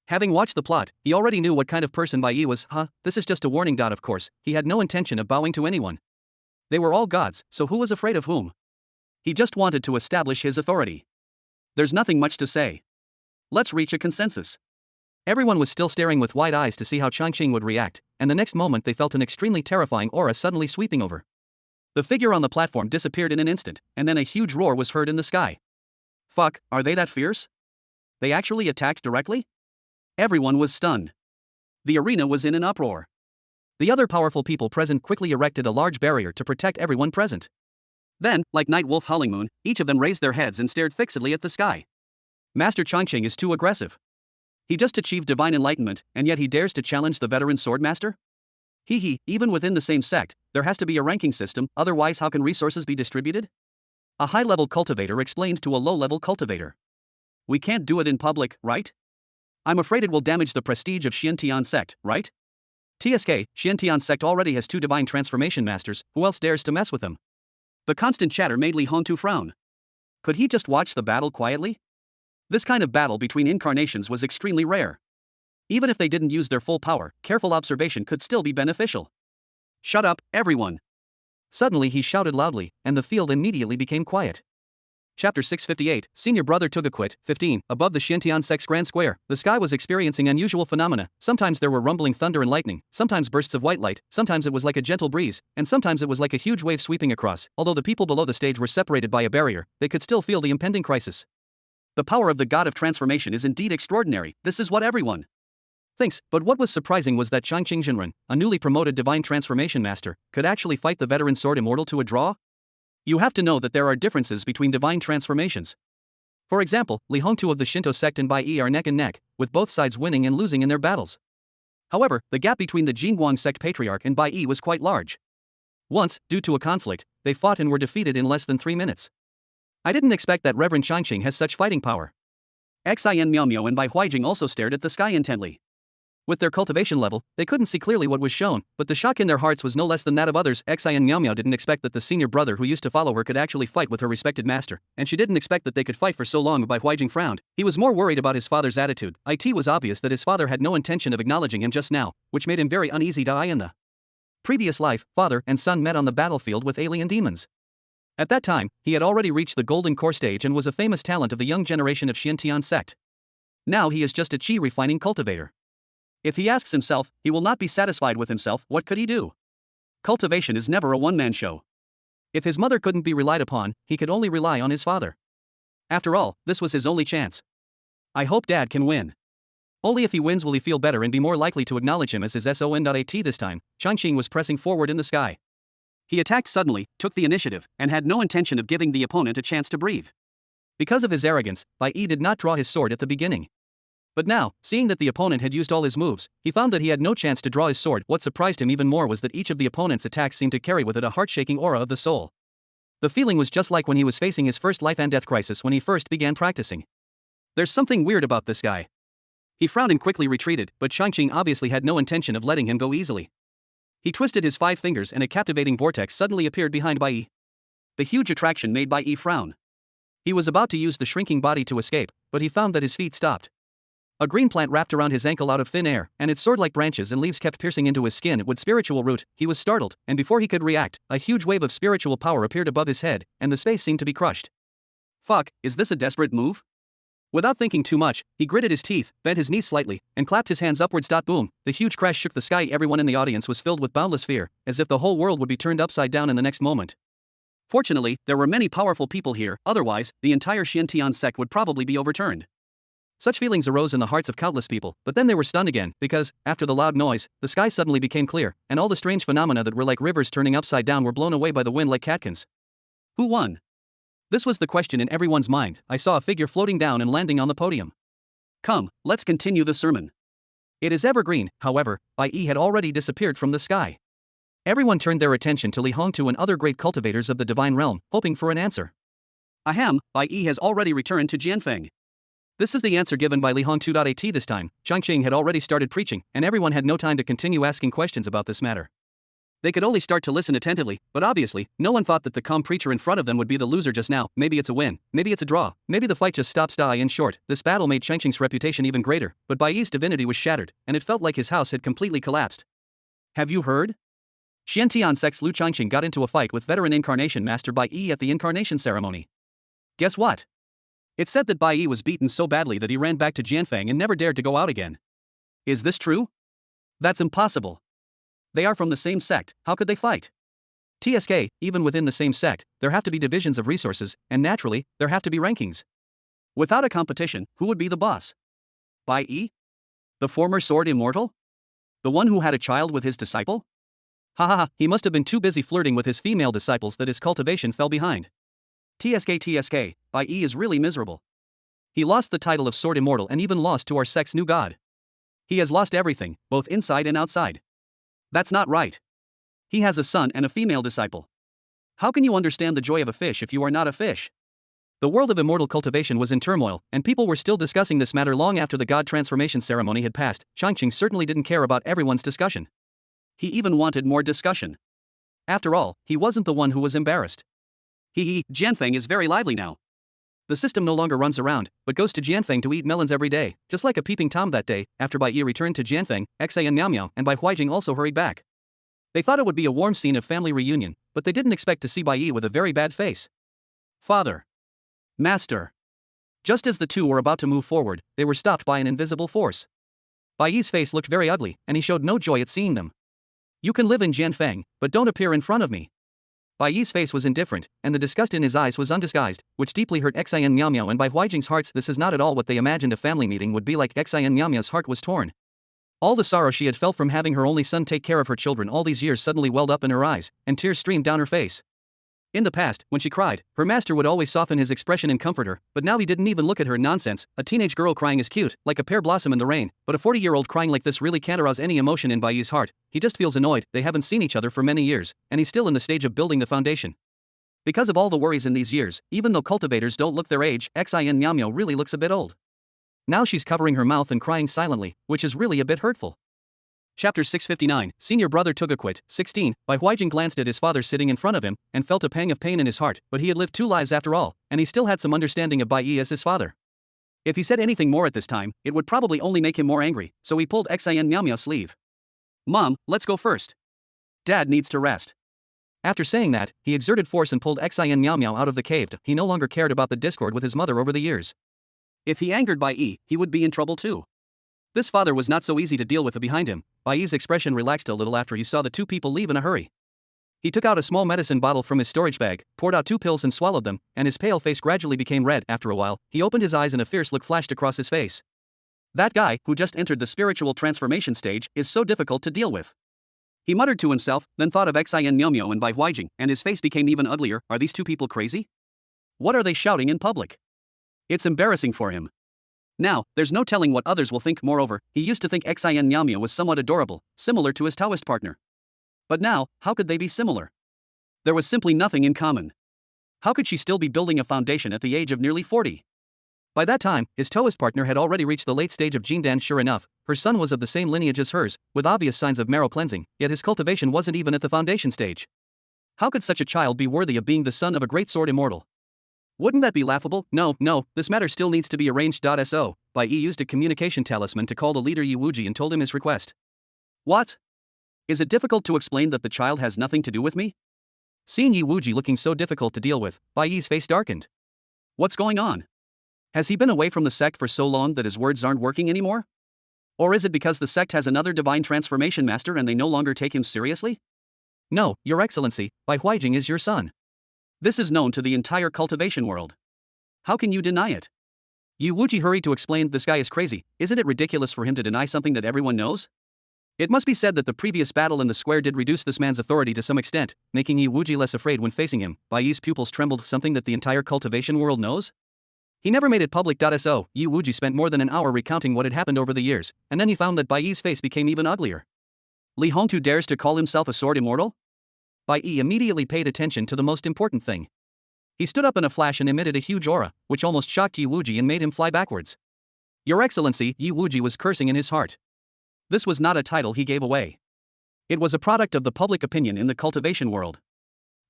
Having watched the plot, he already knew what kind of person Bai Yi was. This is just a warning. Of course, he had no intention of bowing to anyone. They were all gods, so who was afraid of whom? He just wanted to establish his authority. There's nothing much to say. Let's reach a consensus. Everyone was still staring with wide eyes to see how Chang Cheng would react, and the next moment they felt an extremely terrifying aura suddenly sweeping over. The figure on the platform disappeared in an instant, and then a huge roar was heard in the sky. Fuck, are they that fierce? They actually attacked directly? Everyone was stunned. The arena was in an uproar. The other powerful people present quickly erected a large barrier to protect everyone present. Then, like Night Wolf Howling Moon, each of them raised their heads and stared fixedly at the sky. Master Chang Cheng is too aggressive. He just achieved divine enlightenment, and yet he dares to challenge the veteran sword master? Even within the same sect, there has to be a ranking system, otherwise how can resources be distributed? A high-level cultivator explained to a low-level cultivator. We can't do it in public, right? I'm afraid it will damage the prestige of Xiantian sect, right? TSK, Xiantian sect already has two divine transformation masters, who else dares to mess with them? The constant chatter made Li Hongtu frown. Could he just watch the battle quietly? This kind of battle between incarnations was extremely rare. Even if they didn't use their full power, careful observation could still be beneficial. Shut up, everyone! Suddenly he shouted loudly, and the field immediately became quiet. Chapter 658, Senior Brother Tugaquit, 15. Above the Xiantian sect's grand square, the sky was experiencing unusual phenomena. Sometimes there were rumbling thunder and lightning, sometimes bursts of white light, sometimes it was like a gentle breeze, and sometimes it was like a huge wave sweeping across. Although the people below the stage were separated by a barrier, they could still feel the impending crisis. The power of the god of transformation is indeed extraordinary. This is what everyone thinks, but what was surprising was that Chang Jinren, a newly promoted divine transformation master, could actually fight the veteran sword immortal to a draw? You have to know that there are differences between divine transformations. For example, Li Hongtu of the Shinto sect and Bai Yi are neck and neck, with both sides winning and losing in their battles. However, the gap between the Jingguang sect patriarch and Bai Yi was quite large. Once, due to a conflict, they fought and were defeated in less than 3 minutes. I didn't expect that Reverend Chang Cheng has such fighting power. Xin Miao Miao and Bai Huijing also stared at the sky intently. With their cultivation level, they couldn't see clearly what was shown, but the shock in their hearts was no less than that of others. Xin Miao Miao didn't expect that the senior brother who used to follow her could actually fight with her respected master, and she didn't expect that they could fight for so long. Bai Huijing frowned. He was more worried about his father's attitude. It was obvious that his father had no intention of acknowledging him just now, which made him very uneasy. In the previous life, father and son met on the battlefield with alien demons. At that time, he had already reached the golden core stage and was a famous talent of the young generation of Xiantian sect. Now he is just a chi refining cultivator. If he asks himself, he will not be satisfied with himself. What could he do? Cultivation is never a one-man show. If his mother couldn't be relied upon, he could only rely on his father. After all, this was his only chance. I hope Dad can win. Only if he wins will he feel better and be more likely to acknowledge him as his son. At this time, Chang Cheng was pressing forward in the sky. He attacked suddenly, took the initiative, and had no intention of giving the opponent a chance to breathe. Because of his arrogance, Bai Yi did not draw his sword at the beginning. But now, seeing that the opponent had used all his moves, he found that he had no chance to draw his sword. What surprised him even more was that each of the opponent's attacks seemed to carry with it a heart-shaking aura of the soul. The feeling was just like when he was facing his first life and death crisis when he first began practicing. There's something weird about this guy. He frowned and quickly retreated, but Chang Cheng obviously had no intention of letting him go easily. He twisted his 5 fingers and a captivating vortex suddenly appeared behind Bai Yi. The huge attraction made Bai Yi frown. He was about to use the shrinking body to escape, but he found that his feet stopped. A green plant wrapped around his ankle out of thin air, and its sword-like branches and leaves kept piercing into his skin. With spiritual root, he was startled, and before he could react, a huge wave of spiritual power appeared above his head, and the space seemed to be crushed. Fuck, is this a desperate move? Without thinking too much, he gritted his teeth, bent his knees slightly, and clapped his hands upwards. Boom, the huge crash shook the sky. Everyone in the audience was filled with boundless fear, as if the whole world would be turned upside down in the next moment. Fortunately, there were many powerful people here, otherwise, the entire Xiantian sect would probably be overturned. Such feelings arose in the hearts of countless people, but then they were stunned again, because, after the loud noise, the sky suddenly became clear, and all the strange phenomena that were like rivers turning upside down were blown away by the wind like catkins. Who won? This was the question in everyone's mind. I saw a figure floating down and landing on the podium. Come, let's continue the sermon. It is evergreen, however, Bai Yi had already disappeared from the sky. Everyone turned their attention to Li Hongtu and other great cultivators of the divine realm, hoping for an answer. Ahem, Bai Yi has already returned to Jianfeng. This is the answer given by Li Hongtu. This time, Changqing had already started preaching, and everyone had no time to continue asking questions about this matter. They could only start to listen attentively, but obviously, no one thought that the calm preacher in front of them would be the loser just now. Maybe it's a win, maybe it's a draw, maybe the fight just stops. In short, this battle made Changqing's reputation even greater, but Bai Yi's divinity was shattered, and it felt like his house had completely collapsed. Have you heard? Xiantian sect's Lu Changqing got into a fight with veteran incarnation master Bai Yi at the incarnation ceremony. Guess what? It's said that Bai Yi was beaten so badly that he ran back to Jianfeng and never dared to go out again. Is this true? That's impossible. They are from the same sect, how could they fight? TSK, even within the same sect, there have to be divisions of resources, and naturally, there have to be rankings. Without a competition, who would be the boss? Bai Yi? The former sword immortal? The one who had a child with his disciple? Ha, he must have been too busy flirting with his female disciples that his cultivation fell behind. TSK, Bai Yi is really miserable. He lost the title of sword immortal and even lost to our sect's new god. He has lost everything, both inside and outside. That's not right. He has a son and a female disciple. How can you understand the joy of a fish if you are not a fish? The world of immortal cultivation was in turmoil, and people were still discussing this matter long after the god transformation ceremony had passed. Changqing certainly didn't care about everyone's discussion. He even wanted more discussion. After all, he wasn't the one who was embarrassed. Jianfeng is very lively now. The system no longer runs around, but goes to Jianfeng to eat melons every day, just like a peeping Tom that day. After Bai Yi returned to Jianfeng, Xie and Miao Miao and Bai Huijing also hurried back. They thought it would be a warm scene of family reunion, but they didn't expect to see Bai Yi with a very bad face. Father. Master. Just as the two were about to move forward, they were stopped by an invisible force. Bai Yi's face looked very ugly, and he showed no joy at seeing them. You can live in Jianfeng, but don't appear in front of me. Bai Yi's face was indifferent, and the disgust in his eyes was undisguised, which deeply hurt Xie and Miao Miao and Bai Huijing's hearts. This is not at all what they imagined a family meeting would be like. Xie and Miao Miao's heart was torn. All the sorrow she had felt from having her only son take care of her children all these years suddenly welled up in her eyes, and tears streamed down her face. In the past, when she cried, her master would always soften his expression and comfort her, but now he didn't even look at her. Nonsense, a teenage girl crying is cute, like a pear blossom in the rain, but a 40-year-old crying like this really can't arouse any emotion in Bai Yi's heart. He just feels annoyed. They haven't seen each other for many years, and he's still in the stage of building the foundation. Because of all the worries in these years, even though cultivators don't look their age, Xie and Miao Miao really looks a bit old. Now she's covering her mouth and crying silently, which is really a bit hurtful. Chapter 659, Senior Brother Tugaquit, 16, Bai Huijing glanced at his father sitting in front of him, and felt a pang of pain in his heart, but he had lived 2 lives after all, and he still had some understanding of Bai Yi as his father. If he said anything more at this time, it would probably only make him more angry, so he pulled Xie and Miao Miao's sleeve. Mom, let's go first. Dad needs to rest. After saying that, he exerted force and pulled Xie and Miao Miao out of the cave. He no longer cared about the discord with his mother over the years. If he angered Bai Yi, he would be in trouble too. This father was not so easy to deal with. Behind him, Bai Yi's expression relaxed a little after he saw the 2 people leave in a hurry. He took out a small medicine bottle from his storage bag, poured out 2 pills and swallowed them, and his pale face gradually became red. After a while, he opened his eyes and a fierce look flashed across his face. That guy, who just entered the spiritual transformation stage, is so difficult to deal with. He muttered to himself, then thought of Xie and Miao Miao and Bai Huijing, and his face became even uglier. Are these 2 people crazy? What are they shouting in public? It's embarrassing for him. Now, there's no telling what others will think. Moreover, he used to think Xie and Miao Miao was somewhat adorable, similar to his Taoist partner. But now, how could they be similar? There was simply nothing in common. How could she still be building a foundation at the age of nearly 40? By that time, his Taoist partner had already reached the late stage of Jindan. Sure enough, her son was of the same lineage as hers, with obvious signs of marrow cleansing, yet his cultivation wasn't even at the foundation stage. How could such a child be worthy of being the son of a great sword immortal? Wouldn't that be laughable? No, this matter still needs to be arranged. So, Bai Yi used a communication talisman to call the leader Yi Wuji and told him his request. What? Is it difficult to explain that the child has nothing to do with me? Seeing Yi Wuji looking so difficult to deal with, Bai Yi's face darkened. What's going on? Has he been away from the sect for so long that his words aren't working anymore? Or is it because the sect has another divine transformation master and they no longer take him seriously? No, Your Excellency, Bai Huijing is your son. This is known to the entire cultivation world. How can you deny it? Yu Wuji hurried to explain, this guy is crazy, isn't it ridiculous for him to deny something that everyone knows? It must be said that the previous battle in the square did reduce this man's authority to some extent, making Yu Wuji less afraid when facing him. Bai Yi's pupils trembled, something that the entire cultivation world knows? He never made it public. So, Yu Wuji spent more than an hour recounting what had happened over the years, and then he found that Bai Yi's face became even uglier. Li Hongtu dares to call himself a sword immortal? Bai Yi immediately paid attention to the most important thing. He stood up in a flash and emitted a huge aura, which almost shocked Yu Wuji and made him fly backwards. Your Excellency, Yu Wuji was cursing in his heart. This was not a title he gave away. It was a product of the public opinion in the cultivation world.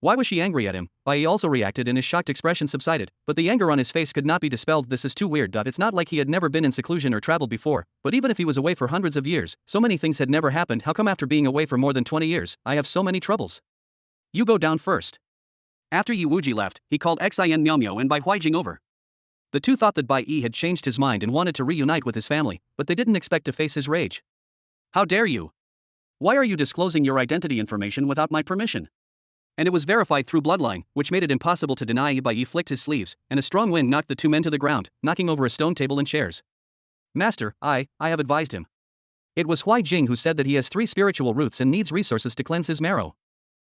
Why was she angry at him? Bai Yi also reacted and his shocked expression subsided, but the anger on his face could not be dispelled. This is too weird. It's not like he had never been in seclusion or traveled before, but even if he was away for hundreds of years, so many things had never happened. How come after being away for more than 20 years, I have so many troubles? You go down first. After Yu Wuji left, he called Xin Miao and Bai Huijing over. The two thought that Bai Yi had changed his mind and wanted to reunite with his family, but they didn't expect to face his rage. How dare you? Why are you disclosing your identity information without my permission? And it was verified through bloodline, which made it impossible to deny. Bai Yi flicked his sleeves, and a strong wind knocked the two men to the ground, knocking over a stone table and chairs. Master, I have advised him. It was Huijing who said that he has 3 spiritual roots and needs resources to cleanse his marrow.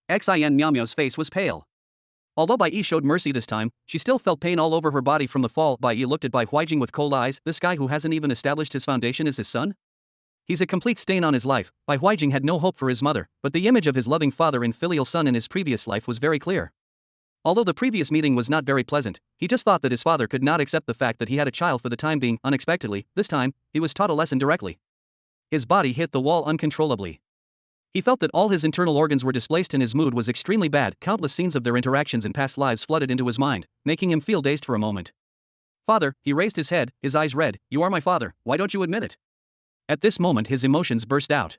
Xin Miao's face was pale. Although Bai Yi showed mercy this time, she still felt pain all over her body from the fall. Bai Yi looked at Bai Huijing with cold eyes. This guy who hasn't even established his foundation is his son? He's a complete stain on his life. Bai Huijing had no hope for his mother, but the image of his loving father and filial son in his previous life was very clear. Although the previous meeting was not very pleasant, he just thought that his father could not accept the fact that he had a child for the time being. Unexpectedly, this time, he was taught a lesson directly. His body hit the wall uncontrollably. He felt that all his internal organs were displaced and his mood was extremely bad. Countless scenes of their interactions in past lives flooded into his mind, making him feel dazed for a moment. Father, he raised his head, his eyes red. You are my father, why don't you admit it? At this moment his emotions burst out.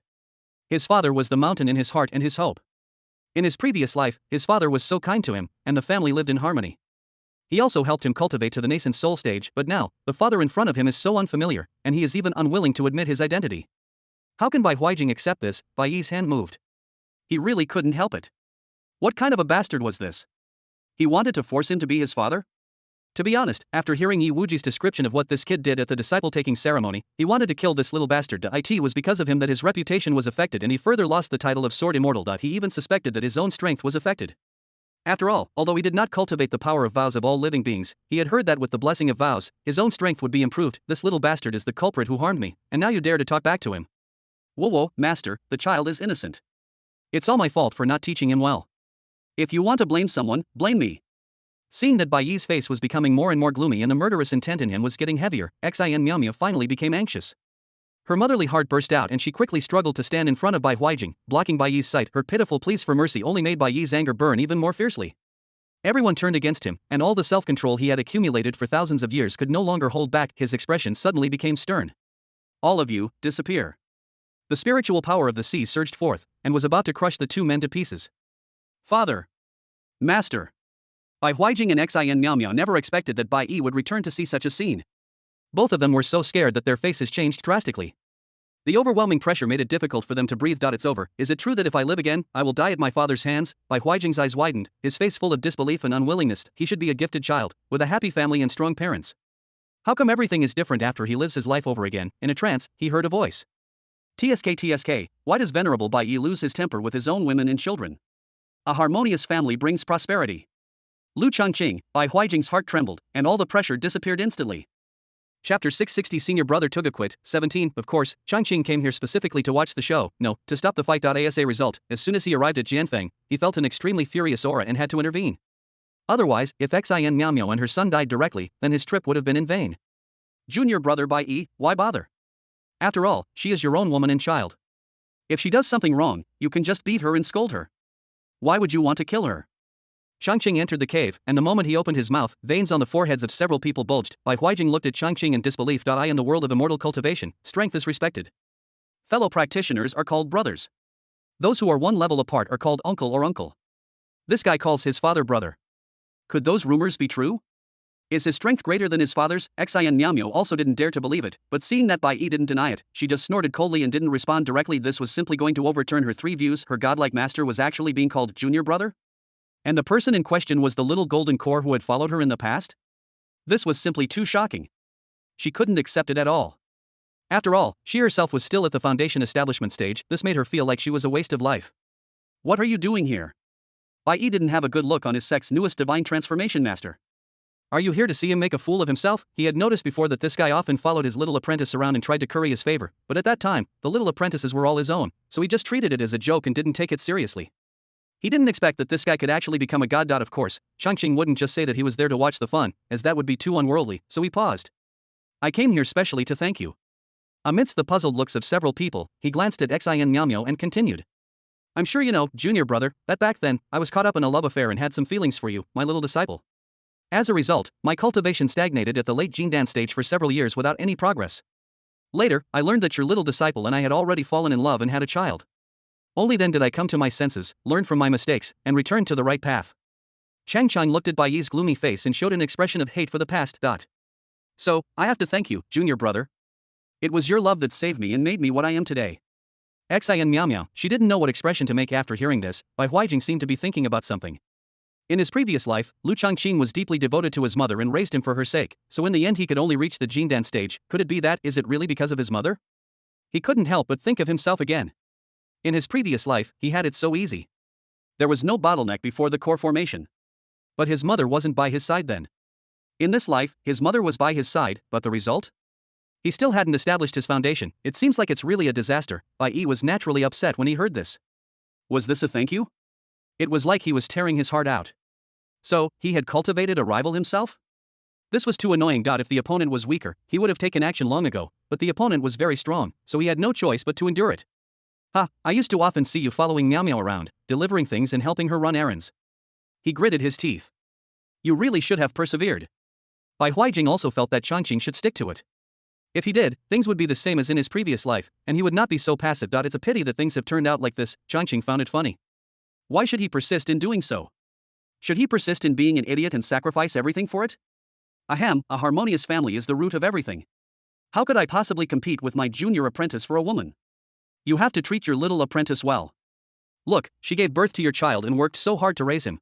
His father was the mountain in his heart and his hope. In his previous life, his father was so kind to him, and the family lived in harmony. He also helped him cultivate to the nascent soul stage, but now, the father in front of him is so unfamiliar, and he is even unwilling to admit his identity. How can Bai Huijing accept this? Bai Yi's hand moved. He really couldn't help it. What kind of a bastard was this? He wanted to force him to be his father? To be honest, after hearing Yu Wuji's description of what this kid did at the disciple-taking ceremony, he wanted to kill this little bastard. It was because of him that his reputation was affected and he further lost the title of Sword Immortal. He even suspected that his own strength was affected. After all, although he did not cultivate the power of vows of all living beings, he had heard that with the blessing of vows, his own strength would be improved. This little bastard is the culprit who harmed me, and now you dare to talk back to him. Whoa, master, the child is innocent. It's all my fault for not teaching him well. If you want to blame someone, blame me. Seeing that Bai Yi's face was becoming more and more gloomy and the murderous intent in him was getting heavier, Xin Miao finally became anxious. Her motherly heart burst out and she quickly struggled to stand in front of Bai Huijing, blocking Bai Yi's sight. Her pitiful pleas for mercy only made Bai Yi's anger burn even more fiercely. Everyone turned against him, and all the self-control he had accumulated for thousands of years could no longer hold back. His expression suddenly became stern. All of you, disappear. The spiritual power of the sea surged forth, and was about to crush the two men to pieces. Father! Master! Bai Huijing and Xin Miao never expected that Bai Yi would return to see such a scene. Both of them were so scared that their faces changed drastically. The overwhelming pressure made it difficult for them to breathe. It's over. Is it true that if I live again, I will die at my father's hands? Bai Huijing's eyes widened, his face full of disbelief and unwillingness. He should be a gifted child, with a happy family and strong parents. How come everything is different after he lives his life over again? In a trance, he heard a voice. TSK, why does Venerable Bai Yi lose his temper with his own women and children? A harmonious family brings prosperity. Lu Changqing, Bai Huijing's heart trembled, and all the pressure disappeared instantly. Chapter 660 Senior Brother Tuga quit, 17. Of course, Changqing came here specifically to watch the show, no, to stop the fight. Asa result, as soon as he arrived at Jianfeng, he felt an extremely furious aura and had to intervene. Otherwise, if Xin Miao and her son died directly, then his trip would have been in vain. Junior Brother Bai Yi, why bother? After all, she is your own woman and child. If she does something wrong, you can just beat her and scold her. Why would you want to kill her? Changqing entered the cave, and the moment he opened his mouth, veins on the foreheads of several people bulged. Bai Huijing looked at Changqing in disbelief. In the world of immortal cultivation, strength is respected. Fellow practitioners are called brothers. Those who are one level apart are called uncle or uncle. This guy calls his father brother. Could those rumors be true? Is his strength greater than his father's? Xin Miao also didn't dare to believe it, but seeing that Bai Yi didn't deny it, she just snorted coldly and didn't respond directly. This was simply going to overturn her 3 views. Her godlike master was actually being called junior brother? And the person in question was the little golden core who had followed her in the past? This was simply too shocking. She couldn't accept it at all. After all, she herself was still at the foundation establishment stage. This made her feel like she was a waste of life. What are you doing here? Bai Yi didn't have a good look on his sect's newest divine transformation master. Are you here to see him make a fool of himself? He had noticed before that this guy often followed his little apprentice around and tried to curry his favor, but at that time, the little apprentices were all his own, so he just treated it as a joke and didn't take it seriously. He didn't expect that this guy could actually become a god. Of course, Changqing wouldn't just say that he was there to watch the fun, as that would be too unworldly, so he paused. I came here specially to thank you. Amidst the puzzled looks of several people, he glanced at Xin Miao Miao and continued. I'm sure you know, junior brother, that back then, I was caught up in a love affair and had some feelings for you, my little disciple. As a result, my cultivation stagnated at the late Jindan stage for several years without any progress. Later, I learned that your little disciple and I had already fallen in love and had a child. Only then did I come to my senses, learn from my mistakes, and return to the right path. Changqing looked at Bai Yi's gloomy face and showed an expression of hate for the past. So, I have to thank you, junior brother. It was your love that saved me and made me what I am today. Xin Miao Miao, she didn't know what expression to make after hearing this. Bai Huijing seemed to be thinking about something. In his previous life, Lu Changqing was deeply devoted to his mother and raised him for her sake, so in the end he could only reach the Jindan stage. Could it be that? Is it really because of his mother? He couldn't help but think of himself again. In his previous life, he had it so easy. There was no bottleneck before the core formation. But his mother wasn't by his side then. In this life, his mother was by his side, but the result? He still hadn't established his foundation. It seems like it's really a disaster. Bai Yi was naturally upset when he heard this. Was this a thank you? It was like he was tearing his heart out. So, he had cultivated a rival himself? This was too annoying. If the opponent was weaker, he would have taken action long ago, but the opponent was very strong, so he had no choice but to endure it. I used to often see you following Miao Miao around, delivering things and helping her run errands. He gritted his teeth. You really should have persevered. Bai Huijing also felt that Changqing should stick to it. If he did, things would be the same as in his previous life, and he would not be so passive. It's a pity that things have turned out like this. Changqing found it funny. Why should he persist in doing so? Should he persist in being an idiot and sacrifice everything for it? A harmonious family is the root of everything. How could I possibly compete with my junior apprentice for a woman? You have to treat your little apprentice well. Look, she gave birth to your child and worked so hard to raise him.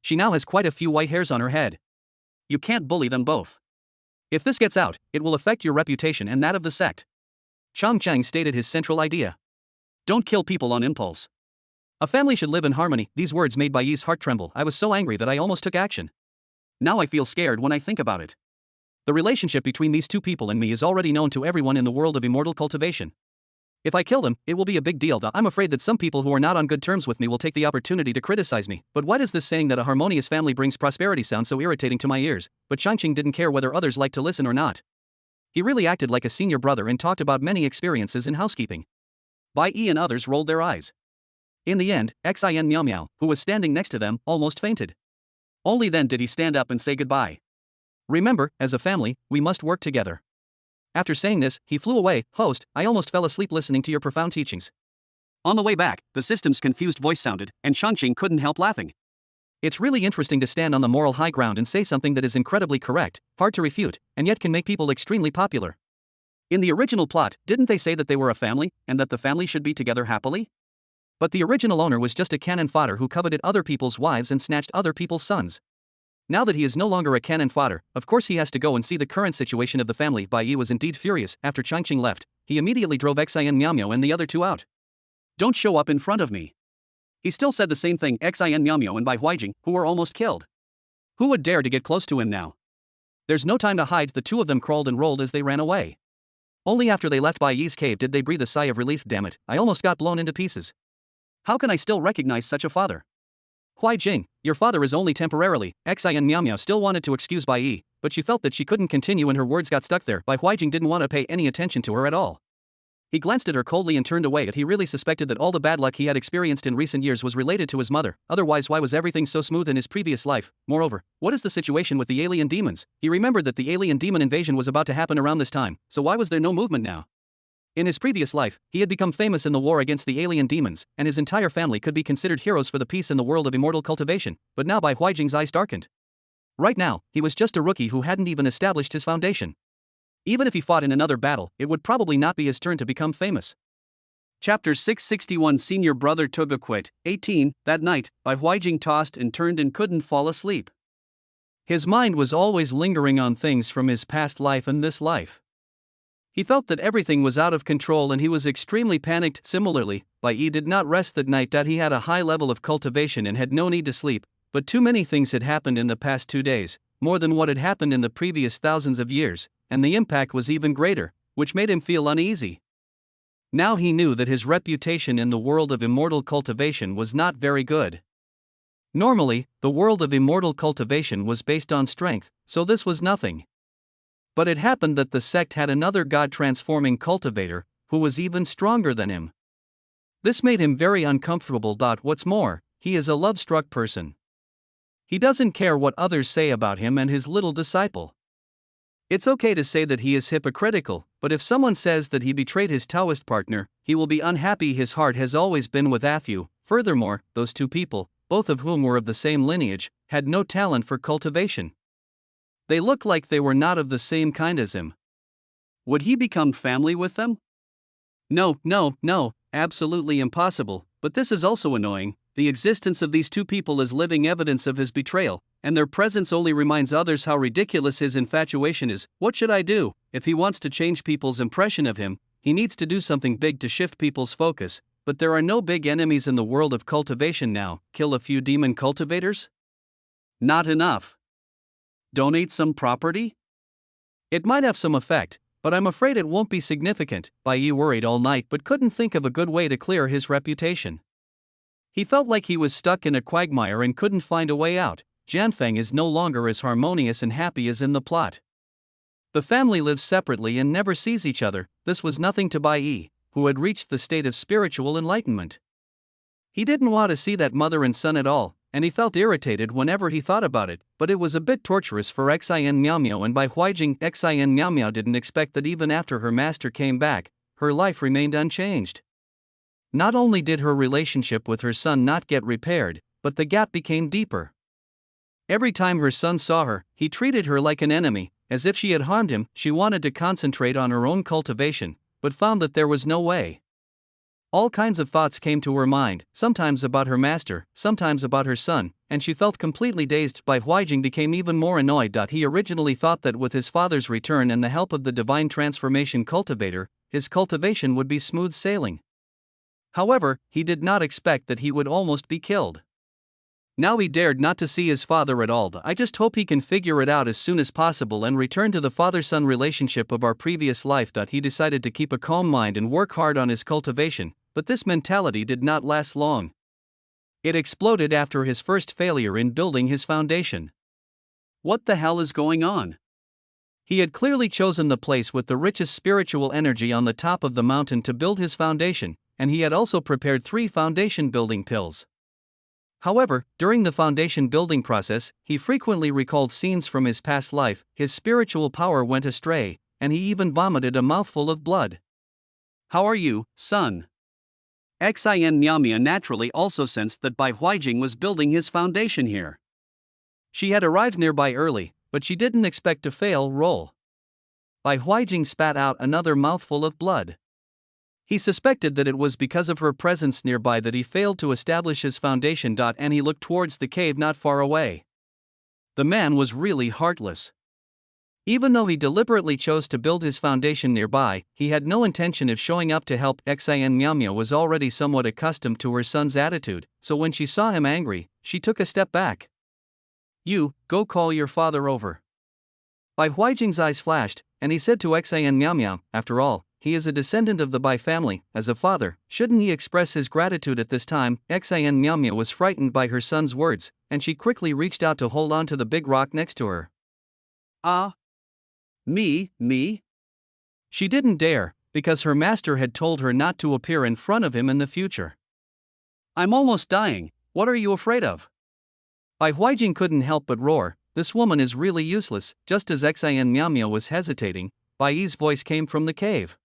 She now has quite a few white hairs on her head. You can't bully them both. If this gets out, it will affect your reputation and that of the sect. Changqing stated his central idea. Don't kill people on impulse. A family should live in harmony. These words made Bai Yi's heart tremble. I was so angry that I almost took action. Now I feel scared when I think about it. The relationship between these two people and me is already known to everyone in the world of immortal cultivation. If I kill them, it will be a big deal. I'm afraid that some people who are not on good terms with me will take the opportunity to criticize me. But why does this saying that a harmonious family brings prosperity sound so irritating to my ears? But Changqing didn't care whether others liked to listen or not. He really acted like a senior brother and talked about many experiences in housekeeping. Bai Yi and others rolled their eyes. In the end, Xin Miao Miao, who was standing next to them, almost fainted. Only then did he stand up and say goodbye. Remember, as a family, we must work together. After saying this, he flew away. Host, I almost fell asleep listening to your profound teachings. On the way back, the system's confused voice sounded, and Changqing couldn't help laughing. It's really interesting to stand on the moral high ground and say something that is incredibly correct, hard to refute, and yet can make people extremely popular. In the original plot, didn't they say that they were a family, and that the family should be together happily? But the original owner was just a cannon fodder who coveted other people's wives and snatched other people's sons. Now that he is no longer a cannon fodder, of course he has to go and see the current situation of the family. Bai Yi was indeed furious. After Changqing left, he immediately drove Xin Miao Miao and the other two out. Don't show up in front of me. He still said the same thing. Xin Miao Miao and Bai Huijing, who were almost killed. Who would dare to get close to him now? There's no time to hide. The two of them crawled and rolled as they ran away. Only after they left Bai Yi's cave did they breathe a sigh of relief. Damn it, I almost got blown into pieces. How can I still recognize such a father? Huijing, your father is only temporarily. Xin Miao Miao still wanted to excuse Bai Yi, but she felt that she couldn't continue and her words got stuck there. Bai Huijing didn't want to pay any attention to her at all. He glanced at her coldly and turned away. He really suspected that all the bad luck he had experienced in recent years was related to his mother. Otherwise, why was everything so smooth in his previous life? Moreover, what is the situation with the alien demons? He remembered that the alien demon invasion was about to happen around this time, so why was there no movement now? In his previous life, he had become famous in the war against the alien demons, and his entire family could be considered heroes for the peace in the world of immortal cultivation, but now Bai Huijing's eyes darkened. Right now, he was just a rookie who hadn't even established his foundation. Even if he fought in another battle, it would probably not be his turn to become famous. Chapter 661 Senior brother Toga quit, 18, that night, Bai Huijing tossed and turned and couldn't fall asleep. His mind was always lingering on things from his past life and this life. He felt that everything was out of control and he was extremely panicked. Similarly, Bai Yi did not rest that night. He had a high level of cultivation and had no need to sleep, but too many things had happened in the past 2 days, more than what had happened in the previous thousands of years, and the impact was even greater, which made him feel uneasy. Now he knew that his reputation in the world of immortal cultivation was not very good. Normally, the world of immortal cultivation was based on strength, so this was nothing. But it happened that the sect had another god-transforming cultivator, who was even stronger than him. This made him very uncomfortable. What's more, he is a love-struck person. He doesn't care what others say about him and his little disciple. It's okay to say that he is hypocritical, but if someone says that he betrayed his Taoist partner, he will be unhappy. His heart has always been with Afu. Furthermore, those two people, both of whom were of the same lineage, had no talent for cultivation. They looked like they were not of the same kind as him. Would he become family with them? No, absolutely impossible, but this is also annoying. The existence of these two people is living evidence of his betrayal, and their presence only reminds others how ridiculous his infatuation is. What should I do? If he wants to change people's impression of him, he needs to do something big to shift people's focus, but there are no big enemies in the world of cultivation now. Kill a few demon cultivators? Not enough. Donate some property? It might have some effect, but I'm afraid it won't be significant. Bai Yi worried all night but couldn't think of a good way to clear his reputation. He felt like he was stuck in a quagmire and couldn't find a way out. Jianfeng is no longer as harmonious and happy as in the plot. The family lives separately and never sees each other. This was nothing to Bai Yi, who had reached the state of spiritual enlightenment. He didn't want to see that mother and son at all, and he felt irritated whenever he thought about it, but it was a bit torturous for Xin Miao Miao and Bai Huijing. Xin Miao Miao didn't expect that even after her master came back, her life remained unchanged. Not only did her relationship with her son not get repaired, but the gap became deeper. Every time her son saw her, he treated her like an enemy, as if she had harmed him. She wanted to concentrate on her own cultivation, but found that there was no way. All kinds of thoughts came to her mind, sometimes about her master, sometimes about her son, and she felt completely dazed. Bai Huijing became even more annoyed. He originally thought that with his father's return and the help of the divine transformation cultivator, his cultivation would be smooth sailing. However, he did not expect that he would almost be killed. Now he dared not to see his father at all. I just hope he can figure it out as soon as possible and return to the father-son relationship of our previous life. He decided to keep a calm mind and work hard on his cultivation, but this mentality did not last long. It exploded after his first failure in building his foundation. What the hell is going on? He had clearly chosen the place with the richest spiritual energy on the top of the mountain to build his foundation, and he had also prepared 3 foundation building pills. However, during the foundation building process, he frequently recalled scenes from his past life. His spiritual power went astray, and he even vomited a mouthful of blood. How are you, son? Xin Miao Miao naturally also sensed that Bai Huijing was building his foundation here. She had arrived nearby early, but she didn't expect to fail. Roll. Bai Huijing spat out another mouthful of blood. He suspected that it was because of her presence nearby that he failed to establish his foundation. And he looked towards the cave not far away. The man was really heartless. Even though he deliberately chose to build his foundation nearby, he had no intention of showing up to help. Xin Miao Miao was already somewhat accustomed to her son's attitude, so when she saw him angry, she took a step back. You, go call your father over. Bai Huijing's eyes flashed, and he said to Xin Miao Miao, after all, he is a descendant of the Bai family. As a father, shouldn't he express his gratitude at this time? Xin Miao Miao was frightened by her son's words, and she quickly reached out to hold on to the big rock next to her. Me? She didn't dare, because her master had told her not to appear in front of him in the future. I'm almost dying, what are you afraid of? Bai Huijing couldn't help but roar, this woman is really useless. Just as Xin Miao Miao was hesitating, Bai Yi's voice came from the cave.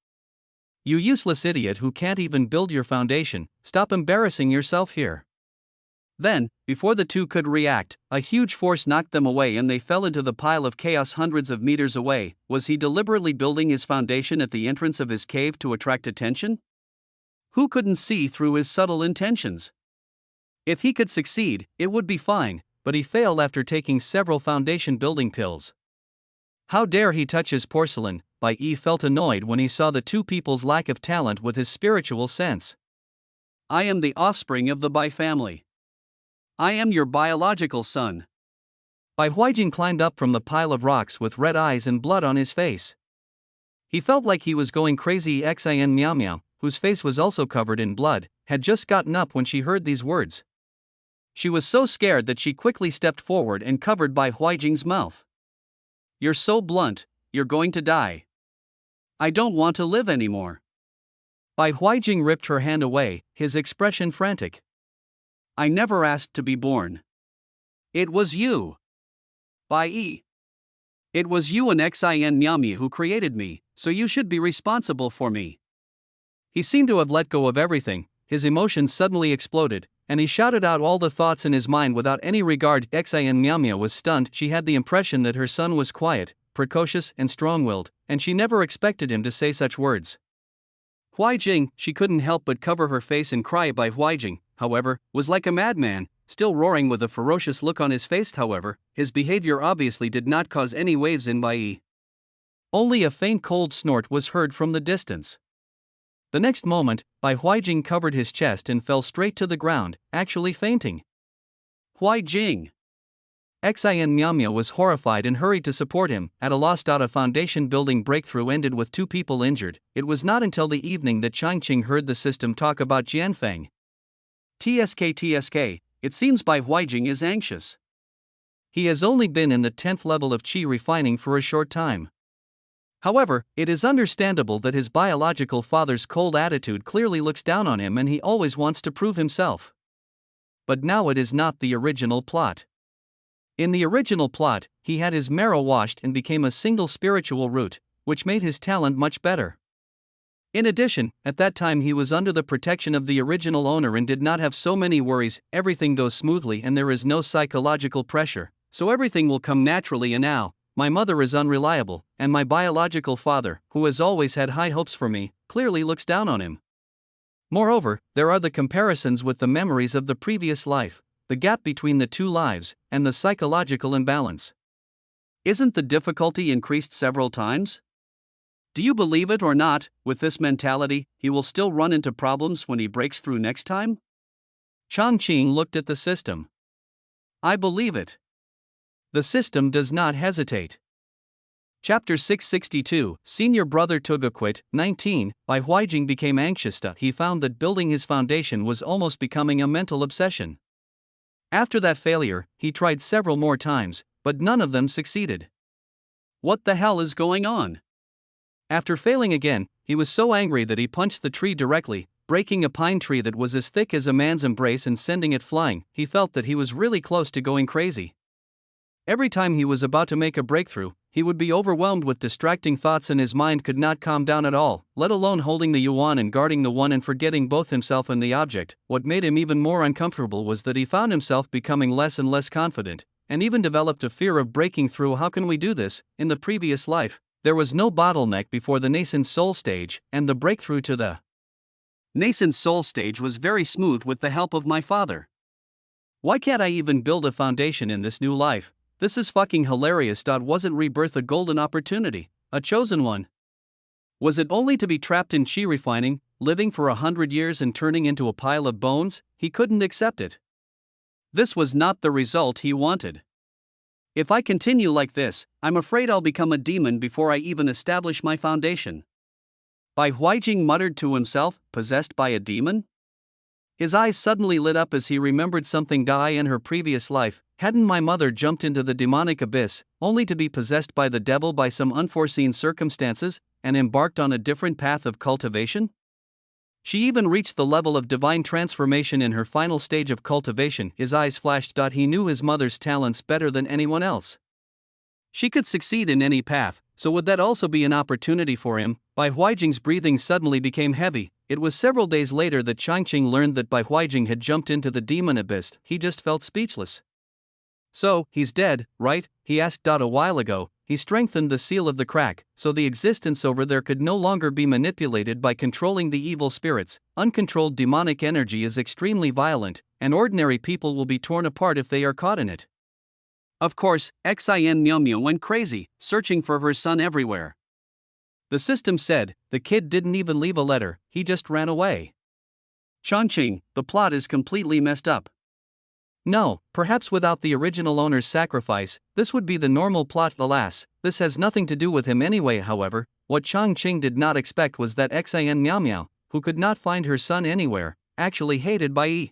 You useless idiot who can't even build your foundation, stop embarrassing yourself here. Then, before the two could react, a huge force knocked them away and they fell into the pile of chaos hundreds of meters away. Was he deliberately building his foundation at the entrance of his cave to attract attention? Who couldn't see through his subtle intentions? If he could succeed, it would be fine, but he failed after taking several foundation building pills. How dare he touch his porcelain? Bai Yi felt annoyed when he saw the two people's lack of talent with his spiritual sense. I am the offspring of the Bai family. I am your biological son. Bai Huijing climbed up from the pile of rocks with red eyes and blood on his face. He felt like he was going crazy. Xin Miao Miao, whose face was also covered in blood, had just gotten up when she heard these words. She was so scared that she quickly stepped forward and covered Bai Huijing's mouth. You're so blunt, you're going to die. I don't want to live anymore. Bai Huijing ripped her hand away, his expression frantic. I never asked to be born. It was you. Bai Yi. It was you and Xin Miami who created me, so you should be responsible for me. He seemed to have let go of everything, his emotions suddenly exploded, and he shouted out all the thoughts in his mind without any regard. Xin Miamia was stunned. She had the impression that her son was quiet, precocious and strong-willed, and she never expected him to say such words. Huijing, she couldn't help but cover her face and cry. Bai Huijing, however, was like a madman, still roaring with a ferocious look on his face. However, his behavior obviously did not cause any waves in Bai Yi. Only a faint cold snort was heard from the distance. The next moment, Bai Huijing covered his chest and fell straight to the ground, actually fainting. Huijing! Xin Miamia was horrified and hurried to support him. At a loss. A foundation building breakthrough ended with 2 people injured. It was not until the evening that Changqing heard the system talk about Jianfeng. TSK, it seems Bai Huijing is anxious. He has only been in the 10th level of qi refining for a short time. However, it is understandable that his biological father's cold attitude clearly looks down on him and he always wants to prove himself. But now it is not the original plot. In the original plot, he had his marrow washed and became a single spiritual root, which made his talent much better. In addition, at that time he was under the protection of the original owner and did not have so many worries. Everything goes smoothly and there is no psychological pressure, so everything will come naturally. And now, my mother is unreliable, and my biological father, who has always had high hopes for me, clearly looks down on him. Moreover, there are the comparisons with the memories of the previous life, the gap between the 2 lives, and the psychological imbalance. Isn't the difficulty increased several times? Do you believe it or not, with this mentality, he will still run into problems when he breaks through next time? Changqing looked at the system. I believe it. The system does not hesitate. Chapter 662, Senior Brother Togaquit, 19, Bai Huijing became anxious. He found that building his foundation was almost becoming a mental obsession. After that failure, he tried several more times, but none of them succeeded. What the hell is going on? After failing again, he was so angry that he punched the tree directly, breaking a pine tree that was as thick as a man's embrace and sending it flying. He felt that he was really close to going crazy. Every time he was about to make a breakthrough, he would be overwhelmed with distracting thoughts and his mind could not calm down at all, let alone holding the yuan and guarding the one and forgetting both himself and the object. What made him even more uncomfortable was that he found himself becoming less and less confident, and even developed a fear of breaking through. How can we do this? In the previous life, there was no bottleneck before the nascent soul stage, and the breakthrough to the nascent soul stage was very smooth with the help of my father. Why can't I even build a foundation in this new life? This is fucking hilarious. Wasn't rebirth a golden opportunity, a chosen one? Was it only to be trapped in qi refining, living for 100 years and turning into a pile of bones? He couldn't accept it. This was not the result he wanted. If I continue like this, I'm afraid I'll become a demon before I even establish my foundation. Bai Huijing muttered to himself, possessed by a demon? His eyes suddenly lit up as he remembered something. In her previous life, hadn't my mother jumped into the demonic abyss, only to be possessed by the devil by some unforeseen circumstances, and embarked on a different path of cultivation? She even reached the level of divine transformation in her final stage of cultivation. His eyes flashed. He knew his mother's talents better than anyone else. She could succeed in any path, so would that also be an opportunity for him? Bai Huijing's breathing suddenly became heavy. It was several days later that Changqing learned that Bai Huijing had jumped into the demon abyss. He just felt speechless. So, he's dead, right? He asked. A while ago, he strengthened the seal of the crack, so the existence over there could no longer be manipulated by controlling the evil spirits. Uncontrolled demonic energy is extremely violent, and ordinary people will be torn apart if they are caught in it. Of course, Xin Miao went crazy, searching for her son everywhere. The system said, the kid didn't even leave a letter, he just ran away. Chongqing, the plot is completely messed up. No, perhaps without the original owner's sacrifice, this would be the normal plot. Alas, this has nothing to do with him anyway. However, what Chongqing did not expect was that Xin Miao, who could not find her son anywhere, actually hated Bai Yi.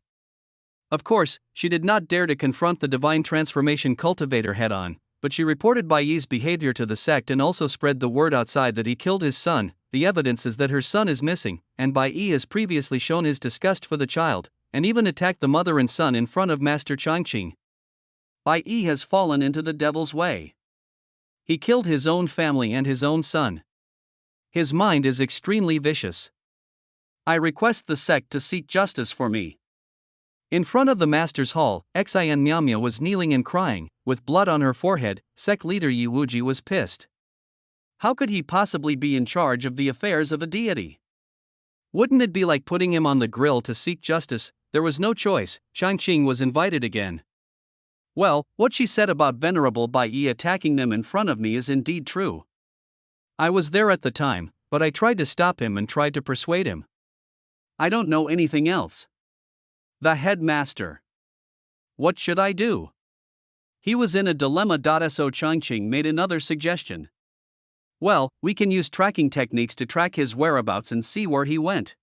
Of course, she did not dare to confront the divine transformation cultivator head-on, but she reported Bai Yi's behavior to the sect and also spread the word outside that he killed his son. The evidence is that her son is missing, and Bai Yi has previously shown his disgust for the child, and even attacked the mother and son in front of Master Chongqing. Bai Yi has fallen into the devil's way. He killed his own family and his own son. His mind is extremely vicious. I request the sect to seek justice for me. In front of the master's hall, Xin Miao was kneeling and crying, with blood on her forehead. Sect leader Yi Wuji was pissed. How could he possibly be in charge of the affairs of a deity? Wouldn't it be like putting him on the grill to seek justice? There was no choice. Chongqing was invited again. Well, what she said about Venerable Bai Yi attacking them in front of me is indeed true. I was there at the time, but I tried to stop him and tried to persuade him. I don't know anything else. The headmaster. What should I do? He was in a dilemma. So Chongqing made another suggestion. Well, we can use tracking techniques to track his whereabouts and see where he went.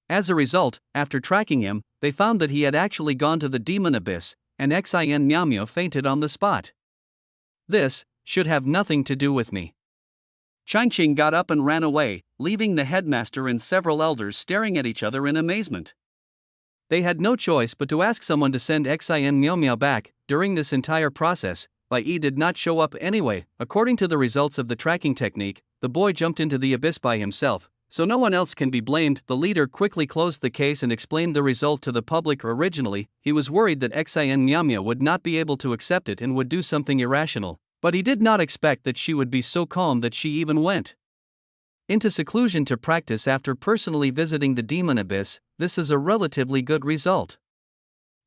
As a result, after tracking him, they found that he had actually gone to the demon abyss, and Xin Miao fainted on the spot. This should have nothing to do with me. Chongqing got up and ran away, leaving the headmaster and several elders staring at each other in amazement. They had no choice but to ask someone to send Xin Miao back. During this entire process, Bai Yi did not show up anyway. According to the results of the tracking technique, the boy jumped into the abyss by himself, so no one else can be blamed. The leader quickly closed the case and explained the result to the public. Originally, he was worried that Xin Miao would not be able to accept it and would do something irrational, but he did not expect that she would be so calm that she even went into seclusion to practice after personally visiting the demon abyss. This is a relatively good result.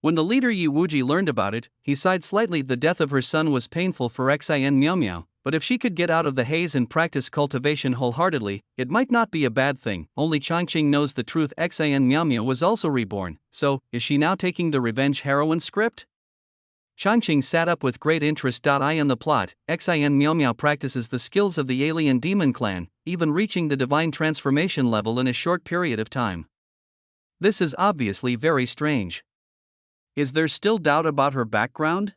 When the leader Yi Wuji learned about it, he sighed slightly. The death of her son was painful for Xin Miao, but if she could get out of the haze and practice cultivation wholeheartedly, it might not be a bad thing. Only Chongqing knows the truth. Xin Miao was also reborn, so is she now taking the revenge heroine script? Chongqing sat up with great interest. I in the plot, Xin Miao practices the skills of the alien demon clan, even reaching the divine transformation level in a short period of time. This is obviously very strange. Is there still doubt about her background?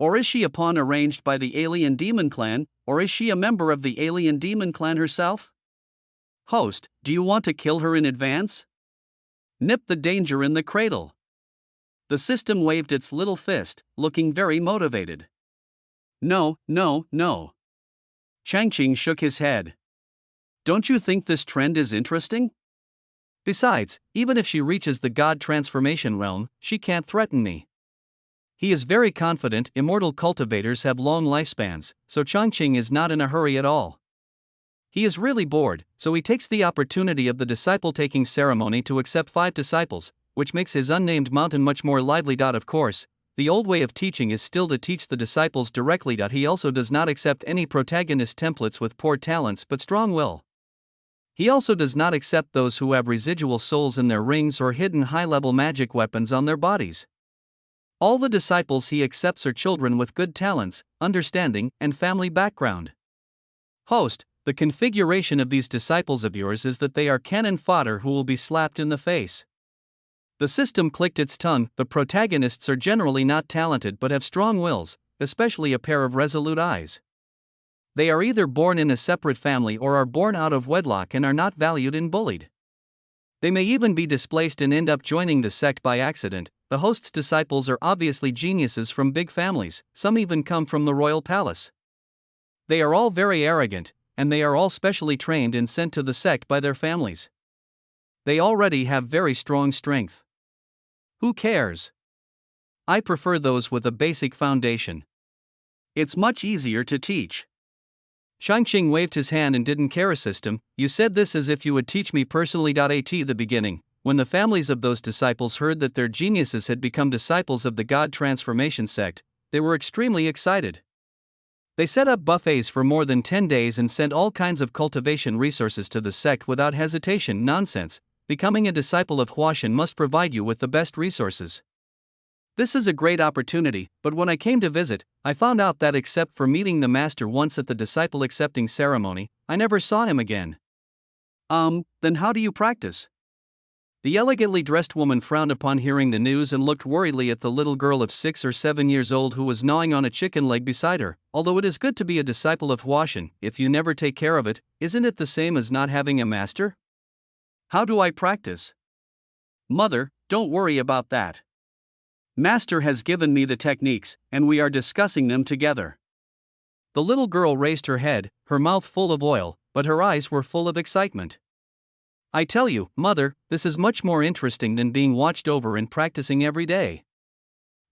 Or is she a pawn arranged by the alien demon clan, or is she a member of the alien demon clan herself? Host, do you want to kill her in advance? Nip the danger in the cradle. The system waved its little fist, looking very motivated. No. Chongqing shook his head. Don't you think this trend is interesting? Besides, even if she reaches the god transformation realm, she can't threaten me. He is very confident. Immortal cultivators have long lifespans, so Chongqing is not in a hurry at all. He is really bored, so he takes the opportunity of the disciple-taking ceremony to accept 5 disciples, which makes his unnamed mountain much more lively. Of course, the old way of teaching is still to teach the disciples directly. He also does not accept any protagonist templates with poor talents but strong will. He also does not accept those who have residual souls in their rings or hidden high-level magic weapons on their bodies. All the disciples he accepts are children with good talents, understanding, and family background. Host, the configuration of these disciples of yours is that they are cannon fodder who will be slapped in the face. The system clicked its tongue. The protagonists are generally not talented but have strong wills, especially a pair of resolute eyes. They are either born in a separate family or are born out of wedlock and are not valued and bullied. They may even be displaced and end up joining the sect by accident. The host's disciples are obviously geniuses from big families, some even come from the royal palace. They are all very arrogant, and they are all specially trained and sent to the sect by their families. They already have very strong strength. Who cares? I prefer those with a basic foundation. It's much easier to teach. Shangqing waved his hand and didn't care. A system, you said this as if you would teach me personally. At the beginning, when the families of those disciples heard that their geniuses had become disciples of the God Transformation sect, they were extremely excited. They set up buffets for more than 10 days and sent all kinds of cultivation resources to the sect without hesitation. Nonsense, becoming a disciple of Huashan must provide you with the best resources. This is a great opportunity, but when I came to visit, I found out that except for meeting the master once at the disciple accepting ceremony, I never saw him again. Then how do you practice? The elegantly dressed woman frowned upon hearing the news and looked worriedly at the little girl of 6 or 7 years old who was gnawing on a chicken leg beside her. Although it is good to be a disciple of Huashan, if you never take care of it, isn't it the same as not having a master? How do I practice? Mother, don't worry about that. Master has given me the techniques, and we are discussing them together. The little girl raised her head, her mouth full of oil, but her eyes were full of excitement. I tell you, Mother, this is much more interesting than being watched over and practicing every day.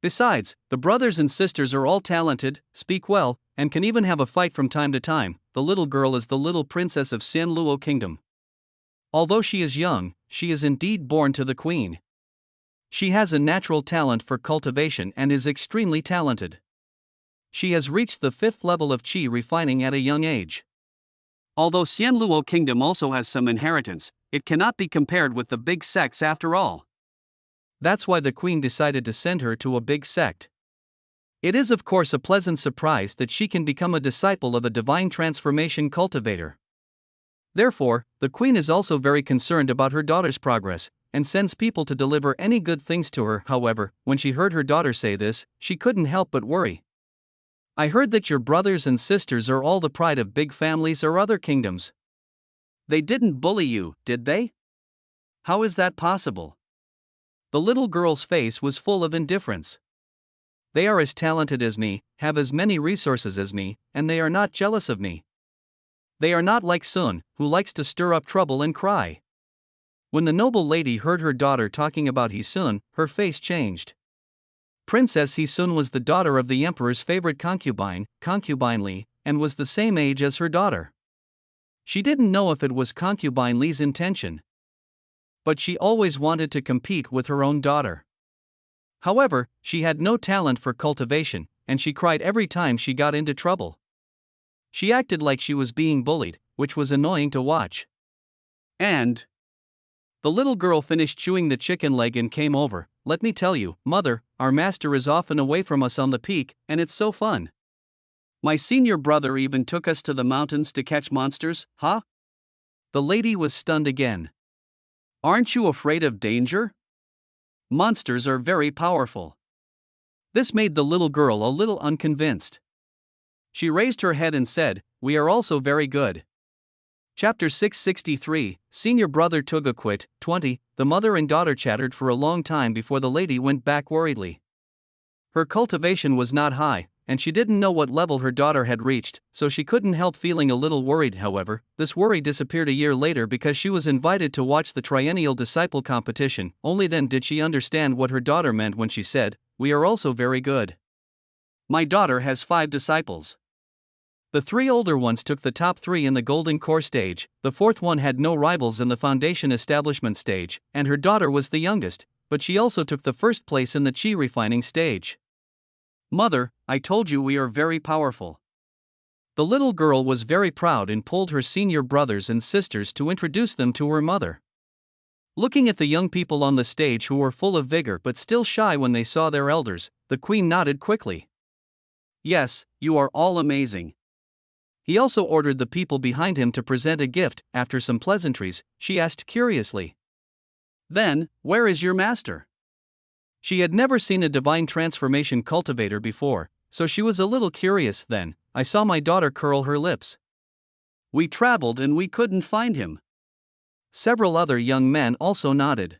Besides, the brothers and sisters are all talented, speak well, and can even have a fight from time to time. The little girl is the little princess of Sanluo Kingdom. Although she is young, she is indeed born to the queen. She has a natural talent for cultivation and is extremely talented. She has reached the 5th level of qi refining at a young age. Although Xianluo Kingdom also has some inheritance, it cannot be compared with the big sects after all. That's why the queen decided to send her to a big sect. It is of course a pleasant surprise that she can become a disciple of a divine transformation cultivator. Therefore, the queen is also very concerned about her daughter's progress, and sends people to deliver any good things to her. However, when she heard her daughter say this, she couldn't help but worry. I heard that your brothers and sisters are all the pride of big families or other kingdoms. They didn't bully you, did they? How is that possible? The little girl's face was full of indifference. They are as talented as me, have as many resources as me, and they are not jealous of me. They are not like Sun, who likes to stir up trouble and cry. When the noble lady heard her daughter talking about Hisun, her face changed. Princess Hisun was the daughter of the emperor's favorite concubine, Concubine Li, and was the same age as her daughter. She didn't know if it was Concubine Li's intention, but she always wanted to compete with her own daughter. However, she had no talent for cultivation, and she cried every time she got into trouble. She acted like she was being bullied, which was annoying to watch. And the little girl finished chewing the chicken leg and came over. Let me tell you, Mother, our master is often away from us on the peak, and it's so fun. My senior brother even took us to the mountains to catch monsters, huh? The lady was stunned again. Aren't you afraid of danger? Monsters are very powerful. This made the little girl a little unconvinced. She raised her head and said, We are also very good. Chapter 663, Senior Brother Tuga quit. 20. The mother and daughter chattered for a long time before the lady went back worriedly. Her cultivation was not high, and she didn't know what level her daughter had reached, so she couldn't help feeling a little worried. However, this worry disappeared a year later because she was invited to watch the triennial disciple competition. Only then did she understand what her daughter meant when she said, We are also very good. My daughter has 5 disciples. The 3 older ones took the top 3 in the Golden Core stage, the 4th one had no rivals in the Foundation Establishment stage, and her daughter was the youngest, but she also took the 1st place in the Qi Refining stage. Mother, I told you we are very powerful. The little girl was very proud and pulled her senior brothers and sisters to introduce them to her mother. Looking at the young people on the stage who were full of vigor but still shy when they saw their elders, the queen nodded quickly. Yes, you are all amazing. He also ordered the people behind him to present a gift. After some pleasantries, she asked curiously, Then, where is your master? She had never seen a divine transformation cultivator before, so she was a little curious. Then, I saw my daughter curl her lips. We traveled and we couldn't find him. Several other young men also nodded.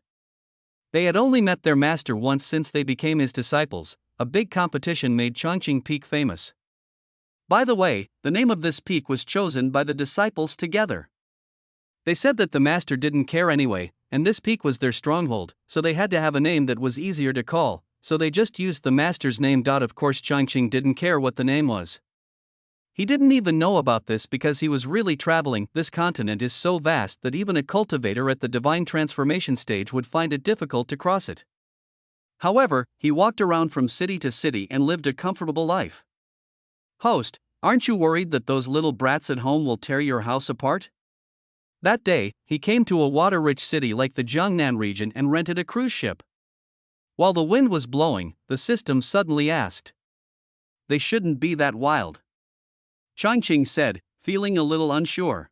They had only met their master once since they became his disciples. A big competition made Chongqing Peak famous. By the way, the name of this peak was chosen by the disciples together. They said that the master didn't care anyway, and this peak was their stronghold, so they had to have a name that was easier to call, so they just used the master's name. Of course, Changqing didn't care what the name was. He didn't even know about this because he was really traveling. This continent is so vast that even a cultivator at the divine transformation stage would find it difficult to cross it. However, he walked around from city to city and lived a comfortable life. Host, aren't you worried that those little brats at home will tear your house apart? That day, he came to a water-rich city like the Jiangnan region and rented a cruise ship. While the wind was blowing, the system suddenly asked. They shouldn't be that wild. Changqing said, feeling a little unsure.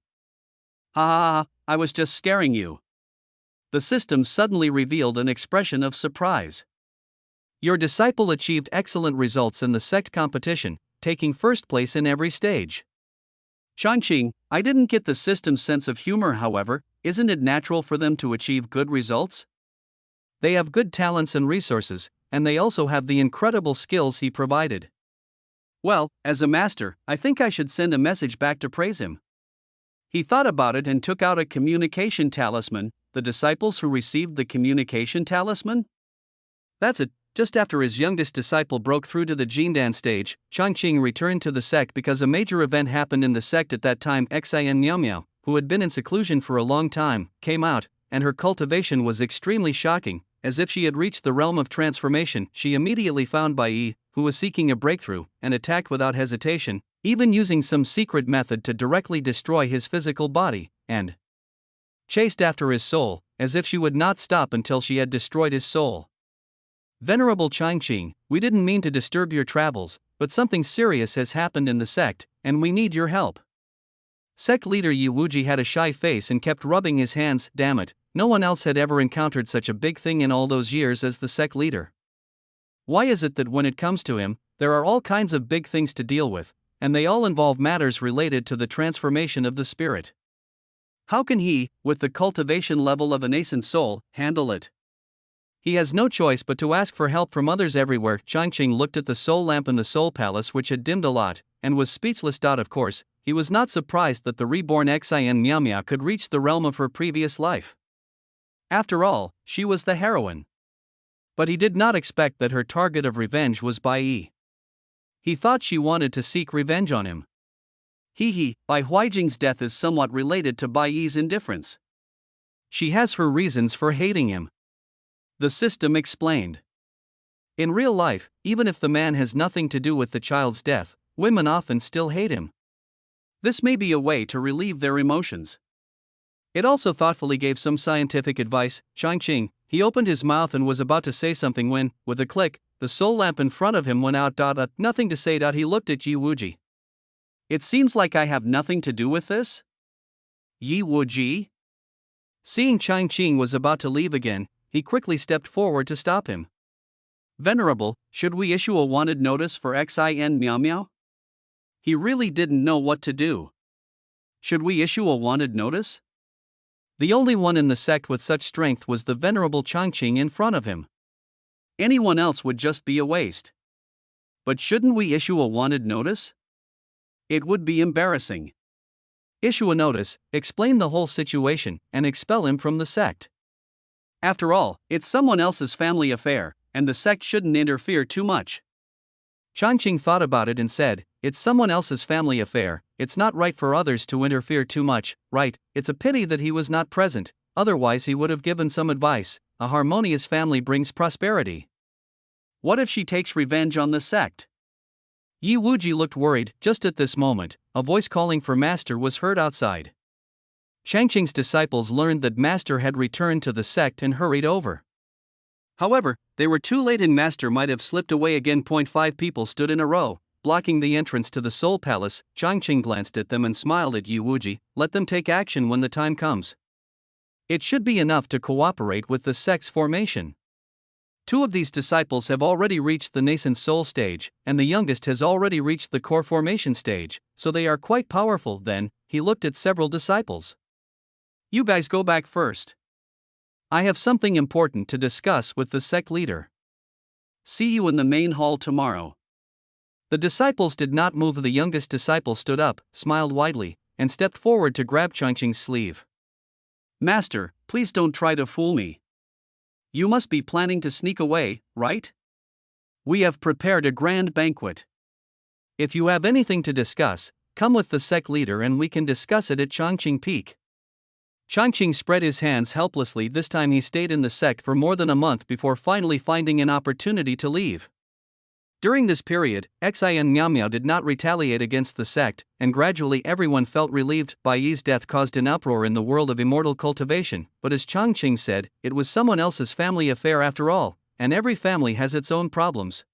Ha ha ha, I was just scaring you. The system suddenly revealed an expression of surprise. Your disciple achieved excellent results in the sect competition, taking first place in every stage. Changqing, I didn't get the system's sense of humor. However, isn't it natural for them to achieve good results? They have good talents and resources, and they also have the incredible skills he provided. Well, as a master, I think I should send a message back to praise him. He thought about it and took out a communication talisman. The disciples who received the communication talisman? That's it. Just after his youngest disciple broke through to the Jindan stage, Changqing returned to the sect because a major event happened in the sect at that time. Xin Miao Miao, who had been in seclusion for a long time, came out, and her cultivation was extremely shocking. As if she had reached the realm of transformation, she immediately found Bai Yi, who was seeking a breakthrough, and attacked without hesitation, even using some secret method to directly destroy his physical body, and chased after his soul, as if she would not stop until she had destroyed his soul. Venerable Changqing, we didn't mean to disturb your travels, but something serious has happened in the sect, and we need your help. Sect leader Yi Wuji had a shy face and kept rubbing his hands. Damn it, no one else had ever encountered such a big thing in all those years as the sect leader. Why is it that when it comes to him, there are all kinds of big things to deal with, and they all involve matters related to the transformation of the spirit? How can he, with the cultivation level of a nascent soul, handle it? He has no choice but to ask for help from others everywhere. Changqing looked at the soul lamp in the soul palace, which had dimmed a lot, and was speechless. Of course, he was not surprised that the reborn Xin Miao Miao could reach the realm of her previous life. After all, she was the heroine. But he did not expect that her target of revenge was Bai Yi. He thought she wanted to seek revenge on him. Bai Huijing's death is somewhat related to Bai Yi's indifference. She has her reasons for hating him. The system explained. In real life, even if the man has nothing to do with the child's death, women often still hate him. This may be a way to relieve their emotions. It also thoughtfully gave some scientific advice. Changqing, he opened his mouth and was about to say something when, with a click, the soul lamp in front of him went out. Nothing to say. He looked at Yi Wuji. It seems like I have nothing to do with this? Yi Wuji? Seeing Changqing was about to leave again, he quickly stepped forward to stop him. Venerable, should we issue a wanted notice for Xin Miao Miao? He really didn't know what to do. Should we issue a wanted notice? The only one in the sect with such strength was the venerable Changqing in front of him. Anyone else would just be a waste. But shouldn't we issue a wanted notice? It would be embarrassing. Issue a notice, explain the whole situation, and expel him from the sect. After all, it's someone else's family affair, and the sect shouldn't interfere too much. Changqing thought about it and said, it's someone else's family affair, it's not right for others to interfere too much, right? It's a pity that he was not present, otherwise he would have given some advice. A harmonious family brings prosperity. What if she takes revenge on the sect? Yi Wuji looked worried. Just at this moment, a voice calling for Master was heard outside. Changqing's disciples learned that Master had returned to the sect and hurried over. However, they were too late and Master might have slipped away again. 5 people stood in a row, blocking the entrance to the Soul Palace. Changqing glanced at them and smiled at Yi Wuji. Let them take action when the time comes. It should be enough to cooperate with the sect's formation. 2 of these disciples have already reached the nascent soul stage, and the youngest has already reached the core formation stage, so they are quite powerful. Then, he looked at several disciples. You guys go back first. I have something important to discuss with the sect leader. See you in the main hall tomorrow. The disciples did not move. The youngest disciple stood up, smiled widely, and stepped forward to grab Changqing's sleeve. Master, please don't try to fool me. You must be planning to sneak away, right? We have prepared a grand banquet. If you have anything to discuss, come with the sect leader and we can discuss it at Chongqing Peak. Chongqing spread his hands helplessly. This time he stayed in the sect for more than a month before finally finding an opportunity to leave. During this period, Xin Miao did not retaliate against the sect, and gradually everyone felt relieved. Bai Yi's death caused an uproar in the world of immortal cultivation, but as Chongqing said, it was someone else's family affair after all, and every family has its own problems.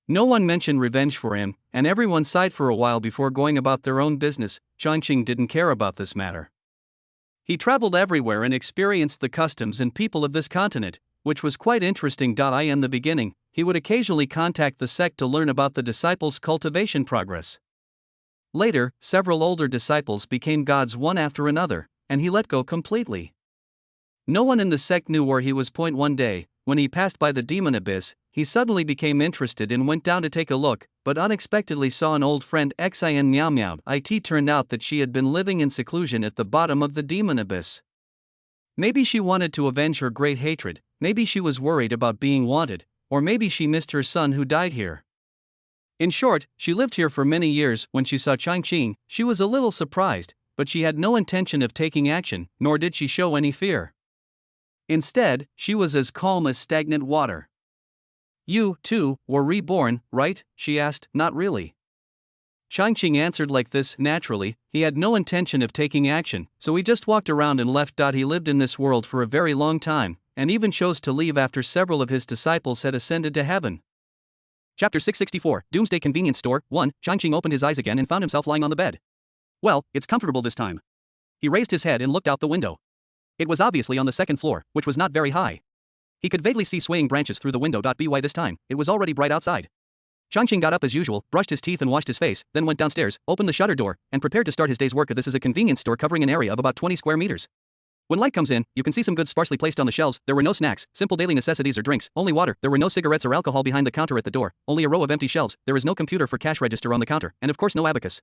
No one mentioned revenge for him, and everyone sighed for a while before going about their own business. Chongqing didn't care about this matter. He traveled everywhere and experienced the customs and people of this continent, which was quite interesting. In the beginning, he would occasionally contact the sect to learn about the disciples' cultivation progress. Later, several older disciples became gods one after another, and he let go completely. No one in the sect knew where he was. One day, when he passed by the demon abyss, he suddenly became interested and went down to take a look, but unexpectedly saw an old friend. Xin Miao. It turned out that she had been living in seclusion at the bottom of the demon abyss. Maybe she wanted to avenge her great hatred, maybe she was worried about being wanted, or maybe she missed her son who died here. In short, she lived here for many years. When she saw Chongqing, she was a little surprised, but she had no intention of taking action, nor did she show any fear. Instead, she was as calm as stagnant water. You, too, were reborn, right? She asked. Not really. Chongqing answered like this. Naturally, he had no intention of taking action, so he just walked around and left. He lived in this world for a very long time, and even chose to leave after several of his disciples had ascended to heaven. Chapter 664, Doomsday Convenience Store. 1. Chongqing opened his eyes again and found himself lying on the bed. Well, it's comfortable this time. He raised his head and looked out the window. It was obviously on the second floor, which was not very high. He could vaguely see swaying branches through the window. By this time, it was already bright outside. Chongqing got up as usual, brushed his teeth and washed his face, then went downstairs, opened the shutter door, and prepared to start his day's work. This is a convenience store covering an area of about 20 square meters. When light comes in, you can see some goods sparsely placed on the shelves. There were no snacks, simple daily necessities or drinks, only water. There were no cigarettes or alcohol behind the counter at the door, only a row of empty shelves. There is no computer for cash register on the counter, and of course no abacus.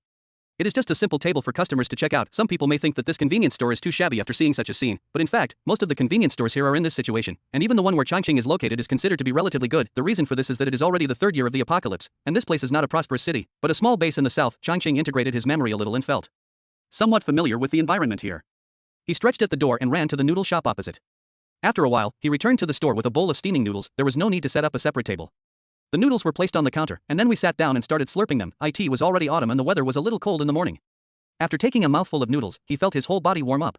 It is just a simple table for customers to check out. Some people may think that this convenience store is too shabby after seeing such a scene, but in fact, most of the convenience stores here are in this situation, and even the one where Chongqing is located is considered to be relatively good. The reason for this is that it is already the third year of the apocalypse, and this place is not a prosperous city, but a small base in the south. Chongqing integrated his memory a little and felt somewhat familiar with the environment here. He stretched at the door and ran to the noodle shop opposite. After a while, he returned to the store with a bowl of steaming noodles. There was no need to set up a separate table. The noodles were placed on the counter, and then we sat down and started slurping them. It was already autumn and the weather was a little cold in the morning. After taking a mouthful of noodles, he felt his whole body warm up.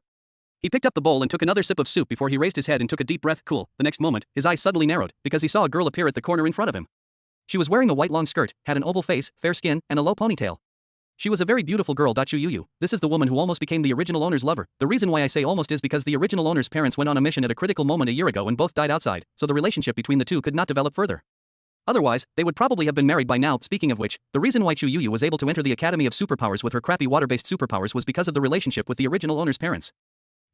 He picked up the bowl and took another sip of soup before he raised his head and took a deep breath. Cool. The next moment, his eyes suddenly narrowed, because he saw a girl appear at the corner in front of him. She was wearing a white long skirt, had an oval face, fair skin, and a low ponytail. She was a very beautiful girl. Yu. This is the woman who almost became the original owner's lover. The reason why I say almost is because the original owner's parents went on a mission at a critical moment a year ago and both died outside, so the relationship between the two could not develop further. Otherwise, they would probably have been married by now. Speaking of which, the reason why Yu was able to enter the Academy of Superpowers with her crappy water-based superpowers was because of the relationship with the original owner's parents.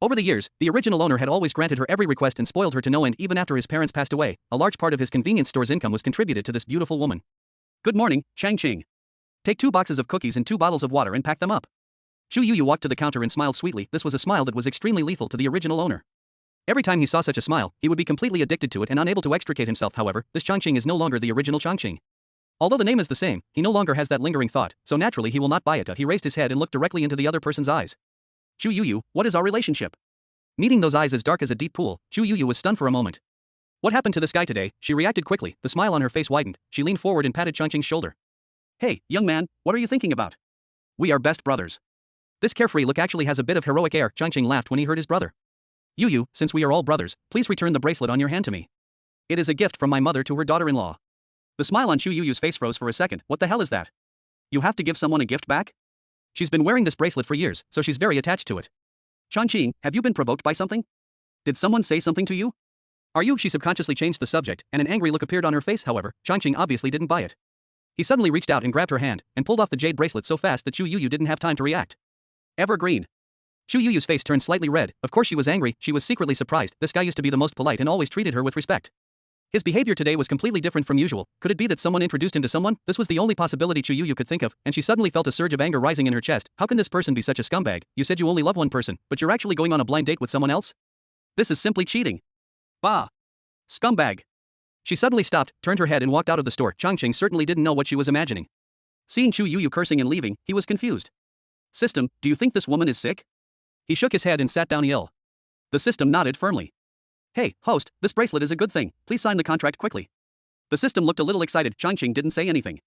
Over the years, the original owner had always granted her every request and spoiled her to no end. Even after his parents passed away, a large part of his convenience store's income was contributed to this beautiful woman. Good morning, Chongqing. Take 2 boxes of cookies and 2 bottles of water and pack them up. Yu walked to the counter and smiled sweetly. This was a smile that was extremely lethal to the original owner. Every time he saw such a smile, he would be completely addicted to it and unable to extricate himself. However, this Chongqing is no longer the original Chongqing. Although the name is the same, he no longer has that lingering thought, so naturally he will not buy it. He raised his head and looked directly into the other person's eyes. Yu, what is our relationship? Meeting those eyes as dark as a deep pool, Yu was stunned for a moment. What happened to this guy today? She reacted quickly, the smile on her face widened. She leaned forward and patted Chongqing's shoulder. Hey, young man, what are you thinking about? We are best brothers. This carefree look actually has a bit of heroic air. Chongqing laughed when he heard his brother. Yu, since we are all brothers, please return the bracelet on your hand to me. It is a gift from my mother to her daughter-in-law. The smile on Yuyu's face froze for a second. What the hell is that? You have to give someone a gift back? She's been wearing this bracelet for years, so she's very attached to it. Chongqing, have you been provoked by something? Did someone say something to you? Are you? She subconsciously changed the subject, and an angry look appeared on her face. However, Chongqing obviously didn't buy it. He suddenly reached out and grabbed her hand, and pulled off the jade bracelet so fast that Yu didn't have time to react. Evergreen. Yuyu's face turned slightly red. Of course she was angry, she was secretly surprised. This guy used to be the most polite and always treated her with respect. His behavior today was completely different from usual. Could it be that someone introduced him to someone? This was the only possibility Yu could think of, and she suddenly felt a surge of anger rising in her chest. How can this person be such a scumbag? You said you only love one person, but you're actually going on a blind date with someone else? This is simply cheating. Bah. Scumbag. She suddenly stopped, turned her head and walked out of the store. Changqing certainly didn't know what she was imagining. Seeing Chu Yuyu cursing and leaving, he was confused. System, do you think this woman is sick? He shook his head and sat down ill. The system nodded firmly. Hey, host, this bracelet is a good thing, please sign the contract quickly. The system looked a little excited. Changqing didn't say anything.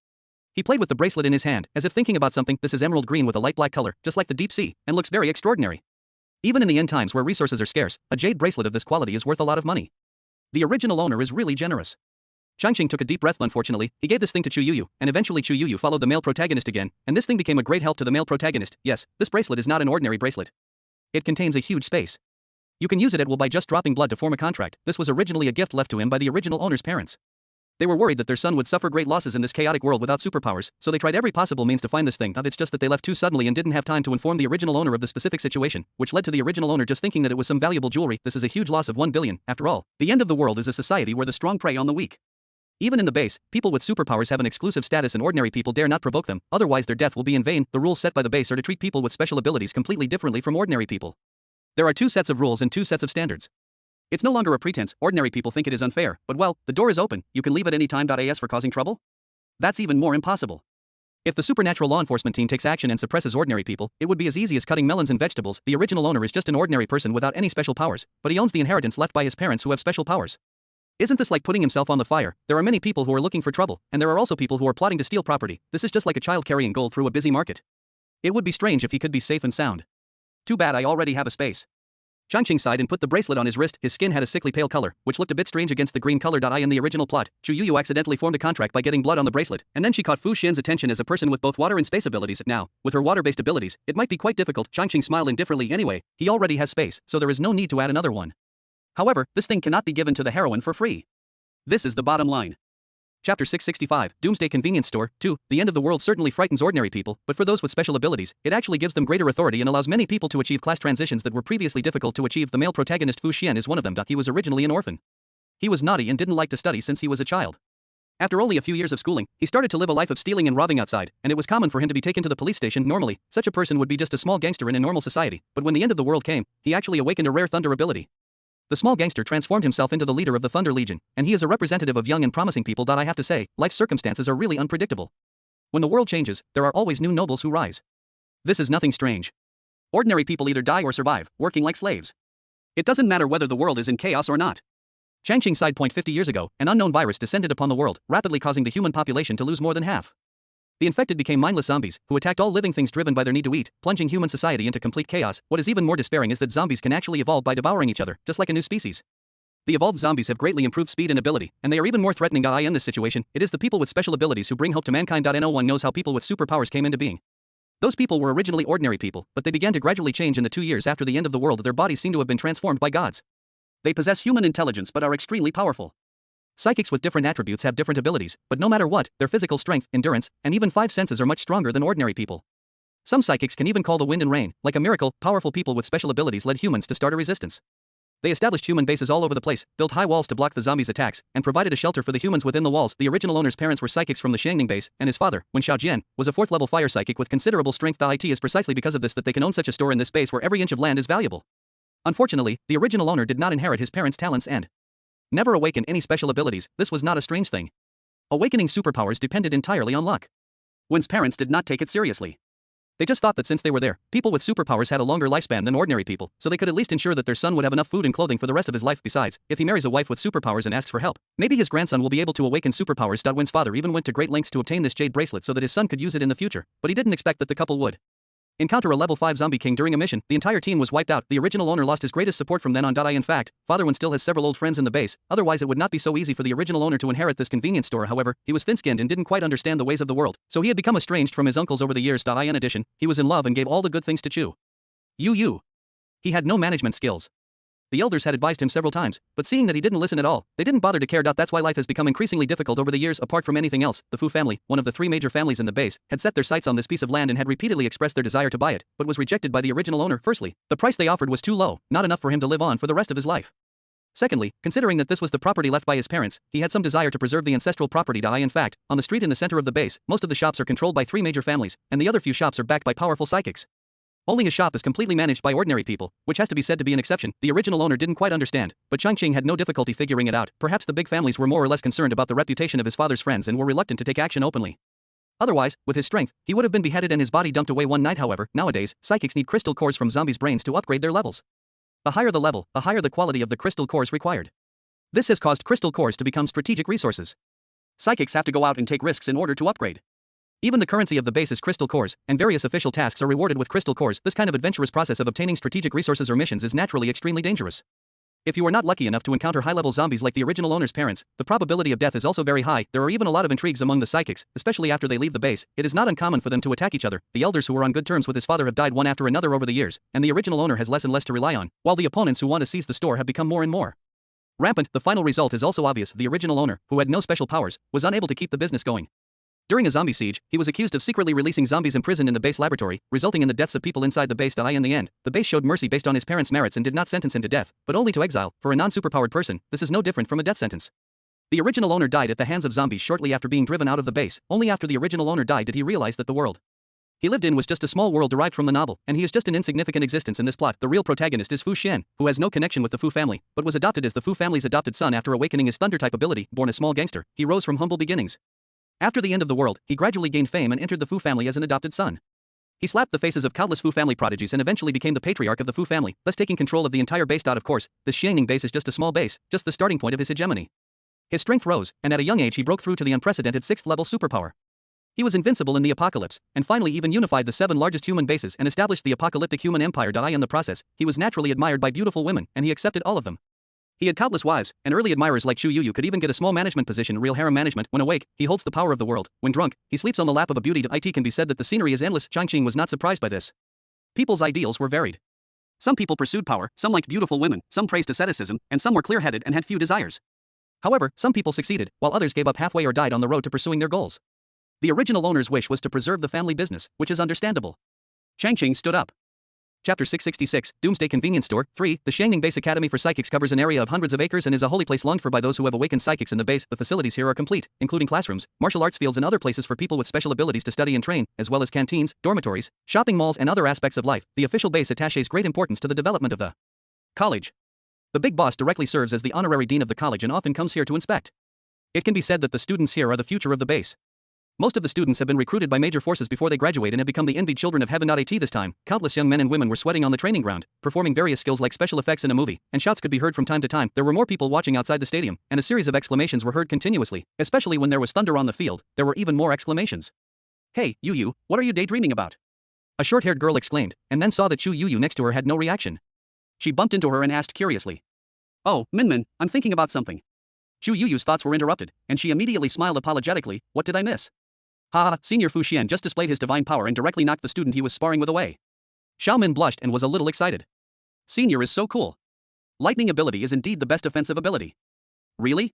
He played with the bracelet in his hand, as if thinking about something. This is emerald green with a light black color, just like the deep sea, and looks very extraordinary. Even in the end times where resources are scarce, a jade bracelet of this quality is worth a lot of money. The original owner is really generous. Changqing took a deep breath. Unfortunately, he gave this thing to Chu Yuyu, and eventually Chu Yuyu followed the male protagonist again, and this thing became a great help to the male protagonist. Yes, this bracelet is not an ordinary bracelet. It contains a huge space. You can use it at will by just dropping blood to form a contract. This was originally a gift left to him by the original owner's parents. They were worried that their son would suffer great losses in this chaotic world without superpowers, so they tried every possible means to find this thing. It's just that they left too suddenly and didn't have time to inform the original owner of the specific situation, which led to the original owner just thinking that it was some valuable jewelry. This is a huge loss of 1 billion. After all, the end of the world is a society where the strong prey on the weak. Even in the base, people with superpowers have an exclusive status and ordinary people dare not provoke them, otherwise their death will be in vain. The rules set by the base are to treat people with special abilities completely differently from ordinary people. There are 2 sets of rules and 2 sets of standards. It's no longer a pretense. Ordinary people think it is unfair, but well, the door is open, you can leave at any time. As for causing trouble? That's even more impossible. If the supernatural law enforcement team takes action and suppresses ordinary people, it would be as easy as cutting melons and vegetables. The original owner is just an ordinary person without any special powers, but he owns the inheritance left by his parents who have special powers. Isn't this like putting himself on the fire? There are many people who are looking for trouble, and there are also people who are plotting to steal property. This is just like a child carrying gold through a busy market. It would be strange if he could be safe and sound. Too bad I already have a space. Changqing sighed and put the bracelet on his wrist. His skin had a sickly pale color, which looked a bit strange against the green color. In the original plot, Chu Yuyu accidentally formed a contract by getting blood on the bracelet, and then she caught Fu Xin's attention as a person with both water and space abilities. Now, with her water-based abilities, it might be quite difficult. Changqing smiled indifferently. Anyway, he already has space, so there is no need to add another one. However, this thing cannot be given to the heroine for free. This is the bottom line. Chapter 665, Doomsday Convenience Store. 2. The end of the world certainly frightens ordinary people, but for those with special abilities, it actually gives them greater authority and allows many people to achieve class transitions that were previously difficult to achieve. The male protagonist Fu Xian is one of them. He was originally an orphan. He was naughty and didn't like to study since he was a child. After only a few years of schooling, he started to live a life of stealing and robbing outside, and it was common for him to be taken to the police station. Normally, such a person would be just a small gangster in a normal society, but when the end of the world came, he actually awakened a rare thunder ability. The small gangster transformed himself into the leader of the Thunder Legion, and he is a representative of young and promising people. I have to say, life's circumstances are really unpredictable. When the world changes, there are always new nobles who rise. This is nothing strange. Ordinary people either die or survive, working like slaves. It doesn't matter whether the world is in chaos or not. Changqing sighed. 50 years ago, an unknown virus descended upon the world, rapidly causing the human population to lose more than half. The infected became mindless zombies, who attacked all living things driven by their need to eat, plunging human society into complete chaos. What is even more despairing is that zombies can actually evolve by devouring each other, just like a new species. The evolved zombies have greatly improved speed and ability, and they are even more threatening. In this situation, it is the people with special abilities who bring hope to mankind. No one knows how people with superpowers came into being. Those people were originally ordinary people, but they began to gradually change in the 2 years after the end of the world. Their bodies seem to have been transformed by gods. They possess human intelligence but are extremely powerful. Psychics with different attributes have different abilities, but no matter what, their physical strength, endurance, and even 5 senses are much stronger than ordinary people. Some psychics can even call the wind and rain. Like a miracle, powerful people with special abilities led humans to start a resistance. They established human bases all over the place, built high walls to block the zombies' attacks, and provided a shelter for the humans within the walls. The original owner's parents were psychics from the Xiangning base, and his father, Wen Xiaojian, was a 4th-level fire psychic with considerable strength. It is precisely because of this that they can own such a store in this base where every inch of land is valuable. Unfortunately, the original owner did not inherit his parents' talents and never awaken any special abilities. This was not a strange thing. Awakening superpowers depended entirely on luck. Wen's parents did not take it seriously. They just thought that since they were there, people with superpowers had a longer lifespan than ordinary people, so they could at least ensure that their son would have enough food and clothing for the rest of his life. Besides, if he marries a wife with superpowers and asks for help, maybe his grandson will be able to awaken superpowers. Wen's father even went to great lengths to obtain this jade bracelet so that his son could use it in the future, but he didn't expect that the couple would encounter a level 5 zombie king during a mission. The entire team was wiped out. The original owner lost his greatest support from then on. In fact, Father Wen still has several old friends in the base, otherwise it would not be so easy for the original owner to inherit this convenience store. However, he was thin-skinned and didn't quite understand the ways of the world, so he had become estranged from his uncles over the years. In addition, he was in love and gave all the good things to Chu Yuyu. He had no management skills. The elders had advised him several times, but seeing that he didn't listen at all, they didn't bother to care. That's why life has become increasingly difficult over the years. Apart from anything else, the Fu family, one of the 3 major families in the base, had set their sights on this piece of land and had repeatedly expressed their desire to buy it, but was rejected by the original owner. Firstly, the price they offered was too low, not enough for him to live on for the rest of his life. Secondly, considering that this was the property left by his parents, he had some desire to preserve the ancestral property. In fact, on the street in the center of the base, most of the shops are controlled by 3 major families, and the other few shops are backed by powerful psychics. Only his shop is completely managed by ordinary people, which has to be said to be an exception. The original owner didn't quite understand, but Changqing had no difficulty figuring it out. Perhaps the big families were more or less concerned about the reputation of his father's friends and were reluctant to take action openly. Otherwise, with his strength, he would have been beheaded and his body dumped away one night. However, nowadays, psychics need crystal cores from zombies' brains to upgrade their levels. The higher the level, the higher the quality of the crystal cores required. This has caused crystal cores to become strategic resources. Psychics have to go out and take risks in order to upgrade. Even the currency of the base is crystal cores, and various official tasks are rewarded with crystal cores. This kind of adventurous process of obtaining strategic resources or missions is naturally extremely dangerous. If you are not lucky enough to encounter high-level zombies like the original owner's parents, the probability of death is also very high. There are even a lot of intrigues among the psychics, especially after they leave the base. It is not uncommon for them to attack each other. The elders who were on good terms with his father have died one after another over the years, and the original owner has less and less to rely on, while the opponents who want to seize the store have become more and more rampant. The final result is also obvious. The original owner, who had no special powers, was unable to keep the business going. During a zombie siege, he was accused of secretly releasing zombies imprisoned in the base laboratory, resulting in the deaths of people inside the base. In the end, the base showed mercy based on his parents' merits and did not sentence him to death, but only to exile. For a non-superpowered person, this is no different from a death sentence. The original owner died at the hands of zombies shortly after being driven out of the base. Only after the original owner died did he realize that the world he lived in was just a small world derived from the novel, and he is just an insignificant existence in this plot. The real protagonist is Fu Xian, who has no connection with the Fu family, but was adopted as the Fu family's adopted son after awakening his thunder-type ability. Born a small gangster, he rose from humble beginnings. After the end of the world, he gradually gained fame and entered the Fu family as an adopted son. He slapped the faces of countless Fu family prodigies and eventually became the patriarch of the Fu family, thus taking control of the entire base. Of course, the Xianing base is just a small base, just the starting point of his hegemony. His strength rose, and at a young age he broke through to the unprecedented 6th-level superpower. He was invincible in the apocalypse, and finally even unified the 7 largest human bases and established the apocalyptic human empire. In the process, he was naturally admired by beautiful women, and he accepted all of them. He had countless wives, and early admirers like Chu Yuyu could even get a small management position, real harem management. When awake, he holds the power of the world. When drunk, he sleeps on the lap of a beauty. It can be said that the scenery is endless. Changqing was not surprised by this. People's ideals were varied. Some people pursued power, some liked beautiful women, some praised asceticism, and some were clear-headed and had few desires. However, some people succeeded, while others gave up halfway or died on the road to pursuing their goals. The original owner's wish was to preserve the family business, which is understandable. Changqing stood up. Chapter 666, Doomsday Convenience Store. 3. The Xiangning Base Academy for Psychics covers an area of hundreds of acres and is a holy place longed for by those who have awakened psychics in the base. The facilities here are complete, including classrooms, martial arts fields and other places for people with special abilities to study and train, as well as canteens, dormitories, shopping malls and other aspects of life. The official base attaches great importance to the development of the college. The big boss directly serves as the honorary dean of the college and often comes here to inspect. It can be said that the students here are the future of the base. Most of the students have been recruited by major forces before they graduate and have become the envied children of heaven. At this time, countless young men and women were sweating on the training ground, performing various skills like special effects in a movie, and shouts could be heard from time to time. There were more people watching outside the stadium, and a series of exclamations were heard continuously, especially when there was thunder on the field. There were even more exclamations. "Hey, Yu, what are you daydreaming about?" a short-haired girl exclaimed, and then saw that Chu Yu next to her had no reaction. She bumped into her and asked curiously, "Oh, Minmin, I'm thinking about something." Chu Yu's thoughts were interrupted, and she immediately smiled apologetically. "What did I miss?" "Ha ha, Senior Fu Xian just displayed his divine power and directly knocked the student he was sparring with away." Xiao Min blushed and was a little excited. "Senior is so cool. Lightning ability is indeed the best offensive ability." "Really?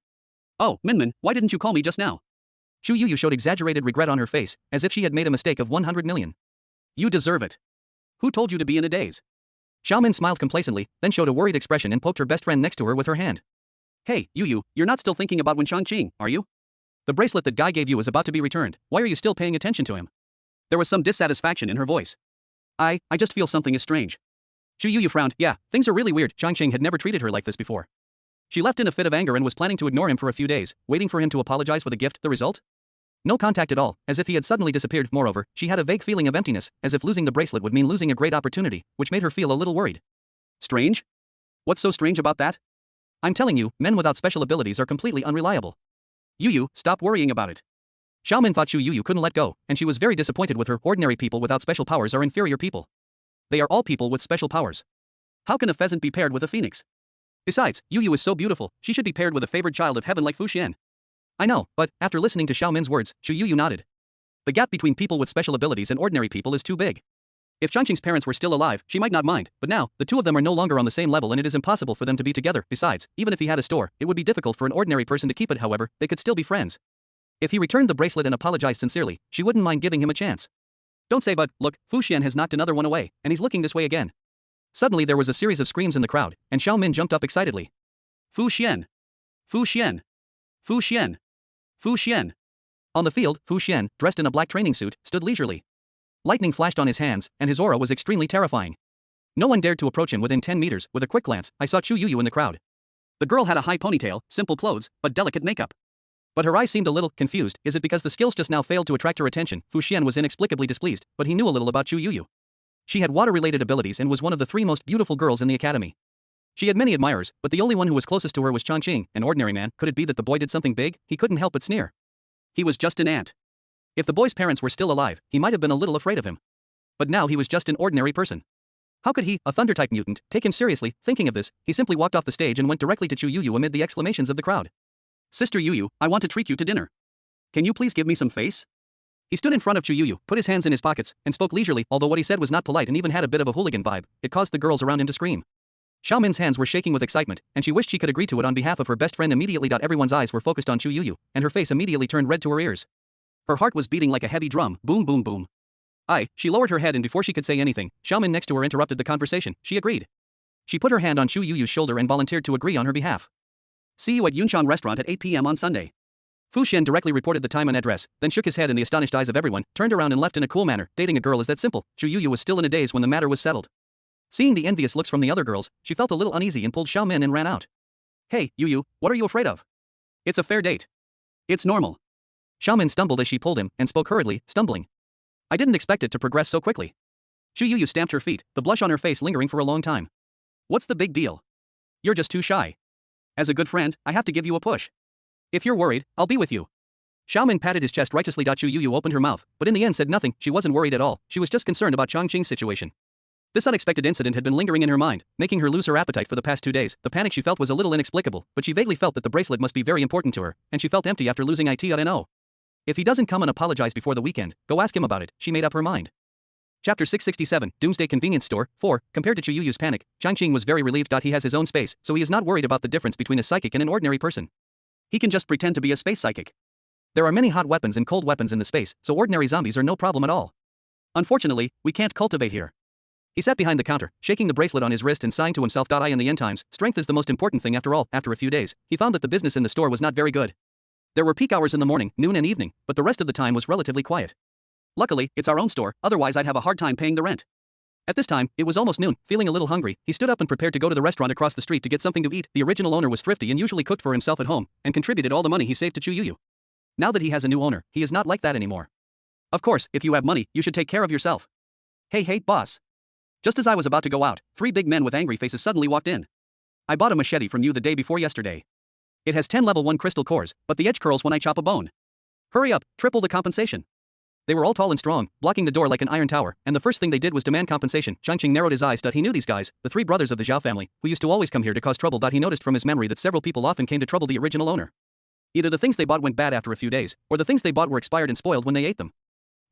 Oh, Minmin, why didn't you call me just now?" Chu Yu showed exaggerated regret on her face, as if she had made a mistake of 100 million. "You deserve it. Who told you to be in a daze?" Xiao Min smiled complacently, then showed a worried expression and poked her best friend next to her with her hand. "Hey, Yu, you're not still thinking about Wen Changqing, are you? The bracelet that Guy gave you is about to be returned. Why are you still paying attention to him?" There was some dissatisfaction in her voice. I just feel something is strange." Chu Yu frowned. Yeah, things are really weird. Changqing had never treated her like this before. She left in a fit of anger and was planning to ignore him for a few days, waiting for him to apologize with a gift. The result? No contact at all, as if he had suddenly disappeared. Moreover, she had a vague feeling of emptiness, as if losing the bracelet would mean losing a great opportunity, which made her feel a little worried. Strange? What's so strange about that? I'm telling you, men without special abilities are completely unreliable. Yu, stop worrying about it. Xiao Min thought Chu Yu couldn't let go, and she was very disappointed with her. Ordinary people without special powers are inferior people. They are all people with special powers. How can a pheasant be paired with a phoenix? Besides, Yu is so beautiful, she should be paired with a favored child of heaven like Fu Xian. I know, but, after listening to Xiao Min's words, Chu Yu nodded. The gap between people with special abilities and ordinary people is too big. If Changqing's parents were still alive, she might not mind, but now, the two of them are no longer on the same level and it is impossible for them to be together. Besides, even if he had a store, it would be difficult for an ordinary person to keep it. However, they could still be friends. If he returned the bracelet and apologized sincerely, she wouldn't mind giving him a chance. Don't say but, look, Fu Xian has knocked another one away, and he's looking this way again. Suddenly there was a series of screams in the crowd, and Xiao Min jumped up excitedly. Fu Xian! Fu Xian! Fu Xian! Fu Xian! On the field, Fu Xian, dressed in a black training suit, stood leisurely. Lightning flashed on his hands, and his aura was extremely terrifying. No one dared to approach him within 10 meters. With a quick glance, I saw Chu Yuyu in the crowd. The girl had a high ponytail, simple clothes, but delicate makeup. But her eyes seemed a little confused. Is it because the skills just now failed to attract her attention? Fu Xian was inexplicably displeased, but he knew a little about Chu Yuyu. She had water-related abilities and was one of the 3 most beautiful girls in the academy. She had many admirers, but the only one who was closest to her was Changqing, an ordinary man. Could it be that the boy did something big? He couldn't help but sneer. He was just an ant. If the boy's parents were still alive, he might have been a little afraid of him. But now he was just an ordinary person. How could he, a Thunder-type mutant, take him seriously? Thinking of this, he simply walked off the stage and went directly to Chu Yuyu amid the exclamations of the crowd. Sister Yuyu, I want to treat you to dinner. Can you please give me some face? He stood in front of Chu Yuyu, put his hands in his pockets, and spoke leisurely. Although what he said was not polite and even had a bit of a hooligan vibe, it caused the girls around him to scream. Xiaomin's hands were shaking with excitement, and she wished she could agree to it on behalf of her best friend immediately. Everyone's eyes were focused on Chu Yuyu, and her face immediately turned red to her ears. Her heart was beating like a heavy drum, boom boom boom. She lowered her head, and before she could say anything, Xiaomin next to her interrupted the conversation. She agreed. She put her hand on Chu Yuyu's shoulder and volunteered to agree on her behalf. See you at Yunchang restaurant at 8 p.m. on Sunday. Fu Xian directly reported the time and address, then shook his head in the astonished eyes of everyone, turned around and left in a cool manner. Dating a girl is that simple. Chu Yuyu was still in a daze when the matter was settled. Seeing the envious looks from the other girls, she felt a little uneasy and pulled Xiaomin and ran out. Hey, Yuyu, what are you afraid of? It's a fair date. It's normal. Xiaomin stumbled as she pulled him, and spoke hurriedly, stumbling. I didn't expect it to progress so quickly. Chu Yuyu stamped her feet, the blush on her face lingering for a long time. What's the big deal? You're just too shy. As a good friend, I have to give you a push. If you're worried, I'll be with you. Xiaomin patted his chest righteously. Chu Yuyu opened her mouth, but in the end said nothing. She wasn't worried at all, she was just concerned about Changqing's situation. This unexpected incident had been lingering in her mind, making her lose her appetite for the past 2 days. The panic she felt was a little inexplicable, but she vaguely felt that the bracelet must be very important to her, and she felt empty after losing it. If he doesn't come and apologize before the weekend, go ask him about it. She made up her mind. Chapter 667, Doomsday Convenience Store. 4. Compared to Chu Yuyu's panic, Changqing was very relieved. He has his own space, so he is not worried about the difference between a psychic and an ordinary person. He can just pretend to be a space psychic. There are many hot weapons and cold weapons in the space, so ordinary zombies are no problem at all. Unfortunately, we can't cultivate here. He sat behind the counter, shaking the bracelet on his wrist and sighing to himself. In the end times, strength is the most important thing after all. After a few days, he found that the business in the store was not very good. There were peak hours in the morning, noon and evening, but the rest of the time was relatively quiet. Luckily, it's our own store, otherwise I'd have a hard time paying the rent. At this time, it was almost noon. Feeling a little hungry, he stood up and prepared to go to the restaurant across the street to get something to eat. The original owner was thrifty and usually cooked for himself at home, and contributed all the money he saved to Chu Yuyu. Now that he has a new owner, he is not like that anymore. Of course, if you have money, you should take care of yourself. Hey boss. Just as I was about to go out, 3 big men with angry faces suddenly walked in. I bought a machete from you the day before yesterday. It has 10 level 1 crystal cores, but the edge curls when I chop a bone. Hurry up, triple the compensation. They were all tall and strong, blocking the door like an iron tower, and the first thing they did was demand compensation. Changqing narrowed his eyes. He knew these guys, the 3 brothers of the Zhao family, who used to always come here to cause trouble. He noticed from his memory that several people often came to trouble the original owner. Either the things they bought went bad after a few days, or the things they bought were expired and spoiled when they ate them.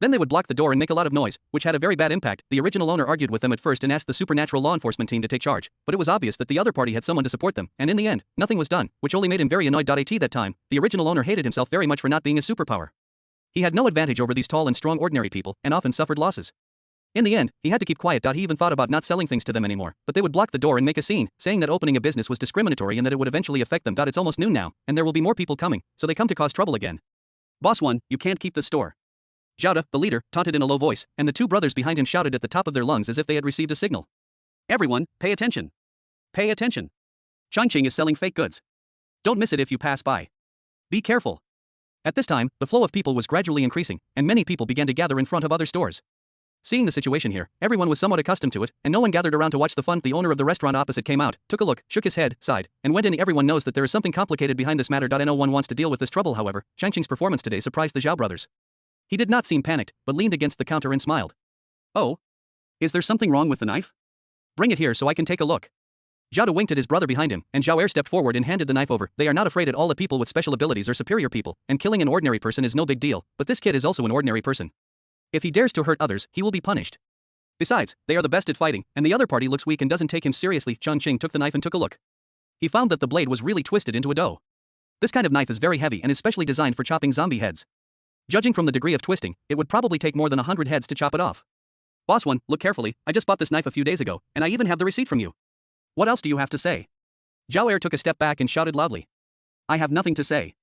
Then they would block the door and make a lot of noise, which had a very bad impact. The original owner argued with them at first and asked the supernatural law enforcement team to take charge, but it was obvious that the other party had someone to support them, and in the end, nothing was done, which only made him very annoyed. At that time, the original owner hated himself very much for not being a superpower. He had no advantage over these tall and strong ordinary people, and often suffered losses. In the end, he had to keep quiet. He even thought about not selling things to them anymore, but they would block the door and make a scene, saying that opening a business was discriminatory and that it would eventually affect them. It's almost noon now, and there will be more people coming, so they come to cause trouble again. Boss 1, you can't keep the store. Zhao, the leader, taunted in a low voice, and the 2 brothers behind him shouted at the top of their lungs as if they had received a signal. Everyone, pay attention. Pay attention. Changqing is selling fake goods. Don't miss it if you pass by. Be careful. At this time, the flow of people was gradually increasing, and many people began to gather in front of other stores. Seeing the situation here, everyone was somewhat accustomed to it, and no one gathered around to watch the fun. The owner of the restaurant opposite came out, took a look, shook his head, sighed, and went in. Everyone knows that there is something complicated behind this matter. No one wants to deal with this trouble. However, Changqing's performance today surprised the Zhao brothers. He did not seem panicked, but leaned against the counter and smiled. Oh? Is there something wrong with the knife? Bring it here so I can take a look. Zhao winked at his brother behind him, and Zhao stepped forward and handed the knife over. They are not afraid at all of people with special abilities or superior people, and killing an ordinary person is no big deal, but this kid is also an ordinary person. If he dares to hurt others, he will be punished. Besides, they are the best at fighting, and the other party looks weak and doesn't take him seriously. Changqing took the knife and took a look. He found that the blade was really twisted into a dough. This kind of knife is very heavy and is specially designed for chopping zombie heads. Judging from the degree of twisting, it would probably take more than 100 heads to chop it off. Boss 1, look carefully, I just bought this knife a few days ago, and I even have the receipt from you. What else do you have to say? Zhao took a step back and shouted loudly. I have nothing to say.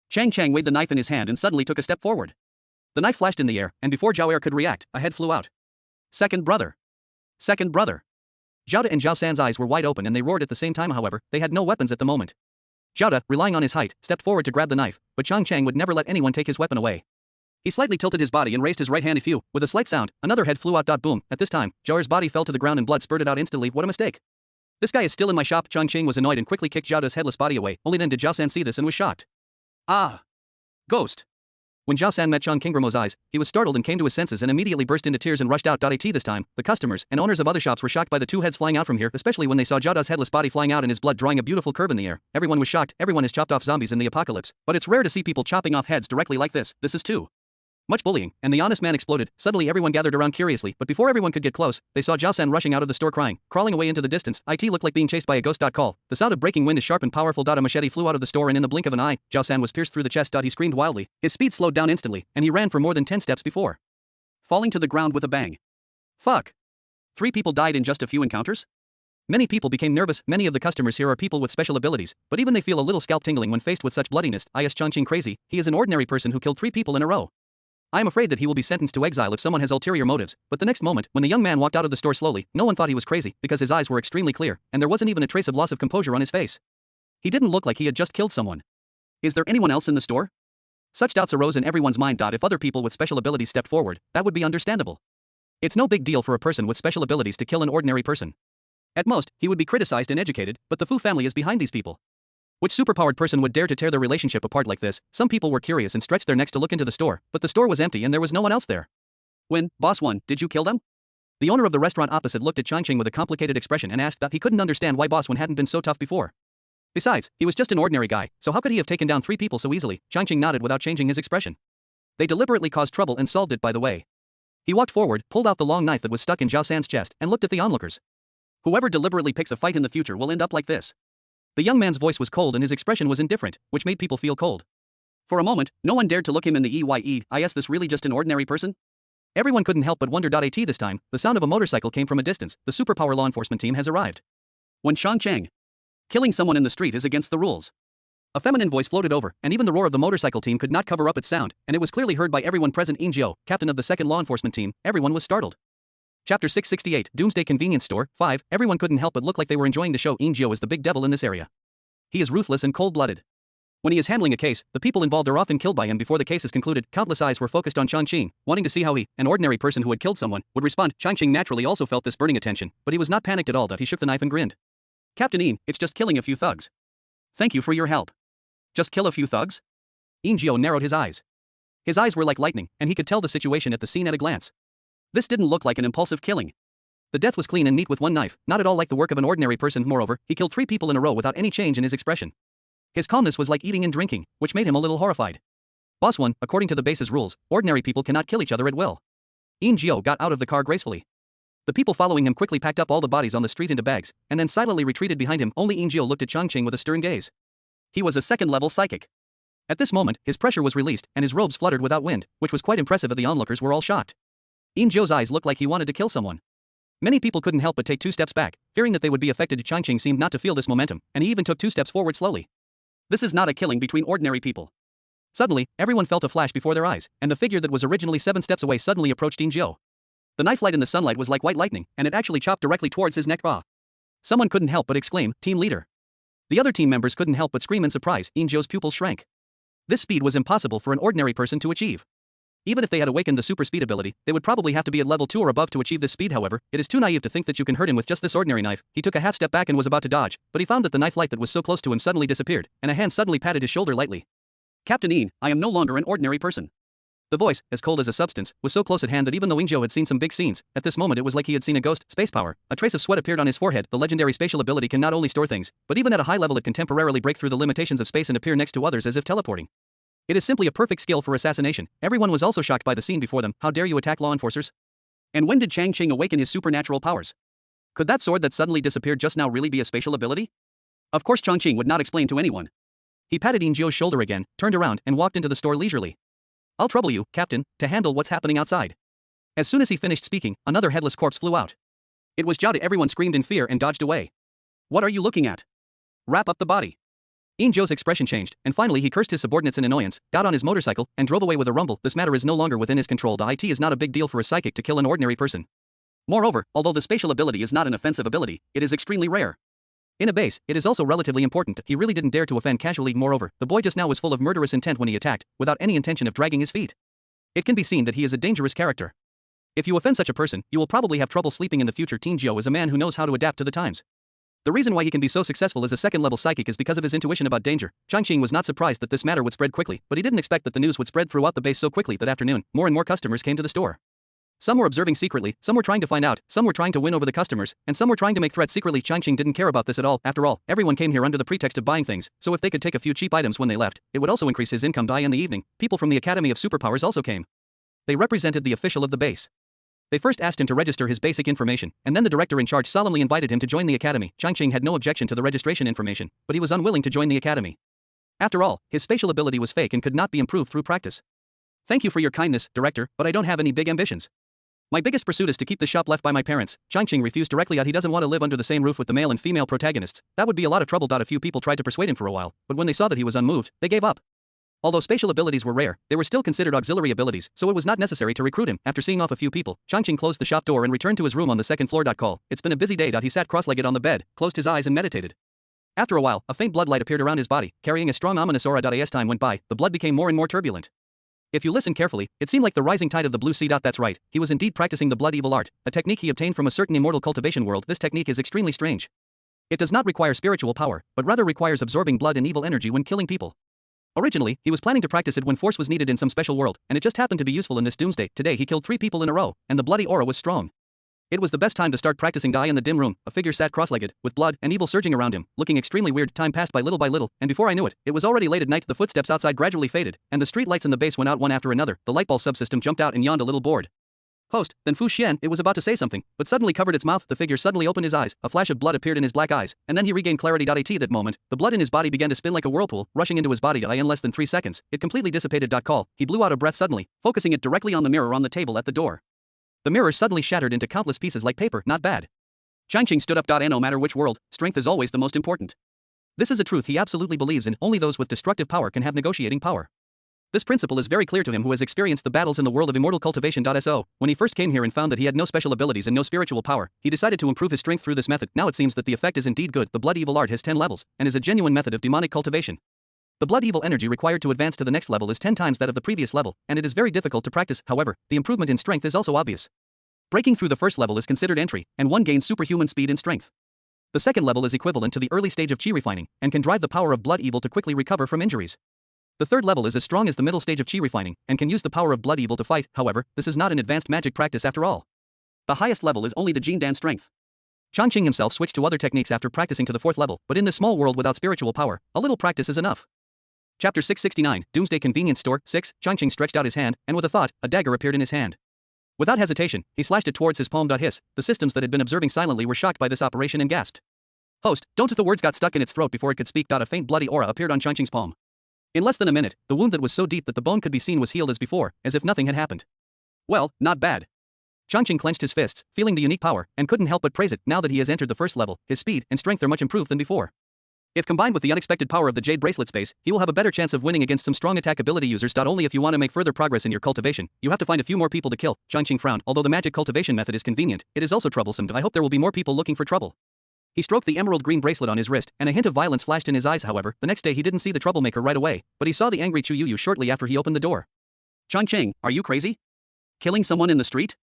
Chang weighed the knife in his hand and suddenly took a step forward. The knife flashed in the air, and before Zhao Er could react, a head flew out. Second brother. Second brother. Zhao De and Zhao San's eyes were wide open and they roared at the same time. However, they had no weapons at the moment. Zhao De, relying on his height, stepped forward to grab the knife, but Chang Chang would never let anyone take his weapon away. He slightly tilted his body and raised his right hand. With a slight sound, another head flew out. Boom. At this time, Zhao Er's body fell to the ground and blood spurted out instantly. What a mistake. This guy is still in my shop. Chang Chang was annoyed and quickly kicked Zhao De's headless body away. Only then did Zhao San see this and was shocked. Ah! Ghost! When Zhao San met Chang Kingramo's eyes, he was startled and came to his senses and immediately burst into tears and rushed out. At this time, the customers and owners of other shops were shocked by the two heads flying out from here, especially when they saw Zhao De's headless body flying out and his blood drawing a beautiful curve in the air. Everyone was shocked. Everyone has chopped off zombies in the apocalypse, but it's rare to see people chopping off heads directly like this. This is too much bullying, and the honest man exploded. Suddenly everyone gathered around curiously, but before everyone could get close, they saw Zhao San rushing out of the store crying, crawling away into the distance. It looked like being chased by a ghost. Call. The sound of breaking wind is sharp and powerful. A machete flew out of the store and in the blink of an eye, Zhao San was pierced through the chest. He screamed wildly. His speed slowed down instantly, and he ran for more than 10 steps before falling to the ground with a bang. Fuck. 3 people died in just a few encounters? Many people became nervous. Many of the customers here are people with special abilities, but even they feel a little scalp tingling when faced with such bloodiness. Is Changqing crazy? He is an ordinary person who killed 3 people in a row. I am afraid that he will be sentenced to exile if someone has ulterior motives. But the next moment, when the young man walked out of the store slowly, no one thought he was crazy, because his eyes were extremely clear, and there wasn't even a trace of loss of composure on his face. He didn't look like he had just killed someone. Is there anyone else in the store? Such doubts arose in everyone's mind. If other people with special abilities stepped forward, that would be understandable. It's no big deal for a person with special abilities to kill an ordinary person. At most, he would be criticized and educated, but the Fu family is behind these people. Which superpowered person would dare to tear their relationship apart like this? Some people were curious and stretched their necks to look into the store, but the store was empty and there was no one else there. Boss 1, did you kill them? The owner of the restaurant opposite looked at Changqing with a complicated expression and asked that he couldn't understand why Boss 1 hadn't been so tough before. Besides, he was just an ordinary guy, so how could he have taken down 3 people so easily? Changqing nodded without changing his expression. They deliberately caused trouble and solved it by the way. He walked forward, pulled out the long knife that was stuck in Zhao San's chest, and looked at the onlookers. Whoever deliberately picks a fight in the future will end up like this. The young man's voice was cold and his expression was indifferent, which made people feel cold. For a moment, no one dared to look him in the eye. Is this really just an ordinary person? Everyone couldn't help but wonder. This time, the sound of a motorcycle came from a distance. The superpower law enforcement team has arrived. When Chang Chang. Killing someone in the street is against the rules. A feminine voice floated over, and even the roar of the motorcycle team could not cover up its sound, and it was clearly heard by everyone present. Jiao, captain of the 2nd law enforcement team, everyone was startled. Chapter 668, Doomsday Convenience Store, 5, everyone couldn't help but look like they were enjoying the show. Jiao is the big devil in this area. He is ruthless and cold-blooded. When he is handling a case, the people involved are often killed by him before the case is concluded. Countless eyes were focused on Changqing, wanting to see how he, an ordinary person who had killed someone, would respond. Changqing naturally also felt this burning attention, but he was not panicked at all. He shook the knife and grinned. Captain Yin, it's just killing a few thugs. Thank you for your help. Just kill a few thugs? Jiao narrowed his eyes. His eyes were like lightning, and he could tell the situation at the scene at a glance. This didn't look like an impulsive killing. The death was clean and neat with one knife, not at all like the work of an ordinary person. Moreover, he killed 3 people in a row without any change in his expression. His calmness was like eating and drinking, which made him a little horrified. Boss 1, according to the base's rules, ordinary people cannot kill each other at will. Jiao got out of the car gracefully. The people following him quickly packed up all the bodies on the street into bags, and then silently retreated behind him. Only Jiao looked at Changqing with a stern gaze. He was a 2nd-level psychic. At this moment, his pressure was released, and his robes fluttered without wind, which was quite impressive. The onlookers were all shocked. Jiao's eyes looked like he wanted to kill someone. Many people couldn't help but take 2 steps back, fearing that they would be affected. Changqing seemed not to feel this momentum, and he even took 2 steps forward slowly. This is not a killing between ordinary people. Suddenly, everyone felt a flash before their eyes, and the figure that was originally 7 steps away suddenly approached Jiao. The knife light in the sunlight was like white lightning, and it actually chopped directly towards his neck. Someone couldn't help but exclaim, "Team leader." The other team members couldn't help but scream in surprise. Jiao's pupils shrank. This speed was impossible for an ordinary person to achieve. Even if they had awakened the super speed ability, they would probably have to be at level 2 or above to achieve this speed. However, it is too naive to think that you can hurt him with just this ordinary knife. He took a half step back and was about to dodge, but he found that the knife light that was so close to him suddenly disappeared, and a hand suddenly patted his shoulder lightly. Captain Yin, I am no longer an ordinary person. The voice, as cold as a substance, was so close at hand that even though Jiao had seen some big scenes, at this moment it was like he had seen a ghost. Space power. A trace of sweat appeared on his forehead. The legendary spatial ability can not only store things, but even at a high level it can temporarily break through the limitations of space and appear next to others as if teleporting. It is simply a perfect skill for assassination. Everyone was also shocked by the scene before them. How dare you attack law enforcers? And when did Changqing awaken his supernatural powers? Could that sword that suddenly disappeared just now really be a spatial ability? Of course Changqing would not explain to anyone. He patted Jiao's shoulder again, turned around, and walked into the store leisurely. I'll trouble you, Captain, to handle what's happening outside. As soon as he finished speaking, another headless corpse flew out. It was Zhao De. Everyone screamed in fear and dodged away. What are you looking at? Wrap up the body. Joe's expression changed, and finally he cursed his subordinates in annoyance, got on his motorcycle, and drove away with a rumble. This matter is no longer within his control. The IT is not a big deal for a psychic to kill an ordinary person. Moreover, although the spatial ability is not an offensive ability, it is extremely rare. In a base, it is also relatively important. He really didn't dare to offend casually. Moreover, the boy just now was full of murderous intent when he attacked, without any intention of dragging his feet. It can be seen that he is a dangerous character. If you offend such a person, you will probably have trouble sleeping in the future. Teen Joe is a man who knows how to adapt to the times. The reason why he can be so successful as a second-level psychic is because of his intuition about danger. Changqing was not surprised that this matter would spread quickly, but he didn't expect that the news would spread throughout the base so quickly. That afternoon, more and more customers came to the store. Some were observing secretly, some were trying to find out, some were trying to win over the customers, and some were trying to make threats secretly. Changqing didn't care about this at all. After all, everyone came here under the pretext of buying things, so if they could take a few cheap items when they left, it would also increase his income. By in the evening, people from the Academy of Superpowers also came. They represented the official of the base. They first asked him to register his basic information, and then the director in charge solemnly invited him to join the academy. Changqing had no objection to the registration information, but he was unwilling to join the academy. After all, his spatial ability was fake and could not be improved through practice. Thank you for your kindness, director, but I don't have any big ambitions. My biggest pursuit is to keep the shop left by my parents. Changqing refused directly. He doesn't want to live under the same roof with the male and female protagonists. That would be a lot of trouble. A few people tried to persuade him for a while, but when they saw that he was unmoved, they gave up. Although spatial abilities were rare, they were still considered auxiliary abilities, so it was not necessary to recruit him. After seeing off a few people, Changqing closed the shop door and returned to his room on the second floor. Call. It's been a busy day. He sat cross-legged on the bed, closed his eyes and meditated. After a while, a faint blood light appeared around his body, carrying a strong ominous aura. As time went by, the blood became more and more turbulent. If you listen carefully, it seemed like the rising tide of the blue sea. That's right, he was indeed practicing the blood evil art, a technique he obtained from a certain immortal cultivation world. This technique is extremely strange. It does not require spiritual power, but rather requires absorbing blood and evil energy when killing people. Originally, he was planning to practice it when force was needed in some special world, and it just happened to be useful in this doomsday. Today he killed 3 people in a row, and the bloody aura was strong. It was the best time to start practicing. In the dim room, a figure sat cross-legged, with blood and evil surging around him, looking extremely weird. Time passed by little, and before I knew it, it was already late at night. The footsteps outside gradually faded, and the street lights in the base went out one after another. The lightball subsystem jumped out and yawned a little bored. Host, then Fu Xian, it was about to say something, but suddenly covered its mouth. The figure suddenly opened his eyes, a flash of blood appeared in his black eyes, and then he regained clarity. At that moment, the blood in his body began to spin like a whirlpool, rushing into his body. In less than 3 seconds, it completely dissipated. Call. He blew out a breath suddenly, focusing it directly on the mirror on the table at the door. The mirror suddenly shattered into countless pieces like paper. Not bad. Changqing stood up. No matter which world, strength is always the most important. This is a truth he absolutely believes in. Only those with destructive power can have negotiating power. This principle is very clear to him who has experienced the battles in the world of immortal cultivation. So, when he first came here and found that he had no special abilities and no spiritual power, he decided to improve his strength through this method. Now it seems that the effect is indeed good. The blood evil art has 10 levels, and is a genuine method of demonic cultivation. The blood evil energy required to advance to the next level is 10 times that of the previous level, and it is very difficult to practice. However, the improvement in strength is also obvious. Breaking through the first level is considered entry, and one gains superhuman speed and strength. The second level is equivalent to the early stage of chi refining, and can drive the power of blood evil to quickly recover from injuries. The third level is as strong as the middle stage of chi refining, and can use the power of blood evil to fight. However, this is not an advanced magic practice after all. The highest level is only the Jin Dan strength. Changqing himself switched to other techniques after practicing to the 4th level, but in this small world without spiritual power, a little practice is enough. Chapter 669, Doomsday Convenience Store. 6. Changqing stretched out his hand, and with a thought, a dagger appeared in his hand. Without hesitation, he slashed it towards his palm. Hiss. The systems that had been observing silently were shocked by this operation and gasped. Host, don't. The words got stuck in its throat before it could speak. A faint bloody aura appeared on Changqing's palm. In less than a minute, the wound that was so deep that the bone could be seen was healed as before, as if nothing had happened. Well, not bad. Changqing clenched his fists, feeling the unique power, and couldn't help but praise it. Now that he has entered the 1st level, his speed and strength are much improved than before. If combined with the unexpected power of the Jade Bracelet space, he will have a better chance of winning against some strong attack ability users. Only if you want to make further progress in your cultivation, you have to find a few more people to kill. Changqing frowned. Although the magic cultivation method is convenient, it is also troublesome. I hope there will be more people looking for trouble. He stroked the emerald green bracelet on his wrist, and a hint of violence flashed in his eyes. However, the next day he didn't see the troublemaker right away, but he saw the angry Chu Yu shortly after he opened the door. Changqing, are you crazy? Killing someone in the street?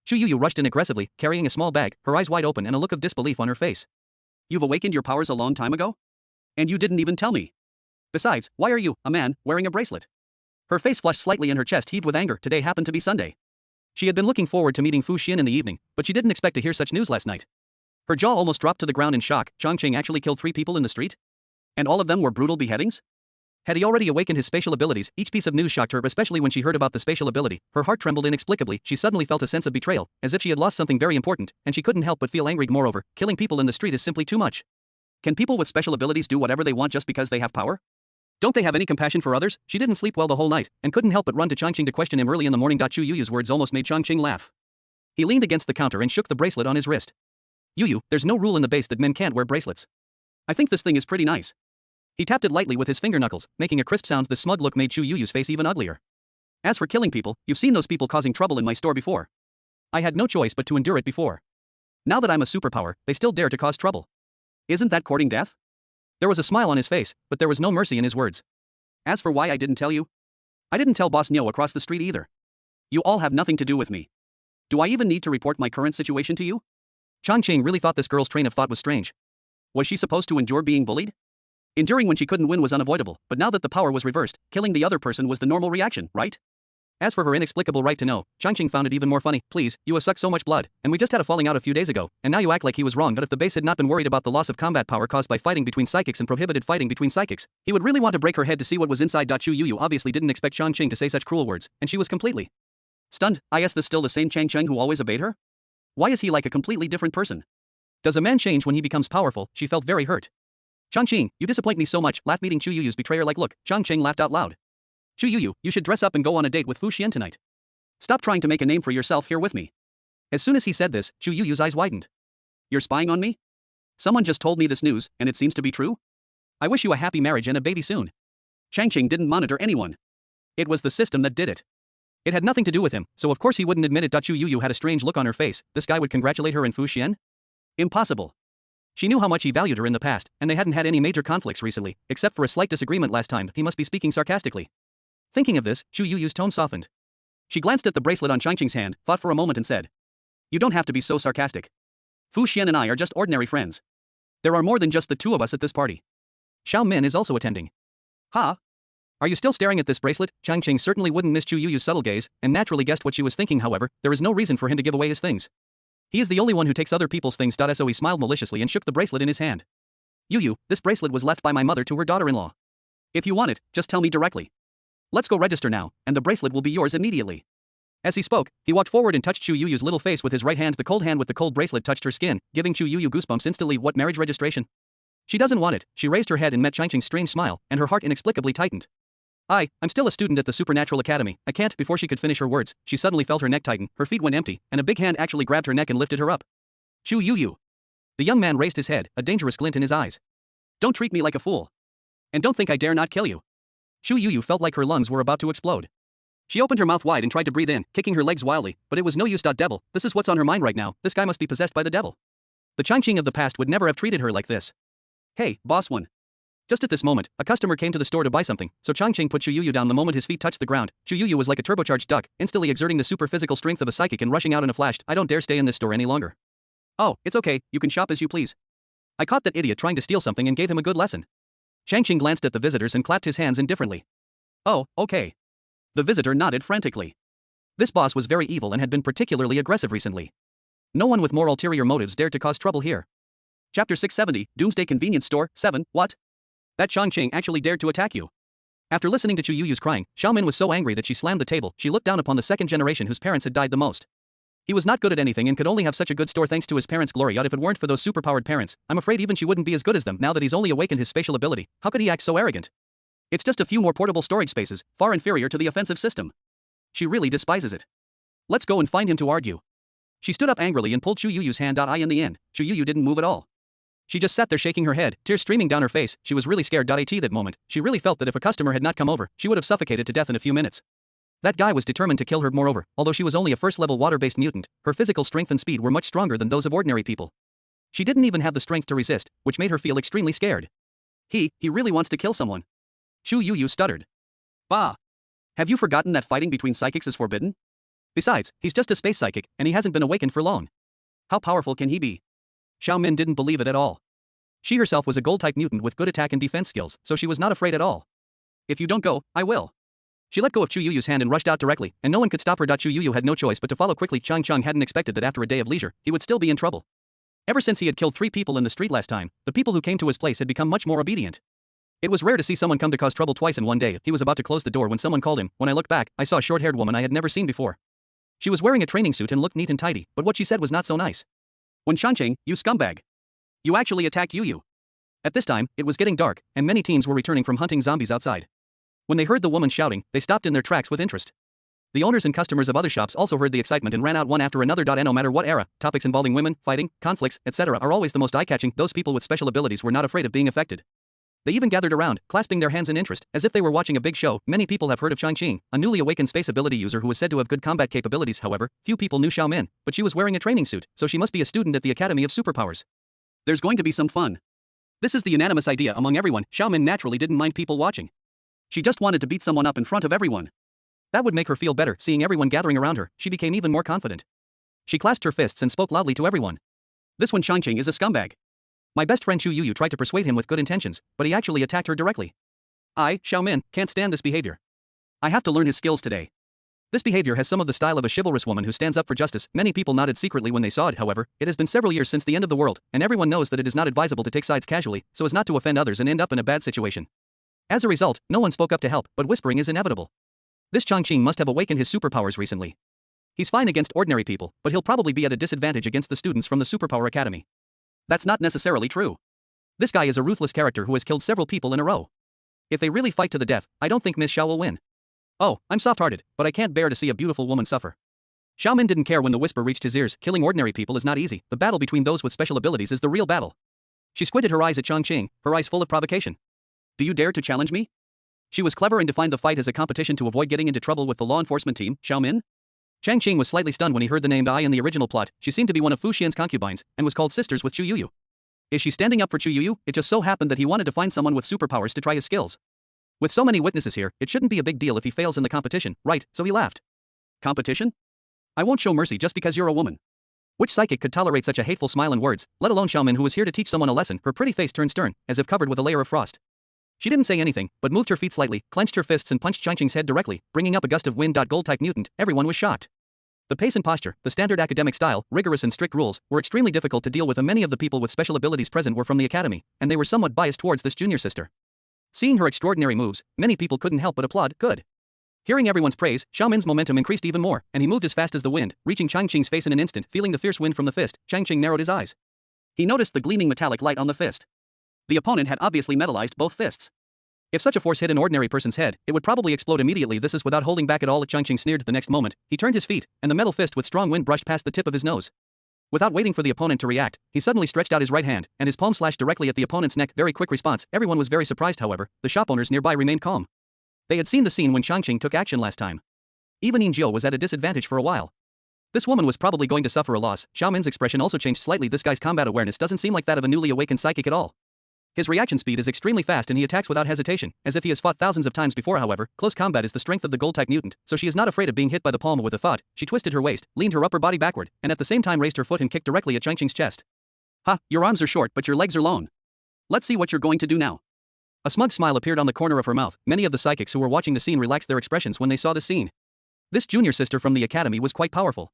Chu Yu rushed in aggressively, carrying a small bag, her eyes wide open and a look of disbelief on her face. You've awakened your powers a long time ago? And you didn't even tell me. Besides, why are you, a man, wearing a bracelet? Her face flushed slightly and her chest heaved with anger. Today happened to be Sunday. She had been looking forward to meeting Fu Xian in the evening, but she didn't expect to hear such news last night. Her jaw almost dropped to the ground in shock. Changqing actually killed 3 people in the street? And all of them were brutal beheadings? Had he already awakened his spatial abilities? Each piece of news shocked her, especially when she heard about the spatial ability. Her heart trembled inexplicably. She suddenly felt a sense of betrayal, as if she had lost something very important, and she couldn't help but feel angry. Moreover, killing people in the street is simply too much. Can people with special abilities do whatever they want just because they have power? Don't they have any compassion for others? She didn't sleep well the whole night, and couldn't help but run to Changqing to question him early in the morning. Chu Yu's words almost made Changqing laugh. He leaned against the counter and shook the bracelet on his wrist. Yu, there's no rule in the base that men can't wear bracelets. I think this thing is pretty nice. He tapped it lightly with his finger knuckles, making a crisp sound. The smug look made Chu Yuyu's face even uglier. As for killing people, you've seen those people causing trouble in my store before. I had no choice but to endure it before. Now that I'm a superpower, they still dare to cause trouble. Isn't that courting death? There was a smile on his face, but there was no mercy in his words. As for why I didn't tell you? I didn't tell Boss Nyo across the street either. You all have nothing to do with me. Do I even need to report my current situation to you? Changqing really thought this girl's train of thought was strange. Was she supposed to endure being bullied? Enduring when she couldn't win was unavoidable, but now that the power was reversed, killing the other person was the normal reaction, right? As for her inexplicable right to know, Changqing found it even more funny. Please, you have sucked so much blood, and we just had a falling out a few days ago, and now you act like he was wrong. But if the base had not been worried about the loss of combat power caused by fighting between psychics and prohibited fighting between psychics, he would really want to break her head to see what was inside. Chu Yuyu obviously didn't expect Changqing to say such cruel words, and she was completely stunned. Is this still the same Changqing who always obeyed her? Why is he like a completely different person? Does a man change when he becomes powerful? She felt very hurt. Changqing, you disappoint me so much. Laughed, meeting Chu Yuyu's betrayer-like look. Changqing laughed out loud. Chu Yuyu, you should dress up and go on a date with Fu Xian tonight. Stop trying to make a name for yourself here with me. As soon as he said this, Chu Yuyu's eyes widened. You're spying on me? Someone just told me this news, and it seems to be true? I wish you a happy marriage and a baby soon. Changqing didn't monitor anyone. It was the system that did it. It had nothing to do with him, so of course he wouldn't admit it. Chu Yuyu had a strange look on her face. This guy would congratulate her in Fu Xian? Impossible. She knew how much he valued her in the past, and they hadn't had any major conflicts recently, except for a slight disagreement last time. He must be speaking sarcastically. Thinking of this, Chu Yuyu's tone softened. She glanced at the bracelet on Changqing's hand, thought for a moment and said, You don't have to be so sarcastic. Fu Xian and I are just ordinary friends. There are more than just the two of us at this party. Xiao Min is also attending. Ha? Are you still staring at this bracelet? Changqing certainly wouldn't miss Chu Yuyu's subtle gaze, and naturally guessed what she was thinking. However, there is no reason for him to give away his things. He is the only one who takes other people's things. So he smiled maliciously and shook the bracelet in his hand. Yuyu, this bracelet was left by my mother to her daughter-in-law. If you want it, just tell me directly. Let's go register now, and the bracelet will be yours immediately. As he spoke, he walked forward and touched Chu Yuyu's little face with his right hand. The cold hand with the cold bracelet touched her skin, giving Chu Yuyu goosebumps instantly. What, marriage registration? She doesn't want it. She raised her head and met Changqing's strange smile, and her heart inexplicably tightened. I'm still a student at the Supernatural Academy. I can't. Before she could finish her words, she suddenly felt her neck tighten, her feet went empty, and a big hand actually grabbed her neck and lifted her up. Chu Yuyu. The young man raised his head, a dangerous glint in his eyes. Don't treat me like a fool. And don't think I dare not kill you. Chu Yuyu felt like her lungs were about to explode. She opened her mouth wide and tried to breathe in, kicking her legs wildly, but it was no use. Devil, this is what's on her mind right now. This guy must be possessed by the devil. The Changqing of the past would never have treated her like this. Hey, boss one. Just at this moment, a customer came to the store to buy something, so Changqing put Chu Yuyu down the moment his feet touched the ground. Chu Yuyu was like a turbocharged duck, instantly exerting the super physical strength of a psychic and rushing out in a flash. I don't dare stay in this store any longer. Oh, it's okay, you can shop as you please. I caught that idiot trying to steal something and gave him a good lesson. Changqing glanced at the visitors and clapped his hands indifferently. Oh, okay. The visitor nodded frantically. This boss was very evil and had been particularly aggressive recently. No one with more ulterior motives dared to cause trouble here. Chapter 670, Doomsday Convenience Store, 7, what? That Changqing actually dared to attack you. After listening to Chu Yuyu's crying, Xiao Min was so angry that she slammed the table. She looked down upon the second generation whose parents had died the most. He was not good at anything and could only have such a good store thanks to his parents' glory. If it weren't for those superpowered parents, I'm afraid even she wouldn't be as good as them. Now that he's only awakened his spatial ability, how could he act so arrogant? It's just a few more portable storage spaces, far inferior to the offensive system. She really despises it. Let's go and find him to argue. She stood up angrily and pulled Chu Yuyu's hand. In the end, Chu Yuyu didn't move at all. She just sat there shaking her head, tears streaming down her face. She was really scared. At that moment, she really felt that if a customer had not come over, she would have suffocated to death in a few minutes. That guy was determined to kill her. Moreover, although she was only a first-level water-based mutant, her physical strength and speed were much stronger than those of ordinary people. She didn't even have the strength to resist, which made her feel extremely scared. He really wants to kill someone. Chu Yuyu stuttered. Bah! Have you forgotten that fighting between psychics is forbidden? Besides, he's just a space psychic, and he hasn't been awakened for long. How powerful can he be? Xiao Min didn't believe it at all. She herself was a gold-type mutant with good attack and defense skills, so she was not afraid at all. If you don't go, I will. She let go of Chu Yuyu's hand and rushed out directly, and no one could stop her. Chu Yuyu had no choice but to follow quickly. Changqing hadn't expected that after a day of leisure, he would still be in trouble. Ever since he had killed 3 people in the street last time, the people who came to his place had become much more obedient. It was rare to see someone come to cause trouble twice in one day. He was about to close the door when someone called him. When I looked back, I saw a short-haired woman I had never seen before. She was wearing a training suit and looked neat and tidy, but what she said was not so nice. When Changqing, you scumbag. You actually attacked Yuyu. At this time, it was getting dark, and many teens were returning from hunting zombies outside. When they heard the woman shouting, they stopped in their tracks with interest. The owners and customers of other shops also heard the excitement and ran out one after another. No matter what era, topics involving women, fighting, conflicts, etc. are always the most eye-catching. Those people with special abilities were not afraid of being affected. They even gathered around, clasping their hands in interest, as if they were watching a big show. Many people have heard of Changqing, a newly awakened space ability user who was said to have good combat capabilities. However, few people knew Xiaomin, but she was wearing a training suit, so she must be a student at the Academy of Superpowers. There's going to be some fun. This is the unanimous idea among everyone. Xiaomin naturally didn't mind people watching. She just wanted to beat someone up in front of everyone. That would make her feel better. Seeing everyone gathering around her, she became even more confident. She clasped her fists and spoke loudly to everyone. This one Changqing is a scumbag. My best friend Chu Yuyu tried to persuade him with good intentions, but he actually attacked her directly. I, Xiaomin, can't stand this behavior. I have to learn his skills today. This behavior has some of the style of a chivalrous woman who stands up for justice. Many people nodded secretly when they saw it. However, it has been several years since the end of the world, and everyone knows that it is not advisable to take sides casually, so as not to offend others and end up in a bad situation. As a result, no one spoke up to help, but whispering is inevitable. This Changqing must have awakened his superpowers recently. He's fine against ordinary people, but he'll probably be at a disadvantage against the students from the Superpower Academy. That's not necessarily true. This guy is a ruthless character who has killed several people in a row. If they really fight to the death, I don't think Miss Xiao will win. Oh, I'm soft-hearted, but I can't bear to see a beautiful woman suffer. Xiaomin didn't care when the whisper reached his ears. Killing ordinary people is not easy. The battle between those with special abilities is the real battle. She squinted her eyes at Changqing, her eyes full of provocation. Do you dare to challenge me? She was clever and defined the fight as a competition to avoid getting into trouble with the law enforcement team. Xiaomin? Changqing was slightly stunned when he heard the name Ai in the original plot. She seemed to be one of Fu Xian's concubines, and was called sisters with Chu Yuyu. Is she standing up for Chu Yuyu? It just so happened that he wanted to find someone with superpowers to try his skills. With so many witnesses here, it shouldn't be a big deal if he fails in the competition, right? So he laughed. Competition? I won't show mercy just because you're a woman. Which psychic could tolerate such a hateful smile and words, let alone Xiaomin who was here to teach someone a lesson? Her pretty face turned stern, as if covered with a layer of frost. She didn't say anything, but moved her feet slightly, clenched her fists and punched Changqing's head directly, bringing up a gust of wind. Gold-type mutant. Everyone was shocked. The pace and posture, the standard academic style, rigorous and strict rules, were extremely difficult to deal with, and many of the people with special abilities present were from the academy, and they were somewhat biased towards this junior sister. Seeing her extraordinary moves, many people couldn't help but applaud. Good. Hearing everyone's praise, Xiaomin's momentum increased even more, and he moved as fast as the wind, reaching Changqing's face in an instant. Feeling the fierce wind from the fist, Changqing narrowed his eyes. He noticed the gleaming metallic light on the fist. The opponent had obviously metallized both fists. If such a force hit an ordinary person's head, it would probably explode immediately. This is without holding back at all. Changqing sneered. The next moment, he turned his feet, and the metal fist with strong wind brushed past the tip of his nose. Without waiting for the opponent to react, he suddenly stretched out his right hand, and his palm slashed directly at the opponent's neck. Very quick response. Everyone was very surprised. However, the shop owners nearby remained calm. They had seen the scene when Changqing took action last time. Even Yinjiu was at a disadvantage for a while. This woman was probably going to suffer a loss. Xiaomin's expression also changed slightly. This guy's combat awareness doesn't seem like that of a newly awakened psychic at all. His reaction speed is extremely fast and he attacks without hesitation, as if he has fought thousands of times before. However, close combat is the strength of the gold-type mutant, so she is not afraid of being hit by the palm. With a thought, she twisted her waist, leaned her upper body backward, and at the same time raised her foot and kicked directly at Changqing's chest. Ha, your arms are short but your legs are long. Let's see what you're going to do now. A smug smile appeared on the corner of her mouth. Many of the psychics who were watching the scene relaxed their expressions when they saw the scene. This junior sister from the academy was quite powerful.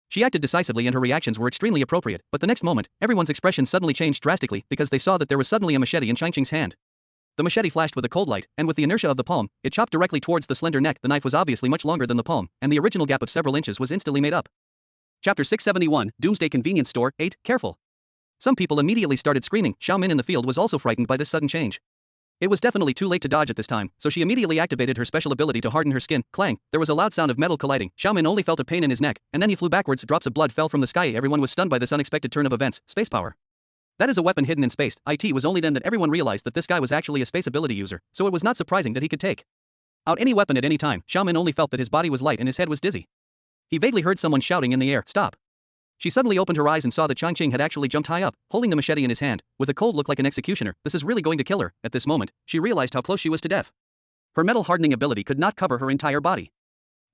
She acted decisively and her reactions were extremely appropriate, but the next moment, everyone's expression suddenly changed drastically because they saw that there was suddenly a machete in Changqing's hand. The machete flashed with a cold light, and with the inertia of the palm, it chopped directly towards the slender neck. The knife was obviously much longer than the palm, and the original gap of several inches was instantly made up. Chapter 671, Doomsday Convenience Store, 8, Careful. Some people immediately started screaming. Xiaomin in the field was also frightened by this sudden change. It was definitely too late to dodge at this time, so she immediately activated her special ability to harden her skin. Clang, there was a loud sound of metal colliding. Xiaomin only felt a pain in his neck, and then he flew backwards. Drops of blood fell from the sky. Everyone was stunned by this unexpected turn of events. Space power. That is a weapon hidden in space. It was only then that everyone realized that this guy was actually a space ability user, so it was not surprising that he could take out any weapon at any time. Xiaomin only felt that his body was light and his head was dizzy. He vaguely heard someone shouting in the air, "Stop." She suddenly opened her eyes and saw that Changqing had actually jumped high up, holding the machete in his hand, with a cold look like an executioner. This is really going to kill her. At this moment, she realized how close she was to death. Her metal hardening ability could not cover her entire body.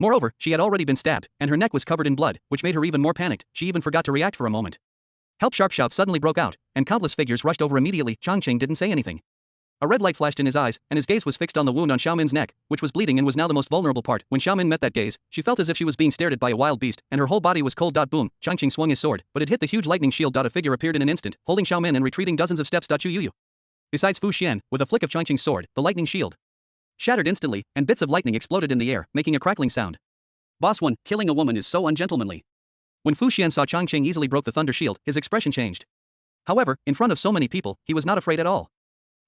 Moreover, she had already been stabbed, and her neck was covered in blood, which made her even more panicked. She even forgot to react for a moment. Help! Sharp shouts suddenly broke out, and countless figures rushed over immediately. Changqing didn't say anything. A red light flashed in his eyes, and his gaze was fixed on the wound on Xiaomin's neck, which was bleeding and was now the most vulnerable part. When Xiaomin met that gaze, she felt as if she was being stared at by a wild beast, and her whole body was cold. Boom! Changqing swung his sword, but it hit the huge lightning shield. A figure appeared in an instant, holding Xiaomin and retreating dozens of steps. Chu Yuyu. Besides Fu Xian, with a flick of Changqing's sword, the lightning shield shattered instantly, and bits of lightning exploded in the air, making a crackling sound. Boss 1, killing a woman is so ungentlemanly. When Fu Xian saw Changqing easily broke the thunder shield, his expression changed. However, in front of so many people, he was not afraid at all.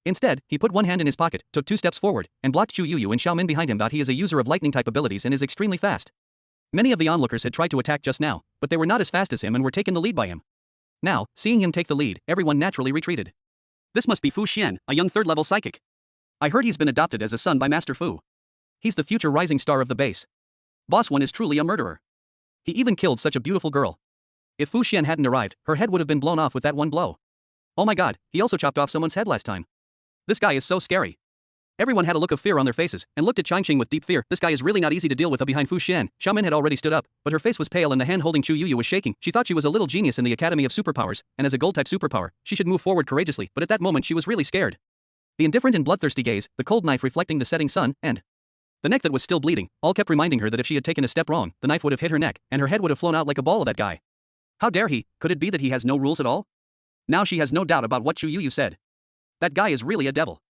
Instead, he put one hand in his pocket, took 2 steps forward, and blocked Chu Yuyu and Xiaomin behind him. He is a user of lightning-type abilities and is extremely fast. Many of the onlookers had tried to attack just now, but they were not as fast as him and were taken the lead by him. Now, seeing him take the lead, everyone naturally retreated. This must be Fu Xian, a young third-level psychic. I heard he's been adopted as a son by Master Fu. He's the future rising star of the base. Boss One is truly a murderer. He even killed such a beautiful girl. If Fu Xian hadn't arrived, her head would have been blown off with that one blow. Oh my god, he also chopped off someone's head last time. This guy is so scary. Everyone had a look of fear on their faces, and looked at Changqing with deep fear. This guy is really not easy to deal with. Behind Fu Xian, Xiaomin had already stood up, but her face was pale and the hand holding Chu Yuyu was shaking. She thought she was a little genius in the Academy of Superpowers, and as a gold-type superpower, she should move forward courageously, but at that moment she was really scared. The indifferent and bloodthirsty gaze, the cold knife reflecting the setting sun, and the neck that was still bleeding, all kept reminding her that if she had taken a step wrong, the knife would have hit her neck, and her head would have flown out like a ball of that guy. How dare he? Could it be that he has no rules at all? Now she has no doubt about what Chu Yuyu said. That guy is really a devil.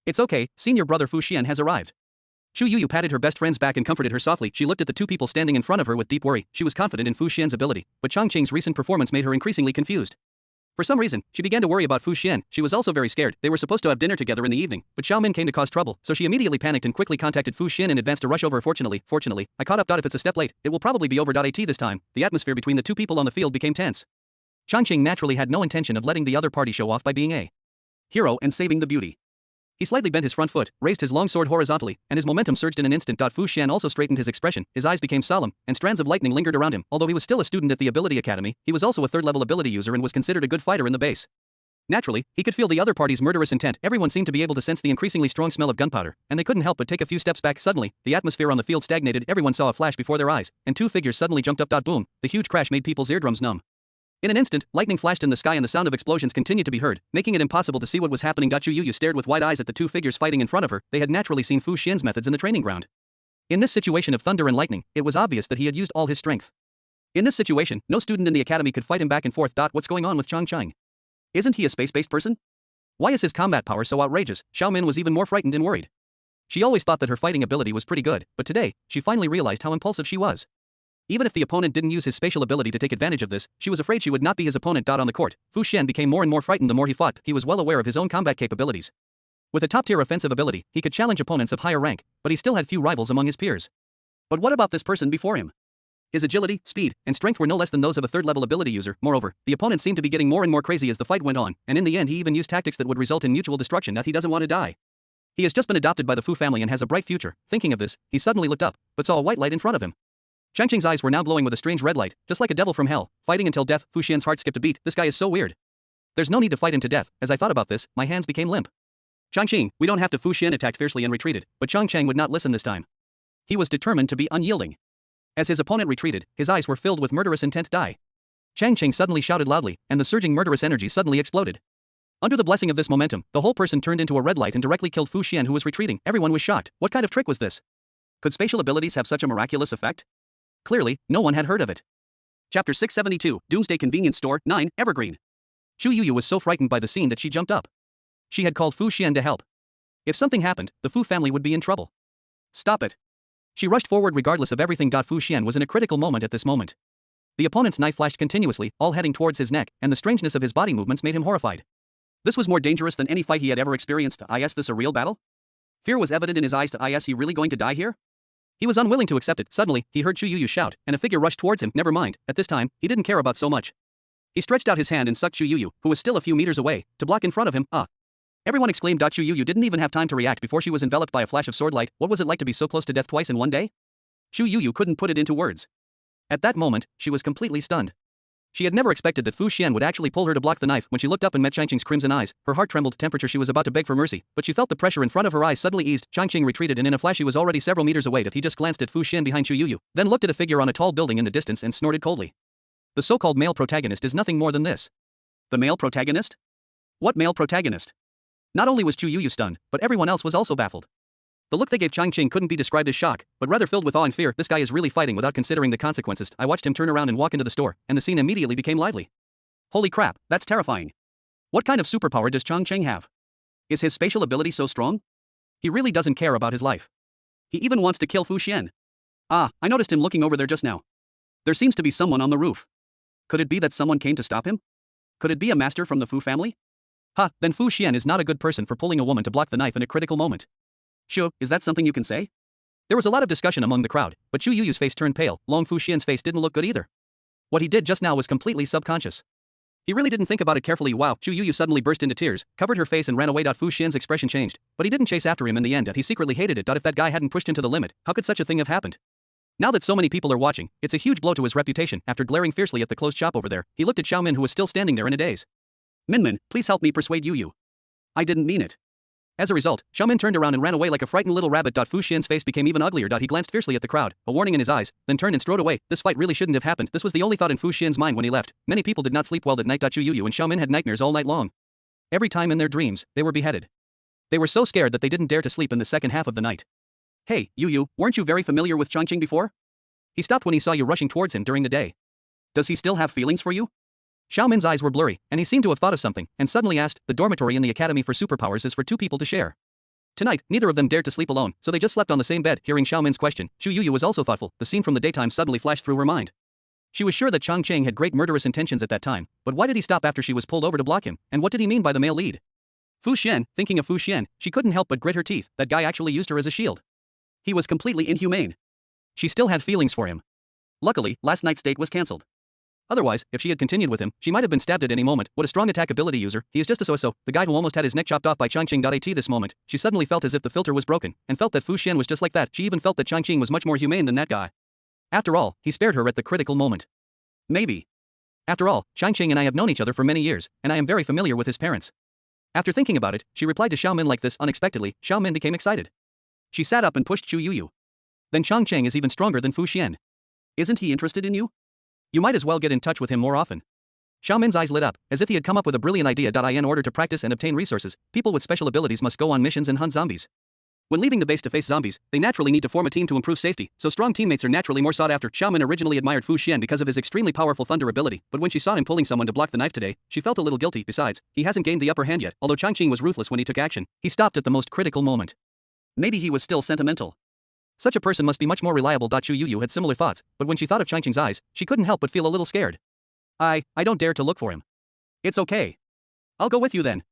It's okay, senior brother Fu Xian has arrived. Chu Yuyu patted her best friend's back and comforted her softly. She looked at the two people standing in front of her with deep worry. She was confident in Fu Xian's ability, but Changqing's recent performance made her increasingly confused. For some reason, she began to worry about Fu Xian. She was also very scared. They were supposed to have dinner together in the evening, but Xiao Min came to cause trouble, so she immediately panicked and quickly contacted Fu Xian in advance to rush over. Fortunately, I caught up. If it's a step late, it will probably be over. At this time, the atmosphere between the two people on the field became tense. Changqing naturally had no intention of letting the other party show off by being a hero and saving the beauty. He slightly bent his front foot, raised his long sword horizontally, and his momentum surged in an instant. Fu Xian also straightened his expression, his eyes became solemn, and strands of lightning lingered around him. Although he was still a student at the Ability Academy, he was also a third-level ability user and was considered a good fighter in the base. Naturally, he could feel the other party's murderous intent. Everyone seemed to be able to sense the increasingly strong smell of gunpowder, and they couldn't help but take a few steps back. Suddenly, the atmosphere on the field stagnated. Everyone saw a flash before their eyes, and two figures suddenly jumped up. Boom! The huge crash made people's eardrums numb. In an instant, lightning flashed in the sky and the sound of explosions continued to be heard, making it impossible to see what was happening. Chu Yuyu stared with wide eyes at the two figures fighting in front of her. They had naturally seen Fu Xian's methods in the training ground. In this situation of thunder and lightning, it was obvious that he had used all his strength. In this situation, no student in the academy could fight him back and forth. What's going on with Changqing? Isn't he a space-based person? Why is his combat power so outrageous? Xiao Min was even more frightened and worried. She always thought that her fighting ability was pretty good, but today, she finally realized how impulsive she was. Even if the opponent didn't use his spatial ability to take advantage of this, she was afraid she would not be his opponent. On the court, Fu Xian became more and more frightened the more he fought. He was well aware of his own combat capabilities. With a top-tier offensive ability, he could challenge opponents of higher rank, but he still had few rivals among his peers. But what about this person before him? His agility, speed, and strength were no less than those of a third-level ability user. Moreover, the opponent seemed to be getting more and more crazy as the fight went on, and in the end he even used tactics that would result in mutual destruction. He doesn't want to die. He has just been adopted by the Fu family and has a bright future. Thinking of this, he suddenly looked up, but saw a white light in front of him. Changqing's eyes were now glowing with a strange red light, just like a devil from hell, fighting until death. Fu Xian's heart skipped a beat. This guy is so weird. There's no need to fight him to death. As I thought about this, my hands became limp. Changqing, we don't have to. Fu Xian attacked fiercely and retreated, but Changqing would not listen this time. He was determined to be unyielding. As his opponent retreated, his eyes were filled with murderous intent. Die. Changqing suddenly shouted loudly, and the surging murderous energy suddenly exploded. Under the blessing of this momentum, the whole person turned into a red light and directly killed Fu Xian, who was retreating. Everyone was shocked. What kind of trick was this? Could spatial abilities have such a miraculous effect? Clearly, no one had heard of it. Chapter 672, Doomsday Convenience Store, 9, Evergreen. Chu Yuyu was so frightened by the scene that she jumped up. She had called Fu Xian to help. If something happened, the Fu family would be in trouble. Stop it. She rushed forward regardless of everything. Fu Xian was in a critical moment at this moment. The opponent's knife flashed continuously, all heading towards his neck, and the strangeness of his body movements made him horrified. This was more dangerous than any fight he had ever experienced. Is this a real battle? Fear was evident in his eyes. Is he really going to die here? He was unwilling to accept it. Suddenly, he heard Chu Yuyu shout, and a figure rushed towards him. Never mind, at this time, he didn't care about so much. He stretched out his hand and sucked Chu Yuyu, who was still a few meters away, to block in front of him. Everyone exclaimed. Chu Yuyu didn't even have time to react before she was enveloped by a flash of sword light. What was it like to be so close to death twice in one day? Chu Yuyu couldn't put it into words. At that moment, she was completely stunned. She had never expected that Fu Xian would actually pull her to block the knife. When she looked up and met Changqing's crimson eyes, her heart trembled. Temperature. She was about to beg for mercy, but she felt the pressure in front of her eyes suddenly eased. Changqing retreated, and in a flash he was already several meters away. He just glanced at Fu Xian behind Chu Yuyu, then looked at a figure on a tall building in the distance and snorted coldly. The so-called male protagonist is nothing more than this. The male protagonist? What male protagonist? Not only was Chu Yuyu stunned, but everyone else was also baffled. The look they gave Changqing couldn't be described as shock, but rather filled with awe and fear. This guy is really fighting without considering the consequences. I watched him turn around and walk into the store, and the scene immediately became lively. Holy crap, that's terrifying. What kind of superpower does Changqing have? Is his spatial ability so strong? He really doesn't care about his life. He even wants to kill Fu Xian. I noticed him looking over there just now. There seems to be someone on the roof. Could it be that someone came to stop him? Could it be a master from the Fu family? Then Fu Xian is not a good person for pulling a woman to block the knife in a critical moment. Sure, is that something you can say? There was a lot of discussion among the crowd, but Chu Yuyu's face turned pale. Long Fu Xian's face didn't look good either. What he did just now was completely subconscious. He really didn't think about it carefully. Wow, Chu Yu suddenly burst into tears, covered her face and ran away. Fu Xian's expression changed, but he didn't chase after him in the end. He secretly hated it. If that guy hadn't pushed him to the limit, how could such a thing have happened? Now that so many people are watching, it's a huge blow to his reputation. After glaring fiercely at the closed shop over there, he looked at Xiaomin, who was still standing there in a daze. Minmin, please help me persuade Yu. I didn't mean it. As a result, Xiaomin turned around and ran away like a frightened little rabbit. Fu Xian's face became even uglier. He glanced fiercely at the crowd, a warning in his eyes, then turned and strode away. This fight really shouldn't have happened. This was the only thought in Fu Xian's mind when he left. Many people did not sleep well that night. Chu Yu and Xiaomin had nightmares all night long. Every time in their dreams, they were beheaded. They were so scared that they didn't dare to sleep in the second half of the night. Hey, Yu, weren't you very familiar with Changqing before? He stopped when he saw you rushing towards him during the day. Does he still have feelings for you? Xiaomin's eyes were blurry, and he seemed to have thought of something, and suddenly asked, the dormitory in the Academy for Superpowers is for 2 people to share. Tonight, neither of them dared to sleep alone, so they just slept on the same bed. Hearing Xiaomin's question, Chu Yu was also thoughtful. The scene from the daytime suddenly flashed through her mind. She was sure that Changqing had great murderous intentions at that time, but why did he stop after she was pulled over to block him, and what did he mean by the male lead? Fu Xian, thinking of Fu Xian, she couldn't help but grit her teeth. That guy actually used her as a shield. He was completely inhumane. She still had feelings for him. Luckily, last night's date was cancelled. Otherwise, if she had continued with him, she might have been stabbed at any moment. What a strong attack ability user. He is just a so-so, the guy who almost had his neck chopped off by Changqing. At this moment, she suddenly felt as if the filter was broken, and felt that Fu Xian was just like that. She even felt that Changqing was much more humane than that guy. After all, he spared her at the critical moment. Maybe. After all, Changqing and I have known each other for many years, and I am very familiar with his parents. After thinking about it, she replied to Xiaomin like this. Unexpectedly, Xiaomin became excited. She sat up and pushed Chu Yu. Then Changqing is even stronger than Fu Xian. Isn't he interested in you? You might as well get in touch with him more often. Xiaomin's eyes lit up, as if he had come up with a brilliant idea. In order to practice and obtain resources, people with special abilities must go on missions and hunt zombies. When leaving the base to face zombies, they naturally need to form a team to improve safety, so strong teammates are naturally more sought after. Xiaomin originally admired Fu Xian because of his extremely powerful thunder ability, but when she saw him pulling someone to block the knife today, she felt a little guilty. Besides, he hasn't gained the upper hand yet. Although Changqing was ruthless when he took action, he stopped at the most critical moment. Maybe he was still sentimental. Such a person must be much more reliable. Chu Yu had similar thoughts, but when she thought of Changqing's eyes, she couldn't help but feel a little scared. I don't dare to look for him. It's okay. I'll go with you then.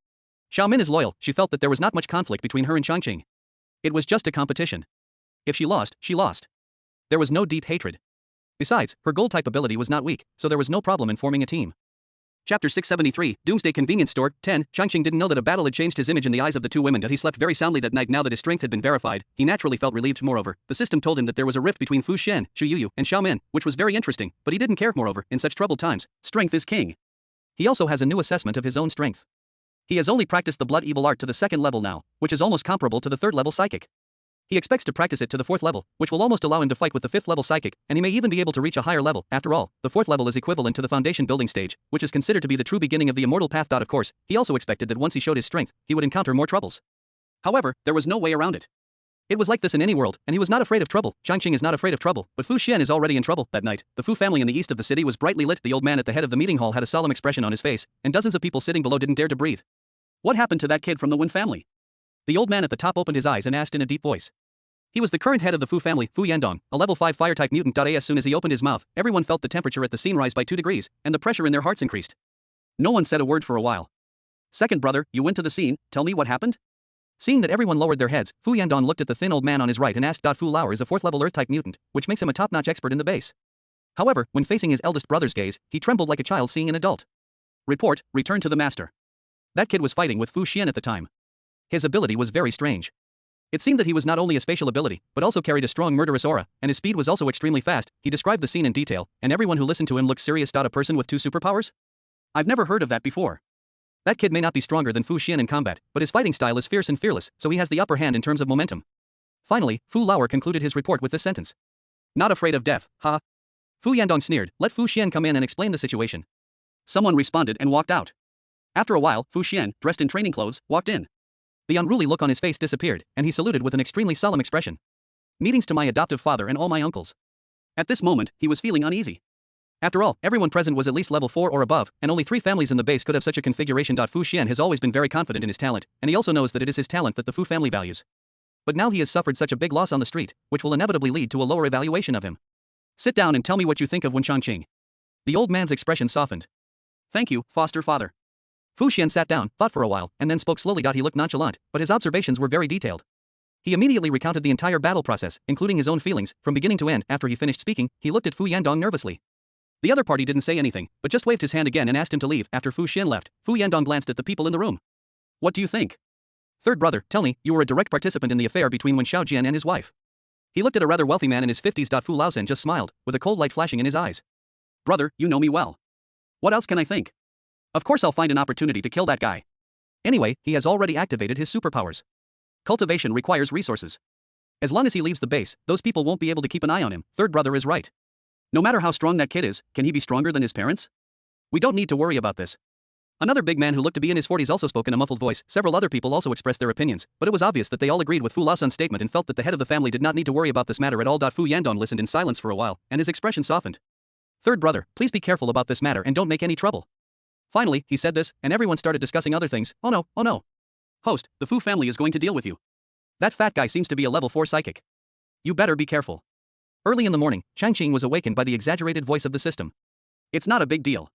Xiaomin is loyal. She felt that there was not much conflict between her and Changqing. It was just a competition. If she lost, she lost. There was no deep hatred. Besides, her gold type ability was not weak, so there was no problem in forming a team. Chapter 673, Doomsday Convenience Store. 10. Changqing didn't know that a battle had changed his image in the eyes of the 2 women. He slept very soundly that night. Now that his strength had been verified, he naturally felt relieved. Moreover, the system told him that there was a rift between Fu Xian, Chu Yu, and Xiaomin, which was very interesting, but he didn't care. Moreover, in such troubled times, strength is king. He also has a new assessment of his own strength. He has only practiced the blood evil art to the 2nd level now, which is almost comparable to the 3rd level psychic. He expects to practice it to the 4th level, which will almost allow him to fight with the 5th level psychic, and he may even be able to reach a higher level. After all, the 4th level is equivalent to the foundation building stage, which is considered to be the true beginning of the immortal path. Of course, he also expected that once he showed his strength, he would encounter more troubles. However, there was no way around it. It was like this in any world, and he was not afraid of trouble. Changqing is not afraid of trouble, but Fu Xian is already in trouble. That night, the Fu family in the east of the city was brightly lit. The old man at the head of the meeting hall had a solemn expression on his face, and dozens of people sitting below didn't dare to breathe. What happened to that kid from the Wen family? The old man at the top opened his eyes and asked in a deep voice. He was the current head of the Fu family, Fu Yandong, a level 5 fire-type mutant. As soon as he opened his mouth, everyone felt the temperature at the scene rise by 2 degrees, and the pressure in their hearts increased. No one said a word for a while. Second brother, you went to the scene, tell me what happened? Seeing that everyone lowered their heads, Fu Yandong looked at the thin old man on his right and asked. Fu Lauer is a 4th level Earth-type mutant, which makes him a top-notch expert in the base. However, when facing his eldest brother's gaze, he trembled like a child seeing an adult. Report, return to the master. That kid was fighting with Fu Xian at the time. His ability was very strange. It seemed that he was not only a spatial ability, but also carried a strong murderous aura, and his speed was also extremely fast. He described the scene in detail, and everyone who listened to him looked serious. A person with 2 superpowers? I've never heard of that before. That kid may not be stronger than Fu Xian in combat, but his fighting style is fierce and fearless, so he has the upper hand in terms of momentum. Finally, Fu Lauer concluded his report with this sentence. Not afraid of death, ha? Fu Yandong sneered. Let Fu Xian come in and explain the situation. Someone responded and walked out. After a while, Fu Xian, dressed in training clothes, walked in. The unruly look on his face disappeared, and he saluted with an extremely solemn expression. Meetings to my adoptive father and all my uncles. At this moment, he was feeling uneasy. After all, everyone present was at least level 4 or above, and only 3 families in the base could have such a configuration. Fu Xian has always been very confident in his talent, and he also knows that it is his talent that the Fu family values. But now he has suffered such a big loss on the street, which will inevitably lead to a lower evaluation of him. Sit down and tell me what you think of Wen Changqing. The old man's expression softened. Thank you, foster father. Fu Xian sat down, thought for a while, and then spoke slowly. He looked nonchalant, but his observations were very detailed. He immediately recounted the entire battle process, including his own feelings, from beginning to end. After he finished speaking, he looked at Fu Yandong nervously. The other party didn't say anything, but just waved his hand again and asked him to leave. After Fu Xian left, Fu Yandong glanced at the people in the room. What do you think? Third brother, tell me, you were a direct participant in the affair between Wen Xiaojian and his wife. He looked at a rather wealthy man in his 50s. Fu Laozhen just smiled, with a cold light flashing in his eyes. Brother, you know me well. What else can I think? Of course I'll find an opportunity to kill that guy. Anyway, he has already activated his superpowers. Cultivation requires resources. As long as he leaves the base, those people won't be able to keep an eye on him. Third brother is right. No matter how strong that kid is, can he be stronger than his parents? We don't need to worry about this. Another big man who looked to be in his 40s also spoke in a muffled voice. Several other people also expressed their opinions, but it was obvious that they all agreed with Fu Laosan's statement and felt that the head of the family did not need to worry about this matter at all. Fu Yandong listened in silence for a while, and his expression softened. Third brother, please be careful about this matter and don't make any trouble. Finally, he said this, and everyone started discussing other things. Oh no. Host, the Fu family is going to deal with you. That fat guy seems to be a level 4 psychic. You better be careful. Early in the morning, Changqing was awakened by the exaggerated voice of the system. It's not a big deal.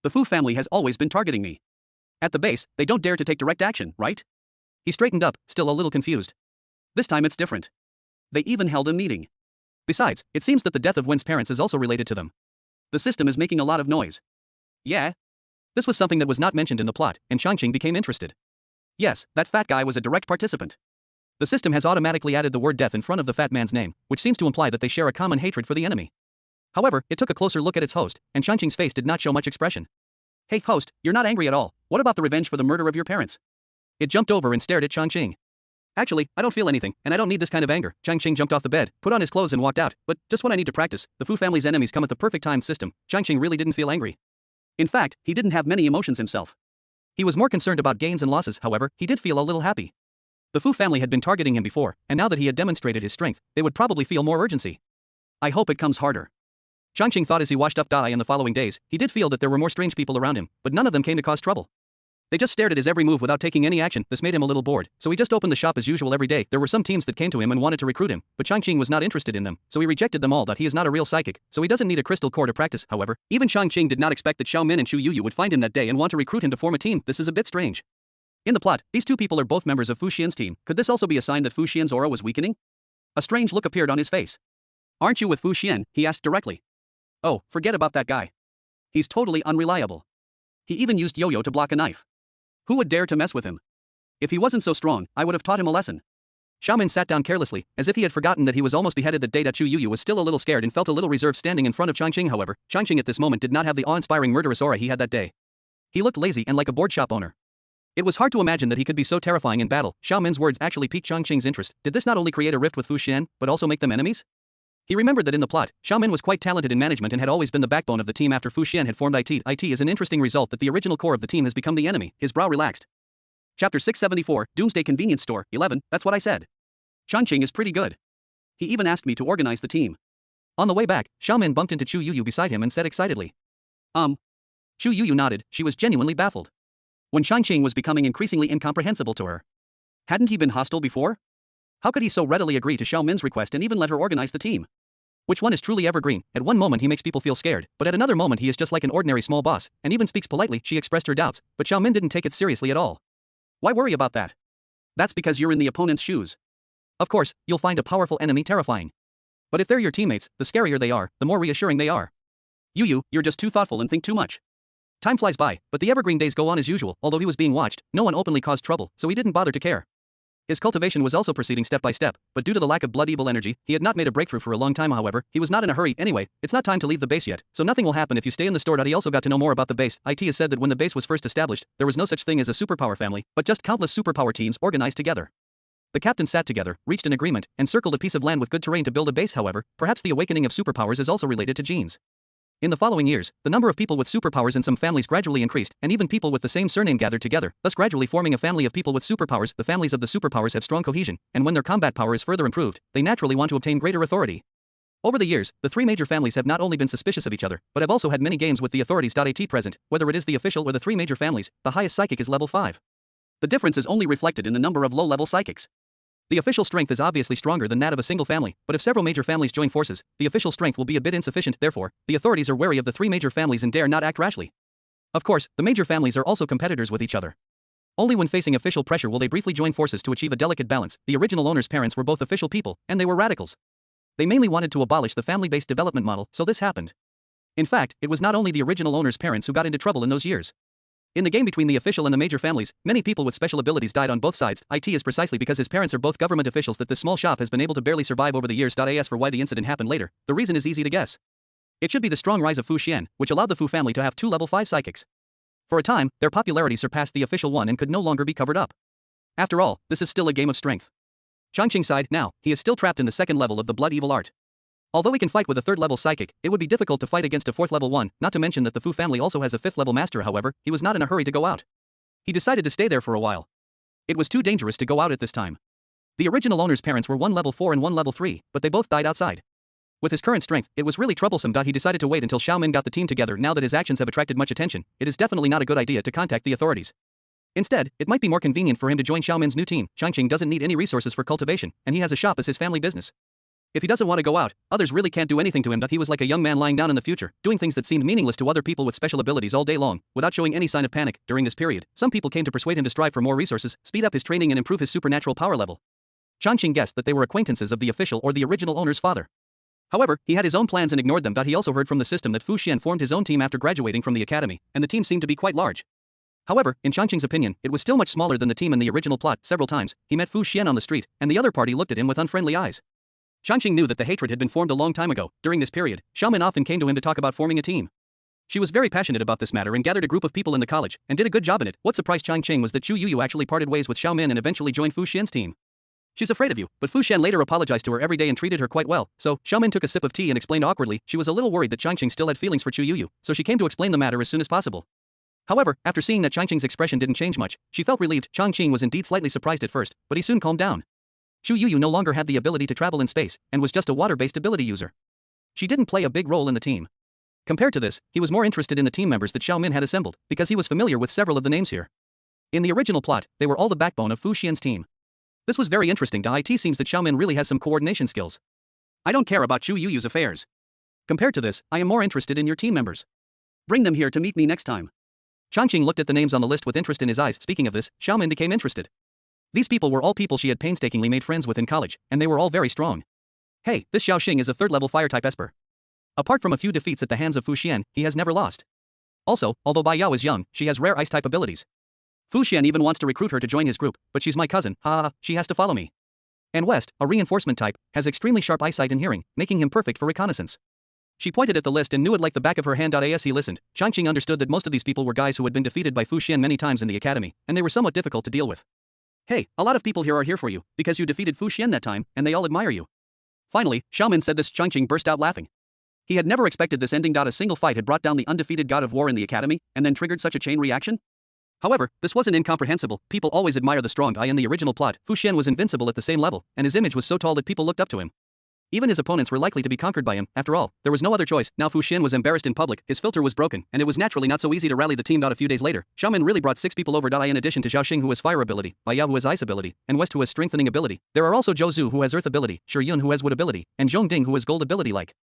The Fu family has always been targeting me. At the base, they don't dare to take direct action, right? He straightened up, still a little confused. This time it's different. They even held a meeting. Besides, it seems that the death of Wen's parents is also related to them. The system is making a lot of noise. Yeah? This was something that was not mentioned in the plot, and Changqing became interested. Yes, that fat guy was a direct participant. The system has automatically added the word death in front of the fat man's name, which seems to imply that they share a common hatred for the enemy. However, it took a closer look at its host, and Changqing's face did not show much expression. Hey host, you're not angry at all. What about the revenge for the murder of your parents? It jumped over and stared at Changqing. Actually, I don't feel anything, and I don't need this kind of anger. Changqing jumped off the bed, put on his clothes and walked out. But just what I need to practice. The Fu family's enemies come at the perfect time. System. Changqing really didn't feel angry. In fact, he didn't have many emotions himself. He was more concerned about gains and losses. However, he did feel a little happy. The Fu family had been targeting him before, and now that he had demonstrated his strength, they would probably feel more urgency. I hope it comes harder. Changqing thought as he washed up Dai in the following days. He did feel that there were more strange people around him, but none of them came to cause trouble. They just stared at his every move without taking any action. This made him a little bored, so he just opened the shop as usual every day. There were some teams that came to him and wanted to recruit him, but Changqing was not interested in them, so he rejected them all. He is not a real psychic, so he doesn't need a crystal core to practice. However, even Changqing did not expect that Xiao Min and Chu Yuyu would find him that day and want to recruit him to form a team. This is a bit strange. In the plot, these two people are both members of Fu Xian's team. Could this also be a sign that Fu Xian's aura was weakening? A strange look appeared on his face. Aren't you with Fu Xian? He asked directly. Oh, forget about that guy. He's totally unreliable. He even used yo-yo to block a knife. Who would dare to mess with him? If he wasn't so strong, I would have taught him a lesson. Xiao Min sat down carelessly, as if he had forgotten that he was almost beheaded that day. Chu Yuyu was still a little scared and felt a little reserved standing in front of Changqing. However, Changqing at this moment did not have the awe-inspiring murderous aura he had that day. He looked lazy and like a board shop owner. It was hard to imagine that he could be so terrifying in battle. Xiao Min's words actually piqued Changqing's interest. Did this not only create a rift with Fu Xian, but also make them enemies? He remembered that in the plot, Xiao Min was quite talented in management and had always been the backbone of the team after Fu Xian had formed IT. IT is an interesting result that the original core of the team has become the enemy. His brow relaxed. Chapter 674, Doomsday Convenience Store, 11, that's what I said. Changqing is pretty good. He even asked me to organize the team. On the way back, Xiao Min bumped into Chu Yuyu beside him and said excitedly. Chu Yuyu nodded. She was genuinely baffled. When Changqing was becoming increasingly incomprehensible to her. Hadn't he been hostile before? How could he so readily agree to Xiao Min's request and even let her organize the team? Which one is truly evergreen? At one moment he makes people feel scared, but at another moment he is just like an ordinary small boss, and even speaks politely. She expressed her doubts, but Xiao Min didn't take it seriously at all. Why worry about that? That's because you're in the opponent's shoes. Of course, you'll find a powerful enemy terrifying. But if they're your teammates, the scarier they are, the more reassuring they are. Yuyu, you're just too thoughtful and think too much. Time flies by, but the evergreen days go on as usual. Although he was being watched, no one openly caused trouble, so he didn't bother to care. His cultivation was also proceeding step by step, but due to the lack of blood evil energy, he had not made a breakthrough for a long time. However, he was not in a hurry. Anyway, it's not time to leave the base yet, so nothing will happen if you stay in the store. He also got to know more about the base. It is said that when the base was first established, there was no such thing as a superpower family, but just countless superpower teams organized together. The captains sat together, reached an agreement, and circled a piece of land with good terrain to build a base. However, perhaps the awakening of superpowers is also related to genes. In the following years, the number of people with superpowers in some families gradually increased, and even people with the same surname gathered together, thus gradually forming a family of people with superpowers. The families of the superpowers have strong cohesion, and when their combat power is further improved, they naturally want to obtain greater authority. Over the years, the three major families have not only been suspicious of each other, but have also had many games with the authorities. At present, whether it is the official or the three major families, the highest psychic is level 5. The difference is only reflected in the number of low-level psychics. The official strength is obviously stronger than that of a single family, but if several major families join forces, the official strength will be a bit insufficient. Therefore, the authorities are wary of the three major families and dare not act rashly. Of course, the major families are also competitors with each other. Only when facing official pressure will they briefly join forces to achieve a delicate balance. The original owner's parents were both official people, and they were radicals. They mainly wanted to abolish the family-based development model, so this happened. In fact, it was not only the original owner's parents who got into trouble in those years. In the game between the official and the major families, many people with special abilities died on both sides. It is precisely because his parents are both government officials that this small shop has been able to barely survive over the years. As for why the incident happened later, the reason is easy to guess. It should be the strong rise of Fu Xian, which allowed the Fu family to have 2 level 5 psychics. For a time, their popularity surpassed the official one and could no longer be covered up. After all, this is still a game of strength. Changqing sighed. Now, he is still trapped in the 2nd level of the blood evil art. Although he can fight with a 3rd level psychic, it would be difficult to fight against a 4th level one, not to mention that the Fu family also has a 5th level master. However, he was not in a hurry to go out. He decided to stay there for a while. It was too dangerous to go out at this time. The original owner's parents were 1 level 4 and 1 level 3, but they both died outside. With his current strength, it was really troublesome. He decided to wait until Xiaomin got the team together. Now that his actions have attracted much attention, it is definitely not a good idea to contact the authorities. Instead, it might be more convenient for him to join Xiaomin's new team. Changqing doesn't need any resources for cultivation, and he has a shop as his family business. If he doesn't want to go out, others really can't do anything to him. He was like a young man lying down in the future, doing things that seemed meaningless to other people with special abilities all day long, without showing any sign of panic. During this period, some people came to persuade him to strive for more resources, speed up his training and improve his supernatural power level. Changqing guessed that they were acquaintances of the official or the original owner's father. However, he had his own plans and ignored them. He also heard from the system that Fu Xian formed his own team after graduating from the academy, and the team seemed to be quite large. However, in Changqing's opinion, it was still much smaller than the team in the original plot. Several times, he met Fu Xian on the street, and the other party looked at him with unfriendly eyes. Changqing knew that the hatred had been formed a long time ago. During this period, Xiaomin often came to him to talk about forming a team. She was very passionate about this matter and gathered a group of people in the college, and did a good job in it. What surprised Changqing was that Chu Yuyu actually parted ways with Xiaomin and eventually joined Fu Xian's team. She's afraid of you, but Fu Xian later apologized to her every day and treated her quite well, so Xiaomin took a sip of tea and explained awkwardly she was a little worried that Changqing still had feelings for Chu Yuyu, so she came to explain the matter as soon as possible. However, after seeing that Changqing's expression didn't change much, she felt relieved. Changqing was indeed slightly surprised at first, but he soon calmed down. Chu Yuyu no longer had the ability to travel in space, and was just a water-based ability user. She didn't play a big role in the team. Compared to this, he was more interested in the team members that Xiaomin had assembled, because he was familiar with several of the names here. In the original plot, they were all the backbone of Fu Xian's team. This was very interesting. It seems that Xiaomin really has some coordination skills. I don't care about Chu Yuyu's affairs. Compared to this, I am more interested in your team members. Bring them here to meet me next time. Changqing looked at the names on the list with interest in his eyes. Speaking of this, Xiaomin became interested. These people were all people she had painstakingly made friends with in college, and they were all very strong. Hey, this Xiaoxing is a 3rd level fire-type esper. Apart from a few defeats at the hands of Fu Xian, he has never lost. Also, although Bai Yao is young, she has rare ice-type abilities. Fu Xian even wants to recruit her to join his group, but she's my cousin, she has to follow me. And West, a reinforcement type, has extremely sharp eyesight and hearing, making him perfect for reconnaissance. She pointed at the list and knew it like the back of her hand. As he listened, Changqing understood that most of these people were guys who had been defeated by Fu Xian many times in the academy, and they were somewhat difficult to deal with. Hey, a lot of people here are here for you, because you defeated Fu Xian that time, and they all admire you. Finally, Xiaomin said this. Changqing burst out laughing. He had never expected this ending. A single fight had brought down the undefeated god of war in the academy, and then triggered such a chain reaction? However, this wasn't incomprehensible. People always admire the strong guy. In the original plot, Fu Xian was invincible at the same level, and his image was so tall that people looked up to him. Even his opponents were likely to be conquered by him. After all, there was no other choice. Now Fu Xian was embarrassed in public, his filter was broken, and it was naturally not so easy to rally the team. A few days later, Xiaomin really brought 6 people over. In addition to Xiaoxing, who has fire ability, Bai Yao, who has ice ability, and West, who has strengthening ability, there are also Zhou Zhu, who has earth ability, Shi Yun, who has wood ability, and Zhong Ding, who has gold ability. Like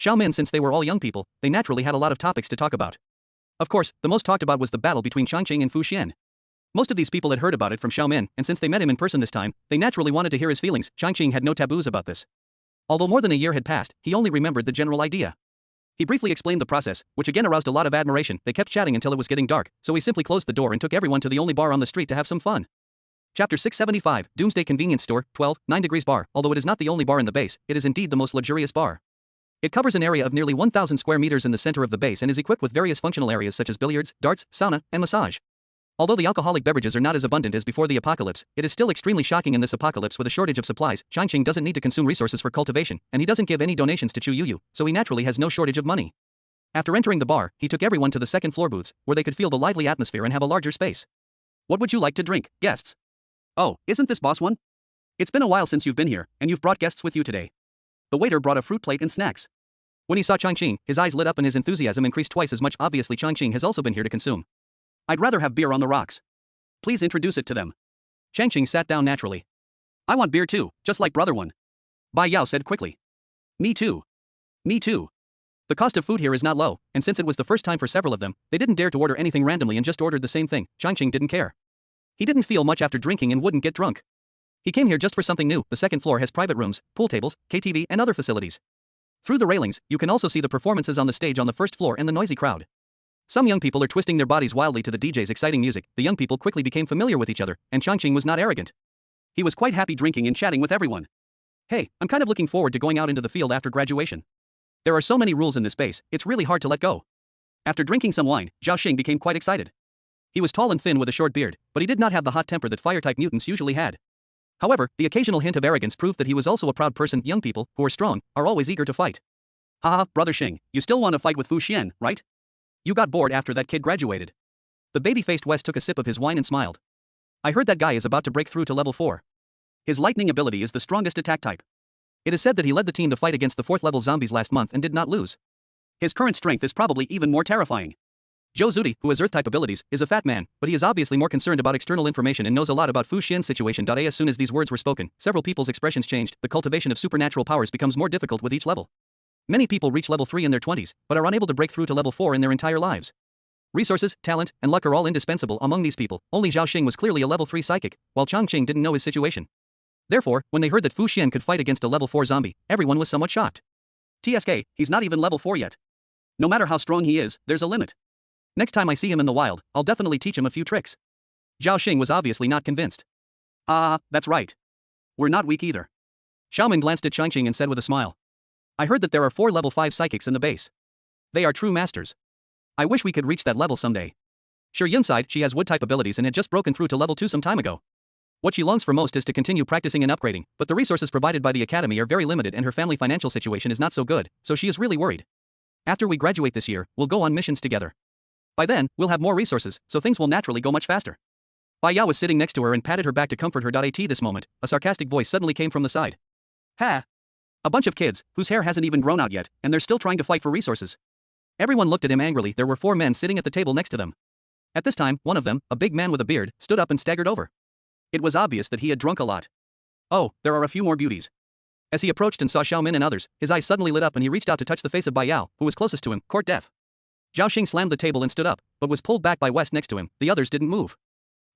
Xiaomin, since they were all young people, they naturally had a lot of topics to talk about. Of course, the most talked about was the battle between Changqing and Fu Xian. Most of these people had heard about it from Xiaomin, and since they met him in person this time, they naturally wanted to hear his feelings. Changqing had no taboos about this. Although more than a year had passed, he only remembered the general idea. He briefly explained the process, which again aroused a lot of admiration. They kept chatting until it was getting dark, so he simply closed the door and took everyone to the only bar on the street to have some fun. Chapter 675, Doomsday Convenience Store, 12, 9 Degrees Bar. Although it is not the only bar in the base, it is indeed the most luxurious bar. It covers an area of nearly 1,000 square meters in the center of the base and is equipped with various functional areas such as billiards, darts, sauna, and massage. Although the alcoholic beverages are not as abundant as before the apocalypse, it is still extremely shocking in this apocalypse with a shortage of supplies. Changqing doesn't need to consume resources for cultivation, and he doesn't give any donations to Chu Yuyu, so he naturally has no shortage of money. After entering the bar, he took everyone to the 2nd floor booths, where they could feel the lively atmosphere and have a larger space. What would you like to drink, guests? Oh, isn't this boss one? It's been a while since you've been here, and you've brought guests with you today. The waiter brought a fruit plate and snacks. When he saw Changqing, his eyes lit up and his enthusiasm increased twice as much. Obviously Changqing has also been here to consume. I'd rather have beer on the rocks. Please introduce it to them. Changqing sat down naturally. I want beer too, just like brother one. Bai Yao said quickly. Me too. Me too. The cost of food here is not low, and since it was the first time for several of them, they didn't dare to order anything randomly and just ordered the same thing. Changqing didn't care. He didn't feel much after drinking and wouldn't get drunk. He came here just for something new. The 2nd floor has private rooms, pool tables, KTV, and other facilities. Through the railings, you can also see the performances on the stage on the first floor and the noisy crowd. Some young people are twisting their bodies wildly to the DJ's exciting music. The young people quickly became familiar with each other, and Changqing was not arrogant. He was quite happy drinking and chatting with everyone. Hey, I'm kind of looking forward to going out into the field after graduation. There are so many rules in this space, it's really hard to let go. After drinking some wine, Zhao Xing became quite excited. He was tall and thin with a short beard, but he did not have the hot temper that fire-type mutants usually had. However, the occasional hint of arrogance proved that he was also a proud person. Young people, who are strong, are always eager to fight. Haha, brother Xing, you still want to fight with Fu Xian, right? You got bored after that kid graduated. The baby-faced West took a sip of his wine and smiled. I heard that guy is about to break through to level 4. His lightning ability is the strongest attack type. It is said that he led the team to fight against the 4th level zombies last month and did not lose. His current strength is probably even more terrifying. Zhou Zudi, who has Earth-type abilities, is a fat man, but he is obviously more concerned about external information and knows a lot about Fu Xian's situation. As soon as these words were spoken, several people's expressions changed. The cultivation of supernatural powers becomes more difficult with each level. Many people reach level 3 in their 20s, but are unable to break through to level 4 in their entire lives. Resources, talent, and luck are all indispensable among these people. Only Zhao Xing was clearly a level 3 psychic, while Changqing didn't know his situation. Therefore, when they heard that Fu Xian could fight against a level 4 zombie, everyone was somewhat shocked. TSK, he's not even level 4 yet. No matter how strong he is, there's a limit. Next time I see him in the wild, I'll definitely teach him a few tricks. Zhao Xing was obviously not convinced. That's right. We're not weak either. Xiaomin glanced at Changqing and said with a smile. I heard that there are 4 level 5 psychics in the base. They are true masters. I wish we could reach that level someday. Sure, Yun sighed. She has wood-type abilities and had just broken through to level 2 some time ago. What she longs for most is to continue practicing and upgrading, but the resources provided by the academy are very limited and her family financial situation is not so good, so she is really worried. After we graduate this year, we'll go on missions together. By then, we'll have more resources, so things will naturally go much faster. Bai Yao was sitting next to her and patted her back to comfort her. At this moment, a sarcastic voice suddenly came from the side. Ha! A bunch of kids, whose hair hasn't even grown out yet, and they're still trying to fight for resources. Everyone looked at him angrily. There were 4 men sitting at the table next to them. At this time, one of them, a big man with a beard, stood up and staggered over. It was obvious that he had drunk a lot. Oh, there are a few more beauties. As he approached and saw Xiaomin and others, his eyes suddenly lit up and he reached out to touch the face of Bai Yao, who was closest to him. Court death. Zhao Xing slammed the table and stood up, but was pulled back by West next to him. The others didn't move.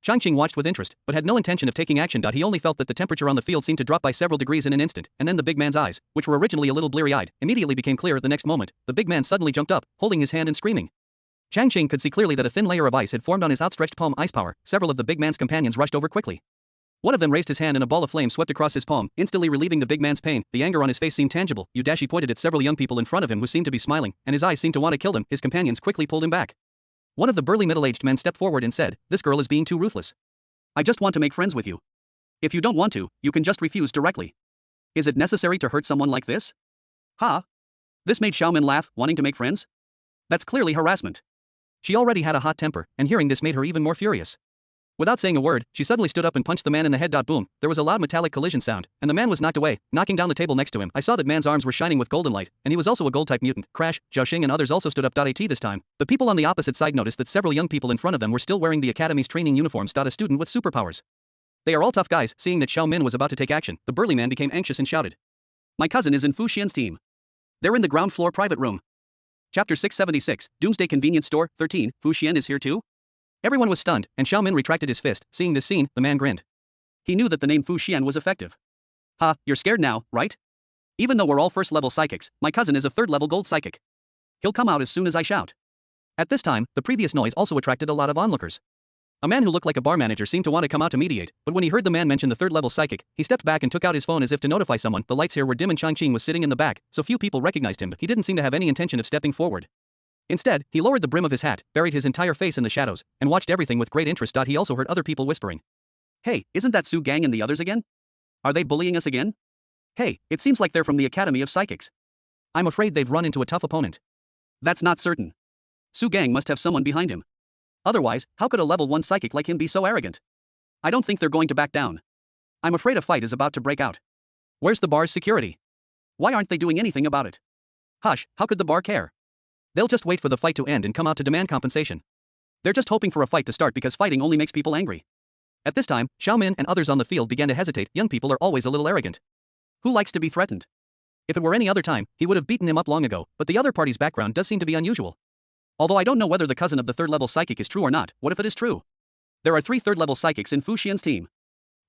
Changqing watched with interest, but had no intention of taking action. He only felt that the temperature on the field seemed to drop by several degrees in an instant, and then the big man's eyes, which were originally a little bleary-eyed, immediately became clear. The next moment, the big man suddenly jumped up, holding his hand and screaming. Changqing could see clearly that a thin layer of ice had formed on his outstretched palm. Ice power. Several of the big man's companions rushed over quickly. One of them raised his hand and a ball of flame swept across his palm, instantly relieving the big man's pain. The anger on his face seemed tangible. Udashi pointed at several young people in front of him who seemed to be smiling, and his eyes seemed to want to kill them. His companions quickly pulled him back. One of the burly middle-aged men stepped forward and said, "This girl is being too ruthless. I just want to make friends with you. If you don't want to, you can just refuse directly. Is it necessary to hurt someone like this?" Ha! This made Xiaomin laugh. Wanting to make friends? That's clearly harassment. She already had a hot temper, and hearing this made her even more furious. Without saying a word, she suddenly stood up and punched the man in the head. Boom, there was a loud metallic collision sound, and the man was knocked away, knocking down the table next to him. I saw that man's arms were shining with golden light, and he was also a gold-type mutant. Crash, Zhao Xing and others also stood up. At this time, the people on the opposite side noticed that several young people in front of them were still wearing the academy's training uniforms. A student with superpowers. They are all tough guys. Seeing that Xiao Min was about to take action, the burly man became anxious and shouted. My cousin is in Fu Xian's team. They're in the ground floor private room. Chapter 676, Doomsday Convenience Store, 13, Fu Xian is here too? Everyone was stunned, and Xiao Min retracted his fist. Seeing this scene, the man grinned. He knew that the name Fu Xian was effective. Ha, you're scared now, right? Even though we're all first-level psychics, my cousin is a third-level gold psychic. He'll come out as soon as I shout. At this time, the previous noise also attracted a lot of onlookers. A man who looked like a bar manager seemed to want to come out to mediate, but when he heard the man mention the third-level psychic, he stepped back and took out his phone as if to notify someone. The lights here were dim and Changqing was sitting in the back, so few people recognized him, but he didn't seem to have any intention of stepping forward. Instead, he lowered the brim of his hat, buried his entire face in the shadows, and watched everything with great interest. He also heard other people whispering. Hey, isn't that Su Gang and the others again? Are they bullying us again? Hey, it seems like they're from the Academy of Psychics. I'm afraid they've run into a tough opponent. That's not certain. Su Gang must have someone behind him. Otherwise, how could a level 1 psychic like him be so arrogant? I don't think they're going to back down. I'm afraid a fight is about to break out. Where's the bar's security? Why aren't they doing anything about it? Hush, how could the bar care? They'll just wait for the fight to end and come out to demand compensation. They're just hoping for a fight to start because fighting only makes people angry. At this time, Xiao Min and others on the field began to hesitate. Young people are always a little arrogant. Who likes to be threatened? If it were any other time, he would have beaten him up long ago, but the other party's background does seem to be unusual. Although I don't know whether the cousin of the third-level psychic is true or not, what if it is true? There are 3 third-level psychics in Fu Xian's team.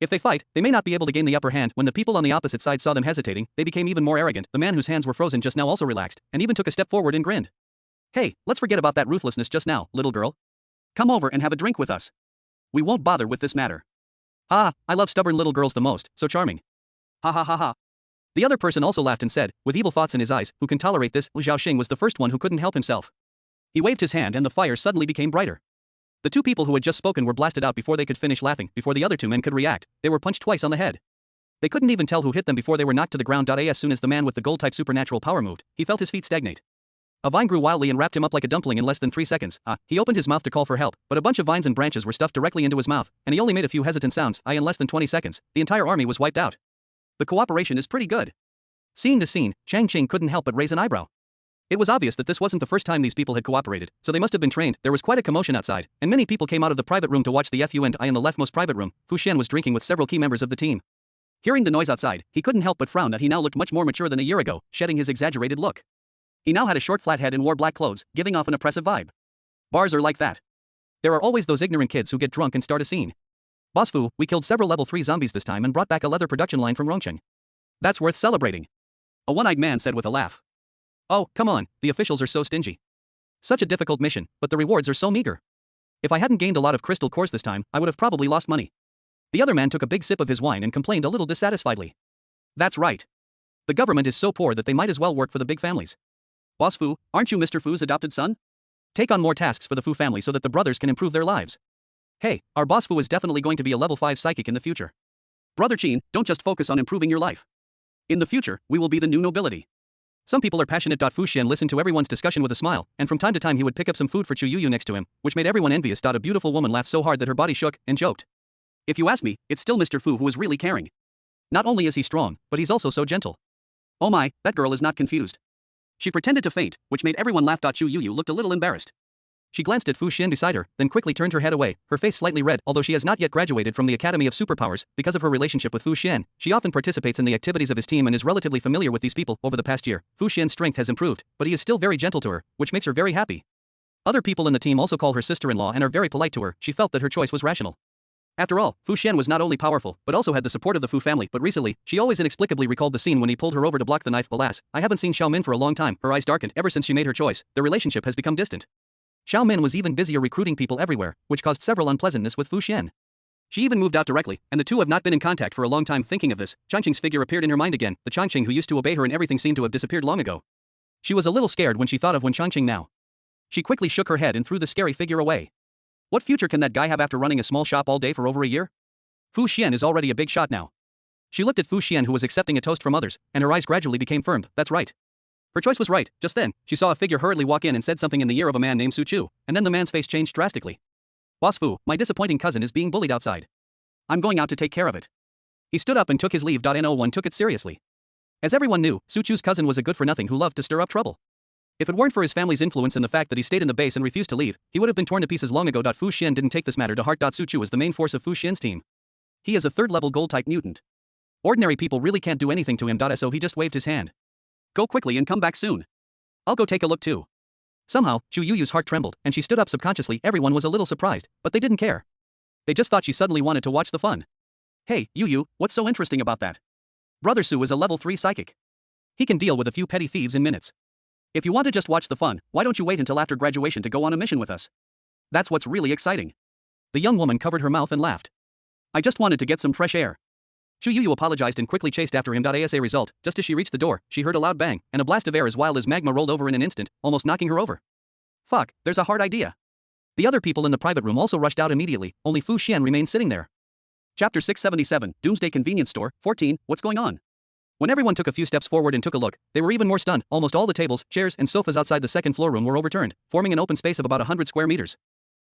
If they fight, they may not be able to gain the upper hand. When the people on the opposite side saw them hesitating, they became even more arrogant. The man whose hands were frozen just now also relaxed, and even took a step forward and grinned. Hey, let's forget about that ruthlessness just now, little girl. Come over and have a drink with us. We won't bother with this matter. Ah, I love stubborn little girls the most, so charming. Ha ha ha ha. The other person also laughed and said, with evil thoughts in his eyes, who can tolerate this? Zhao Xing was the first one who couldn't help himself. He waved his hand and the fire suddenly became brighter. The two people who had just spoken were blasted out before they could finish laughing. Before the other two men could react, they were punched twice on the head. They couldn't even tell who hit them before they were knocked to the ground. As soon as the man with the gold-type supernatural power moved, he felt his feet stagnate. A vine grew wildly and wrapped him up like a dumpling in less than 3 seconds. He opened his mouth to call for help, but a bunch of vines and branches were stuffed directly into his mouth, and he only made a few hesitant sounds. In less than 20 seconds, the entire army was wiped out. The cooperation is pretty good. Seeing the scene, Chang Qing couldn't help but raise an eyebrow. It was obvious that this wasn't the first time these people had cooperated, so they must have been trained. There was quite a commotion outside, and many people came out of the private room to watch the FUND. In the leftmost private room, Fu Xian was drinking with several key members of the team. Hearing the noise outside, he couldn't help but frown that he now looked much more mature than a year ago, shedding his exaggerated look. He now had a short flat head and wore black clothes, giving off an oppressive vibe. Bars are like that. There are always those ignorant kids who get drunk and start a scene. Boss Fu, we killed several level 3 zombies this time and brought back a leather production line from Rongcheng. That's worth celebrating. A one-eyed man said with a laugh. Oh, come on, the officials are so stingy. Such a difficult mission, but the rewards are so meager. If I hadn't gained a lot of crystal cores this time, I would have probably lost money. The other man took a big sip of his wine and complained a little dissatisfiedly. That's right. The government is so poor that they might as well work for the big families. Boss Fu, aren't you Mr. Fu's adopted son? Take on more tasks for the Fu family so that the brothers can improve their lives. Hey, our Boss Fu is definitely going to be a level 5 psychic in the future. Brother Qin, don't just focus on improving your life. In the future, we will be the new nobility. Some people are passionate. Fu Xian listened to everyone's discussion with a smile, and from time to time he would pick up some food for Chu Yu next to him, which made everyone envious. A beautiful woman laughed so hard that her body shook, and joked. If you ask me, it's still Mr. Fu who is really caring. Not only is he strong, but he's also so gentle. Oh my, that girl is not confused. She pretended to faint, which made everyone laugh. Chu Yu looked a little embarrassed. She glanced at Fu Xian beside her, then quickly turned her head away, her face slightly red. Although she has not yet graduated from the Academy of Superpowers, because of her relationship with Fu Xian, she often participates in the activities of his team and is relatively familiar with these people. Over the past year, Fu Xian's strength has improved, but he is still very gentle to her, which makes her very happy. Other people in the team also call her sister-in-law and are very polite to her. She felt that her choice was rational. After all, Fu Xian was not only powerful, but also had the support of the Fu family. But recently, she always inexplicably recalled the scene when he pulled her over to block the knife. Alas, I haven't seen Xiao Min for a long time. Her eyes darkened. Ever since she made her choice, their relationship has become distant. Xiao Min was even busier recruiting people everywhere, which caused several unpleasantness with Fu Xian. She even moved out directly, and the two have not been in contact for a long time. Thinking of this, Changqing's figure appeared in her mind again. The Changqing who used to obey her and everything seemed to have disappeared long ago. She was a little scared when she thought of when Changqing now. She quickly shook her head and threw the scary figure away. What future can that guy have after running a small shop all day for over a year? Fu Xian is already a big shot now. She looked at Fu Xian who was accepting a toast from others, and her eyes gradually became firm. That's right. Her choice was right. Just then, she saw a figure hurriedly walk in and said something in the ear of a man named Su Chu, and then the man's face changed drastically. Boss Fu, my disappointing cousin is being bullied outside. I'm going out to take care of it. He stood up and took his leave. No one took it seriously. As everyone knew, Su Chu's cousin was a good-for-nothing who loved to stir up trouble. If it weren't for his family's influence and the fact that he stayed in the base and refused to leave, he would have been torn to pieces long ago. Fu Xian didn't take this matter to heart. Su Chu is the main force of Fu Xian's team. He is a third-level gold-type mutant. Ordinary people really can't do anything to him. So he just waved his hand. Go quickly and come back soon. I'll go take a look too. Somehow, Chu Yu's heart trembled, and she stood up subconsciously. Everyone was a little surprised, but they didn't care. They just thought she suddenly wanted to watch the fun. Hey, Yu, what's so interesting about that? Brother Su is a level 3 psychic. He can deal with a few petty thieves in minutes. If you want to just watch the fun, why don't you wait until after graduation to go on a mission with us? That's what's really exciting. The young woman covered her mouth and laughed. I just wanted to get some fresh air. Chu Yu apologized and quickly chased after him. As a result, just as she reached the door, she heard a loud bang, and a blast of air as wild as magma rolled over in an instant, almost knocking her over. Fuck, there's a hard idea. The other people in the private room also rushed out immediately, only Fu Xian remained sitting there. Chapter 677, Doomsday Convenience Store, 14, what's going on? When everyone took a few steps forward and took a look, they were even more stunned. Almost all the tables, chairs, and sofas outside the second floor room were overturned, forming an open space of about 100 square meters.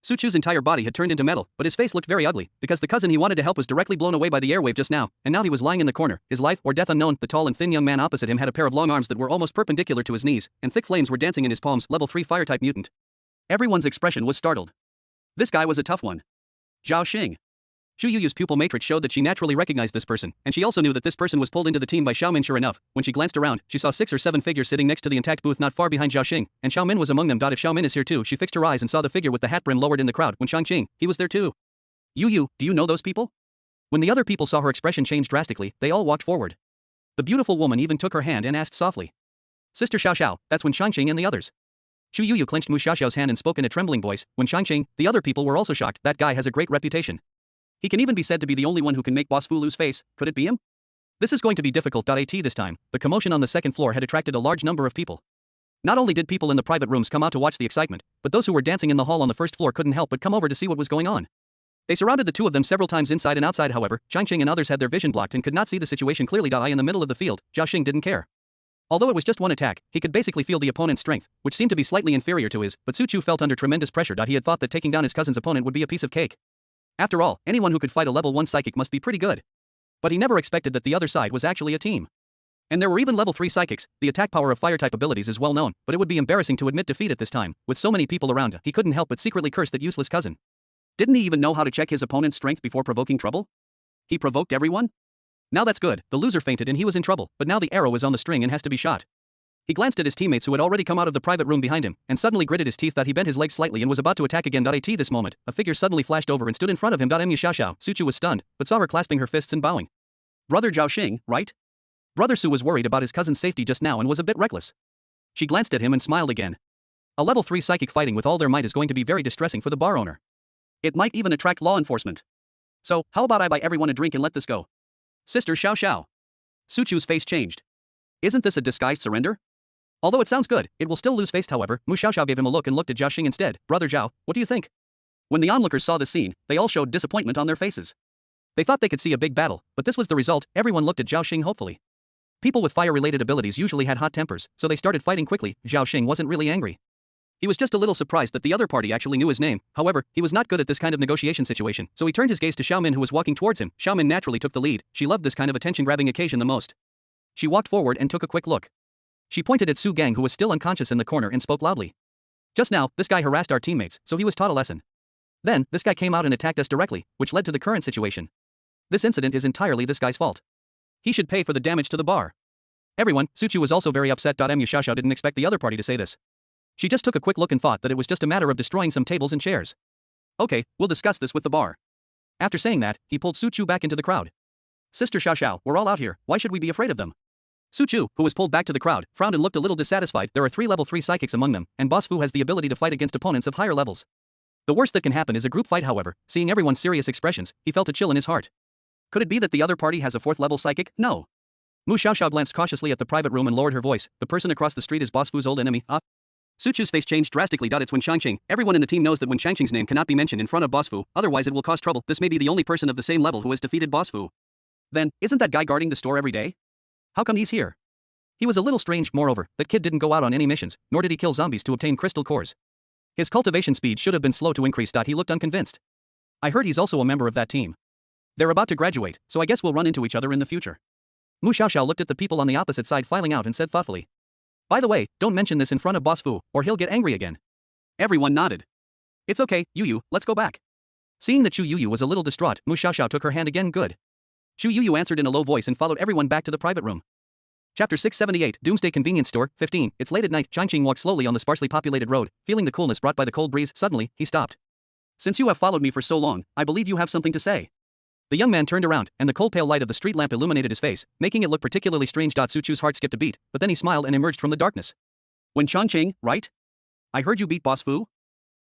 Su Chu's entire body had turned into metal, but his face looked very ugly, because the cousin he wanted to help was directly blown away by the airwave just now, and now he was lying in the corner, his life or death unknown. The tall and thin young man opposite him had a pair of long arms that were almost perpendicular to his knees, and thick flames were dancing in his palms. Level 3 fire-type mutant. Everyone's expression was startled. This guy was a tough one. Zhao Xing. Chu Yu's pupil matrix showed that she naturally recognized this person, and she also knew that this person was pulled into the team by Xiao Min. Sure enough, when she glanced around, she saw 6 or 7 figures sitting next to the intact booth not far behind Zhao Xing, and Xiao Min was among them. If Xiao Min is here too, she fixed her eyes and saw the figure with the hat brim lowered in the crowd. When Changqing, he was there too. Yu, do you know those people? When the other people saw her expression change drastically, they all walked forward. The beautiful woman even took her hand and asked softly. Sister Xiao Xiao, that's Wen Changqing and the others. Chu Yuyu clenched Mu Xiaoxiao's hand and spoke in a trembling voice. Wen Changqing, the other people were also shocked. That guy has a great reputation. He can even be said to be the only one who can make Boss Fu lose face. Could it be him? This is going to be difficult. At this time, the commotion on the second floor had attracted a large number of people. Not only did people in the private rooms come out to watch the excitement, but those who were dancing in the hall on the first floor couldn't help but come over to see what was going on. They surrounded the two of them several times inside and outside. However, Changqing and others had their vision blocked and could not see the situation clearly. In the middle of the field, Zhao Xing didn't care. Although it was just one attack, he could basically feel the opponent's strength, which seemed to be slightly inferior to his, but Su Chu felt under tremendous pressure. He had thought that taking down his cousin's opponent would be a piece of cake. After all, anyone who could fight a level 1 psychic must be pretty good. But he never expected that the other side was actually a team. And there were even level 3 psychics. The attack power of fire-type abilities is well known, but it would be embarrassing to admit defeat at this time. With so many people around, he couldn't help but secretly curse that useless cousin. Didn't he even know how to check his opponent's strength before provoking trouble? He provoked everyone? Now that's good, the loser fainted and he was in trouble, but now the arrow is on the string and has to be shot. He glanced at his teammates who had already come out of the private room behind him, and suddenly gritted his teeth. He bent his leg slightly and was about to attack again. At this moment, a figure suddenly flashed over and stood in front of him. Mu Xiaoxiao, Su Chu was stunned, but saw her clasping her fists and bowing. Brother Zhao Xing, right? Brother Su was worried about his cousin's safety just now and was a bit reckless. She glanced at him and smiled again. A level 3 psychic fighting with all their might is going to be very distressing for the bar owner. It might even attract law enforcement. So, how about I buy everyone a drink and let this go? Sister Xiao Xiao. Su Chu's face changed. Isn't this a disguised surrender? Although it sounds good, it will still lose face. However, Mu Xiaoxiao gave him a look and looked at Zhao Xing instead. Brother Zhao, what do you think? When the onlookers saw the scene, they all showed disappointment on their faces. They thought they could see a big battle, but this was the result. Everyone looked at Zhao Xing hopefully. People with fire-related abilities usually had hot tempers, so they started fighting quickly. Zhao Xing wasn't really angry. He was just a little surprised that the other party actually knew his name. However, he was not good at this kind of negotiation situation, so he turned his gaze to Xiaomin who was walking towards him. Xiaomin naturally took the lead. She loved this kind of attention-grabbing occasion the most. She walked forward and took a quick look. She pointed at Su Gang who was still unconscious in the corner and spoke loudly. Just now, this guy harassed our teammates, so he was taught a lesson. Then, this guy came out and attacked us directly, which led to the current situation. This incident is entirely this guy's fault. He should pay for the damage to the bar. Everyone, Su Chu was also very upset. Mu Xiaoxiao didn't expect the other party to say this. She just took a quick look and thought that it was just a matter of destroying some tables and chairs. Okay, we'll discuss this with the bar. After saying that, he pulled Su Chu back into the crowd. Sister Xiao Xiao, we're all out here, why should we be afraid of them? Su Chu, who was pulled back to the crowd, frowned and looked a little dissatisfied. There are 3 level 3 psychics among them, and Boss Fu has the ability to fight against opponents of higher levels. The worst that can happen is a group fight. However, seeing everyone's serious expressions, he felt a chill in his heart. Could it be that the other party has a 4th level psychic? No. Mu Xiaoxiao glanced cautiously at the private room and lowered her voice. The person across the street is Boss Fu's old enemy. Su Chu's face changed drastically. It's Wen Changqing. Everyone in the team knows that Wen Changqing's name cannot be mentioned in front of Boss Fu, otherwise it will cause trouble. This may be the only person of the same level who has defeated Boss Fu. Then, isn't that guy guarding the store every day? How come he's here? He was a little strange. Moreover, that kid didn't go out on any missions, nor did he kill zombies to obtain crystal cores. His cultivation speed should have been slow to increase. He looked unconvinced. I heard he's also a member of that team. They're about to graduate, so I guess we'll run into each other in the future. Mu Xiaoxiao looked at the people on the opposite side filing out and said thoughtfully. By the way, don't mention this in front of Boss Fu, or he'll get angry again. Everyone nodded. It's okay, Yuyu, let's go back. Seeing that Chu Yuyu was a little distraught, Mu Xiaoxiao took her hand again. Good. Chu Yuyu answered in a low voice and followed everyone back to the private room. Chapter 678, Doomsday Convenience Store, 15. It's late at night. Changqing walked slowly on the sparsely populated road, feeling the coolness brought by the cold breeze. Suddenly, he stopped. Since you have followed me for so long, I believe you have something to say. The young man turned around, and the cold pale light of the street lamp illuminated his face, making it look particularly strange. Su Chu's heart skipped a beat, but then he smiled and emerged from the darkness. Wen Changqing, right? I heard you beat Boss Fu?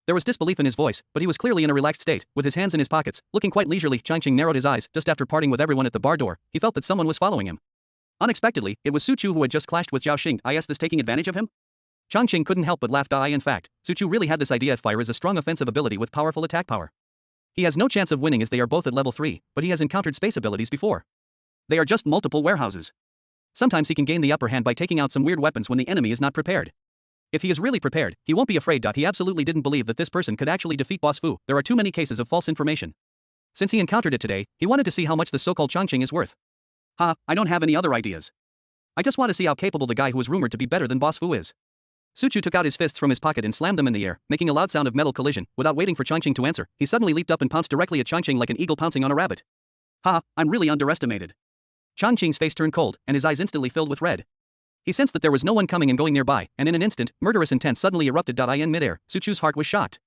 There was disbelief in his voice, but he was clearly in a relaxed state, with his hands in his pockets, looking quite leisurely. Changqing narrowed his eyes. Just after parting with everyone at the bar door, he felt that someone was following him. Unexpectedly, it was Su Chu who had just clashed with Zhao Xing. Is this taking advantage of him? Changqing couldn't help but laugh. In fact, Su Chu really had this idea. Fire is a strong offensive ability with powerful attack power. He has no chance of winning as they are both at level 3, but he has encountered space abilities before. They are just multiple warehouses. Sometimes he can gain the upper hand by taking out some weird weapons when the enemy is not prepared. If he is really prepared, he won't be afraid. He absolutely didn't believe that this person could actually defeat Boss Fu. There are too many cases of false information. Since he encountered it today, he wanted to see how much the so-called Changqing is worth. I don't have any other ideas. I just want to see how capable the guy who is rumored to be better than Boss Fu is. Su Chu took out his fists from his pocket and slammed them in the air, making a loud sound of metal collision. Without waiting for Changqing to answer, he suddenly leaped up and pounced directly at Changqing like an eagle pouncing on a rabbit. I'm really underestimated. Changqing's face turned cold, and his eyes instantly filled with red. He sensed that there was no one coming and going nearby, and in an instant, murderous intent suddenly erupted. In midair, Su Chu's heart was shocked.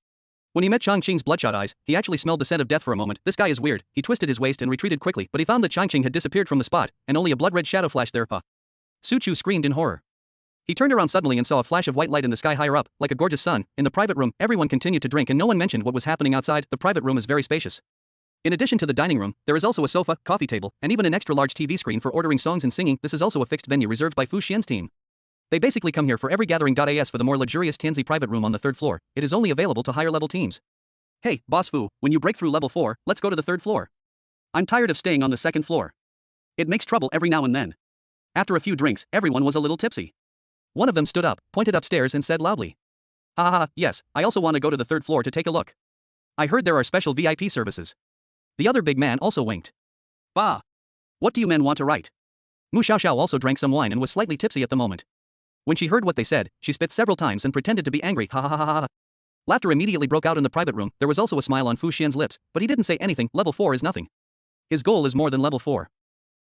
When he met Changqing's bloodshot eyes, he actually smelled the scent of death for a moment. This guy is weird. He twisted his waist and retreated quickly, but he found that Changqing had disappeared from the spot, and only a blood-red shadow flashed there. Su Chu screamed in horror. He turned around suddenly and saw a flash of white light in the sky higher up, like a gorgeous sun. In the private room, everyone continued to drink and no one mentioned what was happening outside. The private room is very spacious. In addition to the dining room, there is also a sofa, coffee table, and even an extra-large TV screen for ordering songs and singing. This is also a fixed venue reserved by Fu Xian's team. They basically come here for every gathering. As for the more luxurious Tianzi private room on the 3rd floor, it is only available to higher-level teams. Hey, Boss Fu, when you break through level 4, let's go to the 3rd floor. I'm tired of staying on the 2nd floor. It makes trouble every now and then. After a few drinks, everyone was a little tipsy. One of them stood up, pointed upstairs and said loudly. Ha ha ha, yes, I also want to go to the 3rd floor to take a look. I heard there are special VIP services. The other big man also winked. Bah! What do you men want to write? Mu Xiaoxiao also drank some wine and was slightly tipsy at the moment. When she heard what they said, she spit several times and pretended to be angry. Ha ha ha ha ha. Laughter immediately broke out in the private room. There was also a smile on Fu Xian's lips, but he didn't say anything. Level 4 is nothing. His goal is more than level 4.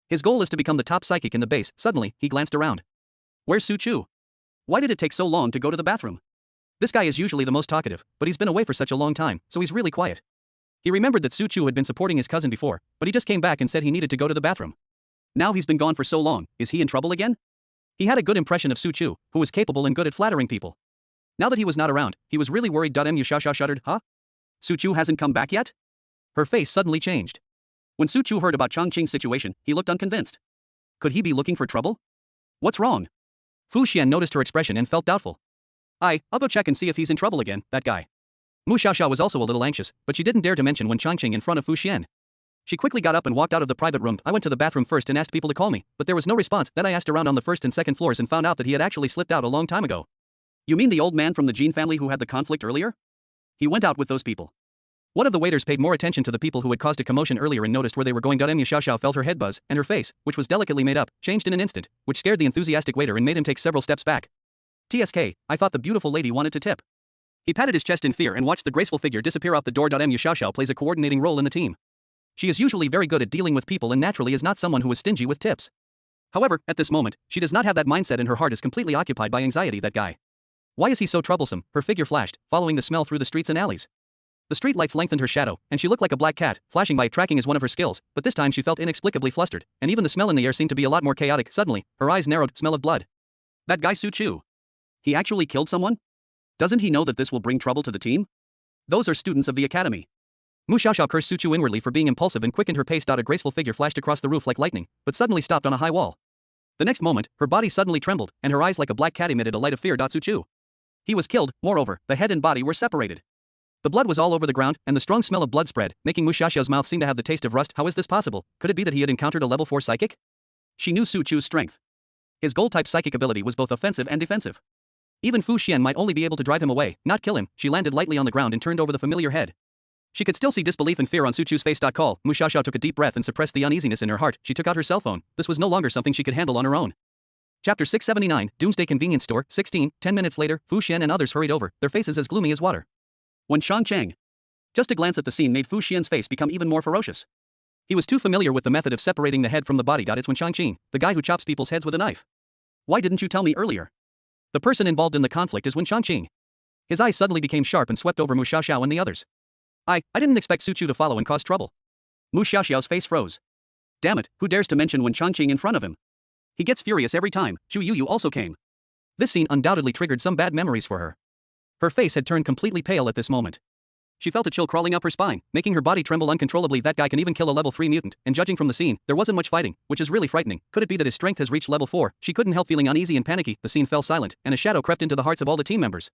His goal is to become the top psychic in the base. Suddenly, he glanced around. Where's Su Chu? Why did it take so long to go to the bathroom? This guy is usually the most talkative, but he's been away for such a long time, so he's really quiet. He remembered that Su Chu had been supporting his cousin before, but he just came back and said he needed to go to the bathroom. Now he's been gone for so long, is he in trouble again? He had a good impression of Su Chu, who was capable and good at flattering people. Now that he was not around, he was really worried. Mu Xiaoxiao shuddered. Huh? Su Chu hasn't come back yet? Her face suddenly changed. When Su Chu heard about Changqing's situation, he looked unconvinced. Could he be looking for trouble? What's wrong? Fu Xian noticed her expression and felt doubtful. I'll go check and see if he's in trouble again, that guy. Mu Xiaoxiao was also a little anxious, but she didn't dare to mention Wen Changqing in front of Fu Xian. She quickly got up and walked out of the private room. I went to the bathroom first and asked people to call me, but there was no response. Then I asked around on the 1st and 2nd floors and found out that he had actually slipped out a long time ago. You mean the old man from the Jin family who had the conflict earlier? He went out with those people. One of the waiters paid more attention to the people who had caused a commotion earlier and noticed where they were going. Mu Xiaoxiao felt her head buzz, and her face, which was delicately made up, changed in an instant, which scared the enthusiastic waiter and made him take several steps back. TSK, I thought the beautiful lady wanted to tip. He patted his chest in fear and watched the graceful figure disappear out the door. Mu Xiaoxiao plays a coordinating role in the team. She is usually very good at dealing with people and naturally is not someone who is stingy with tips. However, at this moment, she does not have that mindset and her heart is completely occupied by anxiety. That guy. Why is he so troublesome? Her figure flashed, following the smell through the streets and alleys. The street lights lengthened her shadow, and she looked like a black cat. Flashing by tracking is one of her skills, but this time she felt inexplicably flustered, and even the smell in the air seemed to be a lot more chaotic. Suddenly, her eyes narrowed. Smell of blood. That guy Su Chu. He actually killed someone? Doesn't he know that this will bring trouble to the team? Those are students of the academy. Mu Xiaoxiao cursed Su Chu inwardly for being impulsive and quickened her pace. A graceful figure flashed across the roof like lightning, but suddenly stopped on a high wall. The next moment, her body suddenly trembled, and her eyes like a black cat emitted a light of fear. Su Chu. He was killed. Moreover, the head and body were separated. The blood was all over the ground, and the strong smell of blood spread, making Mu Xiaoxiao's mouth seem to have the taste of rust. How is this possible? Could it be that he had encountered a level 4 psychic? She knew Su Chu's strength. His gold-type psychic ability was both offensive and defensive. Even Fu Xian might only be able to drive him away, not kill him. She landed lightly on the ground and turned over the familiar head. She could still see disbelief and fear on Su Chu's face. Call. Mu Xiaoxiao took a deep breath and suppressed the uneasiness in her heart. She took out her cell phone. This was no longer something she could handle on her own. Chapter 679, Doomsday Convenience Store, 16. 10 minutes later, Fu Xian and others hurried over, their faces as gloomy as water. Wen Changqing. Just a glance at the scene made Fu Xian's face become even more ferocious. He was too familiar with the method of separating the head from the body. It's Wen Changqing, the guy who chops people's heads with a knife. Why didn't you tell me earlier? The person involved in the conflict is Wen Changqing. His eyes suddenly became sharp and swept over Mu Xiaoxiao and the others. I didn't expect Su Chu to follow and cause trouble. Mu Xiaoxiao's face froze. Damn it, who dares to mention Wen Changqing in front of him? He gets furious every time. Chu Yu also came. This scene undoubtedly triggered some bad memories for her. Her face had turned completely pale at this moment. She felt a chill crawling up her spine, making her body tremble uncontrollably. That guy can even kill a level 3 mutant, and judging from the scene, there wasn't much fighting, which is really frightening. Could it be that his strength has reached level 4? She couldn't help feeling uneasy and panicky. The scene fell silent, and a shadow crept into the hearts of all the team members.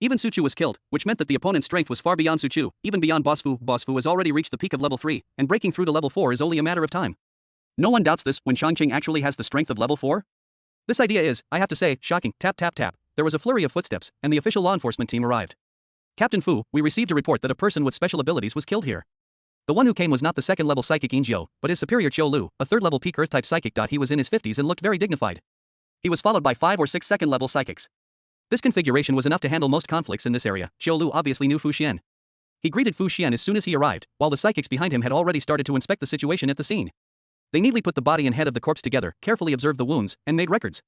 Even Su Chu was killed, which meant that the opponent's strength was far beyond Su Chu, even beyond Boss Fu. Boss Fu has already reached the peak of level 3, and breaking through to level 4 is only a matter of time. No one doubts this. When Changqing actually has the strength of level 4? This idea is, I have to say, shocking. Tap tap tap. There was a flurry of footsteps, and the official law enforcement team arrived. Captain Fu, we received a report that a person with special abilities was killed here. The one who came was not the second-level psychic Yin Jiu, but his superior Qiu Lu, a third-level peak Earth-type psychic. He was in his 50s and looked very dignified. He was followed by 5 or 6 second-level psychics. This configuration was enough to handle most conflicts in this area. Qiu Lu obviously knew Fu Xian. He greeted Fu Xian as soon as he arrived, while the psychics behind him had already started to inspect the situation at the scene. They neatly put the body and head of the corpse together, carefully observed the wounds, and made records.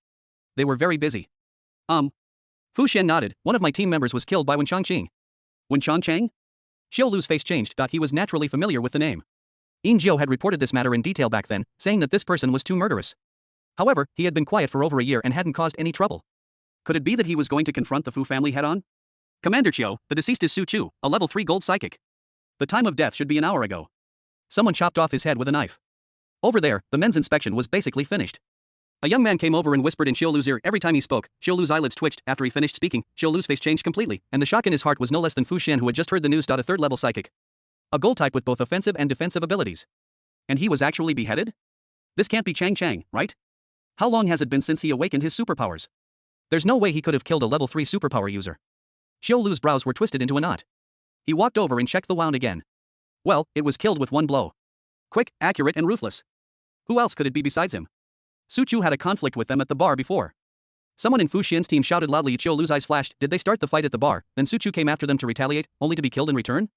They were very busy. Fu Xian nodded. One of my team members was killed by Wen Changqing. Wen Changqing? Xiao Lu's face changed. He was naturally familiar with the name. Yin Jiao had reported this matter in detail back then, saying that this person was too murderous. However, he had been quiet for over a year and hadn't caused any trouble. Could it be that he was going to confront the Fu family head-on? Commander Qiu, the deceased is Su Chu, a level 3 gold psychic. The time of death should be an hour ago. Someone chopped off his head with a knife. Over there, the men's inspection was basically finished. A young man came over and whispered in Xiao Lu's ear every time he spoke. Xiao Lu's eyelids twitched. After he finished speaking, Xiao Lu's face changed completely, and the shock in his heart was no less than Fu Xian, who had just heard the news. A third-level psychic. A gold type with both offensive and defensive abilities. And he was actually beheaded? This can't be Chang, right? How long has it been since he awakened his superpowers? There's no way he could have killed a level 3 superpower user. Xiao Lu's brows were twisted into a knot. He walked over and checked the wound again. Well, it was killed with one blow. Quick, accurate and ruthless. Who else could it be besides him? Su Chu had a conflict with them at the bar before. Someone in Fu Xian's team shouted loudly. Xiao Lu's eyes flashed. Did they start the fight at the bar, then Su Chu came after them to retaliate, only to be killed in return?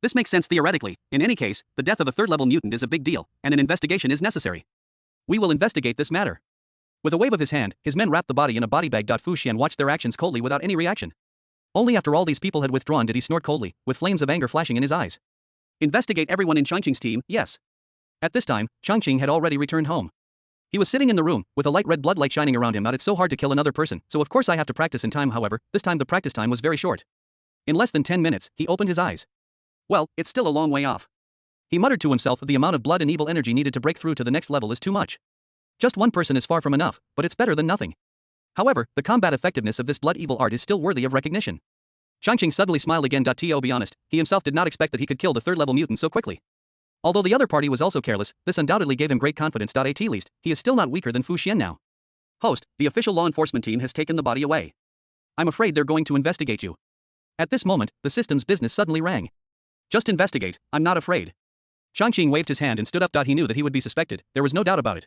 This makes sense theoretically. In any case, the death of a third-level mutant is a big deal, and an investigation is necessary. We will investigate this matter. With a wave of his hand, his men wrapped the body in a body bag. Fu Xian watched their actions coldly without any reaction. Only after all these people had withdrawn did he snort coldly, with flames of anger flashing in his eyes. Investigate everyone in Changqing's team, yes. At this time, Changqing had already returned home. He was sitting in the room, with a light red bloodlight shining around him. It's so hard to kill another person, so of course I have to practice in time. However, this time the practice time was very short. In less than 10 minutes, he opened his eyes. Well, it's still a long way off. He muttered to himself that the amount of blood and evil energy needed to break through to the next level is too much. Just one person is far from enough, but it's better than nothing. However, the combat effectiveness of this blood evil art is still worthy of recognition. Changqing suddenly smiled again. To be honest, he himself did not expect that he could kill the third-level mutant so quickly. Although the other party was also careless, this undoubtedly gave him great confidence. At least, he is still not weaker than Fu Xian now. Host, the official law enforcement team has taken the body away. I'm afraid they're going to investigate you. At this moment, the system's business suddenly rang. Just investigate, I'm not afraid. Changqing waved his hand and stood up. He knew that he would be suspected, there was no doubt about it.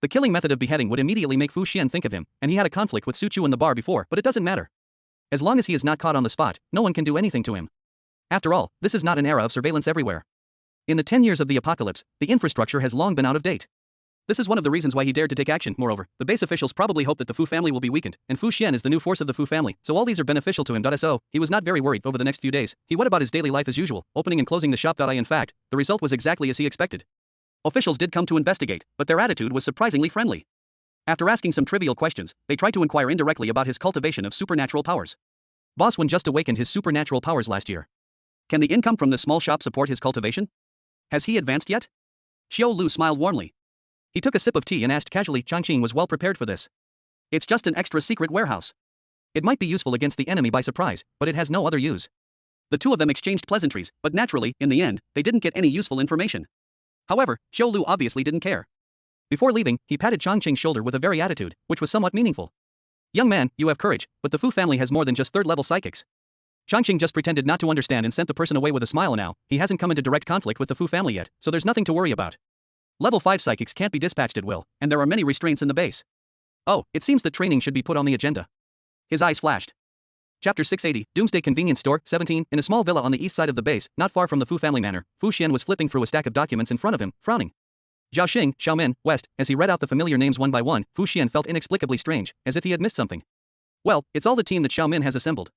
The killing method of beheading would immediately make Fu Xian think of him, and he had a conflict with Su Chu in the bar before, but it doesn't matter. As long as he is not caught on the spot, no one can do anything to him. After all, this is not an era of surveillance everywhere. In the 10 years of the apocalypse, the infrastructure has long been out of date. This is one of the reasons why he dared to take action. Moreover, the base officials probably hope that the Fu family will be weakened, and Fu Xian is the new force of the Fu family, so all these are beneficial to him. So, he was not very worried over the next few days. He went about his daily life as usual, opening and closing the shop. In fact, the result was exactly as he expected. Officials did come to investigate, but their attitude was surprisingly friendly. After asking some trivial questions, they tried to inquire indirectly about his cultivation of supernatural powers. Boss Wen just awakened his supernatural powers last year. Can the income from this small shop support his cultivation? Has he advanced yet? Xiao Lu smiled warmly. He took a sip of tea and asked casually. Changqing was well prepared for this. It's just an extra secret warehouse. It might be useful against the enemy by surprise, but it has no other use. The two of them exchanged pleasantries, but naturally, in the end, they didn't get any useful information. However, Xiao Lu obviously didn't care. Before leaving, he patted Changqing's shoulder with a very attitude, which was somewhat meaningful. Young man, you have courage, but the Fu family has more than just third-level psychics. Changqing just pretended not to understand and sent the person away with a smile. Now, he hasn't come into direct conflict with the Fu family yet, so there's nothing to worry about. Level 5 psychics can't be dispatched at will, and there are many restraints in the base. Oh, it seems that training should be put on the agenda. His eyes flashed. Chapter 680, Doomsday Convenience Store, 17. In a small villa on the east side of the base, not far from the Fu family manor, Fu Xian was flipping through a stack of documents in front of him, frowning. Zhao Xing, Xiaomin, West. As he read out the familiar names one by one, Fu Xian felt inexplicably strange, as if he had missed something. Well, it's all the team that Xiaomin has assembled.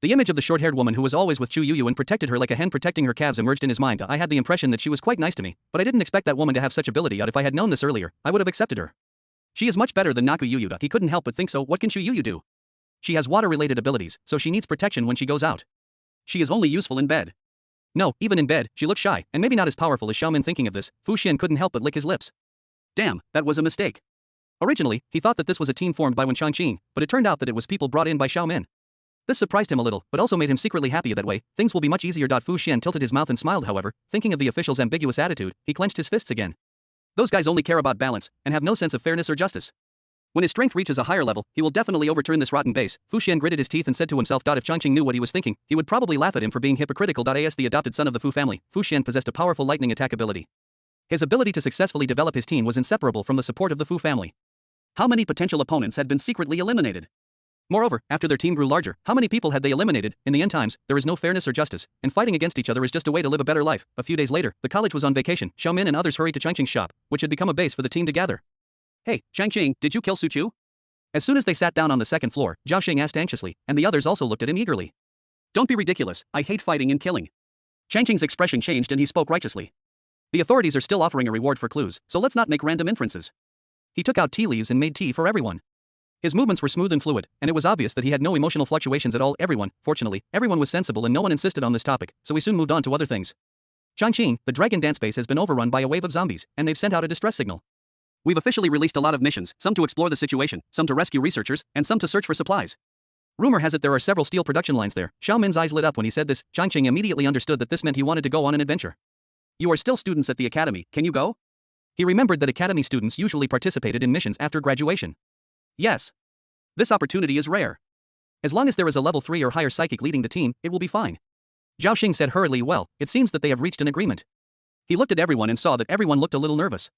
The image of the short-haired woman who was always with Chu Yuyu and protected her like a hen protecting her calves emerged in his mind. I had the impression that she was quite nice to me, but I didn't expect that woman to have such ability. If I had known this earlier, I would have accepted her. She is much better than Naku Yuyu. He couldn't help but think so. What can Chu Yuyu do? She has water-related abilities, so she needs protection when she goes out. She is only useful in bed. No, even in bed, she looks shy, and maybe not as powerful as Xiaomin. Thinking of this, Fu Xian couldn't help but lick his lips. Damn, that was a mistake. Originally, he thought that this was a team formed by Wen Changqing, but it turned out that it was people brought in by Xiaomin. This surprised him a little, but also made him secretly happy. That way, things will be much easier. Fu Xian tilted his mouth and smiled. However, thinking of the official's ambiguous attitude, he clenched his fists again. Those guys only care about balance, and have no sense of fairness or justice. When his strength reaches a higher level, he will definitely overturn this rotten base. Fu Xian gritted his teeth and said to himself. If Changqing knew what he was thinking, he would probably laugh at him for being hypocritical. As the adopted son of the Fu family, Fu Xian possessed a powerful lightning attack ability. His ability to successfully develop his team was inseparable from the support of the Fu family. How many potential opponents had been secretly eliminated? Moreover, after their team grew larger, how many people had they eliminated? In the end times, there is no fairness or justice, and fighting against each other is just a way to live a better life. A few days later, the college was on vacation. Xiaomin and others hurried to Changqing's shop, which had become a base for the team to gather. Hey, Changqing, did you kill Su Chu? As soon as they sat down on the second floor, Zhao Xing asked anxiously, and the others also looked at him eagerly. Don't be ridiculous, I hate fighting and killing. Chang Qing's expression changed and he spoke righteously. The authorities are still offering a reward for clues, so let's not make random inferences. He took out tea leaves and made tea for everyone. His movements were smooth and fluid, and it was obvious that he had no emotional fluctuations at all. Fortunately, everyone was sensible and no one insisted on this topic, so we soon moved on to other things. Changqing, the dragon dance base has been overrun by a wave of zombies, and they've sent out a distress signal. We've officially released a lot of missions, some to explore the situation, some to rescue researchers, and some to search for supplies. Rumor has it there are several steel production lines there. Xiao Min's eyes lit up when he said this. Changqing immediately understood that this meant he wanted to go on an adventure. You are still students at the academy, can you go? He remembered that academy students usually participated in missions after graduation. Yes. This opportunity is rare. As long as there is a level 3 or higher psychic leading the team, it will be fine. Zhao Xing said hurriedly. Well, it seems that they have reached an agreement. He looked at everyone and saw that everyone looked a little nervous.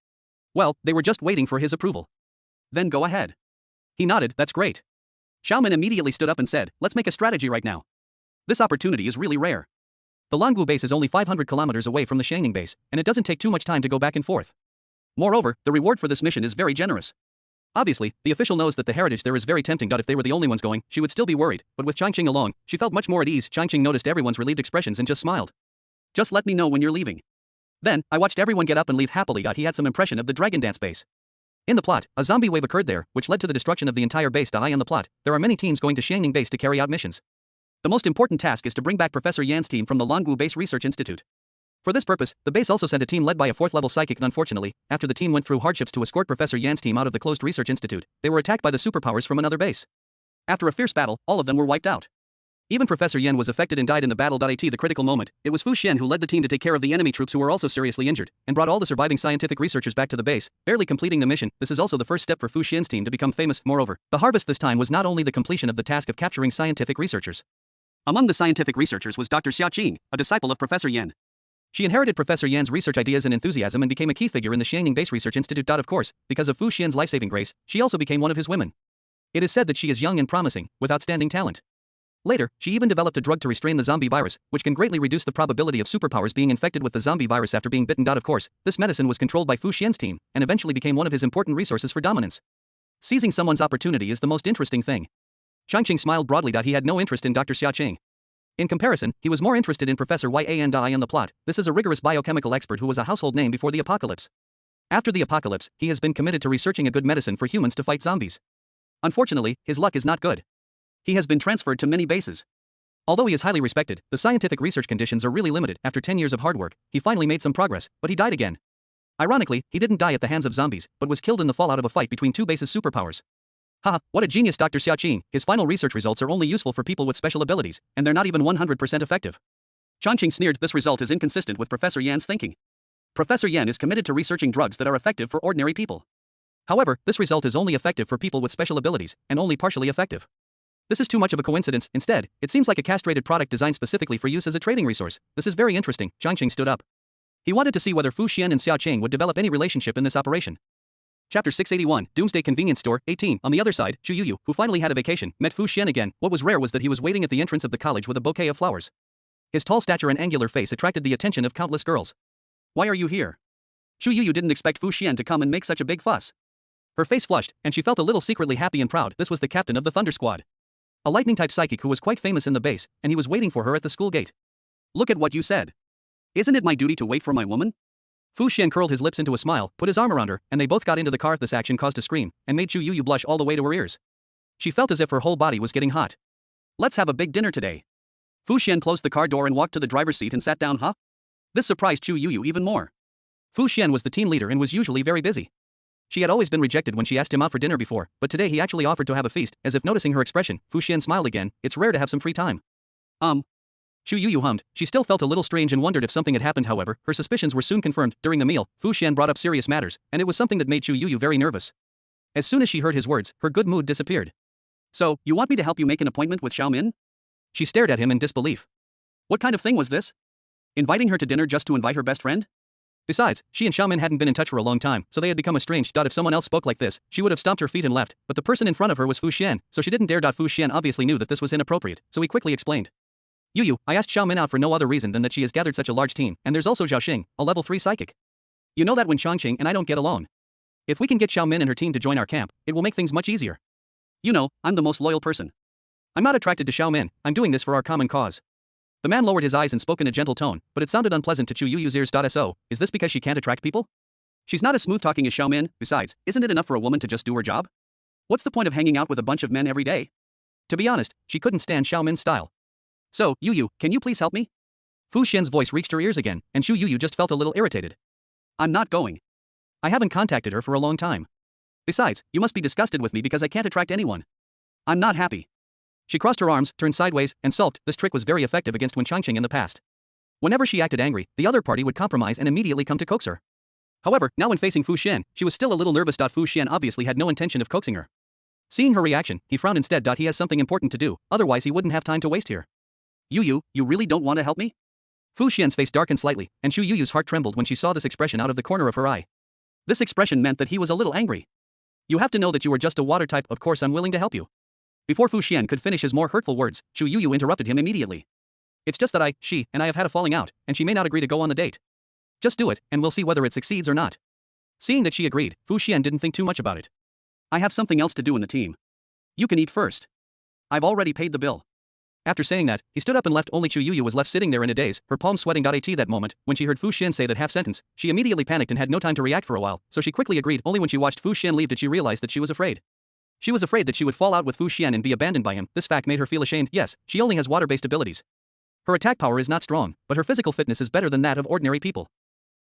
Well, they were just waiting for his approval. Then go ahead. He nodded. That's great. Xiao Min immediately stood up and said, let's make a strategy right now. This opportunity is really rare. The Longwu base is only 500 kilometers away from the Shangning base, and it doesn't take too much time to go back and forth. Moreover, the reward for this mission is very generous. Obviously, the official knows that the heritage there is very tempting. If they were the only ones going, she would still be worried, but with Changqing along, she felt much more at ease. Changqing noticed everyone's relieved expressions and just smiled. Just let me know when you're leaving. Then, I watched everyone get up and leave happily. He had some impression of the dragon dance base. In the plot, a zombie wave occurred there, which led to the destruction of the entire base. In the plot, there are many teams going to Shangning base to carry out missions. The most important task is to bring back Professor Yan's team from the Longwu Base Research Institute. For this purpose, the base also sent a team led by a 4th-level psychic, and unfortunately, after the team went through hardships to escort Professor Yan's team out of the closed research institute, they were attacked by the superpowers from another base. After a fierce battle, all of them were wiped out. Even Professor Yan was affected and died in the battle. At the critical moment, it was Fu Xian who led the team to take care of the enemy troops who were also seriously injured, and brought all the surviving scientific researchers back to the base, barely completing the mission. This is also the first step for Fu Xian's team to become famous. Moreover, the harvest this time was not only the completion of the task of capturing scientific researchers. Among the scientific researchers was Dr. Xiaoqing, a disciple of Professor Yan. She inherited Professor Yan's research ideas and enthusiasm and became a key figure in the Shangning Base Research Institute. Of course, because of Fu Xian's life-saving grace, she also became one of his women. It is said that she is young and promising, with outstanding talent. Later, she even developed a drug to restrain the zombie virus, which can greatly reduce the probability of superpowers being infected with the zombie virus after being bitten. Of course, this medicine was controlled by Fu Xian's team, and eventually became one of his important resources for dominance. Seizing someone's opportunity is the most interesting thing. Changqing smiled broadly. He had no interest in Dr. Xiaoqing. In comparison, he was more interested in Professor Yan in the plot. This is a rigorous biochemical expert who was a household name before the apocalypse. After the apocalypse, he has been committed to researching a good medicine for humans to fight zombies. Unfortunately, his luck is not good. He has been transferred to many bases. Although he is highly respected, the scientific research conditions are really limited. After 10 years of hard work, he finally made some progress, but he died again. Ironically, he didn't die at the hands of zombies, but was killed in the fallout of a fight between two bases' superpowers. Haha, what a genius Dr. Xiaoqing. His final research results are only useful for people with special abilities, and they're not even 100% effective. Changqing sneered. This result is inconsistent with Professor Yan's thinking. Professor Yan is committed to researching drugs that are effective for ordinary people. However, this result is only effective for people with special abilities, and only partially effective. This is too much of a coincidence. Instead, it seems like a castrated product designed specifically for use as a trading resource. This is very interesting. Changqing stood up. He wanted to see whether Fu Xian and Xiaoqing would develop any relationship in this operation. Chapter 681, Doomsday Convenience Store, 18. On the other side, Chu Yuyu, who finally had a vacation, met Fu Xian again. What was rare was that he was waiting at the entrance of the college with a bouquet of flowers. His tall stature and angular face attracted the attention of countless girls. Why are you here? Chu Yuyu didn't expect Fu Xian to come and make such a big fuss. Her face flushed, and she felt a little secretly happy and proud. This was the captain of the Thunder Squad. A lightning-type psychic who was quite famous in the base, and he was waiting for her at the school gate. Look at what you said. Isn't it my duty to wait for my woman? Fu Xian curled his lips into a smile, put his arm around her, and they both got into the car. This action caused a scream, and made Chu Yuyu blush all the way to her ears. She felt as if her whole body was getting hot. Let's have a big dinner today. Fu Xian closed the car door and walked to the driver's seat and sat down. This surprised Chu Yuyu even more. Fu Xian was the team leader and was usually very busy. She had always been rejected when she asked him out for dinner before, but today he actually offered to have a feast. As if noticing her expression, Fu Xian smiled again. It's rare to have some free time. Chu Yuyu hummed. She still felt a little strange and wondered if something had happened. However, her suspicions were soon confirmed. During the meal, Fu Xian brought up serious matters, and it was something that made Chu Yuyu very nervous. As soon as she heard his words, her good mood disappeared. So, you want me to help you make an appointment with Xiao Min? She stared at him in disbelief. What kind of thing was this? Inviting her to dinner just to invite her best friend? Besides, she and Xiao Min hadn't been in touch for a long time, so they had become estranged. If someone else spoke like this, she would have stomped her feet and left, but the person in front of her was Fu Xian, so she didn't dare. Fu Xian obviously knew that this was inappropriate, so he quickly explained. Yuyu, I asked Xiao Min out for no other reason than that she has gathered such a large team, and there's also Zhao Xing, a level 3 psychic. You know that when Changqing and I don't get along. If we can get Xiao Min and her team to join our camp, it will make things much easier. You know, I'm the most loyal person. I'm not attracted to Xiao Min, I'm doing this for our common cause. The man lowered his eyes and spoke in a gentle tone, but it sounded unpleasant to Chu Yuyu's ears. So, is this because she can't attract people? She's not as smooth-talking as Xiaomin. Besides, isn't it enough for a woman to just do her job? What's the point of hanging out with a bunch of men every day? To be honest, she couldn't stand Xiaomin's style. So, Yuyu, can you please help me? Fu Xian's voice reached her ears again, and Chu Yuyu just felt a little irritated. I'm not going. I haven't contacted her for a long time. Besides, you must be disgusted with me because I can't attract anyone. I'm not happy. She crossed her arms, turned sideways, and sulked. This trick was very effective against Wen Changqing in the past. Whenever she acted angry, the other party would compromise and immediately come to coax her. However, now when facing Fu Xian, she was still a little nervous. Fu Xian obviously had no intention of coaxing her. Seeing her reaction, he frowned instead. He has something important to do, otherwise he wouldn't have time to waste here. Yuyu, you really don't want to help me? Fu Xian's face darkened slightly, and Chu Yuyu's heart trembled when she saw this expression out of the corner of her eye. This expression meant that he was a little angry. You have to know that you are just a water type. Of course I'm willing to help you. Before Fu Xian could finish his more hurtful words, Chu Yuyu interrupted him immediately. It's just that she and I have had a falling out, and she may not agree to go on the date. Just do it, and we'll see whether it succeeds or not. Seeing that she agreed, Fu Xian didn't think too much about it. I have something else to do in the team. You can eat first. I've already paid the bill. After saying that, he stood up and left. Only Chu Yuyu was left sitting there in a daze, her palms sweating. At that moment, when she heard Fu Xian say that half sentence, she immediately panicked and had no time to react for a while, so she quickly agreed. Only when she watched Fu Xian leave did she realize that she was afraid. She was afraid that she would fall out with Fu Xian and be abandoned by him. This fact made her feel ashamed. Yes, she only has water-based abilities. Her attack power is not strong, but her physical fitness is better than that of ordinary people.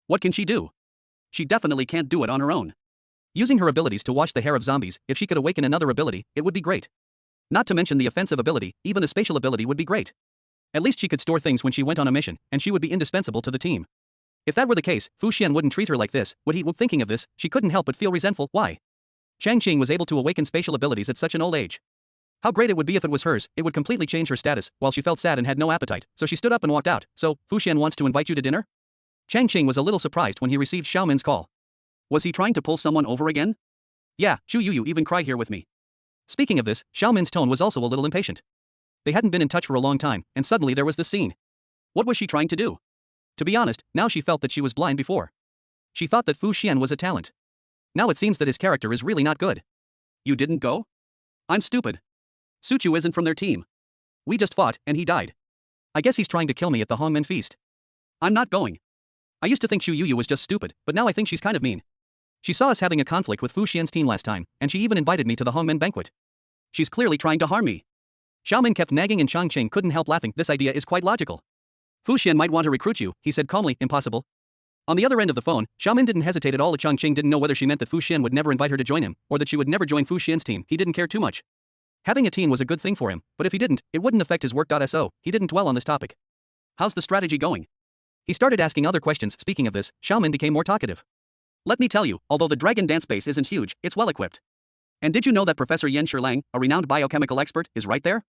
What can she do? She definitely can't do it on her own. Using her abilities to wash the hair of zombies, if she could awaken another ability, it would be great. Not to mention the offensive ability, even the spatial ability would be great. At least she could store things when she went on a mission, and she would be indispensable to the team. If that were the case, Fu Xian wouldn't treat her like this. Thinking of this, she couldn't help but feel resentful. Why? Changqing was able to awaken spatial abilities at such an old age. How great it would be if it was hers. It would completely change her status. While she felt sad and had no appetite, so she stood up and walked out. So, Fu Xian wants to invite you to dinner? Changqing was a little surprised when he received Xiaomin's call. Was he trying to pull someone over again? Yeah, Chu Yuyu even cried here with me. Speaking of this, Xiaomin's tone was also a little impatient. They hadn't been in touch for a long time, and suddenly there was this scene. What was she trying to do? To be honest, now she felt that she was blind before. She thought that Fu Xian was a talent. Now it seems that his character is really not good. You didn't go? I'm stupid. Suchu isn't from their team. We just fought, and he died. I guess he's trying to kill me at the Hongmen feast. I'm not going. I used to think Chu Yuyu was just stupid, but now I think she's kind of mean. She saw us having a conflict with Fu Xian's team last time, and she even invited me to the Hongmen banquet. She's clearly trying to harm me. Xiaomin kept nagging and Changqing couldn't help laughing. This idea is quite logical. Fu Xian might want to recruit you, he said calmly. Impossible. On the other end of the phone, Xiaomin didn't hesitate at all. Changqing didn't know whether she meant that Fu Xian would never invite her to join him, or that she would never join Fu Xian's team. He didn't care too much. Having a team was a good thing for him, but if he didn't, it wouldn't affect his work. So, he didn't dwell on this topic. How's the strategy going? He started asking other questions. Speaking of this, Xiaomin became more talkative. Let me tell you, although the Dragon Dance base isn't huge, it's well equipped. And did you know that Professor Yan Shilang, a renowned biochemical expert, is right there?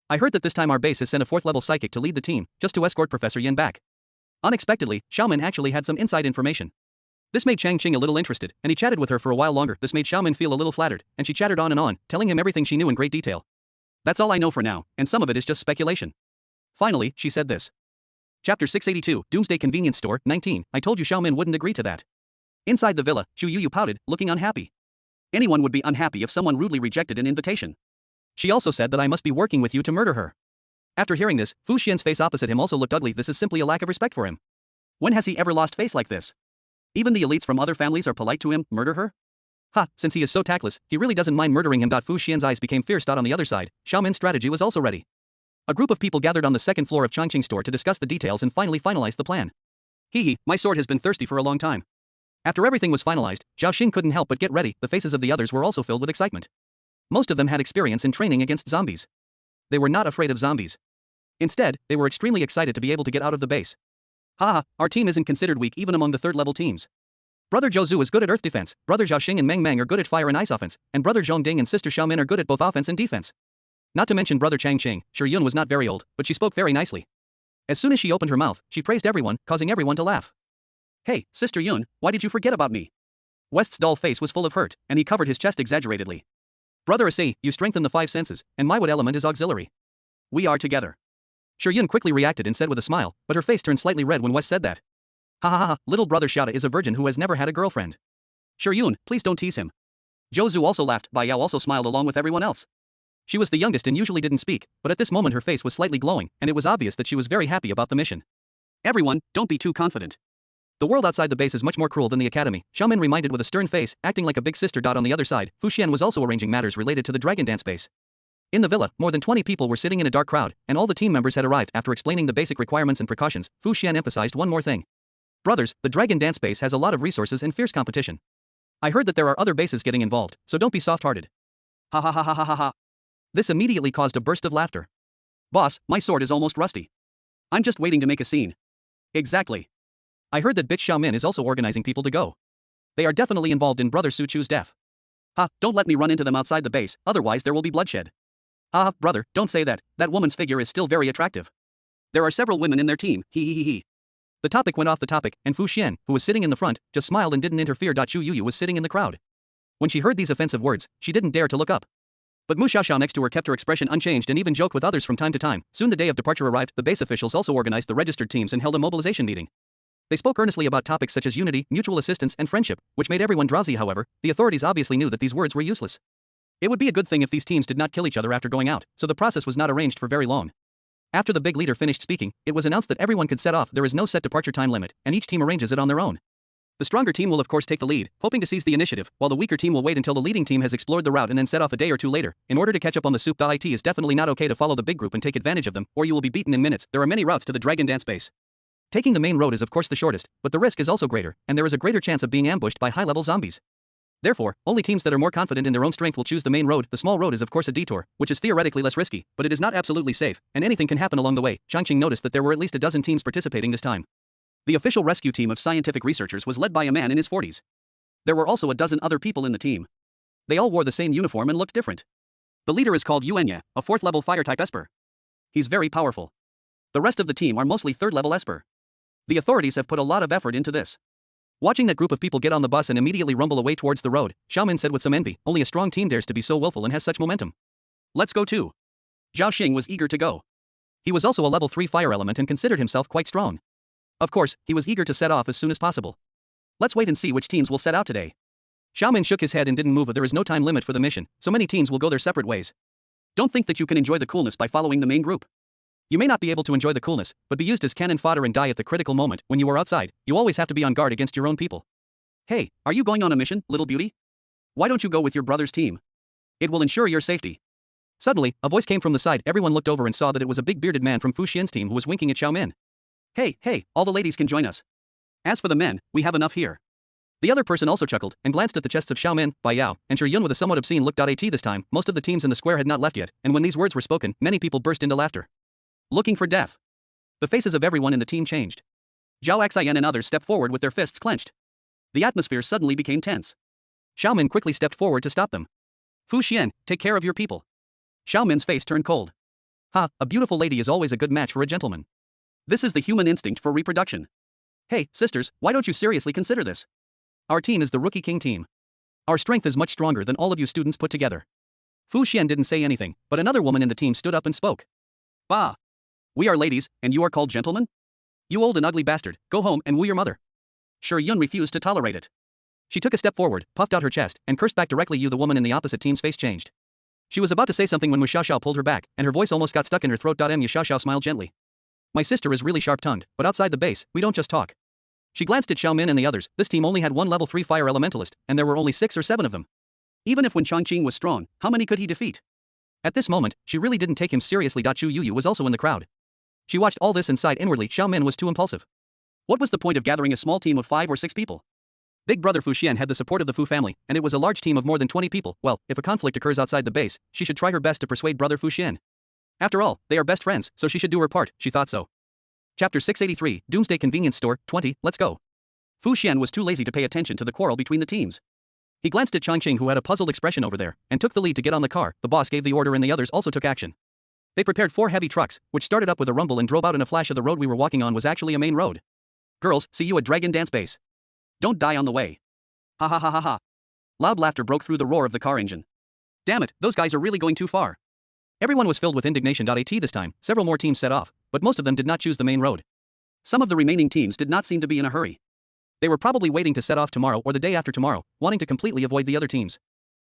I heard that this time our base has sent a 4th-level psychic to lead the team, just to escort Professor Yan back. Unexpectedly, Xiaomin actually had some inside information. This made Changqing a little interested, and he chatted with her for a while longer. This made Xiaomin feel a little flattered, and she chattered on and on, telling him everything she knew in great detail. That's all I know for now, and some of it is just speculation. Finally, she said this. Chapter 682, Doomsday Convenience Store, 19. I told you Xiaomin wouldn't agree to that. Inside the villa, Chu Yuyu pouted, looking unhappy. Anyone would be unhappy if someone rudely rejected an invitation. She also said that I must be working with you to murder her. After hearing this, Fu Xian's face opposite him also looked ugly. This is simply a lack of respect for him. When has he ever lost face like this? Even the elites from other families are polite to him. Murder her? Ha, since he is so tactless, he really doesn't mind murdering him. Fu Xian's eyes became fierce. On the other side, Xiaomin's strategy was also ready. A group of people gathered on the second floor of Changqing's store to discuss the details and finally finalize the plan. Hee, my sword has been thirsty for a long time. After everything was finalized, Zhao Xing couldn't help but get ready. The faces of the others were also filled with excitement. Most of them had experience in training against zombies. They were not afraid of zombies. Instead, they were extremely excited to be able to get out of the base. Haha, our team isn't considered weak even among the 3rd-level teams. Brother Zhou Zhu is good at earth defense, Brother Zhao Xing and Meng Meng are good at fire and ice offense, and Brother Zhong Ding and Sister Xiaomin are good at both offense and defense. Not to mention Brother Changqing. Shi Yun was not very old, but she spoke very nicely. As soon as she opened her mouth, she praised everyone, causing everyone to laugh. Hey, Sister Yun, why did you forget about me? West's dull face was full of hurt, and he covered his chest exaggeratedly. Brother Asai, you strengthen the 5 senses, and my wood element is auxiliary. We are together. Shi Yun quickly reacted and said with a smile, but her face turned slightly red when West said that. Ha ha ha, little brother Xiaota is a virgin who has never had a girlfriend. Shi Yun, please don't tease him. Zhou Zhu also laughed. Bai Yao also smiled along with everyone else. She was the youngest and usually didn't speak, but at this moment her face was slightly glowing, and it was obvious that she was very happy about the mission. Everyone, don't be too confident. The world outside the base is much more cruel than the academy, Xiaomin reminded with a stern face, acting like a big sister. On the other side, Fu Xian was also arranging matters related to the dragon dance base. In the villa, more than 20 people were sitting in a dark crowd, and all the team members had arrived. After explaining the basic requirements and precautions, Fu Xian emphasized one more thing. Brothers, the dragon dance base has a lot of resources and fierce competition. I heard that there are other bases getting involved, so don't be soft-hearted. Ha ha ha ha ha ha ha. This immediately caused a burst of laughter. Boss, my sword is almost rusty. I'm just waiting to make a scene. Exactly. I heard that bitch Xiaomin is also organizing people to go. They are definitely involved in Brother Su Chu's death. Ha, don't let me run into them outside the base, otherwise there will be bloodshed. Ah, brother, don't say that, that woman's figure is still very attractive. There are several women in their team, he. The topic went off the topic, and Fu Xian, who was sitting in the front, just smiled and didn't interfere. Chu Yuyu was sitting in the crowd. When she heard these offensive words, she didn't dare to look up. But Mu Xiaoxiao next to her kept her expression unchanged and even joked with others from time to time. Soon the day of departure arrived. The base officials also organized the registered teams and held a mobilization meeting. They spoke earnestly about topics such as unity, mutual assistance, and friendship, which made everyone drowsy. However, the authorities obviously knew that these words were useless. It would be a good thing if these teams did not kill each other after going out, so the process was not arranged for very long. After the big leader finished speaking, it was announced that everyone could set off. There is no set departure time limit, and each team arranges it on their own. The stronger team will of course take the lead, hoping to seize the initiative, while the weaker team will wait until the leading team has explored the route and then set off a day or two later, in order to catch up on the soup. It is definitely not okay to follow the big group and take advantage of them, or you will be beaten in minutes. There are many routes to the dragon dance base. Taking the main road is of course the shortest, but the risk is also greater, and there is a greater chance of being ambushed by high-level zombies. Therefore, only teams that are more confident in their own strength will choose the main road. The small road is of course a detour, which is theoretically less risky, but it is not absolutely safe, and anything can happen along the way. Changqing noticed that there were at least a dozen teams participating this time. The official rescue team of scientific researchers was led by a man in his 40s. There were also a dozen other people in the team. They all wore the same uniform and looked different. The leader is called Yuanya, a 4th-level fire-type Esper. He's very powerful. The rest of the team are mostly 3rd-level Esper. The authorities have put a lot of effort into this. Watching that group of people get on the bus and immediately rumble away towards the road, Xiaomin said with some envy, only a strong team dares to be so willful and has such momentum. Let's go too. Zhao Xing was eager to go. He was also a level 3 fire element and considered himself quite strong. Of course, he was eager to set off as soon as possible. Let's wait and see which teams will set out today. Xiaomin shook his head and didn't move. There is no time limit for the mission, so many teams will go their separate ways. Don't think that you can enjoy the coolness by following the main group. You may not be able to enjoy the coolness, but be used as cannon fodder and die at the critical moment. When you are outside, you always have to be on guard against your own people. Hey, are you going on a mission, little beauty? Why don't you go with your brother's team? It will ensure your safety. Suddenly, a voice came from the side. Everyone looked over and saw that it was a big bearded man from Fu Xian's team who was winking at Xiaomin. Hey, all the ladies can join us. As for the men, we have enough here. The other person also chuckled and glanced at the chests of Xiaomin, Bai Yao, and Shi Yun with a somewhat obscene look. At this time, most of the teams in the square had not left yet, and when these words were spoken, many people burst into laughter. Looking for death. The faces of everyone in the team changed. Zhao Xian and others stepped forward with their fists clenched. The atmosphere suddenly became tense. Xiaomin quickly stepped forward to stop them. Fu Xian, take care of your people. Xiaomin's face turned cold. Ha, a beautiful lady is always a good match for a gentleman. This is the human instinct for reproduction. Hey, sisters, why don't you seriously consider this? Our team is the Rookie King team. Our strength is much stronger than all of you students put together. Fu Xian didn't say anything, but another woman in the team stood up and spoke. Bah! We are ladies, and you are called gentlemen? You old and ugly bastard, go home and woo your mother. Shi Yun refused to tolerate it. She took a step forward, puffed out her chest, and cursed back directly. The woman in the opposite team's face changed. She was about to say something when Mu Xiaoxiao pulled her back, and her voice almost got stuck in her throat. Mu Xiaoxiao smiled gently. My sister is really sharp-tongued, but outside the base, we don't just talk. She glanced at Xiaomin and the others. This team only had one level 3 fire elementalist, and there were only 6 or 7 of them. Even if Wen Changqing was strong, how many could he defeat? At this moment, she really didn't take him seriously. Chu Yuyu was also in the crowd. She watched all this and sighed inwardly. Xiaomin was too impulsive. What was the point of gathering a small team of 5 or 6 people? Big brother Fu Xian had the support of the Fu family, and it was a large team of more than 20 people. Well, if a conflict occurs outside the base, she should try her best to persuade brother Fu Xian. After all, they are best friends, so she should do her part. She thought so. Chapter 683, Doomsday Convenience Store, 20, let's go. Fu Xian was too lazy to pay attention to the quarrel between the teams. He glanced at Changqing, who had a puzzled expression over there, and took the lead to get on the car. The boss gave the order and the others also took action. They prepared 4 heavy trucks, which started up with a rumble and drove out in a flash. Of the road we were walking on was actually a main road. Girls, see you at Dragon Dance Base. Don't die on the way. Ha ha ha ha ha. Loud laughter broke through the roar of the car engine. Damn it, those guys are really going too far. Everyone was filled with indignation. At this time, several more teams set off, but most of them did not choose the main road. Some of the remaining teams did not seem to be in a hurry. They were probably waiting to set off tomorrow or the day after tomorrow, wanting to completely avoid the other teams.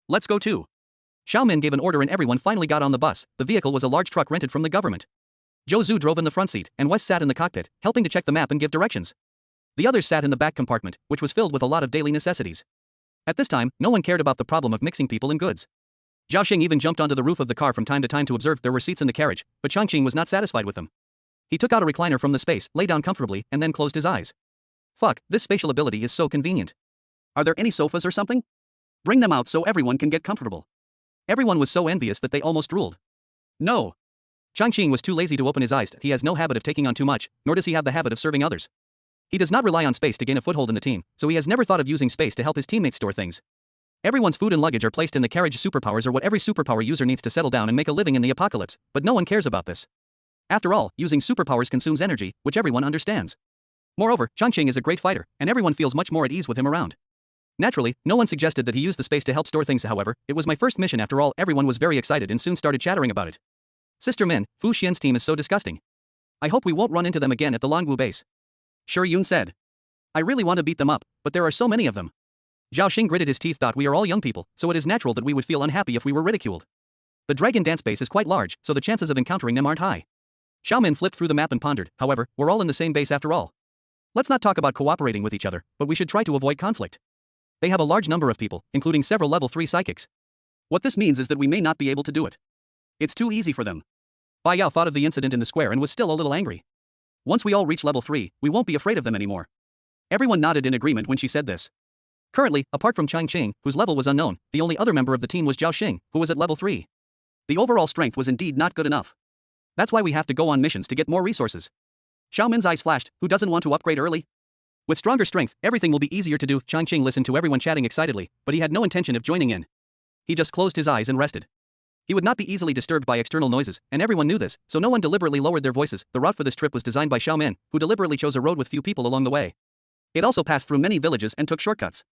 Let's go too. Xiao Min gave an order and everyone finally got on the bus. The vehicle was a large truck rented from the government. Zhou Zhu drove in the front seat, and Wes sat in the cockpit, helping to check the map and give directions. The others sat in the back compartment, which was filled with a lot of daily necessities. At this time, no one cared about the problem of mixing people and goods. Zhao Xing even jumped onto the roof of the car from time to time to observe if there were seats in the carriage, but Changqing was not satisfied with them. He took out a recliner from the space, lay down comfortably, and then closed his eyes. Fuck, this spatial ability is so convenient. Are there any sofas or something? Bring them out so everyone can get comfortable. Everyone was so envious that they almost drooled. No. Changqing was too lazy to open his eyes. He has no habit of taking on too much, nor does he have the habit of serving others. He does not rely on space to gain a foothold in the team, so he has never thought of using space to help his teammates store things. Everyone's food and luggage are placed in the carriage. Superpowers are what every superpower user needs to settle down and make a living in the apocalypse, but no one cares about this. After all, using superpowers consumes energy, which everyone understands. Moreover, Changqing is a great fighter, and everyone feels much more at ease with him around. Naturally, no one suggested that he use the space to help store things. However, it was my first mission after all. Everyone was very excited and soon started chattering about it. Sister Min, Fu Xian's team is so disgusting. I hope we won't run into them again at the Longwu base. Shi Yun said. I really want to beat them up, but there are so many of them. Zhao Xing gritted his teeth. We are all young people, so it is natural that we would feel unhappy if we were ridiculed. The dragon dance base is quite large, so the chances of encountering them aren't high. Xiao Min flipped through the map and pondered. However, we're all in the same base after all. Let's not talk about cooperating with each other, but we should try to avoid conflict. They have a large number of people, including several level 3 psychics. What this means is that we may not be able to do it. It's too easy for them. Bai Yao thought of the incident in the square and was still a little angry. Once we all reach level 3, we won't be afraid of them anymore. Everyone nodded in agreement when she said this. Currently, apart from Changqing, whose level was unknown, the only other member of the team was Zhao Xing, who was at level 3. The overall strength was indeed not good enough. That's why we have to go on missions to get more resources. Xiao Min's eyes flashed. Who doesn't want to upgrade early? With stronger strength, everything will be easier to do. Changqing listened to everyone chatting excitedly, but he had no intention of joining in. He just closed his eyes and rested. He would not be easily disturbed by external noises, and everyone knew this, so no one deliberately lowered their voices. The route for this trip was designed by Xiao Min, who deliberately chose a road with few people along the way. It also passed through many villages and took shortcuts.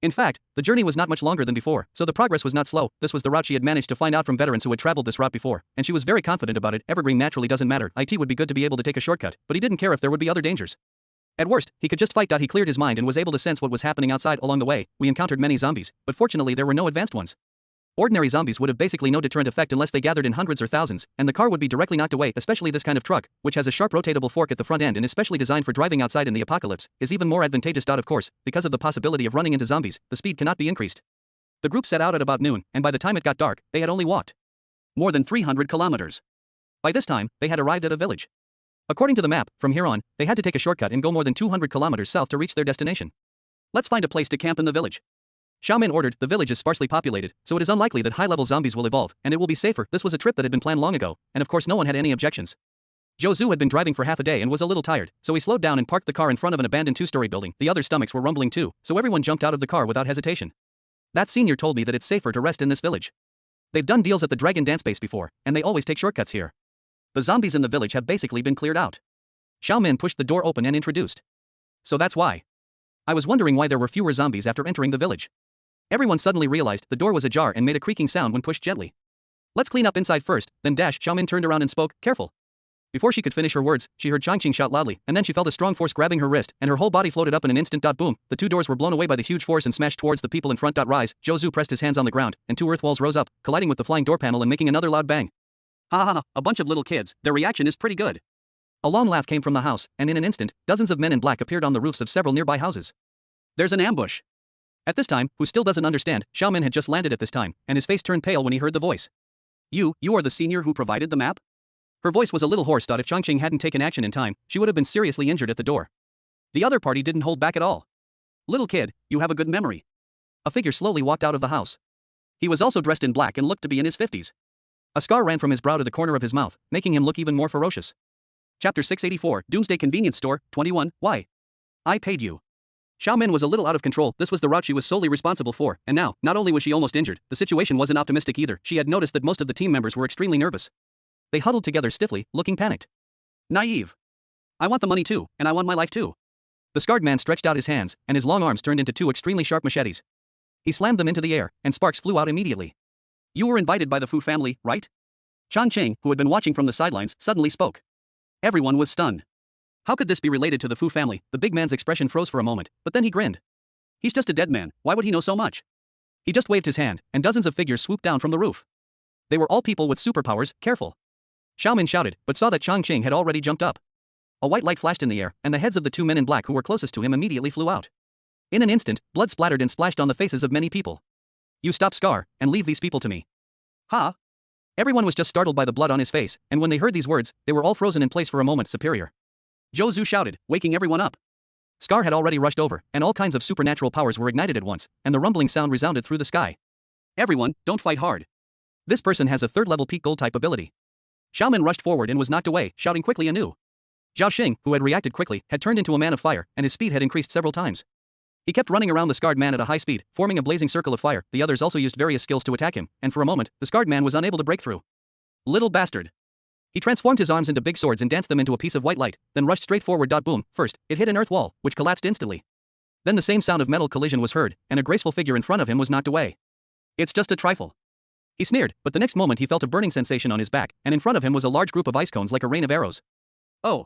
In fact, the journey was not much longer than before, so the progress was not slow. This was the route she had managed to find out from veterans who had traveled this route before, and she was very confident about it. Evergreen naturally doesn't matter. It would be good to be able to take a shortcut, but he didn't care if there would be other dangers. At worst, he could just fight. He cleared his mind and was able to sense what was happening outside. Along the way, we encountered many zombies, but fortunately there were no advanced ones. Ordinary zombies would have basically no deterrent effect unless they gathered in hundreds or thousands, and the car would be directly knocked away. Especially this kind of truck, which has a sharp rotatable fork at the front end and is specially designed for driving outside in the apocalypse, is even more advantageous. Of course, because of the possibility of running into zombies, the speed cannot be increased. The group set out at about noon, and by the time it got dark, they had only walked more than 300 kilometers. By this time, they had arrived at a village. According to the map, from here on, they had to take a shortcut and go more than 200 kilometers south to reach their destination. Let's find a place to camp in the village. Xiao Min ordered. The village is sparsely populated, so it is unlikely that high-level zombies will evolve, and it will be safer. This was a trip that had been planned long ago, and of course no one had any objections. Zhou Zhu had been driving for half a day and was a little tired, so he slowed down and parked the car in front of an abandoned 2-story building. The other stomachs were rumbling too, so everyone jumped out of the car without hesitation. That senior told me that it's safer to rest in this village. They've done deals at the Dragon Dance base before, and they always take shortcuts here. The zombies in the village have basically been cleared out. Xiao Min pushed the door open and introduced. So that's why. I was wondering why there were fewer zombies after entering the village. Everyone suddenly realized the door was ajar and made a creaking sound when pushed gently. Let's clean up inside first, then dash. Xiao Min turned around and spoke. Careful. Before she could finish her words, she heard Changqing shout loudly, and then she felt a strong force grabbing her wrist, and her whole body floated up in an instant. Boom, the 2 doors were blown away by the huge force and smashed towards the people in front. Rise, Zhou Zhu pressed his hands on the ground, and 2 earth walls rose up, colliding with the flying door panel and making another loud bang. Ha ha ha, a bunch of little kids, their reaction is pretty good. A long laugh came from the house, and in an instant, dozens of men in black appeared on the roofs of several nearby houses. There's an ambush. At this time, who still doesn't understand, Xiao Min had just landed at this time, and his face turned pale when he heard the voice. You are the senior who provided the map? Her voice was a little hoarse. If Changqing hadn't taken action in time, she would have been seriously injured at the door. The other party didn't hold back at all. Little kid, you have a good memory. A figure slowly walked out of the house. He was also dressed in black and looked to be in his 50s. A scar ran from his brow to the corner of his mouth, making him look even more ferocious. Chapter 684, Doomsday Convenience Store, 21, Why? I paid you. Xiao Min was a little out of control. This was the route she was solely responsible for, and now, not only was she almost injured, the situation wasn't optimistic either. She had noticed that most of the team members were extremely nervous. They huddled together stiffly, looking panicked. Naive. I want the money too, and I want my life too. The scarred man stretched out his hands, and his long arms turned into 2 extremely sharp machetes. He slammed them into the air, and sparks flew out immediately. You were invited by the Fu family, right? Changqing, who had been watching from the sidelines, suddenly spoke. Everyone was stunned. How could this be related to the Fu family? The big man's expression froze for a moment, but then he grinned. He's just a dead man, why would he know so much? He just waved his hand, and dozens of figures swooped down from the roof. They were all people with superpowers, careful. Xiaomin shouted, but saw that Changqing had already jumped up. A white light flashed in the air, and the heads of the two men in black who were closest to him immediately flew out. In an instant, blood splattered and splashed on the faces of many people. You stop Scar, and leave these people to me. Ha! Everyone was just startled by the blood on his face, and when they heard these words, they were all frozen in place for a moment. Superior. Zhou Zhu shouted, waking everyone up. Scar had already rushed over, and all kinds of supernatural powers were ignited at once, and the rumbling sound resounded through the sky. Everyone, don't fight hard. This person has a third-level peak gold type ability. Xiaomin rushed forward and was knocked away, shouting quickly anew. Zhao Xing, who had reacted quickly, had turned into a man of fire, and his speed had increased several times. He kept running around the scarred man at a high speed, forming a blazing circle of fire. The others also used various skills to attack him, and for a moment, the scarred man was unable to break through. Little bastard. He transformed his arms into big swords and danced them into a piece of white light, then rushed straight forward. Boom, first, it hit an earth wall, which collapsed instantly. Then the same sound of metal collision was heard, and a graceful figure in front of him was knocked away. It's just a trifle. He sneered, but the next moment he felt a burning sensation on his back, and in front of him was a large group of ice cones like a rain of arrows. Oh.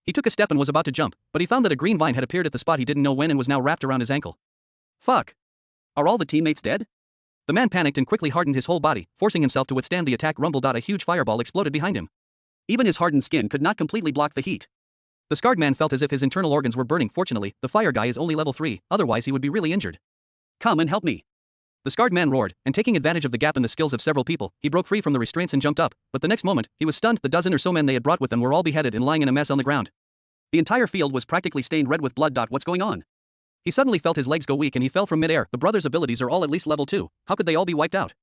He took a step and was about to jump, but he found that a green vine had appeared at the spot he didn't know when and was now wrapped around his ankle. Fuck. Are all the teammates dead? The man panicked and quickly hardened his whole body, forcing himself to withstand the attack. Rumble. A huge fireball exploded behind him. Even his hardened skin could not completely block the heat. The scarred man felt as if his internal organs were burning. Fortunately, the fire guy is only level 3, otherwise he would be really injured. Come and help me. The scarred man roared, and taking advantage of the gap in the skills of several people, he broke free from the restraints and jumped up, but the next moment, he was stunned. The dozen or so men they had brought with them were all beheaded and lying in a mess on the ground. The entire field was practically stained red with blood. What's going on? He suddenly felt his legs go weak and he fell from midair. The brothers' abilities are all at least level 2, how could they all be wiped out?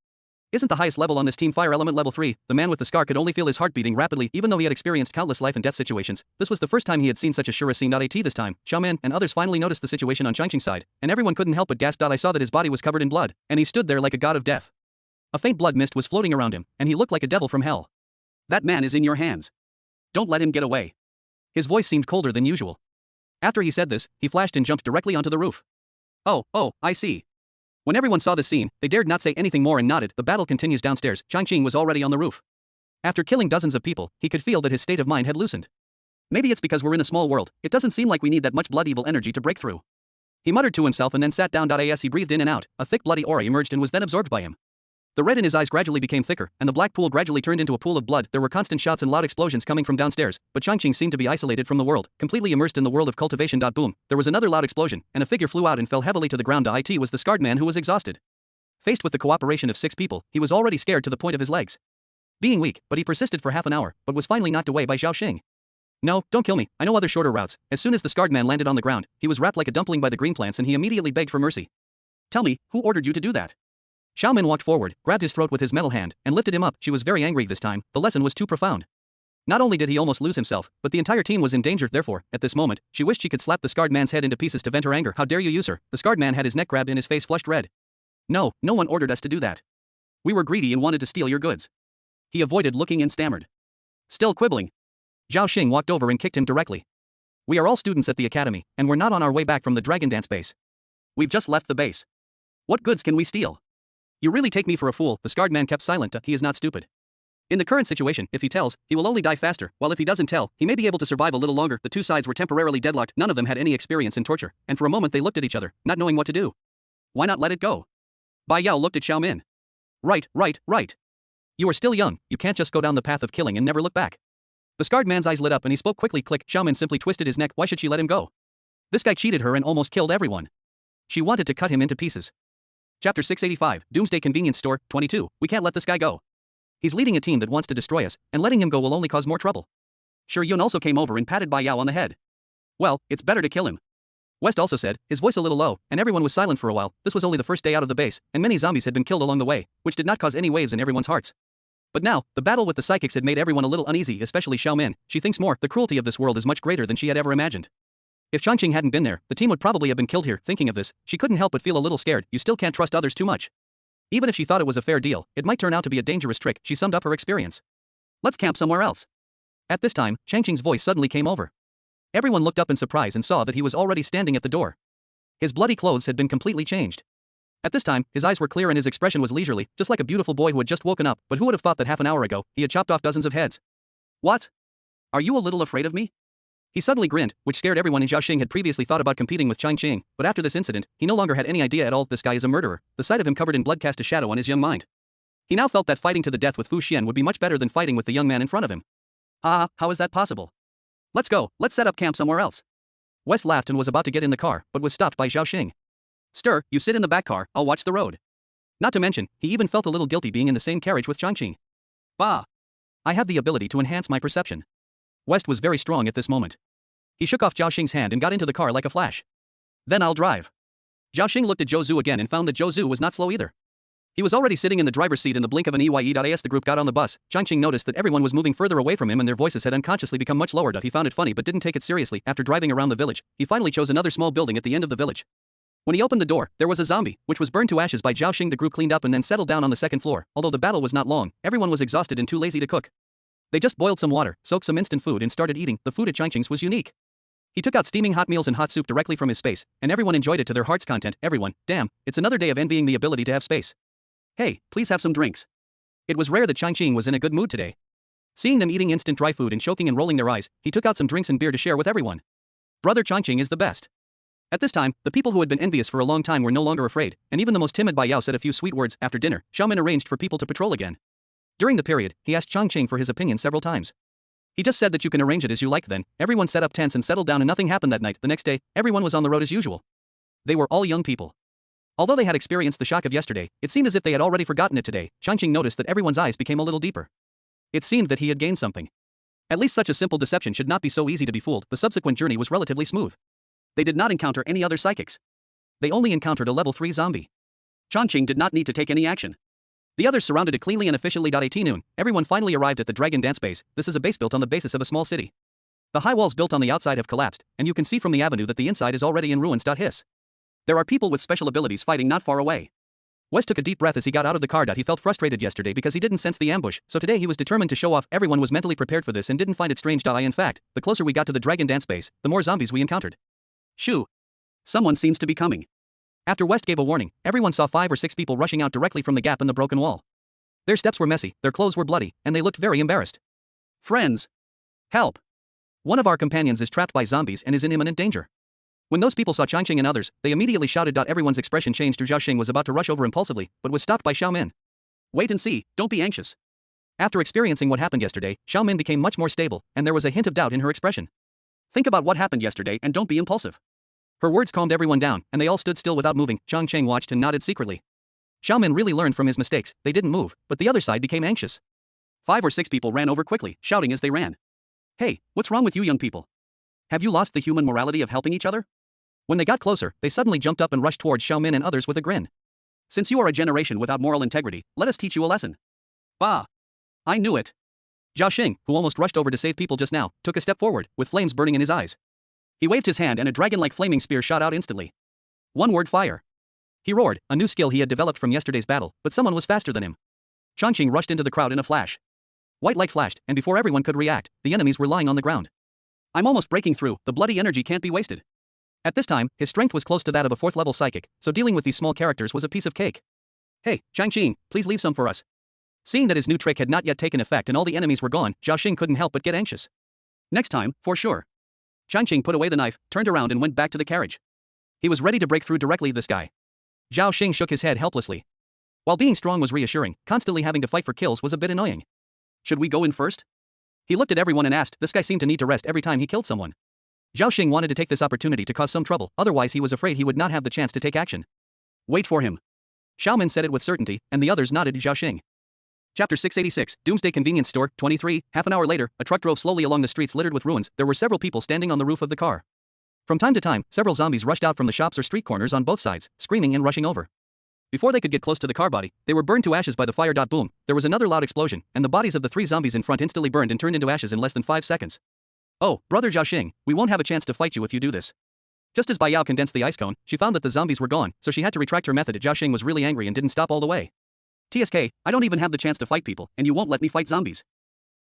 Isn't the highest level on this team fire element level 3? The man with the scar could only feel his heart beating rapidly. Even though he had experienced countless life and death situations, this was the first time he had seen such a sure scene. At this time, Xiaomin and others finally noticed the situation on Changqing's side, and everyone couldn't help but gasp. I saw that his body was covered in blood, and he stood there like a god of death. A faint blood mist was floating around him, and he looked like a devil from hell. That man is in your hands. Don't let him get away. His voice seemed colder than usual. After he said this, he flashed and jumped directly onto the roof. Oh, I see. When everyone saw the scene, they dared not say anything more and nodded. The battle continues downstairs. Changqing was already on the roof. After killing dozens of people, he could feel that his state of mind had loosened. Maybe it's because we're in a small world, it doesn't seem like we need that much blood evil energy to break through. He muttered to himself and then sat down. As he breathed in and out, a thick bloody aura emerged and was then absorbed by him. The red in his eyes gradually became thicker, and the black pool gradually turned into a pool of blood. There were constant shots and loud explosions coming from downstairs, but Changqing seemed to be isolated from the world, completely immersed in the world of cultivation. Boom, there was another loud explosion, and a figure flew out and fell heavily to the ground. It was the scarred man who was exhausted. Faced with the cooperation of 6 people, he was already scared to the point of his legs being weak, but he persisted for half an hour, but was finally knocked away by Zhao Xing. No, don't kill me, I know other shorter routes. As soon as the scarred man landed on the ground, he was wrapped like a dumpling by the green plants and he immediately begged for mercy. Tell me, who ordered you to do that? Xiaomin walked forward, grabbed his throat with his metal hand, and lifted him up. She was very angry this time, the lesson was too profound. Not only did he almost lose himself, but the entire team was in danger. Therefore, at this moment, she wished she could slap the scarred man's head into pieces to vent her anger. How dare you use her? The scarred man had his neck grabbed and his face flushed red. No one ordered us to do that. We were greedy and wanted to steal your goods. He avoided looking and stammered. Still quibbling. Zhao Xing walked over and kicked him directly. We are all students at the academy, and we're not on our way back from the Dragon Dance base. We've just left the base. What goods can we steal? You really take me for a fool. The scarred man kept silent. He is not stupid. In the current situation, if he tells, he will only die faster, while if he doesn't tell, he may be able to survive a little longer. The two sides were temporarily deadlocked. None of them had any experience in torture, and for a moment they looked at each other, not knowing what to do. Why not let it go? Bai Yao looked at Xiaomin. Right. You are still young, you can't just go down the path of killing and never look back. The scarred man's eyes lit up and he spoke quickly. Click. Xiaomin simply twisted his neck. Why should she let him go? This guy cheated her and almost killed everyone. She wanted to cut him into pieces. Chapter 685, Doomsday Convenience Store, 22. We can't let this guy go. He's leading a team that wants to destroy us, and letting him go will only cause more trouble. Sure Yun also came over and patted Bai Yao on the head. Well, it's better to kill him. West also said, his voice a little low, and everyone was silent for a while. This was only the first day out of the base, and many zombies had been killed along the way, which did not cause any waves in everyone's hearts. But now, the battle with the psychics had made everyone a little uneasy, especially Xiaomin. She thinks more, the cruelty of this world is much greater than she had ever imagined. If Changqing hadn't been there, the team would probably have been killed here. Thinking of this, she couldn't help but feel a little scared. You still can't trust others too much. Even if she thought it was a fair deal, it might turn out to be a dangerous trick. She summed up her experience. Let's camp somewhere else. At this time, Changqing's voice suddenly came over. Everyone looked up in surprise and saw that he was already standing at the door. His bloody clothes had been completely changed. At this time, his eyes were clear and his expression was leisurely, just like a beautiful boy who had just woken up. But who would have thought that half an hour ago, he had chopped off dozens of heads? What? Are you a little afraid of me? He suddenly grinned, which scared everyone, and Zhao Xing had previously thought about competing with Chang Qing, but after this incident, he no longer had any idea at all. This guy is a murderer. The sight of him covered in blood cast a shadow on his young mind. He now felt that fighting to the death with Fu Xian would be much better than fighting with the young man in front of him. Ah, how is that possible? Let's go, let's set up camp somewhere else. West laughed and was about to get in the car, but was stopped by Zhao Xing. Stir, you sit in the back car, I'll watch the road. Not to mention, he even felt a little guilty being in the same carriage with Chang Qing. Bah! I have the ability to enhance my perception. West was very strong at this moment. He shook off Zhao Xing's hand and got into the car like a flash. Then I'll drive. Zhao Xing looked at Zhou Zhu again and found that Zhou Zhu was not slow either. He was already sitting in the driver's seat in the blink of an eye. As the group got on the bus, Chang Qing noticed that everyone was moving further away from him and their voices had unconsciously become much lower. He found it funny but didn't take it seriously. After driving around the village, he finally chose another small building at the end of the village. When he opened the door, there was a zombie, which was burned to ashes by Zhao Xing. The group cleaned up and then settled down on the second floor. Although the battle was not long, everyone was exhausted and too lazy to cook. They just boiled some water, soaked some instant food and started eating. The food at Chang Qing's was unique. He took out steaming hot meals and hot soup directly from his space, and everyone enjoyed it to their heart's content. Everyone, damn, it's another day of envying the ability to have space. Hey, please have some drinks. It was rare that Chang Qing was in a good mood today. Seeing them eating instant dry food and choking and rolling their eyes, he took out some drinks and beer to share with everyone. Brother Chang Qing is the best. At this time, the people who had been envious for a long time were no longer afraid, and even the most timid Bai Yao said a few sweet words. After dinner, Xiaomin arranged for people to patrol again. During the period, he asked Chang Qing for his opinion several times. He just said that you can arrange it as you like. Then, everyone set up tents and settled down and nothing happened that night. The next day, everyone was on the road as usual. They were all young people. Although they had experienced the shock of yesterday, it seemed as if they had already forgotten it today. Chang Qing noticed that everyone's eyes became a little deeper. It seemed that he had gained something. At least such a simple deception should not be so easy to be fooled. The subsequent journey was relatively smooth. They did not encounter any other psychics. They only encountered a level 3 zombie. Chang Qing did not need to take any action. The others surrounded it cleanly and efficiently. At noon, everyone finally arrived at the Dragon Dance base. This is a base built on the basis of a small city. The high walls built on the outside have collapsed, and you can see from the avenue that the inside is already in ruins. Hiss. There are people with special abilities fighting not far away. West took a deep breath as he got out of the car. He felt frustrated yesterday because he didn't sense the ambush, so today he was determined to show off. Everyone was mentally prepared for this and didn't find it strange. In fact, the closer we got to the Dragon Dance base, the more zombies we encountered. Shoo! Someone seems to be coming. After West gave a warning, everyone saw 5 or 6 people rushing out directly from the gap in the broken wall. Their steps were messy, their clothes were bloody, and they looked very embarrassed. Friends! Help! One of our companions is trapped by zombies and is in imminent danger. When those people saw Chang Qing and others, they immediately shouted. Everyone's expression changed. Zhao Xing was about to rush over impulsively, but was stopped by Xiao Min. Wait and see, don't be anxious. After experiencing what happened yesterday, Xiao Min became much more stable, and there was a hint of doubt in her expression. Think about what happened yesterday and don't be impulsive. Her words calmed everyone down, and they all stood still without moving. Chang Qing watched and nodded secretly. Xiao Min really learned from his mistakes. They didn't move, but the other side became anxious. 5 or 6 people ran over quickly, shouting as they ran. Hey, what's wrong with you young people? Have you lost the human morality of helping each other? When they got closer, they suddenly jumped up and rushed towards Xiao Min and others with a grin. Since you are a generation without moral integrity, let us teach you a lesson. Bah! I knew it. Zhao Xing, who almost rushed over to save people just now, took a step forward, with flames burning in his eyes. He waved his hand and a dragon-like flaming spear shot out instantly. One word: fire. He roared, a new skill he had developed from yesterday's battle, but someone was faster than him. Chang Qing rushed into the crowd in a flash. White light flashed, and before everyone could react, the enemies were lying on the ground. I'm almost breaking through, the bloody energy can't be wasted. At this time, his strength was close to that of a 4th-level psychic, so dealing with these small characters was a piece of cake. Hey, Chang Qing, please leave some for us. Seeing that his new trick had not yet taken effect and all the enemies were gone, Zhao Xing couldn't help but get anxious. Next time, for sure. Chang Qing put away the knife, turned around and went back to the carriage. He was ready to break through directly. This guy. Zhao Xing shook his head helplessly. While being strong was reassuring, constantly having to fight for kills was a bit annoying. Should we go in first? He looked at everyone and asked. This guy seemed to need to rest every time he killed someone. Zhao Xing wanted to take this opportunity to cause some trouble, otherwise he was afraid he would not have the chance to take action. Wait for him. Xiao Min said it with certainty, and the others nodded. Zhao Xing. Chapter 686, Doomsday Convenience Store, 23. Half an hour later, a truck drove slowly along the streets littered with ruins. There were several people standing on the roof of the car. From time to time, several zombies rushed out from the shops or street corners on both sides, screaming and rushing over. Before they could get close to the car body, they were burned to ashes by the fire. Boom, there was another loud explosion, and the bodies of the 3 zombies in front instantly burned and turned into ashes in less than 5 seconds. Oh, brother Zhao Xing, we won't have a chance to fight you if you do this. Just as Bai Yao condensed the ice cone, she found that the zombies were gone, so she had to retract her method. Zhao Xing was really angry and didn't stop all the way. TSK, I don't even have the chance to fight people, and you won't let me fight zombies.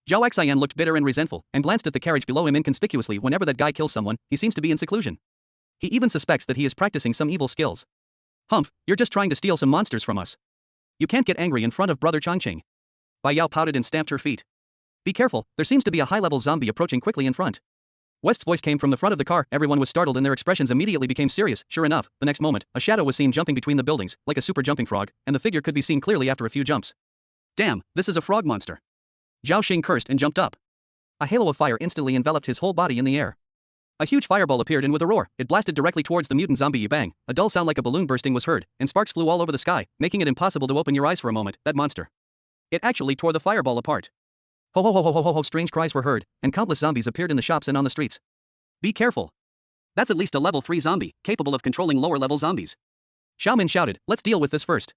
Zhao Xian looked bitter and resentful, and glanced at the carriage below him inconspicuously. Whenever that guy kills someone, he seems to be in seclusion. He even suspects that he is practicing some evil skills. Humph, you're just trying to steal some monsters from us. You can't get angry in front of brother Chang Qing. Bai Yao pouted and stamped her feet. Be careful, there seems to be a high-level zombie approaching quickly in front. West's voice came from the front of the car. Everyone was startled and their expressions immediately became serious. Sure enough, the next moment, a shadow was seen jumping between the buildings, like a super jumping frog, and the figure could be seen clearly after a few jumps. Damn, this is a frog monster. Zhao Xing cursed and jumped up. A halo of fire instantly enveloped his whole body in the air. A huge fireball appeared and with a roar, it blasted directly towards the mutant zombie. Bang, a dull sound like a balloon bursting was heard, and sparks flew all over the sky, making it impossible to open your eyes for a moment. That monster. It actually tore the fireball apart. Ho ho ho ho ho ho ho, strange cries were heard, and countless zombies appeared in the shops and on the streets. Be careful. That's at least a level 3 zombie, capable of controlling lower level zombies. Xiaomin shouted, let's deal with this first.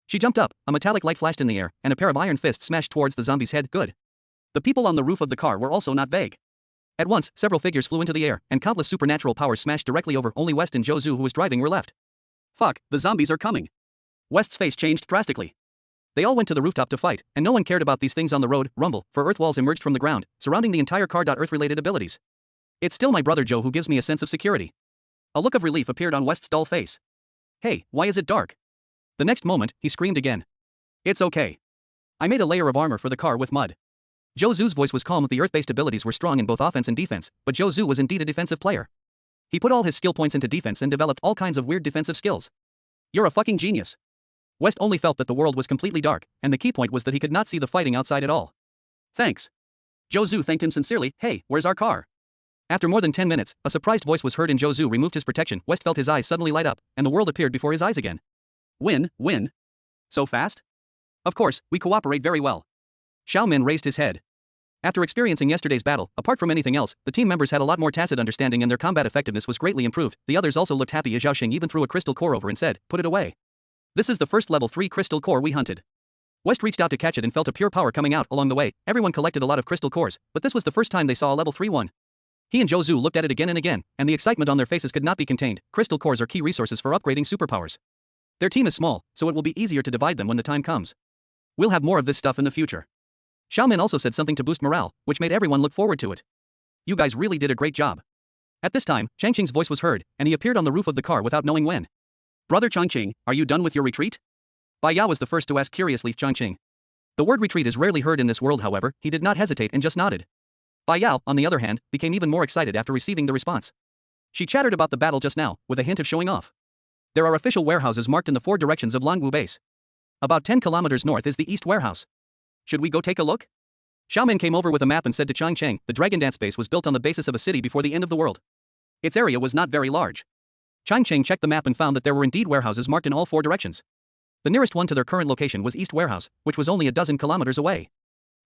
She jumped up, a metallic light flashed in the air, and a pair of iron fists smashed towards the zombie's head. Good. The people on the roof of the car were also not vague. At once, several figures flew into the air, and countless supernatural powers smashed directly over. Only West and Zhou Zhu, who was driving, were left. Fuck, the zombies are coming. West's face changed drastically. They all went to the rooftop to fight, and no one cared about these things on the road. Rumble, for earth walls emerged from the ground, surrounding the entire car. Earth-related abilities. It's still my brother Joe who gives me a sense of security. A look of relief appeared on West's dull face. Hey, why is it dark? The next moment, he screamed again. It's okay. I made a layer of armor for the car with mud. Zhou Zhu's voice was calm. The earth-based abilities were strong in both offense and defense, but Zhou Zhu was indeed a defensive player. He put all his skill points into defense and developed all kinds of weird defensive skills. You're a fucking genius. West only felt that the world was completely dark, and the key point was that he could not see the fighting outside at all. Thanks. Zhou Zhu thanked him sincerely. Hey, where's our car? After more than 10 minutes, a surprised voice was heard and Zhou Zhu removed his protection. West felt his eyes suddenly light up, and the world appeared before his eyes again. Win? So fast? Of course, we cooperate very well. Xiaomin raised his head. After experiencing yesterday's battle, apart from anything else, the team members had a lot more tacit understanding and their combat effectiveness was greatly improved. The others also looked happy as Zhao Xing even threw a crystal core over and said, put it away. This is the first level 3 crystal core we hunted. West reached out to catch it and felt a pure power coming out. Along the way, everyone collected a lot of crystal cores, but this was the first time they saw a level 3 one. He and Zhou Zhu looked at it again and again, and the excitement on their faces could not be contained. Crystal cores are key resources for upgrading superpowers. Their team is small, so it will be easier to divide them when the time comes. We'll have more of this stuff in the future. Xiaomin also said something to boost morale, which made everyone look forward to it. You guys really did a great job. At this time, Changqing's voice was heard, and he appeared on the roof of the car without knowing when. Brother Changqing, are you done with your retreat? Bai Yao was the first to ask curiously. Changqing. The word retreat is rarely heard in this world. However, he did not hesitate and just nodded. Bai Yao, on the other hand, became even more excited after receiving the response. She chattered about the battle just now, with a hint of showing off. There are official warehouses marked in the 4 directions of Longwu base. About 10 kilometers north is the east warehouse. Should we go take a look? Xiaomin came over with a map and said to Changqing, the Dragon Dance base was built on the basis of a city before the end of the world. Its area was not very large. Changqing checked the map and found that there were indeed warehouses marked in all 4 directions. The nearest one to their current location was East Warehouse, which was only a dozen kilometers away.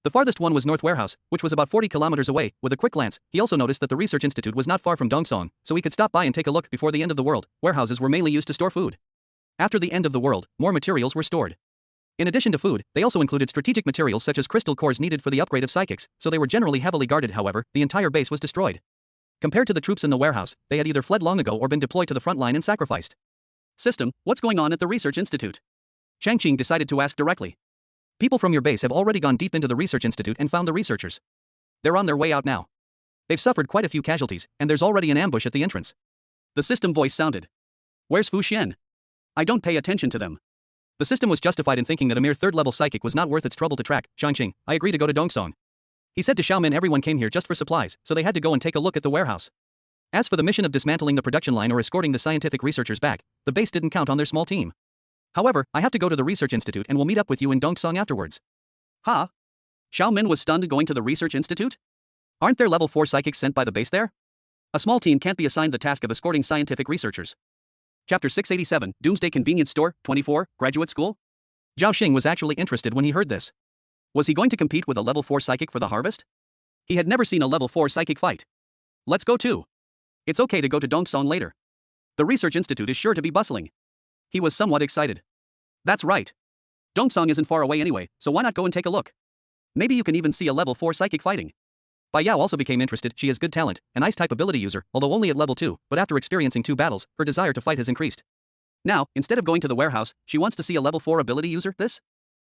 The farthest one was North Warehouse, which was about 40 kilometers away. With a quick glance, he also noticed that the research institute was not far from Dongsong, so he could stop by and take a look. Before the end of the world, warehouses were mainly used to store food. After the end of the world, more materials were stored. In addition to food, they also included strategic materials such as crystal cores needed for the upgrade of psychics, so they were generally heavily guarded. However, the entire base was destroyed. Compared to the troops in the warehouse, they had either fled long ago or been deployed to the front line and sacrificed. System, what's going on at the research institute? Changqing decided to ask directly. People from your base have already gone deep into the research institute and found the researchers. They're on their way out now. They've suffered quite a few casualties, and there's already an ambush at the entrance. The system voice sounded. Where's Fu Xian? I don't pay attention to them. The system was justified in thinking that a mere 3rd-level psychic was not worth its trouble to track. Changqing, I agree to go to Dongsong. He said to Xiaomin everyone came here just for supplies, so they had to go and take a look at the warehouse. As for the mission of dismantling the production line or escorting the scientific researchers back, the base didn't count on their small team. However, I have to go to the research institute and will meet up with you in Dongsong afterwards. Huh? Xiaomin was stunned going to the research institute? Aren't there level 4 psychics sent by the base there? A small team can't be assigned the task of escorting scientific researchers. Chapter 687, Doomsday Convenience Store, 24, Graduate School? Zhao Xing was actually interested when he heard this. Was he going to compete with a level 4 psychic for the harvest? He had never seen a level 4 psychic fight. Let's go too. It's okay to go to Dongsong later. The research institute is sure to be bustling. He was somewhat excited. That's right. Dongsong isn't far away anyway, so why not go and take a look? Maybe you can even see a level 4 psychic fighting. Bai Yao also became interested. She has good talent, an ice-type ability user, although only at level 2, but after experiencing 2 battles, her desire to fight has increased. Now, instead of going to the warehouse, she wants to see a level 4 ability user. This?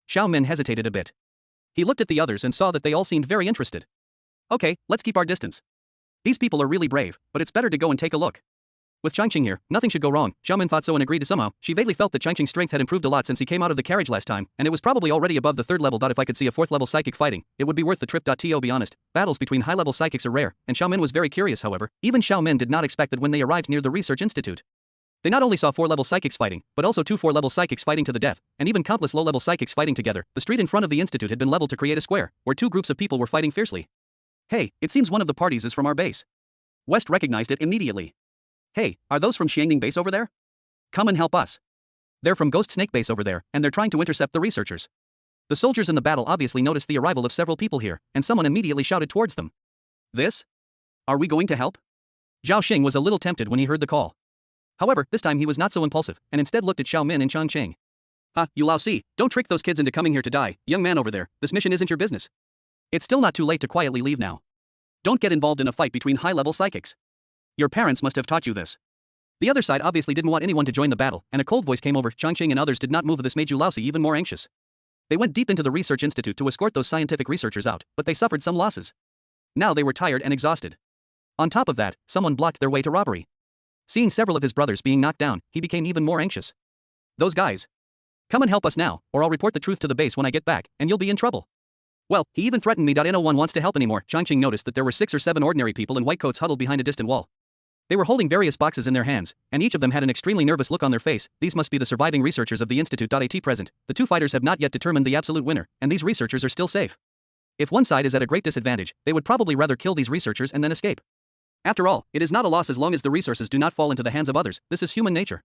Xiaomin hesitated a bit. He looked at the others and saw that they all seemed very interested. Okay, let's keep our distance. These people are really brave, but it's better to go and take a look. With Changqing here, nothing should go wrong. Xiaomin thought so and agreed to somehow. She vaguely felt that Changqing's strength had improved a lot since he came out of the carriage last time, and it was probably already above the third level. If I could see a fourth level psychic fighting, it would be worth the trip. To be honest, battles between high level psychics are rare, and Xiaomin was very curious. However, even Xiaomin did not expect that when they arrived near the research institute, they not only saw 4-level psychics fighting, but also 2 4-level psychics fighting to the death, and even countless low-level psychics fighting together. The street in front of the institute had been leveled to create a square, where 2 groups of people were fighting fiercely. Hey, it seems one of the parties is from our base. West recognized it immediately. Hey, are those from Xiangning base over there? Come and help us. They're from Ghost Snake base over there, and they're trying to intercept the researchers. The soldiers in the battle obviously noticed the arrival of several people here, and someone immediately shouted towards them. This? Are we going to help? Zhao Xing was a little tempted when he heard the call. However, this time he was not so impulsive, and instead looked at Xiao Min and Changqing. You Lao Si, don't trick those kids into coming here to die. Young man over there, this mission isn't your business. It's still not too late to quietly leave now. Don't get involved in a fight between high-level psychics. Your parents must have taught you this. The other side obviously didn't want anyone to join the battle, and a cold voice came over. Changqing and others did not move. This made Zhu Laosi even more anxious. They went deep into the research institute to escort those scientific researchers out, but they suffered some losses. Now they were tired and exhausted. On top of that, someone blocked their way to robbery. Seeing several of his brothers being knocked down, he became even more anxious. Those guys. Come and help us now, or I'll report the truth to the base when I get back, and you'll be in trouble. Well, he even threatened me. No one wants to help anymore. Changqing noticed that there were 6 or 7 ordinary people in white coats huddled behind a distant wall. They were holding various boxes in their hands, and each of them had an extremely nervous look on their face. These must be the surviving researchers of the institute. At present, the 2 fighters have not yet determined the absolute winner, and these researchers are still safe. If one side is at a great disadvantage, they would probably rather kill these researchers and then escape. After all, it is not a loss as long as the resources do not fall into the hands of others. This is human nature.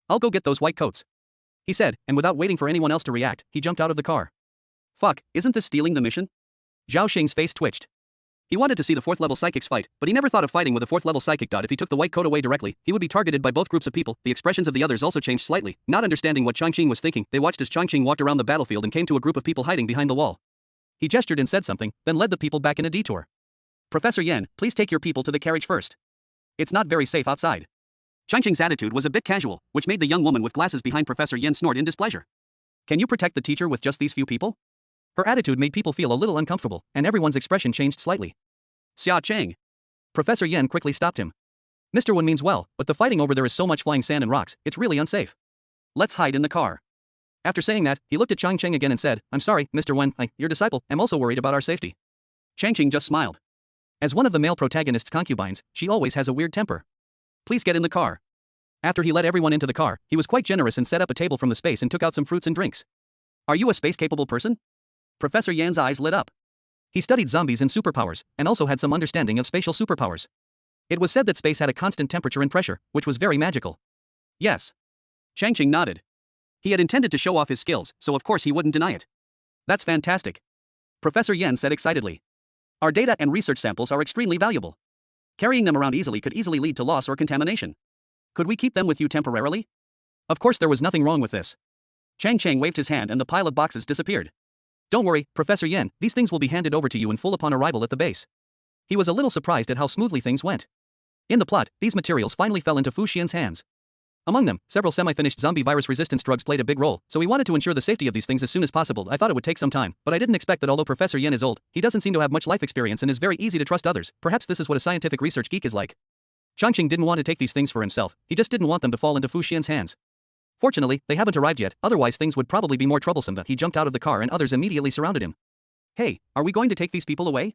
I'll go get those white coats, he said, and without waiting for anyone else to react, he jumped out of the car. Fuck, isn't this stealing the mission? Zhao Xing's face twitched. He wanted to see the 4th level psychics fight, but he never thought of fighting with a 4th level psychic. If he took the white coat away directly, he would be targeted by both groups of people. The expressions of the others also changed slightly. Not understanding what Changqing was thinking, they watched as Changqing walked around the battlefield and came to a group of people hiding behind the wall. He gestured and said something, then led the people back in a detour. Professor Yan, please take your people to the carriage first. It's not very safe outside. Changqing's attitude was a bit casual, which made the young woman with glasses behind Professor Yan snort in displeasure. Can you protect the teacher with just these few people? Her attitude made people feel a little uncomfortable, and everyone's expression changed slightly. Xia Cheng. Professor Yan quickly stopped him. Mr. Wen means well, but the fighting over there is so much flying sand and rocks, it's really unsafe. Let's hide in the car. After saying that, he looked at Changqing again and said, I'm sorry, Mr. Wen, your disciple, am also worried about our safety. Changqing just smiled. As one of the male protagonist's concubines, she always has a weird temper. Please get in the car. After he let everyone into the car, he was quite generous and set up a table from the space and took out some fruits and drinks. Are you a space-capable person? Professor Yan's eyes lit up. He studied zombies and superpowers, and also had some understanding of spatial superpowers. It was said that space had a constant temperature and pressure, which was very magical. Yes. Changqing nodded. He had intended to show off his skills, so of course he wouldn't deny it. That's fantastic. Professor Yan said excitedly. Our data and research samples are extremely valuable. Carrying them around easily could easily lead to loss or contamination. Could we keep them with you temporarily? Of course there was nothing wrong with this. Changqing waved his hand and the pile of boxes disappeared. Don't worry, Professor Yan, these things will be handed over to you in full upon arrival at the base. He was a little surprised at how smoothly things went. In the plot, these materials finally fell into Fu Xian's hands. Among them, several semi-finished zombie virus resistance drugs played a big role, so he wanted to ensure the safety of these things as soon as possible. I thought it would take some time, but I didn't expect that although Professor Yan is old, he doesn't seem to have much life experience and is very easy to trust others. Perhaps this is what a scientific research geek is like. Changqing didn't want to take these things for himself, he just didn't want them to fall into Fu Xian's hands. Fortunately, they haven't arrived yet, otherwise things would probably be more troublesome. He jumped out of the car and others immediately surrounded him. Hey, are we going to take these people away?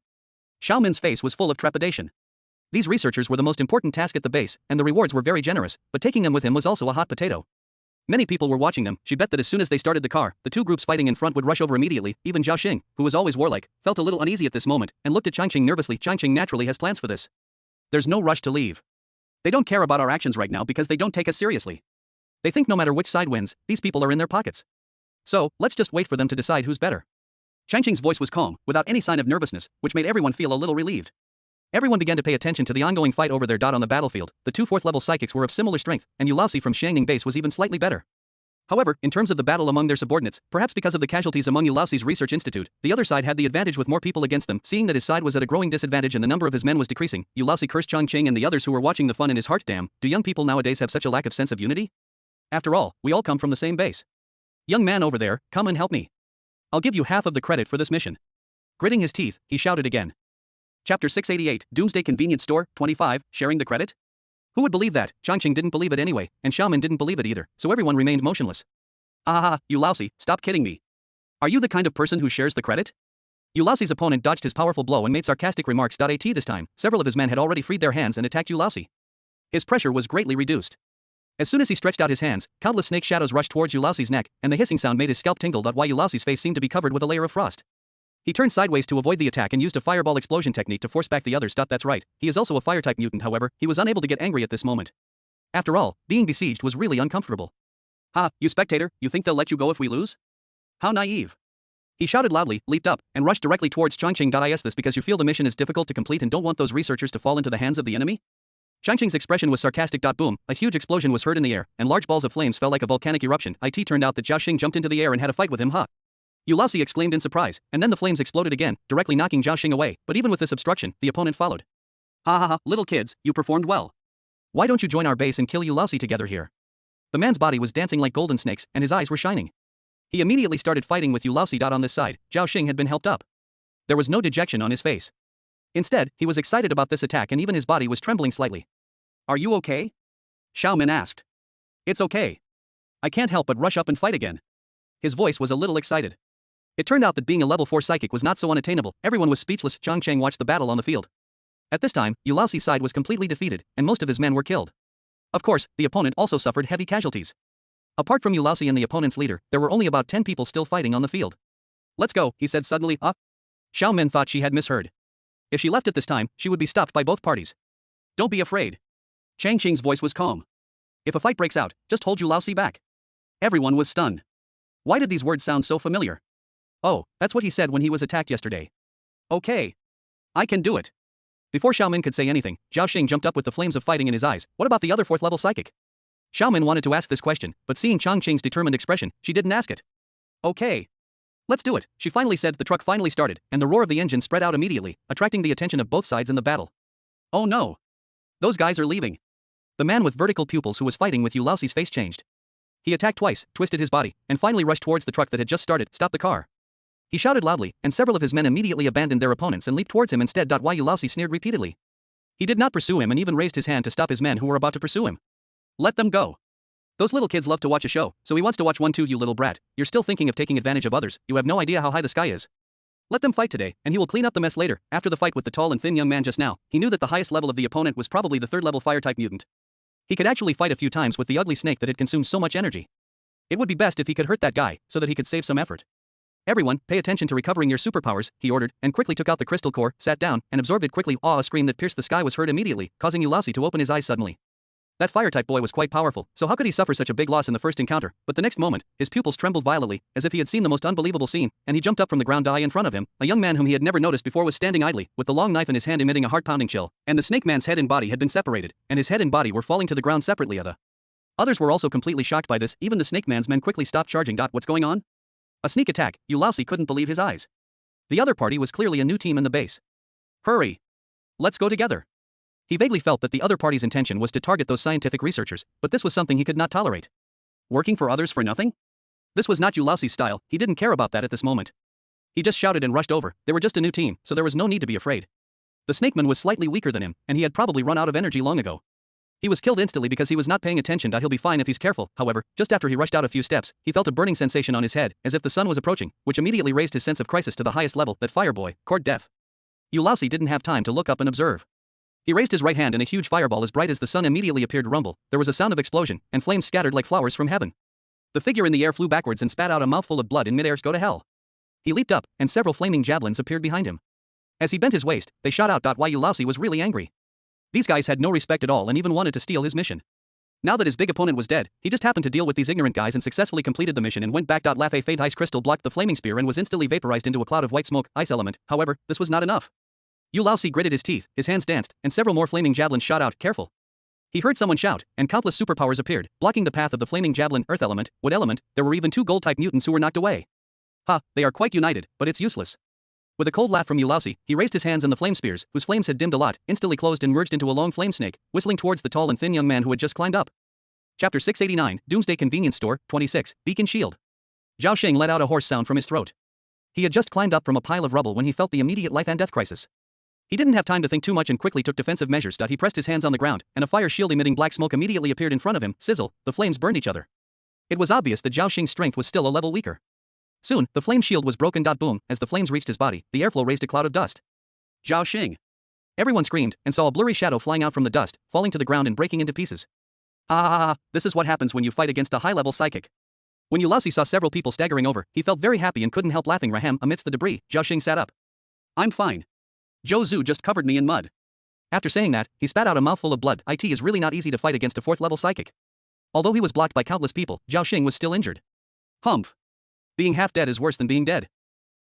Xiao Min's face was full of trepidation. These researchers were the most important task at the base, and the rewards were very generous, but taking them with him was also a hot potato. Many people were watching them. She bet that as soon as they started the car, the 2 groups fighting in front would rush over immediately. Even Zhao Xing, who was always warlike, felt a little uneasy at this moment, and looked at Changqing nervously. Changqing naturally has plans for this. There's no rush to leave. They don't care about our actions right now because they don't take us seriously. They think no matter which side wins, these people are in their pockets. So, let's just wait for them to decide who's better. Changqing's voice was calm, without any sign of nervousness, which made everyone feel a little relieved. Everyone began to pay attention to the ongoing fight over their. On the battlefield, the 2 4th-level psychics were of similar strength, and Yu Laosi from Xiangning base was even slightly better. However, in terms of the battle among their subordinates, perhaps because of the casualties among Yu Laosi's research institute, the other side had the advantage with more people against them. Seeing that his side was at a growing disadvantage and the number of his men was decreasing, Yu Laosi cursed Changqing and the others who were watching the fun in his heart. Damn, do young people nowadays have such a lack of sense of unity? After all, we all come from the same base. Young man over there, come and help me. I'll give you half of the credit for this mission. Gritting his teeth, he shouted again. Chapter 688, Doomsday Convenience Store, 25, Sharing the Credit? Who would believe that? Changqing didn't believe it anyway, and Xiaomin didn't believe it either, so everyone remained motionless. Ah, you lousy, stop kidding me. Are you the kind of person who shares the credit? Ulausi's opponent dodged his powerful blow and made sarcastic remarks. At this time, several of his men had already freed their hands and attacked Ulausi. His pressure was greatly reduced. As soon as he stretched out his hands, countless snake shadows rushed towards Ulausi's neck, and the hissing sound made his scalp tingle. While Ulausi's face seemed to be covered with a layer of frost. He turned sideways to avoid the attack and used a fireball explosion technique to force back the others. That's right, he is also a fire-type mutant. However, he was unable to get angry at this moment. After all, being besieged was really uncomfortable. Ha, you spectator, you think they'll let you go if we lose? How naive. He shouted loudly, leaped up, and rushed directly towards Changqing. Is this because you feel the mission is difficult to complete and don't want those researchers to fall into the hands of the enemy? Changqing's expression was sarcastic. Boom, a huge explosion was heard in the air, and large balls of flames fell like a volcanic eruption. It turned out that Zhao Xing jumped into the air and had a fight with him. Ulausi exclaimed in surprise, and then the flames exploded again, directly knocking Zhao Xing away, but even with this obstruction, the opponent followed. Ha ha ha, little kids, you performed well. Why don't you join our base and kill Ulausi together here? The man's body was dancing like golden snakes, and his eyes were shining. He immediately started fighting with Ulausi. On this side, Zhao Xing had been helped up. There was no dejection on his face. Instead, he was excited about this attack and even his body was trembling slightly. Are you okay? Xiaomin asked. It's okay. I can't help but rush up and fight again. His voice was a little excited. It turned out that being a level 4 psychic was not so unattainable. Everyone was speechless. Changqing watched the battle on the field. At this time, Ulausi's side was completely defeated, and most of his men were killed. Of course, the opponent also suffered heavy casualties. Apart from Ulausi and the opponent's leader, there were only about 10 people still fighting on the field. Let's go, he said suddenly. Xiaomin thought she had misheard. If she left at this time, she would be stopped by both parties. Don't be afraid. Changqing's voice was calm. If a fight breaks out, just hold Ulausi back. Everyone was stunned. Why did these words sound so familiar? Oh, that's what he said when he was attacked yesterday. Okay. I can do it. Before Xiaomin could say anything, Zhao Xing jumped up with the flames of fighting in his eyes. What about the other 4th level psychic? Xiaomin wanted to ask this question, but seeing Changqing's determined expression, she didn't ask it. Okay. Let's do it, she finally said. The truck finally started, and the roar of the engine spread out immediately, attracting the attention of both sides in the battle. Oh no. Those guys are leaving. The man with vertical pupils who was fighting with Ulausi's face changed. He attacked twice, twisted his body, and finally rushed towards the truck that had just started. Stop the car. He shouted loudly, and several of his men immediately abandoned their opponents and leaped towards him instead. Why Ulausi sneered repeatedly. He did not pursue him and even raised his hand to stop his men who were about to pursue him. Let them go. Those little kids love to watch a show, so he wants to watch one too. You little brat, you're still thinking of taking advantage of others, you have no idea how high the sky is. Let them fight today, and he will clean up the mess later. After the fight with the tall and thin young man just now, he knew that the highest level of the opponent was probably the 3rd level fire-type mutant. He could actually fight a few times with the ugly snake that had consumed so much energy. It would be best if he could hurt that guy, so that he could save some effort. Everyone, pay attention to recovering your superpowers, he ordered, and quickly took out the crystal core, sat down, and absorbed it quickly. A scream that pierced the sky was heard immediately, causing Ulausi to open his eyes suddenly. That fire-type boy was quite powerful, so how could he suffer such a big loss in the first encounter? But the next moment, his pupils trembled violently, as if he had seen the most unbelievable scene, and he jumped up from the ground. In front of him, a young man whom he had never noticed before was standing idly, with the long knife in his hand emitting a heart-pounding chill, and the snake man's head and body had been separated, and his head and body were falling to the ground separately. Others were also completely shocked by this. Even the snake man's men quickly stopped charging. What's going on? A sneak attack. Ulausi couldn't believe his eyes. The other party was clearly a new team in the base. Hurry. Let's go together. He vaguely felt that the other party's intention was to target those scientific researchers, but this was something he could not tolerate. Working for others for nothing? This was not Ulausi's style. He didn't care about that at this moment. He just shouted and rushed over. They were just a new team, so there was no need to be afraid. The snakeman was slightly weaker than him, and he had probably run out of energy long ago. He was killed instantly because he was not paying attention. He'll be fine if he's careful. However, just after he rushed out a few steps, he felt a burning sensation on his head, as if the sun was approaching, which immediately raised his sense of crisis to the highest level. That fireboy, court death. Ulausi didn't have time to look up and observe. He raised his right hand and a huge fireball as bright as the sun immediately appeared. Rumble, there was a sound of explosion, and flames scattered like flowers from heaven. The figure in the air flew backwards and spat out a mouthful of blood in midair. Go to hell. He leaped up, and several flaming javelins appeared behind him. As he bent his waist, they shot out. Why Ulausi was really angry. These guys had no respect at all and even wanted to steal his mission. Now that his big opponent was dead, he just happened to deal with these ignorant guys and successfully completed the mission and went back. Laugh, a faint ice crystal blocked the flaming spear and was instantly vaporized into a cloud of white smoke, ice element. However, this was not enough. Ulausi gritted his teeth, his hands danced, and several more flaming javelins shot out. Careful. He heard someone shout, and countless superpowers appeared, blocking the path of the flaming javelin. Earth element, wood element, there were even 2 gold-type mutants who were knocked away. Ha, they are quite united, but it's useless. With a cold laugh from Ulausi, he raised his hands and the flame spears, whose flames had dimmed a lot, instantly closed and merged into a long flame snake, whistling towards the tall and thin young man who had just climbed up. Chapter 689, Doomsday Convenience Store, 26, Beacon Shield. Zhao Xing let out a hoarse sound from his throat. He had just climbed up from a pile of rubble when he felt the immediate life and death crisis. He didn't have time to think too much and quickly took defensive measures. He pressed his hands on the ground, and a fire shield emitting black smoke immediately appeared in front of him. Sizzle, the flames burned each other. It was obvious that Zhao Xing's strength was still a level weaker. Soon, the flame shield was broken. Boom, as the flames reached his body, the airflow raised a cloud of dust. Zhao Xing. Everyone screamed, and saw a blurry shadow flying out from the dust, falling to the ground and breaking into pieces. This is what happens when you fight against a high-level psychic. When Yu Laozi saw several people staggering over, he felt very happy and couldn't help laughing. Raham, amidst the debris, Zhao Xing sat up. I'm fine. Zhou Zhu just covered me in mud. After saying that, he spat out a mouthful of blood. It is really not easy to fight against a 4th-level psychic. Although he was blocked by countless people, Zhao Xing was still injured. Humph. Being half dead is worse than being dead.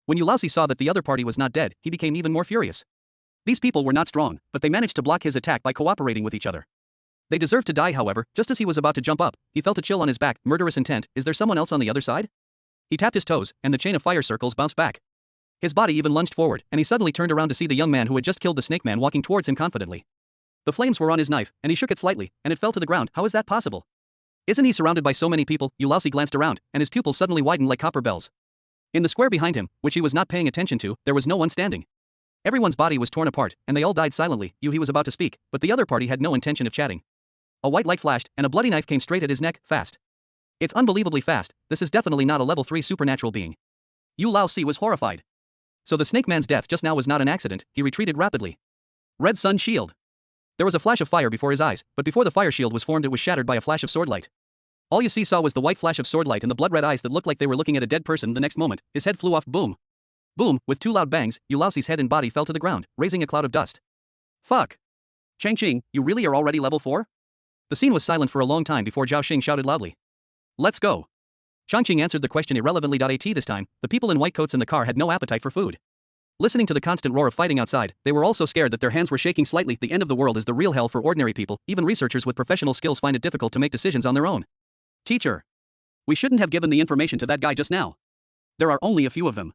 When Yu Laozi saw that the other party was not dead, he became even more furious. These people were not strong, but they managed to block his attack by cooperating with each other. They deserved to die. However, just as he was about to jump up, he felt a chill on his back. Murderous intent. Is there someone else on the other side? He tapped his toes, and the chain of fire circles bounced back. His body even lunged forward, and he suddenly turned around to see the young man who had just killed the snake man walking towards him confidently. The flames were on his knife, and he shook it slightly, and it fell to the ground. How is that possible? Isn't he surrounded by so many people? Yu Laozi glanced around, and his pupils suddenly widened like copper bells. In the square behind him, which he was not paying attention to, there was no one standing. Everyone's body was torn apart, and they all died silently. He was about to speak, but the other party had no intention of chatting. A white light flashed, and a bloody knife came straight at his neck, fast. It's unbelievably fast. This is definitely not a level 3 supernatural being. Yu Laozi was horrified. So the snake man's death just now was not an accident. He retreated rapidly. Red Sun Shield. There was a flash of fire before his eyes, but before the fire shield was formed it was shattered by a flash of sword light. All you saw was the white flash of sword light and the blood-red eyes that looked like they were looking at a dead person. The next moment, his head flew off. Boom. Boom, with 2 loud bangs, Yu Laozi's head and body fell to the ground, raising a cloud of dust. Fuck. Changqing, you really are already level 4? The scene was silent for a long time before Zhao Xing shouted loudly. Let's go. Changqing answered the question irrelevantly. This time, the people in white coats in the car had no appetite for food. Listening to the constant roar of fighting outside, they were all so scared that their hands were shaking slightly. The end of the world is the real hell for ordinary people. Even researchers with professional skills find it difficult to make decisions on their own. Teacher. We shouldn't have given the information to that guy just now. There are only a few of them.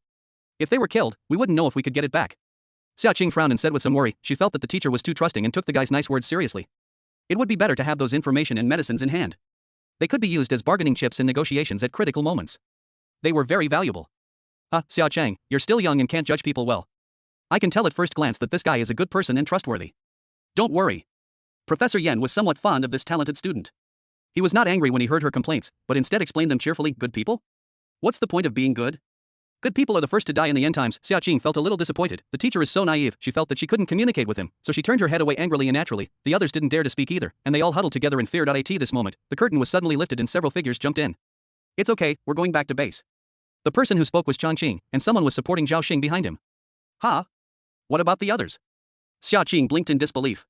If they were killed, we wouldn't know if we could get it back. Xia Qing frowned and said with some worry. She felt that the teacher was too trusting and took the guy's nice words seriously. It would be better to have those information and medicines in hand. They could be used as bargaining chips in negotiations at critical moments. They were very valuable. Xia Chang, you're still young and can't judge people well. I can tell at first glance that this guy is a good person and trustworthy. Don't worry. Professor Yen was somewhat fond of this talented student. He was not angry when he heard her complaints, but instead explained them cheerfully. Good people? What's the point of being good? Good people are the first to die in the end times. Xia Qing felt a little disappointed. The teacher is so naive. She felt that she couldn't communicate with him, so she turned her head away angrily and naturally. The others didn't dare to speak either, and they all huddled together in fear. This moment, the curtain was suddenly lifted and several figures jumped in. It's okay, we're going back to base. The person who spoke was Changqing, and someone was supporting Zhao Xing behind him. What about the others? Xia Qing blinked in disbelief.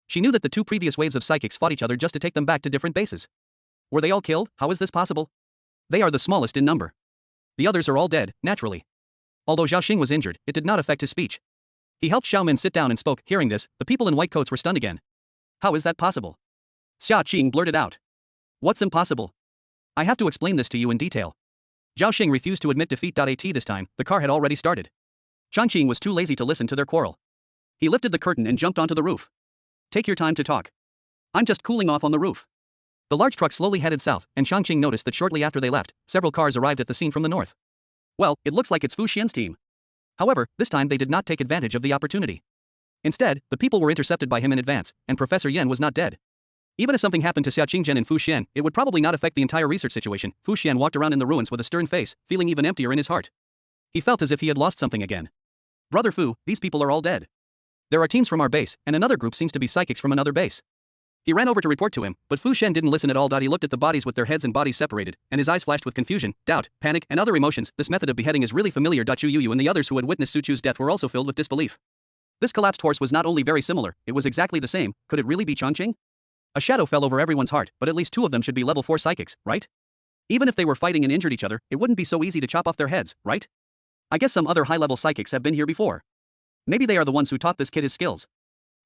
She knew that the 2 previous waves of psychics fought each other just to take them back to different bases. Were they all killed? How is this possible? They are the smallest in number. The others are all dead, naturally. Although Zhao Xing was injured, it did not affect his speech. He helped Xiao Min sit down and spoke. Hearing this, the people in white coats were stunned again. How is that possible? Xia Qing blurted out. What's impossible? I have to explain this to you in detail. Zhao Xing refused to admit defeat. This time, the car had already started. Changqing was too lazy to listen to their quarrel. He lifted the curtain and jumped onto the roof. Take your time to talk. I'm just cooling off on the roof. The large truck slowly headed south, and Changqing noticed that shortly after they left, several cars arrived at the scene from the north. Well, it looks like it's Fu Xian's team. However, this time they did not take advantage of the opportunity. Instead, the people were intercepted by him in advance, and Professor Yen was not dead. Even if something happened to Xia Qingzhen and Fu Xian, it would probably not affect the entire research situation. Fu Xian walked around in the ruins with a stern face, feeling even emptier in his heart. He felt as if he had lost something again. Brother Fu, these people are all dead. There are teams from our base, and another group seems to be psychics from another base. He ran over to report to him, but Fu Shen didn't listen at all. He looked at the bodies with their heads and bodies separated, and his eyes flashed with confusion, doubt, panic, and other emotions. This method of beheading is really familiar. Chu Yu and the others who had witnessed Su Chu's death were also filled with disbelief. This collapsed horse was not only very similar, it was exactly the same. Could it really be Changqing? A shadow fell over everyone's heart, but at least 2 of them should be level 4 psychics, right? Even if they were fighting and injured each other, it wouldn't be so easy to chop off their heads, right? I guess some other high-level psychics have been here before. Maybe they are the ones who taught this kid his skills.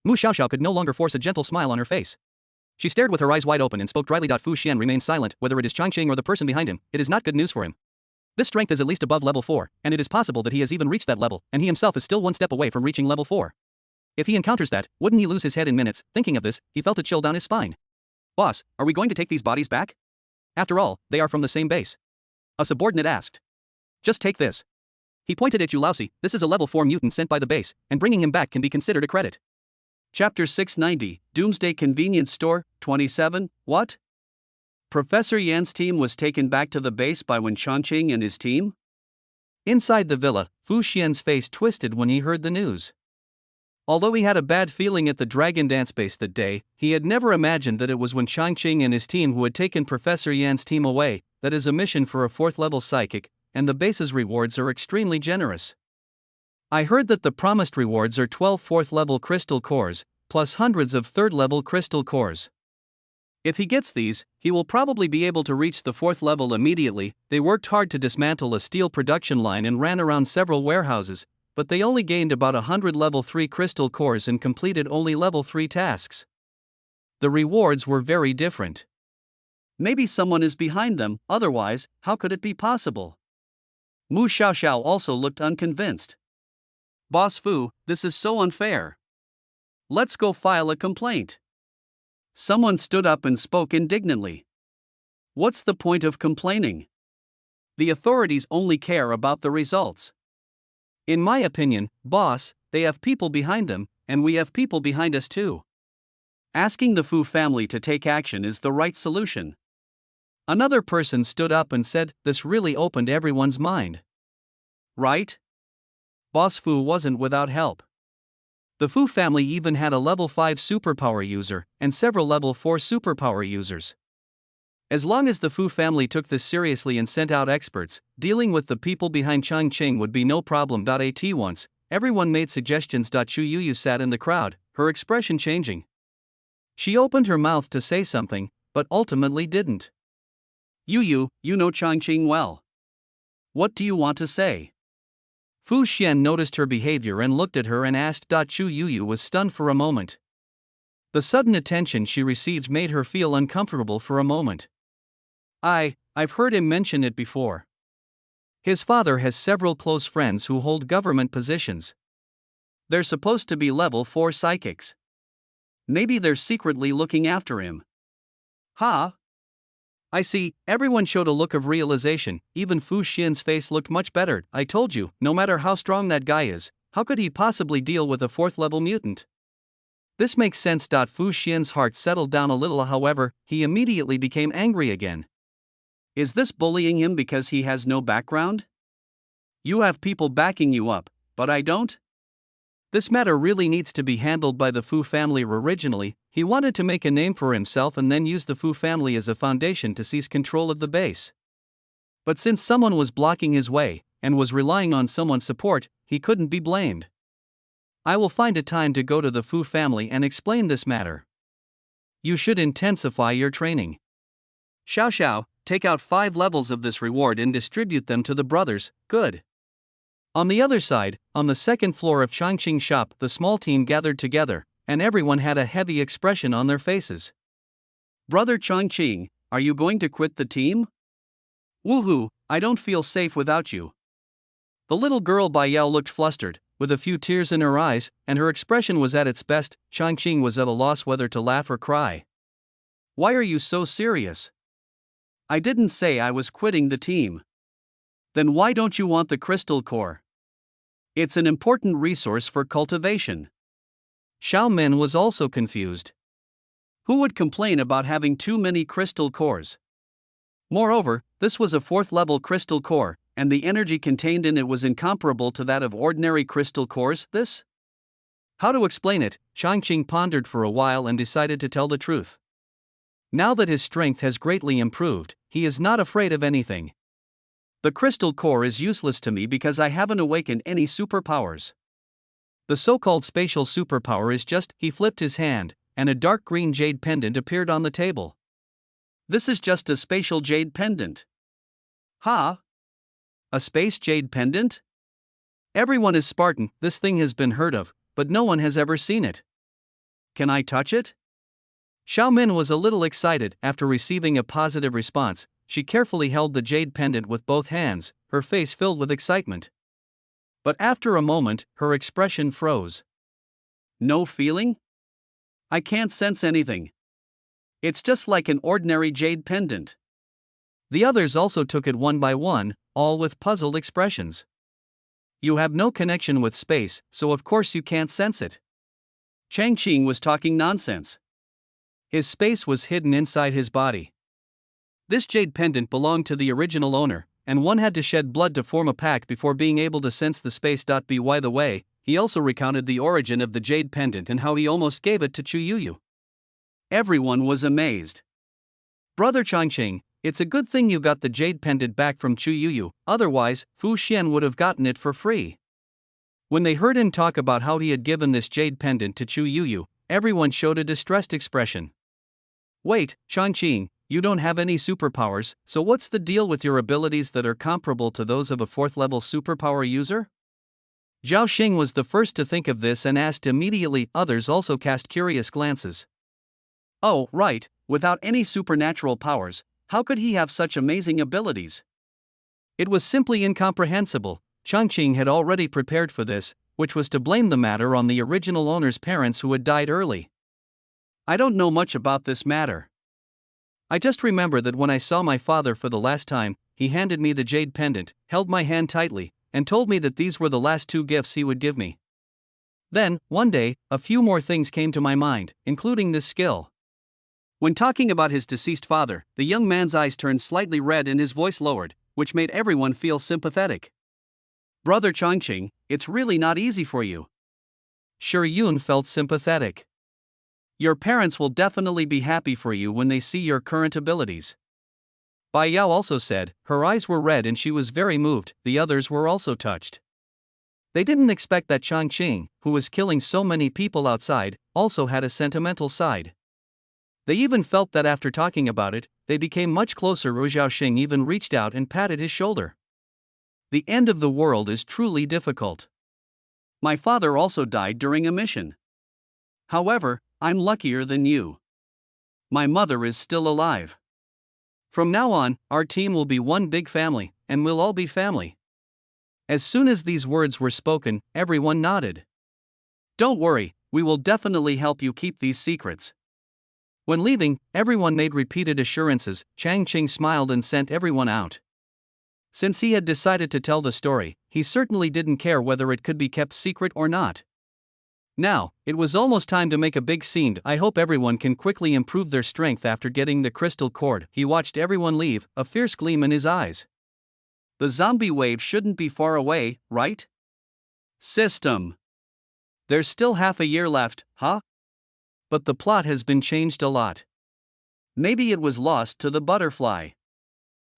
Mu Xiaoxiao could no longer force a gentle smile on her face. She stared with her eyes wide open and spoke dryly. Fu Xian remained silent. Whether it is Changqing or the person behind him, it is not good news for him. This strength is at least above level 4, and it is possible that he has even reached that level, and he himself is still 1 step away from reaching level 4. If he encounters that, wouldn't he lose his head in minutes? Thinking of this, he felt a chill down his spine. Boss, are we going to take these bodies back? After all, they are from the same base. A subordinate asked. Just take this. He pointed at you lousy, this is a level 4 mutant sent by the base, and bringing him back can be considered a credit. Chapter 690, Doomsday Convenience Store, 27, what? Professor Yan's team was taken back to the base by Wen Chongqing and his team? Inside the villa, Fu Xian's face twisted when he heard the news. Although he had a bad feeling at the Dragon Dance base that day, he had never imagined that it was Wen Chongqing and his team who had taken Professor Yan's team away. That is a mission for a 4th level psychic, and the base's rewards are extremely generous. I heard that the promised rewards are 12 4th level crystal cores, plus hundreds of 3rd level crystal cores. If he gets these, he will probably be able to reach the 4th level immediately. They worked hard to dismantle a steel production line and ran around several warehouses, but they only gained about 100 level 3 crystal cores and completed only level 3 tasks. The rewards were very different. Maybe someone is behind them, otherwise, how could it be possible? Mu Xiaoxiao also looked unconvinced. Boss Fu, this is so unfair. Let's go file a complaint. Someone stood up and spoke indignantly. What's the point of complaining? The authorities only care about the results. In my opinion, boss, they have people behind them, and we have people behind us too. Asking the Fu family to take action is the right solution. Another person stood up and said, this really opened everyone's mind. Right? Boss Fu wasn't without help. The Fu family even had a level 5 superpower user, and several level 4 superpower users. As long as the Fu family took this seriously and sent out experts, dealing with the people behind Chongqing would be no problem. At once, everyone made suggestions. Chu Yuyu sat in the crowd, her expression changing. She opened her mouth to say something, but ultimately didn't. Yuyu, you know Chongqing well. What do you want to say? Fu Xian noticed her behavior and looked at her and asked. Chu Yuyu was stunned for a moment. The sudden attention she received made her feel uncomfortable for a moment. I've heard him mention it before. His father has several close friends who hold government positions. They're supposed to be level 4 psychics. Maybe they're secretly looking after him. Huh? I see, everyone showed a look of realization, even Fu Xian's face looked much better. I told you, no matter how strong that guy is, how could he possibly deal with a 4th level mutant? This makes sense. Fu Xian's heart settled down a little, however, he immediately became angry again. Is this bullying him because he has no background? You have people backing you up, but I don't? This matter really needs to be handled by the Fu family. Originally, he wanted to make a name for himself and then use the Fu family as a foundation to seize control of the base. But since someone was blocking his way, and was relying on someone's support, he couldn't be blamed. I will find a time to go to the Fu family and explain this matter. You should intensify your training. Xiao, take out 5 levels of this reward and distribute them to the brothers. Good. On the other side, on the 2nd floor of Chongqing's shop, the small team gathered together, and everyone had a heavy expression on their faces. Brother Chongqing, are you going to quit the team? Woohoo, I don't feel safe without you. The little girl Baiyao looked flustered, with a few tears in her eyes, and her expression was at its best. Chongqing was at a loss whether to laugh or cry. Why are you so serious? I didn't say I was quitting the team. Then why don't you want the crystal core? It's an important resource for cultivation. Xiao Men was also confused. Who would complain about having too many crystal cores? Moreover, this was a 4th level crystal core, and the energy contained in it was incomparable to that of ordinary crystal cores. How to explain it? Chongqing pondered for a while and decided to tell the truth. Now that his strength has greatly improved, he is not afraid of anything. The crystal core is useless to me because I haven't awakened any superpowers. The so-called spatial superpower is just. He flipped his hand, and a dark green jade pendant appeared on the table. This is just a spatial jade pendant. Huh? A space jade pendant? Everyone is Spartan. This thing has been heard of, but no one has ever seen it. Can I touch it? Xiao Min was a little excited. After receiving a positive response, she carefully held the jade pendant with both hands, her face filled with excitement. But after a moment, her expression froze. No feeling? I can't sense anything. It's just like an ordinary jade pendant. The others also took it one by one, all with puzzled expressions. You have no connection with space, so of course you can't sense it. Changqing was talking nonsense. His space was hidden inside his body. This jade pendant belonged to the original owner, and one had to shed blood to form a pact before being able to sense the space. By the way, he also recounted the origin of the jade pendant and how he almost gave it to Chu Yuyu. Everyone was amazed. Brother Changqing, it's a good thing you got the jade pendant back from Chu Yuyu, otherwise, Fu Xian would have gotten it for free. When they heard him talk about how he had given this jade pendant to Chu Yuyu, everyone showed a distressed expression. Wait, Changqing, you don't have any superpowers, so what's the deal with your abilities that are comparable to those of a 4th-level superpower user? Zhao Xing was the first to think of this and asked immediately. Others also cast curious glances. Oh, right, without any supernatural powers, how could he have such amazing abilities? It was simply incomprehensible. Changqing had already prepared for this, which was to blame the matter on the original owner's parents who had died early. I don't know much about this matter. I just remember that when I saw my father for the last time, he handed me the jade pendant, held my hand tightly, and told me that these were the last 2 gifts he would give me. Then, one day, a few more things came to my mind, including this skill. When talking about his deceased father, the young man's eyes turned slightly red and his voice lowered, which made everyone feel sympathetic. Brother Changqing, it's really not easy for you. Shi Yun felt sympathetic. Your parents will definitely be happy for you when they see your current abilities. Bai Yao also said, her eyes were red and she was very moved. The others were also touched. They didn't expect that Changqing, who was killing so many people outside, also had a sentimental side. They even felt that after talking about it, they became much closer. Zhao Xing even reached out and patted his shoulder. The end of the world is truly difficult. My father also died during a mission. However, I'm luckier than you. My mother is still alive. From now on, our team will be one big family, and we'll all be family. As soon as these words were spoken, everyone nodded. Don't worry, we will definitely help you keep these secrets. When leaving, everyone made repeated assurances. Changqing smiled and sent everyone out. Since he had decided to tell the story, he certainly didn't care whether it could be kept secret or not. Now, it was almost time to make a big scene. I hope everyone can quickly improve their strength after getting the crystal cord. He watched everyone leave, a fierce gleam in his eyes. The zombie wave shouldn't be far away, right? System. There's still half a year left, huh? But the plot has been changed a lot. Maybe it was lost to the butterfly.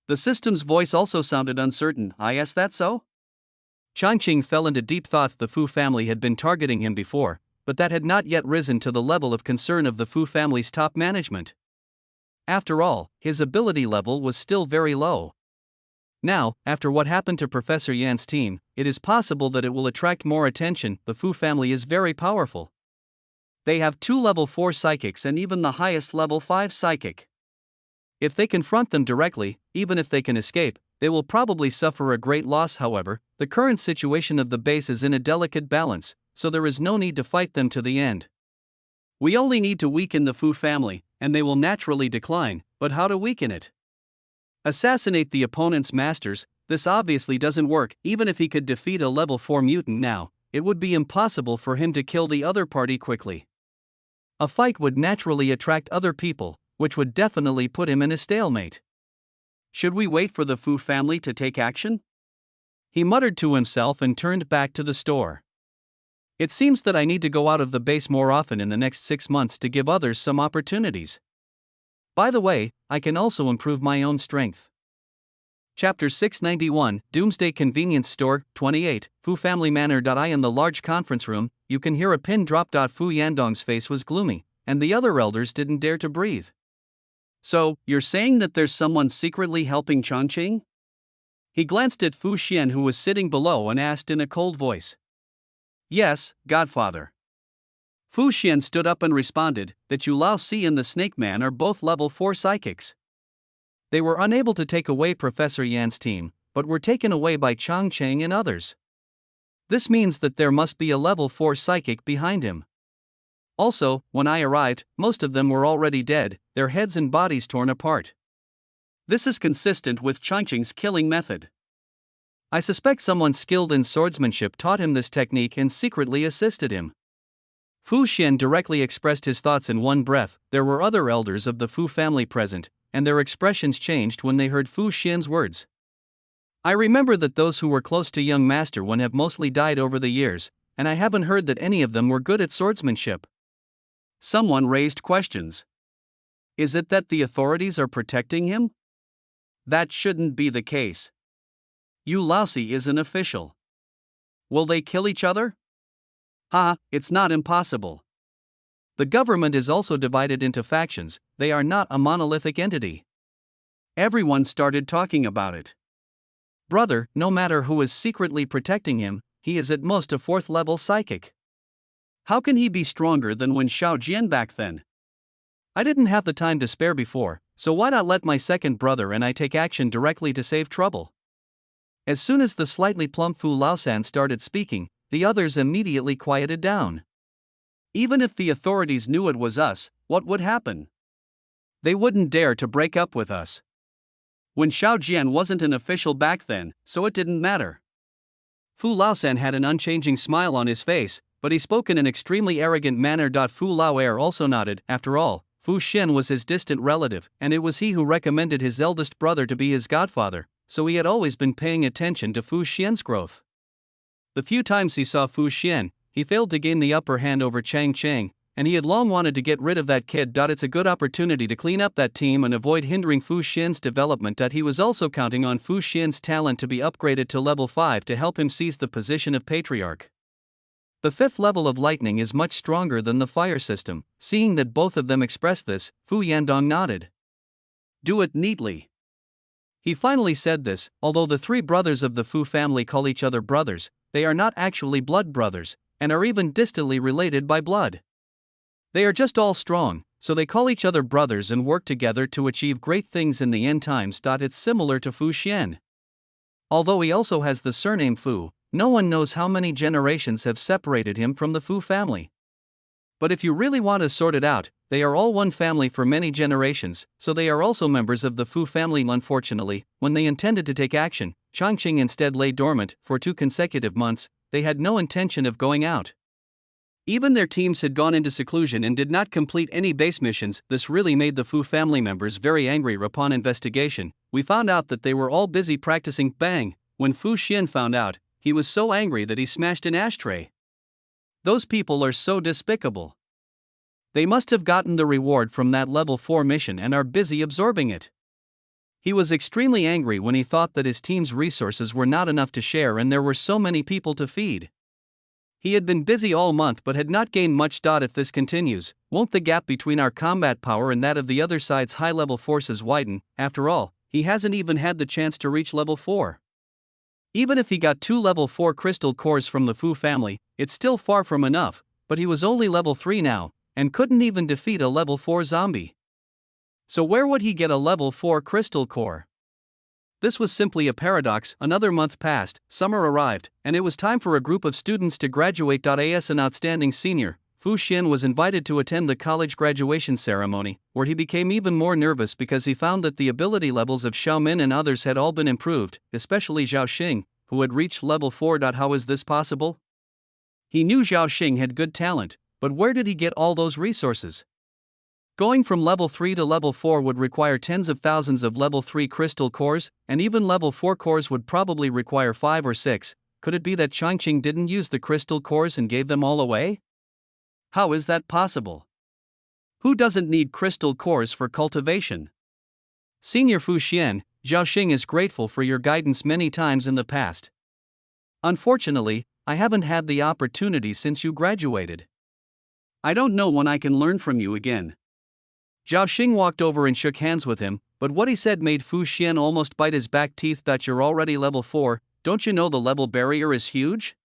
The system's voice also sounded uncertain. Is that so? Changqing fell into deep thought. The Fu family had been targeting him before, but that had not yet risen to the level of concern of the Fu family's top management. After all, his ability level was still very low. Now, after what happened to Professor Yan's team, it is possible that it will attract more attention. The Fu family is very powerful. They have 2 level 4 psychics and even the highest level 5 psychic. If they confront them directly, even if they can escape, they will probably suffer a great loss. However, the current situation of the base is in a delicate balance, so there is no need to fight them to the end. We only need to weaken the Fu family, and they will naturally decline. But how to weaken it? Assassinate the opponent's masters. This obviously doesn't work. Even if he could defeat a level 4 mutant now, it would be impossible for him to kill the other party quickly. A fight would naturally attract other people, which would definitely put him in a stalemate. Should we wait for the Fu family to take action? He muttered to himself and turned back to the store. It seems that I need to go out of the base more often in the next 6 months to give others some opportunities. By the way, I can also improve my own strength. Chapter 691, Doomsday Convenience Store, 28, Fu Family Manor. In the large conference room, you can hear a pin drop. Fu Yandong's face was gloomy, and the other elders didn't dare to breathe. So, you're saying that there's someone secretly helping Changqing? He glanced at Fu Xian, who was sitting below, and asked in a cold voice. Yes, Godfather. Fu Xian stood up and responded that Yu Lao Si and the Snake Man are both level 4 psychics. They were unable to take away Professor Yan's team, but were taken away by Changqing and others. This means that there must be a level 4 psychic behind him. Also, when I arrived, most of them were already dead, their heads and bodies torn apart. This is consistent with Changqing's killing method. I suspect someone skilled in swordsmanship taught him this technique and secretly assisted him. Fu Xian directly expressed his thoughts in one breath. There were other elders of the Fu family present, and their expressions changed when they heard Fu Xian's words. I remember that those who were close to young Master Wen have mostly died over the years, and I haven't heard that any of them were good at swordsmanship. Someone raised questions. Is it that the authorities are protecting him? That shouldn't be the case. Yu Laosi is an official. Will they kill each other? It's not impossible. The government is also divided into factions, they are not a monolithic entity. Everyone started talking about it. Brother, no matter who is secretly protecting him, he is at most a 4th level psychic. How can he be stronger than when Xiao Jian back then? I didn't have the time to spare before, so why not let my second brother and I take action directly to save trouble? As soon as the slightly plump Fu Laosan started speaking, the others immediately quieted down. Even if the authorities knew it was us, what would happen? They wouldn't dare to break up with us. When Xiao Jian wasn't an official back then, so it didn't matter. Fu Laosan had an unchanging smile on his face, but he spoke in an extremely arrogant manner. Fu Laoer also nodded. After all, Fu Xian was his distant relative, and it was he who recommended his eldest brother to be his godfather, so he had always been paying attention to Fu Xian's growth. The few times he saw Fu Xian, he failed to gain the upper hand over Chang Cheng, and he had long wanted to get rid of that kid. It's a good opportunity to clean up that team and avoid hindering Fu Xian's development. He was also counting on Fu Xian's talent to be upgraded to level 5 to help him seize the position of patriarch. The 5th level of lightning is much stronger than the fire system. Seeing that both of them expressed this, Fu Yandong nodded. Do it neatly. He finally said this. Although the 3 brothers of the Fu family call each other brothers, they are not actually blood brothers, and are even distantly related by blood. They are just all strong, so they call each other brothers and work together to achieve great things in the end times. It's similar to Fu Xian. Although he also has the surname Fu, no one knows how many generations have separated him from the Fu family. But if you really want to sort it out, they are all one family for many generations, so they are also members of the Fu family. Unfortunately, when they intended to take action, Changqing instead lay dormant for 2 consecutive months. They had no intention of going out. Even their teams had gone into seclusion and did not complete any base missions. This really made the Fu family members very angry. Upon investigation, we found out that they were all busy practicing bang. When Fu Xian found out, he was so angry that he smashed an ashtray. Those people are so despicable. They must have gotten the reward from that level 4 mission and are busy absorbing it. He was extremely angry when he thought that his team's resources were not enough to share and there were so many people to feed. He had been busy all month but had not gained much. If this continues, won't the gap between our combat power and that of the other side's high-level forces widen? After all, he hasn't even had the chance to reach level 4. Even if he got 2 level 4 crystal cores from the Fu family, it's still far from enough, but he was only level 3 now, and couldn't even defeat a level 4 zombie. So where would he get a level 4 crystal core? This was simply a paradox. Another month passed, summer arrived, and it was time for a group of students to graduate. As an outstanding senior, Fu Xian was invited to attend the college graduation ceremony, where he became even more nervous because he found that the ability levels of Xiaomin and others had all been improved, especially Zhao Xing, who had reached level 4. How is this possible? He knew Zhao Xing had good talent, but where did he get all those resources? Going from level 3 to level 4 would require tens of thousands of level 3 crystal cores, and even level 4 cores would probably require 5 or 6. Could it be that Changqing didn't use the crystal cores and gave them all away? How is that possible? Who doesn't need crystal cores for cultivation? Senior Fu Xian, Zhao Xing is grateful for your guidance many times in the past. Unfortunately, I haven't had the opportunity since you graduated. I don't know when I can learn from you again. Zhao Xing walked over and shook hands with him, but what he said made Fu Xian almost bite his back teeth. You're already level 4, don't you know the level barrier is huge?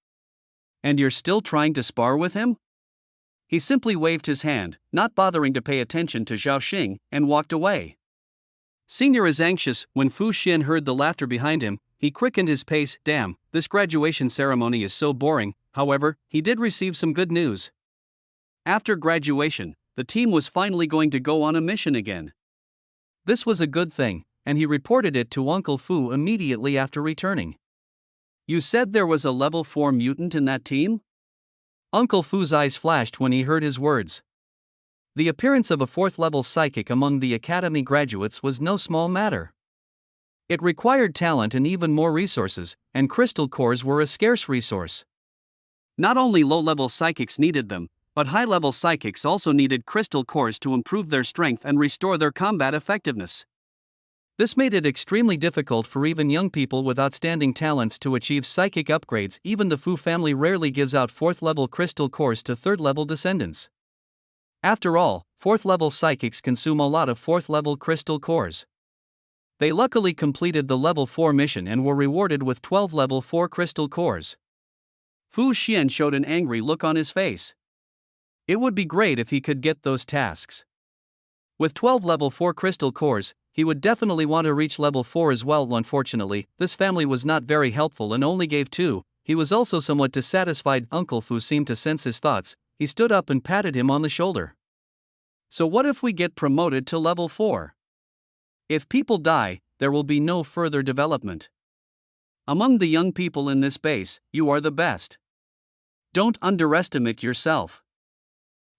And you're still trying to spar with him? He simply waved his hand, not bothering to pay attention to Zhao Xing, and walked away. Senior is anxious. When Fu Xian heard the laughter behind him, he quickened his pace. Damn, this graduation ceremony is so boring. However, he did receive some good news. After graduation, the team was finally going to go on a mission again. This was a good thing, and he reported it to Uncle Fu immediately after returning. You said there was a level 4 mutant in that team? Uncle Fu's eyes flashed when he heard his words. The appearance of a 4th level psychic among the academy graduates was no small matter. It required talent and even more resources, and crystal cores were a scarce resource. Not only low-level psychics needed them, but high-level psychics also needed crystal cores to improve their strength and restore their combat effectiveness. This made it extremely difficult for even young people with outstanding talents to achieve psychic upgrades. Even the Fu family rarely gives out 4th-level crystal cores to 3rd-level descendants. After all, 4th-level psychics consume a lot of 4th-level crystal cores. They luckily completed the level 4 mission and were rewarded with 12 level 4 crystal cores. Fu Xian showed an angry look on his face. It would be great if he could get those tasks. With 12 level 4 crystal cores, he would definitely want to reach level 4 as well. Unfortunately, this family was not very helpful and only gave 2. He was also somewhat dissatisfied. Uncle Fu seemed to sense his thoughts. He stood up and patted him on the shoulder. So what if we get promoted to level 4? If people die, there will be no further development. Among the young people in this base, you are the best. Don't underestimate yourself.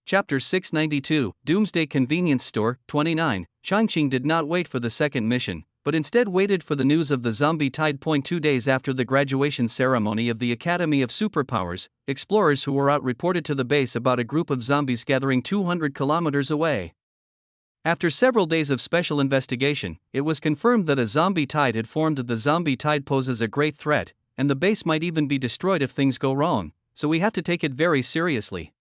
Chapter 692, Doomsday Convenience Store, 29. Changqing did not wait for the second mission, but instead waited for the news of the zombie tide. 2 days after the graduation ceremony of the Academy of Superpowers, explorers who were out reported to the base about a group of zombies gathering 200 kilometers away. After several days of special investigation, it was confirmed that a zombie tide had formed. The zombie tide poses a great threat, and the base might even be destroyed if things go wrong, so we have to take it very seriously.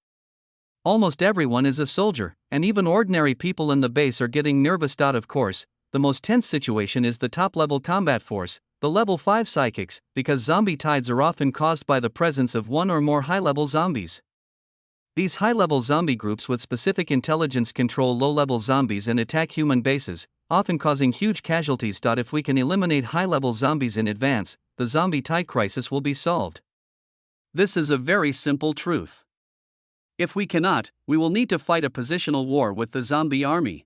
Almost everyone is a soldier, and even ordinary people in the base are getting nervous. Of course, the most tense situation is the top-level combat force, the level 5 psychics, because zombie tides are often caused by the presence of one or more high-level zombies. These high-level zombie groups with specific intelligence control low-level zombies and attack human bases, often causing huge casualties. If we can eliminate high-level zombies in advance, the zombie tide crisis will be solved. This is a very simple truth. If we cannot, we will need to fight a positional war with the zombie army.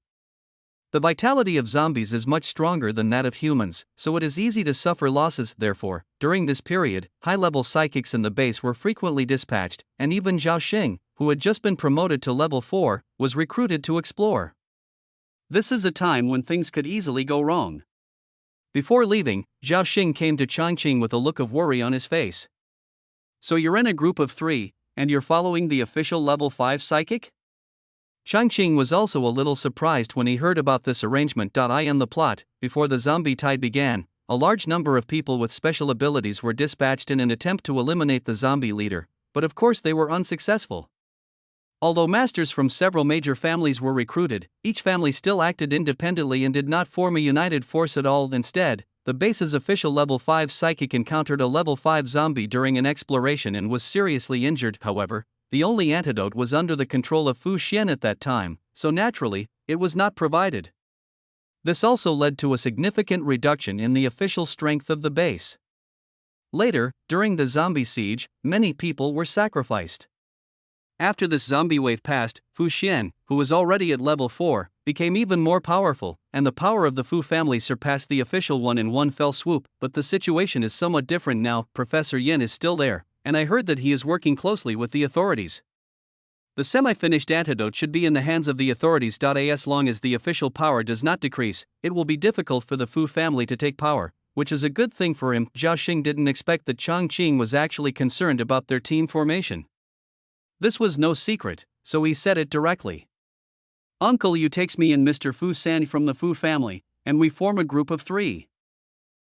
The vitality of zombies is much stronger than that of humans, so it is easy to suffer losses. Therefore, during this period, high-level psychics in the base were frequently dispatched, and even Zhao Xing, who had just been promoted to level 4, was recruited to explore. This is a time when things could easily go wrong. Before leaving, Zhao Xing came to Changqing with a look of worry on his face. So you're in a group of 3, and you're following the official level 5 psychic? Changqing was also a little surprised when he heard about this arrangement. In the plot, before the zombie tide began, a large number of people with special abilities were dispatched in an attempt to eliminate the zombie leader, but of course they were unsuccessful. Although masters from several major families were recruited, each family still acted independently and did not form a united force at all. Instead, the base's official level 5 psychic encountered a level 5 zombie during an exploration and was seriously injured. However, the only antidote was under the control of Fu Xian at that time, so naturally, it was not provided. This also led to a significant reduction in the official strength of the base. Later, during the zombie siege, many people were sacrificed. After this zombie wave passed, Fu Xian, who was already at level 4, became even more powerful, and the power of the Fu family surpassed the official one in one fell swoop. But the situation is somewhat different now. Professor Yin is still there, and I heard that he is working closely with the authorities. The semi-finished antidote should be in the hands of the authorities. As long as the official power does not decrease, it will be difficult for the Fu family to take power, which is a good thing for him. Zhao Xing didn't expect that Changqing was actually concerned about their team formation. This was no secret, so he said it directly. Uncle Yu takes me and Mr. Fu San from the Fu family, and we form a group of 3.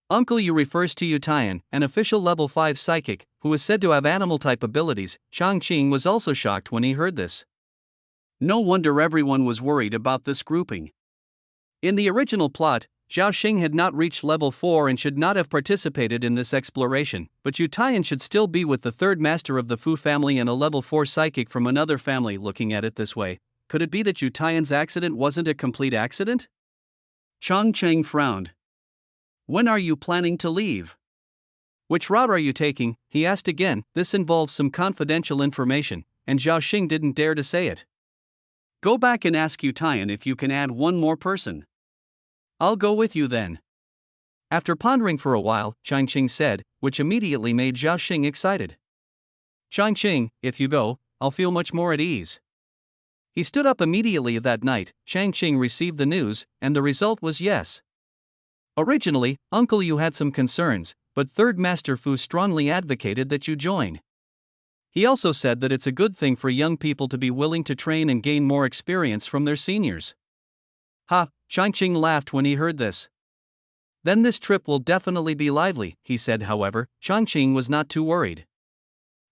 Uncle Yu refers to Yu Tian, an official level 5 psychic, who is said to have animal-type abilities. Changqing was also shocked when he heard this. No wonder everyone was worried about this grouping. In the original plot, Zhao Xing had not reached level 4 and should not have participated in this exploration, but Yu Tian should still be with the 3rd master of the Fu family and a level 4 psychic from another family. Looking at it this way, could it be that Yu Tian's accident wasn't a complete accident? Changqing frowned. When are you planning to leave? Which route are you taking? He asked again. This involves some confidential information, and Zhao Xing didn't dare to say it. Go back and ask Yu Tian if you can add one more person. I'll go with you then. After pondering for a while, Changqing said, which immediately made Zhao Xing excited. Changqing, if you go, I'll feel much more at ease. He stood up immediately that night. Changqing received the news, and the result was yes. Originally, Uncle Yu had some concerns, but Third Master Fu strongly advocated that you join. He also said that it's a good thing for young people to be willing to train and gain more experience from their seniors. Ha, Changqing laughed when he heard this. Then this trip will definitely be lively, he said. However, Changqing was not too worried.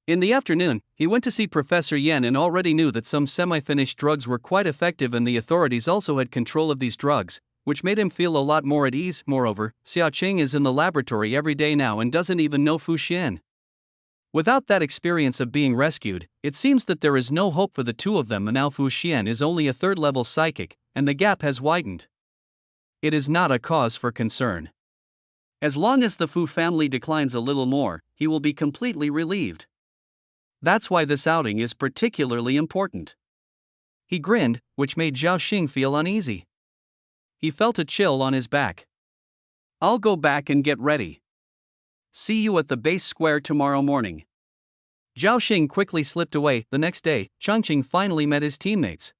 In the afternoon, he went to see Professor Yan and already knew that some semi-finished drugs were quite effective and the authorities also had control of these drugs, which made him feel a lot more at ease. Moreover, Xiaoqing is in the laboratory every day now and doesn't even know Fu Xian. Without that experience of being rescued, it seems that there is no hope for the two of them, and now Fu Xian is only a third-level psychic, and the gap has widened. It is not a cause for concern. As long as the Fu family declines a little more, he will be completely relieved. That's why this outing is particularly important. He grinned, which made Zhao Xing feel uneasy. He felt a chill on his back. I'll go back and get ready. See you at the base square tomorrow morning. Zhao Xing quickly slipped away. The next day, Changqing finally met his teammates.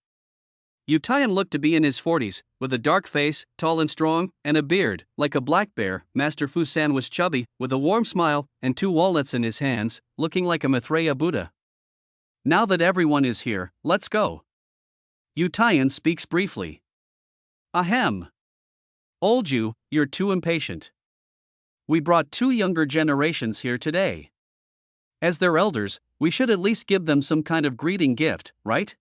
Yu Taiyan looked to be in his 40s, with a dark face, tall and strong, and a beard, like a black bear. Master Fu San was chubby, with a warm smile, and 2 walnuts in his hands, looking like a Maitreya Buddha. Now that everyone is here, let's go. Yu Taiyan speaks briefly. Ahem. Old Yu, you're too impatient. We brought 2 younger generations here today. As their elders, we should at least give them some kind of greeting gift, right?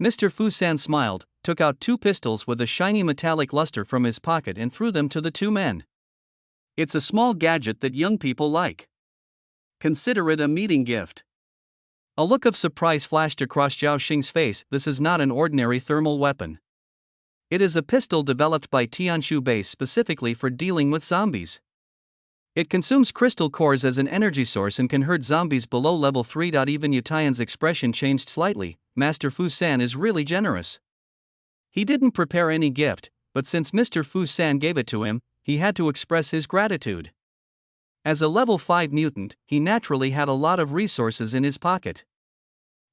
Mr. Fu San smiled, took out 2 pistols with a shiny metallic luster from his pocket and threw them to the 2 men. It's a small gadget that young people like. Consider it a meeting gift. A look of surprise flashed across Zhao Xing's face. This is not an ordinary thermal weapon. It is a pistol developed by Tianshu Base specifically for dealing with zombies. It consumes crystal cores as an energy source and can hurt zombies below level 3. Even Yu Taiyan's expression changed slightly. Master Fu San is really generous. He didn't prepare any gift, but since Mr. Fu San gave it to him, he had to express his gratitude. As a level 5 mutant, he naturally had a lot of resources in his pocket.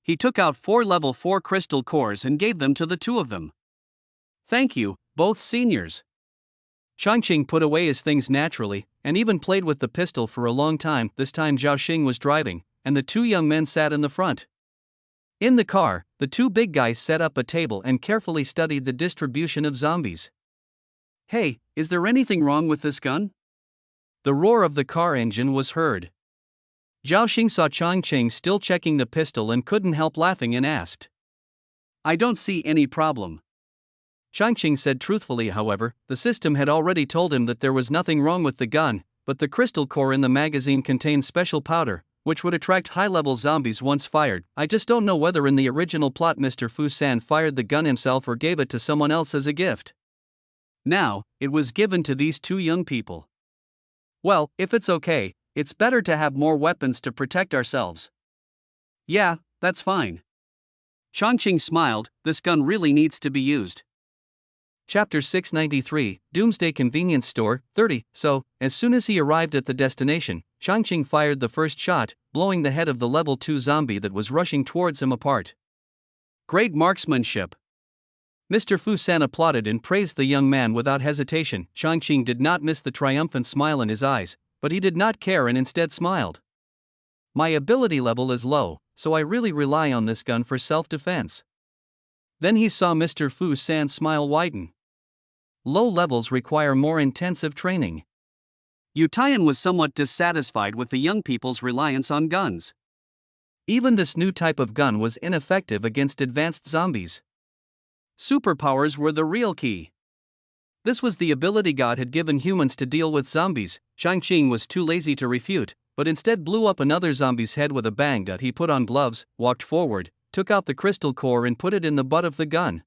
He took out 4 level 4 crystal cores and gave them to the 2 of them. Thank you, both seniors. Changqing put away his things naturally, and even played with the pistol for a long time. This time Zhao Xing was driving, and the 2 young men sat in the front. In the car, the 2 big guys set up a table and carefully studied the distribution of zombies. Hey, is there anything wrong with this gun? The roar of the car engine was heard. Zhao Xing saw Changqing still checking the pistol and couldn't help laughing and asked. I don't see any problem. Changqing said truthfully. However, the system had already told him that there was nothing wrong with the gun, but the crystal core in the magazine contained special powder, which would attract high-level zombies once fired. I just don't know whether in the original plot Mr. Fu San fired the gun himself or gave it to someone else as a gift. Now, it was given to these 2 young people. Well, if it's okay, it's better to have more weapons to protect ourselves. Yeah, that's fine. Changqing smiled. This gun really needs to be used. Chapter 693, Doomsday Convenience Store, 30. So, as soon as he arrived at the destination, Changqing fired the first shot, blowing the head of the level 2 zombie that was rushing towards him apart. Great marksmanship. Mr. Fu San applauded and praised the young man without hesitation. Changqing did not miss the triumphant smile in his eyes, but he did not care and instead smiled. My ability level is low, so I really rely on this gun for self-defense. Then he saw Mr. Fu San's smile widen. Low levels require more intensive training. Yu Taiyan was somewhat dissatisfied with the young people's reliance on guns. Even this new type of gun was ineffective against advanced zombies. Superpowers were the real key. This was the ability God had given humans to deal with zombies. Changqing was too lazy to refute, but instead blew up another zombie's head with a bang. He put on gloves, walked forward, took out the crystal core and put it in the butt of the gun.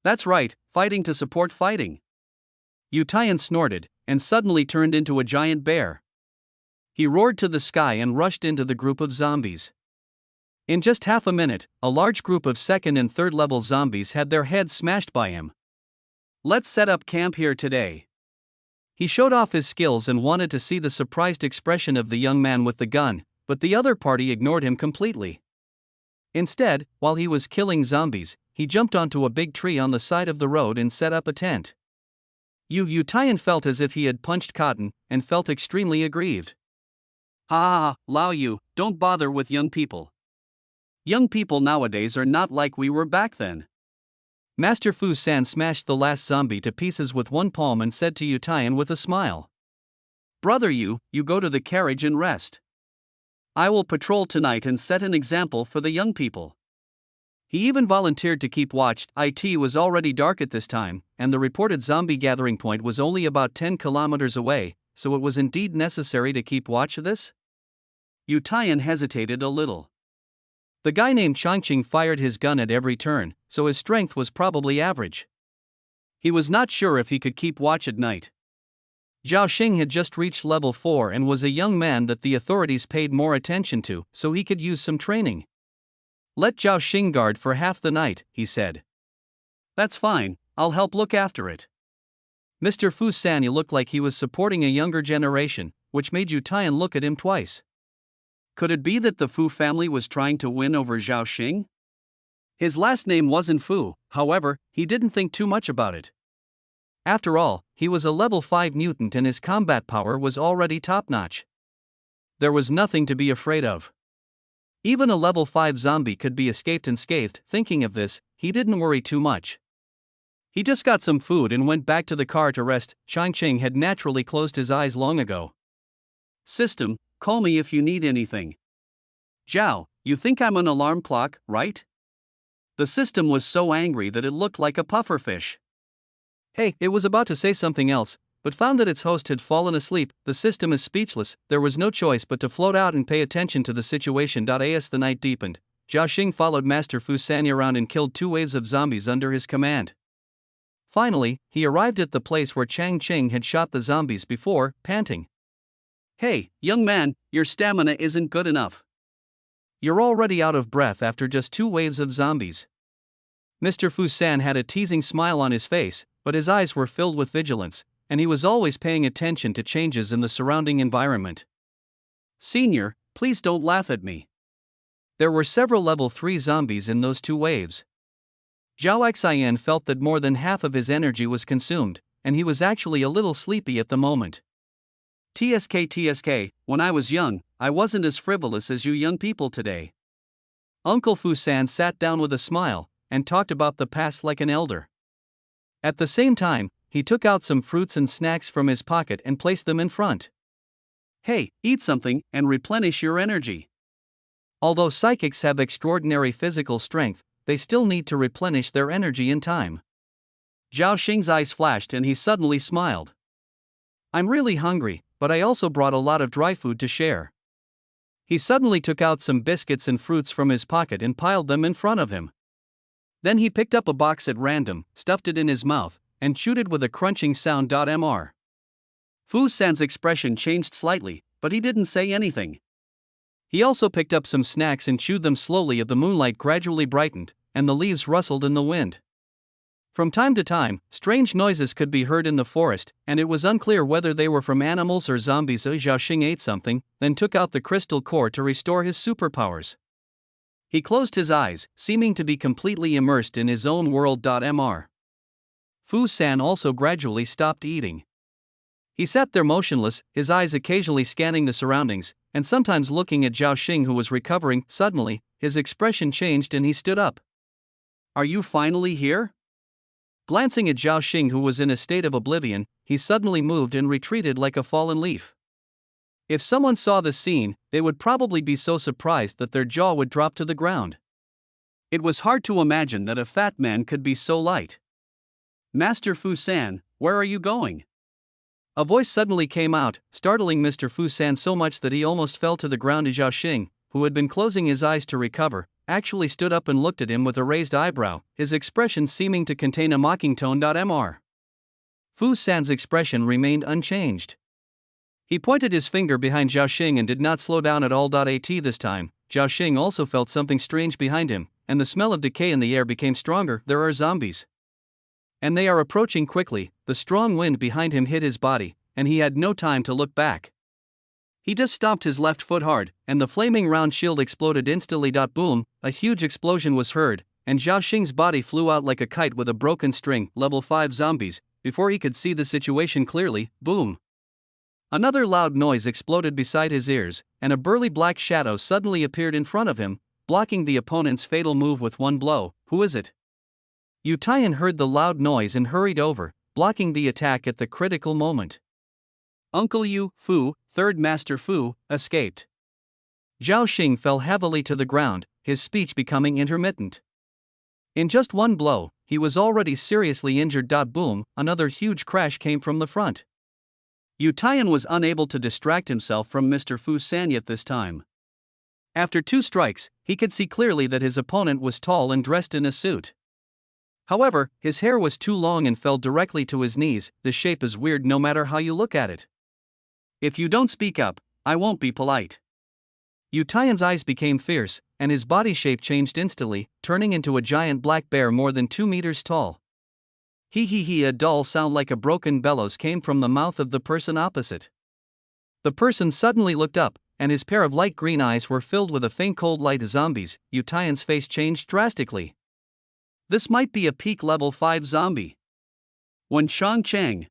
That's right, fighting to support fighting. Yu Taiyan snorted, and suddenly turned into a giant bear. He roared to the sky and rushed into the group of zombies. In just half a minute, a large group of 2nd and 3rd level zombies had their heads smashed by him. Let's set up camp here today. He showed off his skills and wanted to see the surprised expression of the young man with the gun, but the other party ignored him completely. Instead, while he was killing zombies, he jumped onto a big tree on the side of the road and set up a tent. Yu Tian felt as if he had punched cotton, and felt extremely aggrieved. Ha, Lao Yu, don't bother with young people. Young people nowadays are not like we were back then. Master Fu San smashed the last zombie to pieces with one palm and said to Yu Tian with a smile. Brother you go to the carriage and rest. I will patrol tonight and set an example for the young people. He even volunteered to keep watch. It was already dark at this time, and the reported zombie gathering point was only about 10 kilometers away, so it was indeed necessary to keep watch of this? Yu Tian hesitated a little. The guy named Changqing fired his gun at every turn, so his strength was probably average. He was not sure if he could keep watch at night. Zhao Xing had just reached level 4 and was a young man that the authorities paid more attention to, so he could use some training. Let Zhao Xing guard for half the night, he said. That's fine, I'll help look after it. Mr. Fu San looked like he was supporting a younger generation, which made Yu Tian look at him twice. Could it be that the Fu family was trying to win over Zhao Xing? His last name wasn't Fu, however, he didn't think too much about it. After all, he was a level 5 mutant and his combat power was already top-notch. There was nothing to be afraid of. Even a level 5 zombie could be escaped unscathed. Thinking of this, he didn't worry too much. He just got some food and went back to the car to rest. Changqing had naturally closed his eyes long ago. System, call me if you need anything. Zhao, you think I'm an alarm clock, right? The system was so angry that it looked like a pufferfish. Hey, it was about to say something else, but found that its host had fallen asleep. The system is speechless. There was no choice but to float out and pay attention to the situation. As the night deepened, Zhao Xing followed Master Fu San around and killed 2 waves of zombies under his command. Finally, he arrived at the place where Changqing had shot the zombies before, panting. Hey, young man, your stamina isn't good enough. You're already out of breath after just 2 waves of zombies. Mr. Fu San had a teasing smile on his face, but his eyes were filled with vigilance, and he was always paying attention to changes in the surrounding environment. Senior, please don't laugh at me. There were several level 3 zombies in those 2 waves. Zhao Xian felt that more than half of his energy was consumed, and he was actually a little sleepy at the moment. TSK, when I was young, I wasn't as frivolous as you young people today. Uncle Fu San sat down with a smile, and talked about the past like an elder. At the same time, he took out some fruits and snacks from his pocket and placed them in front. Hey, eat something and replenish your energy. Although psychics have extraordinary physical strength, they still need to replenish their energy in time. Zhao Xing's eyes flashed and he suddenly smiled. I'm really hungry, but I also brought a lot of dry food to share. He suddenly took out some biscuits and fruits from his pocket and piled them in front of him. Then he picked up a box at random, stuffed it in his mouth, and chewed it with a crunching sound. Mr. Fu San's expression changed slightly, but he didn't say anything. He also picked up some snacks and chewed them slowly as the moonlight gradually brightened, and the leaves rustled in the wind. From time to time, strange noises could be heard in the forest, and it was unclear whether they were from animals or zombies. Zhao Xing ate something, then took out the crystal core to restore his superpowers. He closed his eyes, seeming to be completely immersed in his own world. Mr. Fu San also gradually stopped eating. He sat there motionless, his eyes occasionally scanning the surroundings, and sometimes looking at Zhao Xing, who was recovering. Suddenly, his expression changed and he stood up. Are you finally here? Glancing at Zhao Xing, who was in a state of oblivion, he suddenly moved and retreated like a fallen leaf. If someone saw the scene, they would probably be so surprised that their jaw would drop to the ground. It was hard to imagine that a fat man could be so light. Master Fu San, where are you going? A voice suddenly came out, startling Mr. Fu San so much that he almost fell to the ground. Zhao Xing, who had been closing his eyes to recover, actually stood up and looked at him with a raised eyebrow, his expression seeming to contain a mocking tone. Mr. Fu San's expression remained unchanged. He pointed his finger behind Zhao Xing and did not slow down at all. This time, Zhao Xing also felt something strange behind him, and the smell of decay in the air became stronger. There are zombies. And they are approaching quickly. The strong wind behind him hit his body, and he had no time to look back. He just stomped his left foot hard, and the flaming round shield exploded instantly. Boom, a huge explosion was heard, and Zhao Xing's body flew out like a kite with a broken string. Level 5 zombies. Before he could see the situation clearly, boom. Another loud noise exploded beside his ears, and a burly black shadow suddenly appeared in front of him, blocking the opponent's fatal move with one blow. Who is it? Yu Tian heard the loud noise and hurried over, blocking the attack at the critical moment. Uncle Yu, Fu, Third Master Fu, escaped. Zhao Xing fell heavily to the ground, his speech becoming intermittent. In just one blow, he was already seriously injured. Boom, another huge crash came from the front. Yu Tian was unable to distract himself from Mr. Fu San yet this time. After 2 strikes, he could see clearly that his opponent was tall and dressed in a suit. However, his hair was too long and fell directly to his knees. The shape is weird no matter how you look at it. If you don't speak up, I won't be polite. Yu Tian's eyes became fierce, and his body shape changed instantly, turning into a giant black bear more than 2 meters tall. Hee, a dull sound like a broken bellows came from the mouth of the person opposite. The person suddenly looked up, and his pair of light green eyes were filled with a faint cold light. Zombies. Yu Tian's face changed drastically. This might be a peak level 5 zombie. Wen Chang.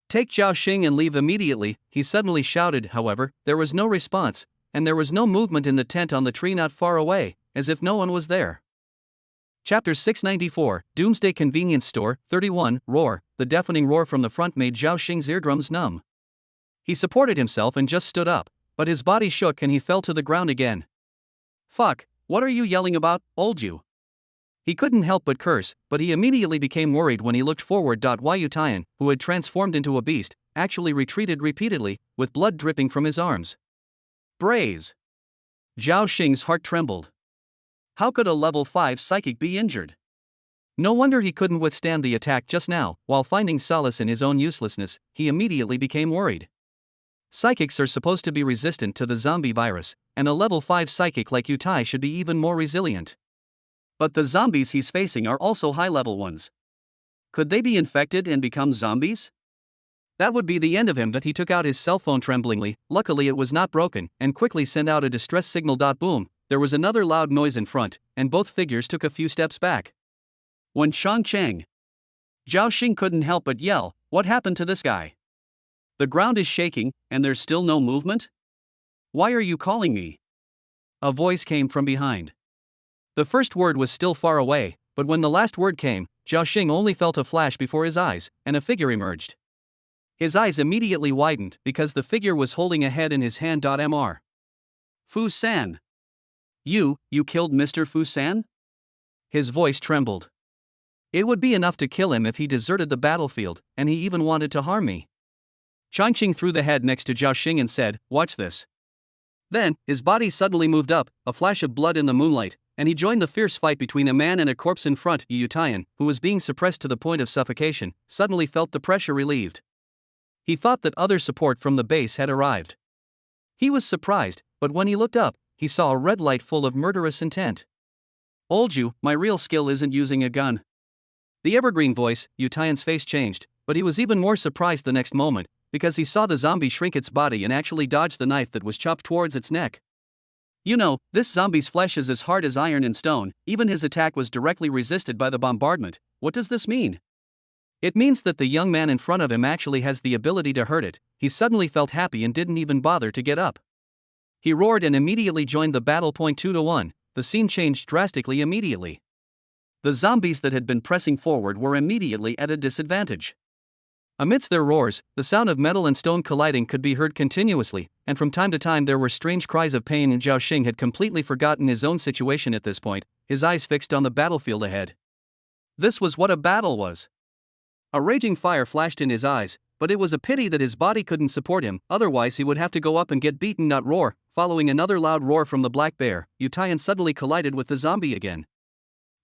Take Zhao Xing and leave immediately, he suddenly shouted. However, there was no response, and there was no movement in the tent on the tree not far away, as if no one was there. Chapter 694, Doomsday Convenience Store, 31, Roar. The deafening roar from the front made Zhao Xing's eardrums numb. He supported himself and just stood up, but his body shook and he fell to the ground again. Fuck, what are you yelling about, old you? He couldn't help but curse, but he immediately became worried when he looked forward. Yu Tian, who had transformed into a beast, actually retreated repeatedly, with blood dripping from his arms. Braze! Zhao Xing's heart trembled. How could a level 5 psychic be injured? No wonder he couldn't withstand the attack just now. While finding solace in his own uselessness, he immediately became worried. Psychics are supposed to be resistant to the zombie virus, and a level 5 psychic like Yu Tai should be even more resilient. But the zombies he's facing are also high-level ones. Could they be infected and become zombies? That would be the end of him. But he took out his cell phone tremblingly, luckily it was not broken, and quickly sent out a distress signal. Boom, there was another loud noise in front, and both figures took a few steps back. Wen Chang. Zhao Xing couldn't help but yell, what happened to this guy? The ground is shaking, and there's still no movement? Why are you calling me? A voice came from behind. The first word was still far away, but when the last word came, Zhao Xing only felt a flash before his eyes, and a figure emerged. His eyes immediately widened because the figure was holding a head in his hand. Mr. Fu San. You killed Mr. Fu San? His voice trembled. It would be enough to kill him if he deserted the battlefield, and he even wanted to harm me. Changqing threw the head next to Zhao Xing and said, watch this. Then, his body suddenly moved up, a flash of blood in the moonlight, and he joined the fierce fight between a man and a corpse in front. Yu Tian, who was being suppressed to the point of suffocation, suddenly felt the pressure relieved. He thought that other support from the base had arrived. He was surprised, but when he looked up, he saw a red light full of murderous intent. Old you, my real skill isn't using a gun. The evergreen voice. Yu Tian's face changed, but he was even more surprised the next moment, because he saw the zombie shrink its body and actually dodge the knife that was chopped towards its neck. You know, this zombie's flesh is as hard as iron and stone, even his attack was directly resisted by the bombardment. What does this mean? It means that the young man in front of him actually has the ability to hurt it. He suddenly felt happy and didn't even bother to get up. He roared and immediately joined the battle. 2-1, the scene changed drastically immediately. The zombies that had been pressing forward were immediately at a disadvantage. Amidst their roars, the sound of metal and stone colliding could be heard continuously, and from time to time there were strange cries of pain. And Zhao Xing had completely forgotten his own situation at this point, his eyes fixed on the battlefield ahead. This was what a battle was. A raging fire flashed in his eyes, but it was a pity that his body couldn't support him, otherwise he would have to go up and get beaten. Roar, following another loud roar from the black bear, Yu Tian suddenly collided with the zombie again.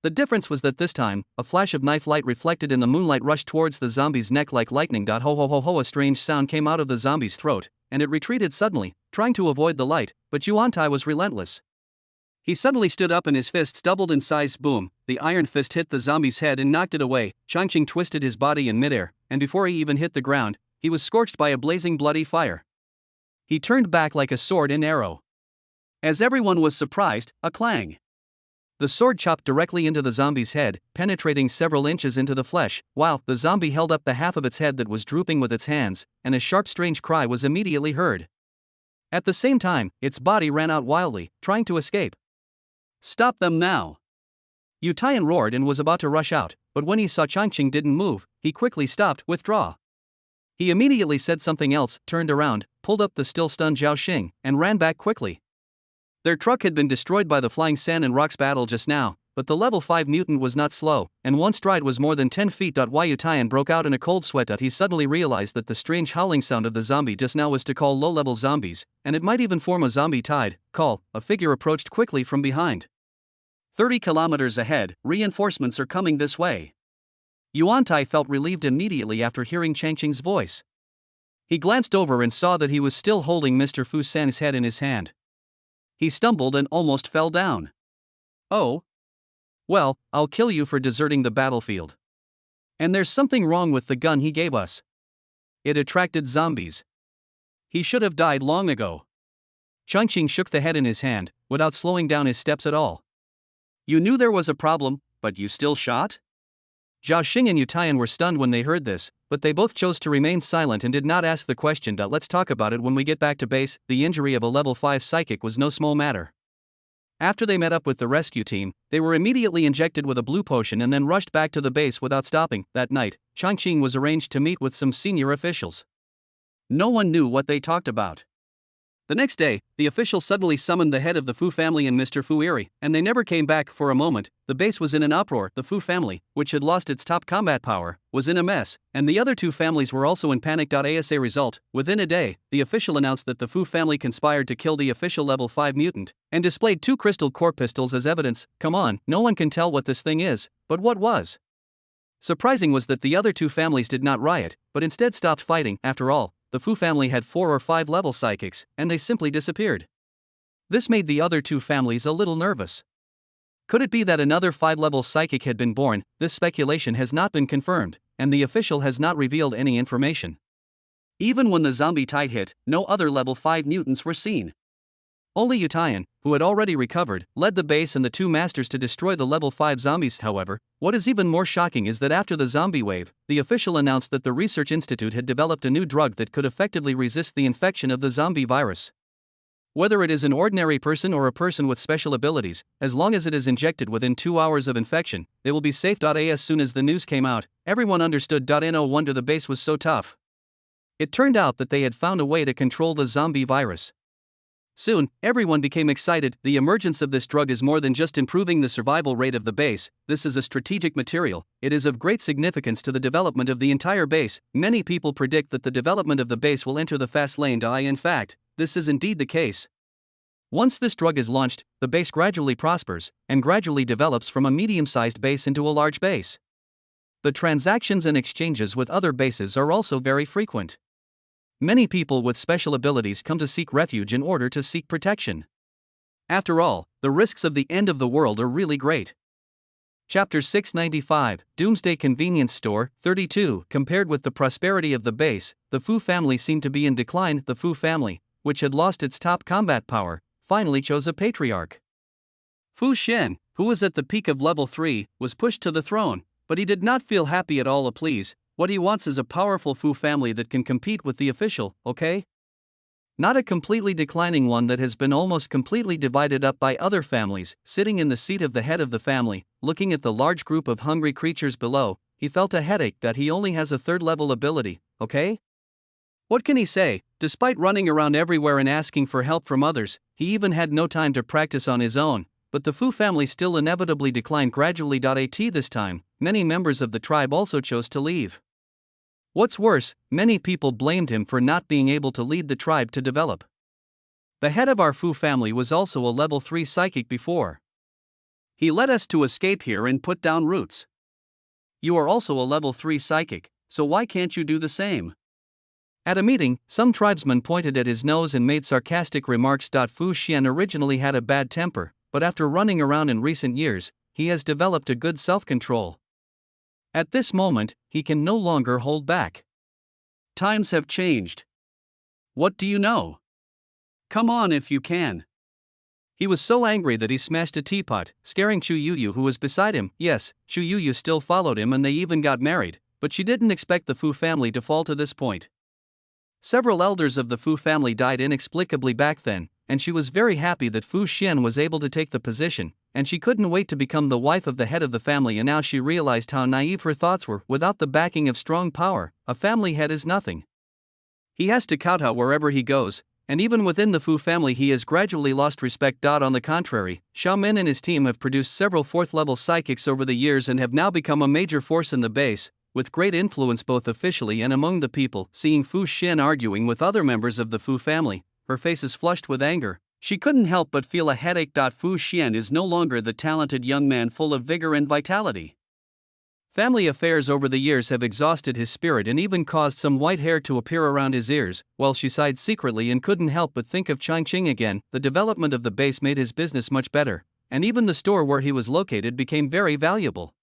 The difference was that this time, a flash of knife light reflected in the moonlight rushed towards the zombie's neck like lightning. Ho ho ho ho, a strange sound came out of the zombie's throat, and it retreated suddenly, trying to avoid the light, but Yuan Tai was relentless. He suddenly stood up and his fists doubled in size. Boom, the iron fist hit the zombie's head and knocked it away. Changqing twisted his body in midair, and before he even hit the ground, he was scorched by a blazing bloody fire. He turned back like a sword and arrow. As everyone was surprised, a clang. The sword chopped directly into the zombie's head, penetrating several inches into the flesh, while the zombie held up the half of its head that was drooping with its hands, and a sharp strange cry was immediately heard. At the same time, its body ran out wildly, trying to escape. "Stop them now!" Yutayan roared and was about to rush out, but when he saw Changqing didn't move, he quickly stopped. "Withdraw." He immediately said something else, turned around, pulled up the still stunned Zhao Xing, and ran back quickly. Their truck had been destroyed by the flying sand and rocks battle just now, but the level 5 mutant was not slow, and one stride was more than 10 feet. Why Yutayan broke out in a cold sweat. He suddenly realized that the strange howling sound of the zombie just now was to call low-level zombies, and it might even form a zombie tide. Call. A figure approached quickly from behind. 30 kilometers ahead, reinforcements are coming this way. Yuantai felt relieved immediately after hearing Changqing's voice. He glanced over and saw that he was still holding Mr. Fu San's head in his hand. He stumbled and almost fell down. "Oh? Well, I'll kill you for deserting the battlefield. And there's something wrong with the gun he gave us. It attracted zombies. He should have died long ago." Changqing shook the head in his hand, without slowing down his steps at all. "You knew there was a problem, but you still shot?" Zhao Xing and Yutayan were stunned when they heard this, but they both chose to remain silent and did not ask the question. "Let's talk about it when we get back to base." The injury of a level 5 psychic was no small matter. After they met up with the rescue team, they were immediately injected with a blue potion and then rushed back to the base without stopping. That night, Changqing was arranged to meet with some senior officials. No one knew what they talked about. The next day, the official suddenly summoned the head of the Fu family and Mr. Fu Iri, and they never came back. For a moment, the base was in an uproar. The Fu family, which had lost its top combat power, was in a mess, and the other two families were also in panic. As a result, within a day, the official announced that the Fu family conspired to kill the official level 5 mutant, and displayed 2 crystal core pistols as evidence. Come on, no one can tell what this thing is, but what was? Surprising was that the other two families did not riot, but instead stopped fighting. After all, the Fu family had 4 or 5 level psychics, and they simply disappeared. This made the other two families a little nervous. Could it be that another 5-level psychic had been born? This speculation has not been confirmed, and the official has not revealed any information. Even when the zombie tide hit, no other level 5 mutants were seen. Only Yutayan, who had already recovered, led the base and the 2 masters to destroy the level 5 zombies. However, what is even more shocking is that after the zombie wave, the official announced that the research institute had developed a new drug that could effectively resist the infection of the zombie virus. Whether it is an ordinary person or a person with special abilities, as long as it is injected within 2 hours of infection, they will be safe. As soon as the news came out, everyone understood. No wonder the base was so tough. It turned out that they had found a way to control the zombie virus. Soon, everyone became excited. The emergence of this drug is more than just improving the survival rate of the base. This is a strategic material. It is of great significance to the development of the entire base. Many people predict that the development of the base will enter the fast lane. In fact, this is indeed the case. Once this drug is launched, the base gradually prospers, and gradually develops from a medium-sized base into a large base. The transactions and exchanges with other bases are also very frequent. Many people with special abilities come to seek refuge in order to seek protection. After all, the risks of the end of the world are really great. Chapter 695, Doomsday Convenience Store, 32. Compared with the prosperity of the base, the Fu family seemed to be in decline. The Fu family, which had lost its top combat power, finally chose a patriarch. Fu Shen, who was at the peak of level 3, was pushed to the throne, but he did not feel happy at all. Please. What he wants is a powerful Fu family that can compete with the official, okay? Not a completely declining one that has been almost completely divided up by other families. Sitting in the seat of the head of the family, looking at the large group of hungry creatures below, he felt a headache that he only has a 3rd-level ability, okay? What can he say? Despite running around everywhere and asking for help from others, he even had no time to practice on his own. But the Fu family still inevitably declined gradually. This time, many members of the tribe also chose to leave. What's worse, many people blamed him for not being able to lead the tribe to develop. The head of our Fu family was also a level 3 psychic before. He led us to escape here and put down roots. You are also a level 3 psychic, so why can't you do the same? At a meeting, some tribesmen pointed at his nose and made sarcastic remarks. Fu Xian originally had a bad temper, but after running around in recent years, he has developed a good self-control. At this moment, he can no longer hold back. Times have changed. What do you know? Come on if you can. He was so angry that he smashed a teapot, scaring Chu Yuyu, who was beside him. Yes, Chu Yuyu still followed him and they even got married, but she didn't expect the Fu family to fall to this point. Several elders of the Fu family died inexplicably back then, and she was very happy that Fu Xian was able to take the position, and she couldn't wait to become the wife of the head of the family. And now she realized how naive her thoughts were. Without the backing of strong power, a family head is nothing. He has to kowtow wherever he goes, and even within the Fu family he has gradually lost respect. On the contrary, Xiao Min and his team have produced several fourth-level psychics over the years and have now become a major force in the base, with great influence both officially and among the people. Seeing Fu Xian arguing with other members of the Fu family, her face is flushed with anger. She couldn't help but feel a headache. Fu Xian is no longer the talented young man full of vigor and vitality. Family affairs over the years have exhausted his spirit and even caused some white hair to appear around his ears. While she sighed secretly and couldn't help but think of Changqing again, the development of the base made his business much better, and even the store where he was located became very valuable.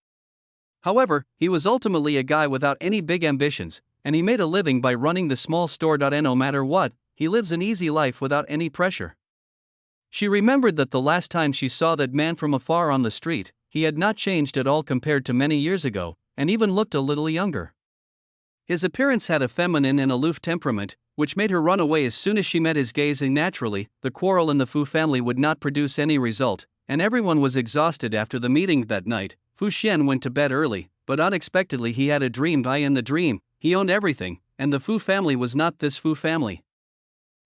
However, he was ultimately a guy without any big ambitions, and he made a living by running the small store. No matter what, he lives an easy life without any pressure. She remembered that the last time she saw that man from afar on the street, he had not changed at all compared to many years ago, and even looked a little younger. His appearance had a feminine and aloof temperament, which made her run away as soon as she met his gaze. And naturally, the quarrel in the Fu family would not produce any result, and everyone was exhausted after the meeting that night. Fu Xian went to bed early, but unexpectedly he had a dream. In the dream, he owned everything, and the Fu family was not this Fu family.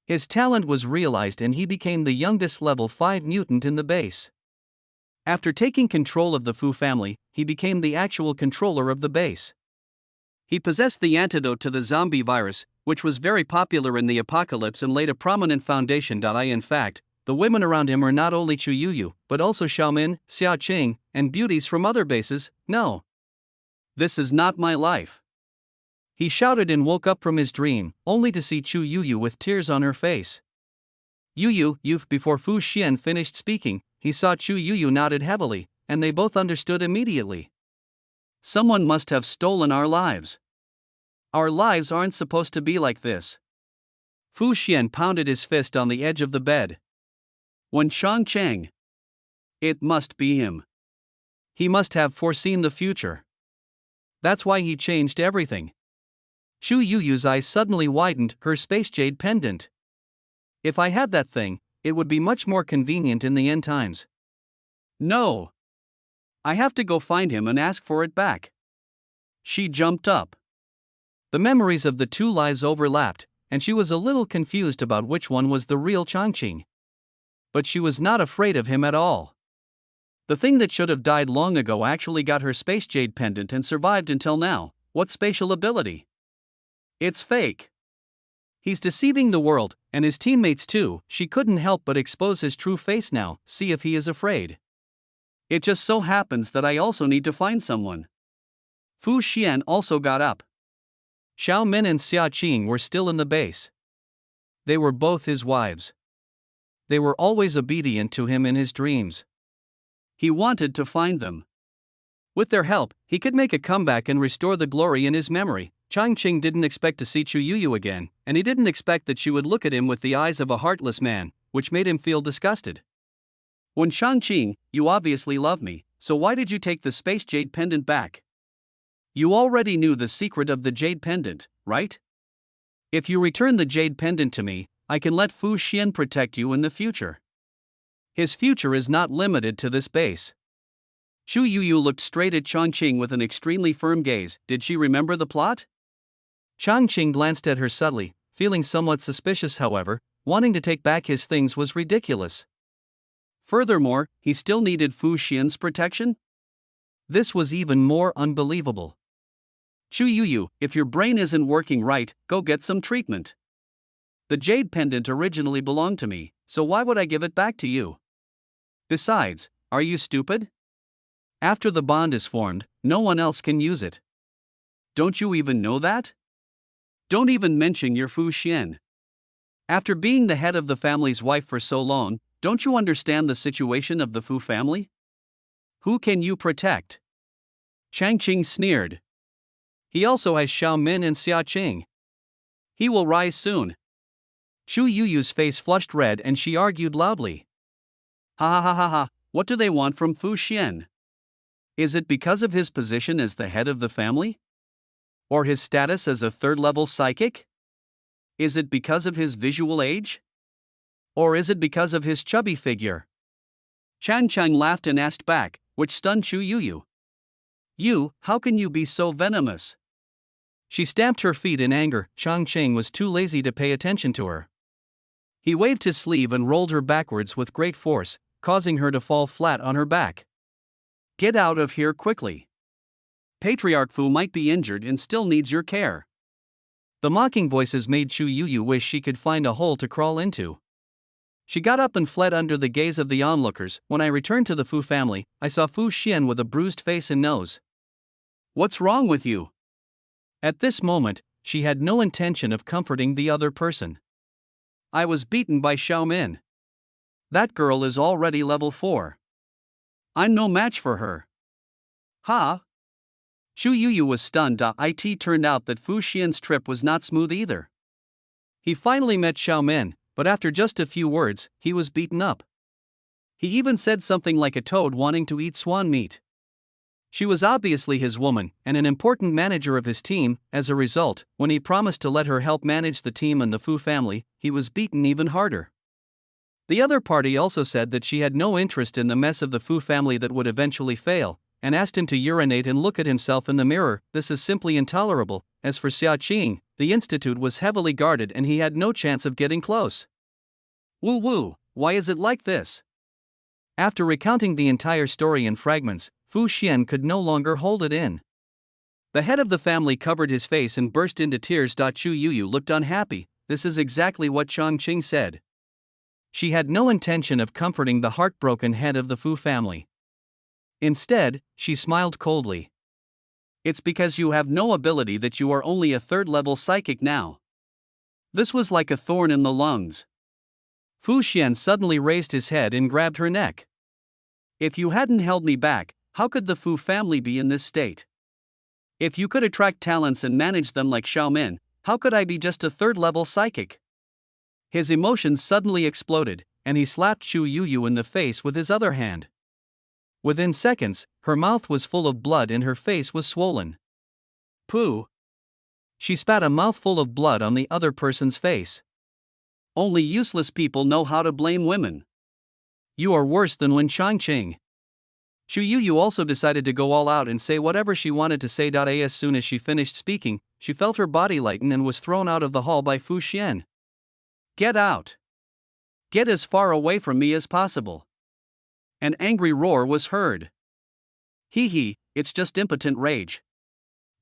His talent was realized and he became the youngest level 5 mutant in the base. After taking control of the Fu family, he became the actual controller of the base. He possessed the antidote to the zombie virus, which was very popular in the apocalypse, and laid a prominent foundation. In fact, the women around him are not only Chu Yuyu, but also Xiaomin, Xia Qing, and beauties from other bases. No. This is not my life. He shouted and woke up from his dream, only to see Chu Yuyu with tears on her face. Yuyu. Before Fu Xian finished speaking, he saw Chu Yuyu nodded heavily, and they both understood immediately. Someone must have stolen our lives. Our lives aren't supposed to be like this. Fu Xian pounded his fist on the edge of the bed. When Changcheng. It must be him. He must have foreseen the future. That's why he changed everything. Chu Yuyu's eyes suddenly widened. Her space jade pendant. If I had that thing, it would be much more convenient in the end times. No. I have to go find him and ask for it back. She jumped up. The memories of the two lives overlapped, and she was a little confused about which one was the real Changqing. But she was not afraid of him at all. The thing that should have died long ago actually got her space jade pendant and survived until now. What spatial ability? It's fake. He's deceiving the world, and his teammates too. She couldn't help but expose his true face now, see if he is afraid. It just so happens that I also need to find someone. Fu Xian also got up. Xiao Min and Xia Qing were still in the base. They were both his wives. They were always obedient to him in his dreams. He wanted to find them. With their help, he could make a comeback and restore the glory in his memory. Changqing didn't expect to see Chu Yuyu again, and he didn't expect that she would look at him with the eyes of a heartless man, which made him feel disgusted. When Changqing, you obviously love me, so why did you take the space jade pendant back? You already knew the secret of the jade pendant, right? If you return the jade pendant to me, I can let Fu Xian protect you in the future. His future is not limited to this base. Chu Yuyu looked straight at Changqing with an extremely firm gaze. Did she remember the plot? Changqing glanced at her subtly, feeling somewhat suspicious. However, wanting to take back his things was ridiculous. Furthermore, he still needed Fu Xian's protection? This was even more unbelievable. Chu Yuyu, if your brain isn't working right, go get some treatment. The jade pendant originally belonged to me, so why would I give it back to you? Besides, are you stupid? After the bond is formed, no one else can use it. Don't you even know that? Don't even mention your Fu Xian. After being the head of the family's wife for so long, don't you understand the situation of the Fu family? Who can you protect? Changqing sneered. He also has Xiao Min and Xia Qing. He will rise soon. Chu Yuyu's face flushed red and she argued loudly. Ha ha ha ha ha, what do they want from Fu Xian? Is it because of his position as the head of the family? Or his status as a third-level psychic? Is it because of his visual age? Or is it because of his chubby figure? Chan Chang laughed and asked back, which stunned Chu Yuyu. You, how can you be so venomous? She stamped her feet in anger. Chang Cheng was too lazy to pay attention to her. He waved his sleeve and rolled her backwards with great force, causing her to fall flat on her back. Get out of here quickly. Patriarch Fu might be injured and still needs your care. The mocking voices made Chu Yuyu wish she could find a hole to crawl into. She got up and fled under the gaze of the onlookers. When I returned to the Fu family, I saw Fu Xian with a bruised face and nose. What's wrong with you? At this moment, she had no intention of comforting the other person. I was beaten by Xiaomin. That girl is already level 4. I'm no match for her. Ha! Chu Yuyu was stunned. It turned out that Fu Xian's trip was not smooth either. He finally met Xiaomin, but after just a few words, he was beaten up. He even said something like a toad wanting to eat swan meat. She was obviously his woman, and an important manager of his team. As a result, when he promised to let her help manage the team and the Fu family, he was beaten even harder. The other party also said that she had no interest in the mess of the Fu family that would eventually fail, and asked him to urinate and look at himself in the mirror. This is simply intolerable. As for Xia Qing, the institute was heavily guarded and he had no chance of getting close. Woo woo, why is it like this? After recounting the entire story in fragments, Fu Xian could no longer hold it in. The head of the family covered his face and burst into tears. Chu Yuyu looked unhappy. This is exactly what Chang Qing said. She had no intention of comforting the heartbroken head of the Fu family. Instead, she smiled coldly. It's because you have no ability that you are only a third-level psychic now. This was like a thorn in the lungs. Fu Xian suddenly raised his head and grabbed her neck. If you hadn't held me back, how could the Fu family be in this state? If you could attract talents and manage them like Xiaomin, how could I be just a third-level psychic? His emotions suddenly exploded, and he slapped Chu Yuyu in the face with his other hand. Within seconds, her mouth was full of blood and her face was swollen. Pooh! She spat a mouthful of blood on the other person's face. Only useless people know how to blame women. You are worse than Wen Changqing. Chu Yuyu also decided to go all out and say whatever she wanted to say. As soon as she finished speaking, she felt her body lighten and was thrown out of the hall by Fu Xian. Get out! Get as far away from me as possible. An angry roar was heard. Hee hee, it's just impotent rage.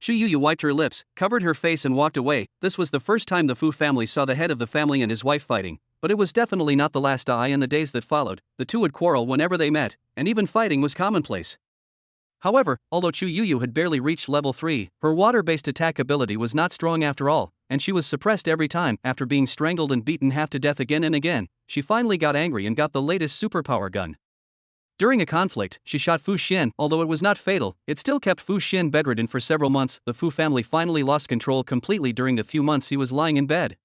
Chu Yuyu wiped her lips, covered her face and walked away. This was the first time the Fu family saw the head of the family and his wife fighting, but it was definitely not the last. In the days that followed, the two would quarrel whenever they met, and even fighting was commonplace. However, although Chu Yuyu had barely reached level 3, her water-based attack ability was not strong after all, and she was suppressed every time. After being strangled and beaten half to death again and again, she finally got angry and got the latest superpower gun. During a conflict, she shot Fu Xian. Although it was not fatal, it still kept Fu Xian bedridden for several months. The Fu family finally lost control completely during the few months he was lying in bed.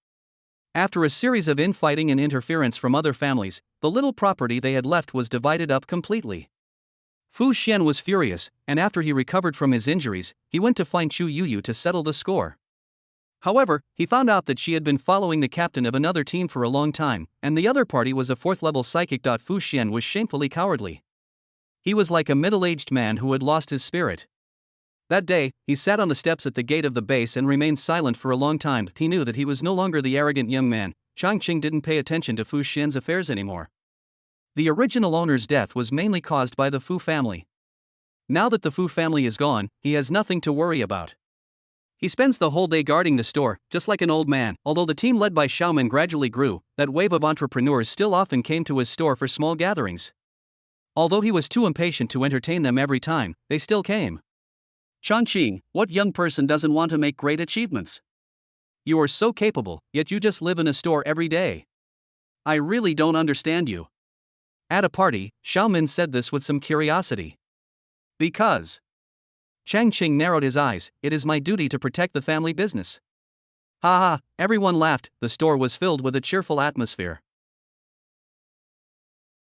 After a series of infighting and interference from other families, the little property they had left was divided up completely. Fu Xian was furious, and after he recovered from his injuries, he went to find Chu Yuyu to settle the score. However, he found out that she had been following the captain of another team for a long time, and the other party was a 4th-level psychic. Fu Xian was shamefully cowardly. He was like a middle-aged man who had lost his spirit. That day, he sat on the steps at the gate of the base and remained silent for a long time. He knew that he was no longer the arrogant young man. Chang Qing didn't pay attention to Fu Xian's affairs anymore. The original owner's death was mainly caused by the Fu family. Now that the Fu family is gone, he has nothing to worry about. He spends the whole day guarding the store, just like an old man. Although the team led by Xiaomin gradually grew, that wave of entrepreneurs still often came to his store for small gatherings. Although he was too impatient to entertain them every time, they still came. Changqing, what young person doesn't want to make great achievements? You are so capable, yet you just live in a store every day. I really don't understand you. At a party, Xiaomin said this with some curiosity. Because Changqing narrowed his eyes. It is my duty to protect the family business. Ha ha, everyone laughed, the store was filled with a cheerful atmosphere.